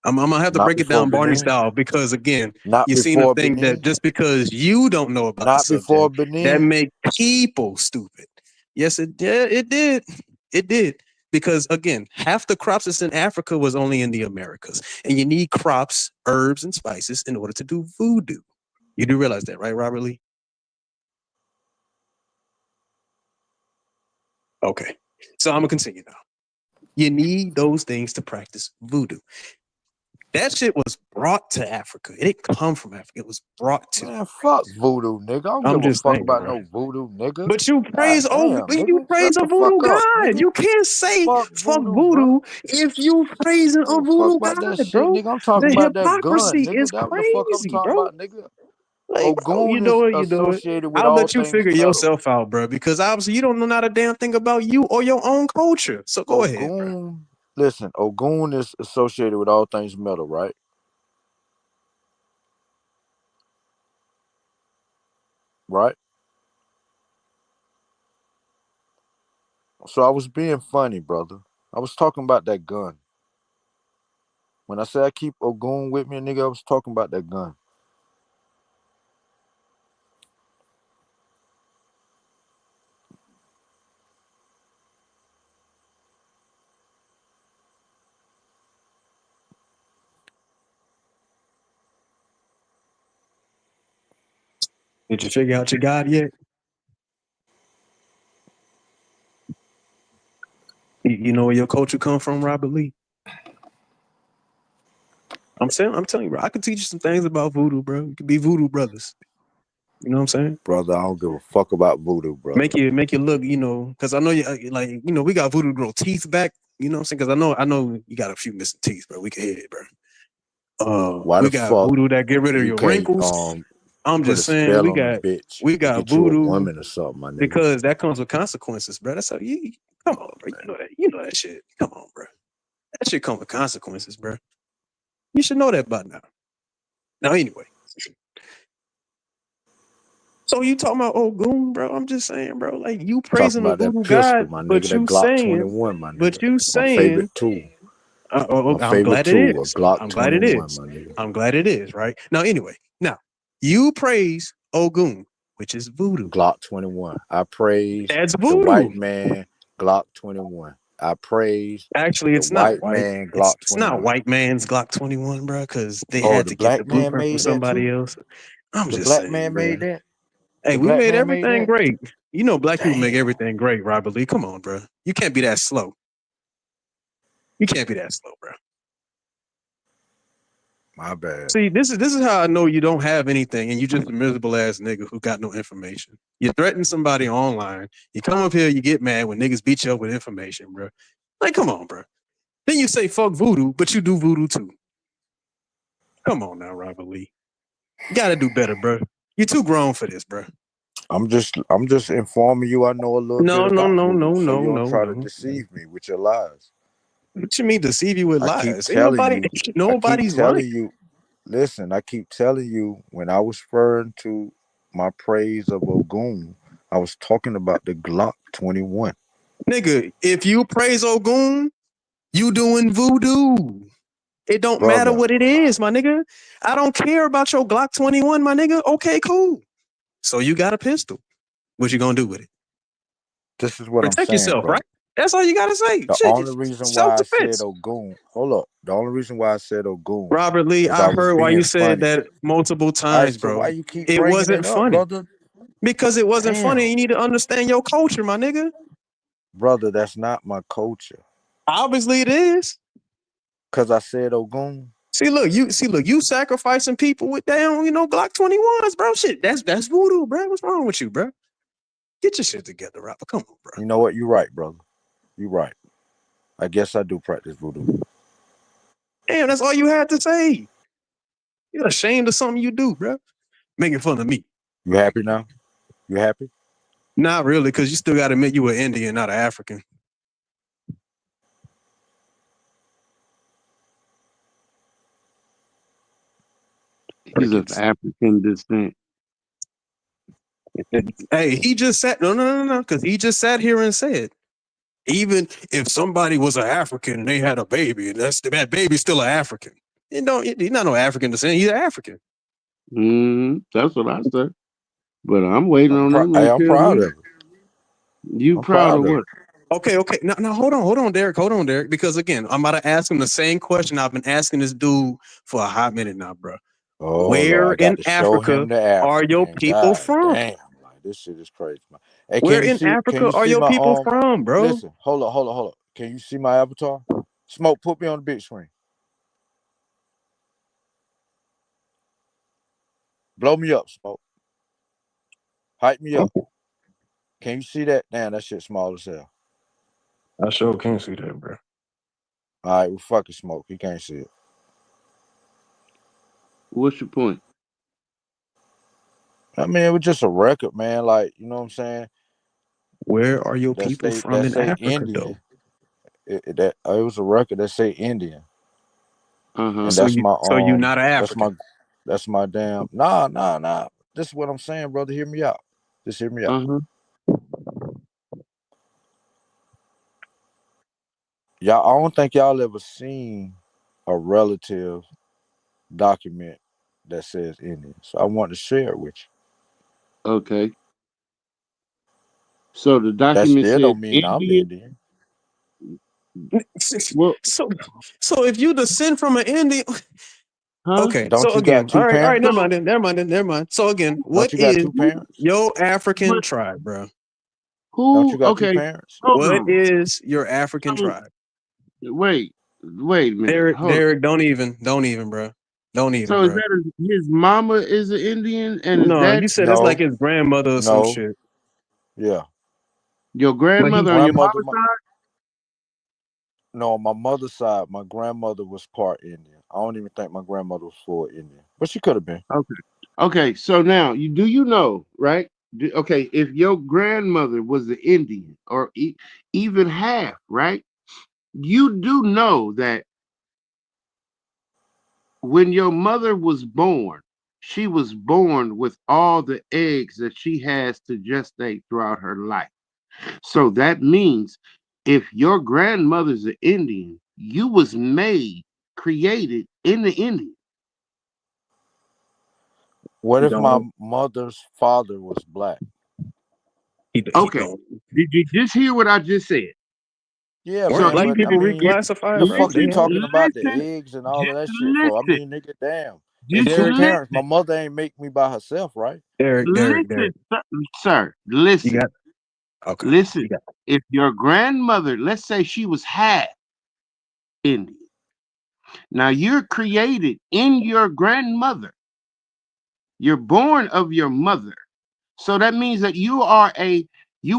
Speaker 17: I'm gonna have to break it down Barney style because again, you seen a thing that just because you don't know about the subject, that make people stupid. Yes, it did. It did. Because again, half the crops that's in Africa was only in the Americas. And you need crops, herbs, and spices in order to do voodoo. You do realize that, right, Robert Lee? Okay. So I'm gonna continue now. You need those things to practice voodoo. That shit was brought to Africa. It didn't come from Africa. It was brought to.
Speaker 6: Man, fuck voodoo, nigga. I don't give a fuck about no voodoo, nigga.
Speaker 17: But you praise you praise a voodoo god. You can't say fuck voodoo if you praising a voodoo god, bro.
Speaker 6: Nigga, I'm talking
Speaker 17: The
Speaker 6: about that gun,
Speaker 17: hypocrisy
Speaker 6: nigga.
Speaker 17: is
Speaker 6: That's what the fuck I'm
Speaker 17: crazy,
Speaker 6: talking
Speaker 17: bro.
Speaker 6: about, nigga.
Speaker 17: Like,
Speaker 6: Ogun is associated with
Speaker 17: I'll
Speaker 6: all
Speaker 17: let you
Speaker 6: things
Speaker 17: figure
Speaker 6: metal.
Speaker 17: yourself out, bro, because obviously you don't know not a damn thing about you or your own culture. So go ahead, bro.
Speaker 6: Listen, Ogun is associated with all things metal, right? Right? So I was being funny, brother. I was talking about that gun. When I said I keep Ogun with me, nigga, I was talking about that gun.
Speaker 17: Did you figure out your God yet? You know where your culture come from, Robert Lee? I'm telling you, bro. I can teach you some things about voodoo, bro. You could be voodoo brothers. You know what I'm saying?
Speaker 6: Brother, I don't give a fuck about voodoo, bro.
Speaker 17: Make you look, because I know you like, we got voodoo grow teeth back. You know what I'm saying? Because I know you got a few missing teeth, bro. We can hit it, bro.
Speaker 6: Why
Speaker 17: we
Speaker 6: the
Speaker 17: got
Speaker 6: fuck
Speaker 17: voodoo that get rid of
Speaker 6: you
Speaker 17: your
Speaker 6: can't,
Speaker 17: wrinkles. I'm
Speaker 6: put a
Speaker 17: just saying
Speaker 6: spell on a bitch
Speaker 17: we
Speaker 6: and
Speaker 17: got
Speaker 6: get you a
Speaker 17: voodoo
Speaker 6: woman or something, my nigga.
Speaker 17: because that comes with consequences, bro. That's how you come on, bro. You know that shit. Come on, bro. That shit comes with consequences, bro. You should know that by now. Now, anyway. So you talking about Ogun, bro? I'm just saying, bro. Like you praising a voodoo god, but you saying, but you saying,
Speaker 6: my favorite tool.
Speaker 17: I'm glad it is. I'm glad it is. I'm glad it is. Right now, anyway. Now you praise Ogun, which is voodoo.
Speaker 6: Glock 21. I praise
Speaker 17: That's
Speaker 6: the
Speaker 17: voodoo.
Speaker 6: white man. Glock 21. I praise.
Speaker 17: Actually, it's
Speaker 6: the
Speaker 17: not
Speaker 6: white
Speaker 17: white.
Speaker 6: man. Glock 21.
Speaker 17: It's not white man's Glock 21, bro, because they
Speaker 6: Oh,
Speaker 17: had
Speaker 6: the
Speaker 17: to get the
Speaker 6: black man
Speaker 17: blueprint from
Speaker 6: made that
Speaker 17: somebody
Speaker 6: too?
Speaker 17: else. I'm
Speaker 6: The
Speaker 17: just
Speaker 6: black
Speaker 17: saying,
Speaker 6: man
Speaker 17: bro.
Speaker 6: made that?
Speaker 17: Hey,
Speaker 6: The
Speaker 17: we
Speaker 6: black
Speaker 17: made
Speaker 6: man made
Speaker 17: everything
Speaker 6: that?
Speaker 17: great. You know, black people make everything great, Robert Lee. Come on, bro. You can't be that slow. You can't be that slow, bro.
Speaker 13: My bad.
Speaker 17: See, this is how I know you don't have anything and you just a miserable ass nigga who got no information. You threaten somebody online. You come up here, you get mad when niggas beat you up with information, bro. Like, come on, bro. Then you say fuck voodoo, but you do voodoo too. Come on now, Robert Lee. You gotta do better, bro. You're too grown for this, bro.
Speaker 13: I'm just informing you I know a little
Speaker 17: No,
Speaker 13: bit
Speaker 17: no,
Speaker 13: about
Speaker 17: no,
Speaker 13: voodoo,
Speaker 17: no,
Speaker 13: so
Speaker 17: no,
Speaker 13: you don't
Speaker 17: no,
Speaker 13: try to
Speaker 17: no.
Speaker 13: deceive me with your lies.
Speaker 17: What you mean deceive you with
Speaker 13: I keep
Speaker 17: lies? Ain't
Speaker 13: telling
Speaker 17: nobody,
Speaker 13: you. I keep
Speaker 17: nobody's
Speaker 13: telling
Speaker 17: lying.
Speaker 13: you. Listen, I keep telling you when I was referring to my praise of Ogun, I was talking about the Glock 21.
Speaker 17: Nigga, if you praise Ogun, you doing voodoo. It don't matter
Speaker 13: Brother,
Speaker 17: what it is, my nigga. I don't care about your Glock 21, my nigga. Okay, cool. So you got a pistol. What you gonna do with it?
Speaker 13: this is what I'm
Speaker 17: Protect
Speaker 13: saying,
Speaker 17: yourself,
Speaker 13: brother.
Speaker 17: right? That's all you gotta say.
Speaker 13: The
Speaker 17: Shit,
Speaker 13: only reason why I said
Speaker 17: self-defense.
Speaker 13: Ogun, hold up. The only reason why I said Ogun
Speaker 17: Robert Lee,
Speaker 13: was
Speaker 17: I
Speaker 13: I was
Speaker 17: heard why
Speaker 13: being
Speaker 17: you said
Speaker 13: funny.
Speaker 17: that multiple
Speaker 13: All
Speaker 17: times,
Speaker 13: right, so
Speaker 17: bro.
Speaker 13: why you keep
Speaker 17: It
Speaker 13: bringing
Speaker 17: wasn't
Speaker 13: it up,
Speaker 17: funny.
Speaker 13: brother?
Speaker 17: Because it wasn't funny.
Speaker 13: Damn,
Speaker 17: You need to understand your culture, my nigga.
Speaker 13: brother, that's not my culture.
Speaker 17: Obviously it is.
Speaker 13: Cause I said Ogun.
Speaker 17: See, look, you sacrificing people with damn, Glock 21s, bro. Shit, that's voodoo, bro. What's wrong with you, bro? Get your shit together, Robert. Come on, bro.
Speaker 13: You know what? You right, brother. You right. I guess I do practice voodoo.
Speaker 17: Damn, that's all you had to say. You're ashamed of something you do, bro. Making fun of me.
Speaker 13: You happy now? You happy?
Speaker 17: Not really, because you still got to admit you were Indian, not an African.
Speaker 2: He's of African descent.
Speaker 17: Hey, he just sat no, because he just sat here and said, even if somebody was an African and they had a baby, and that baby's still an African. He's not no African descent. He's African.
Speaker 2: That's what I said. But I'm waiting on them.
Speaker 13: I'm proud of it.
Speaker 2: You proud of what?
Speaker 17: Okay. Now hold on, Derek. Because again, I'm about to ask him the same question I've been asking this dude for a hot minute now, bro.
Speaker 13: Oh,
Speaker 17: Where
Speaker 13: Lord, I got
Speaker 17: in
Speaker 13: to show
Speaker 17: Africa
Speaker 13: him the African.
Speaker 17: are your people
Speaker 13: God
Speaker 17: from?
Speaker 13: damn, like this shit is crazy, man. Hey,
Speaker 17: Where
Speaker 13: can you
Speaker 17: in
Speaker 13: see? Can
Speaker 17: Africa
Speaker 13: you
Speaker 17: are
Speaker 13: see
Speaker 17: your
Speaker 13: my
Speaker 17: people from, bro?
Speaker 13: Listen, hold up. Can you see my avatar? Smoke, put me on the big screen. Blow me up, Smoke. Hype me up. Can you see that? Damn, that shit small as hell.
Speaker 17: I sure can't see that, bro.
Speaker 13: All right, well, fucking Smoke. He can't see it.
Speaker 2: What's your point?
Speaker 13: I mean, it was just a record, man. Like, you know what I'm saying?
Speaker 17: Where are your people from in Africa,
Speaker 13: Indian.
Speaker 17: though?
Speaker 13: It was a record that say Indian. And
Speaker 17: So
Speaker 13: that's
Speaker 17: you're not an African.
Speaker 13: That's my damn. Nah. This is what I'm saying, brother. Hear me out. Just hear me out. Y'all, I don't think y'all ever seen a relative document that says Indian. So I want to share it with you.
Speaker 2: Okay. So the
Speaker 13: That
Speaker 2: document
Speaker 13: still
Speaker 2: says
Speaker 13: don't mean I'm
Speaker 2: Indian.
Speaker 13: Indian.
Speaker 2: Well,
Speaker 17: so if you descend from an Indian, okay.
Speaker 13: Don't
Speaker 17: So
Speaker 13: you
Speaker 17: again,
Speaker 13: got two
Speaker 17: all right.
Speaker 13: parents?
Speaker 17: Never mind. So again, what
Speaker 13: you got
Speaker 17: is
Speaker 13: two parents?
Speaker 17: your African tribe, bro?
Speaker 13: Don't you got two parents?
Speaker 17: What is your African tribe?
Speaker 2: Wait a minute.
Speaker 17: Derek, don't even, bro. Don't even,
Speaker 2: So
Speaker 17: bro.
Speaker 2: is that his mama is an Indian and his
Speaker 17: No,
Speaker 2: dad?
Speaker 17: you said it's like his grandmother or some shit.
Speaker 13: Yeah.
Speaker 2: Your grandmother on your mama's side?
Speaker 13: No, on my mother's side, my grandmother was part Indian. I don't even think my grandmother was full Indian, but she could have been.
Speaker 2: Okay. So now you know, right? Okay, if your grandmother was an Indian or even half, right? You do know that when your mother was born, she was born with all the eggs that she has to gestate throughout her life. So that means if your grandmother's an Indian, you was created in the Indian.
Speaker 13: What if my mother's father was black?
Speaker 2: Okay. Did you just hear what I just said?
Speaker 13: Yeah,
Speaker 2: So
Speaker 13: man.
Speaker 17: black
Speaker 13: But
Speaker 17: people
Speaker 13: I mean,
Speaker 17: reclassified,
Speaker 13: the
Speaker 17: bro.
Speaker 13: fuck you
Speaker 17: They
Speaker 13: talking about the
Speaker 2: listen,
Speaker 13: eggs and all of that
Speaker 2: just
Speaker 13: shit for? I
Speaker 2: listen.
Speaker 13: mean, nigga, damn.
Speaker 2: Just
Speaker 13: It's two
Speaker 2: listen.
Speaker 13: parents. My mother ain't make me by herself, right?
Speaker 17: Derek.
Speaker 2: Sir, listen.
Speaker 17: Okay.
Speaker 2: Listen. If your grandmother, let's say she was half Indian, Now you're created in your grandmother. You're born of your mother. So that means that you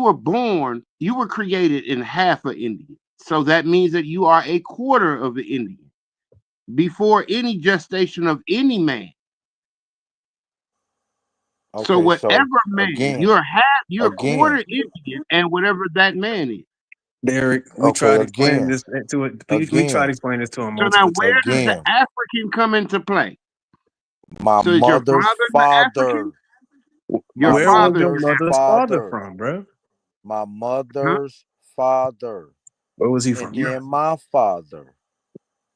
Speaker 2: were created in half an Indian. So that means that you are a quarter of an Indian before any gestation of any man. So
Speaker 13: Okay, so
Speaker 2: whatever man,
Speaker 13: again,
Speaker 2: you're quarter Indian and whatever that man is.
Speaker 17: Derek, we
Speaker 13: okay,
Speaker 17: tried to explain
Speaker 13: again,
Speaker 17: this to it. We tried to explain this to him
Speaker 2: So now
Speaker 17: multiple
Speaker 2: where does
Speaker 17: times.
Speaker 2: the African come into play?
Speaker 13: My
Speaker 2: So is your
Speaker 13: mother's
Speaker 2: father the
Speaker 13: father.
Speaker 2: African?
Speaker 17: Where was your
Speaker 2: father's
Speaker 17: mother's father from, bro?
Speaker 13: My mother's father.
Speaker 17: Where was he
Speaker 13: And
Speaker 17: from?
Speaker 13: then my father.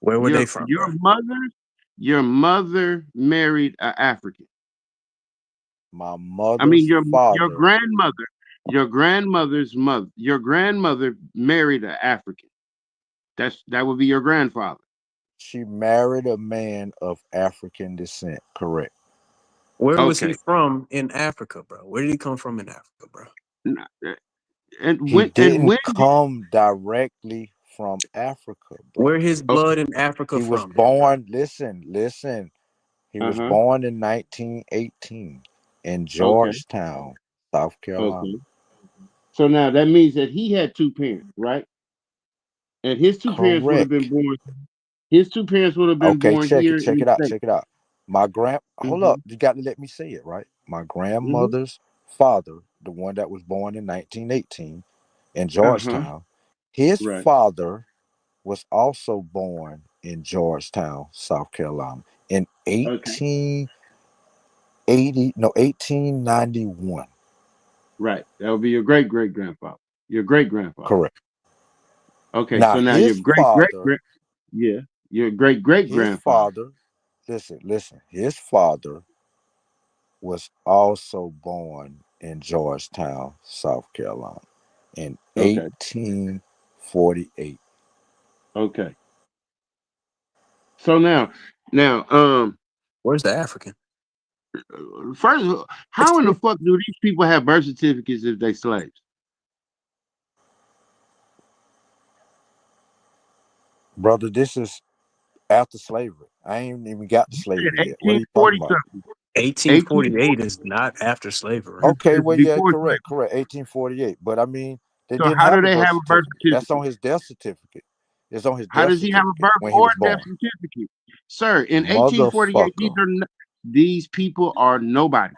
Speaker 17: Where were they from,
Speaker 2: Your
Speaker 17: bro?
Speaker 2: mother married an African.
Speaker 13: My mother's
Speaker 2: I mean
Speaker 13: father.
Speaker 2: your grandmother's mother. Your grandmother married an African. That would be your grandfather.
Speaker 13: She married a man of African descent, correct?
Speaker 17: Where was he from in Africa, bro? Where did he come from in Africa, bro?
Speaker 13: He didn't come directly from Africa, bro.
Speaker 17: Where his blood in Africa
Speaker 13: He was
Speaker 17: from?
Speaker 13: born, listen. He was born in 1918 in Georgetown, South Carolina.
Speaker 2: Okay. So now that means that he had two parents, right? And his two parents would have been born. His two parents would have been born here.
Speaker 13: Check it out. Hold up, you got to let me say it, right? My grandmother's father, the one that was born in 1918 in Georgetown, his father was also born in Georgetown, South Carolina in 1891.
Speaker 2: Right. That would be your great grandfather. Your great grandfather.
Speaker 13: Correct.
Speaker 2: Okay,
Speaker 13: Now,
Speaker 2: so now
Speaker 13: his
Speaker 2: your great great grandfather.
Speaker 13: Listen. His father was also born in Georgetown, South Carolina in 1848.
Speaker 2: Okay. So now,
Speaker 17: where's the African?
Speaker 2: First, how in the fuck do these people have birth certificates if they slaves?
Speaker 13: Brother, this is after slavery. I ain't even got to slavery yet. What are you talking about?
Speaker 17: 1848 is not after slavery.
Speaker 13: Okay, well, yeah, correct. 1848. But I mean, they
Speaker 2: So
Speaker 13: didn't
Speaker 2: how
Speaker 13: have
Speaker 2: do
Speaker 13: a
Speaker 2: they
Speaker 13: birth
Speaker 2: have a birth
Speaker 13: certificate. That's on his death certificate. It's on his
Speaker 2: How
Speaker 13: death
Speaker 2: does he have a
Speaker 13: certificate
Speaker 2: birth
Speaker 13: when he
Speaker 2: or
Speaker 13: was born.
Speaker 2: death certificate? Sir, in 1848, these people are nobodies.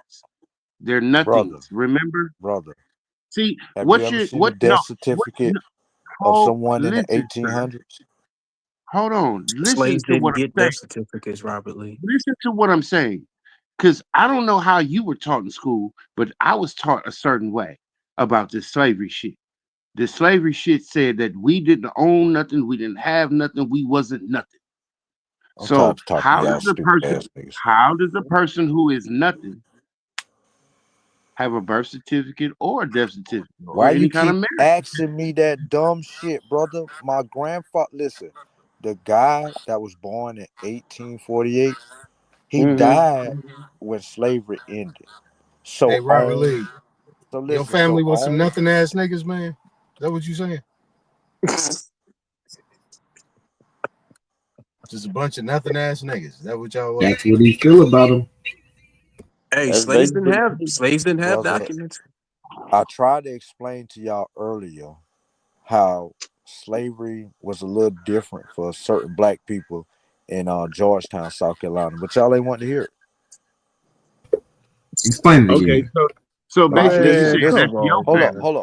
Speaker 2: They're nothings. Remember?
Speaker 13: Brother.
Speaker 2: See,
Speaker 13: have you ever seen a death certificate of someone in the 1800s?
Speaker 2: Hold on. Listen
Speaker 17: Slaves
Speaker 2: to what
Speaker 17: didn't
Speaker 2: I'm
Speaker 17: get death
Speaker 2: saying.
Speaker 17: certificates, Robert Lee.
Speaker 2: Listen to what I'm saying. Because I don't know how you were taught in school, but I was taught a certain way about this slavery shit. The slavery shit said that we didn't own nothing, we didn't have nothing, we wasn't nothing. So how does a person who is nothing have a birth certificate or a death certificate or
Speaker 13: Why
Speaker 2: any
Speaker 13: you
Speaker 2: kind
Speaker 13: keep
Speaker 2: of marriage?
Speaker 13: asking me that dumb shit, brother? My grandfather, listen, the guy that was born in 1848, he died when slavery ended. So,
Speaker 12: hey, Robert Lee,
Speaker 13: so listen,
Speaker 12: your family was some nothing ass niggas, man. Is that what you saying? Just a bunch of nothing ass niggas. Is that what y'all was?
Speaker 14: That's what he feel about them.
Speaker 17: Hey, slaves didn't have
Speaker 13: Brother,
Speaker 17: documents.
Speaker 13: I tried to explain to y'all earlier how slavery was a little different for certain black people in Georgetown, South Carolina, but y'all ain't want to hear it.
Speaker 14: Explain it again.
Speaker 2: So basically,
Speaker 13: listen,
Speaker 2: hold on.
Speaker 13: Hold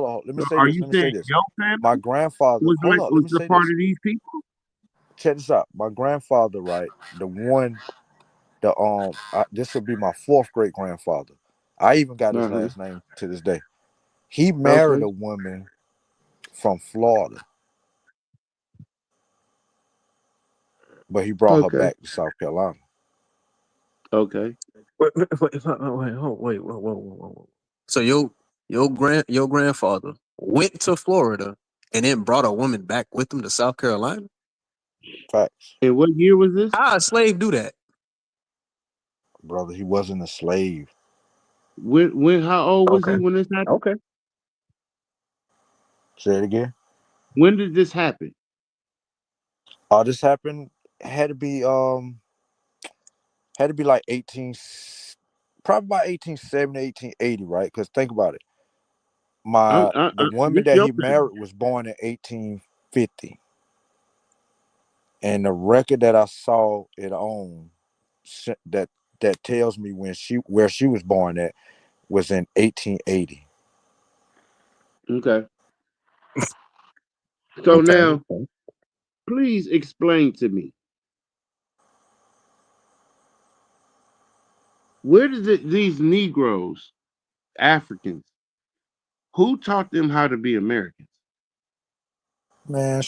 Speaker 13: on. Let me say
Speaker 2: Are
Speaker 13: this.
Speaker 2: you
Speaker 13: Let me say
Speaker 2: saying
Speaker 13: this.
Speaker 2: your family
Speaker 13: My grandfather
Speaker 2: was
Speaker 13: let me say
Speaker 2: a part
Speaker 13: this.
Speaker 2: of these people?
Speaker 13: Check this out. My grandfather, right? This would be my fourth great grandfather. I even got his last name to this day. He married a woman from Florida, but he brought her back to South Carolina.
Speaker 2: Okay.
Speaker 17: Wait. So your grandfather went to Florida and then brought a woman back with him to South Carolina?
Speaker 13: Facts.
Speaker 2: And what year was this?
Speaker 17: How a slave do that?
Speaker 13: Brother, he wasn't a slave.
Speaker 2: When how old was he when this happened?
Speaker 17: Okay.
Speaker 13: Say it again.
Speaker 2: When did this happen?
Speaker 13: This happened
Speaker 15: had to be like probably about 1870, 1880, right? Because think about it. The woman that he married was born in 1850. And the record that I saw it on that tells me where she was born at was in 1880.
Speaker 2: Okay. So now, please explain to me, where did these Negroes, Africans, who taught them how to be Americans?
Speaker 15: Man,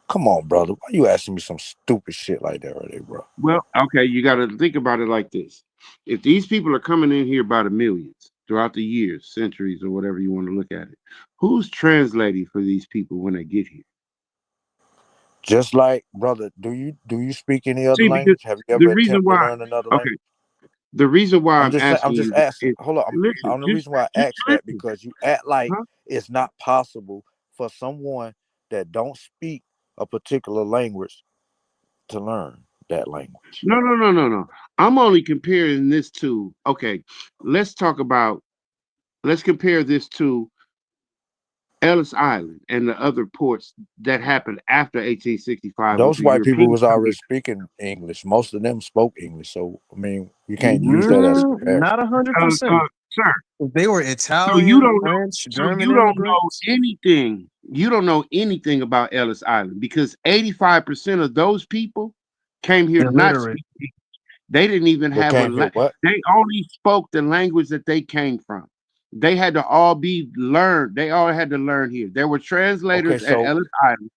Speaker 15: come on, brother. Why you asking me some stupid shit like that right there, bro?
Speaker 2: Well, okay, you got to think about it like this. If these people are coming in here by the millions throughout the years, centuries, or whatever you want to look at it, who's translating for these people when they get here?
Speaker 15: Just like, brother, do you speak any other language? Have you ever attempted to learn another language?
Speaker 2: The reason why I'm
Speaker 15: just asking. Hold on. The reason why I asked that because you act like it's not possible for someone that don't speak a particular language to learn that language.
Speaker 2: No. I'm only comparing this to, okay, let's compare this to Ellis Island and the other ports that happened after 1865.
Speaker 15: Those white people was already speaking English. Most of them spoke English. So, I mean, you can't use that as a comparison.
Speaker 17: Not 100%.
Speaker 2: Sir,
Speaker 17: they were Italian,
Speaker 2: so you don't
Speaker 17: French,
Speaker 2: know,
Speaker 17: German
Speaker 2: you don't know
Speaker 17: immigrants.
Speaker 2: anything. You don't know anything about Ellis Island because 85% of those people came here not speaking English. They didn't even have a language. They only spoke the language that they came from. They had to all be learned. They all had to learn here. There were translators at Ellis Island.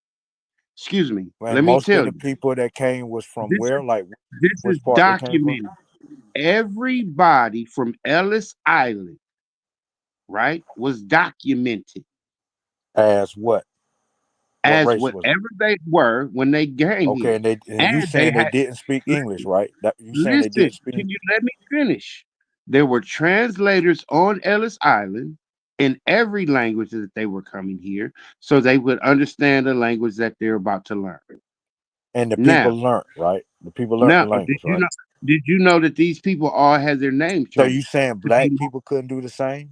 Speaker 2: Excuse me. Let me tell you.
Speaker 15: Most of the people that came was from where? Like,
Speaker 2: this is documented. Everybody from Ellis Island, right, was documented.
Speaker 15: As what?
Speaker 2: As whatever they were when they came here.
Speaker 15: Okay, and you saying they didn't speak English, right? You saying they didn't speak
Speaker 2: English. Can you let me finish? There were translators on Ellis Island in every language that they were coming here, so they would understand the language that they're about to learn.
Speaker 15: And the people learned, right? The people learned the language, right?
Speaker 2: Did you know that these people all had their names changed?
Speaker 15: So you saying black people couldn't do the same?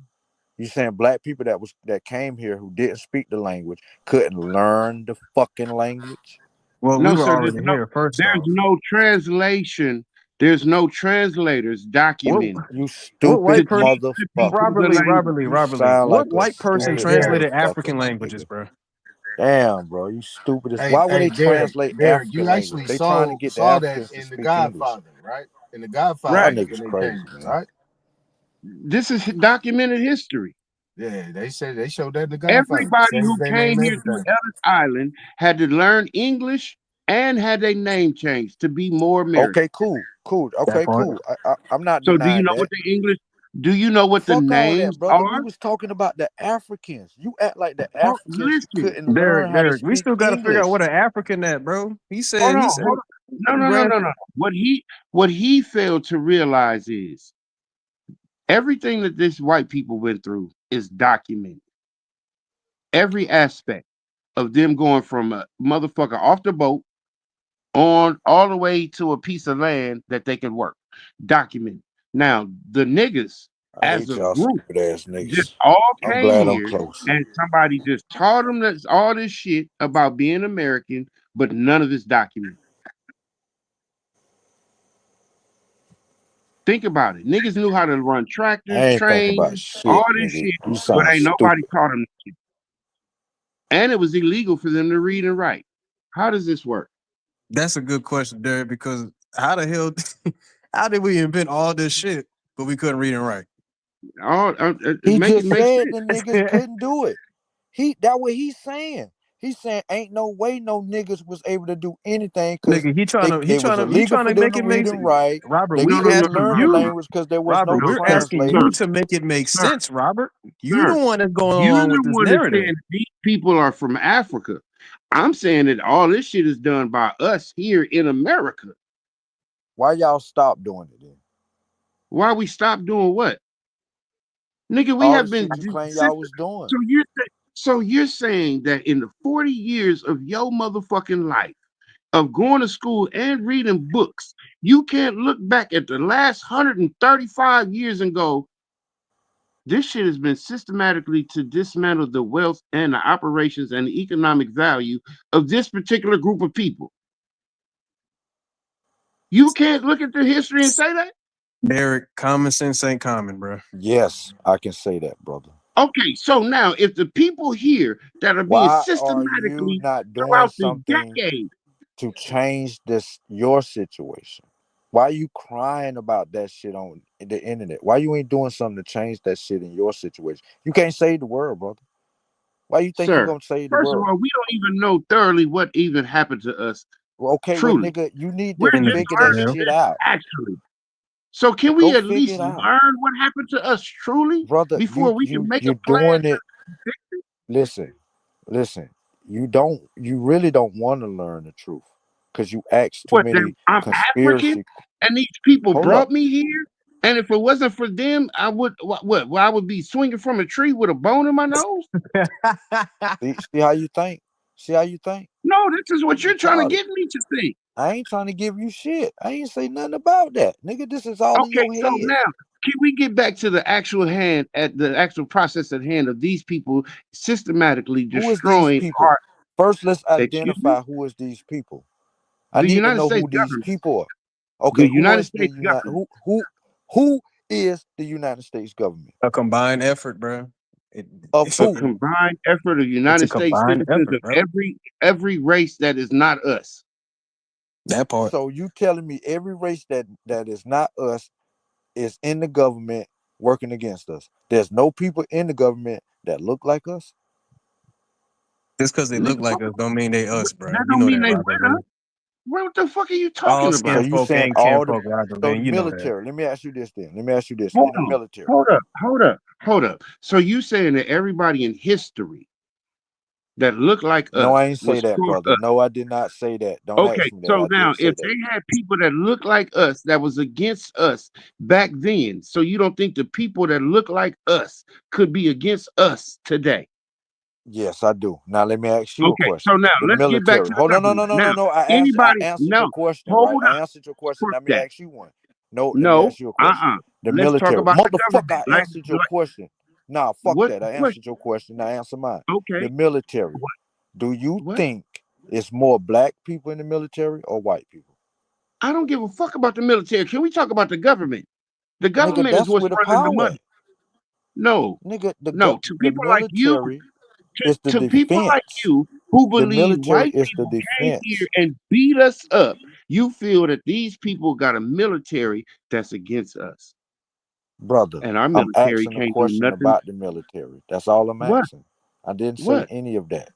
Speaker 15: You saying black people that came here who didn't speak the language couldn't learn the fucking language?
Speaker 17: Well,
Speaker 2: no,
Speaker 17: we were
Speaker 2: sir,
Speaker 17: already here first.
Speaker 2: There's no translation. There's no translators documented.
Speaker 15: You stupid
Speaker 17: white person,
Speaker 15: motherfucker.
Speaker 17: Robert Lee. What white person translated African languages, bro?
Speaker 15: Damn, bro, you stupid as.
Speaker 12: Hey,
Speaker 15: Why would they
Speaker 12: Derek,
Speaker 15: translate
Speaker 12: Derek,
Speaker 15: African
Speaker 12: you actually
Speaker 15: language? They trying to get the
Speaker 12: saw
Speaker 15: Africans
Speaker 12: that
Speaker 15: to
Speaker 12: in The
Speaker 15: speak
Speaker 12: Godfather,
Speaker 15: English.
Speaker 12: right? In The Godfather,
Speaker 15: That
Speaker 12: when
Speaker 15: nigga's
Speaker 12: they
Speaker 15: crazy,
Speaker 12: came,
Speaker 15: man.
Speaker 12: right?
Speaker 2: This is documented history.
Speaker 12: Yeah, they said they showed that in The Godfather.
Speaker 2: Everybody who came here to Ellis Island had to learn English and had their name changed to be more American.
Speaker 15: Okay, cool. Okay, cool. I'm not
Speaker 2: So
Speaker 15: denying
Speaker 2: do you know
Speaker 15: that.
Speaker 2: what the English? Do you know what the
Speaker 15: Fuck all
Speaker 2: names
Speaker 15: that, brother.
Speaker 2: are?
Speaker 15: We was talking about the Africans. You act like the Africans couldn't learn
Speaker 17: Derek,
Speaker 15: how to speak
Speaker 17: we still got to figure out
Speaker 15: English.
Speaker 17: what an African at, bro. He said.
Speaker 2: Hold on. No. What he failed to realize is everything that this white people went through is documented. Every aspect of them going from a motherfucker off the boat on all the way to a piece of land that they can work. Documented. Now the niggas as a group just all came here and somebody just taught them all this shit about being American, but none of it's documented. Think about it. Niggas knew how to run tractors, trains, all this shit, but ain't nobody taught them shit. And it was illegal for them to read and write. How does this work?
Speaker 17: That's a good question, Derek, because how the hell, how did we invent all this shit, but we couldn't read and write?
Speaker 15: He just said the niggas couldn't do it. That what he's saying. He's saying ain't no way no niggas was able to do anything because
Speaker 17: he trying to make it make sense.
Speaker 15: Right.
Speaker 17: Robert,
Speaker 15: they couldn't learn the language because there was
Speaker 17: Robert,
Speaker 15: no
Speaker 17: we're asking you to make it make sense, Robert. You're the one that's going along with this narrative.
Speaker 2: Saying these people are from Africa. I'm saying that all this shit is done by us here in America.
Speaker 15: Why y'all stop doing it then?
Speaker 2: Why we stop doing what? Nigga, we have been
Speaker 15: y'all was doing.
Speaker 2: So you're saying that in the 40 years of your motherfucking life, of going to school and reading books, you can't look back at the last 135 years and go, this shit has been systematically to dismantle the wealth and the operations and the economic value of this particular group of people. You can't look at the history and say that?
Speaker 17: Derek, common sense ain't common, bro.
Speaker 13: Yes, I can say that, brother.
Speaker 2: Okay, so now if the people here that are being
Speaker 13: Why are you
Speaker 2: systematically
Speaker 13: not doing
Speaker 2: throughout the
Speaker 13: something
Speaker 2: decade
Speaker 13: to change your situation? Why are you crying about that shit on the internet? Why you ain't doing something to change that shit in your situation? You can't save the world, brother. Why you think you're
Speaker 2: Sir,
Speaker 13: gonna save the
Speaker 2: first of
Speaker 13: world?
Speaker 2: all, we don't even know thoroughly what even happened to us.
Speaker 13: Well, okay,
Speaker 2: Truly.
Speaker 13: well, nigga, you need
Speaker 2: We're
Speaker 13: to
Speaker 2: just
Speaker 13: figure that
Speaker 2: learning
Speaker 13: shit
Speaker 2: this
Speaker 13: out.
Speaker 2: actually. So can we
Speaker 13: Go
Speaker 2: at
Speaker 13: figure
Speaker 2: least
Speaker 13: it out.
Speaker 2: learn what happened to us truly
Speaker 13: Brother,
Speaker 2: before we can make a
Speaker 13: you're
Speaker 2: plan?
Speaker 13: doing it. Listen. You really don't want to learn the truth because you ask too
Speaker 2: What, then
Speaker 13: many
Speaker 2: I'm
Speaker 13: conspiracy.
Speaker 2: African and these people
Speaker 13: Hold
Speaker 2: brought
Speaker 13: up.
Speaker 2: me here? And if it wasn't for them, I would what? I would be swinging from a tree with a bone in my nose?
Speaker 13: See how you think? See how you think?
Speaker 2: No, this is what you're trying to
Speaker 13: Retarded.
Speaker 2: get me to think.
Speaker 13: I ain't trying to give you shit. I ain't say nothing about that. Nigga, this is all in
Speaker 2: Okay,
Speaker 13: your
Speaker 2: so
Speaker 13: head.
Speaker 2: now can we get back to the actual process at hand of these people systematically
Speaker 13: Who is these
Speaker 2: destroying
Speaker 13: people?
Speaker 2: our
Speaker 13: First, let's
Speaker 2: excuse me?
Speaker 13: identify who is these people. I
Speaker 2: The
Speaker 13: need to
Speaker 2: United
Speaker 13: know
Speaker 2: States
Speaker 13: who these
Speaker 2: government.
Speaker 13: people are.
Speaker 2: The
Speaker 13: Okay, who
Speaker 2: United
Speaker 13: is the
Speaker 2: States government.
Speaker 13: who is the United States government?
Speaker 17: A combined effort, bro.
Speaker 13: Of
Speaker 2: A
Speaker 13: who?
Speaker 2: combined effort of
Speaker 17: It's a
Speaker 2: United States
Speaker 17: combined
Speaker 2: citizens
Speaker 17: effort,
Speaker 2: of
Speaker 17: bro.
Speaker 2: every race that is not us.
Speaker 17: That part.
Speaker 13: So you telling me every race that is not us is in the government working against us? There's no people in the government that look like us?
Speaker 17: Just because they look like us don't mean they us, bro.
Speaker 2: That
Speaker 17: You
Speaker 2: don't
Speaker 17: know
Speaker 2: mean
Speaker 17: that,
Speaker 2: they
Speaker 17: Robert
Speaker 2: with
Speaker 17: Lee.
Speaker 2: us. What the fuck are you
Speaker 17: All
Speaker 2: talking
Speaker 13: So
Speaker 2: about?
Speaker 17: skin
Speaker 13: you
Speaker 17: folk
Speaker 13: saying
Speaker 17: ain't
Speaker 13: all
Speaker 17: kin
Speaker 13: the
Speaker 17: folk, Robert
Speaker 13: so
Speaker 17: Lee.
Speaker 13: the
Speaker 17: You know that.
Speaker 13: military. Let me ask you this then. Let me ask you this.
Speaker 2: Hold
Speaker 13: In the
Speaker 2: on.
Speaker 13: military.
Speaker 2: Hold up. So you saying that everybody in history that looked like
Speaker 13: No, I
Speaker 2: us
Speaker 13: ain't say
Speaker 2: was
Speaker 13: that,
Speaker 2: for
Speaker 13: brother.
Speaker 2: us?
Speaker 13: No, I did not say that. Don't
Speaker 2: Okay,
Speaker 13: ask me that.
Speaker 2: so
Speaker 13: I
Speaker 2: now
Speaker 13: didn't say
Speaker 2: if
Speaker 13: that.
Speaker 2: they had people that look like us that was against us back then, so you don't think the people that look like us could be against us today?
Speaker 13: Yes, I do. Now let me ask you a
Speaker 2: Okay, so
Speaker 13: question.
Speaker 2: now
Speaker 13: The
Speaker 2: let's get back
Speaker 13: military.
Speaker 2: to the
Speaker 13: Hold on, no.
Speaker 2: government. Now,
Speaker 13: I
Speaker 2: anybody,
Speaker 13: answered
Speaker 2: no,
Speaker 13: your question,
Speaker 2: hold
Speaker 13: right? I
Speaker 2: up,
Speaker 13: answered your question.
Speaker 2: fuck
Speaker 13: Now let me
Speaker 2: that.
Speaker 13: ask you one. No, let me
Speaker 2: No,
Speaker 13: ask you a question. The
Speaker 2: let's talk
Speaker 13: military.
Speaker 2: about the
Speaker 13: Motherfucker,
Speaker 2: government.
Speaker 13: I answered your question. Nah, fuck
Speaker 2: What
Speaker 13: that. I
Speaker 2: question?
Speaker 13: answered your question. Now answer mine.
Speaker 2: Okay,
Speaker 13: The military. Do you
Speaker 2: what?
Speaker 13: think it's more black people in the military or white people?
Speaker 2: I don't give a fuck about the military. Can we talk about the government? The
Speaker 13: Nigga,
Speaker 2: government is
Speaker 13: that's
Speaker 2: what's
Speaker 13: where the
Speaker 2: running the
Speaker 13: power
Speaker 2: money.
Speaker 13: at.
Speaker 2: No,
Speaker 13: Nigga,
Speaker 2: to
Speaker 13: the
Speaker 2: people like you,
Speaker 13: military is the
Speaker 2: to people like
Speaker 13: defense.
Speaker 2: you who
Speaker 13: The
Speaker 2: believe
Speaker 13: military
Speaker 2: white
Speaker 13: is the
Speaker 2: people came
Speaker 13: defense.
Speaker 2: here and beat us up, you feel that these people got a military that's against us.
Speaker 13: Brother,
Speaker 2: And our
Speaker 13: I'm
Speaker 2: military
Speaker 13: asking a
Speaker 2: can't do
Speaker 13: question
Speaker 2: nothing.
Speaker 13: about the military. That's all I'm
Speaker 2: What?
Speaker 13: asking. I didn't say
Speaker 2: What?
Speaker 13: any of that.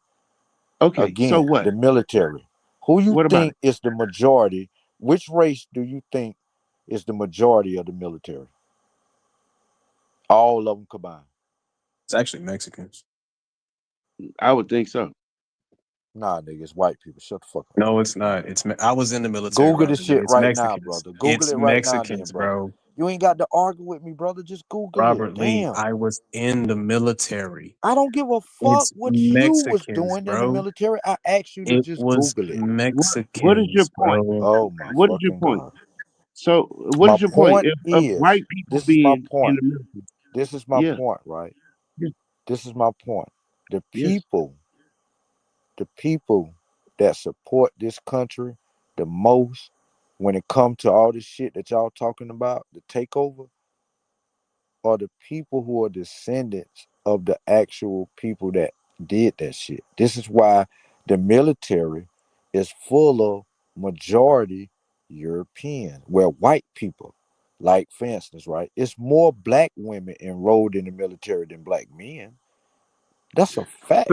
Speaker 2: Okay, so
Speaker 13: Again,
Speaker 2: what?
Speaker 13: the military. Who you
Speaker 2: What about
Speaker 13: think
Speaker 2: it?
Speaker 13: is the majority? Which race do you think is the majority of the military? All of them combined.
Speaker 17: It's actually Mexicans.
Speaker 2: I would think so.
Speaker 13: Nah, nigga, it's white people. Shut the fuck up.
Speaker 17: No, it's not. I was in the military.
Speaker 13: Google this
Speaker 17: Robert Lee.
Speaker 13: shit
Speaker 17: It's
Speaker 13: right now,
Speaker 17: Mexicans.
Speaker 13: brother. Google
Speaker 17: It's
Speaker 13: it right now, then,
Speaker 17: Mexicans,
Speaker 13: brother.
Speaker 17: bro.
Speaker 13: You ain't got to argue with me, brother. Just Google
Speaker 17: Robert
Speaker 13: it.
Speaker 17: Lee,
Speaker 13: Damn.
Speaker 17: I was in the military.
Speaker 13: I don't give a fuck
Speaker 17: It's
Speaker 13: what you was
Speaker 17: Mexicans,
Speaker 13: doing in the
Speaker 17: bro.
Speaker 13: military. I asked you to
Speaker 17: It
Speaker 13: just
Speaker 17: was
Speaker 13: Google it.
Speaker 2: What is your
Speaker 17: Mexicans,
Speaker 2: point?
Speaker 17: bro.
Speaker 13: Oh my
Speaker 2: What is your
Speaker 13: fucking
Speaker 2: point?
Speaker 13: God.
Speaker 2: So what
Speaker 13: My
Speaker 2: is your point
Speaker 13: point
Speaker 2: of
Speaker 13: is,
Speaker 2: white people
Speaker 13: this is my
Speaker 2: being in
Speaker 13: point.
Speaker 2: the military?
Speaker 13: This is my
Speaker 2: Yeah.
Speaker 13: point, right?
Speaker 2: Yeah.
Speaker 13: This is my point. The
Speaker 2: Yes.
Speaker 13: people that support this country the most when it comes to all this shit that y'all talking about, the takeover, are the people who are descendants of the actual people that did that shit. This is why the military is full of majority European, where white people, like for instance, right, it's more black women enrolled in the military than black men. That's a fact.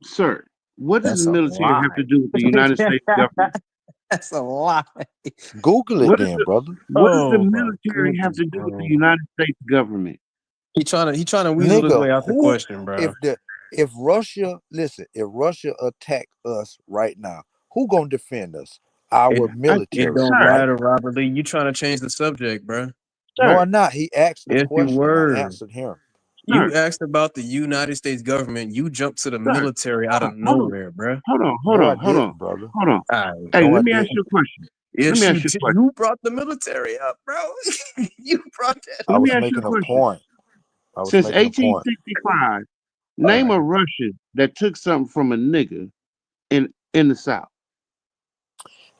Speaker 2: Sir, what does
Speaker 17: That's
Speaker 2: the
Speaker 17: a
Speaker 2: military have to
Speaker 17: lie.
Speaker 2: do with the United States government?
Speaker 17: That's a lie.
Speaker 13: Google it
Speaker 2: What does
Speaker 13: then, brother.
Speaker 2: what does the
Speaker 17: Oh my
Speaker 2: military have
Speaker 17: goodness,
Speaker 2: to do with the
Speaker 17: bro.
Speaker 2: United States government?
Speaker 17: He trying to weasel his
Speaker 13: Nigga,
Speaker 17: way out the
Speaker 13: who
Speaker 17: question, bro.
Speaker 13: if Russia attack us right now, who gonna defend us? Our
Speaker 17: It
Speaker 13: military,
Speaker 17: don't
Speaker 13: right?
Speaker 17: matter, Robert Lee. You trying to change the subject, bro.
Speaker 13: No, I'm not. He asked the
Speaker 17: Yes, you
Speaker 13: question. I
Speaker 17: were.
Speaker 13: answered him.
Speaker 17: You asked about the United States government. You jumped to the military out of nowhere, bro.
Speaker 2: Hold on,
Speaker 6: brother.
Speaker 2: hold on.
Speaker 17: All right.
Speaker 2: Hey,
Speaker 6: No, I
Speaker 2: let me ask
Speaker 6: didn't.
Speaker 2: you a question.
Speaker 17: Yes,
Speaker 2: Let me ask you a question.
Speaker 17: you brought the military up, bro. You brought that.
Speaker 6: I
Speaker 2: Let me
Speaker 6: was
Speaker 2: ask you
Speaker 6: making
Speaker 2: a
Speaker 6: a
Speaker 2: question.
Speaker 6: point. I was
Speaker 2: Since
Speaker 6: making a point.
Speaker 2: 1865, name a Russian that took something from a nigga in the South.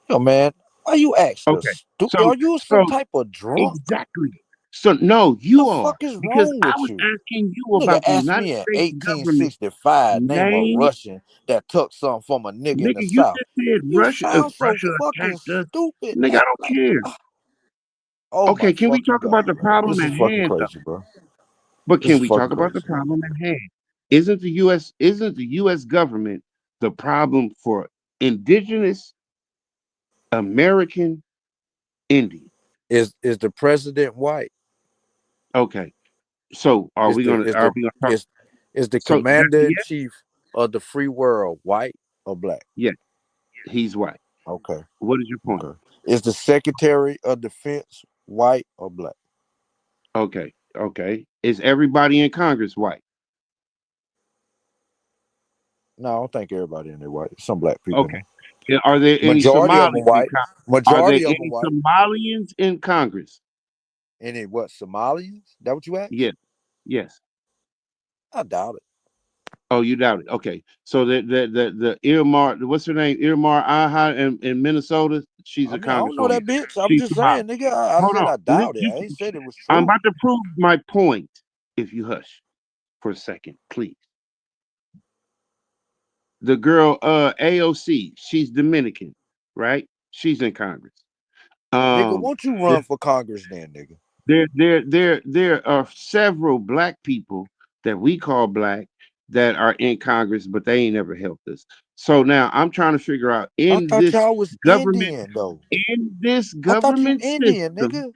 Speaker 6: Yo, man, why you asking
Speaker 2: Okay,
Speaker 6: us? Stupid?
Speaker 2: so
Speaker 6: Are you some type of drunk?
Speaker 2: exactly. So no, you
Speaker 6: The
Speaker 2: are,
Speaker 6: fuck is
Speaker 2: because
Speaker 6: wrong
Speaker 2: I
Speaker 6: with
Speaker 2: was
Speaker 6: you?
Speaker 2: asking you
Speaker 6: Nigga
Speaker 2: about the
Speaker 6: asked
Speaker 2: United
Speaker 6: me in
Speaker 2: States government.
Speaker 6: 1865, name a
Speaker 2: Name,
Speaker 6: Russian that took something from a nigga in
Speaker 2: nigga,
Speaker 6: the
Speaker 2: you
Speaker 6: South.
Speaker 2: just said
Speaker 6: You
Speaker 2: Russia. If
Speaker 6: sound so
Speaker 2: Russia
Speaker 6: fucking
Speaker 2: attacked us,
Speaker 6: stupid.
Speaker 2: nigga, I don't care.
Speaker 6: Oh
Speaker 2: Okay,
Speaker 6: my
Speaker 2: can we
Speaker 6: fucking
Speaker 2: talk about
Speaker 6: God,
Speaker 2: the
Speaker 6: man.
Speaker 2: problem
Speaker 6: This
Speaker 2: at
Speaker 6: is fucking
Speaker 2: hand, though?
Speaker 6: crazy, bro.
Speaker 2: But
Speaker 6: This
Speaker 2: can
Speaker 6: is
Speaker 2: we
Speaker 6: fucking
Speaker 2: talk about the
Speaker 6: crazy.
Speaker 2: problem at hand? Isn't the U.S. government the problem for indigenous American Indian?
Speaker 6: Is the president white?
Speaker 2: Okay, so are we gonna talk?
Speaker 6: Is the
Speaker 2: So that's
Speaker 6: commander in
Speaker 2: yes,
Speaker 6: chief of the free world white or black?
Speaker 2: yes, he's white.
Speaker 6: Okay.
Speaker 2: What is your point?
Speaker 6: Okay. Is the secretary of defense white or black?
Speaker 2: Okay, is everybody in Congress white?
Speaker 6: No, I don't think everybody in there white. Some black people.
Speaker 2: Okay. Are there any
Speaker 6: Majority of
Speaker 2: Somalis
Speaker 6: them white.
Speaker 2: Are there
Speaker 6: Majority of them
Speaker 2: any
Speaker 6: white.
Speaker 2: Somalians in Congress?
Speaker 6: Any what? Somalians? That what you asked?
Speaker 2: Yes.
Speaker 6: I doubt it.
Speaker 2: Oh, you doubt it. Okay. So the Irmar, what's her name? Irmar Aha in Minnesota. She's a
Speaker 6: I don't know
Speaker 2: congresswoman.
Speaker 6: that bitch. I'm
Speaker 2: She's
Speaker 6: just
Speaker 2: Somali.
Speaker 6: saying, nigga. I
Speaker 2: Hold
Speaker 6: said
Speaker 2: on.
Speaker 6: I doubt it. I ain't said it was true.
Speaker 2: I'm about to prove my point. If you hush for a second, please. The girl AOC, she's Dominican, right? She's in Congress.
Speaker 6: Nigga, won't you run for Congress then, nigga?
Speaker 2: There are several black people that we call black that are in Congress, but they ain't never helped us. So now I'm trying to figure out
Speaker 6: I thought y'all was Indian though.
Speaker 2: in this
Speaker 6: I thought you
Speaker 2: government
Speaker 6: Indian,
Speaker 2: system,
Speaker 6: nigga.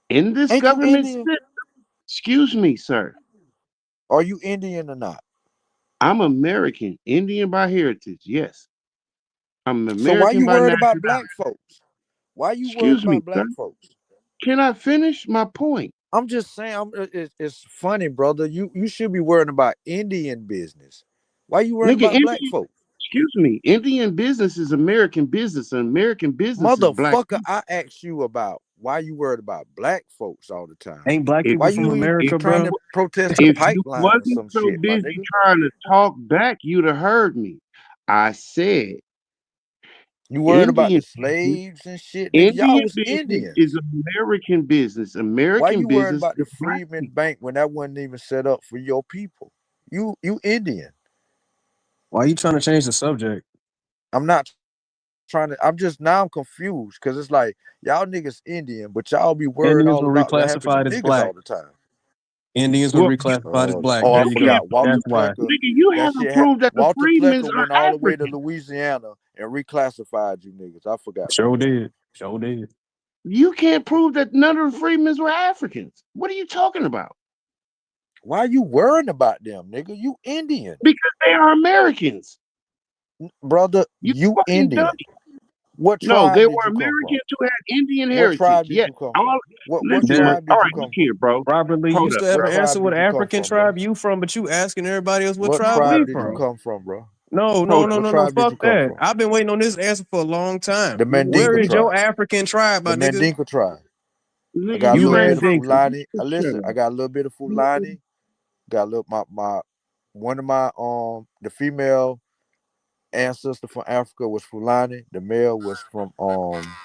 Speaker 2: in this
Speaker 6: Ain't you
Speaker 2: government
Speaker 6: Indian?
Speaker 2: system. Excuse me, sir.
Speaker 6: Are you Indian or not?
Speaker 2: I'm American, Indian by heritage. Yes, I'm American.
Speaker 6: So why you
Speaker 2: by
Speaker 6: worried about
Speaker 2: nationality.
Speaker 6: black folks? Why you
Speaker 2: Excuse
Speaker 6: worried
Speaker 2: me,
Speaker 6: about black
Speaker 2: sir.
Speaker 6: folks?
Speaker 2: Can I finish my point?
Speaker 6: I'm just saying, it's funny, brother. You should be worrying about Indian business. Why you worrying
Speaker 2: Nigga,
Speaker 6: about black folks?
Speaker 2: Excuse me. Indian business is American business, and American business is black.
Speaker 6: Motherfucker, I asked you about why you worried about black folks all the time.
Speaker 17: Ain't black people
Speaker 6: Why
Speaker 17: from
Speaker 6: you
Speaker 17: America,
Speaker 6: trying
Speaker 17: bro?
Speaker 6: to protest the
Speaker 2: If you
Speaker 6: pipeline or
Speaker 2: wasn't
Speaker 6: some
Speaker 2: so
Speaker 6: shit, my
Speaker 2: busy
Speaker 6: nigga?
Speaker 2: trying to talk back, you'd have heard me. I said
Speaker 6: you worried about the
Speaker 2: Indian
Speaker 6: slaves and shit, nigga. Y'all
Speaker 2: Indian
Speaker 6: was
Speaker 2: business
Speaker 6: Indians.
Speaker 2: is American business.
Speaker 6: Why
Speaker 2: American
Speaker 6: you worried
Speaker 2: business
Speaker 6: about the
Speaker 2: is black
Speaker 6: Freedmen
Speaker 2: people.
Speaker 6: Bank when that wasn't even set up for your people? You Indian.
Speaker 17: Why are you trying to change the subject?
Speaker 6: I'm not trying to. I'm just now I'm confused because it's like y'all niggas Indian, but y'all be worried
Speaker 17: Indians
Speaker 6: all
Speaker 17: were
Speaker 6: about what happened to
Speaker 17: reclassified as
Speaker 6: niggas
Speaker 17: black.
Speaker 6: all the time.
Speaker 17: Indians were reclassified as black.
Speaker 6: Oh,
Speaker 17: There
Speaker 6: I
Speaker 17: you
Speaker 6: forgot.
Speaker 17: go. That's why.
Speaker 2: Nigga, you
Speaker 6: That
Speaker 2: haven't
Speaker 6: shit
Speaker 2: proved that the
Speaker 6: Walter
Speaker 2: Freedmen's
Speaker 6: Plecker
Speaker 2: are
Speaker 6: went all the way to
Speaker 2: African.
Speaker 6: Louisiana and reclassified you niggas. I forgot.
Speaker 17: Sure did. Sure did.
Speaker 2: You can't prove that none of the Freedmen's were Africans. What are you talking about?
Speaker 6: Why you worrying about them, nigga? You Indian.
Speaker 2: Because they are Americans.
Speaker 6: Brother,
Speaker 2: You fucking
Speaker 6: Indian.
Speaker 2: dummy.
Speaker 6: What
Speaker 2: No,
Speaker 6: tribe
Speaker 2: they
Speaker 6: did
Speaker 2: were
Speaker 6: you come from?
Speaker 2: Americans who had Indian
Speaker 6: What
Speaker 2: heritage.
Speaker 6: tribe did
Speaker 2: Yes.
Speaker 6: you come from? What
Speaker 2: Listen,
Speaker 6: tribe did
Speaker 2: all
Speaker 6: you
Speaker 2: right,
Speaker 6: come
Speaker 2: look
Speaker 6: from?
Speaker 2: here, bro.
Speaker 17: Robert Lee, you
Speaker 2: Hold up,
Speaker 17: still
Speaker 2: bro.
Speaker 17: haven't answered what
Speaker 6: did you come
Speaker 17: African
Speaker 6: from, bro?
Speaker 17: tribe you from, but you asking everybody else what
Speaker 6: What
Speaker 17: tribe
Speaker 6: tribe
Speaker 17: we
Speaker 6: did
Speaker 17: from.
Speaker 6: you come from, bro?
Speaker 17: No.
Speaker 6: What tribe did you
Speaker 17: Fuck
Speaker 6: come
Speaker 17: that.
Speaker 6: from?
Speaker 17: I've been waiting on this answer for a long time.
Speaker 6: The
Speaker 17: Where
Speaker 6: Mandinka
Speaker 17: is your
Speaker 6: tribe.
Speaker 17: African tribe, my
Speaker 6: The
Speaker 17: nigga?
Speaker 6: Mandinka tribe. I
Speaker 2: Nigga,
Speaker 6: got a
Speaker 2: you
Speaker 6: little bit of
Speaker 17: Mandinka.
Speaker 6: Fulani.
Speaker 2: Shut
Speaker 6: Listen,
Speaker 2: up.
Speaker 6: I got a little bit of Fulani. Got a little my one of my the female ancestor from Africa was Fulani. The male was from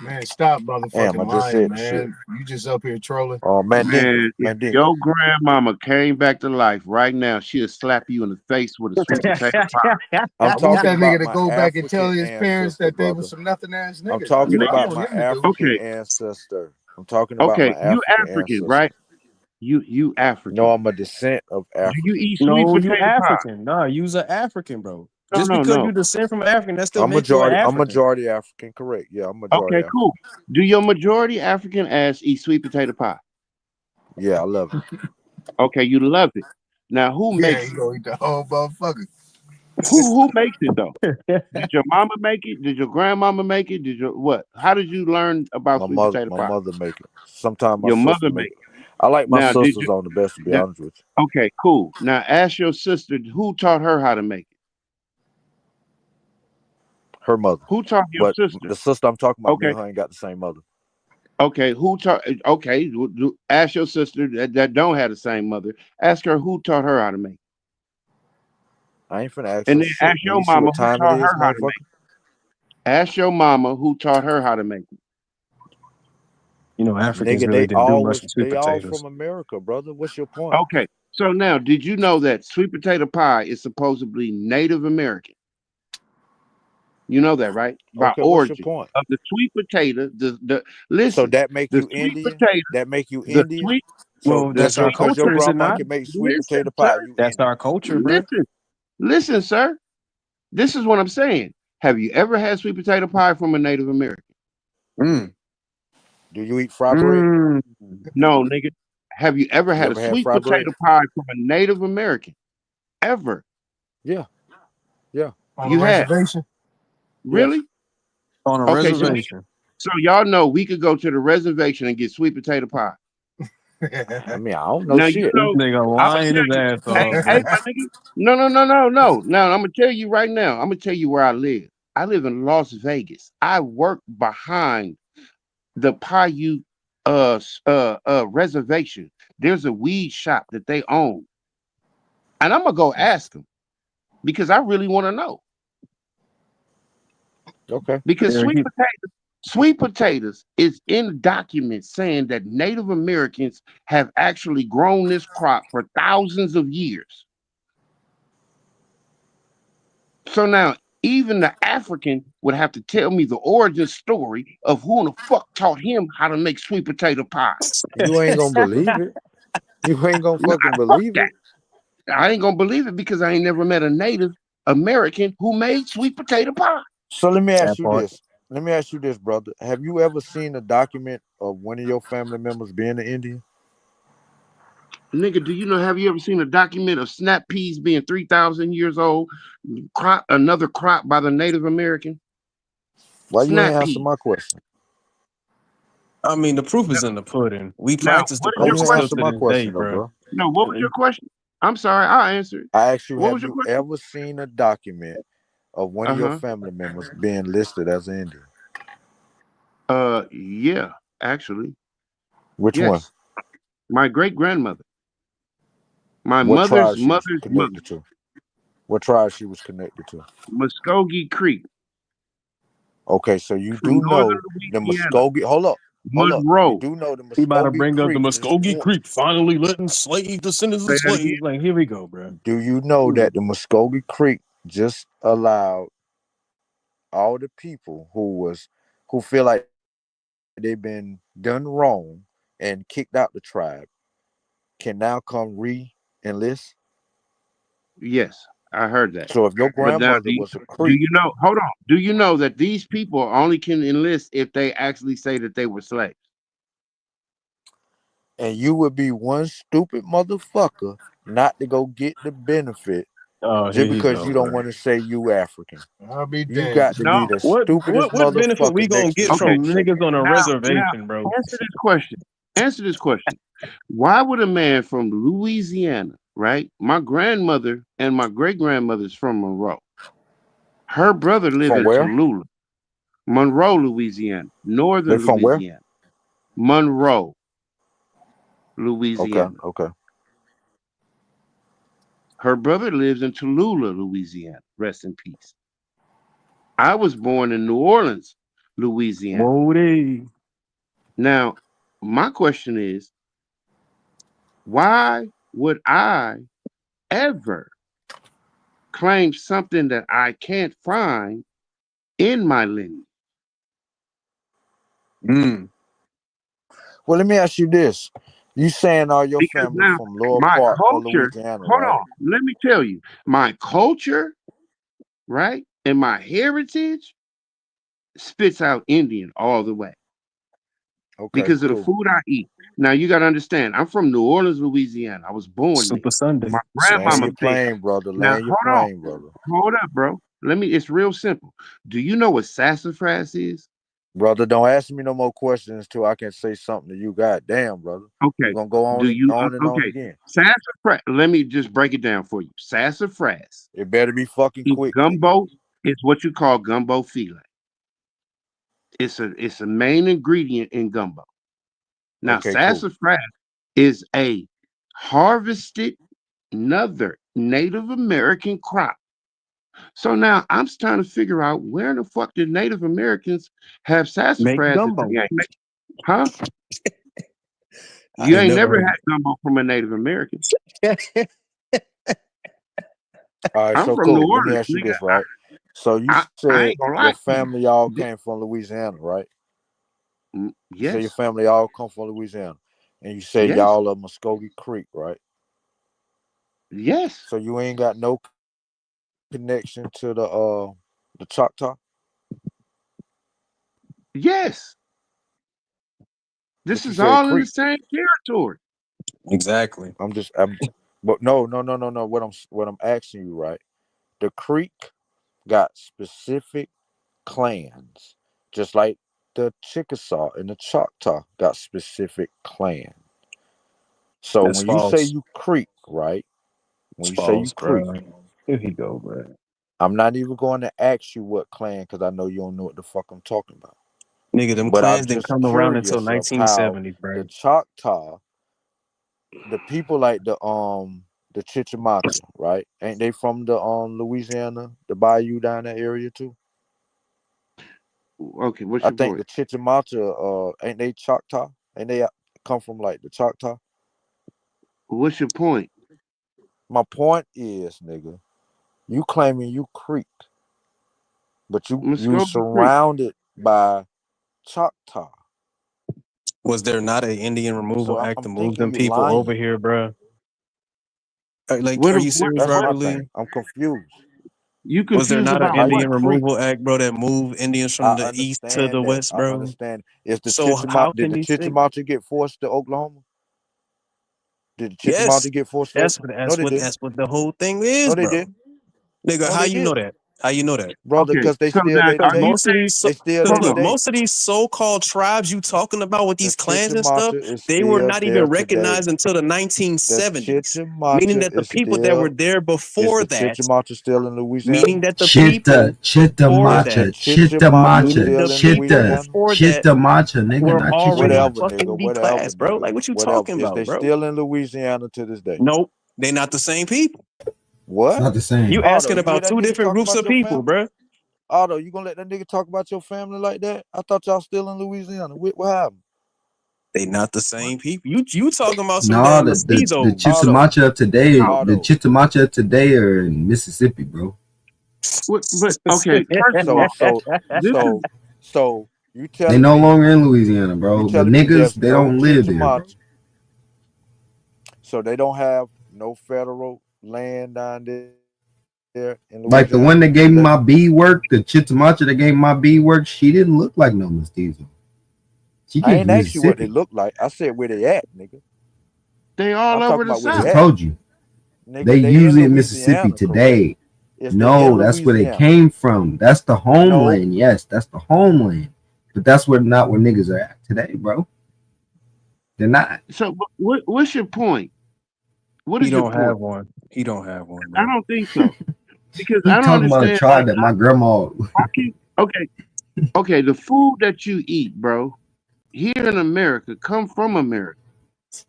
Speaker 24: Man, stop motherfucking
Speaker 6: damn, I just
Speaker 24: lying,
Speaker 6: said the shit.
Speaker 24: man. You just up here trolling.
Speaker 6: Mandinka.
Speaker 2: Man, if
Speaker 6: Mandinka.
Speaker 2: your grandmama came back to life right now, she'll slap you in the face with a sweet potato pie.
Speaker 6: I'm
Speaker 24: I want
Speaker 6: talking
Speaker 24: that nigga
Speaker 6: about
Speaker 24: to
Speaker 6: my
Speaker 24: go back and tell
Speaker 6: African
Speaker 24: his parents
Speaker 6: ancestor,
Speaker 24: that they
Speaker 6: brother.
Speaker 24: was some nothing ass niggas.
Speaker 6: I'm talking
Speaker 24: That's what I
Speaker 6: about
Speaker 24: want
Speaker 6: my
Speaker 24: him to do.
Speaker 6: African
Speaker 2: Okay,
Speaker 6: ancestor. I'm talking about my
Speaker 2: you
Speaker 6: African
Speaker 2: African,
Speaker 6: ancestor.
Speaker 2: right? You African.
Speaker 6: No, I'm a descent of
Speaker 2: Do
Speaker 6: Africa.
Speaker 2: you eat sweet
Speaker 17: No, you
Speaker 2: potato pie?
Speaker 17: African. Nah, you's an African, bro. Just because
Speaker 2: No.
Speaker 17: you descend from African, that still
Speaker 6: I'm
Speaker 17: makes you an
Speaker 6: majority. I'm
Speaker 17: African.
Speaker 6: majority African. Correct. Yeah, I'm majority
Speaker 2: Okay,
Speaker 6: African.
Speaker 2: cool. Do your majority African ass eat sweet potato pie?
Speaker 6: Yeah, I love it.
Speaker 2: Okay, you love it. Now, who
Speaker 24: Yeah,
Speaker 2: makes
Speaker 24: he
Speaker 2: it?
Speaker 24: gonna eat the whole motherfucker.
Speaker 2: Who makes it though? Did your mama make it? Did your grandmama make it? Did your what? How did you learn about
Speaker 6: My
Speaker 2: sweet
Speaker 6: mother.
Speaker 2: potato
Speaker 6: My
Speaker 2: pie?
Speaker 6: mother make it. Sometimes my
Speaker 2: Your
Speaker 6: sister
Speaker 2: mother
Speaker 6: make
Speaker 2: make
Speaker 6: it.
Speaker 2: it.
Speaker 13: I like my
Speaker 2: Now, did
Speaker 13: sisters
Speaker 2: you?
Speaker 13: on the best, to be
Speaker 2: Now,
Speaker 13: honest with
Speaker 2: okay, cool. Now, ask your sister who taught her how to make it.
Speaker 13: you. Her mother.
Speaker 2: Who taught your
Speaker 13: But
Speaker 2: sister?
Speaker 13: the sister I'm talking about, me
Speaker 2: Okay,
Speaker 13: and her ain't got the same mother.
Speaker 2: okay. Who taught? Okay, ask your sister that don't have the same mother. Ask her who taught her how to make it.
Speaker 13: I ain't finna ask
Speaker 2: And
Speaker 13: her
Speaker 2: then
Speaker 13: shit.
Speaker 2: ask
Speaker 13: Nigga,
Speaker 2: your
Speaker 13: you see
Speaker 2: mama
Speaker 13: what
Speaker 2: who
Speaker 13: time it
Speaker 2: taught
Speaker 13: is,
Speaker 2: her how to make
Speaker 13: motherfucker?
Speaker 2: it. Ask your mama who taught her how to make it.
Speaker 17: You know, Africans
Speaker 13: Nigga,
Speaker 17: really didn't do much with sweet
Speaker 13: they all
Speaker 17: potatoes.
Speaker 13: from America, brother. What's your point?
Speaker 2: Okay, so now, did you know that sweet potato pie is supposedly Native American? You know that, right? By
Speaker 13: Okay, what's your
Speaker 2: origin
Speaker 13: point?
Speaker 2: of the sweet potato,
Speaker 13: So
Speaker 2: listen,
Speaker 13: that make
Speaker 2: the
Speaker 13: you
Speaker 2: sweet
Speaker 13: Indian?
Speaker 2: potato,
Speaker 13: That make you
Speaker 2: the
Speaker 13: Indian?
Speaker 2: sweet,
Speaker 13: So
Speaker 17: Well,
Speaker 13: just
Speaker 17: that's our
Speaker 13: because your
Speaker 17: culture, is it
Speaker 13: grandma
Speaker 17: not?
Speaker 13: can make sweet
Speaker 2: listen,
Speaker 13: potato
Speaker 2: sir,
Speaker 13: pie, you
Speaker 17: That's
Speaker 13: Indian.
Speaker 17: our culture, bro.
Speaker 2: listen, sir. This is what I'm saying. Have you ever had sweet potato pie from a Native American?
Speaker 17: Mm.
Speaker 13: Do you eat fry bread?
Speaker 2: No, nigga. Have you ever
Speaker 13: You
Speaker 2: had a
Speaker 13: ever had
Speaker 2: sweet
Speaker 13: fry bread?
Speaker 2: potato pie from a Native American? Ever?
Speaker 13: Yeah, yeah.
Speaker 24: On
Speaker 2: You
Speaker 24: a
Speaker 2: have?
Speaker 24: reservation?
Speaker 2: Really?
Speaker 24: Yes.
Speaker 17: On a
Speaker 2: Okay,
Speaker 17: reservation.
Speaker 2: so y'all know we could go to the reservation and get sweet potato pie.
Speaker 13: I mean, I don't know
Speaker 2: Now you
Speaker 13: shit.
Speaker 17: This
Speaker 2: know
Speaker 17: nigga
Speaker 2: I'm gonna
Speaker 17: lying
Speaker 2: tell
Speaker 17: his
Speaker 2: you.
Speaker 17: ass
Speaker 2: Hey,
Speaker 17: off,
Speaker 2: hey,
Speaker 17: bro.
Speaker 2: my nigga. No. Now I'm gonna tell you right now. I'm gonna tell you where I live. I live in Las Vegas. I work behind the Paiute reservation. There's a weed shop that they own, and I'm gonna go ask them because I really want to know.
Speaker 13: Okay.
Speaker 2: Because
Speaker 17: Yeah,
Speaker 2: sweet potatoes is in documents saying that Native Americans have actually grown this crop for thousands of years. So now even the African would have to tell me the origin story of who in the fuck taught him how to make sweet potato pie.
Speaker 13: You ain't gonna believe it. You ain't gonna
Speaker 2: Nah,
Speaker 13: fucking
Speaker 2: fuck
Speaker 13: believe
Speaker 2: that.
Speaker 13: it.
Speaker 2: I ain't gonna believe it because I ain't never met a Native American who made sweet potato pie.
Speaker 13: So let me ask
Speaker 17: that
Speaker 13: you
Speaker 17: part.
Speaker 13: this. Let me ask you this, brother. Have you ever seen a document of one of your family members being an Indian?
Speaker 2: Nigga, have you ever seen a document of snap peas being 3,000 years old? Another crop by the Native American?
Speaker 13: Why you ain't
Speaker 2: Snap
Speaker 13: answer
Speaker 2: peas.
Speaker 13: my question?
Speaker 17: I mean, the proof is in the pudding. We
Speaker 2: Now,
Speaker 17: practice the
Speaker 2: what is
Speaker 13: Why
Speaker 2: your
Speaker 13: you
Speaker 17: culture
Speaker 13: ain't
Speaker 17: still
Speaker 13: answer
Speaker 17: to
Speaker 2: question?
Speaker 13: my
Speaker 17: this day,
Speaker 13: question, though,
Speaker 17: bro.
Speaker 13: bro?
Speaker 2: No, what was your question? I'm sorry, I'll answer it.
Speaker 13: I asked you,
Speaker 2: What
Speaker 13: have
Speaker 2: was your
Speaker 13: you
Speaker 2: question?
Speaker 13: ever seen a document of one of your
Speaker 2: Uh-huh.
Speaker 13: family members being listed as an Indian?
Speaker 2: Yeah, actually.
Speaker 13: Which one?
Speaker 2: Yes. My great grandmother. My
Speaker 13: What
Speaker 2: mother's
Speaker 13: tribe she was
Speaker 2: mother's mother.
Speaker 13: connected to? What tribe she was connected to?
Speaker 2: Muskogee Creek
Speaker 13: Okay, so you
Speaker 2: from
Speaker 13: do
Speaker 2: northern
Speaker 13: know the
Speaker 2: Louisiana.
Speaker 13: Muskogee. Hold up. You
Speaker 2: Monroe.
Speaker 13: do know the
Speaker 17: He about to
Speaker 13: Muskogee
Speaker 17: bring up the
Speaker 13: Creek.
Speaker 17: Muskogee Creek finally letting slave descendants
Speaker 2: Say
Speaker 17: of
Speaker 2: that again.
Speaker 17: slaves. Like, here we go, bro.
Speaker 13: Do you know that the Muskogee Creek just allowed all the people who feel like they've been done wrong and kicked out the tribe can now come re-enlist?
Speaker 2: Yes, I heard that.
Speaker 13: So if your
Speaker 2: But now,
Speaker 13: grandmother was a
Speaker 2: do
Speaker 13: Creek,
Speaker 2: you know? Hold on. Do you know that these people only can enlist if they actually say that they were slaves?
Speaker 13: and you would be one stupid motherfucker not to go get the benefit
Speaker 17: Oh,
Speaker 13: just
Speaker 17: here he
Speaker 13: because
Speaker 17: go,
Speaker 13: you don't
Speaker 17: bro.
Speaker 13: want to say you African.
Speaker 24: I'll be
Speaker 13: You
Speaker 24: damned.
Speaker 13: got to be
Speaker 2: No.
Speaker 13: the stupidest
Speaker 17: What benefit we
Speaker 13: motherfucker
Speaker 17: gonna
Speaker 13: next to
Speaker 17: get
Speaker 2: Okay.
Speaker 17: from
Speaker 13: Smoke
Speaker 17: niggas on a
Speaker 2: Now,
Speaker 17: reservation, bro?
Speaker 2: answer this question. Answer this question. Why would a man from Louisiana, right? My grandmother and my great grandmother's from Monroe. Her brother lived
Speaker 13: From
Speaker 2: in
Speaker 13: where?
Speaker 2: Tallulah, Monroe, Louisiana,
Speaker 13: They
Speaker 2: northern
Speaker 13: from where?
Speaker 2: Louisiana, Monroe,
Speaker 13: Okay,
Speaker 2: Louisiana.
Speaker 13: okay.
Speaker 2: Her brother lives in Tallulah, Louisiana. Rest in peace. I was born in New Orleans, Louisiana.
Speaker 17: Whoa,
Speaker 2: Now, my question is, why would I ever claim something that I can't find in my lineage?
Speaker 13: Well, let me ask you this. You saying all your
Speaker 2: Because
Speaker 13: family
Speaker 2: now
Speaker 13: from Lower
Speaker 2: my
Speaker 13: Park or
Speaker 2: culture,
Speaker 13: Louisiana,
Speaker 2: hold
Speaker 13: right?
Speaker 2: on, let me tell you, my culture, right, and my heritage spits out Indian all the way
Speaker 13: Okay,
Speaker 2: because of the
Speaker 13: cool.
Speaker 2: food I eat. Now you got to understand, I'm from New Orleans, Louisiana. I was born there.
Speaker 17: Super Sunday.
Speaker 2: My
Speaker 13: Land
Speaker 2: grandmama
Speaker 13: your
Speaker 2: there.
Speaker 13: plane, brother.
Speaker 2: Now
Speaker 13: Land your
Speaker 2: hold on,
Speaker 13: plane, brother.
Speaker 2: hold up, bro. It's real simple. Do you know what sassafras is?
Speaker 15: Brother, don't ask me no more questions till I can say something to you. Goddamn, brother.
Speaker 2: Okay.
Speaker 15: You're gonna go on
Speaker 2: Do
Speaker 15: and
Speaker 2: you
Speaker 15: on and on
Speaker 2: okay?
Speaker 15: again.
Speaker 2: Sassafras. Let me just break it down for you. Sassafras.
Speaker 15: It better be fucking quick.
Speaker 2: Gumbo is what you call gumbo filet. It's a main ingredient in gumbo. Now,
Speaker 15: Okay,
Speaker 2: sassafras is a harvested another Native American crop. So now I'm trying to figure out where the fuck did Native Americans have sassafras?
Speaker 17: gumbo.
Speaker 2: Huh? You ain't never had gumbo from a Native American.
Speaker 15: All right,
Speaker 2: I'm
Speaker 15: so
Speaker 2: from
Speaker 15: cool.
Speaker 2: New
Speaker 15: Let me
Speaker 2: Orleans,
Speaker 15: ask you
Speaker 2: nigga.
Speaker 15: this, right? So you
Speaker 2: I
Speaker 15: said
Speaker 2: ain't gonna lie
Speaker 15: your
Speaker 2: to you.
Speaker 15: family all came from Louisiana, right? You say your
Speaker 2: Yes.
Speaker 15: family all come from Louisiana, and you say
Speaker 2: Yes.
Speaker 15: y'all are Muskogee Creek, right?
Speaker 2: Yes.
Speaker 15: So you ain't got no connection to the Choctaw?
Speaker 2: Yes. This
Speaker 15: But you
Speaker 2: is
Speaker 15: said
Speaker 2: all in the
Speaker 15: Creek.
Speaker 2: same territory.
Speaker 17: Exactly.
Speaker 15: But no. What I'm asking you, right? The Creek got specific clans, just like the Chickasaw and the Choctaw got specific clan. So
Speaker 17: That's
Speaker 15: when you say
Speaker 17: false.
Speaker 15: you Creek, right? When
Speaker 17: It's
Speaker 15: you say you
Speaker 17: false,
Speaker 15: Creek,
Speaker 17: bro. Here he go, bro.
Speaker 15: I'm not even going to ask you what clan because I know you don't know what the fuck I'm talking about.
Speaker 17: Nigga, them
Speaker 15: But I'm
Speaker 17: clans didn't
Speaker 15: just
Speaker 17: come around until
Speaker 15: curious of how
Speaker 17: 1970, bro.
Speaker 15: the Choctaw, the people like the Chickamauga, right? Ain't they from the Louisiana, the Bayou down that area too?
Speaker 2: Okay, what's
Speaker 15: I
Speaker 2: your
Speaker 15: think
Speaker 2: point?
Speaker 15: the Chickamauga, ain't they Choctaw? Ain't they come from like the Choctaw?
Speaker 2: What's your point?
Speaker 15: My point is, nigga, you claiming you Creek, but you
Speaker 2: Muskogee Creek.
Speaker 15: surrounded by Choctaw.
Speaker 17: Was there not an Indian removal
Speaker 15: So
Speaker 17: act
Speaker 15: I'm
Speaker 17: to move
Speaker 15: thinking
Speaker 17: them
Speaker 15: you
Speaker 17: people over
Speaker 15: lying.
Speaker 17: here, bro? Like,
Speaker 2: What
Speaker 17: are
Speaker 2: a-
Speaker 17: you
Speaker 2: what-
Speaker 17: serious,
Speaker 15: That's
Speaker 17: Robert
Speaker 15: my
Speaker 17: Lee?
Speaker 15: thing. I'm confused.
Speaker 2: You
Speaker 17: Was there
Speaker 2: confused
Speaker 17: not an
Speaker 2: about
Speaker 15: How you
Speaker 17: Indian
Speaker 2: what?
Speaker 15: Creek?
Speaker 17: removal act, bro, that moved Indians from
Speaker 15: I
Speaker 17: the east to
Speaker 15: understand
Speaker 17: the
Speaker 15: that.
Speaker 17: west,
Speaker 15: I
Speaker 17: bro?
Speaker 15: understand. Is the
Speaker 17: So how
Speaker 15: Did
Speaker 17: can
Speaker 15: the
Speaker 17: you say?
Speaker 15: Chickamauga get forced to Oklahoma? Did the
Speaker 17: Yes,
Speaker 15: Chickamauga get forced to Oklahoma? No, they didn't.
Speaker 17: that's what the whole thing
Speaker 15: No,
Speaker 17: is,
Speaker 15: they
Speaker 17: bro.
Speaker 15: didn't.
Speaker 17: Nigga,
Speaker 15: No,
Speaker 17: how
Speaker 15: they
Speaker 17: you know
Speaker 15: didn't.
Speaker 17: that? How you know that?
Speaker 15: Brother,
Speaker 2: Okay,
Speaker 15: because they
Speaker 2: so
Speaker 15: still
Speaker 2: now
Speaker 15: there
Speaker 2: are
Speaker 15: today.
Speaker 2: you
Speaker 17: Most of these,
Speaker 15: They still
Speaker 17: cause
Speaker 15: there
Speaker 17: look,
Speaker 15: today.
Speaker 17: most of these so-called tribes you talking about with
Speaker 15: The
Speaker 17: these clans and stuff,
Speaker 15: Chickamauga is
Speaker 17: they were
Speaker 15: still
Speaker 17: not even
Speaker 15: there
Speaker 17: recognized
Speaker 15: today.
Speaker 17: until the
Speaker 15: The
Speaker 17: 1970s.
Speaker 15: Chickamauga
Speaker 17: Meaning that the
Speaker 15: is
Speaker 17: people that were
Speaker 15: still.
Speaker 17: there
Speaker 15: Is
Speaker 17: before
Speaker 15: the
Speaker 17: that,
Speaker 15: Chickamauga still in Louisiana?
Speaker 17: meaning that the people before that,
Speaker 15: Chickamauga
Speaker 17: meaning
Speaker 15: still
Speaker 17: the
Speaker 15: in
Speaker 17: people
Speaker 15: Louisiana?
Speaker 17: before that
Speaker 9: nigga,
Speaker 17: were
Speaker 9: not
Speaker 17: already
Speaker 15: Whatever,
Speaker 17: fucking
Speaker 15: nigga. Whatever,
Speaker 17: declassed, bro.
Speaker 15: nigga.
Speaker 17: Like, what you
Speaker 15: Whatever.
Speaker 17: talking
Speaker 15: Is
Speaker 17: about,
Speaker 15: they
Speaker 17: bro?
Speaker 15: still in Louisiana to this day?
Speaker 17: Nope, they not the same people.
Speaker 15: What?
Speaker 9: not the same.
Speaker 17: You
Speaker 15: Otto,
Speaker 17: asking
Speaker 15: you
Speaker 17: about
Speaker 15: let that
Speaker 17: two
Speaker 15: nigga
Speaker 17: different
Speaker 15: talk
Speaker 17: groups
Speaker 15: about
Speaker 17: of
Speaker 15: your
Speaker 17: people,
Speaker 15: family?
Speaker 17: bro.
Speaker 15: Otto, you gonna let that nigga talk about your family like that? I thought y'all still in Louisiana. What happened?
Speaker 17: They not the same people. You talking about some
Speaker 9: No,
Speaker 17: damn
Speaker 9: the
Speaker 17: mestizos.
Speaker 9: Chitimacha of today, the
Speaker 15: Otto.
Speaker 9: Chitimacha of today are in Mississippi, bro.
Speaker 2: But okay, first of all,
Speaker 15: So you
Speaker 9: They
Speaker 15: telling
Speaker 9: no
Speaker 15: me
Speaker 9: longer in Louisiana, bro.
Speaker 15: you
Speaker 9: The
Speaker 15: telling me
Speaker 9: niggas,
Speaker 15: there's
Speaker 9: they
Speaker 15: no
Speaker 9: don't live there, bro.
Speaker 15: Chickamauga, so they don't have no federal land down there in Louisiana?
Speaker 9: Like the one that gave me my beadwork, the Chitimacha that gave me my beadwork, she didn't look like no mestizo. She
Speaker 15: I
Speaker 9: came
Speaker 15: ain't
Speaker 9: from
Speaker 15: asked you what they
Speaker 9: Mississippi.
Speaker 15: look like. I said where they at, nigga.
Speaker 2: they all
Speaker 15: I'm
Speaker 2: over
Speaker 15: talking
Speaker 2: the
Speaker 15: about where
Speaker 9: I
Speaker 15: they
Speaker 2: South.
Speaker 9: just
Speaker 15: at.
Speaker 9: told you.
Speaker 15: Nigga,
Speaker 9: They
Speaker 15: they
Speaker 9: usually
Speaker 15: in
Speaker 9: in Mississippi
Speaker 15: Louisiana, correct?
Speaker 9: today.
Speaker 15: Is they
Speaker 9: No,
Speaker 15: in
Speaker 9: that's where they
Speaker 15: Louisiana?
Speaker 9: came from. That's the
Speaker 15: No.
Speaker 9: homeland. Yes, that's the homeland. But that's not where niggas are at today, bro. They're not.
Speaker 2: So what's your point? What
Speaker 17: He
Speaker 2: is your
Speaker 17: don't
Speaker 2: point?
Speaker 17: have one. He don't have one,
Speaker 2: I
Speaker 17: bro.
Speaker 2: don't think so. Because
Speaker 9: He
Speaker 2: I don't
Speaker 9: talking about a
Speaker 2: understand.
Speaker 9: tribe
Speaker 2: Like,
Speaker 9: that my grandma.
Speaker 2: okay, the food that you eat, bro, here in America, come from America.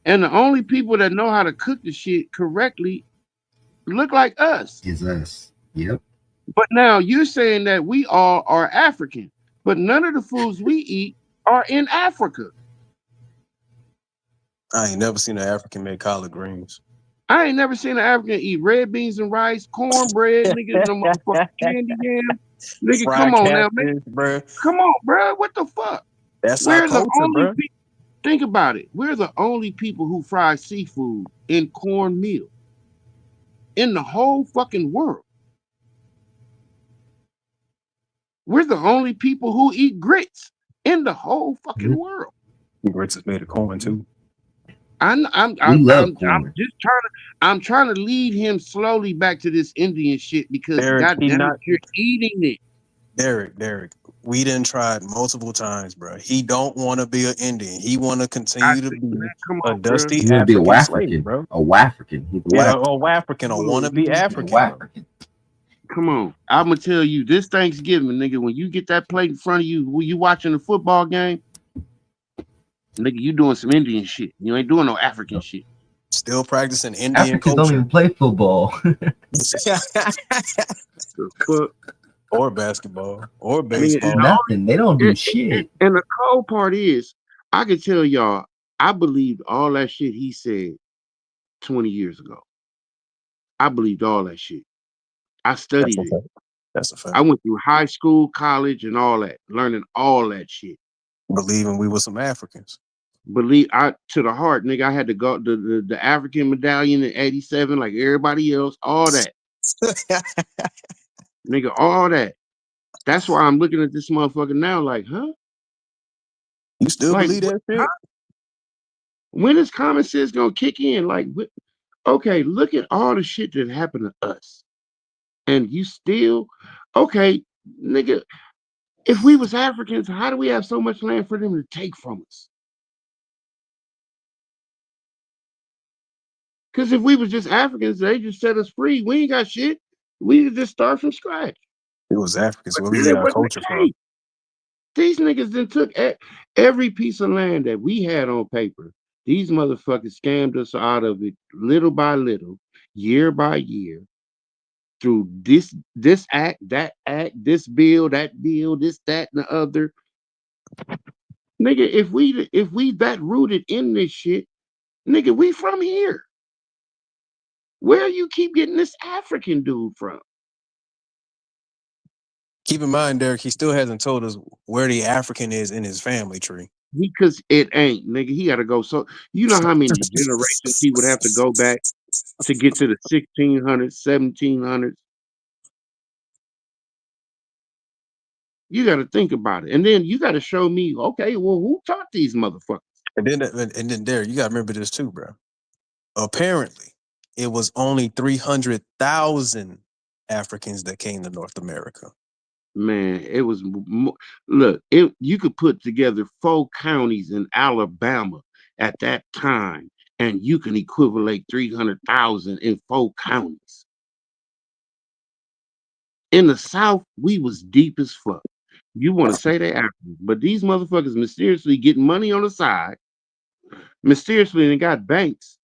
Speaker 2: And the only people that know how to cook the shit correctly look like us.
Speaker 9: Is us. Yep.
Speaker 2: But now you're saying that we all are African, but none of the foods we eat are in Africa.
Speaker 17: I ain't never seen an African make collard greens.
Speaker 2: I ain't never seen an African eat red beans and rice, cornbread, nigga, no motherfucking candy yam. Nigga,
Speaker 17: Fried
Speaker 2: come on now, man.
Speaker 17: catfish, bro.
Speaker 2: Come on, bro. What the fuck?
Speaker 17: That's our
Speaker 2: We're the
Speaker 17: culture,
Speaker 2: only
Speaker 17: bro.
Speaker 2: people. Think about it. We're the only people who fry seafood in cornmeal in the whole fucking world. We're the only people who eat grits in the whole fucking world.
Speaker 17: Grits is made of corn too.
Speaker 2: I'm
Speaker 9: We love corn.
Speaker 2: just I'm trying to lead him slowly back to this Indian shit because
Speaker 17: Eric, he
Speaker 2: goddamn
Speaker 17: not.
Speaker 2: you're eating it.
Speaker 17: Derek, we done tried multiple times, bro. He don't want to be an Indian. He want to continue to be
Speaker 2: Come
Speaker 17: a
Speaker 2: on, bro.
Speaker 17: dusty
Speaker 9: You want to be a
Speaker 17: African slave,
Speaker 9: Wafrican.
Speaker 17: bro.
Speaker 9: A Wafrican. He's a
Speaker 17: Yeah,
Speaker 9: Wafrican.
Speaker 17: a African, a wannabe African.
Speaker 9: Wafrican.
Speaker 2: Come on. I'm gonna tell you this Thanksgiving, nigga, when you get that plate in front of you, when you watching the football game, nigga, you doing some Indian shit. You ain't doing no African shit.
Speaker 17: Still practicing Indian
Speaker 9: Africans don't
Speaker 17: culture.
Speaker 9: even play football.
Speaker 17: Or basketball. Or baseball.
Speaker 9: Nothing. They don't do shit.
Speaker 2: And the cold part is, I can tell y'all, I believed all that shit he said 20 years ago. I believed all that shit. I studied it.
Speaker 17: That's a fact.
Speaker 2: I went through high school, college, and all that, learning all that shit.
Speaker 17: Believing we were some Africans.
Speaker 2: Believe to the heart, nigga. I had to go the African medallion in '87, like everybody else. All that, nigga. All that. That's why I'm looking at this motherfucker now, like, huh?
Speaker 17: You still
Speaker 2: like,
Speaker 17: believe that shit?
Speaker 2: Huh? When is common sense gonna kick in? Like, okay, look at all the shit that happened to us, and you still, okay, nigga. If we was Africans, how do we have so much land for them to take from us? Because if we was just Africans, they just set us free. We ain't got shit. We could just start from scratch.
Speaker 17: It was Africans. Where we get our culture from.
Speaker 2: These niggas then took every piece of land that we had on paper. These motherfuckers scammed us out of it little by little, year by year, through this act, this bill, that bill, this, that, and the other. Nigga, if we that rooted in this shit, nigga, we from here. Where you keep getting this African dude from?
Speaker 17: Keep in mind, Derek, he still hasn't told us where the African is in his family tree.
Speaker 2: Because it ain't, nigga. He got to go. So you know how many generations he would have to go back to get to the 1600s, 1700s. You got to think about it, and then you got to show me. Okay, well, who taught these motherfuckers?
Speaker 17: And then Derek, you got to remember this too, bro. Apparently, it was only 300,000 Africans that came to North America.
Speaker 2: Man, it was look. You could put together 4 counties in Alabama at that time, and you can equivalent 300,000 in 4 counties. In the South, we was deep as fuck. You want to say they Africans, but these motherfuckers mysteriously getting money on the side. Mysteriously, they got banks.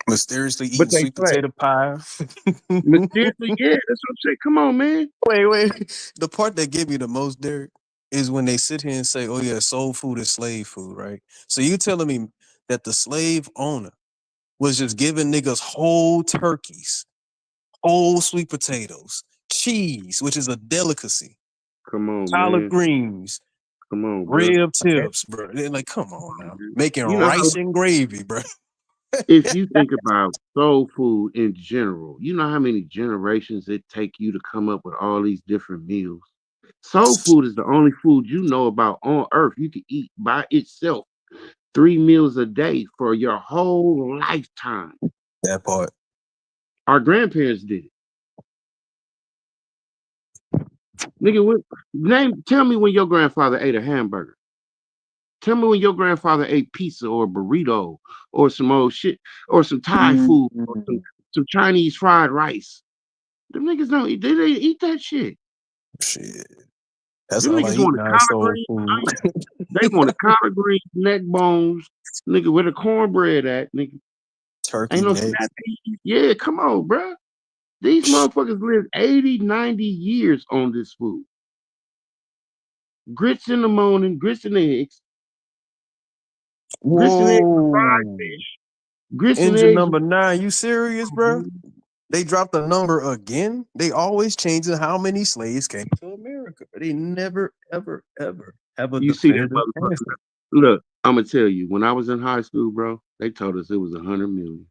Speaker 17: Mysteriously eating sweet potato pie.
Speaker 2: Mysteriously, yeah, that's what I'm saying. Come on, man.
Speaker 17: Wait. The part that gave me the most, Derek, is when they sit here and say, oh yeah, soul food is slave food, right? So you telling me that the slave owner was just giving niggas whole turkeys, whole sweet potatoes, cheese, which is a delicacy.
Speaker 2: Come on,
Speaker 17: collard
Speaker 2: man.
Speaker 17: greens.
Speaker 2: Come on, bro.
Speaker 17: Rib tips, bro. They're like, come on now. Making rice and gravy, bro.
Speaker 2: If you think about soul food in general, you know how many generations it take you to come up with all these different meals? Soul food is the only food you know about on earth you can eat by itself 3 meals a day for your whole lifetime.
Speaker 17: That part.
Speaker 2: Our grandparents did it. Nigga, tell me when your grandfather ate a hamburger. Tell me when your grandfather ate pizza or burrito or some old shit or some Thai food or some Chinese fried rice. Them niggas don't eat. They eat that shit.
Speaker 17: Shit. That's
Speaker 2: Them
Speaker 17: all
Speaker 2: niggas
Speaker 17: I eat
Speaker 2: want
Speaker 17: now, soul food.
Speaker 2: They want a collard green, neck bones, nigga, where the cornbread at, nigga.
Speaker 17: Turkey
Speaker 2: Ain't no
Speaker 17: neck.
Speaker 2: snap peas. Yeah, come on, bro. These motherfuckers live 80, 90 years on this food. Grits in the morning, grits and eggs. Grits and eggs with fried fish. Grits and
Speaker 17: Engine
Speaker 2: eggs.
Speaker 17: number 9. You serious, bro? They dropped the number again. They always changing how many slaves came to America. They never, ever, ever have a
Speaker 2: You see that
Speaker 17: definitive
Speaker 2: motherfucker?
Speaker 17: answer.
Speaker 2: Look, I'm gonna tell you. When I was in high school, bro, they told us it was 100 million.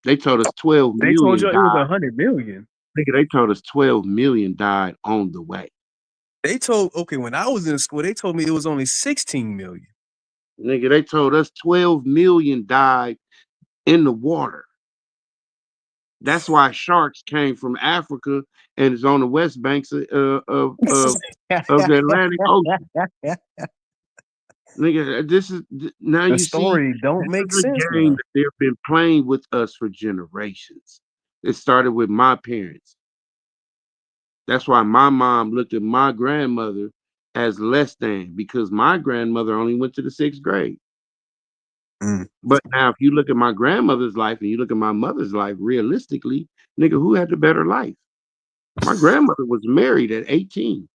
Speaker 2: They told us 12
Speaker 17: They
Speaker 2: million
Speaker 17: told you it was
Speaker 2: died.
Speaker 17: 100 million.
Speaker 2: Nigga, they told us 12 million died on the way.
Speaker 17: They told, okay, when I was in school, they told me it was only 16 million.
Speaker 2: Nigga, they told us 12 million died in the water. That's why sharks came from Africa and is on the west banks of the Atlantic Ocean. Nigga, this is now
Speaker 17: The
Speaker 2: you see
Speaker 17: story don't
Speaker 2: this
Speaker 17: make
Speaker 2: is a
Speaker 17: sense
Speaker 2: game
Speaker 17: now.
Speaker 2: that they've been playing with us for generations. It started with my parents. That's why my mom looked at my grandmother as less than, because my grandmother only went to the 6th grade. But now, if you look at my grandmother's life and you look at my mother's life, realistically, nigga, who had the better life? My grandmother was married at 18.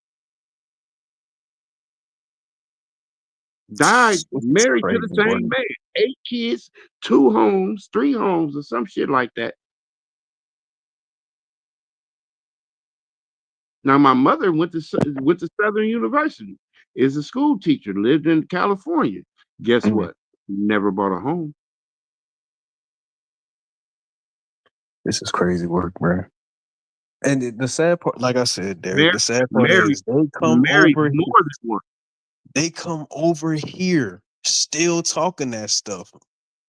Speaker 2: Died married to the same man. 8 kids, 2 homes, 3 homes, or some shit like that. Now, my mother went to Southern University, is a school teacher, lived in California. Guess what? Never bought a home.
Speaker 17: This is crazy work, bro. And the sad part, like I said, Derek, the sad part
Speaker 2: Married
Speaker 17: is they come over
Speaker 2: more than one.
Speaker 17: They come over here still talking that stuff.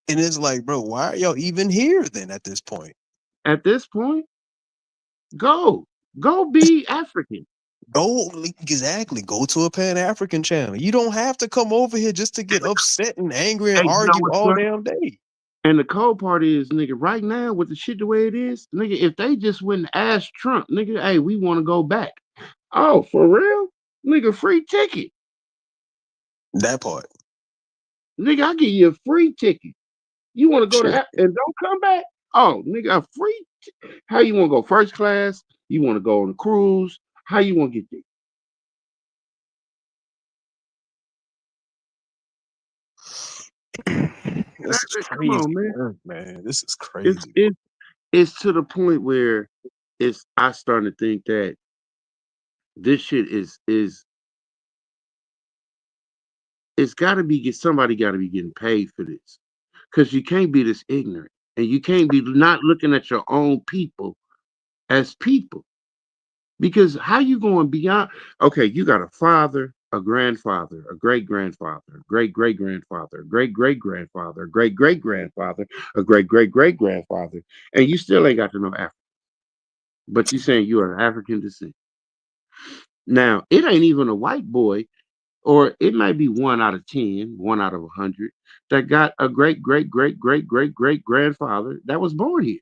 Speaker 17: And it's like, bro, why are y'all even here then at this point?
Speaker 2: At this point, go be African.
Speaker 17: Exactly. Go to a Pan-African channel. You don't have to come over here just to get upset and angry and
Speaker 2: Hey, you know
Speaker 17: argue
Speaker 2: what's
Speaker 17: all
Speaker 2: funny?
Speaker 17: damn day.
Speaker 2: And the cold part is, nigga, right now with the shit the way it is, nigga, if they just went and asked Trump, nigga, hey, we want to go back. Oh, for real? Nigga, free ticket.
Speaker 17: That part.
Speaker 2: Nigga, I'll give you a free ticket. You want to go to and don't come back? Oh, nigga, a free how you want to go? First class? You want to go on a cruise? How you want to get there?
Speaker 17: This is
Speaker 2: Come
Speaker 17: crazy,
Speaker 2: on,
Speaker 17: man. This is crazy.
Speaker 2: It's to the point where I starting to think that this shit is it's gotta be somebody gotta be getting paid for this. Cause you can't be this ignorant and you can't be not looking at your own people as people. Because how you going beyond okay, you got a father, a grandfather, a great-grandfather, a great-great-grandfather, a great-great-grandfather, a great-great-grandfather, a great-great-great-grandfather, and you still ain't got to know Africa. But you saying you are of African descent. Now, it ain't even a white boy, or it might be 1 out of 10, 1 out of 100, that got a great-great-great-great-great-great-grandfather that was born here.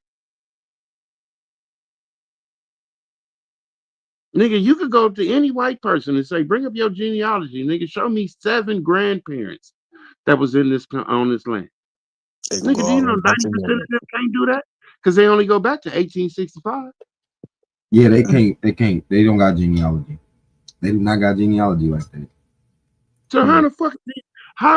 Speaker 2: Nigga, you could go to any white person and say, bring up your genealogy. Nigga, show me 7 grandparents that was in on this land. Nigga, do you know 90% of them can't do that? Because they only go back to 1865.
Speaker 9: Yeah, they can't. They don't got genealogy. They do not got genealogy like that.
Speaker 2: So how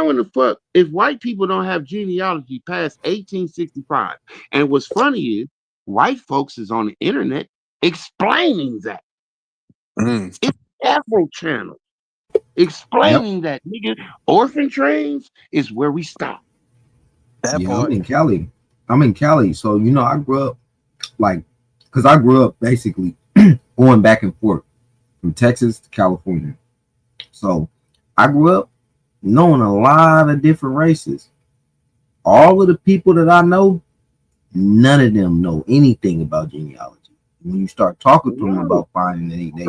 Speaker 2: in the fuck, if white people don't have genealogy past 1865? And what's funny is white folks is on the internet explaining that. It's several channels explaining that, nigga. Orphan trains is where we stop.
Speaker 9: I'm in Cali. So I grew up because I grew up basically going back and forth from Texas to California. So I grew up knowing a lot of different races. All of the people that I know, none of them know anything about genealogy. When you start talking to them about finding, they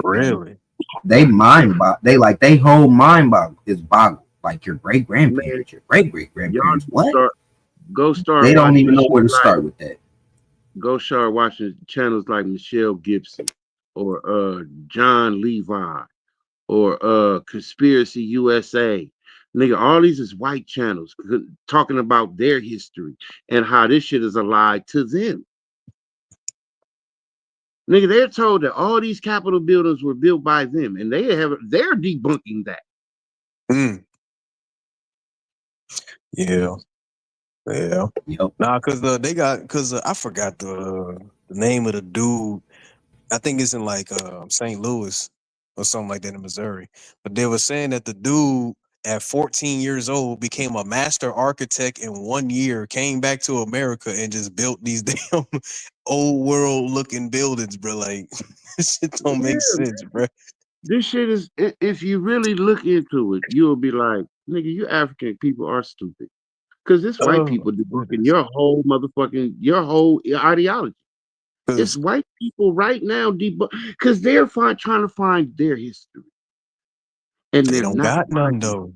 Speaker 9: whole mind is boggled. Like your great grandparents, your great great grandparents. What?
Speaker 2: Go start.
Speaker 9: They don't even know where to start with that.
Speaker 2: Go start watching channels like Michelle Gibson or John Levi or Conspiracy USA. Nigga, all these is white channels talking about their history and how this shit is a lie to them. Nigga, they're told that all these Capitol buildings were built by them, and they're debunking that.
Speaker 17: Yeah. Nah, because I forgot the name of the dude. I think it's in like St. Louis or something like that in Missouri. But they were saying that the dude at 14 years old became a master architect in 1 year, came back to America and just built these damn old world looking buildings, bro. Like this shit don't make sense, bro.
Speaker 2: This shit is, if you really look into it, you'll be like, nigga, you African people are stupid. Because this white people debunking your whole ideology. It's white people right now because they're trying to find their history, and
Speaker 17: They
Speaker 2: they're
Speaker 17: don't
Speaker 2: not
Speaker 17: got none
Speaker 2: finding it.
Speaker 17: though.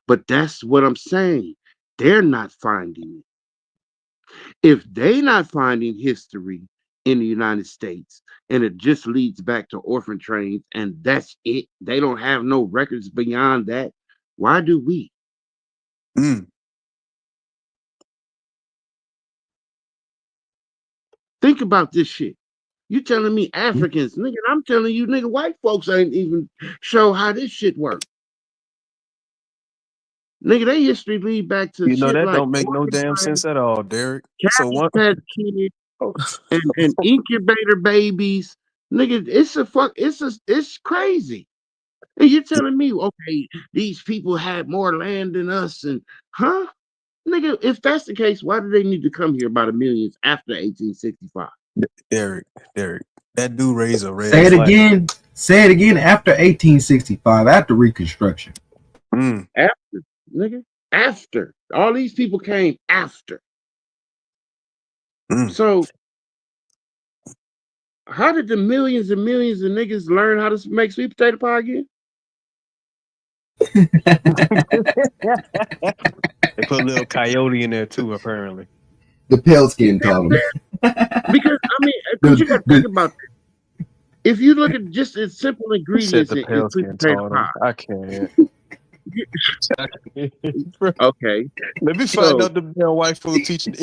Speaker 2: But that's what I'm saying. They're not finding it. If they're not finding history in the United States, and it just leads back to orphan trains, and that's it. They don't have no records beyond that. Why do we? Think about this shit. You telling me Africans, nigga, I'm telling you, nigga, white folks ain't even show how this shit works. Nigga, their history lead back to
Speaker 17: You know
Speaker 2: shit
Speaker 17: that
Speaker 2: like
Speaker 17: don't make no damn sense at all, Derek. So
Speaker 2: Cabbage
Speaker 17: what?
Speaker 2: Patch Kids and incubator babies. Nigga, it's crazy. And you're telling me, okay, these people had more land than us, and huh? Nigga, if that's the case, why do they need to come here by the millions after 1865?
Speaker 17: Derek, that dude raised a red
Speaker 9: Say it
Speaker 17: flag.
Speaker 9: again. Say it again. After 1865, after Reconstruction.
Speaker 2: After, nigga, after. All these people came after. So, how did the millions and millions of niggas learn how to make sweet potato pie again?
Speaker 17: They put a little coyote in there too, apparently.
Speaker 9: The pale skin taught them.
Speaker 2: Because I mean, because you got to think about this. If you look at just as simple
Speaker 17: Who said
Speaker 2: ingredients
Speaker 17: the
Speaker 2: in
Speaker 17: pale
Speaker 2: sweet
Speaker 17: skin
Speaker 2: potato
Speaker 17: taught him?
Speaker 2: pie.
Speaker 17: I can't.
Speaker 2: Okay.
Speaker 17: Let me find out the damn white folks teaching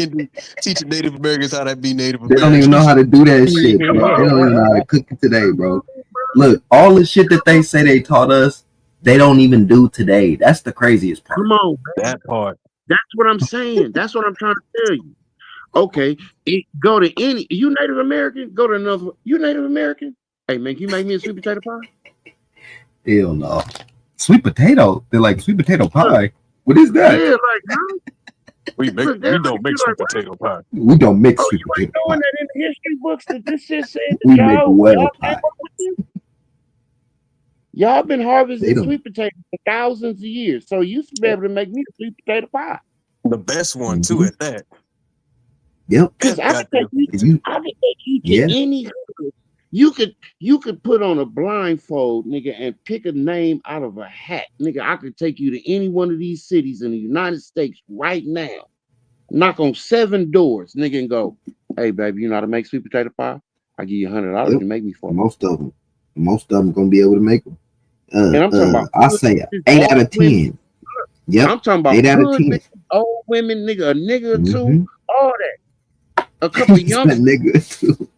Speaker 17: Native Americans how to be Native
Speaker 9: They
Speaker 17: Americans.
Speaker 9: don't even know how to do that shit, bro. They don't even know how to cook it today, bro. Look, all the shit that they say they taught us, they don't even do today. That's the craziest part.
Speaker 2: Come on, man.
Speaker 17: That part.
Speaker 2: That's what I'm saying. That's what I'm trying to tell you. Okay, go to any. You Native American? Go to another. You Native American? Hey man, can you make me a sweet potato pie?
Speaker 9: Hell no. Sweet potato? They're like sweet potato pie. What is that?
Speaker 2: Yeah, like huh?
Speaker 17: We don't make sweet potato pie.
Speaker 9: We don't mix sweet potato pie.
Speaker 2: Knowing that in the history books that this shit said that
Speaker 9: We make well
Speaker 2: y'all
Speaker 9: pie.
Speaker 2: came up with this? Y'all been
Speaker 9: They
Speaker 2: harvesting
Speaker 9: don't.
Speaker 2: sweet potatoes for thousands of years, so you should be able to make me a sweet potato pie.
Speaker 17: The best one too at that.
Speaker 9: Yep.
Speaker 2: Because I could take you to
Speaker 9: Yeah.
Speaker 2: any hood. You could put on a blindfold, nigga, and pick a name out of a hat. Nigga, I could take you to any one of these cities in the United States right now, knock on 7 doors, nigga, and go, hey baby, you know how to make sweet potato pie? I give you $100
Speaker 9: Yep.
Speaker 2: to make me for
Speaker 9: Most of them gonna be able to make them.
Speaker 2: And I'm talking about
Speaker 9: I say 8 out of 10. Yep.
Speaker 2: I'm talking about
Speaker 9: 8 out of
Speaker 2: hood
Speaker 9: 10.
Speaker 2: niggas, old women, nigga, a nigga or two,
Speaker 9: Mhm.
Speaker 2: all that. A couple of young
Speaker 9: Nigga too.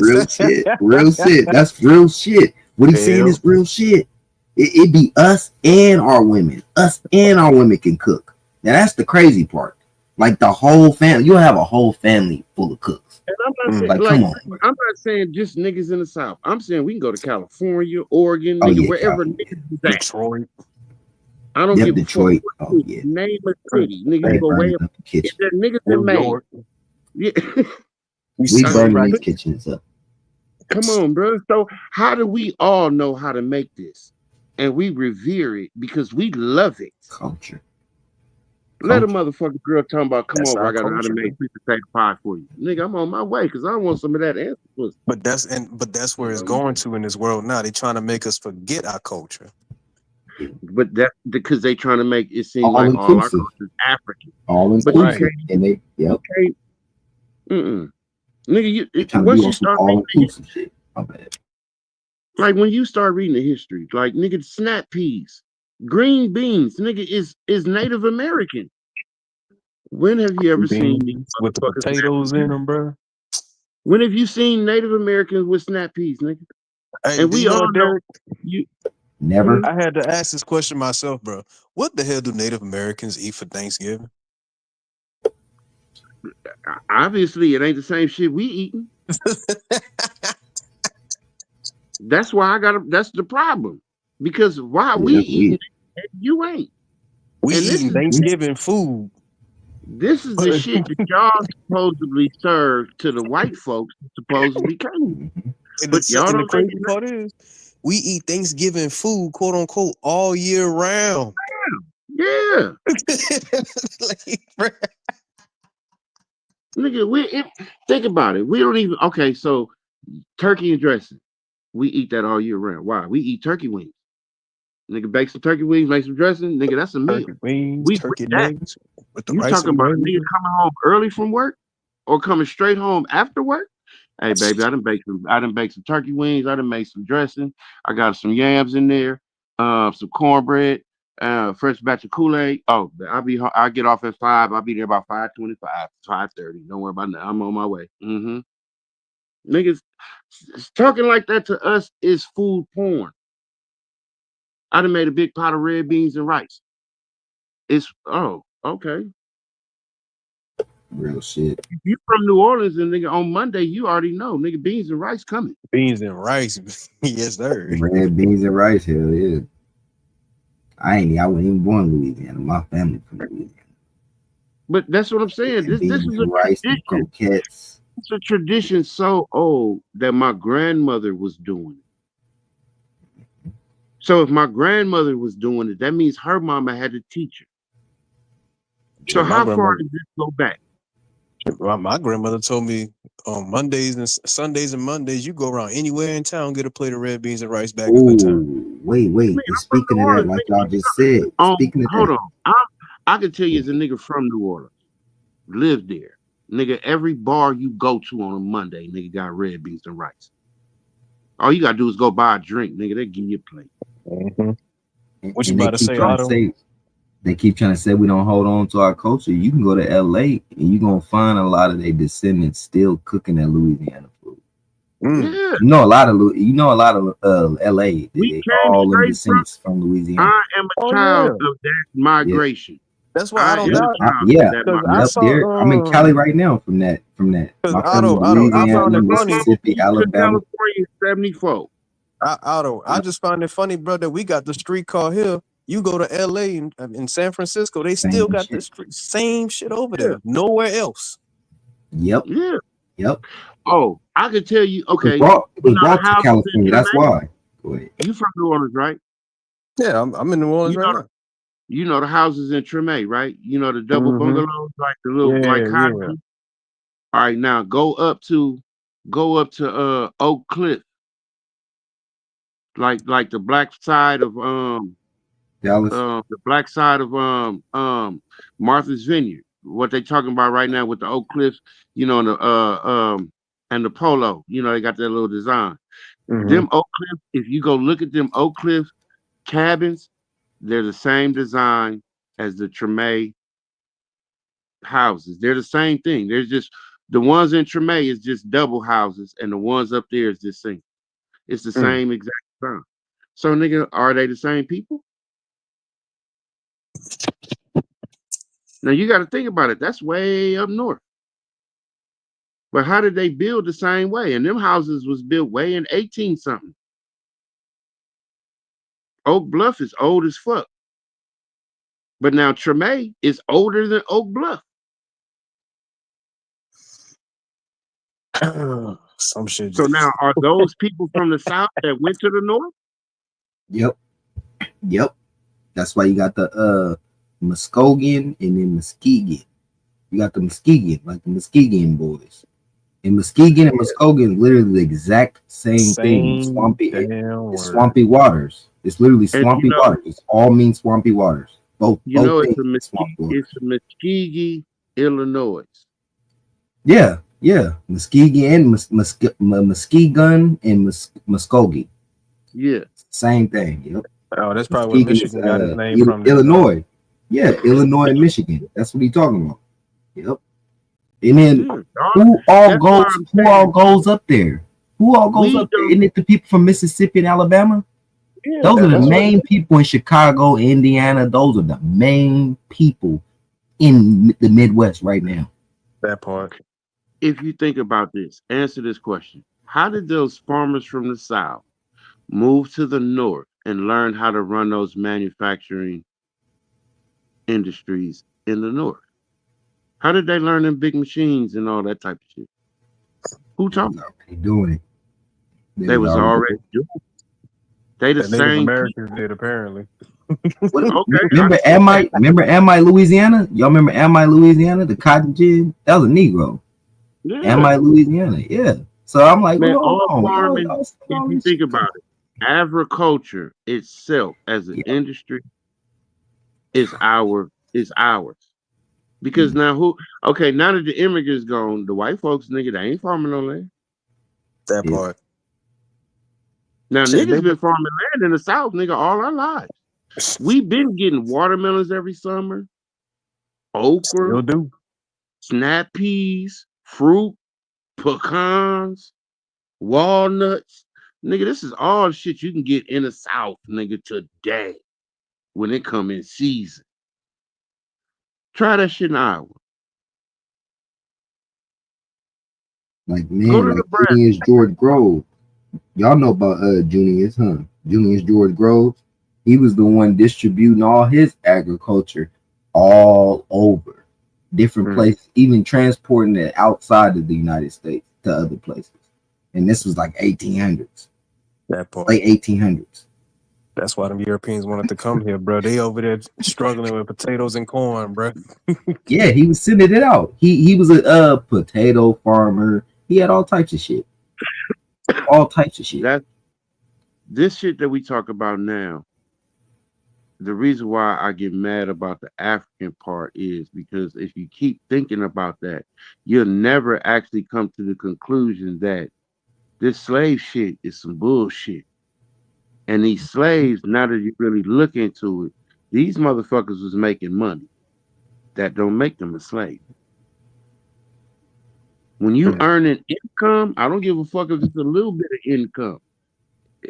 Speaker 9: Real shit. Real shit. That's real shit. What he's saying is real shit. It be us and our women. Us and our women can cook. Now that's the crazy part. Like the whole family, you'll have a whole family full of cooks.
Speaker 2: And I'm not saying,
Speaker 9: Like,
Speaker 2: like,
Speaker 9: come on.
Speaker 2: I'm not saying just niggas in the South. I'm saying we can go to California, Oregon,
Speaker 9: Oh,
Speaker 2: nigga,
Speaker 9: yeah,
Speaker 2: wherever
Speaker 9: California.
Speaker 2: niggas is at.
Speaker 17: Detroit.
Speaker 2: I don't
Speaker 9: Yep,
Speaker 2: give
Speaker 9: Detroit.
Speaker 2: a fuck
Speaker 9: Oh
Speaker 2: what
Speaker 9: yeah.
Speaker 2: name of city. Nigga,
Speaker 9: We
Speaker 2: you go way
Speaker 9: burning
Speaker 2: up.
Speaker 9: up the
Speaker 2: If
Speaker 9: kitchen.
Speaker 2: there niggas in
Speaker 17: New
Speaker 2: Maine,
Speaker 17: York.
Speaker 2: yeah.
Speaker 9: We burning these kitchens up.
Speaker 2: Come on, bro. So how do we all know how to make this? And we revere it because we love it.
Speaker 9: Culture.
Speaker 2: Let a motherfucking girl talking about, come
Speaker 17: That's
Speaker 2: over,
Speaker 17: our
Speaker 2: I got to know how to
Speaker 17: culture.
Speaker 2: make sweet potato pie for you. Nigga, I'm on my way because I want some of that answer pussy.
Speaker 17: But that's where it's going to in this world now. They're trying to make us forget our culture.
Speaker 2: But that because they trying to make it seem
Speaker 9: All
Speaker 2: like all our
Speaker 9: inclusive.
Speaker 2: culture is African.
Speaker 9: All
Speaker 2: But you
Speaker 9: inclusive.
Speaker 2: can't,
Speaker 9: And they, yep.
Speaker 2: you can't, nigga,
Speaker 9: They trying to
Speaker 2: once
Speaker 9: be
Speaker 2: you
Speaker 9: on some
Speaker 2: start
Speaker 9: all
Speaker 2: reading the history,
Speaker 9: inclusive shit. My bad.
Speaker 2: like when you start reading the history, like nigga, snap peas, green beans, nigga, is Native American. When have you ever seen these
Speaker 17: Beans with the
Speaker 2: motherfuckers snap
Speaker 17: potatoes in
Speaker 2: peas?
Speaker 17: them, bro.
Speaker 2: When have you seen Native Americans with snap peas, nigga?
Speaker 17: Hey,
Speaker 2: And
Speaker 17: do
Speaker 2: we
Speaker 17: you know
Speaker 2: all
Speaker 17: what,
Speaker 2: know
Speaker 17: Derek?
Speaker 2: you.
Speaker 9: Never.
Speaker 17: I had to ask this question myself, bro. What the hell do Native Americans eat for Thanksgiving?
Speaker 2: Obviously, it ain't the same shit we eating. That's why I got. That's the problem. Because why we
Speaker 9: Yeah,
Speaker 2: eating, it, you ain't.
Speaker 17: We
Speaker 2: And this
Speaker 17: eating
Speaker 2: is
Speaker 17: Thanksgiving food.
Speaker 2: this is the shit that y'all supposedly serve to the white folks that supposedly came.
Speaker 17: And
Speaker 2: But y'all
Speaker 17: the
Speaker 2: don't think
Speaker 17: crazy part is, we eat Thanksgiving food, quote unquote, all year round.
Speaker 2: Yeah.
Speaker 17: Like,
Speaker 2: Nigga, think about it. We don't even okay. So turkey and dressing, we eat that all year round. Why? We eat turkey wings. Nigga, bake some turkey wings, make some dressing. Nigga, that's a meal.
Speaker 17: Turkey wings,
Speaker 2: We
Speaker 17: turkey
Speaker 2: with that.
Speaker 17: legs with the
Speaker 2: You
Speaker 17: rice
Speaker 2: talking
Speaker 17: and
Speaker 2: about a
Speaker 17: gravy.
Speaker 2: nigga coming home early from work or coming straight home after work? Hey, baby, I done baked some turkey wings. I done made some dressing. I got some yams in there, some cornbread, fresh batch of Kool-Aid. Oh, I get off at 5. I'll be there about 5:25, 5:30. Don't worry about that. I'm on my way. Niggas talking like that to us is food porn. I done made a big pot of red beans and rice. Okay.
Speaker 9: Real shit.
Speaker 2: If you from New Orleans and nigga on Monday, you already know, nigga, beans and rice coming.
Speaker 17: Beans and rice. Yes, sir.
Speaker 9: Red beans and rice, hell yeah. I wasn't even born in Louisiana. My family from Louisiana.
Speaker 2: But that's what I'm saying. This is a
Speaker 9: rice and
Speaker 2: tradition.
Speaker 9: croquettes.
Speaker 2: It's a tradition so old that my grandmother was doing it. So if my grandmother was doing it, that means her mama had to teach her. So how far does this go back?
Speaker 17: My grandmother told me on Mondays and Sundays and Mondays, you go around anywhere in town, get a plate of red beans and rice back in the time.
Speaker 9: Wait. And speaking of that, like y'all just said, speaking of
Speaker 2: hold
Speaker 9: that,
Speaker 2: on. I can tell you as a nigga from New Orleans, lived there. Nigga, every bar you go to on a Monday, nigga got red beans and rice. All you gotta do is go buy a drink, nigga. They give you a plate.
Speaker 17: What you about to say, Otto?
Speaker 9: They keep trying to say we don't hold on to our culture. You can go to LA and you're gonna find a lot of their descendants still cooking that Louisiana food.
Speaker 2: Yeah.
Speaker 9: You know a lot of LA. They all in descendants from Louisiana.
Speaker 2: I am a child of that migration.
Speaker 17: That's why I don't doubt.
Speaker 9: I'm in Cali right now from that. My
Speaker 17: Otto,
Speaker 9: Louisiana, Mississippi, Alabama.
Speaker 2: California 74.
Speaker 17: Otto, I just find it funny, bro, that we got the streetcar here. You go to LA and in San Francisco, they still got the same shit over there. Nowhere else.
Speaker 9: Yep.
Speaker 2: Yeah.
Speaker 9: Yep.
Speaker 2: Oh, I could tell you. Okay.
Speaker 9: It was brought to California. That's why. Go ahead.
Speaker 2: You from New Orleans, right?
Speaker 17: Yeah, I'm in New Orleans right now.
Speaker 2: You know the houses in Treme, right? You know the double bungalows, like the little cottages. All right, now go up to Oak Cliff, like the black side of
Speaker 9: Dallas.
Speaker 2: The black side of Martha's Vineyard. What they talking about right now with the Oak Cliffs, you know, and the Polo, you know, they got that little design. Them Oak Cliffs, if you go look at them Oak Cliff cabins, they're the same design as the Treme houses. They're the same thing. There's just the ones in Treme is just double houses, and the ones up there is just single. It's the same exact design. So, nigga, are they the same people? Now you got to think about it. That's way up north. But how did they build the same way? And them houses was built way in 18 something. Oak Bluff is old as fuck. But now Treme is older than Oak Bluff.
Speaker 17: Some shit.
Speaker 2: So now are those people from the south that went to the north?
Speaker 9: Yep. That's why you got the Muskogee and then Muskegon. You got the Muskegon, like the Muskegon boys. And Muskegon and Muskogee is literally the exact same thing. Swampy waters. It's literally swampy waters. It all means swampy waters. Both.
Speaker 2: It's a Muskogee, Illinois.
Speaker 9: Yeah. Muskegon and Muskegon and Muskogee.
Speaker 2: Yeah.
Speaker 9: Same thing. Yep.
Speaker 17: Oh, that's probably where Michigan got his name from.
Speaker 9: Illinois. Yeah, Illinois and Michigan. That's what he's talking about. Yep. And then who all goes up there? Who all goes up there? Isn't it the people from Mississippi and Alabama? Yeah, those are the main people in Chicago, Indiana. Those are the main people in the Midwest right now.
Speaker 17: That part.
Speaker 2: If you think about this, answer this question. How did those farmers from the South move to the North and learn how to run those manufacturing industries in the North? How did they learn them big machines and all that type of shit? Who taught them?
Speaker 9: They doing it.
Speaker 2: They was already doing it. They the same
Speaker 17: Americans did apparently.
Speaker 9: Remember Amite, Louisiana? Y'all remember Amite, Louisiana? The cotton gin? That was a Negro. and my Louisiana. Yeah. So I'm like,
Speaker 2: Man,
Speaker 9: well, hold
Speaker 2: all
Speaker 9: on.
Speaker 2: farming,
Speaker 9: Y'all
Speaker 2: if you think about it, agriculture itself as an industry is ours. Because now now that the immigrants gone, the white folks, nigga, they ain't farming no land.
Speaker 17: That part.
Speaker 2: Now
Speaker 17: Shit,
Speaker 2: niggas been farming land in the South, nigga, all our lives. We've been getting watermelons every summer, okra, snap peas, fruit, pecans, walnuts. Nigga, this is all shit you can get in the South, nigga, today when it come in season. Try that shit in Iowa.
Speaker 9: Like, man, like Junius George Grove. Y'all know about Junius, huh? Junius George Grove. He was the one distributing all his agriculture all over different places, even transporting it outside of the United States to other places. And this was like 1800s.
Speaker 17: That part.
Speaker 9: Late 1800s.
Speaker 17: That's why them Europeans wanted to come here, bro. They over there struggling with potatoes and corn, bro.
Speaker 9: Yeah, he was sending it out. He was a potato farmer. He had all types of shit. All types of shit.
Speaker 2: This shit that we talk about now, the reason why I get mad about the African part is because if you keep thinking about that, you'll never actually come to the conclusion that this slave shit is some bullshit. And these slaves, now that you really look into it, these motherfuckers was making money. That don't make them a slave. When you earn an income, I don't give a fuck if it's a little bit of income.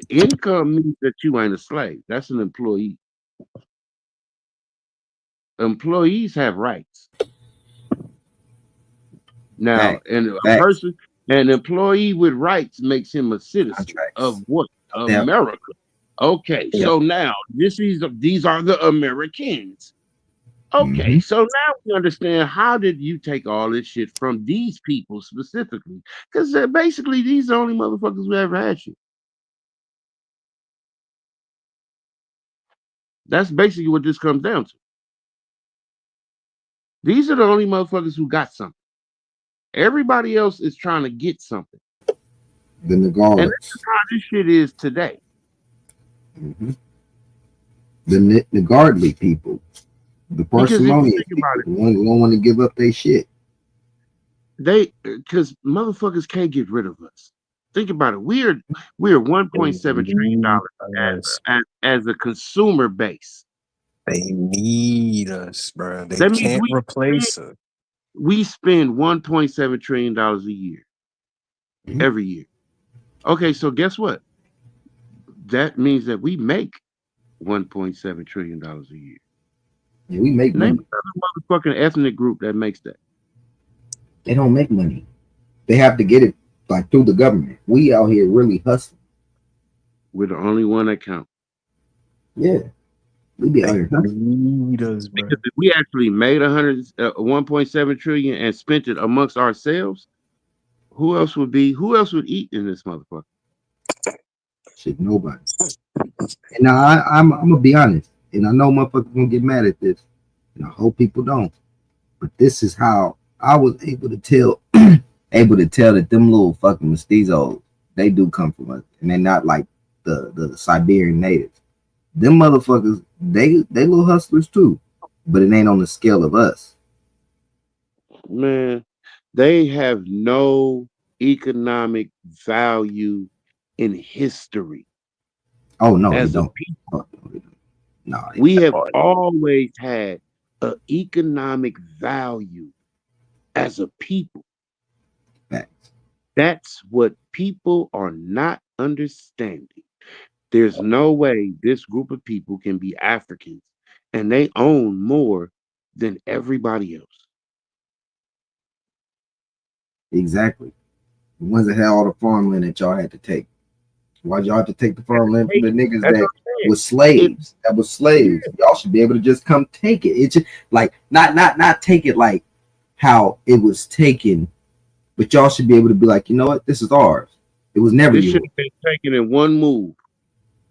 Speaker 2: Income means that you ain't a slave. That's an employee. Employees have rights. Now, an employee with rights makes him a citizen of what? America. Okay, so now these are the Americans. Okay, so now we understand how did you take all this shit from these people specifically? Because basically these are the only motherfuckers who ever had shit. That's basically what this comes down to. These are the only motherfuckers who got something. Everybody else is trying to get something.
Speaker 9: The Nagaras.
Speaker 2: And this is how this shit is today.
Speaker 9: The Nagardly people. The parsimonious people. The ones who don't want to give up their shit.
Speaker 2: Because motherfuckers can't get rid of us. Think about it. We're $1.7 trillion as a consumer base.
Speaker 17: They need us, bro. They can't replace us.
Speaker 2: We spend $1.7 trillion a year. Every year. Okay, so guess what? That means that we make $1.7 trillion a year.
Speaker 9: Yeah, we make money.
Speaker 2: Name another motherfucking ethnic group that makes that.
Speaker 9: They don't make money. They have to get it like through the government. We out here really hustling.
Speaker 2: We're the only one that count.
Speaker 9: Yeah. We be out here
Speaker 17: hustling.
Speaker 2: Because if we actually made 1.7 trillion and spent it amongst ourselves, who else would eat in this motherfucker?
Speaker 9: Shit, nobody. And now I'm gonna be honest, and I know motherfuckers gonna get mad at this, and I hope people don't. But this is how I was able to tell that them little fucking mestizos, they do come from us, and they're not like the Siberian natives. Them motherfuckers, they little hustlers too, but it ain't on the scale of us.
Speaker 2: Man, they have no economic value in history.
Speaker 9: Oh no, they don't. No,
Speaker 2: we have always had an economic value as a people. That's what people are not understanding. There's no way this group of people can be Africans and they own more than everybody else.
Speaker 9: Exactly. The ones that had all the farmland that y'all had to take. Why'd y'all have to take the farmland from the niggas that was slaves? That was slaves. Y'all should be able to just come take it. It's just like not take it like how it was taken, but y'all should be able to be like, you know what, this is ours. It was never yours.
Speaker 2: It should have been taken in one move.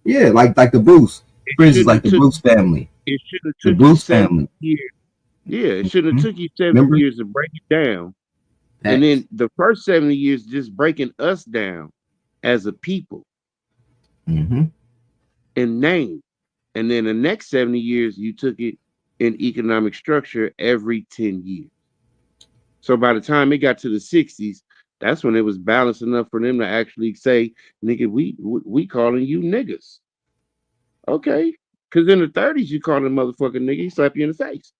Speaker 9: Yeah, like the Bruce. For instance, like the Bruce family.
Speaker 2: It should have
Speaker 9: the
Speaker 2: took
Speaker 9: Bruce
Speaker 2: you 7
Speaker 9: family.
Speaker 2: years. Yeah, it should have took you 7 years to break it down And then the first 70 years just breaking us down as a people in name. And then the next 70 years, you took it in economic structure every 10 years. So by the time it got to the 60s, that's when it was balanced enough for them to actually say, nigga, we calling you niggas. Okay. Because in the 30s, you call a motherfucking nigga, he slap you in the face.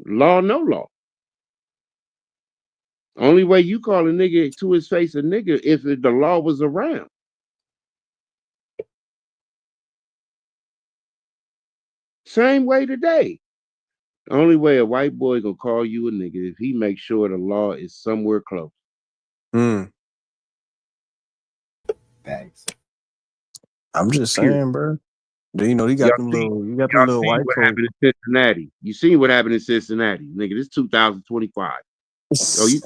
Speaker 2: Law, no law. Only way you call a nigga to his face a nigga if the law was around. Same way today. Only way a white boy gonna call you a nigga if he makes sure the law is somewhere close.
Speaker 9: Thanks.
Speaker 17: I'm just saying, bro. You know, you got them little white
Speaker 2: what
Speaker 17: folks.
Speaker 2: happened in Cincinnati. You seen what happened in Cincinnati, nigga? This 2025. Oh, you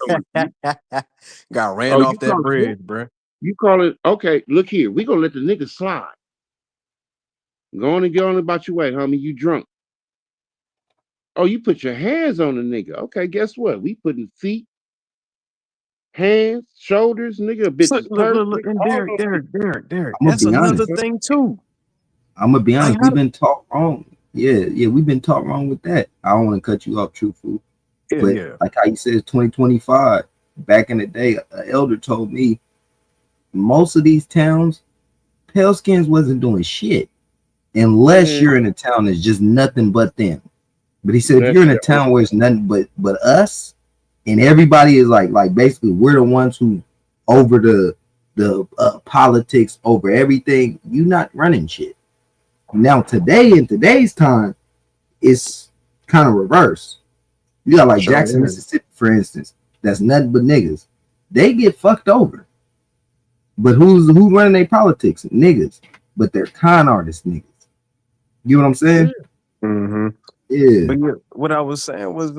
Speaker 17: got ran off that bridge, bro.
Speaker 2: You call it okay? Look here, we gonna let the nigga slide. Go on and get on about your way, homie. You drunk? Oh, you put your hands on the nigga. Okay, guess what? We putting feet, hands, shoulders, nigga. Bitches.
Speaker 17: Look, and Derek. That's another thing too.
Speaker 9: I'm gonna be honest. We've been taught wrong. Yeah, we've been taught wrong with that. I don't want to cut you off, Truthful. But like how you said, 2025. Back in the day, an elder told me most of these towns, pale skins wasn't doing shit unless you're in a town that's just nothing but them. But he said if you're in a town where it's nothing but us, and everybody is like basically we're the ones who over the politics over everything. You not running shit. Now today in today's time, it's kind of reverse. You got like Jackson, Mississippi, for instance. That's nothing but niggas. They get fucked over. But who's running their politics? Niggas. But they're con artist niggas. You know what I'm saying? Yeah.
Speaker 17: But what I was saying was,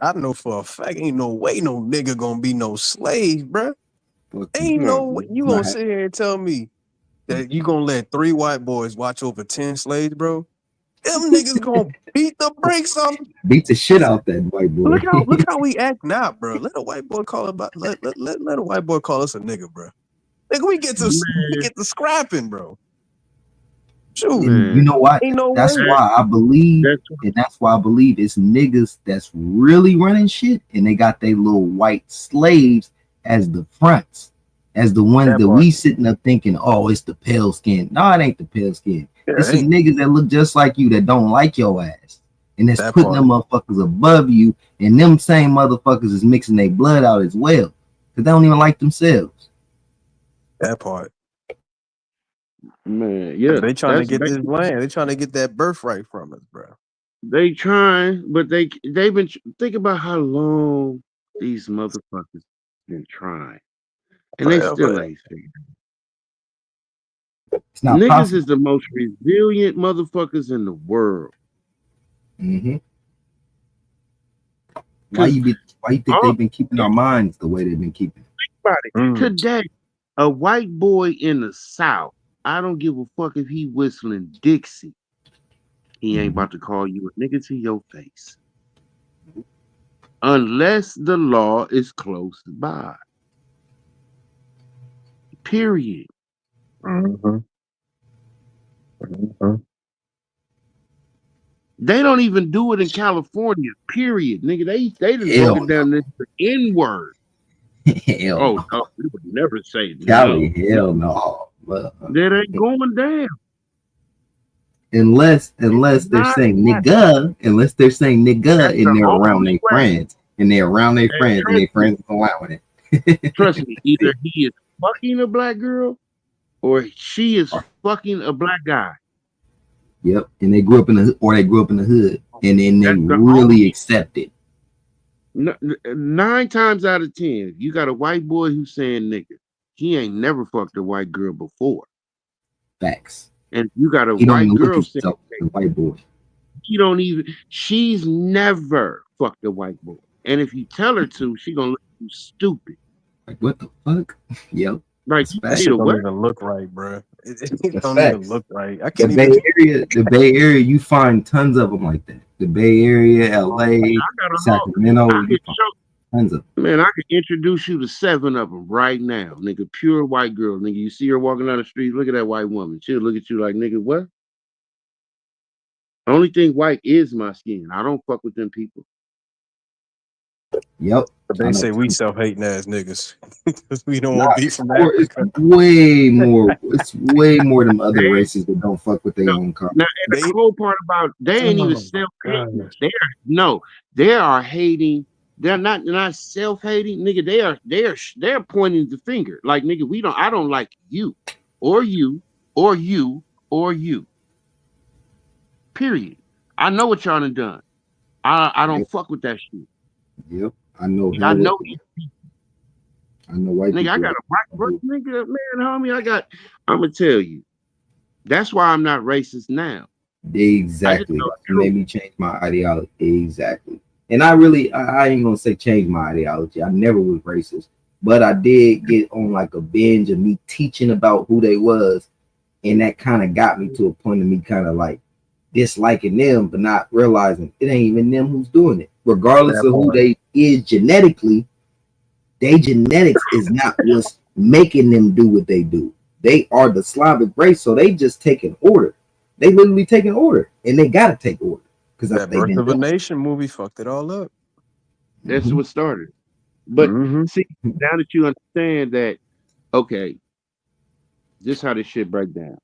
Speaker 17: I know for a fact, ain't no way no nigga gonna be no slave, bruh. Ain't no way you gonna sit here and tell me that you gonna let 3 white boys watch over 10 slaves, bro. Them niggas gonna beat the brakes on.
Speaker 9: Beat the shit out that white boy.
Speaker 17: Look how we act now, bro. Let a white boy call about. Let a white boy call us a nigga, bro. Nigga, we get to scrapping, bro. Shoot,
Speaker 9: you know what? That's
Speaker 17: way.
Speaker 9: why I believe, and that's why I believe it's niggas that's really running shit, and they got their little white slaves as the fronts, as the ones that we sitting up thinking, oh, it's the pale skin. No, it ain't the pale skin. It's some niggas that look just like you that don't like your ass, and that's putting them motherfuckers above you, and them same motherfuckers is mixing their blood out as well, because they don't even like themselves.
Speaker 17: That part.
Speaker 2: Man, yeah.
Speaker 17: They trying to get this land. They trying to get that birthright from us, bro.
Speaker 2: They trying, but they've been think about how long these motherfuckers been trying, and they still ain't figured. Niggas possible. Is the most resilient motherfuckers in the world.
Speaker 9: Why you think they've been keeping our minds the way they've been keeping?
Speaker 2: Think about it. Today, a white boy in the South, I don't give a fuck if he whistling Dixie. He ain't about to call you a nigga to your face. Unless the law is close by. Period. They don't even do it in California. Period, nigga. They just broken down this N-word.
Speaker 9: Hell
Speaker 2: no, we would never say
Speaker 9: Cali, hell no.
Speaker 2: That ain't going down.
Speaker 9: Unless they're saying nigga, and they're around their friends, and they're around their friends, and their friends go out with it.
Speaker 2: Trust me, either he is fucking a black girl or she is fucking a black guy.
Speaker 9: Yep, and they grew up in the hood, and then they really accept it.
Speaker 2: 9 times out of 10, you got a white boy who's saying nigga. He ain't never fucked a white girl before.
Speaker 9: Facts.
Speaker 2: And you got a white girl saying
Speaker 9: white boy.
Speaker 2: She's never fucked a white boy. And if you tell her to, she gonna look you stupid.
Speaker 9: Like what the fuck? Yep.
Speaker 2: Like
Speaker 17: that shit don't even look right, bro. It don't even look right. I can't
Speaker 9: The Bay Area, you find tons of them like that. The Bay Area, LA, Sacramento. Tons of
Speaker 2: Man, I can introduce you to 7 of them right now, nigga. Pure white girl, nigga. You see her walking down the street, look at that white woman. She'll look at you like, nigga, what? Only thing white is my skin. I don't fuck with them people.
Speaker 9: Yep.
Speaker 17: But they say we self-hating ass niggas. We don't
Speaker 9: Nah,
Speaker 17: want to be
Speaker 9: it's
Speaker 17: from
Speaker 9: more, it's
Speaker 17: Africa.
Speaker 9: way more. It's way more than other races that don't fuck with their own culture.
Speaker 2: Now, and the whole part about they ain't even self-hating. They are hating. They're not self-hating, nigga. They're pointing the finger. Like, nigga, I don't like you, or you, or you, or you. Period. I know what y'all done. I don't fuck with that shit.
Speaker 9: Yep. I know.
Speaker 2: I know.
Speaker 9: I know white
Speaker 2: nigga,
Speaker 9: people.
Speaker 2: I got a white work, nigga, man, homie. I'm gonna tell you. That's why I'm not racist now.
Speaker 9: Exactly. That made me change my ideology. Exactly. And I ain't gonna say change my ideology. I never was racist, but I did get on like a binge of me teaching about who they was, and that kind of got me to a point of me kind of like disliking them, but not realizing it ain't even them who's doing it. Regardless of who they is genetically, their genetics is not what's making them do what they do. They are the Slavic race, so they just take an order. They literally take an order, and they gotta take order because
Speaker 17: that Birth of a Nation movie fucked it all up.
Speaker 2: That's what started. But see, now that you understand that, okay, this is how this shit break down.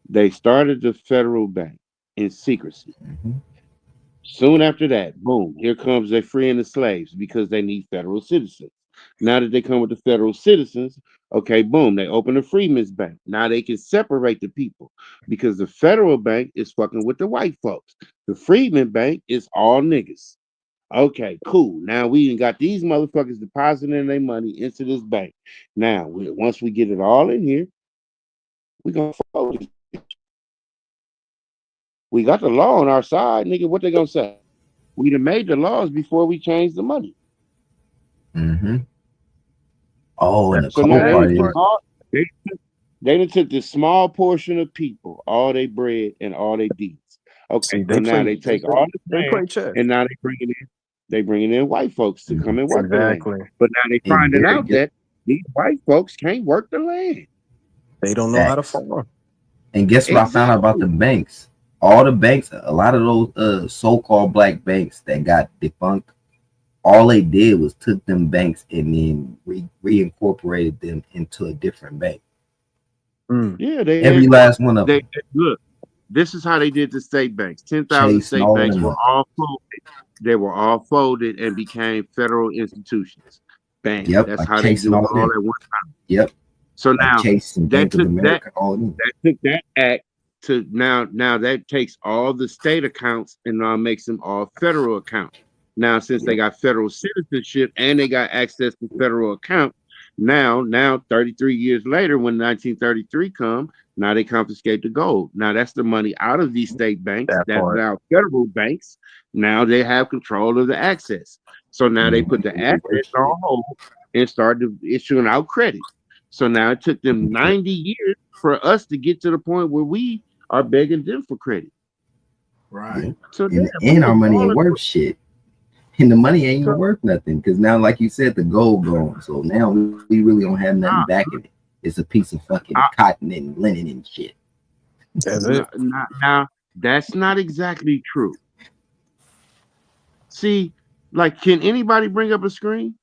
Speaker 2: They started the federal bank in secrecy. Soon after that, boom, here comes they freeing the slaves because they need federal citizens. Now that they come with the federal citizens, okay, boom, they open the Freedmen's Bank. Now they can separate the people because the federal bank is fucking with the white folks. The Freedmen Bank is all niggas. Okay, cool. Now we got these motherfuckers depositing their money into this bank. Now, once we get it all in here, we gonna fold it. We got the law on our side, nigga. What they gonna say? We done made the laws before we changed the money.
Speaker 9: Oh, and the
Speaker 2: So
Speaker 9: cold
Speaker 2: now
Speaker 9: part is
Speaker 2: they done took this small portion of people, all they bread and all they deeds. Okay, so now they take all the land, and now they bringing in white folks to come and work the land. But now they finding out that these white folks can't work the land.
Speaker 17: They don't know how to farm.
Speaker 9: And guess what I found out about the banks? All the banks, a lot of those so-called black banks that got defunct, all they did was took them banks and then reincorporated them into a different bank.
Speaker 2: Yeah,
Speaker 9: every last one of them.
Speaker 2: Look, this is how they did the state banks. 10,000 state banks were all folded. They were all folded and became federal institutions. Bang.
Speaker 9: Yep,
Speaker 2: That's
Speaker 9: like
Speaker 2: how they
Speaker 9: Chase
Speaker 2: do it
Speaker 9: and
Speaker 2: all
Speaker 9: all
Speaker 2: at one time.
Speaker 9: Yep.
Speaker 2: So
Speaker 9: Like
Speaker 2: now
Speaker 9: Chase and Bank of America, all of them.
Speaker 2: that took that act to now that takes all the state accounts and now makes them all federal accounts. Now, since they got federal citizenship and they got access to federal account, now 33 years later, when 1933 come, now they confiscate the gold. Now that's the money out of these state banks. That's now federal banks. Now they have control of the access. So now they put the assets on hold and started issuing out credit. So now it took them 90 years for us to get to the point where we are begging them for credit.
Speaker 8: Right.
Speaker 2: So
Speaker 9: and our money ain't worth shit. And the money ain't even worth nothing because now, like you said, the gold gone. So now we really don't have nothing back in it. It's a piece of fucking cotton and linen and shit.
Speaker 17: That's it.
Speaker 2: Now, that's not exactly true. See, like, can anybody bring up a screen?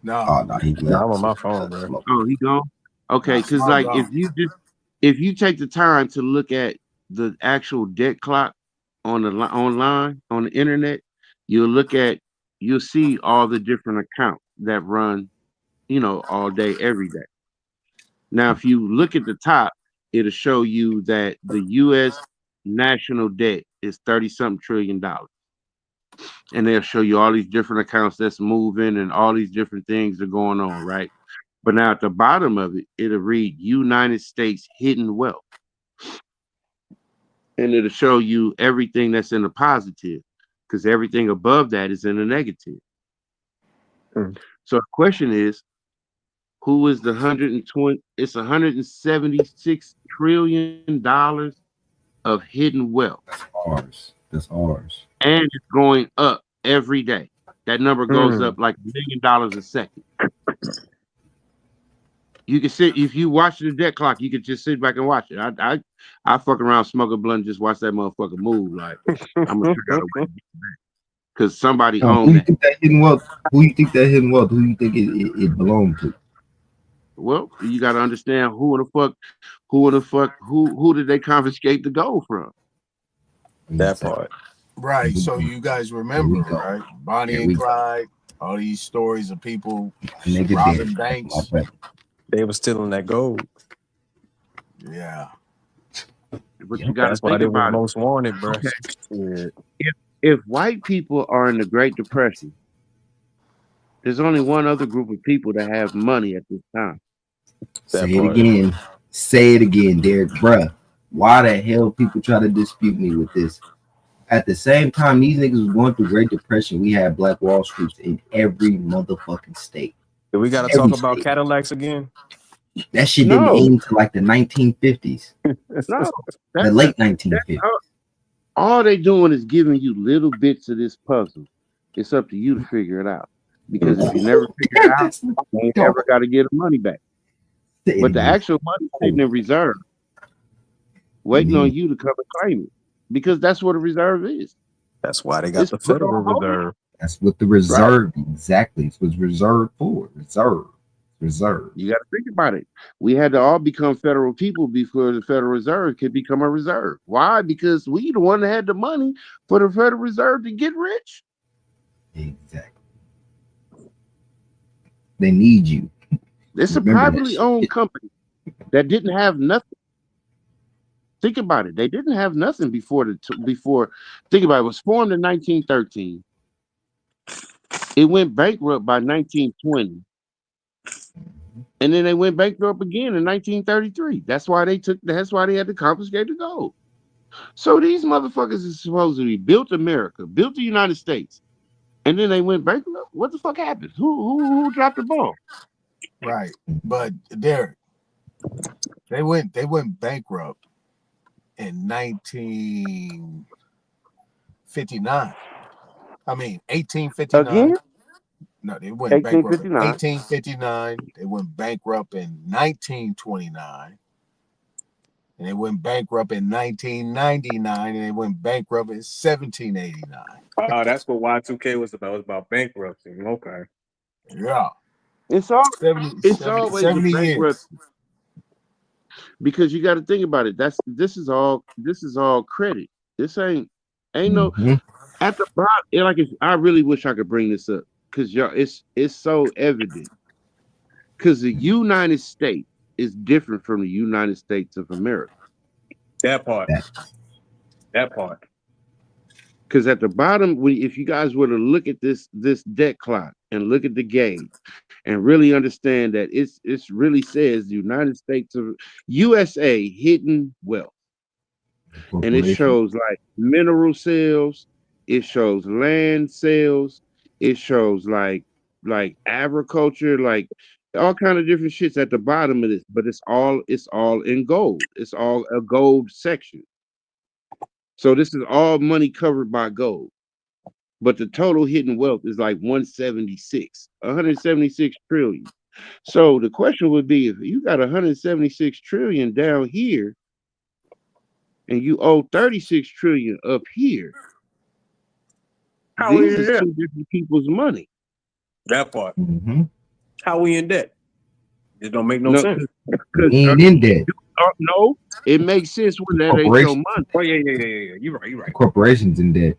Speaker 8: No.
Speaker 9: Oh no, he left.
Speaker 17: I'm on my phone, bro.
Speaker 2: Oh, he gone? Okay, because like if you take the time to look at the actual debt clock on the online on the internet, you'll see all the different accounts that run, all day, every day. Now, if you look at the top, it'll show you that the U.S. national debt is $30-something trillion. And they'll show you all these different accounts that's moving and all these different things are going on, right? But now at the bottom of it, it'll read United States hidden wealth. And it'll show you everything that's in the positive because everything above that is in the negative. So the question is, who is the 120? It's $176 trillion of hidden wealth.
Speaker 9: That's ours.
Speaker 2: And it's going up every day. that number goes up like $1 million a second. You can sit if you watch the debt clock, you can just sit back and watch it. I fuck around, smoke a blunt, just watch that motherfucker move. Like I'm gonna figure out a way to get back. Because somebody owned that.
Speaker 9: Who you think that hidden wealth? Who you think it belonged to?
Speaker 2: Well, you got to understand who did they confiscate the gold from?
Speaker 17: That part.
Speaker 12: Right. So you guys remember, right? Bonnie and Clyde, all these stories of people robbing banks.
Speaker 17: They were stealing that gold.
Speaker 12: Yeah.
Speaker 2: But you got to think about it.
Speaker 17: Most wanted, bro.
Speaker 2: Okay. If white people are in the Great Depression, there's only one other group of people that have money at this time.
Speaker 9: Say it again, Derek, bruh. Why the hell people try to dispute me with this? At the same time, these niggas was going through Great Depression. We had Black Wall Streets in every motherfucking state.
Speaker 17: Do we gotta talk about Cadillacs again?
Speaker 9: That shit didn't aim to like the 1950s.
Speaker 2: No,
Speaker 9: the late 1950s.
Speaker 2: All they doing is giving you little bits of this puzzle. It's up to you to figure it out. Because if you never figure it out, you ain't ever got to get the money back. But the actual money sitting in reserve, waiting on you to come and claim it. Because that's what a reserve is.
Speaker 17: That's why they got the Federal Reserve.
Speaker 9: That's what the reserve exactly. It's what's reserved for. Reserve.
Speaker 2: You got to think about it. We had to all become federal people before the Federal Reserve could become a reserve. Why? Because we the one that had the money for the Federal Reserve to get rich.
Speaker 9: Exactly. They need you.
Speaker 2: It's a privately owned company that didn't have nothing. Think about it. They didn't have nothing before. Think about it. It was formed in 1913. It went bankrupt by 1920. And then they went bankrupt again in 1933. That's why they had to confiscate the gold. So these motherfuckers is supposedly built America, built the United States, and then they went bankrupt. What the fuck happened? Who dropped the ball?
Speaker 12: Right. But Derek, they went bankrupt in 1959. I mean 1859.
Speaker 2: Again?
Speaker 12: No, they went bankrupt in
Speaker 2: 1859.
Speaker 12: 1859. They went bankrupt in 1929. And they went bankrupt in 1999. And they went bankrupt in 1789.
Speaker 17: Oh, that's what Y2K was about. It was about bankruptcy. Okay.
Speaker 12: Yeah.
Speaker 2: It's always a bankruptcy. Because you got to think about it. This is all credit. This ain't no at the bottom. I really wish I could bring this up because it's so evident. Because the United States is different from the United States of America.
Speaker 17: That part.
Speaker 2: Because at the bottom, if you guys were to look at this debt clock and look at the game and really understand that it's really says the United States of USA hidden wealth. And it shows like mineral sales, it shows land sales, it shows like agriculture, like all kind of different shits at the bottom of this, but it's all in gold. It's all a gold section. So this is all money covered by gold. But the total hidden wealth is like 176 trillion. So the question would be, if you got 176 trillion down here and you owe 36 trillion up here, these are two different people's money.
Speaker 17: That part. How we in debt? It don't make no sense.
Speaker 9: Ain't in debt.
Speaker 2: No, it makes sense when that ain't your money.
Speaker 17: Oh yeah. You're right.
Speaker 9: Corporations in debt.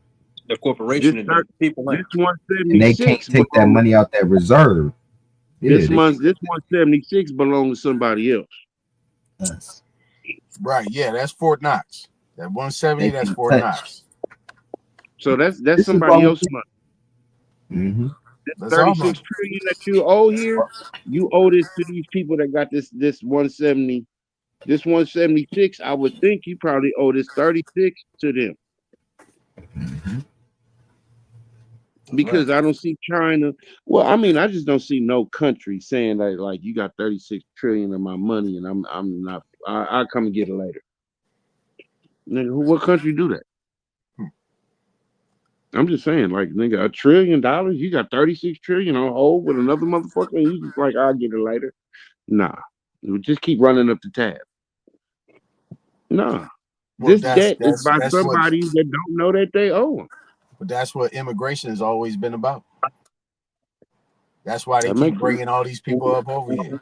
Speaker 17: The corporation and the people
Speaker 2: ain't.
Speaker 9: And they can't take that money out that reserve.
Speaker 2: This 176 belongs to somebody else.
Speaker 12: Right, yeah, that's Fort Knox. That 170, that's Fort Knox.
Speaker 2: So that's somebody else's money. This 36 trillion that you owe here, you owe this to these people that got this 170, this 176. I would think you probably owe this 36 to them. Because I don't see China. Well, I mean, I just don't see no country saying that like you got 36 trillion of my money and I'm not. I'll come and get it later. Nigga, what country do that? I'm just saying, like, nigga, $1 trillion, you got 36 trillion on hold with another motherfucker, and you just like, I'll get it later. Nah. Just keep running up the tab. Nah.
Speaker 12: Well,
Speaker 2: This debt is by
Speaker 12: that's what
Speaker 2: somebody that don't know that they owe them.
Speaker 12: but that's what immigration has always been about. That's why they
Speaker 2: That
Speaker 12: keep
Speaker 2: makes
Speaker 12: bringing
Speaker 2: sense.
Speaker 12: all these people up over here,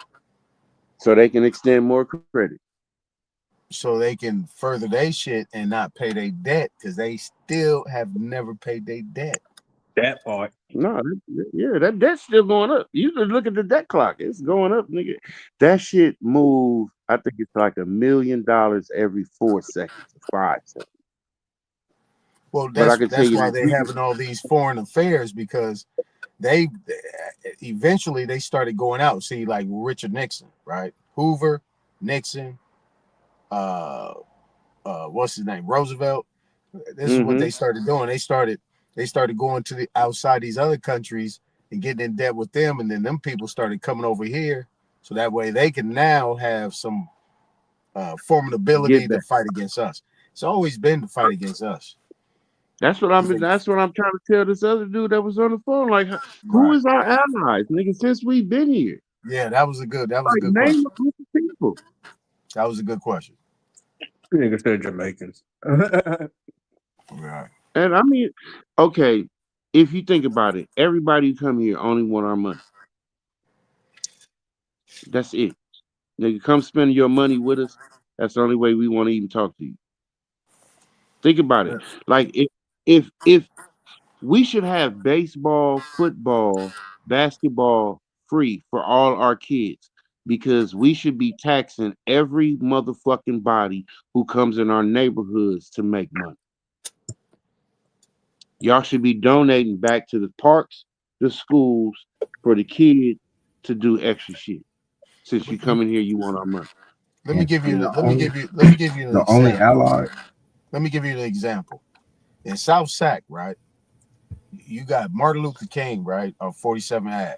Speaker 2: So they can extend more credit.
Speaker 12: so they can further their shit and not pay their debt, because they still have never paid their debt.
Speaker 17: That part.
Speaker 2: No, that debt's still going up. You just look at the debt clock; it's going up, nigga. That shit move. I think it's like $1 million every 4 seconds, 5 seconds.
Speaker 12: Well,
Speaker 2: But I can tell
Speaker 12: that's
Speaker 2: you
Speaker 12: why
Speaker 2: that
Speaker 12: they're having all these foreign affairs, because they eventually they started going out. See, like Richard Nixon, right? Hoover, Nixon, what's his name? Roosevelt. This is what they started doing. They started going to the outside these other countries and getting in debt with them, and then them people started coming over here, so that way they can now have some formidability to fight against us. It's always been to fight against us.
Speaker 2: That's what I'm trying to tell this other dude that was on the phone. Like, who is our allies, nigga? Since we've been here.
Speaker 12: Yeah, that was a good
Speaker 2: Name
Speaker 12: question.
Speaker 2: a group of people.
Speaker 12: That was a good question.
Speaker 17: Niggas said Jamaicans.
Speaker 12: Right.
Speaker 2: And I mean, okay, if you think about it, everybody who come here only want our money. That's it. Nigga, come spend your money with us. That's the only way we want to even talk to you. Think about it. Like, if we should have baseball, football, basketball free for all our kids, because we should be taxing every motherfucking body who comes in our neighborhoods to make money. Y'all should be donating back to the parks, the schools, for the kids to do extra shit. Since you come in here, you want our money.
Speaker 12: Let me give you an
Speaker 9: the only ally.
Speaker 12: Let me give you an example. In South Sac, right? You got Martin Luther King, right? On 47 Ave.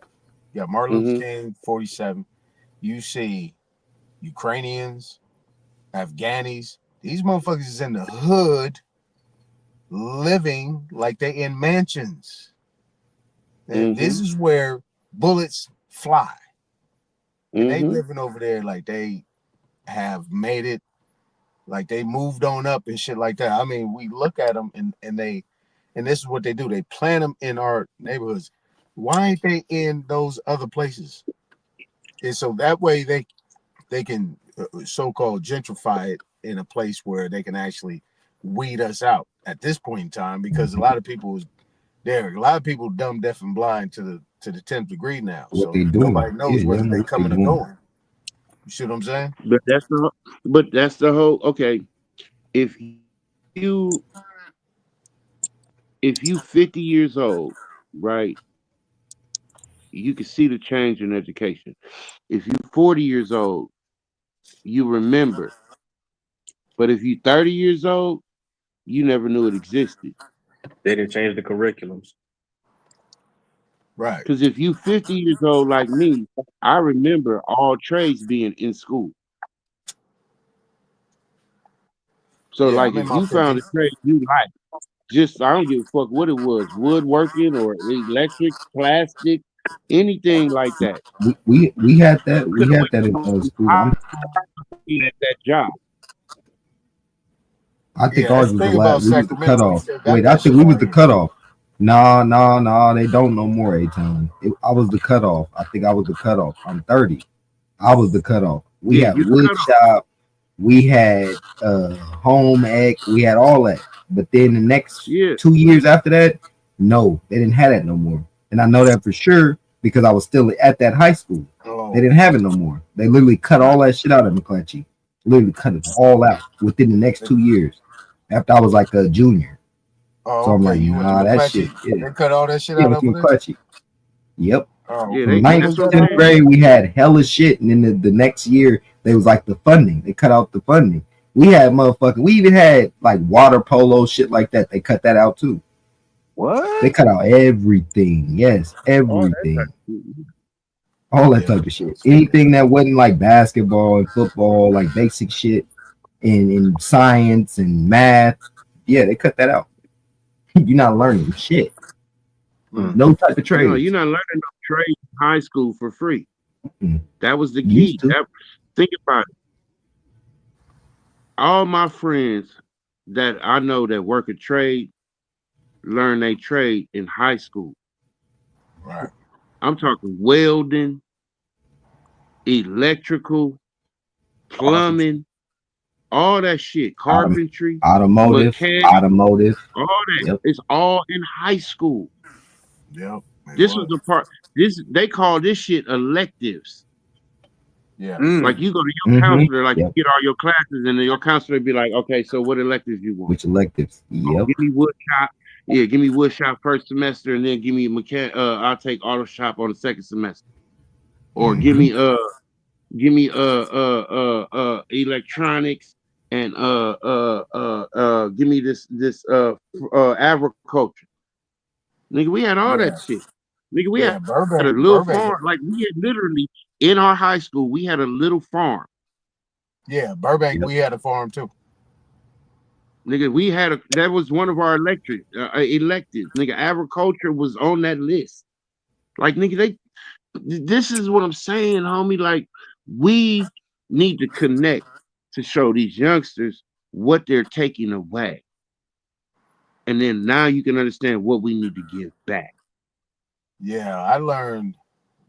Speaker 12: You got Martin Luther King, 47. You see Ukrainians, Afghanis. These motherfuckers is in the hood living like they in mansions. And this is where bullets fly. And they living over there like they have made it, like they moved on up and shit like that. I mean, we look at them and this is what they do. They plant them in our neighborhoods. Why ain't they in those other places? And so that way they can so-called gentrify it in a place where they can actually weed us out at this point in time, because a lot of people dumb, deaf, and blind to the 10th degree now.
Speaker 9: What
Speaker 12: So
Speaker 9: they doing?
Speaker 12: nobody knows whether they coming or going. You see what I'm saying?
Speaker 2: But that's the whole. Okay, if you 50 years old, right, you can see the change in education. If you 40 years old, you remember. But if you 30 years old, you never knew it existed.
Speaker 17: They didn't change the curriculums.
Speaker 12: Right.
Speaker 2: Because if you 50 years old like me, I remember all trades being in school. So, like, if you found a trade you like, just, I don't give a fuck what it was, woodworking or electric, plastic, anything like that.
Speaker 9: We had that. We had that in school.
Speaker 2: At that job.
Speaker 9: I think ours was the last. We was the cutoff. Wait, I think we was the cutoff. Nah. They don't no more. A-Town. I was the cutoff. I think I was the cutoff. I'm 30. I was the cutoff. We had wood shop. We had home ec. We had all that. But then the next 2 years after that, no, they didn't have that no more. And I know that for sure because I was still at that high school. They didn't have it no more. They literally cut all that shit out of McClatchy. Literally cut it all out within the next 2 years. After I was like a junior. So I'm like, nah, that shit.
Speaker 12: They cut all that shit out of
Speaker 9: McClatchy. Yep.
Speaker 12: Oh,
Speaker 9: From 9th to 10th grade, we had hella shit, and then the next year they was like the funding. They cut out the funding. We had we even had like water polo shit like that. They cut that out too.
Speaker 17: What?
Speaker 9: They cut out everything. Yes, everything. All that type of shit. Anything that wasn't like basketball and football, like basic shit in science and math. Yeah, they cut that out. You're not learning shit. No type of trade.
Speaker 2: No, you're not learning no trade in high school for free. That was the
Speaker 9: Used
Speaker 2: key.
Speaker 9: to.
Speaker 2: Think about it. All my friends that I know that work a trade learn a trade in high school.
Speaker 12: Right.
Speaker 2: I'm talking welding, electrical, plumbing, all that shit, carpentry,
Speaker 9: Automotive.
Speaker 2: mechanics,
Speaker 9: Automotive.
Speaker 2: all that.
Speaker 9: Yep.
Speaker 2: It's all in high school.
Speaker 12: Yep.
Speaker 2: This was the part. They call this shit electives.
Speaker 12: Yeah.
Speaker 2: Like you go to your counselor, like you get all your classes, and then your counselor be like, okay, so what electives you want?
Speaker 9: Which electives? Yep.
Speaker 2: Give me wood shop. Yeah, give me wood shop first semester, and then give me I'll take auto shop on the second semester. Or give me electronics and give me this agriculture. Nigga, we had all that shit. Nigga, we had a little farm. Like we had literally in our high school, we had a little farm.
Speaker 12: Yeah, Burbank, we had a farm too.
Speaker 2: Nigga, we had that was one of our electives. Nigga, agriculture was on that list. Like, nigga, this is what I'm saying, homie. Like, we need to connect to show these youngsters what they're taking away. And then now you can understand what we need to give back.
Speaker 12: Yeah, I learned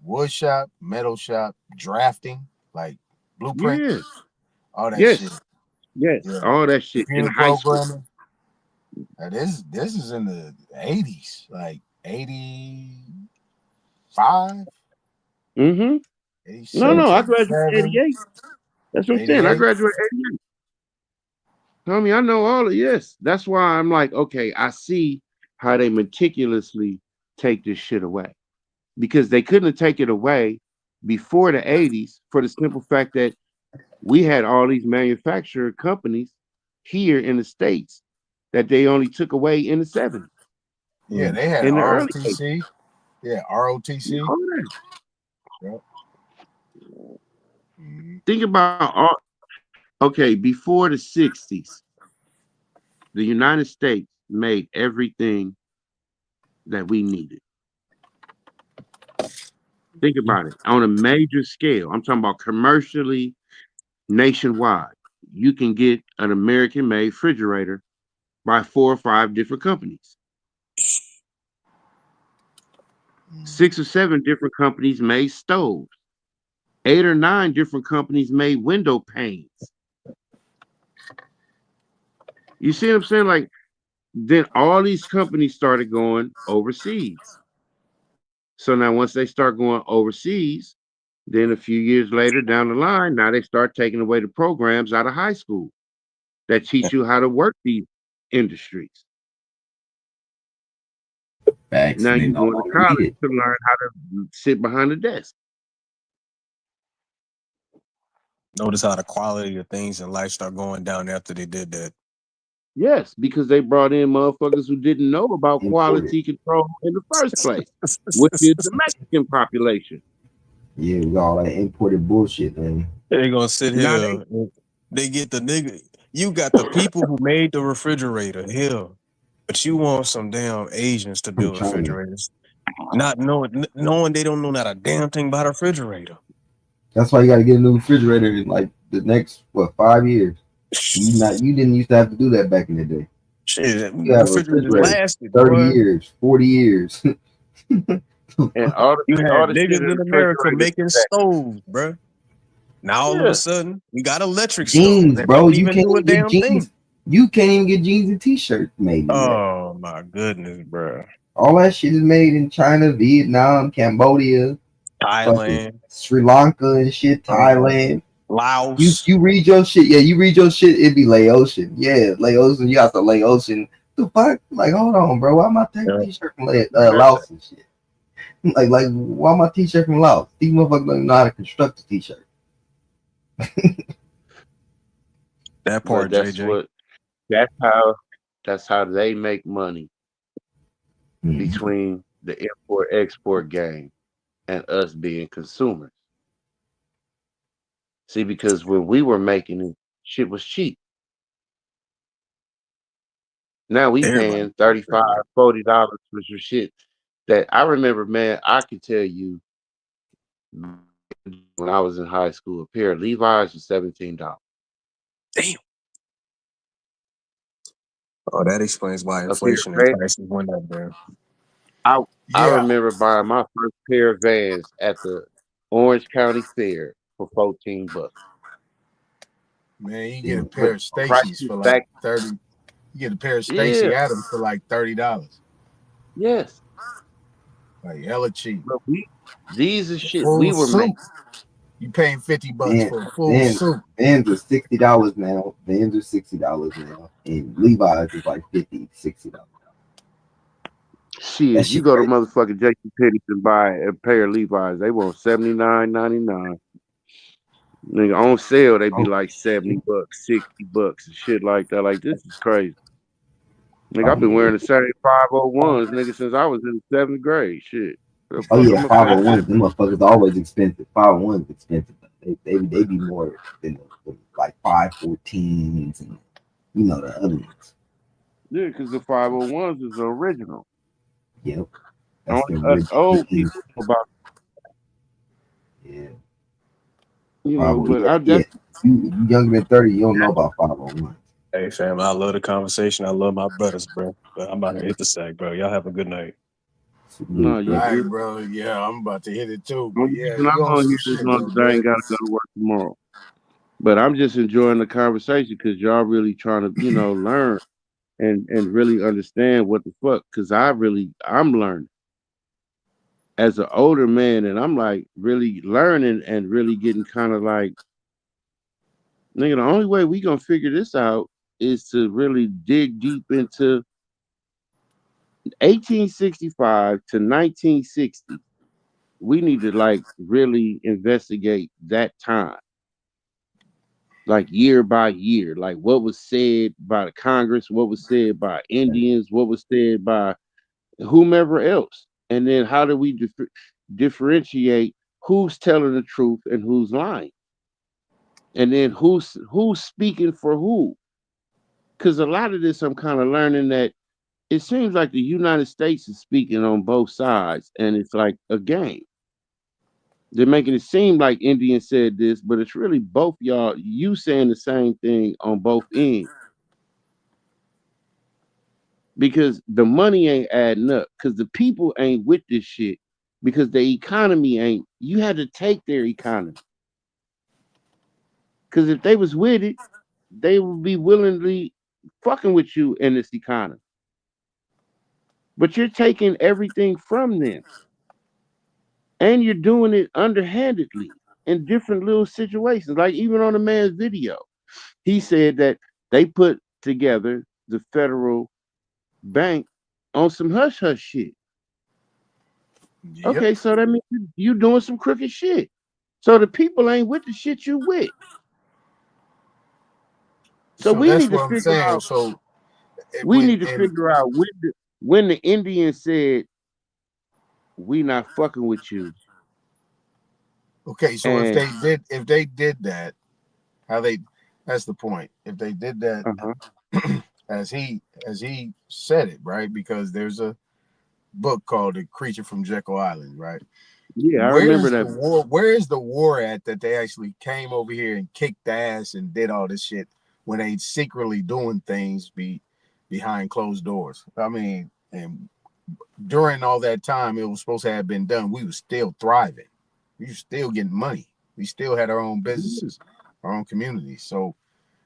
Speaker 12: wood shop, metal shop, drafting, like blueprints, all that shit.
Speaker 2: Yes, all that shit in high school.
Speaker 12: Now, this is in the 80s, like 85.
Speaker 2: Mm-hmm. No, I graduated 88. That's what I'm saying. I graduated 88. Homie, I know all of yes. That's why I'm like, okay, I see how they meticulously take this shit away. Because they couldn't take it away before the 80s for the simple fact that we had all these manufacturer companies here in the States that they only took away in the 70s.
Speaker 12: Yeah, they had
Speaker 2: in the
Speaker 12: ROTC. Yeah, ROTC.
Speaker 2: Yep. Think about okay, before the 60s, the United States made everything that we needed. Think about it on a major scale. I'm talking about commercially, nationwide. You can get an American-made refrigerator by 4 or 5 different companies. 6 or 7 different companies made stoves. 8 or 9 different companies made window panes. You see what I'm saying? Like, then all these companies started going overseas. So now once they start going overseas, then a few years later down the line, now they start taking away the programs out of high school that teach you how to work these industries. Now you go to college to learn how to sit behind the desk.
Speaker 17: Notice how the quality of things in life start going down after they did that.
Speaker 2: Yes, because they brought in motherfuckers who didn't know about quality control in the first place, which is the Mexican population.
Speaker 9: Yeah, we got all that imported bullshit, man.
Speaker 17: They're gonna sit here. They get the nigga. You got the people who made the refrigerator here, but you want some damn Asians to build refrigerators, not knowing they don't know not a damn thing about a refrigerator.
Speaker 9: That's why you got to get a new refrigerator in like the next 5 years. You didn't used to have to do that back in the day.
Speaker 17: Shit,
Speaker 9: you have a refrigerator
Speaker 17: lasted
Speaker 9: 30 years, 40 years.
Speaker 2: And all
Speaker 17: you had niggas in America making stoves, bro. Now all of a sudden we got electric
Speaker 9: jeans,
Speaker 17: stoves.
Speaker 9: Bro. You
Speaker 17: even
Speaker 9: can't
Speaker 17: do a
Speaker 9: even get
Speaker 17: damn
Speaker 9: jeans.
Speaker 17: thing.
Speaker 9: You can't even get jeans and t-shirts made.
Speaker 17: Oh my goodness, bro.
Speaker 9: All that shit is made in China, Vietnam, Cambodia,
Speaker 17: Thailand,
Speaker 9: Sri Lanka and shit, Thailand.
Speaker 17: Laos.
Speaker 9: You read your shit, you read your shit, it'd be Laotian. Yeah, Laotian, you got the Laotian. The fuck? Like, hold on, bro. Why am I taking a t-shirt from Laos and shit? Like, why my t-shirt from Laos? These motherfuckers don't know how to construct a t-shirt.
Speaker 17: That part, JJ.
Speaker 2: That's how they make money between the import-export game and us being consumers. See, because when we were making it, shit was cheap. Now we
Speaker 17: Everybody.
Speaker 2: paying $35, $40 for some shit that I remember, man. I can tell you when I was in high school, a pair of Levi's was $17.
Speaker 17: Damn. Oh, that explains why
Speaker 2: A pair of
Speaker 17: inflation and
Speaker 2: Vans.
Speaker 17: prices went up there.
Speaker 2: I
Speaker 12: Yeah.
Speaker 2: remember buying my first pair of Vans at the Orange County Fair for $14.
Speaker 12: Man, you get a
Speaker 2: But
Speaker 12: pair of Stacy's
Speaker 2: prices
Speaker 12: for like
Speaker 2: back,
Speaker 12: 30. You get a pair of Stacy
Speaker 2: yeah,
Speaker 12: Adams for like $30.
Speaker 2: yes.
Speaker 12: Like hella cheap.
Speaker 2: But these are shit
Speaker 12: Full
Speaker 2: we were
Speaker 12: suit.
Speaker 2: making.
Speaker 12: You paying $50
Speaker 9: Vans,
Speaker 12: for a full suit.
Speaker 9: Vans are $60 now. Vans are $60 now, and Levi's is like $50, $60. That
Speaker 2: Shit, you
Speaker 9: shit
Speaker 2: go to
Speaker 9: crazy.
Speaker 2: motherfucking JCPenney's and buy a pair of Levi's, they want $79.99. Nigga, on sale they be
Speaker 9: Oh,
Speaker 2: like $70, $60 and shit like that. Like, this is crazy. Nigga,
Speaker 9: oh
Speaker 2: I've been
Speaker 9: yeah.
Speaker 2: wearing the same 501s, nigga, since I was in 7th grade. Shit. The
Speaker 9: Oh
Speaker 2: fuck
Speaker 9: yeah,
Speaker 2: I'm gonna pay
Speaker 9: 501s. Them motherfuckers always expensive. 501s expensive. They be more than the like 514s and the other ones.
Speaker 2: Yeah, because the 501s is the original.
Speaker 9: Yep. That's
Speaker 2: Only
Speaker 9: the
Speaker 2: us old
Speaker 9: original.
Speaker 2: people know about,
Speaker 9: Yeah.
Speaker 2: you know, but
Speaker 9: Yeah,
Speaker 2: I
Speaker 9: yeah.
Speaker 2: definitely.
Speaker 9: You younger than 30, you don't know about 501.
Speaker 17: Hey, fam, I love the conversation. I love my brothers, bro. But I'm about to hit the sack, bro. Y'all have a good night.
Speaker 2: No,
Speaker 12: All
Speaker 2: you
Speaker 12: right,
Speaker 2: good.
Speaker 12: bro. Yeah, I'm about to hit it too. But
Speaker 2: Only
Speaker 12: yeah,
Speaker 2: reason
Speaker 12: you
Speaker 2: I'm
Speaker 12: on
Speaker 2: on
Speaker 12: some
Speaker 2: here this
Speaker 12: shit
Speaker 2: long
Speaker 12: though,
Speaker 2: because I ain't
Speaker 12: man.
Speaker 2: got to go to work tomorrow. But I'm just enjoying the conversation because y'all really trying to, learn and really understand what the fuck. Because I'm learning as an older man, and I'm like really learning and really getting kind of like, nigga, the only way we gonna figure this out is to really dig deep into 1865 to 1960. We need to like really investigate that time, like year by year, like what was said by the Congress, what was said by Indians, what was said by whomever else, and then how do we differentiate who's telling the truth and who's lying, and then who's speaking for who? Because a lot of this, I'm kind of learning that it seems like the United States is speaking on both sides, and it's like a game. They're making it seem like Indian said this, but it's really both y'all, you saying the same thing on both ends. Because the money ain't adding up, because the people ain't with this shit, because the economy ain't, you had to take their economy. Because if they was with it, they would be willingly fucking with you in this economy. But you're taking everything from them. And you're doing it underhandedly in different little situations. Like even on the man's video, he said that they put together the federal bank on some hush hush shit.
Speaker 12: Yep.
Speaker 2: Okay, so that means you doing some crooked shit. So the people ain't with the shit you with. So we
Speaker 12: that's
Speaker 2: need to
Speaker 12: what I'm
Speaker 2: figure
Speaker 12: saying.
Speaker 2: out.
Speaker 12: So
Speaker 2: We need to figure out when the Indians said, "We not fucking with you."
Speaker 12: Okay, so
Speaker 2: And
Speaker 12: if they did that, that's the point. If they did that as he said it, right? Because there's a book called The Creature from Jekyll Island, right?
Speaker 2: yeah, I remember that.
Speaker 12: Where is the war at that they actually came over here and kicked ass and did all this shit when they secretly doing things behind closed doors? I mean, and during all that time it was supposed to have been done, we was still thriving. We were still getting money. We still had our own businesses, our own communities. So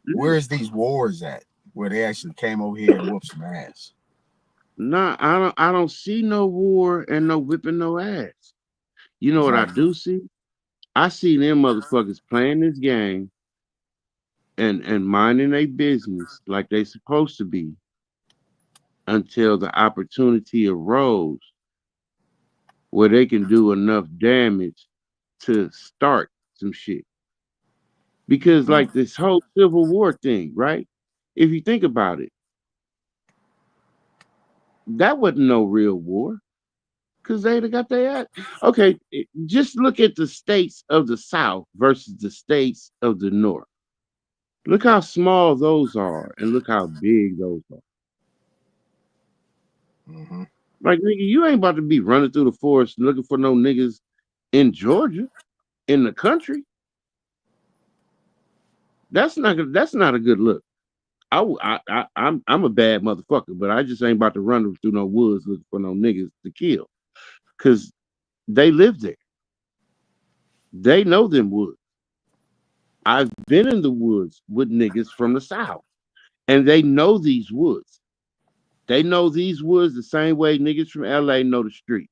Speaker 12: where's these wars at where they actually came over here and whooped some ass?
Speaker 2: Nah, I don't see no war and no whipping no ass. You know what I do see? I see them motherfuckers playing this game and minding their business like they supposed to be until the opportunity arose where they can do enough damage to start some shit. Because like this whole Civil War thing, right? If you think about it, that wasn't no real war. Because they'd have got their ass. Okay, just look at the states of the South versus the states of the North. Look how small those are, and look how big those are. Like, nigga, you ain't about to be running through the forest looking for no niggas in Georgia, in the country. That's not a good look. I'm a bad motherfucker, but I just ain't about to run through no woods looking for no niggas to kill, because they live there. They know them woods. I've been in the woods with niggas from the South, and they know these woods. They know these woods the same way niggas from LA know the street.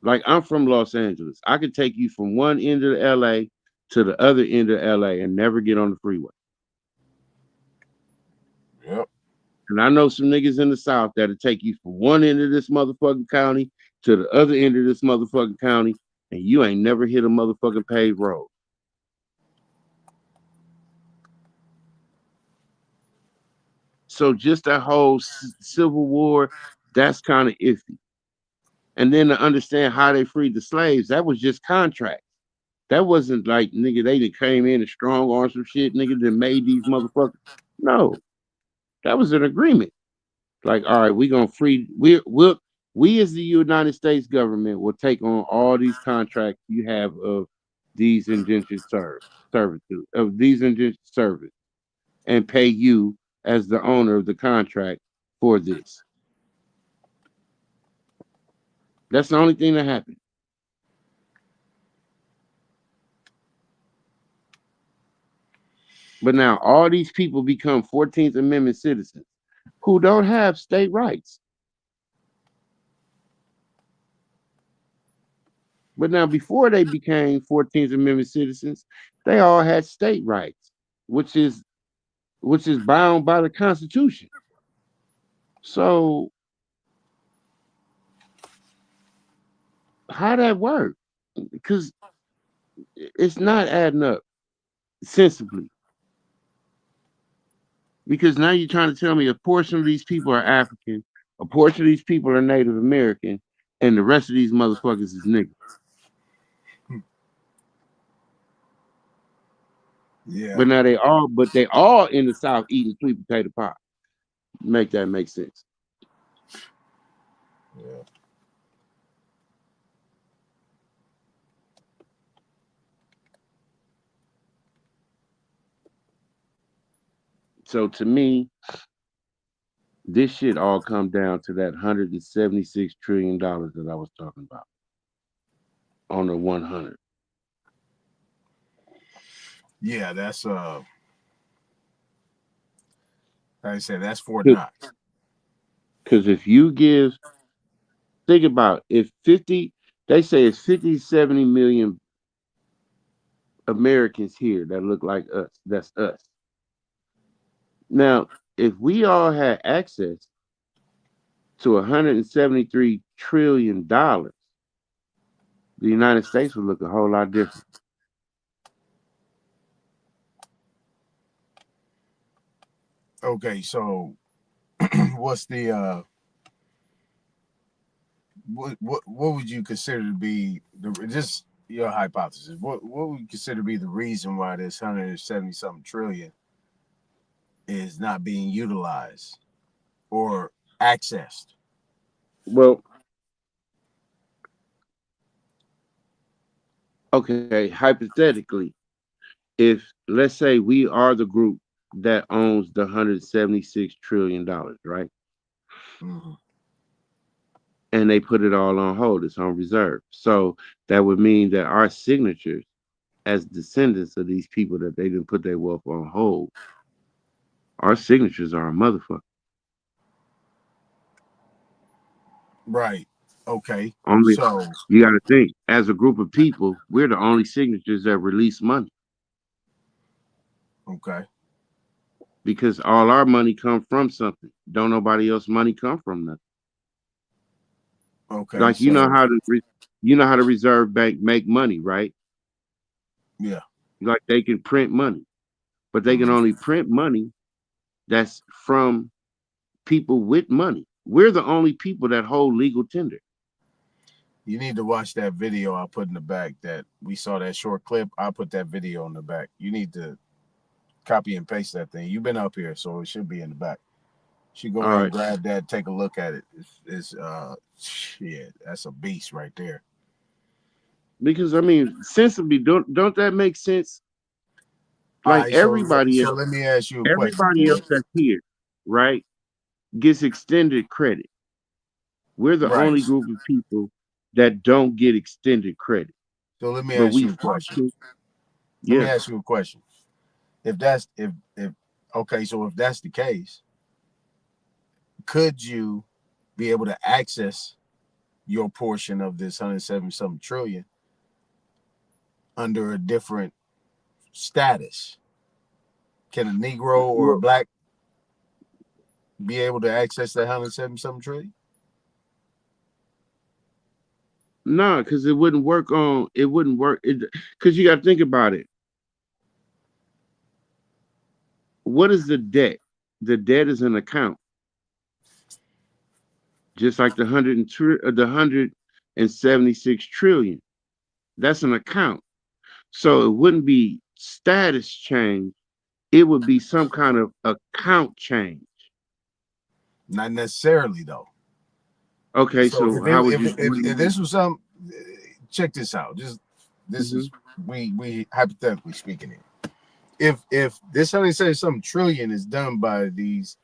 Speaker 2: Like, I'm from Los Angeles. I could take you from one end of LA to the other end of LA and never get on the freeway.
Speaker 12: Yep.
Speaker 2: And I know some niggas in the South that'll take you from one end of this motherfucking county to the other end of this motherfucking county, and you ain't never hit a motherfucking paved road. So just that whole Civil War, that's kind of iffy. And then to understand how they freed the slaves, that was just contract. That wasn't like, nigga, they just came in and strong arms some shit, nigga, that made these motherfuckers. No, that was an agreement. Like, all right, we gonna free. We as the United States government will take on all these contracts you have of these indentured servitude, of these indentured service, and pay you as the owner of the contract for this. That's the only thing that happened. But now all these people become 14th Amendment citizens who don't have state rights. But now before they became 14th Amendment citizens, they all had state rights, which is bound by the Constitution. So how that work? Because it's not adding up sensibly. Because now you're trying to tell me a portion of these people are African, a portion of these people are Native American, and the rest of these motherfuckers is niggas.
Speaker 12: Yeah.
Speaker 2: But now they all in the South eating sweet potato pie. Make that make sense.
Speaker 12: Yeah.
Speaker 2: So to me, this shit all come down to that $176 trillion that I was talking about on the 100.
Speaker 12: Yeah, that's like I said, that's Fort Knox.
Speaker 2: Because if you think about if 50, they say it's 50, 70 million Americans here that look like us. That's us. Now, if we all had access to $173 trillion, the United States would look a whole lot different.
Speaker 12: Okay, so what's the what would you consider to be just your hypothesis? What would you consider to be the reason why this 170-something trillion is not being utilized or accessed?
Speaker 2: Well, okay, hypothetically, if let's say we are the group that owns the $176 trillion, right?
Speaker 12: Mm-hmm.
Speaker 2: And they put it all on hold, it's on reserve. So that would mean that our signatures as descendants of these people that they didn't put their wealth on hold, our signatures are a motherfucker.
Speaker 12: Right. Okay.
Speaker 2: So you got to think, as a group of people, we're the only signatures that release money.
Speaker 12: Okay.
Speaker 2: Because all our money come from something. Don't nobody else money come from nothing.
Speaker 12: Okay.
Speaker 2: Like you know how the Reserve Bank make money, right?
Speaker 12: Yeah.
Speaker 2: Like they can print money, but they can only print money that's from people with money. We're the only people that hold legal tender.
Speaker 12: You need to watch that video I put in the back that we saw that short clip. I put that video in the back. You need to copy and paste that thing. You've been up here, so it should be in the back. Should go ahead and grab that, take a look at it. It's shit, that's a beast right there.
Speaker 2: Because I mean, sensibly, don't that make sense? Like
Speaker 12: Alright,
Speaker 2: everybody
Speaker 12: so
Speaker 2: else,
Speaker 12: let me ask you a
Speaker 2: everybody else
Speaker 12: question.
Speaker 2: that's here, right, gets extended credit. We're the only group of people that don't get extended credit.
Speaker 12: So let me
Speaker 2: But
Speaker 12: ask
Speaker 2: we
Speaker 12: you a question.
Speaker 2: Yeah.
Speaker 12: Let me ask you a question. If that's okay, so if that's the case, could you be able to access your portion of this 107-something trillion under a different status? Can a Negro or a black be able to access that 107-something trillion?
Speaker 2: No, because it wouldn't work because you got to think about it. What is the debt? The debt is an account. Just like the 176 trillion. That's an account. So it wouldn't be status change. It would be some kind of account change.
Speaker 12: Not necessarily, though.
Speaker 2: Okay, so how would you?
Speaker 12: If this was some, check this out. This is we hypothetically speaking here. If this 177 trillion is done by these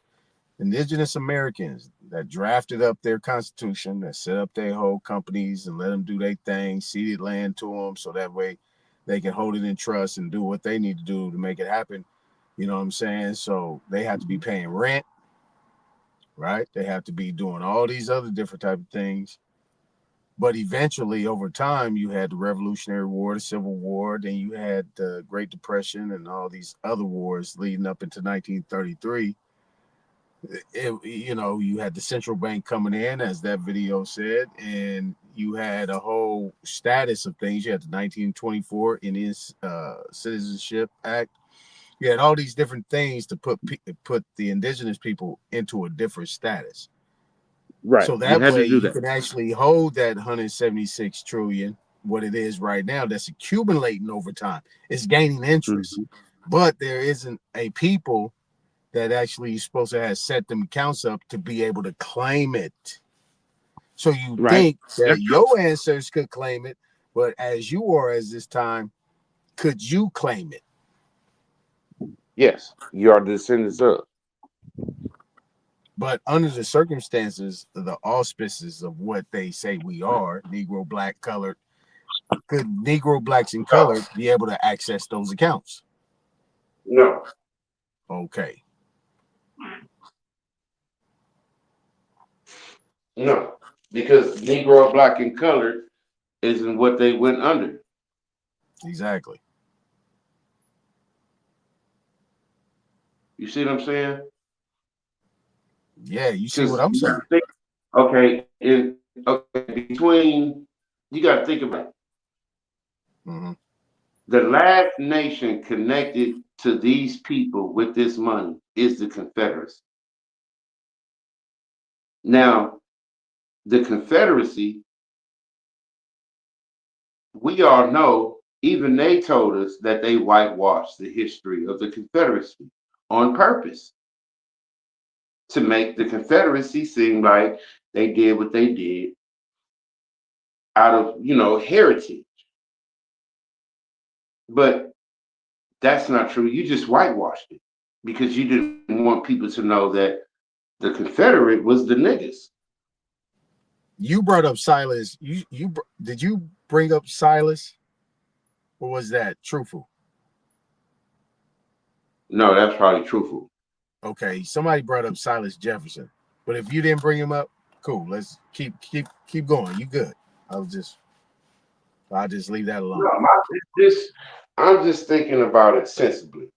Speaker 12: indigenous Americans that drafted up their constitution, that set up their whole companies and let them do their thing, ceded land to them, so that way they can hold it in trust and do what they need to do to make it happen. You know what I'm saying? So they have to be paying rent, right? They have to be doing all these other different type of things. But eventually, over time, you had the Revolutionary War, the Civil War, then you had the Great Depression and all these other wars leading up into 1933. You had the central bank coming in, as that video said, and you had a whole status of things. You had the 1924 Indian Citizenship Act. You had all these different things to put the indigenous people into a different status.
Speaker 2: Right.
Speaker 12: So that way you can actually hold that 176 trillion, what it is right now, that's accumulating over time. It's gaining interest. But there isn't a people that actually is supposed to have set them accounts up to be able to claim it. So you think that your ancestors could claim it, but as you are as this time, could you claim it?
Speaker 2: Yes, you are the descendants of.
Speaker 12: But under the circumstances, the auspices of what they say we are, Negro, black, colored, could Negro, blacks, and colored be able to access those accounts?
Speaker 2: No.
Speaker 12: Okay.
Speaker 2: No, because Negro, black, and colored isn't what they went under.
Speaker 12: Exactly.
Speaker 2: You see what I'm saying?
Speaker 12: Yeah, you see what I'm saying.
Speaker 2: Okay, between, you got to think about it. The last nation connected to these people with this money is the Confederacy. Now, the Confederacy, we all know, even they told us that they whitewashed the history of the Confederacy on purpose to make the Confederacy seem like they did what they did out of, heritage. But that's not true. You just whitewashed it because you didn't want people to know that the Confederate was the niggas.
Speaker 12: You brought up Silas. Did you bring up Silas? Or was that Truthful?
Speaker 2: No, that's probably Truthful.
Speaker 12: Okay, somebody brought up Silas Jefferson. But if you didn't bring him up, cool. Let's keep going. You good. I'll just leave that alone.
Speaker 2: No, I'm just thinking about it sensibly.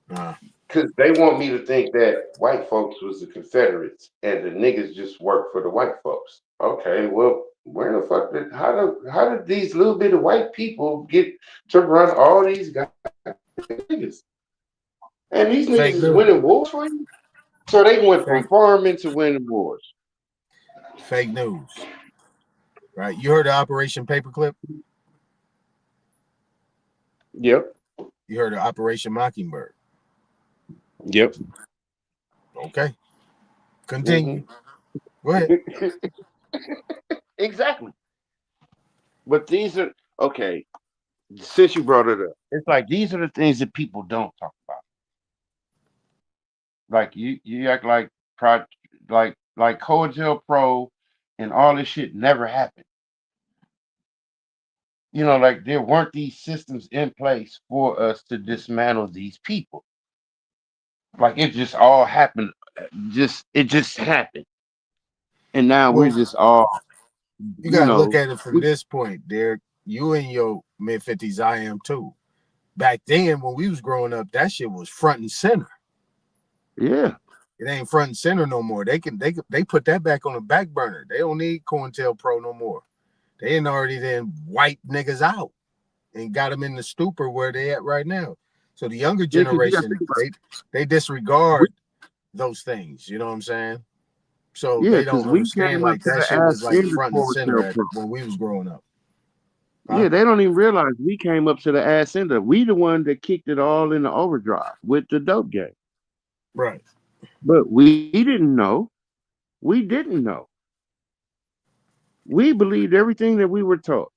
Speaker 2: Because they want me to think that white folks was the Confederates and the niggas just work for the white folks. Okay, well, where the fuck how did these little bit of white people get to run all these guys niggas? And these niggas is winning wars for you? So they went from farming to winning wars.
Speaker 12: Fake news. Right? You heard of Operation Paperclip?
Speaker 2: Yep.
Speaker 12: You heard of Operation Mockingbird?
Speaker 2: Yep.
Speaker 12: Okay. Continue. Go ahead.
Speaker 2: Exactly. But these are okay. Since you brought it up, it's like these are the things that people don't talk about. Like you act like like COINTELPRO and all this shit never happened. You know, like there weren't these systems in place for us to dismantle these people. Like it just all happened. It just happened, and now we're
Speaker 12: Well,
Speaker 2: just all
Speaker 12: you gotta look
Speaker 2: know.
Speaker 12: at it from this point, Derek. You in your mid-50s, I am too. Back then, when we was growing up, that shit was front and center.
Speaker 2: Yeah.
Speaker 12: It ain't front and center no more. They put that back on the back burner. They don't need COINTELPRO no more. They ain't already then wiped niggas out and got them in the stupor where they at right now. So the younger
Speaker 2: Yeah, 'cause you gotta
Speaker 12: generation,
Speaker 2: think about it.
Speaker 12: they disregard those things. You know what I'm saying? So
Speaker 2: Yeah,
Speaker 12: they
Speaker 2: because
Speaker 12: don't
Speaker 2: we
Speaker 12: understand
Speaker 2: came up
Speaker 12: like
Speaker 2: to
Speaker 12: that
Speaker 2: the
Speaker 12: shit was
Speaker 2: ass
Speaker 12: like
Speaker 2: end of
Speaker 12: front and center at
Speaker 2: COINTELPRO.
Speaker 12: when we was growing up.
Speaker 2: Yeah, they don't even realize we came up to the ass end of. We the one that kicked it all in the overdrive with the dope game.
Speaker 12: Right.
Speaker 2: But we didn't know. We didn't know. We believed everything that we were taught.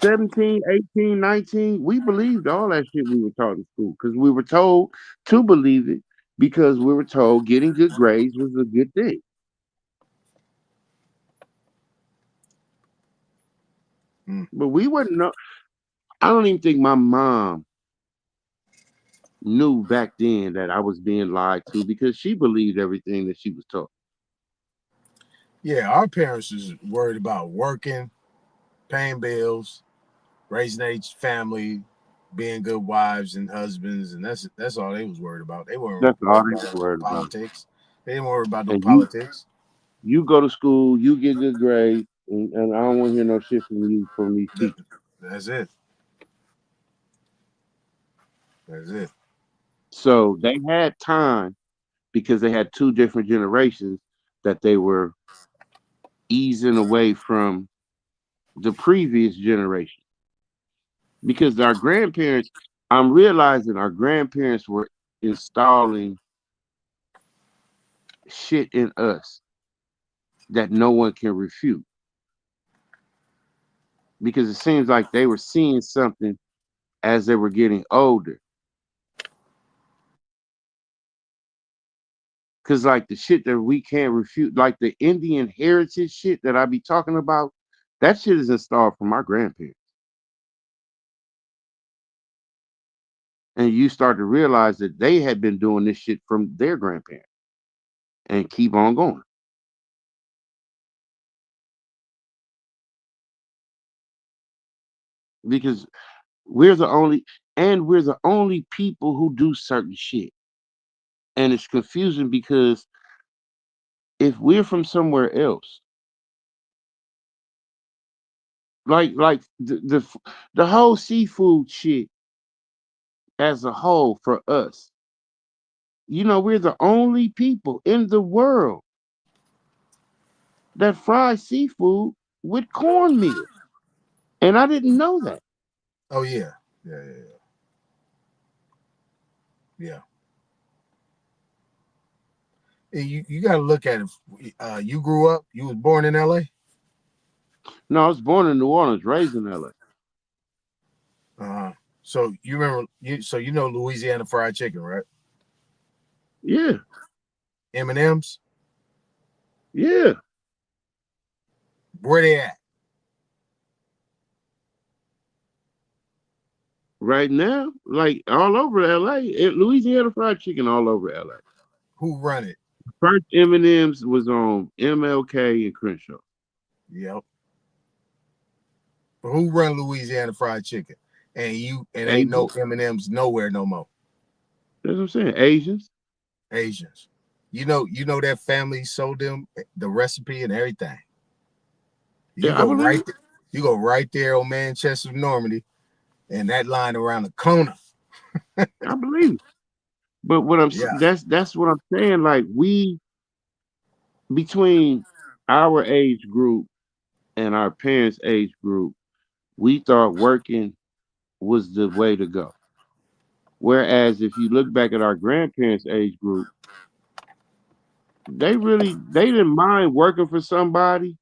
Speaker 2: 17, 18, 19, we believed all that shit we were taught in school because we were told to believe it because we were told getting good grades was a good thing. But we wouldn't know. I don't even think my mom knew back then that I was being lied to because she believed everything that she was taught.
Speaker 12: Yeah, our parents was worried about working, paying bills, raising a family, being good wives and husbands, and that's all they was worried about. They weren't
Speaker 2: That's all
Speaker 12: worried
Speaker 2: they
Speaker 12: about
Speaker 2: worried about.
Speaker 12: politics. They didn't worry about no
Speaker 2: And
Speaker 12: politics.
Speaker 2: you go to school, you get good grades, and I don't want to hear no shit from you from these teachers.
Speaker 12: That's it. That's it.
Speaker 2: So they had time because they had two different generations that they were easing away from the previous generation. Because our grandparents, I'm realizing our grandparents were installing shit in us that no one can refute. Because it seems like they were seeing something as they were getting older. Because like the shit that we can't refute, like the Indian heritage shit that I be talking about, that shit is installed from my grandparents. And you start to realize that they had been doing this shit from their grandparents and keep on going. Because we're the only people who do certain shit. And it's confusing because if we're from somewhere else, like the whole seafood shit as a whole for us, you know, we're the only people in the world that fry seafood with cornmeal. And I didn't know that.
Speaker 12: Oh yeah. Yeah. You got to look at it. You grew up. You was born in LA.
Speaker 2: No, I was born in New Orleans, raised in LA.
Speaker 12: So you remember you know Louisiana fried chicken, right?
Speaker 2: Yeah.
Speaker 12: M&M's.
Speaker 2: Yeah.
Speaker 12: Where they at?
Speaker 2: Right now, like all over LA, Louisiana fried chicken all over LA.
Speaker 12: Who run it?
Speaker 2: First M&M's was on MLK and Crenshaw.
Speaker 12: Yep. But who run Louisiana fried chicken? And ain't no M&M's nowhere no more.
Speaker 2: That's what I'm saying. Asians.
Speaker 12: You know that family sold them the recipe and everything. You go right there on Manchester, Normandy, and that line around the corner.
Speaker 2: I believe it. But what that's what I'm saying. Like we between our age group and our parents' age group, we thought working was the way to go. Whereas if you look back at our grandparents' age group, they didn't mind working for somebody,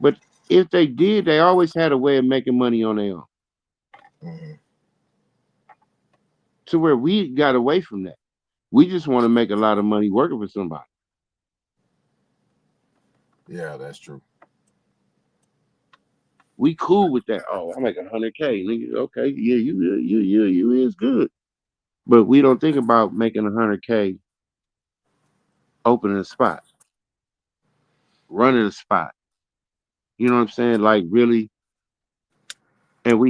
Speaker 2: but if they did, they always had a way of making money on their own.
Speaker 12: Mm-hmm.
Speaker 2: To where we got away from that. We just want to make a lot of money working for somebody.
Speaker 12: Yeah, that's true.
Speaker 2: We cool with that. Oh, I make $100K. Nigga, okay, yeah, you is good. But we don't think about making $100K, opening a spot, running a spot. You know what I'm saying? Like really. And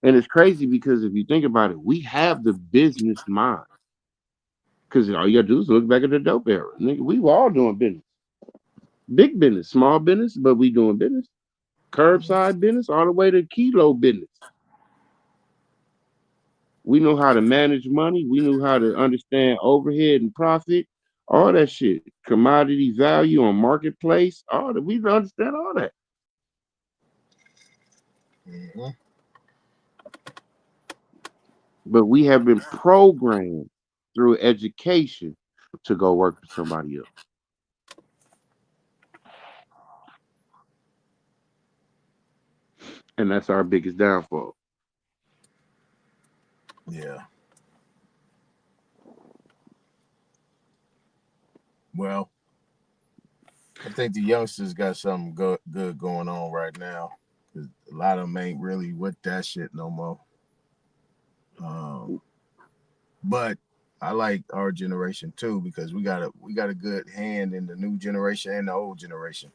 Speaker 2: and it's crazy because if you think about it, we have the business mind. Because all you gotta do is look back at the dope era. Nigga, we were all doing business. Big business, small business, but we doing business. Curbside business, all the way to kilo business. We know how to manage money. We knew how to understand overhead and profit, all that shit. Commodity value on marketplace, all that. We understand all that.
Speaker 12: Mm-hmm.
Speaker 2: But we have been programmed through education to go work for somebody else. And that's our biggest downfall.
Speaker 12: Yeah. Well, I think the youngsters got something good going on right now. A lot of them ain't really with that shit no more. But I like our generation too because we got a good hand in the new generation and the old generation.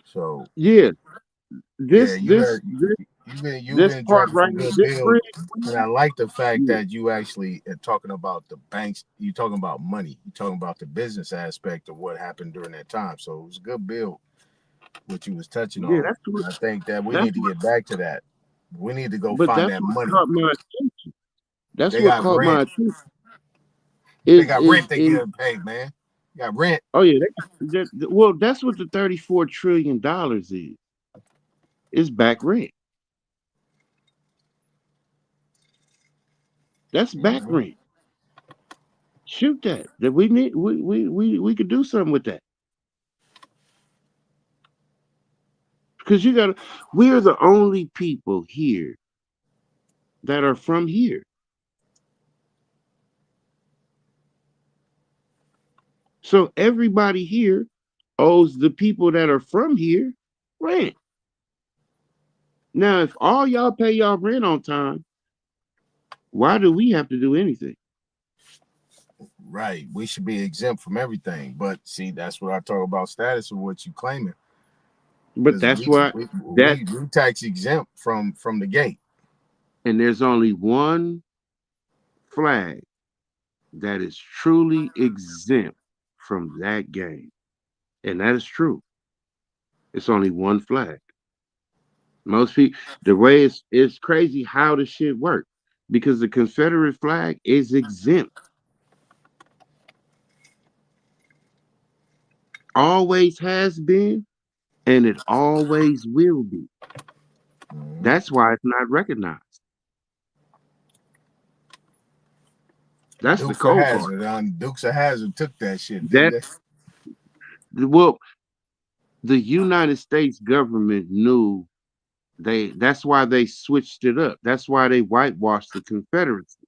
Speaker 12: So
Speaker 2: yeah, this
Speaker 12: been
Speaker 2: part
Speaker 12: dropping
Speaker 2: right
Speaker 12: some
Speaker 2: here,
Speaker 12: good
Speaker 2: this
Speaker 12: bills, and I like the fact that you actually are talking about the banks. You talking about money. You talking about the business aspect of what happened during that time. So it was a good build, what you was touching on.
Speaker 2: That's what,
Speaker 12: I think that we need to get back to that. We need to go
Speaker 2: but
Speaker 12: find
Speaker 2: that's
Speaker 12: that
Speaker 2: what
Speaker 12: money.
Speaker 2: caught my attention. That's
Speaker 12: They
Speaker 2: what
Speaker 12: got
Speaker 2: caught my
Speaker 12: rent.
Speaker 2: attention.
Speaker 12: They got rent they get paid, man. You got rent.
Speaker 2: Oh yeah, well, that's what the $34 trillion is. It's back rent. That's back rent. Shoot that. That we need. We could do something with that. Because we're the only people here that are from here. So everybody here owes the people that are from here rent. Now, if all y'all pay y'all rent on time, why do we have to do anything?
Speaker 12: Right. We should be exempt from everything. But see, that's what I talk about status of what you claiming.
Speaker 2: But that's why
Speaker 12: we tax exempt from the gate.
Speaker 2: And there's only one flag that is truly exempt from that game. And that is true. It's only one flag. Most people, the way it's crazy how the shit works because the Confederate flag is exempt. Always has been, and it always will be. That's why it's not recognized. That's
Speaker 12: Dukes
Speaker 2: the cold
Speaker 12: of Hazzard.
Speaker 2: part.
Speaker 12: Dukes of Hazzard took that shit, didn't they?
Speaker 2: Well, the United States government knew that's why they switched it up. That's why they whitewashed the Confederacy.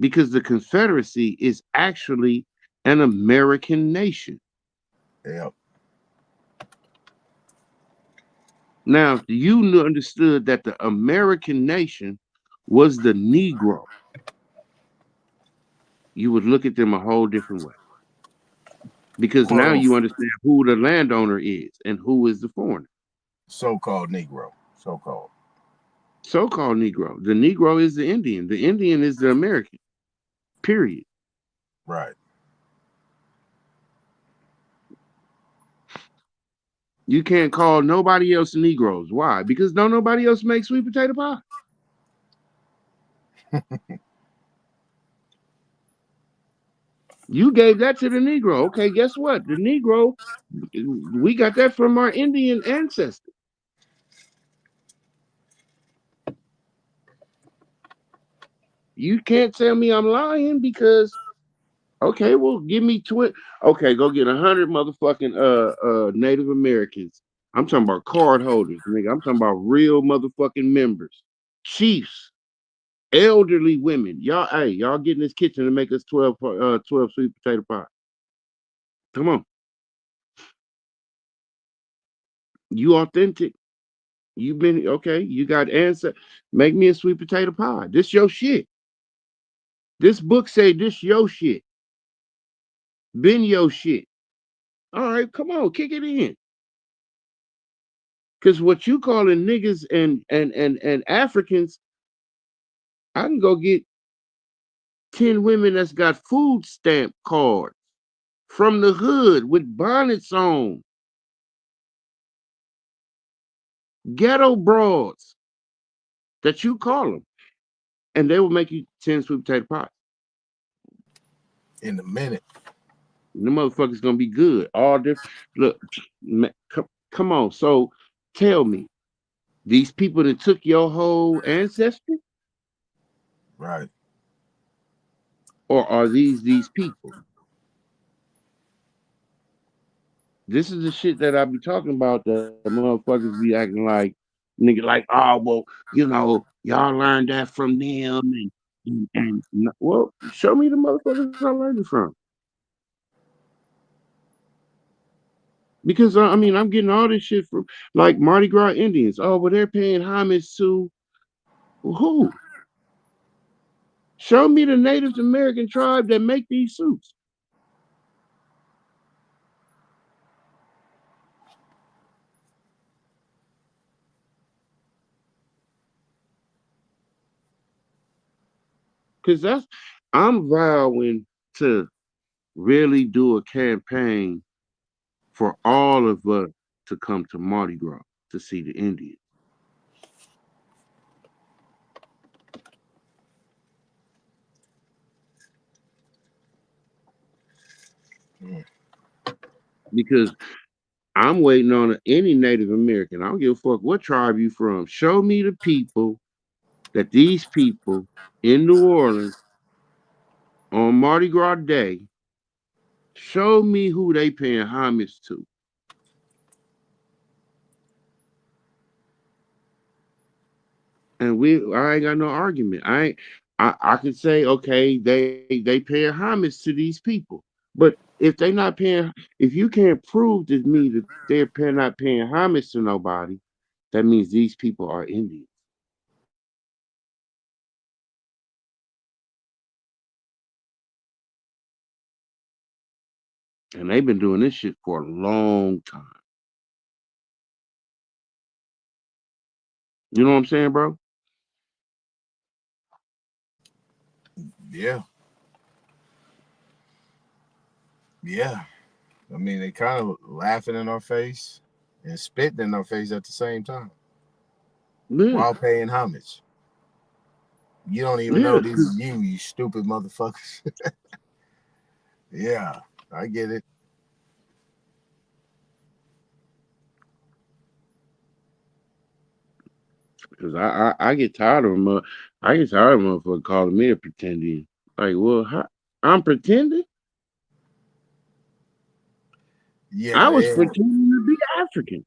Speaker 2: Because the Confederacy is actually an American nation.
Speaker 12: Yep.
Speaker 2: Now, if you understood that the American nation was the Negro, you would look at them a whole different way. Because now you understand who the landowner is and who is the foreigner.
Speaker 12: So-called Negro. So-called
Speaker 2: Negro. The Negro is the Indian. The Indian is the American. Period.
Speaker 12: Right.
Speaker 2: You can't call nobody else Negroes. Why? Because nobody else makes sweet potato pie. You gave that to the Negro. Okay, guess what? The Negro, we got that from our Indian ancestors. you can't tell me I'm lying because okay, well, give me 20. Okay, go get 100 motherfucking Native Americans. I'm talking about card holders, nigga. I'm talking about real motherfucking members, chiefs, elderly women. Y'all, hey, y'all get in this kitchen and make us 12 sweet potato pie. Come on, you authentic. You been okay? You got answer. Make me a sweet potato pie. This your shit. This book say this your shit. Been your shit. All right, come on, kick it in. Cause what you calling niggas and Africans, I can go get 10 women that's got food stamp cards from the hood with bonnets on, ghetto broads that you call them, and they will make you 10 sweet potato pies.
Speaker 12: In a minute.
Speaker 2: And the motherfucker's gonna be good. All different. Look, come on. So tell me, these people that took your whole ancestry,
Speaker 12: right?
Speaker 2: Or are these people? This is the shit that I be talking about. The motherfuckers be acting like nigga, like, oh well, you know, y'all learned that from them, and well, show me the motherfuckers I learned it from. Because I mean, I'm getting all this shit from like Mardi Gras Indians. Oh, well, they're paying homage to who? Show me the Native American tribe that make these suits. Because I'm vowing to really do a campaign for all of us to come to Mardi Gras to see the Indians. Because I'm waiting on any Native American. I don't give a fuck what tribe you from. Show me the people that these people in New Orleans on Mardi Gras Day, show me who they paying homage to. And I ain't got no argument. I could say, okay, they pay homage to these people. But if they not paying, if you can't prove to me that they're not paying homage to nobody, that means these people are Indians. And they've been doing this shit for a long time. You know what I'm saying, bro?
Speaker 12: Yeah. Yeah. I mean, they kind of laughing in our face and spitting in our face at the same time. While paying homage. You don't even know these is you stupid motherfuckers. Yeah, I get it.
Speaker 2: Because I get tired of them. I get tired of motherfuckers calling me a pretending. Like, well, I'm pretending?
Speaker 12: Yeah,
Speaker 2: I was pretending to be African,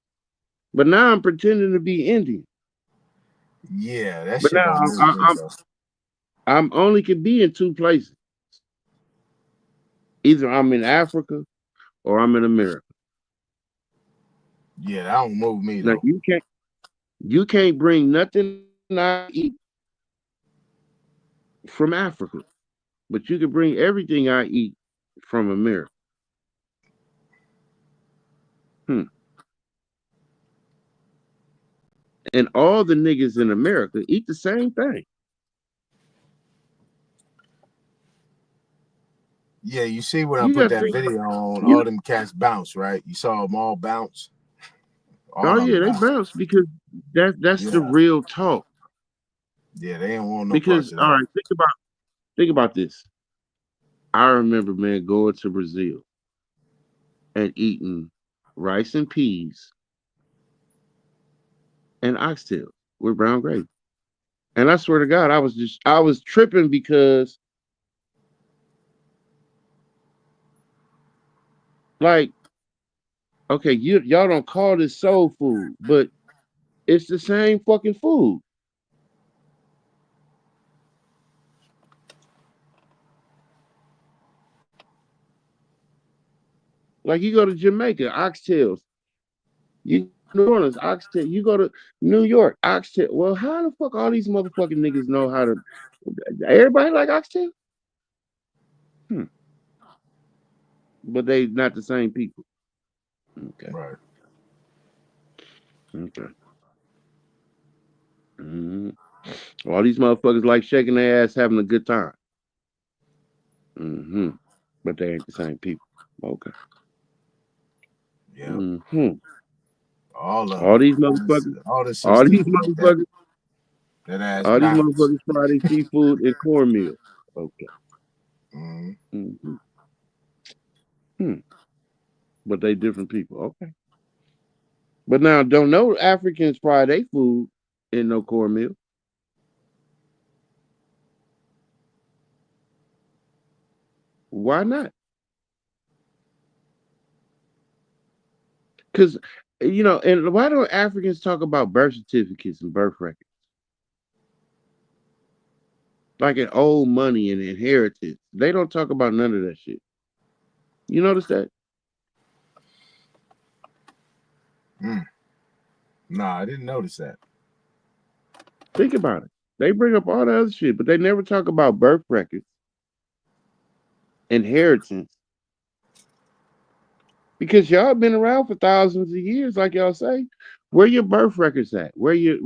Speaker 2: but now I'm pretending to be Indian.
Speaker 12: Yeah, that
Speaker 2: but
Speaker 12: shit
Speaker 2: now
Speaker 12: don't move me,
Speaker 2: I'm only can be in two places. Either I'm in Africa or I'm in America.
Speaker 12: Yeah, that don't move me though.
Speaker 2: Now you can't bring nothing I eat from Africa, but you can bring everything I eat from America. And all the niggas in America eat the same thing.
Speaker 12: Yeah, you see when I put that video on, all them cats bounce, right? You saw them all bounce.
Speaker 2: Oh yeah, they bounce because that's the real talk.
Speaker 12: Yeah, they ain't want no
Speaker 2: because
Speaker 12: parts of
Speaker 2: all
Speaker 12: that.
Speaker 2: right, think about this. I remember, man, going to Brazil and eating rice and peas and oxtail with brown gravy. And I swear to God, I was tripping because, like, okay, y'all don't call this soul food, but it's the same fucking food. Like, you go to Jamaica, oxtails. You New Orleans, oxtail. You go to New York, oxtail. Well, how the fuck all these motherfucking niggas know how to? Everybody like oxtail? But they not the same people. Okay.
Speaker 24: Right.
Speaker 2: Okay. All these motherfuckers like shaking their ass, having a good time. But they ain't the same people. Okay.
Speaker 24: Yeah.
Speaker 2: All these motherfuckers.
Speaker 24: All the
Speaker 2: All these
Speaker 24: sisters.
Speaker 2: motherfuckers.
Speaker 24: That ass
Speaker 2: All these
Speaker 24: bounce.
Speaker 2: motherfuckers fry their seafood and cornmeal. Okay. But they different people. Okay. But now, don't know Africans fry their food in no cornmeal. Why not? Because, and why don't Africans talk about birth certificates and birth records? Like in old money and inheritance. They don't talk about none of that shit. You notice that?
Speaker 24: Nah, I didn't notice that.
Speaker 2: Think about it. They bring up all the other shit, but they never talk about birth records, inheritance. Because y'all been around for thousands of years, like y'all say. Where your birth records at? Where your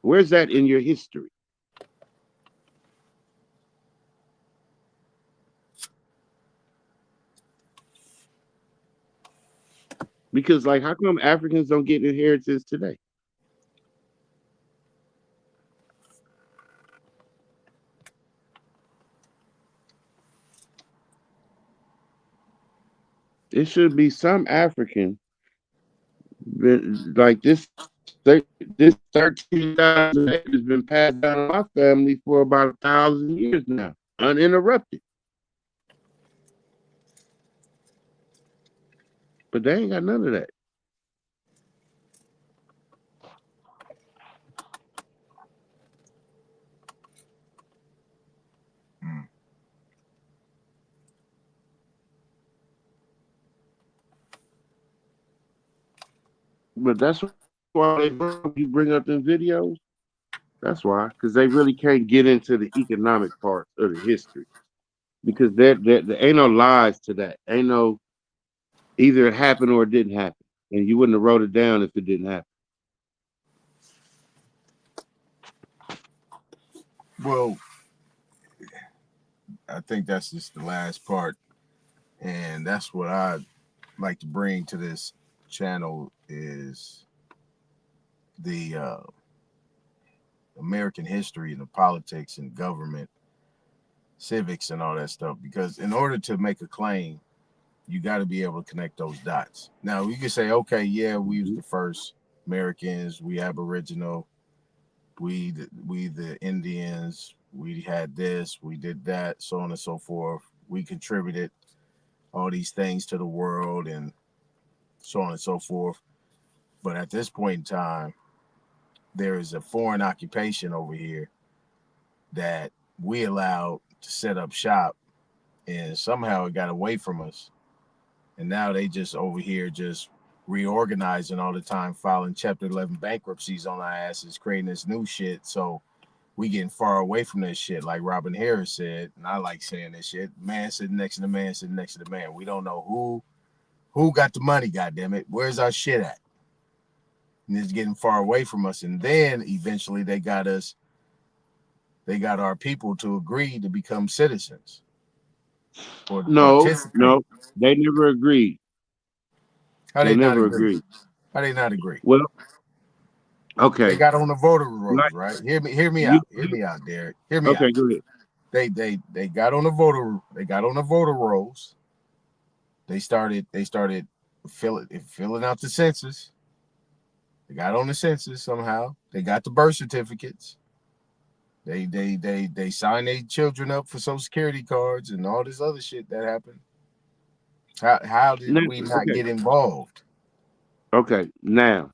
Speaker 2: where's that in your history? Because, like, how come Africans don't get inheritance today? It should be some African, like this 13,000 acres has been passed down to my family for about 1,000 years now, uninterrupted. But they ain't got none of that. But that's why you bring up them videos. That's why, because they really can't get into the economic part of the history. Because there ain't no lies to that. Ain't no either it happened or it didn't happen. And you wouldn't have wrote it down if it didn't happen.
Speaker 24: Well, I think that's just the last part. And that's what I'd like to bring to this channel is the American history and the politics and government, civics and all that stuff. Because in order to make a claim, you got to be able to connect those dots. Now, you can say, okay, yeah, we was the first Americans, we Aboriginal, we the Indians, we had this, we did that, so on and so forth. We contributed all these things to the world and so on and so forth. But at this point in time, there is a foreign occupation over here that we allowed to set up shop, and somehow it got away from us. And now they just over here just reorganizing all the time, filing Chapter 11 bankruptcies on our asses, creating this new shit. So we getting far away from this shit, like Robin Harris said, and I like saying this shit. Man sitting next to the man, sitting next to the man. We don't know who got the money, goddammit. Where's our shit at? And it's getting far away from us. And then eventually they got our people to agree to become citizens. Or
Speaker 2: No, they never agreed.
Speaker 24: How
Speaker 2: they
Speaker 24: not
Speaker 2: never
Speaker 24: agree?
Speaker 2: agreed.
Speaker 24: How they not agree?
Speaker 2: Well, okay.
Speaker 24: They got on the voter rolls, right? Hear me out. Hear me out, Derek. Hear me out.
Speaker 2: Okay, go ahead.
Speaker 24: They got on the voter rolls. They started filling out the census.
Speaker 12: They got on the census somehow. They got the birth certificates. They signed their children up for Social Security cards and all this other shit that happened. How did we not get involved?
Speaker 2: Okay, now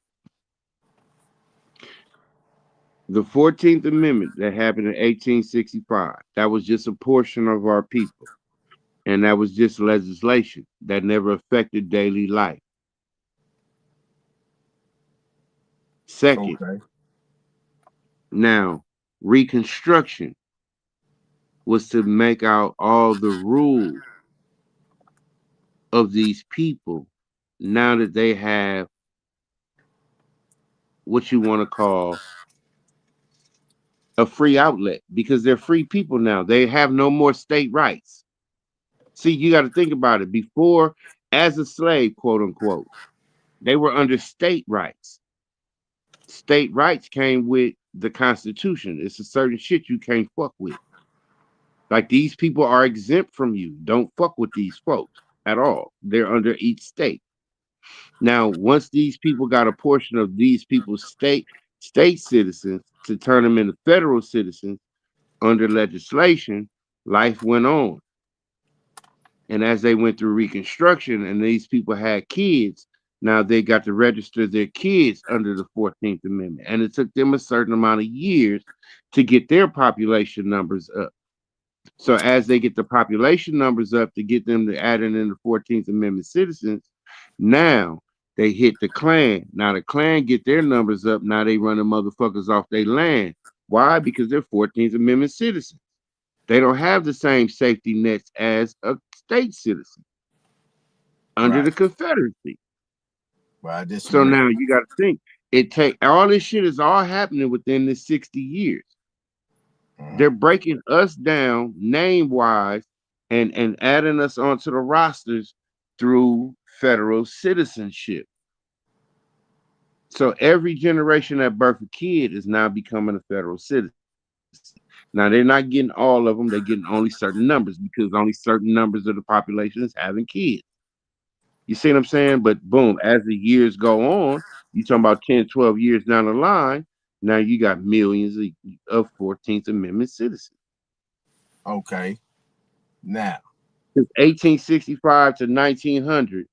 Speaker 2: the 14th Amendment that happened in 1865, that was just a portion of our people. And that was just legislation that never affected daily life. Second, now Reconstruction was to make out all the rules of these people now that they have what you want to call a free outlet, because they're free people now. They have no more state rights. See, you got to think about it. Before, as a slave, quote unquote, they were under state rights. State rights came with the Constitution. It's a certain shit you can't fuck with. Like, these people are exempt from you. Don't fuck with these folks at all. They're under each state. Now, once these people got a portion of these people's state citizens to turn them into federal citizens under legislation, life went on. And as they went through Reconstruction and these people had kids, now they got to register their kids under the 14th Amendment. And it took them a certain amount of years to get their population numbers up. So as they get the population numbers up to get them to add in the 14th Amendment citizens, now they hit the Klan. Now the Klan get their numbers up. Now they run the motherfuckers off their land. Why? Because they're 14th Amendment citizens. They don't have the same safety nets as a state citizen under the Confederacy. So now you got to think, it take all this shit is all happening within this 60 years. They're breaking us down name wise and adding us onto the rosters through federal citizenship. So every generation that birth a kid is now becoming a federal citizen. Now they're not getting all of them, they're getting only certain numbers because only certain numbers of the population is having kids. You see what I'm saying? But boom, as the years go on, you talking about 10, 12 years down the line, now you got millions of 14th Amendment citizens.
Speaker 12: Okay. Now,
Speaker 2: since 1865 to 1900,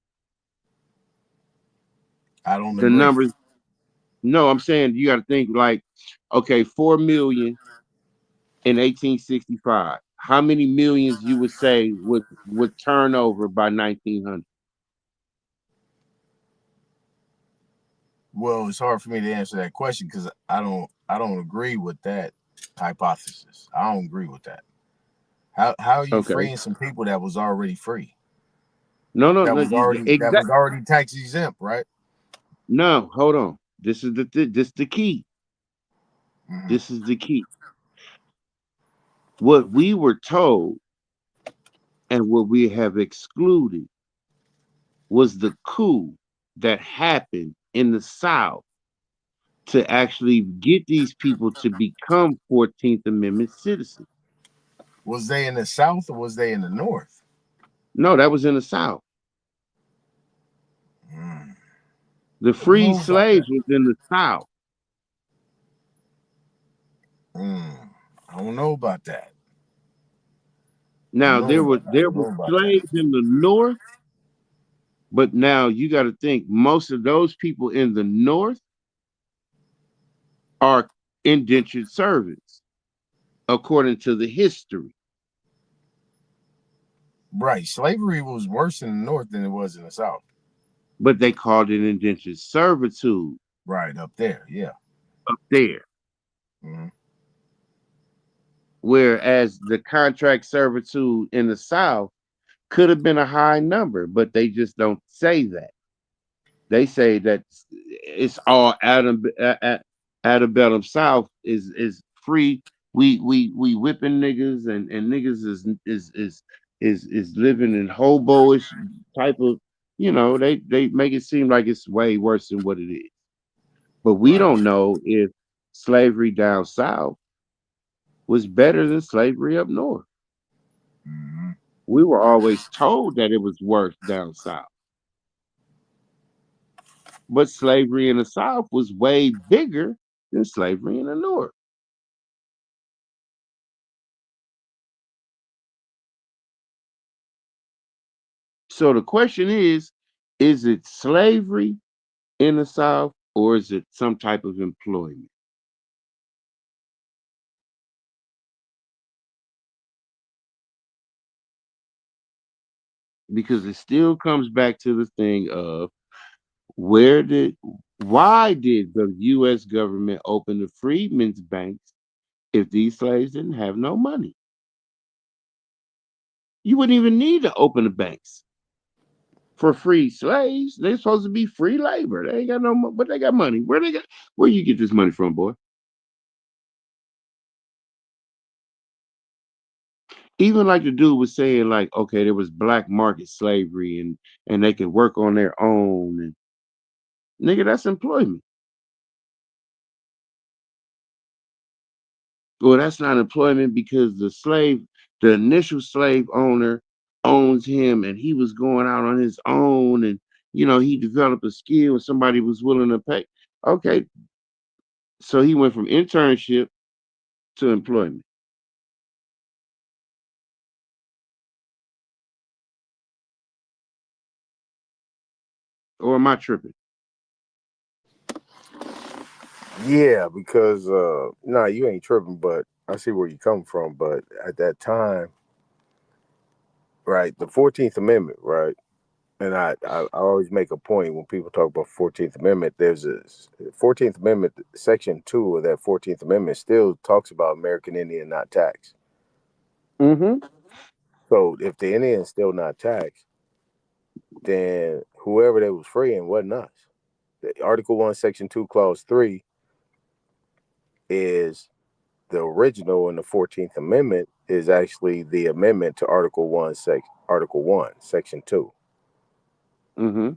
Speaker 12: I don't
Speaker 2: the
Speaker 12: agree.
Speaker 2: numbers. No, I'm saying you got to think like, okay, 4 million in 1865. How many millions you would say would turn over by 1900?
Speaker 12: Well, it's hard for me to answer that question because I don't agree with that hypothesis. I don't agree with that. How are you freeing some people that was already free?
Speaker 2: No,
Speaker 12: that was already tax exempt, right?
Speaker 2: No, hold on. This is the key. This is the key. What we were told and what we have excluded was the coup that happened in the South to actually get these people to become 14th Amendment citizens.
Speaker 12: Was they in the South or was they in the North?
Speaker 2: No, that was in the South. The free slaves was in the South.
Speaker 12: I don't know about that.
Speaker 2: Now there were slaves in the North, but now you got to think most of those people in the North are indentured servants, according to the history.
Speaker 12: Right. Slavery was worse in the North than it was in the South.
Speaker 2: But they called it indentured servitude.
Speaker 12: Right, up there, yeah.
Speaker 2: Up there. Whereas the contract servitude in the South could have been a high number, but they just don't say that. They say that it's all antebellum South is free. We whipping niggas and niggas is living in hobo-ish type of, you know, they make it seem like it's way worse than what it is. But we don't know if slavery down South was better than slavery up North. We were always told that it was worse down South. But slavery in the South was way bigger than slavery in the North. So the question is it slavery in the South or is it some type of employment? Because it still comes back to the thing of why did the U.S. government open the freedmen's banks if these slaves didn't have no money? You wouldn't even need to open the banks for free slaves. They're supposed to be free labor. They ain't got no, but they got money. Where you get this money from, boy? Even like the dude was saying, like, okay, there was black market slavery and they could work on their own, and nigga, that's employment. Well, that's not employment because the initial slave owner owns him and he was going out on his own and he developed a skill and somebody was willing to pay. Okay. So he went from internship to employment. Or am I tripping?
Speaker 12: Yeah, because nah, you ain't tripping, but I see where you come from. But at that time, right, the 14th Amendment, right? And I always make a point when people talk about 14th Amendment, there's a 14th Amendment, Section 2 of that 14th Amendment still talks about American Indian not taxed.
Speaker 2: Mm-hmm.
Speaker 12: So if the Indian's still not taxed, then whoever they was freeing wasn't us. Article 1, Section 2, Clause 3 is the original, and the 14th Amendment is actually the amendment to Article 1, Section 2.
Speaker 2: Mm-hmm.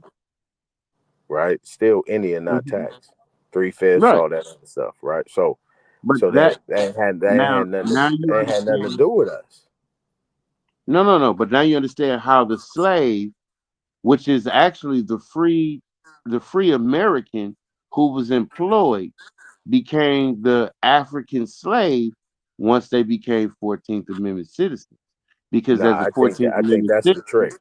Speaker 12: Right? Still Indian not
Speaker 2: Mm-hmm.
Speaker 12: taxed. 3/5,
Speaker 2: Right.
Speaker 12: all that other stuff, right? So
Speaker 2: But
Speaker 12: that had
Speaker 2: now
Speaker 12: nothing
Speaker 2: you
Speaker 12: to do with us.
Speaker 2: No. But now you understand how the slave, which is actually the free American who was employed, became the African slave once they became 14th Amendment citizens. Because as
Speaker 12: Nah,
Speaker 2: a
Speaker 12: I think
Speaker 2: 14th Amendment
Speaker 12: that's the
Speaker 2: citizen,
Speaker 12: trick.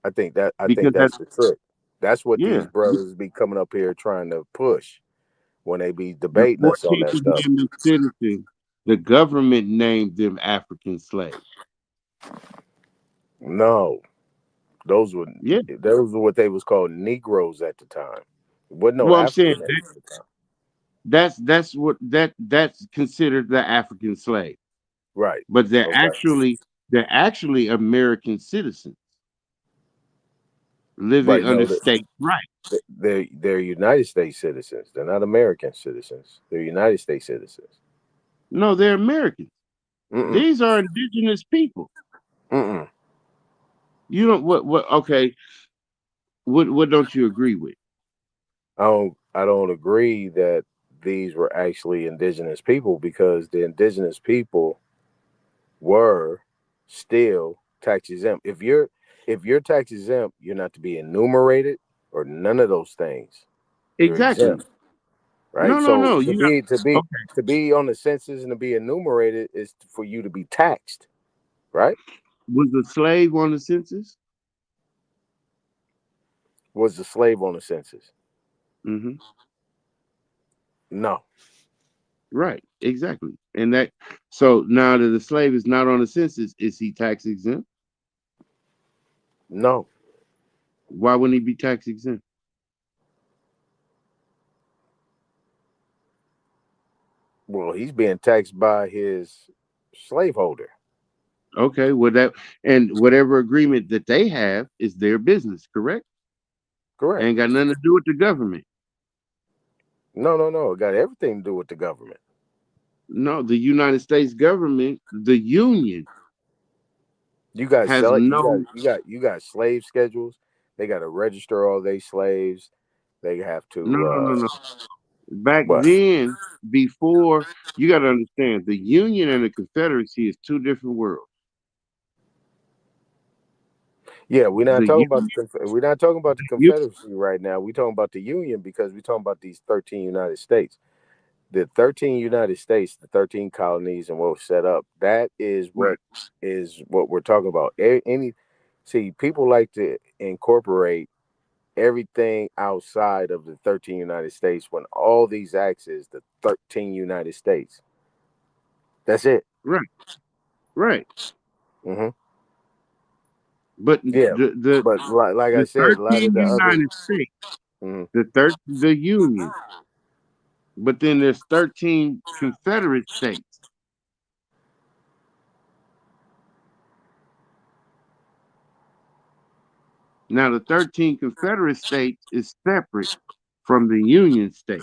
Speaker 12: I think that's
Speaker 2: that's
Speaker 12: the trick. That's what
Speaker 2: yeah,
Speaker 12: these brothers be coming up here trying to push when they be
Speaker 2: the
Speaker 12: debating us on
Speaker 2: 14th
Speaker 12: that stuff.
Speaker 2: Amendment citizen, the government named them African slaves.
Speaker 12: No, those were what they was called Negroes at the time. Wasn't no
Speaker 2: Well, I'm
Speaker 12: African
Speaker 2: saying
Speaker 12: at the time.
Speaker 2: that's considered the African slave.
Speaker 12: Right.
Speaker 2: But they're
Speaker 12: Okay.
Speaker 2: actually American citizens living
Speaker 12: Right.
Speaker 2: under
Speaker 12: No,
Speaker 2: state rights.
Speaker 12: they're United States citizens. They're not American citizens. They're United States citizens.
Speaker 2: No, they're Americans.
Speaker 12: Mm-mm.
Speaker 2: These are indigenous people.
Speaker 12: Mm-mm.
Speaker 2: You don't what okay. What don't you agree with?
Speaker 12: I don't agree that these were actually indigenous people, because the indigenous people were still tax exempt. If you're tax exempt, you're not to be enumerated or none of those things. You're
Speaker 2: Exactly.
Speaker 12: exempt. Right.
Speaker 2: No.
Speaker 12: So
Speaker 2: You
Speaker 12: to be on the census and to be enumerated is for you to be taxed. Right.
Speaker 2: Was the slave on the census?
Speaker 12: Was the slave on the census?
Speaker 2: Mm-hmm.
Speaker 12: No.
Speaker 2: Right. Exactly. And that so now that the slave is not on the census, is he tax exempt?
Speaker 12: No.
Speaker 2: Why wouldn't he be tax exempt?
Speaker 12: Well, he's being taxed by his slaveholder.
Speaker 2: Okay, well and whatever agreement that they have is their business, correct?
Speaker 12: Correct.
Speaker 2: Ain't got nothing to do with the government.
Speaker 12: No. It got everything to do with the government.
Speaker 2: No, the United States government, the union.
Speaker 12: You got
Speaker 2: has no.
Speaker 12: you got slave schedules. They got to register all their slaves. They have to.
Speaker 2: No. Back
Speaker 12: What?
Speaker 2: then, before, you got to understand, the Union and the Confederacy is two different worlds.
Speaker 12: Yeah, we're not
Speaker 2: The
Speaker 12: talking about
Speaker 2: Union,
Speaker 12: we're not talking about the
Speaker 2: you,
Speaker 12: Confederacy right now. We're talking about the Union because we're talking about these 13 United States. The 13 United States, the 13 colonies, and what was set up. That is
Speaker 2: right,
Speaker 12: what we're talking about. See, people like to incorporate everything outside of the 13 United States when all these acts is the 13 United States. That's it.
Speaker 2: right, right.
Speaker 12: Mm-hmm.
Speaker 2: But
Speaker 12: Yeah,
Speaker 2: the
Speaker 12: but like I
Speaker 2: the
Speaker 12: said, a lot of
Speaker 2: 13
Speaker 12: the other.
Speaker 2: United States,
Speaker 12: Mhm.
Speaker 2: the Union, but then there's 13 Confederate states. Now the 13 Confederate states is separate from the Union state.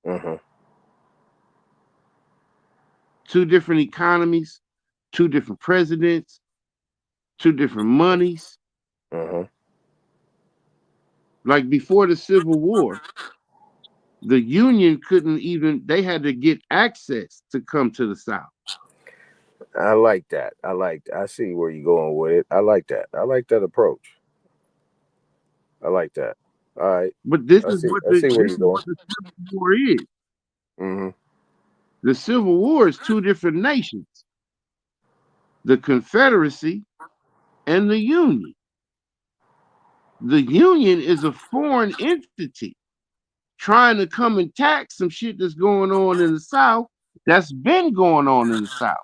Speaker 12: Mm-hmm.
Speaker 2: Two different economies, two different presidents, two different monies.
Speaker 12: Mm-hmm.
Speaker 2: Like before the Civil War, the Union couldn't even, they had to get access to come to the South.
Speaker 12: I like that. I see where you're going with it. I like that. I like that approach. I like that. All right.
Speaker 2: But this
Speaker 12: I
Speaker 2: is
Speaker 12: see.
Speaker 2: what
Speaker 12: I see where
Speaker 2: this
Speaker 12: you're
Speaker 2: is
Speaker 12: going.
Speaker 2: what the Civil War is.
Speaker 12: Mm-hmm.
Speaker 2: The Civil War is two different nations, the Confederacy and the Union. The Union is a foreign entity trying to come and tax some shit that's going on in the South that's been going on in the South.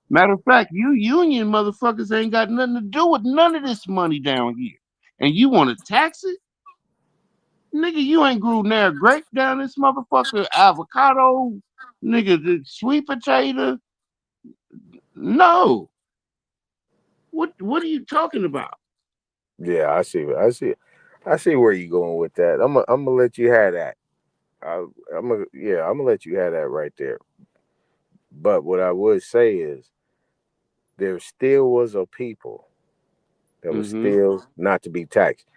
Speaker 2: Matter of fact, you Union motherfuckers ain't got nothing to do with none of this money down here. And you want to tax it? Nigga, you ain't grew near grape down this motherfucker, avocado, nigga, the sweet potato. No. What are you talking about?
Speaker 12: Yeah, I see. I see where you're going with that. I'm gonna let you have that. I'm gonna let you have that right there. But what I would say is there still was a people that was
Speaker 2: Mm-hmm.
Speaker 12: still not to be taxed.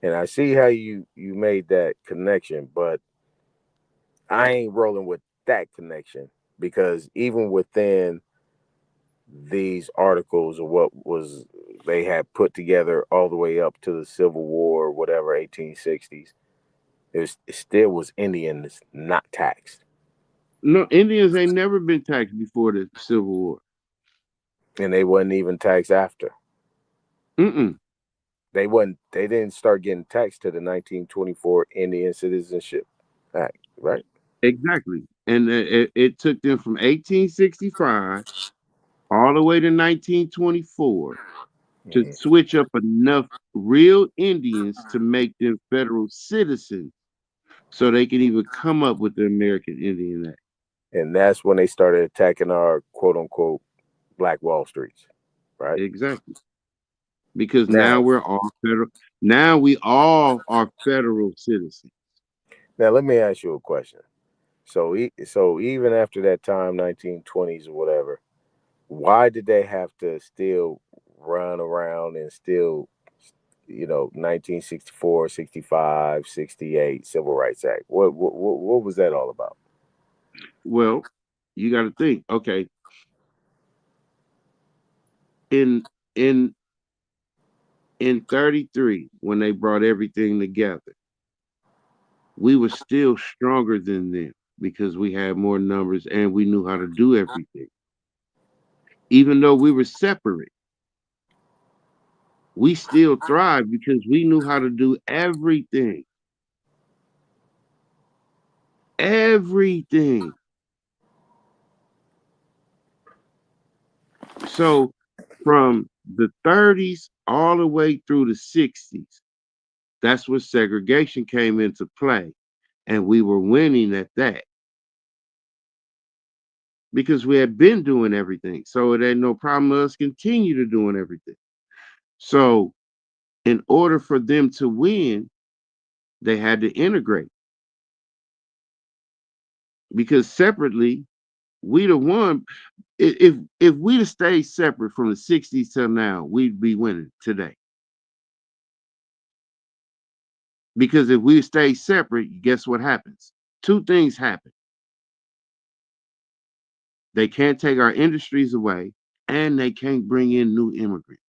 Speaker 12: And I see how you made that connection, but I ain't rolling with that connection because even within these articles of what was they had put together all the way up to the Civil War or whatever 1860s, it still was Indians not taxed.
Speaker 2: No, Indians ain't never been taxed before the Civil War.
Speaker 12: And they wasn't even taxed after.
Speaker 2: Mm-mm.
Speaker 12: They didn't start getting taxed to the 1924 Indian Citizenship Act, right?
Speaker 2: Exactly. And it took them from 1865 all the way to 1924 to switch up enough real Indians to make them federal citizens so they can even come up with the American Indian Act.
Speaker 12: And that's when they started attacking our quote unquote Black Wall Streets, right?
Speaker 2: Exactly. Because now we're all federal. Now we all are federal citizens.
Speaker 12: Now let me ask you a question. So even after that time, 1920s or whatever, why did they have to still run around and still, 1964, 65, 68 Civil Rights Act? What was that all about?
Speaker 2: Well, you got to think. Okay, in 33, when they brought everything together, we were still stronger than them because we had more numbers and we knew how to do everything. Even though we were separate, we still thrived because we knew how to do everything. Everything. So from the 30s all the way through the 60s, that's where segregation came into play. And we were winning at that because we had been doing everything. So it ain't no problem with us continue to doing everything. So in order for them to win, they had to integrate because separately, we the one. If we'd have stayed separate from the 60s till now, we'd be winning today. Because if we stay separate, guess what happens? Two things happen. They can't take our industries away, and they can't bring in new immigrants.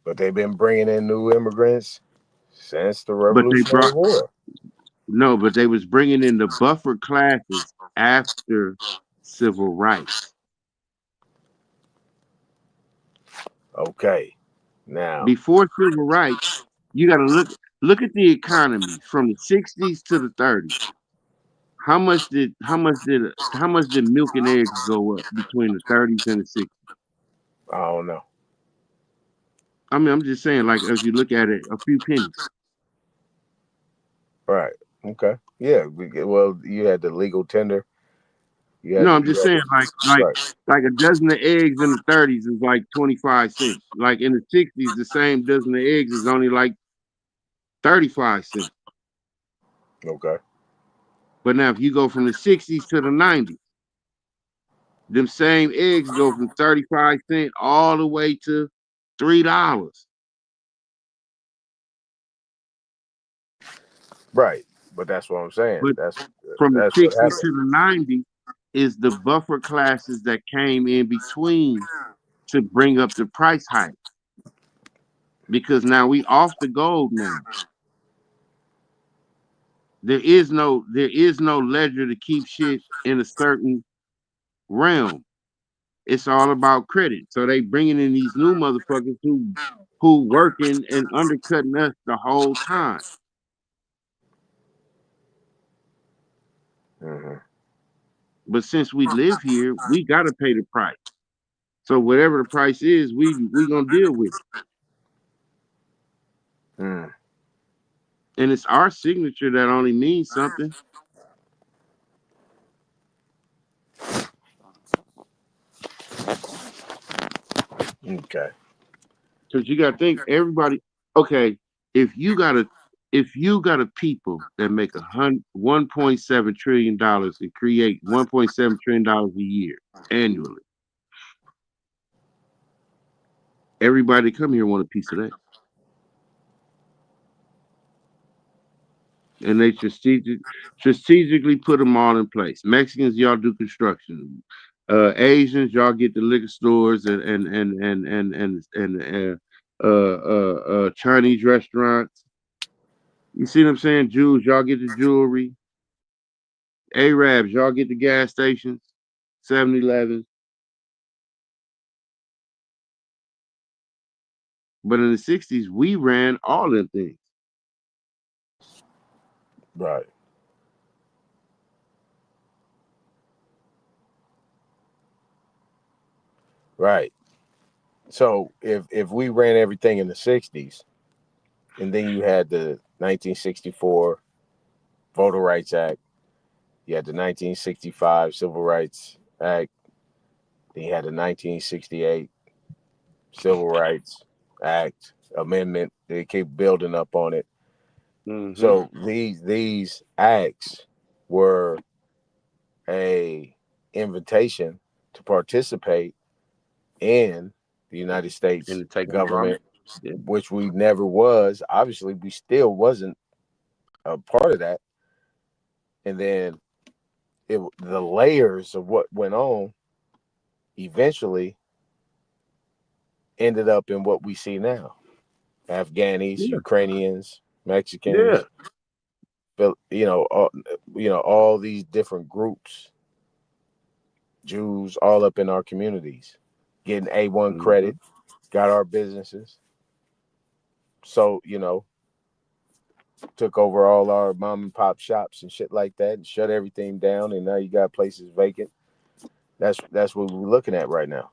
Speaker 12: But they've been bringing in new immigrants since the
Speaker 2: But they
Speaker 12: Revolutionary
Speaker 2: brought
Speaker 12: War.
Speaker 2: no, but they was bringing in the buffer classes after civil rights.
Speaker 12: Okay, now
Speaker 2: Before civil rights, you got to look at the economy from the 60s to the 30s. How much did milk and eggs go up between the 30s and the 60s?
Speaker 12: I don't know.
Speaker 2: I mean, I'm just saying, like, if you look at it, a few pennies.
Speaker 12: Right. Okay. Yeah. Well, you had the legal tender.
Speaker 2: No, I'm just saying, like a dozen of eggs in the 30s is like 25 cents. Like in the 60s, the same dozen of eggs is only like 35 cents.
Speaker 12: Okay.
Speaker 2: But now if you go from the 60s to the 90s, them same eggs go from 35 cents all the way to $3.
Speaker 12: Right. But that's what I'm saying.
Speaker 2: But
Speaker 12: That's
Speaker 2: from the
Speaker 12: what
Speaker 2: 60s
Speaker 12: happened.
Speaker 2: to the 90s is the buffer classes that came in between to bring up the price hike. Because now we off the gold now. There is no ledger to keep shit in a certain realm. It's all about credit. So they bringing in these new motherfuckers who working and undercutting us the whole time.
Speaker 12: Mm-hmm.
Speaker 2: But since we live here, we gotta pay the price. So whatever the price is, we gonna deal with it.
Speaker 12: Mm.
Speaker 2: And it's our signature that only means something.
Speaker 12: Okay.
Speaker 2: Because you gotta think everybody. Okay, if you got a people that make $1.7 trillion and create $1.7 trillion a year annually, everybody come here want a piece of that. And they strategically put them all in place. Mexicans, y'all do construction. Asians, y'all get the liquor stores and Chinese restaurants. You see what I'm saying? Jews, y'all get the jewelry. Arabs, y'all get the gas stations, 7-Elevens. But in the 60s, we ran all them things.
Speaker 12: Right. Right. So if we ran everything in the 60s, and then you had the 1964 Voter Rights Act, you had the 1965 Civil Rights Act, then you had the 1968 Civil Rights Act amendment. They keep building up on it.
Speaker 2: Mm-hmm.
Speaker 12: So these acts were a invitation to participate in the United States government, which we never was. Obviously, we still wasn't a part of that. And then the layers of what went on eventually ended up in what we see now. Afghanis, Ukrainians, Mexicans, all these different groups, Jews, all up in our communities, getting A1 credit, got our businesses. So, took over all our mom and pop shops and shit like that and shut everything down. And now you got places vacant. That's what we're looking at right now.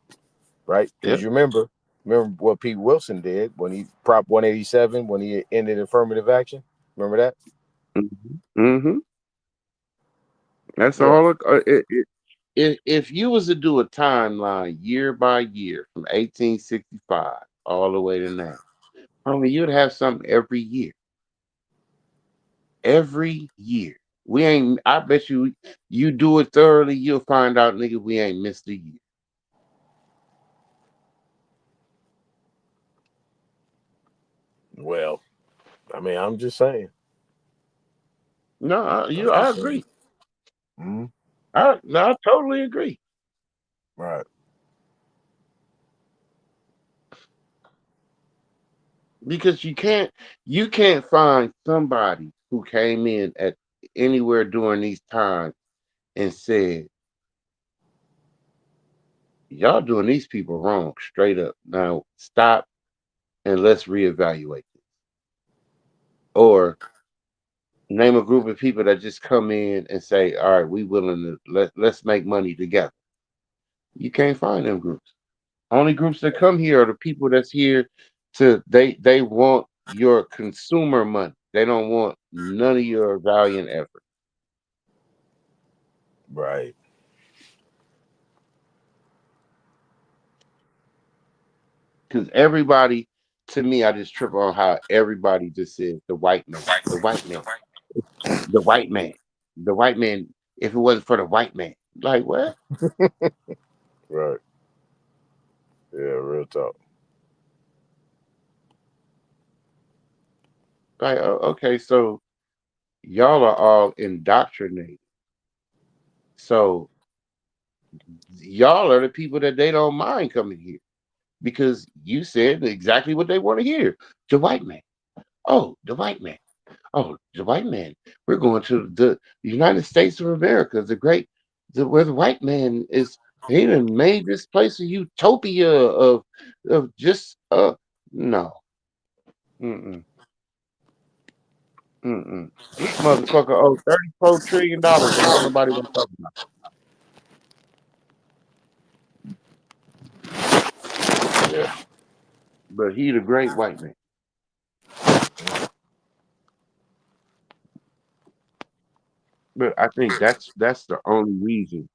Speaker 12: Right? Because you remember what Pete Wilson did when he Prop 187, when he ended affirmative action. Remember that?
Speaker 2: Mm-hmm. That's all. If you was to do a timeline year by year from 1865 all the way to now, I mean, you'd have something every year. Every year. We ain't. I bet you do it thoroughly, you'll find out, nigga, we ain't missed a year.
Speaker 12: Well, I mean, I'm just saying.
Speaker 2: No, I agree.
Speaker 12: Mm-hmm.
Speaker 2: I totally agree.
Speaker 12: Right.
Speaker 2: Because you can't find somebody who came in at anywhere during these times and said, y'all doing these people wrong straight up. Now stop and let's reevaluate this. Or name a group of people that just come in and say, all right, we willing to let's make money together. You can't find them groups. Only groups that come here are the people that's here they want your consumer money. They don't want none of your valiant effort.
Speaker 12: Right.
Speaker 2: Because everybody, to me, I just trip on how everybody just says the white man, the white man, the white man, the white man. If it wasn't for the white man, like what?
Speaker 12: Right. Yeah, real talk.
Speaker 2: Like, okay, so y'all are all indoctrinated. So y'all are the people that they don't mind coming here because you said exactly what they want to hear. The white man. Oh, the white man. Oh, the white man. We're going to the United States of America, where the white man is. He done made this place a utopia of just no. Mm-mm. Mm-mm. This motherfucker owes $34 trillion and don't nobody want to talk about it. Yeah. But he the great white man. But I think that's the only reason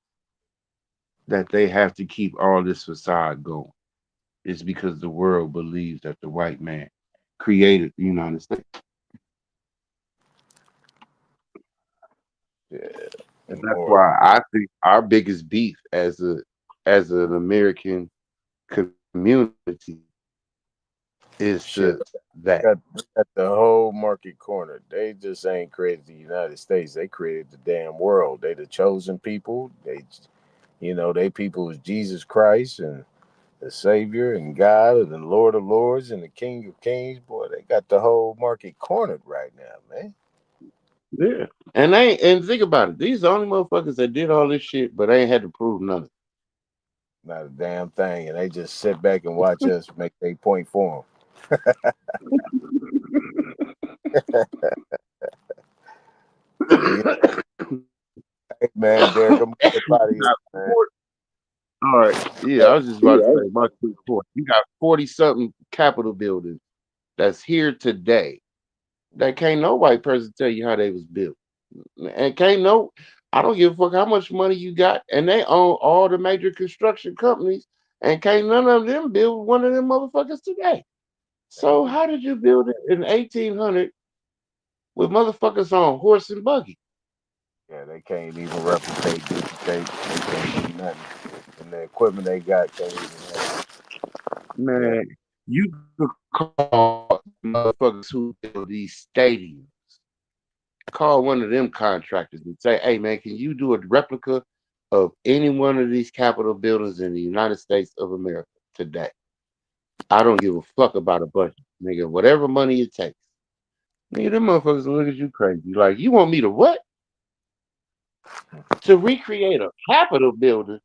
Speaker 2: that they have to keep all this facade going. Is because the world believes that the white man created the United States.
Speaker 12: Yeah.
Speaker 2: And that's why I think our biggest beef as an American community is that
Speaker 12: got the whole market cornered. They just ain't created the United States. They created the damn world. They the chosen people. They people is Jesus Christ and the Savior and God and the Lord of Lords and the King of Kings. Boy, they got the whole market cornered right now, man.
Speaker 2: Yeah. And think about it. These are the only motherfuckers that did all this shit, but they ain't had to prove nothing.
Speaker 12: Not a damn thing. And they just sit back and watch us make their point for them. Hey, man, Derek, I'm out of here, man.
Speaker 2: All right. Yeah, I was just about to say my quick point. You got 40-something Capitol buildings that's here today that can't no white person tell you how they was built. And I don't give a fuck how much money you got, and they own all the major construction companies, and can't none of them build one of them motherfuckers today. So how did you build it in 1800 with motherfuckers on horse and buggy?
Speaker 12: Yeah, they can't even replicate they can't do nothing. And the equipment they got can't even have.
Speaker 2: Man, you could call motherfuckers who build these stadiums. Call one of them contractors and say, hey man, can you do a replica of any one of these Capitol buildings in the United States of America today? I don't give a fuck about a budget, nigga. Whatever money it takes. Nigga, them motherfuckers look at you crazy. Like, you want me to what? To recreate a Capitol building?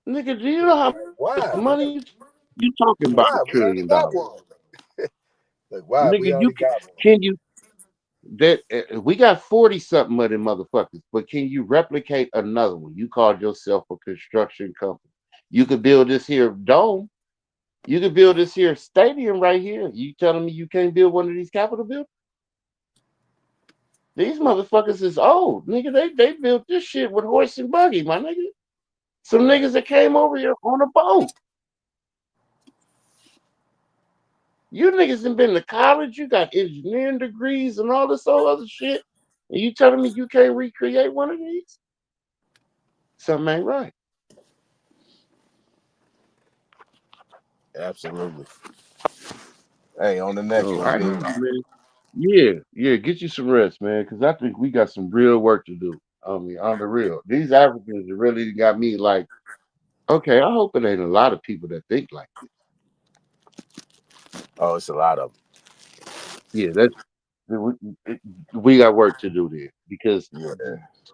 Speaker 2: Nigga, do you know how much money you talking about? $1 trillion.
Speaker 12: Like, why? We
Speaker 2: Nigga,
Speaker 12: already got one.
Speaker 2: can you we got 40-something of them motherfuckers, but can you replicate another one? You called yourself a construction company. You could build this here dome. You could build this here stadium right here. You telling me you can't build one of these Capitol buildings? These motherfuckers is old. Nigga, they built this shit with horse and buggy, my nigga. Some niggas that came over here on a boat. You niggas done been to college, you got engineering degrees and all this other shit. And you telling me you can't recreate one of these? Something ain't right.
Speaker 12: Absolutely. Hey, on the next one,
Speaker 2: dude. Yeah, get you some rest, man, because I think we got some real work to do. I mean, on the real. These Africans really got me like, okay, I hope it ain't a lot of people that think like this.
Speaker 12: Oh, it's a lot of them.
Speaker 2: Yeah, that's we got work to do there because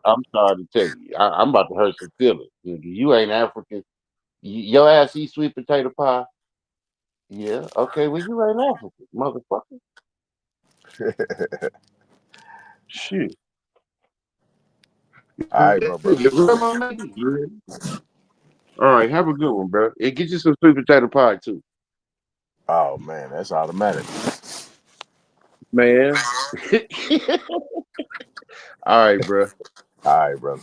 Speaker 2: I'm sorry to tell you, I'm about to hurt some feelings. You ain't African. Your ass eat sweet potato pie. Yeah, okay. Well, you ain't African, motherfucker. Shit.
Speaker 12: All right, bro.
Speaker 2: Your grandma made it. All right, have a good one, bro. And get you some sweet potato pie too.
Speaker 12: Oh man, that's automatic.
Speaker 2: Man. All right, bro.
Speaker 12: All right, bro.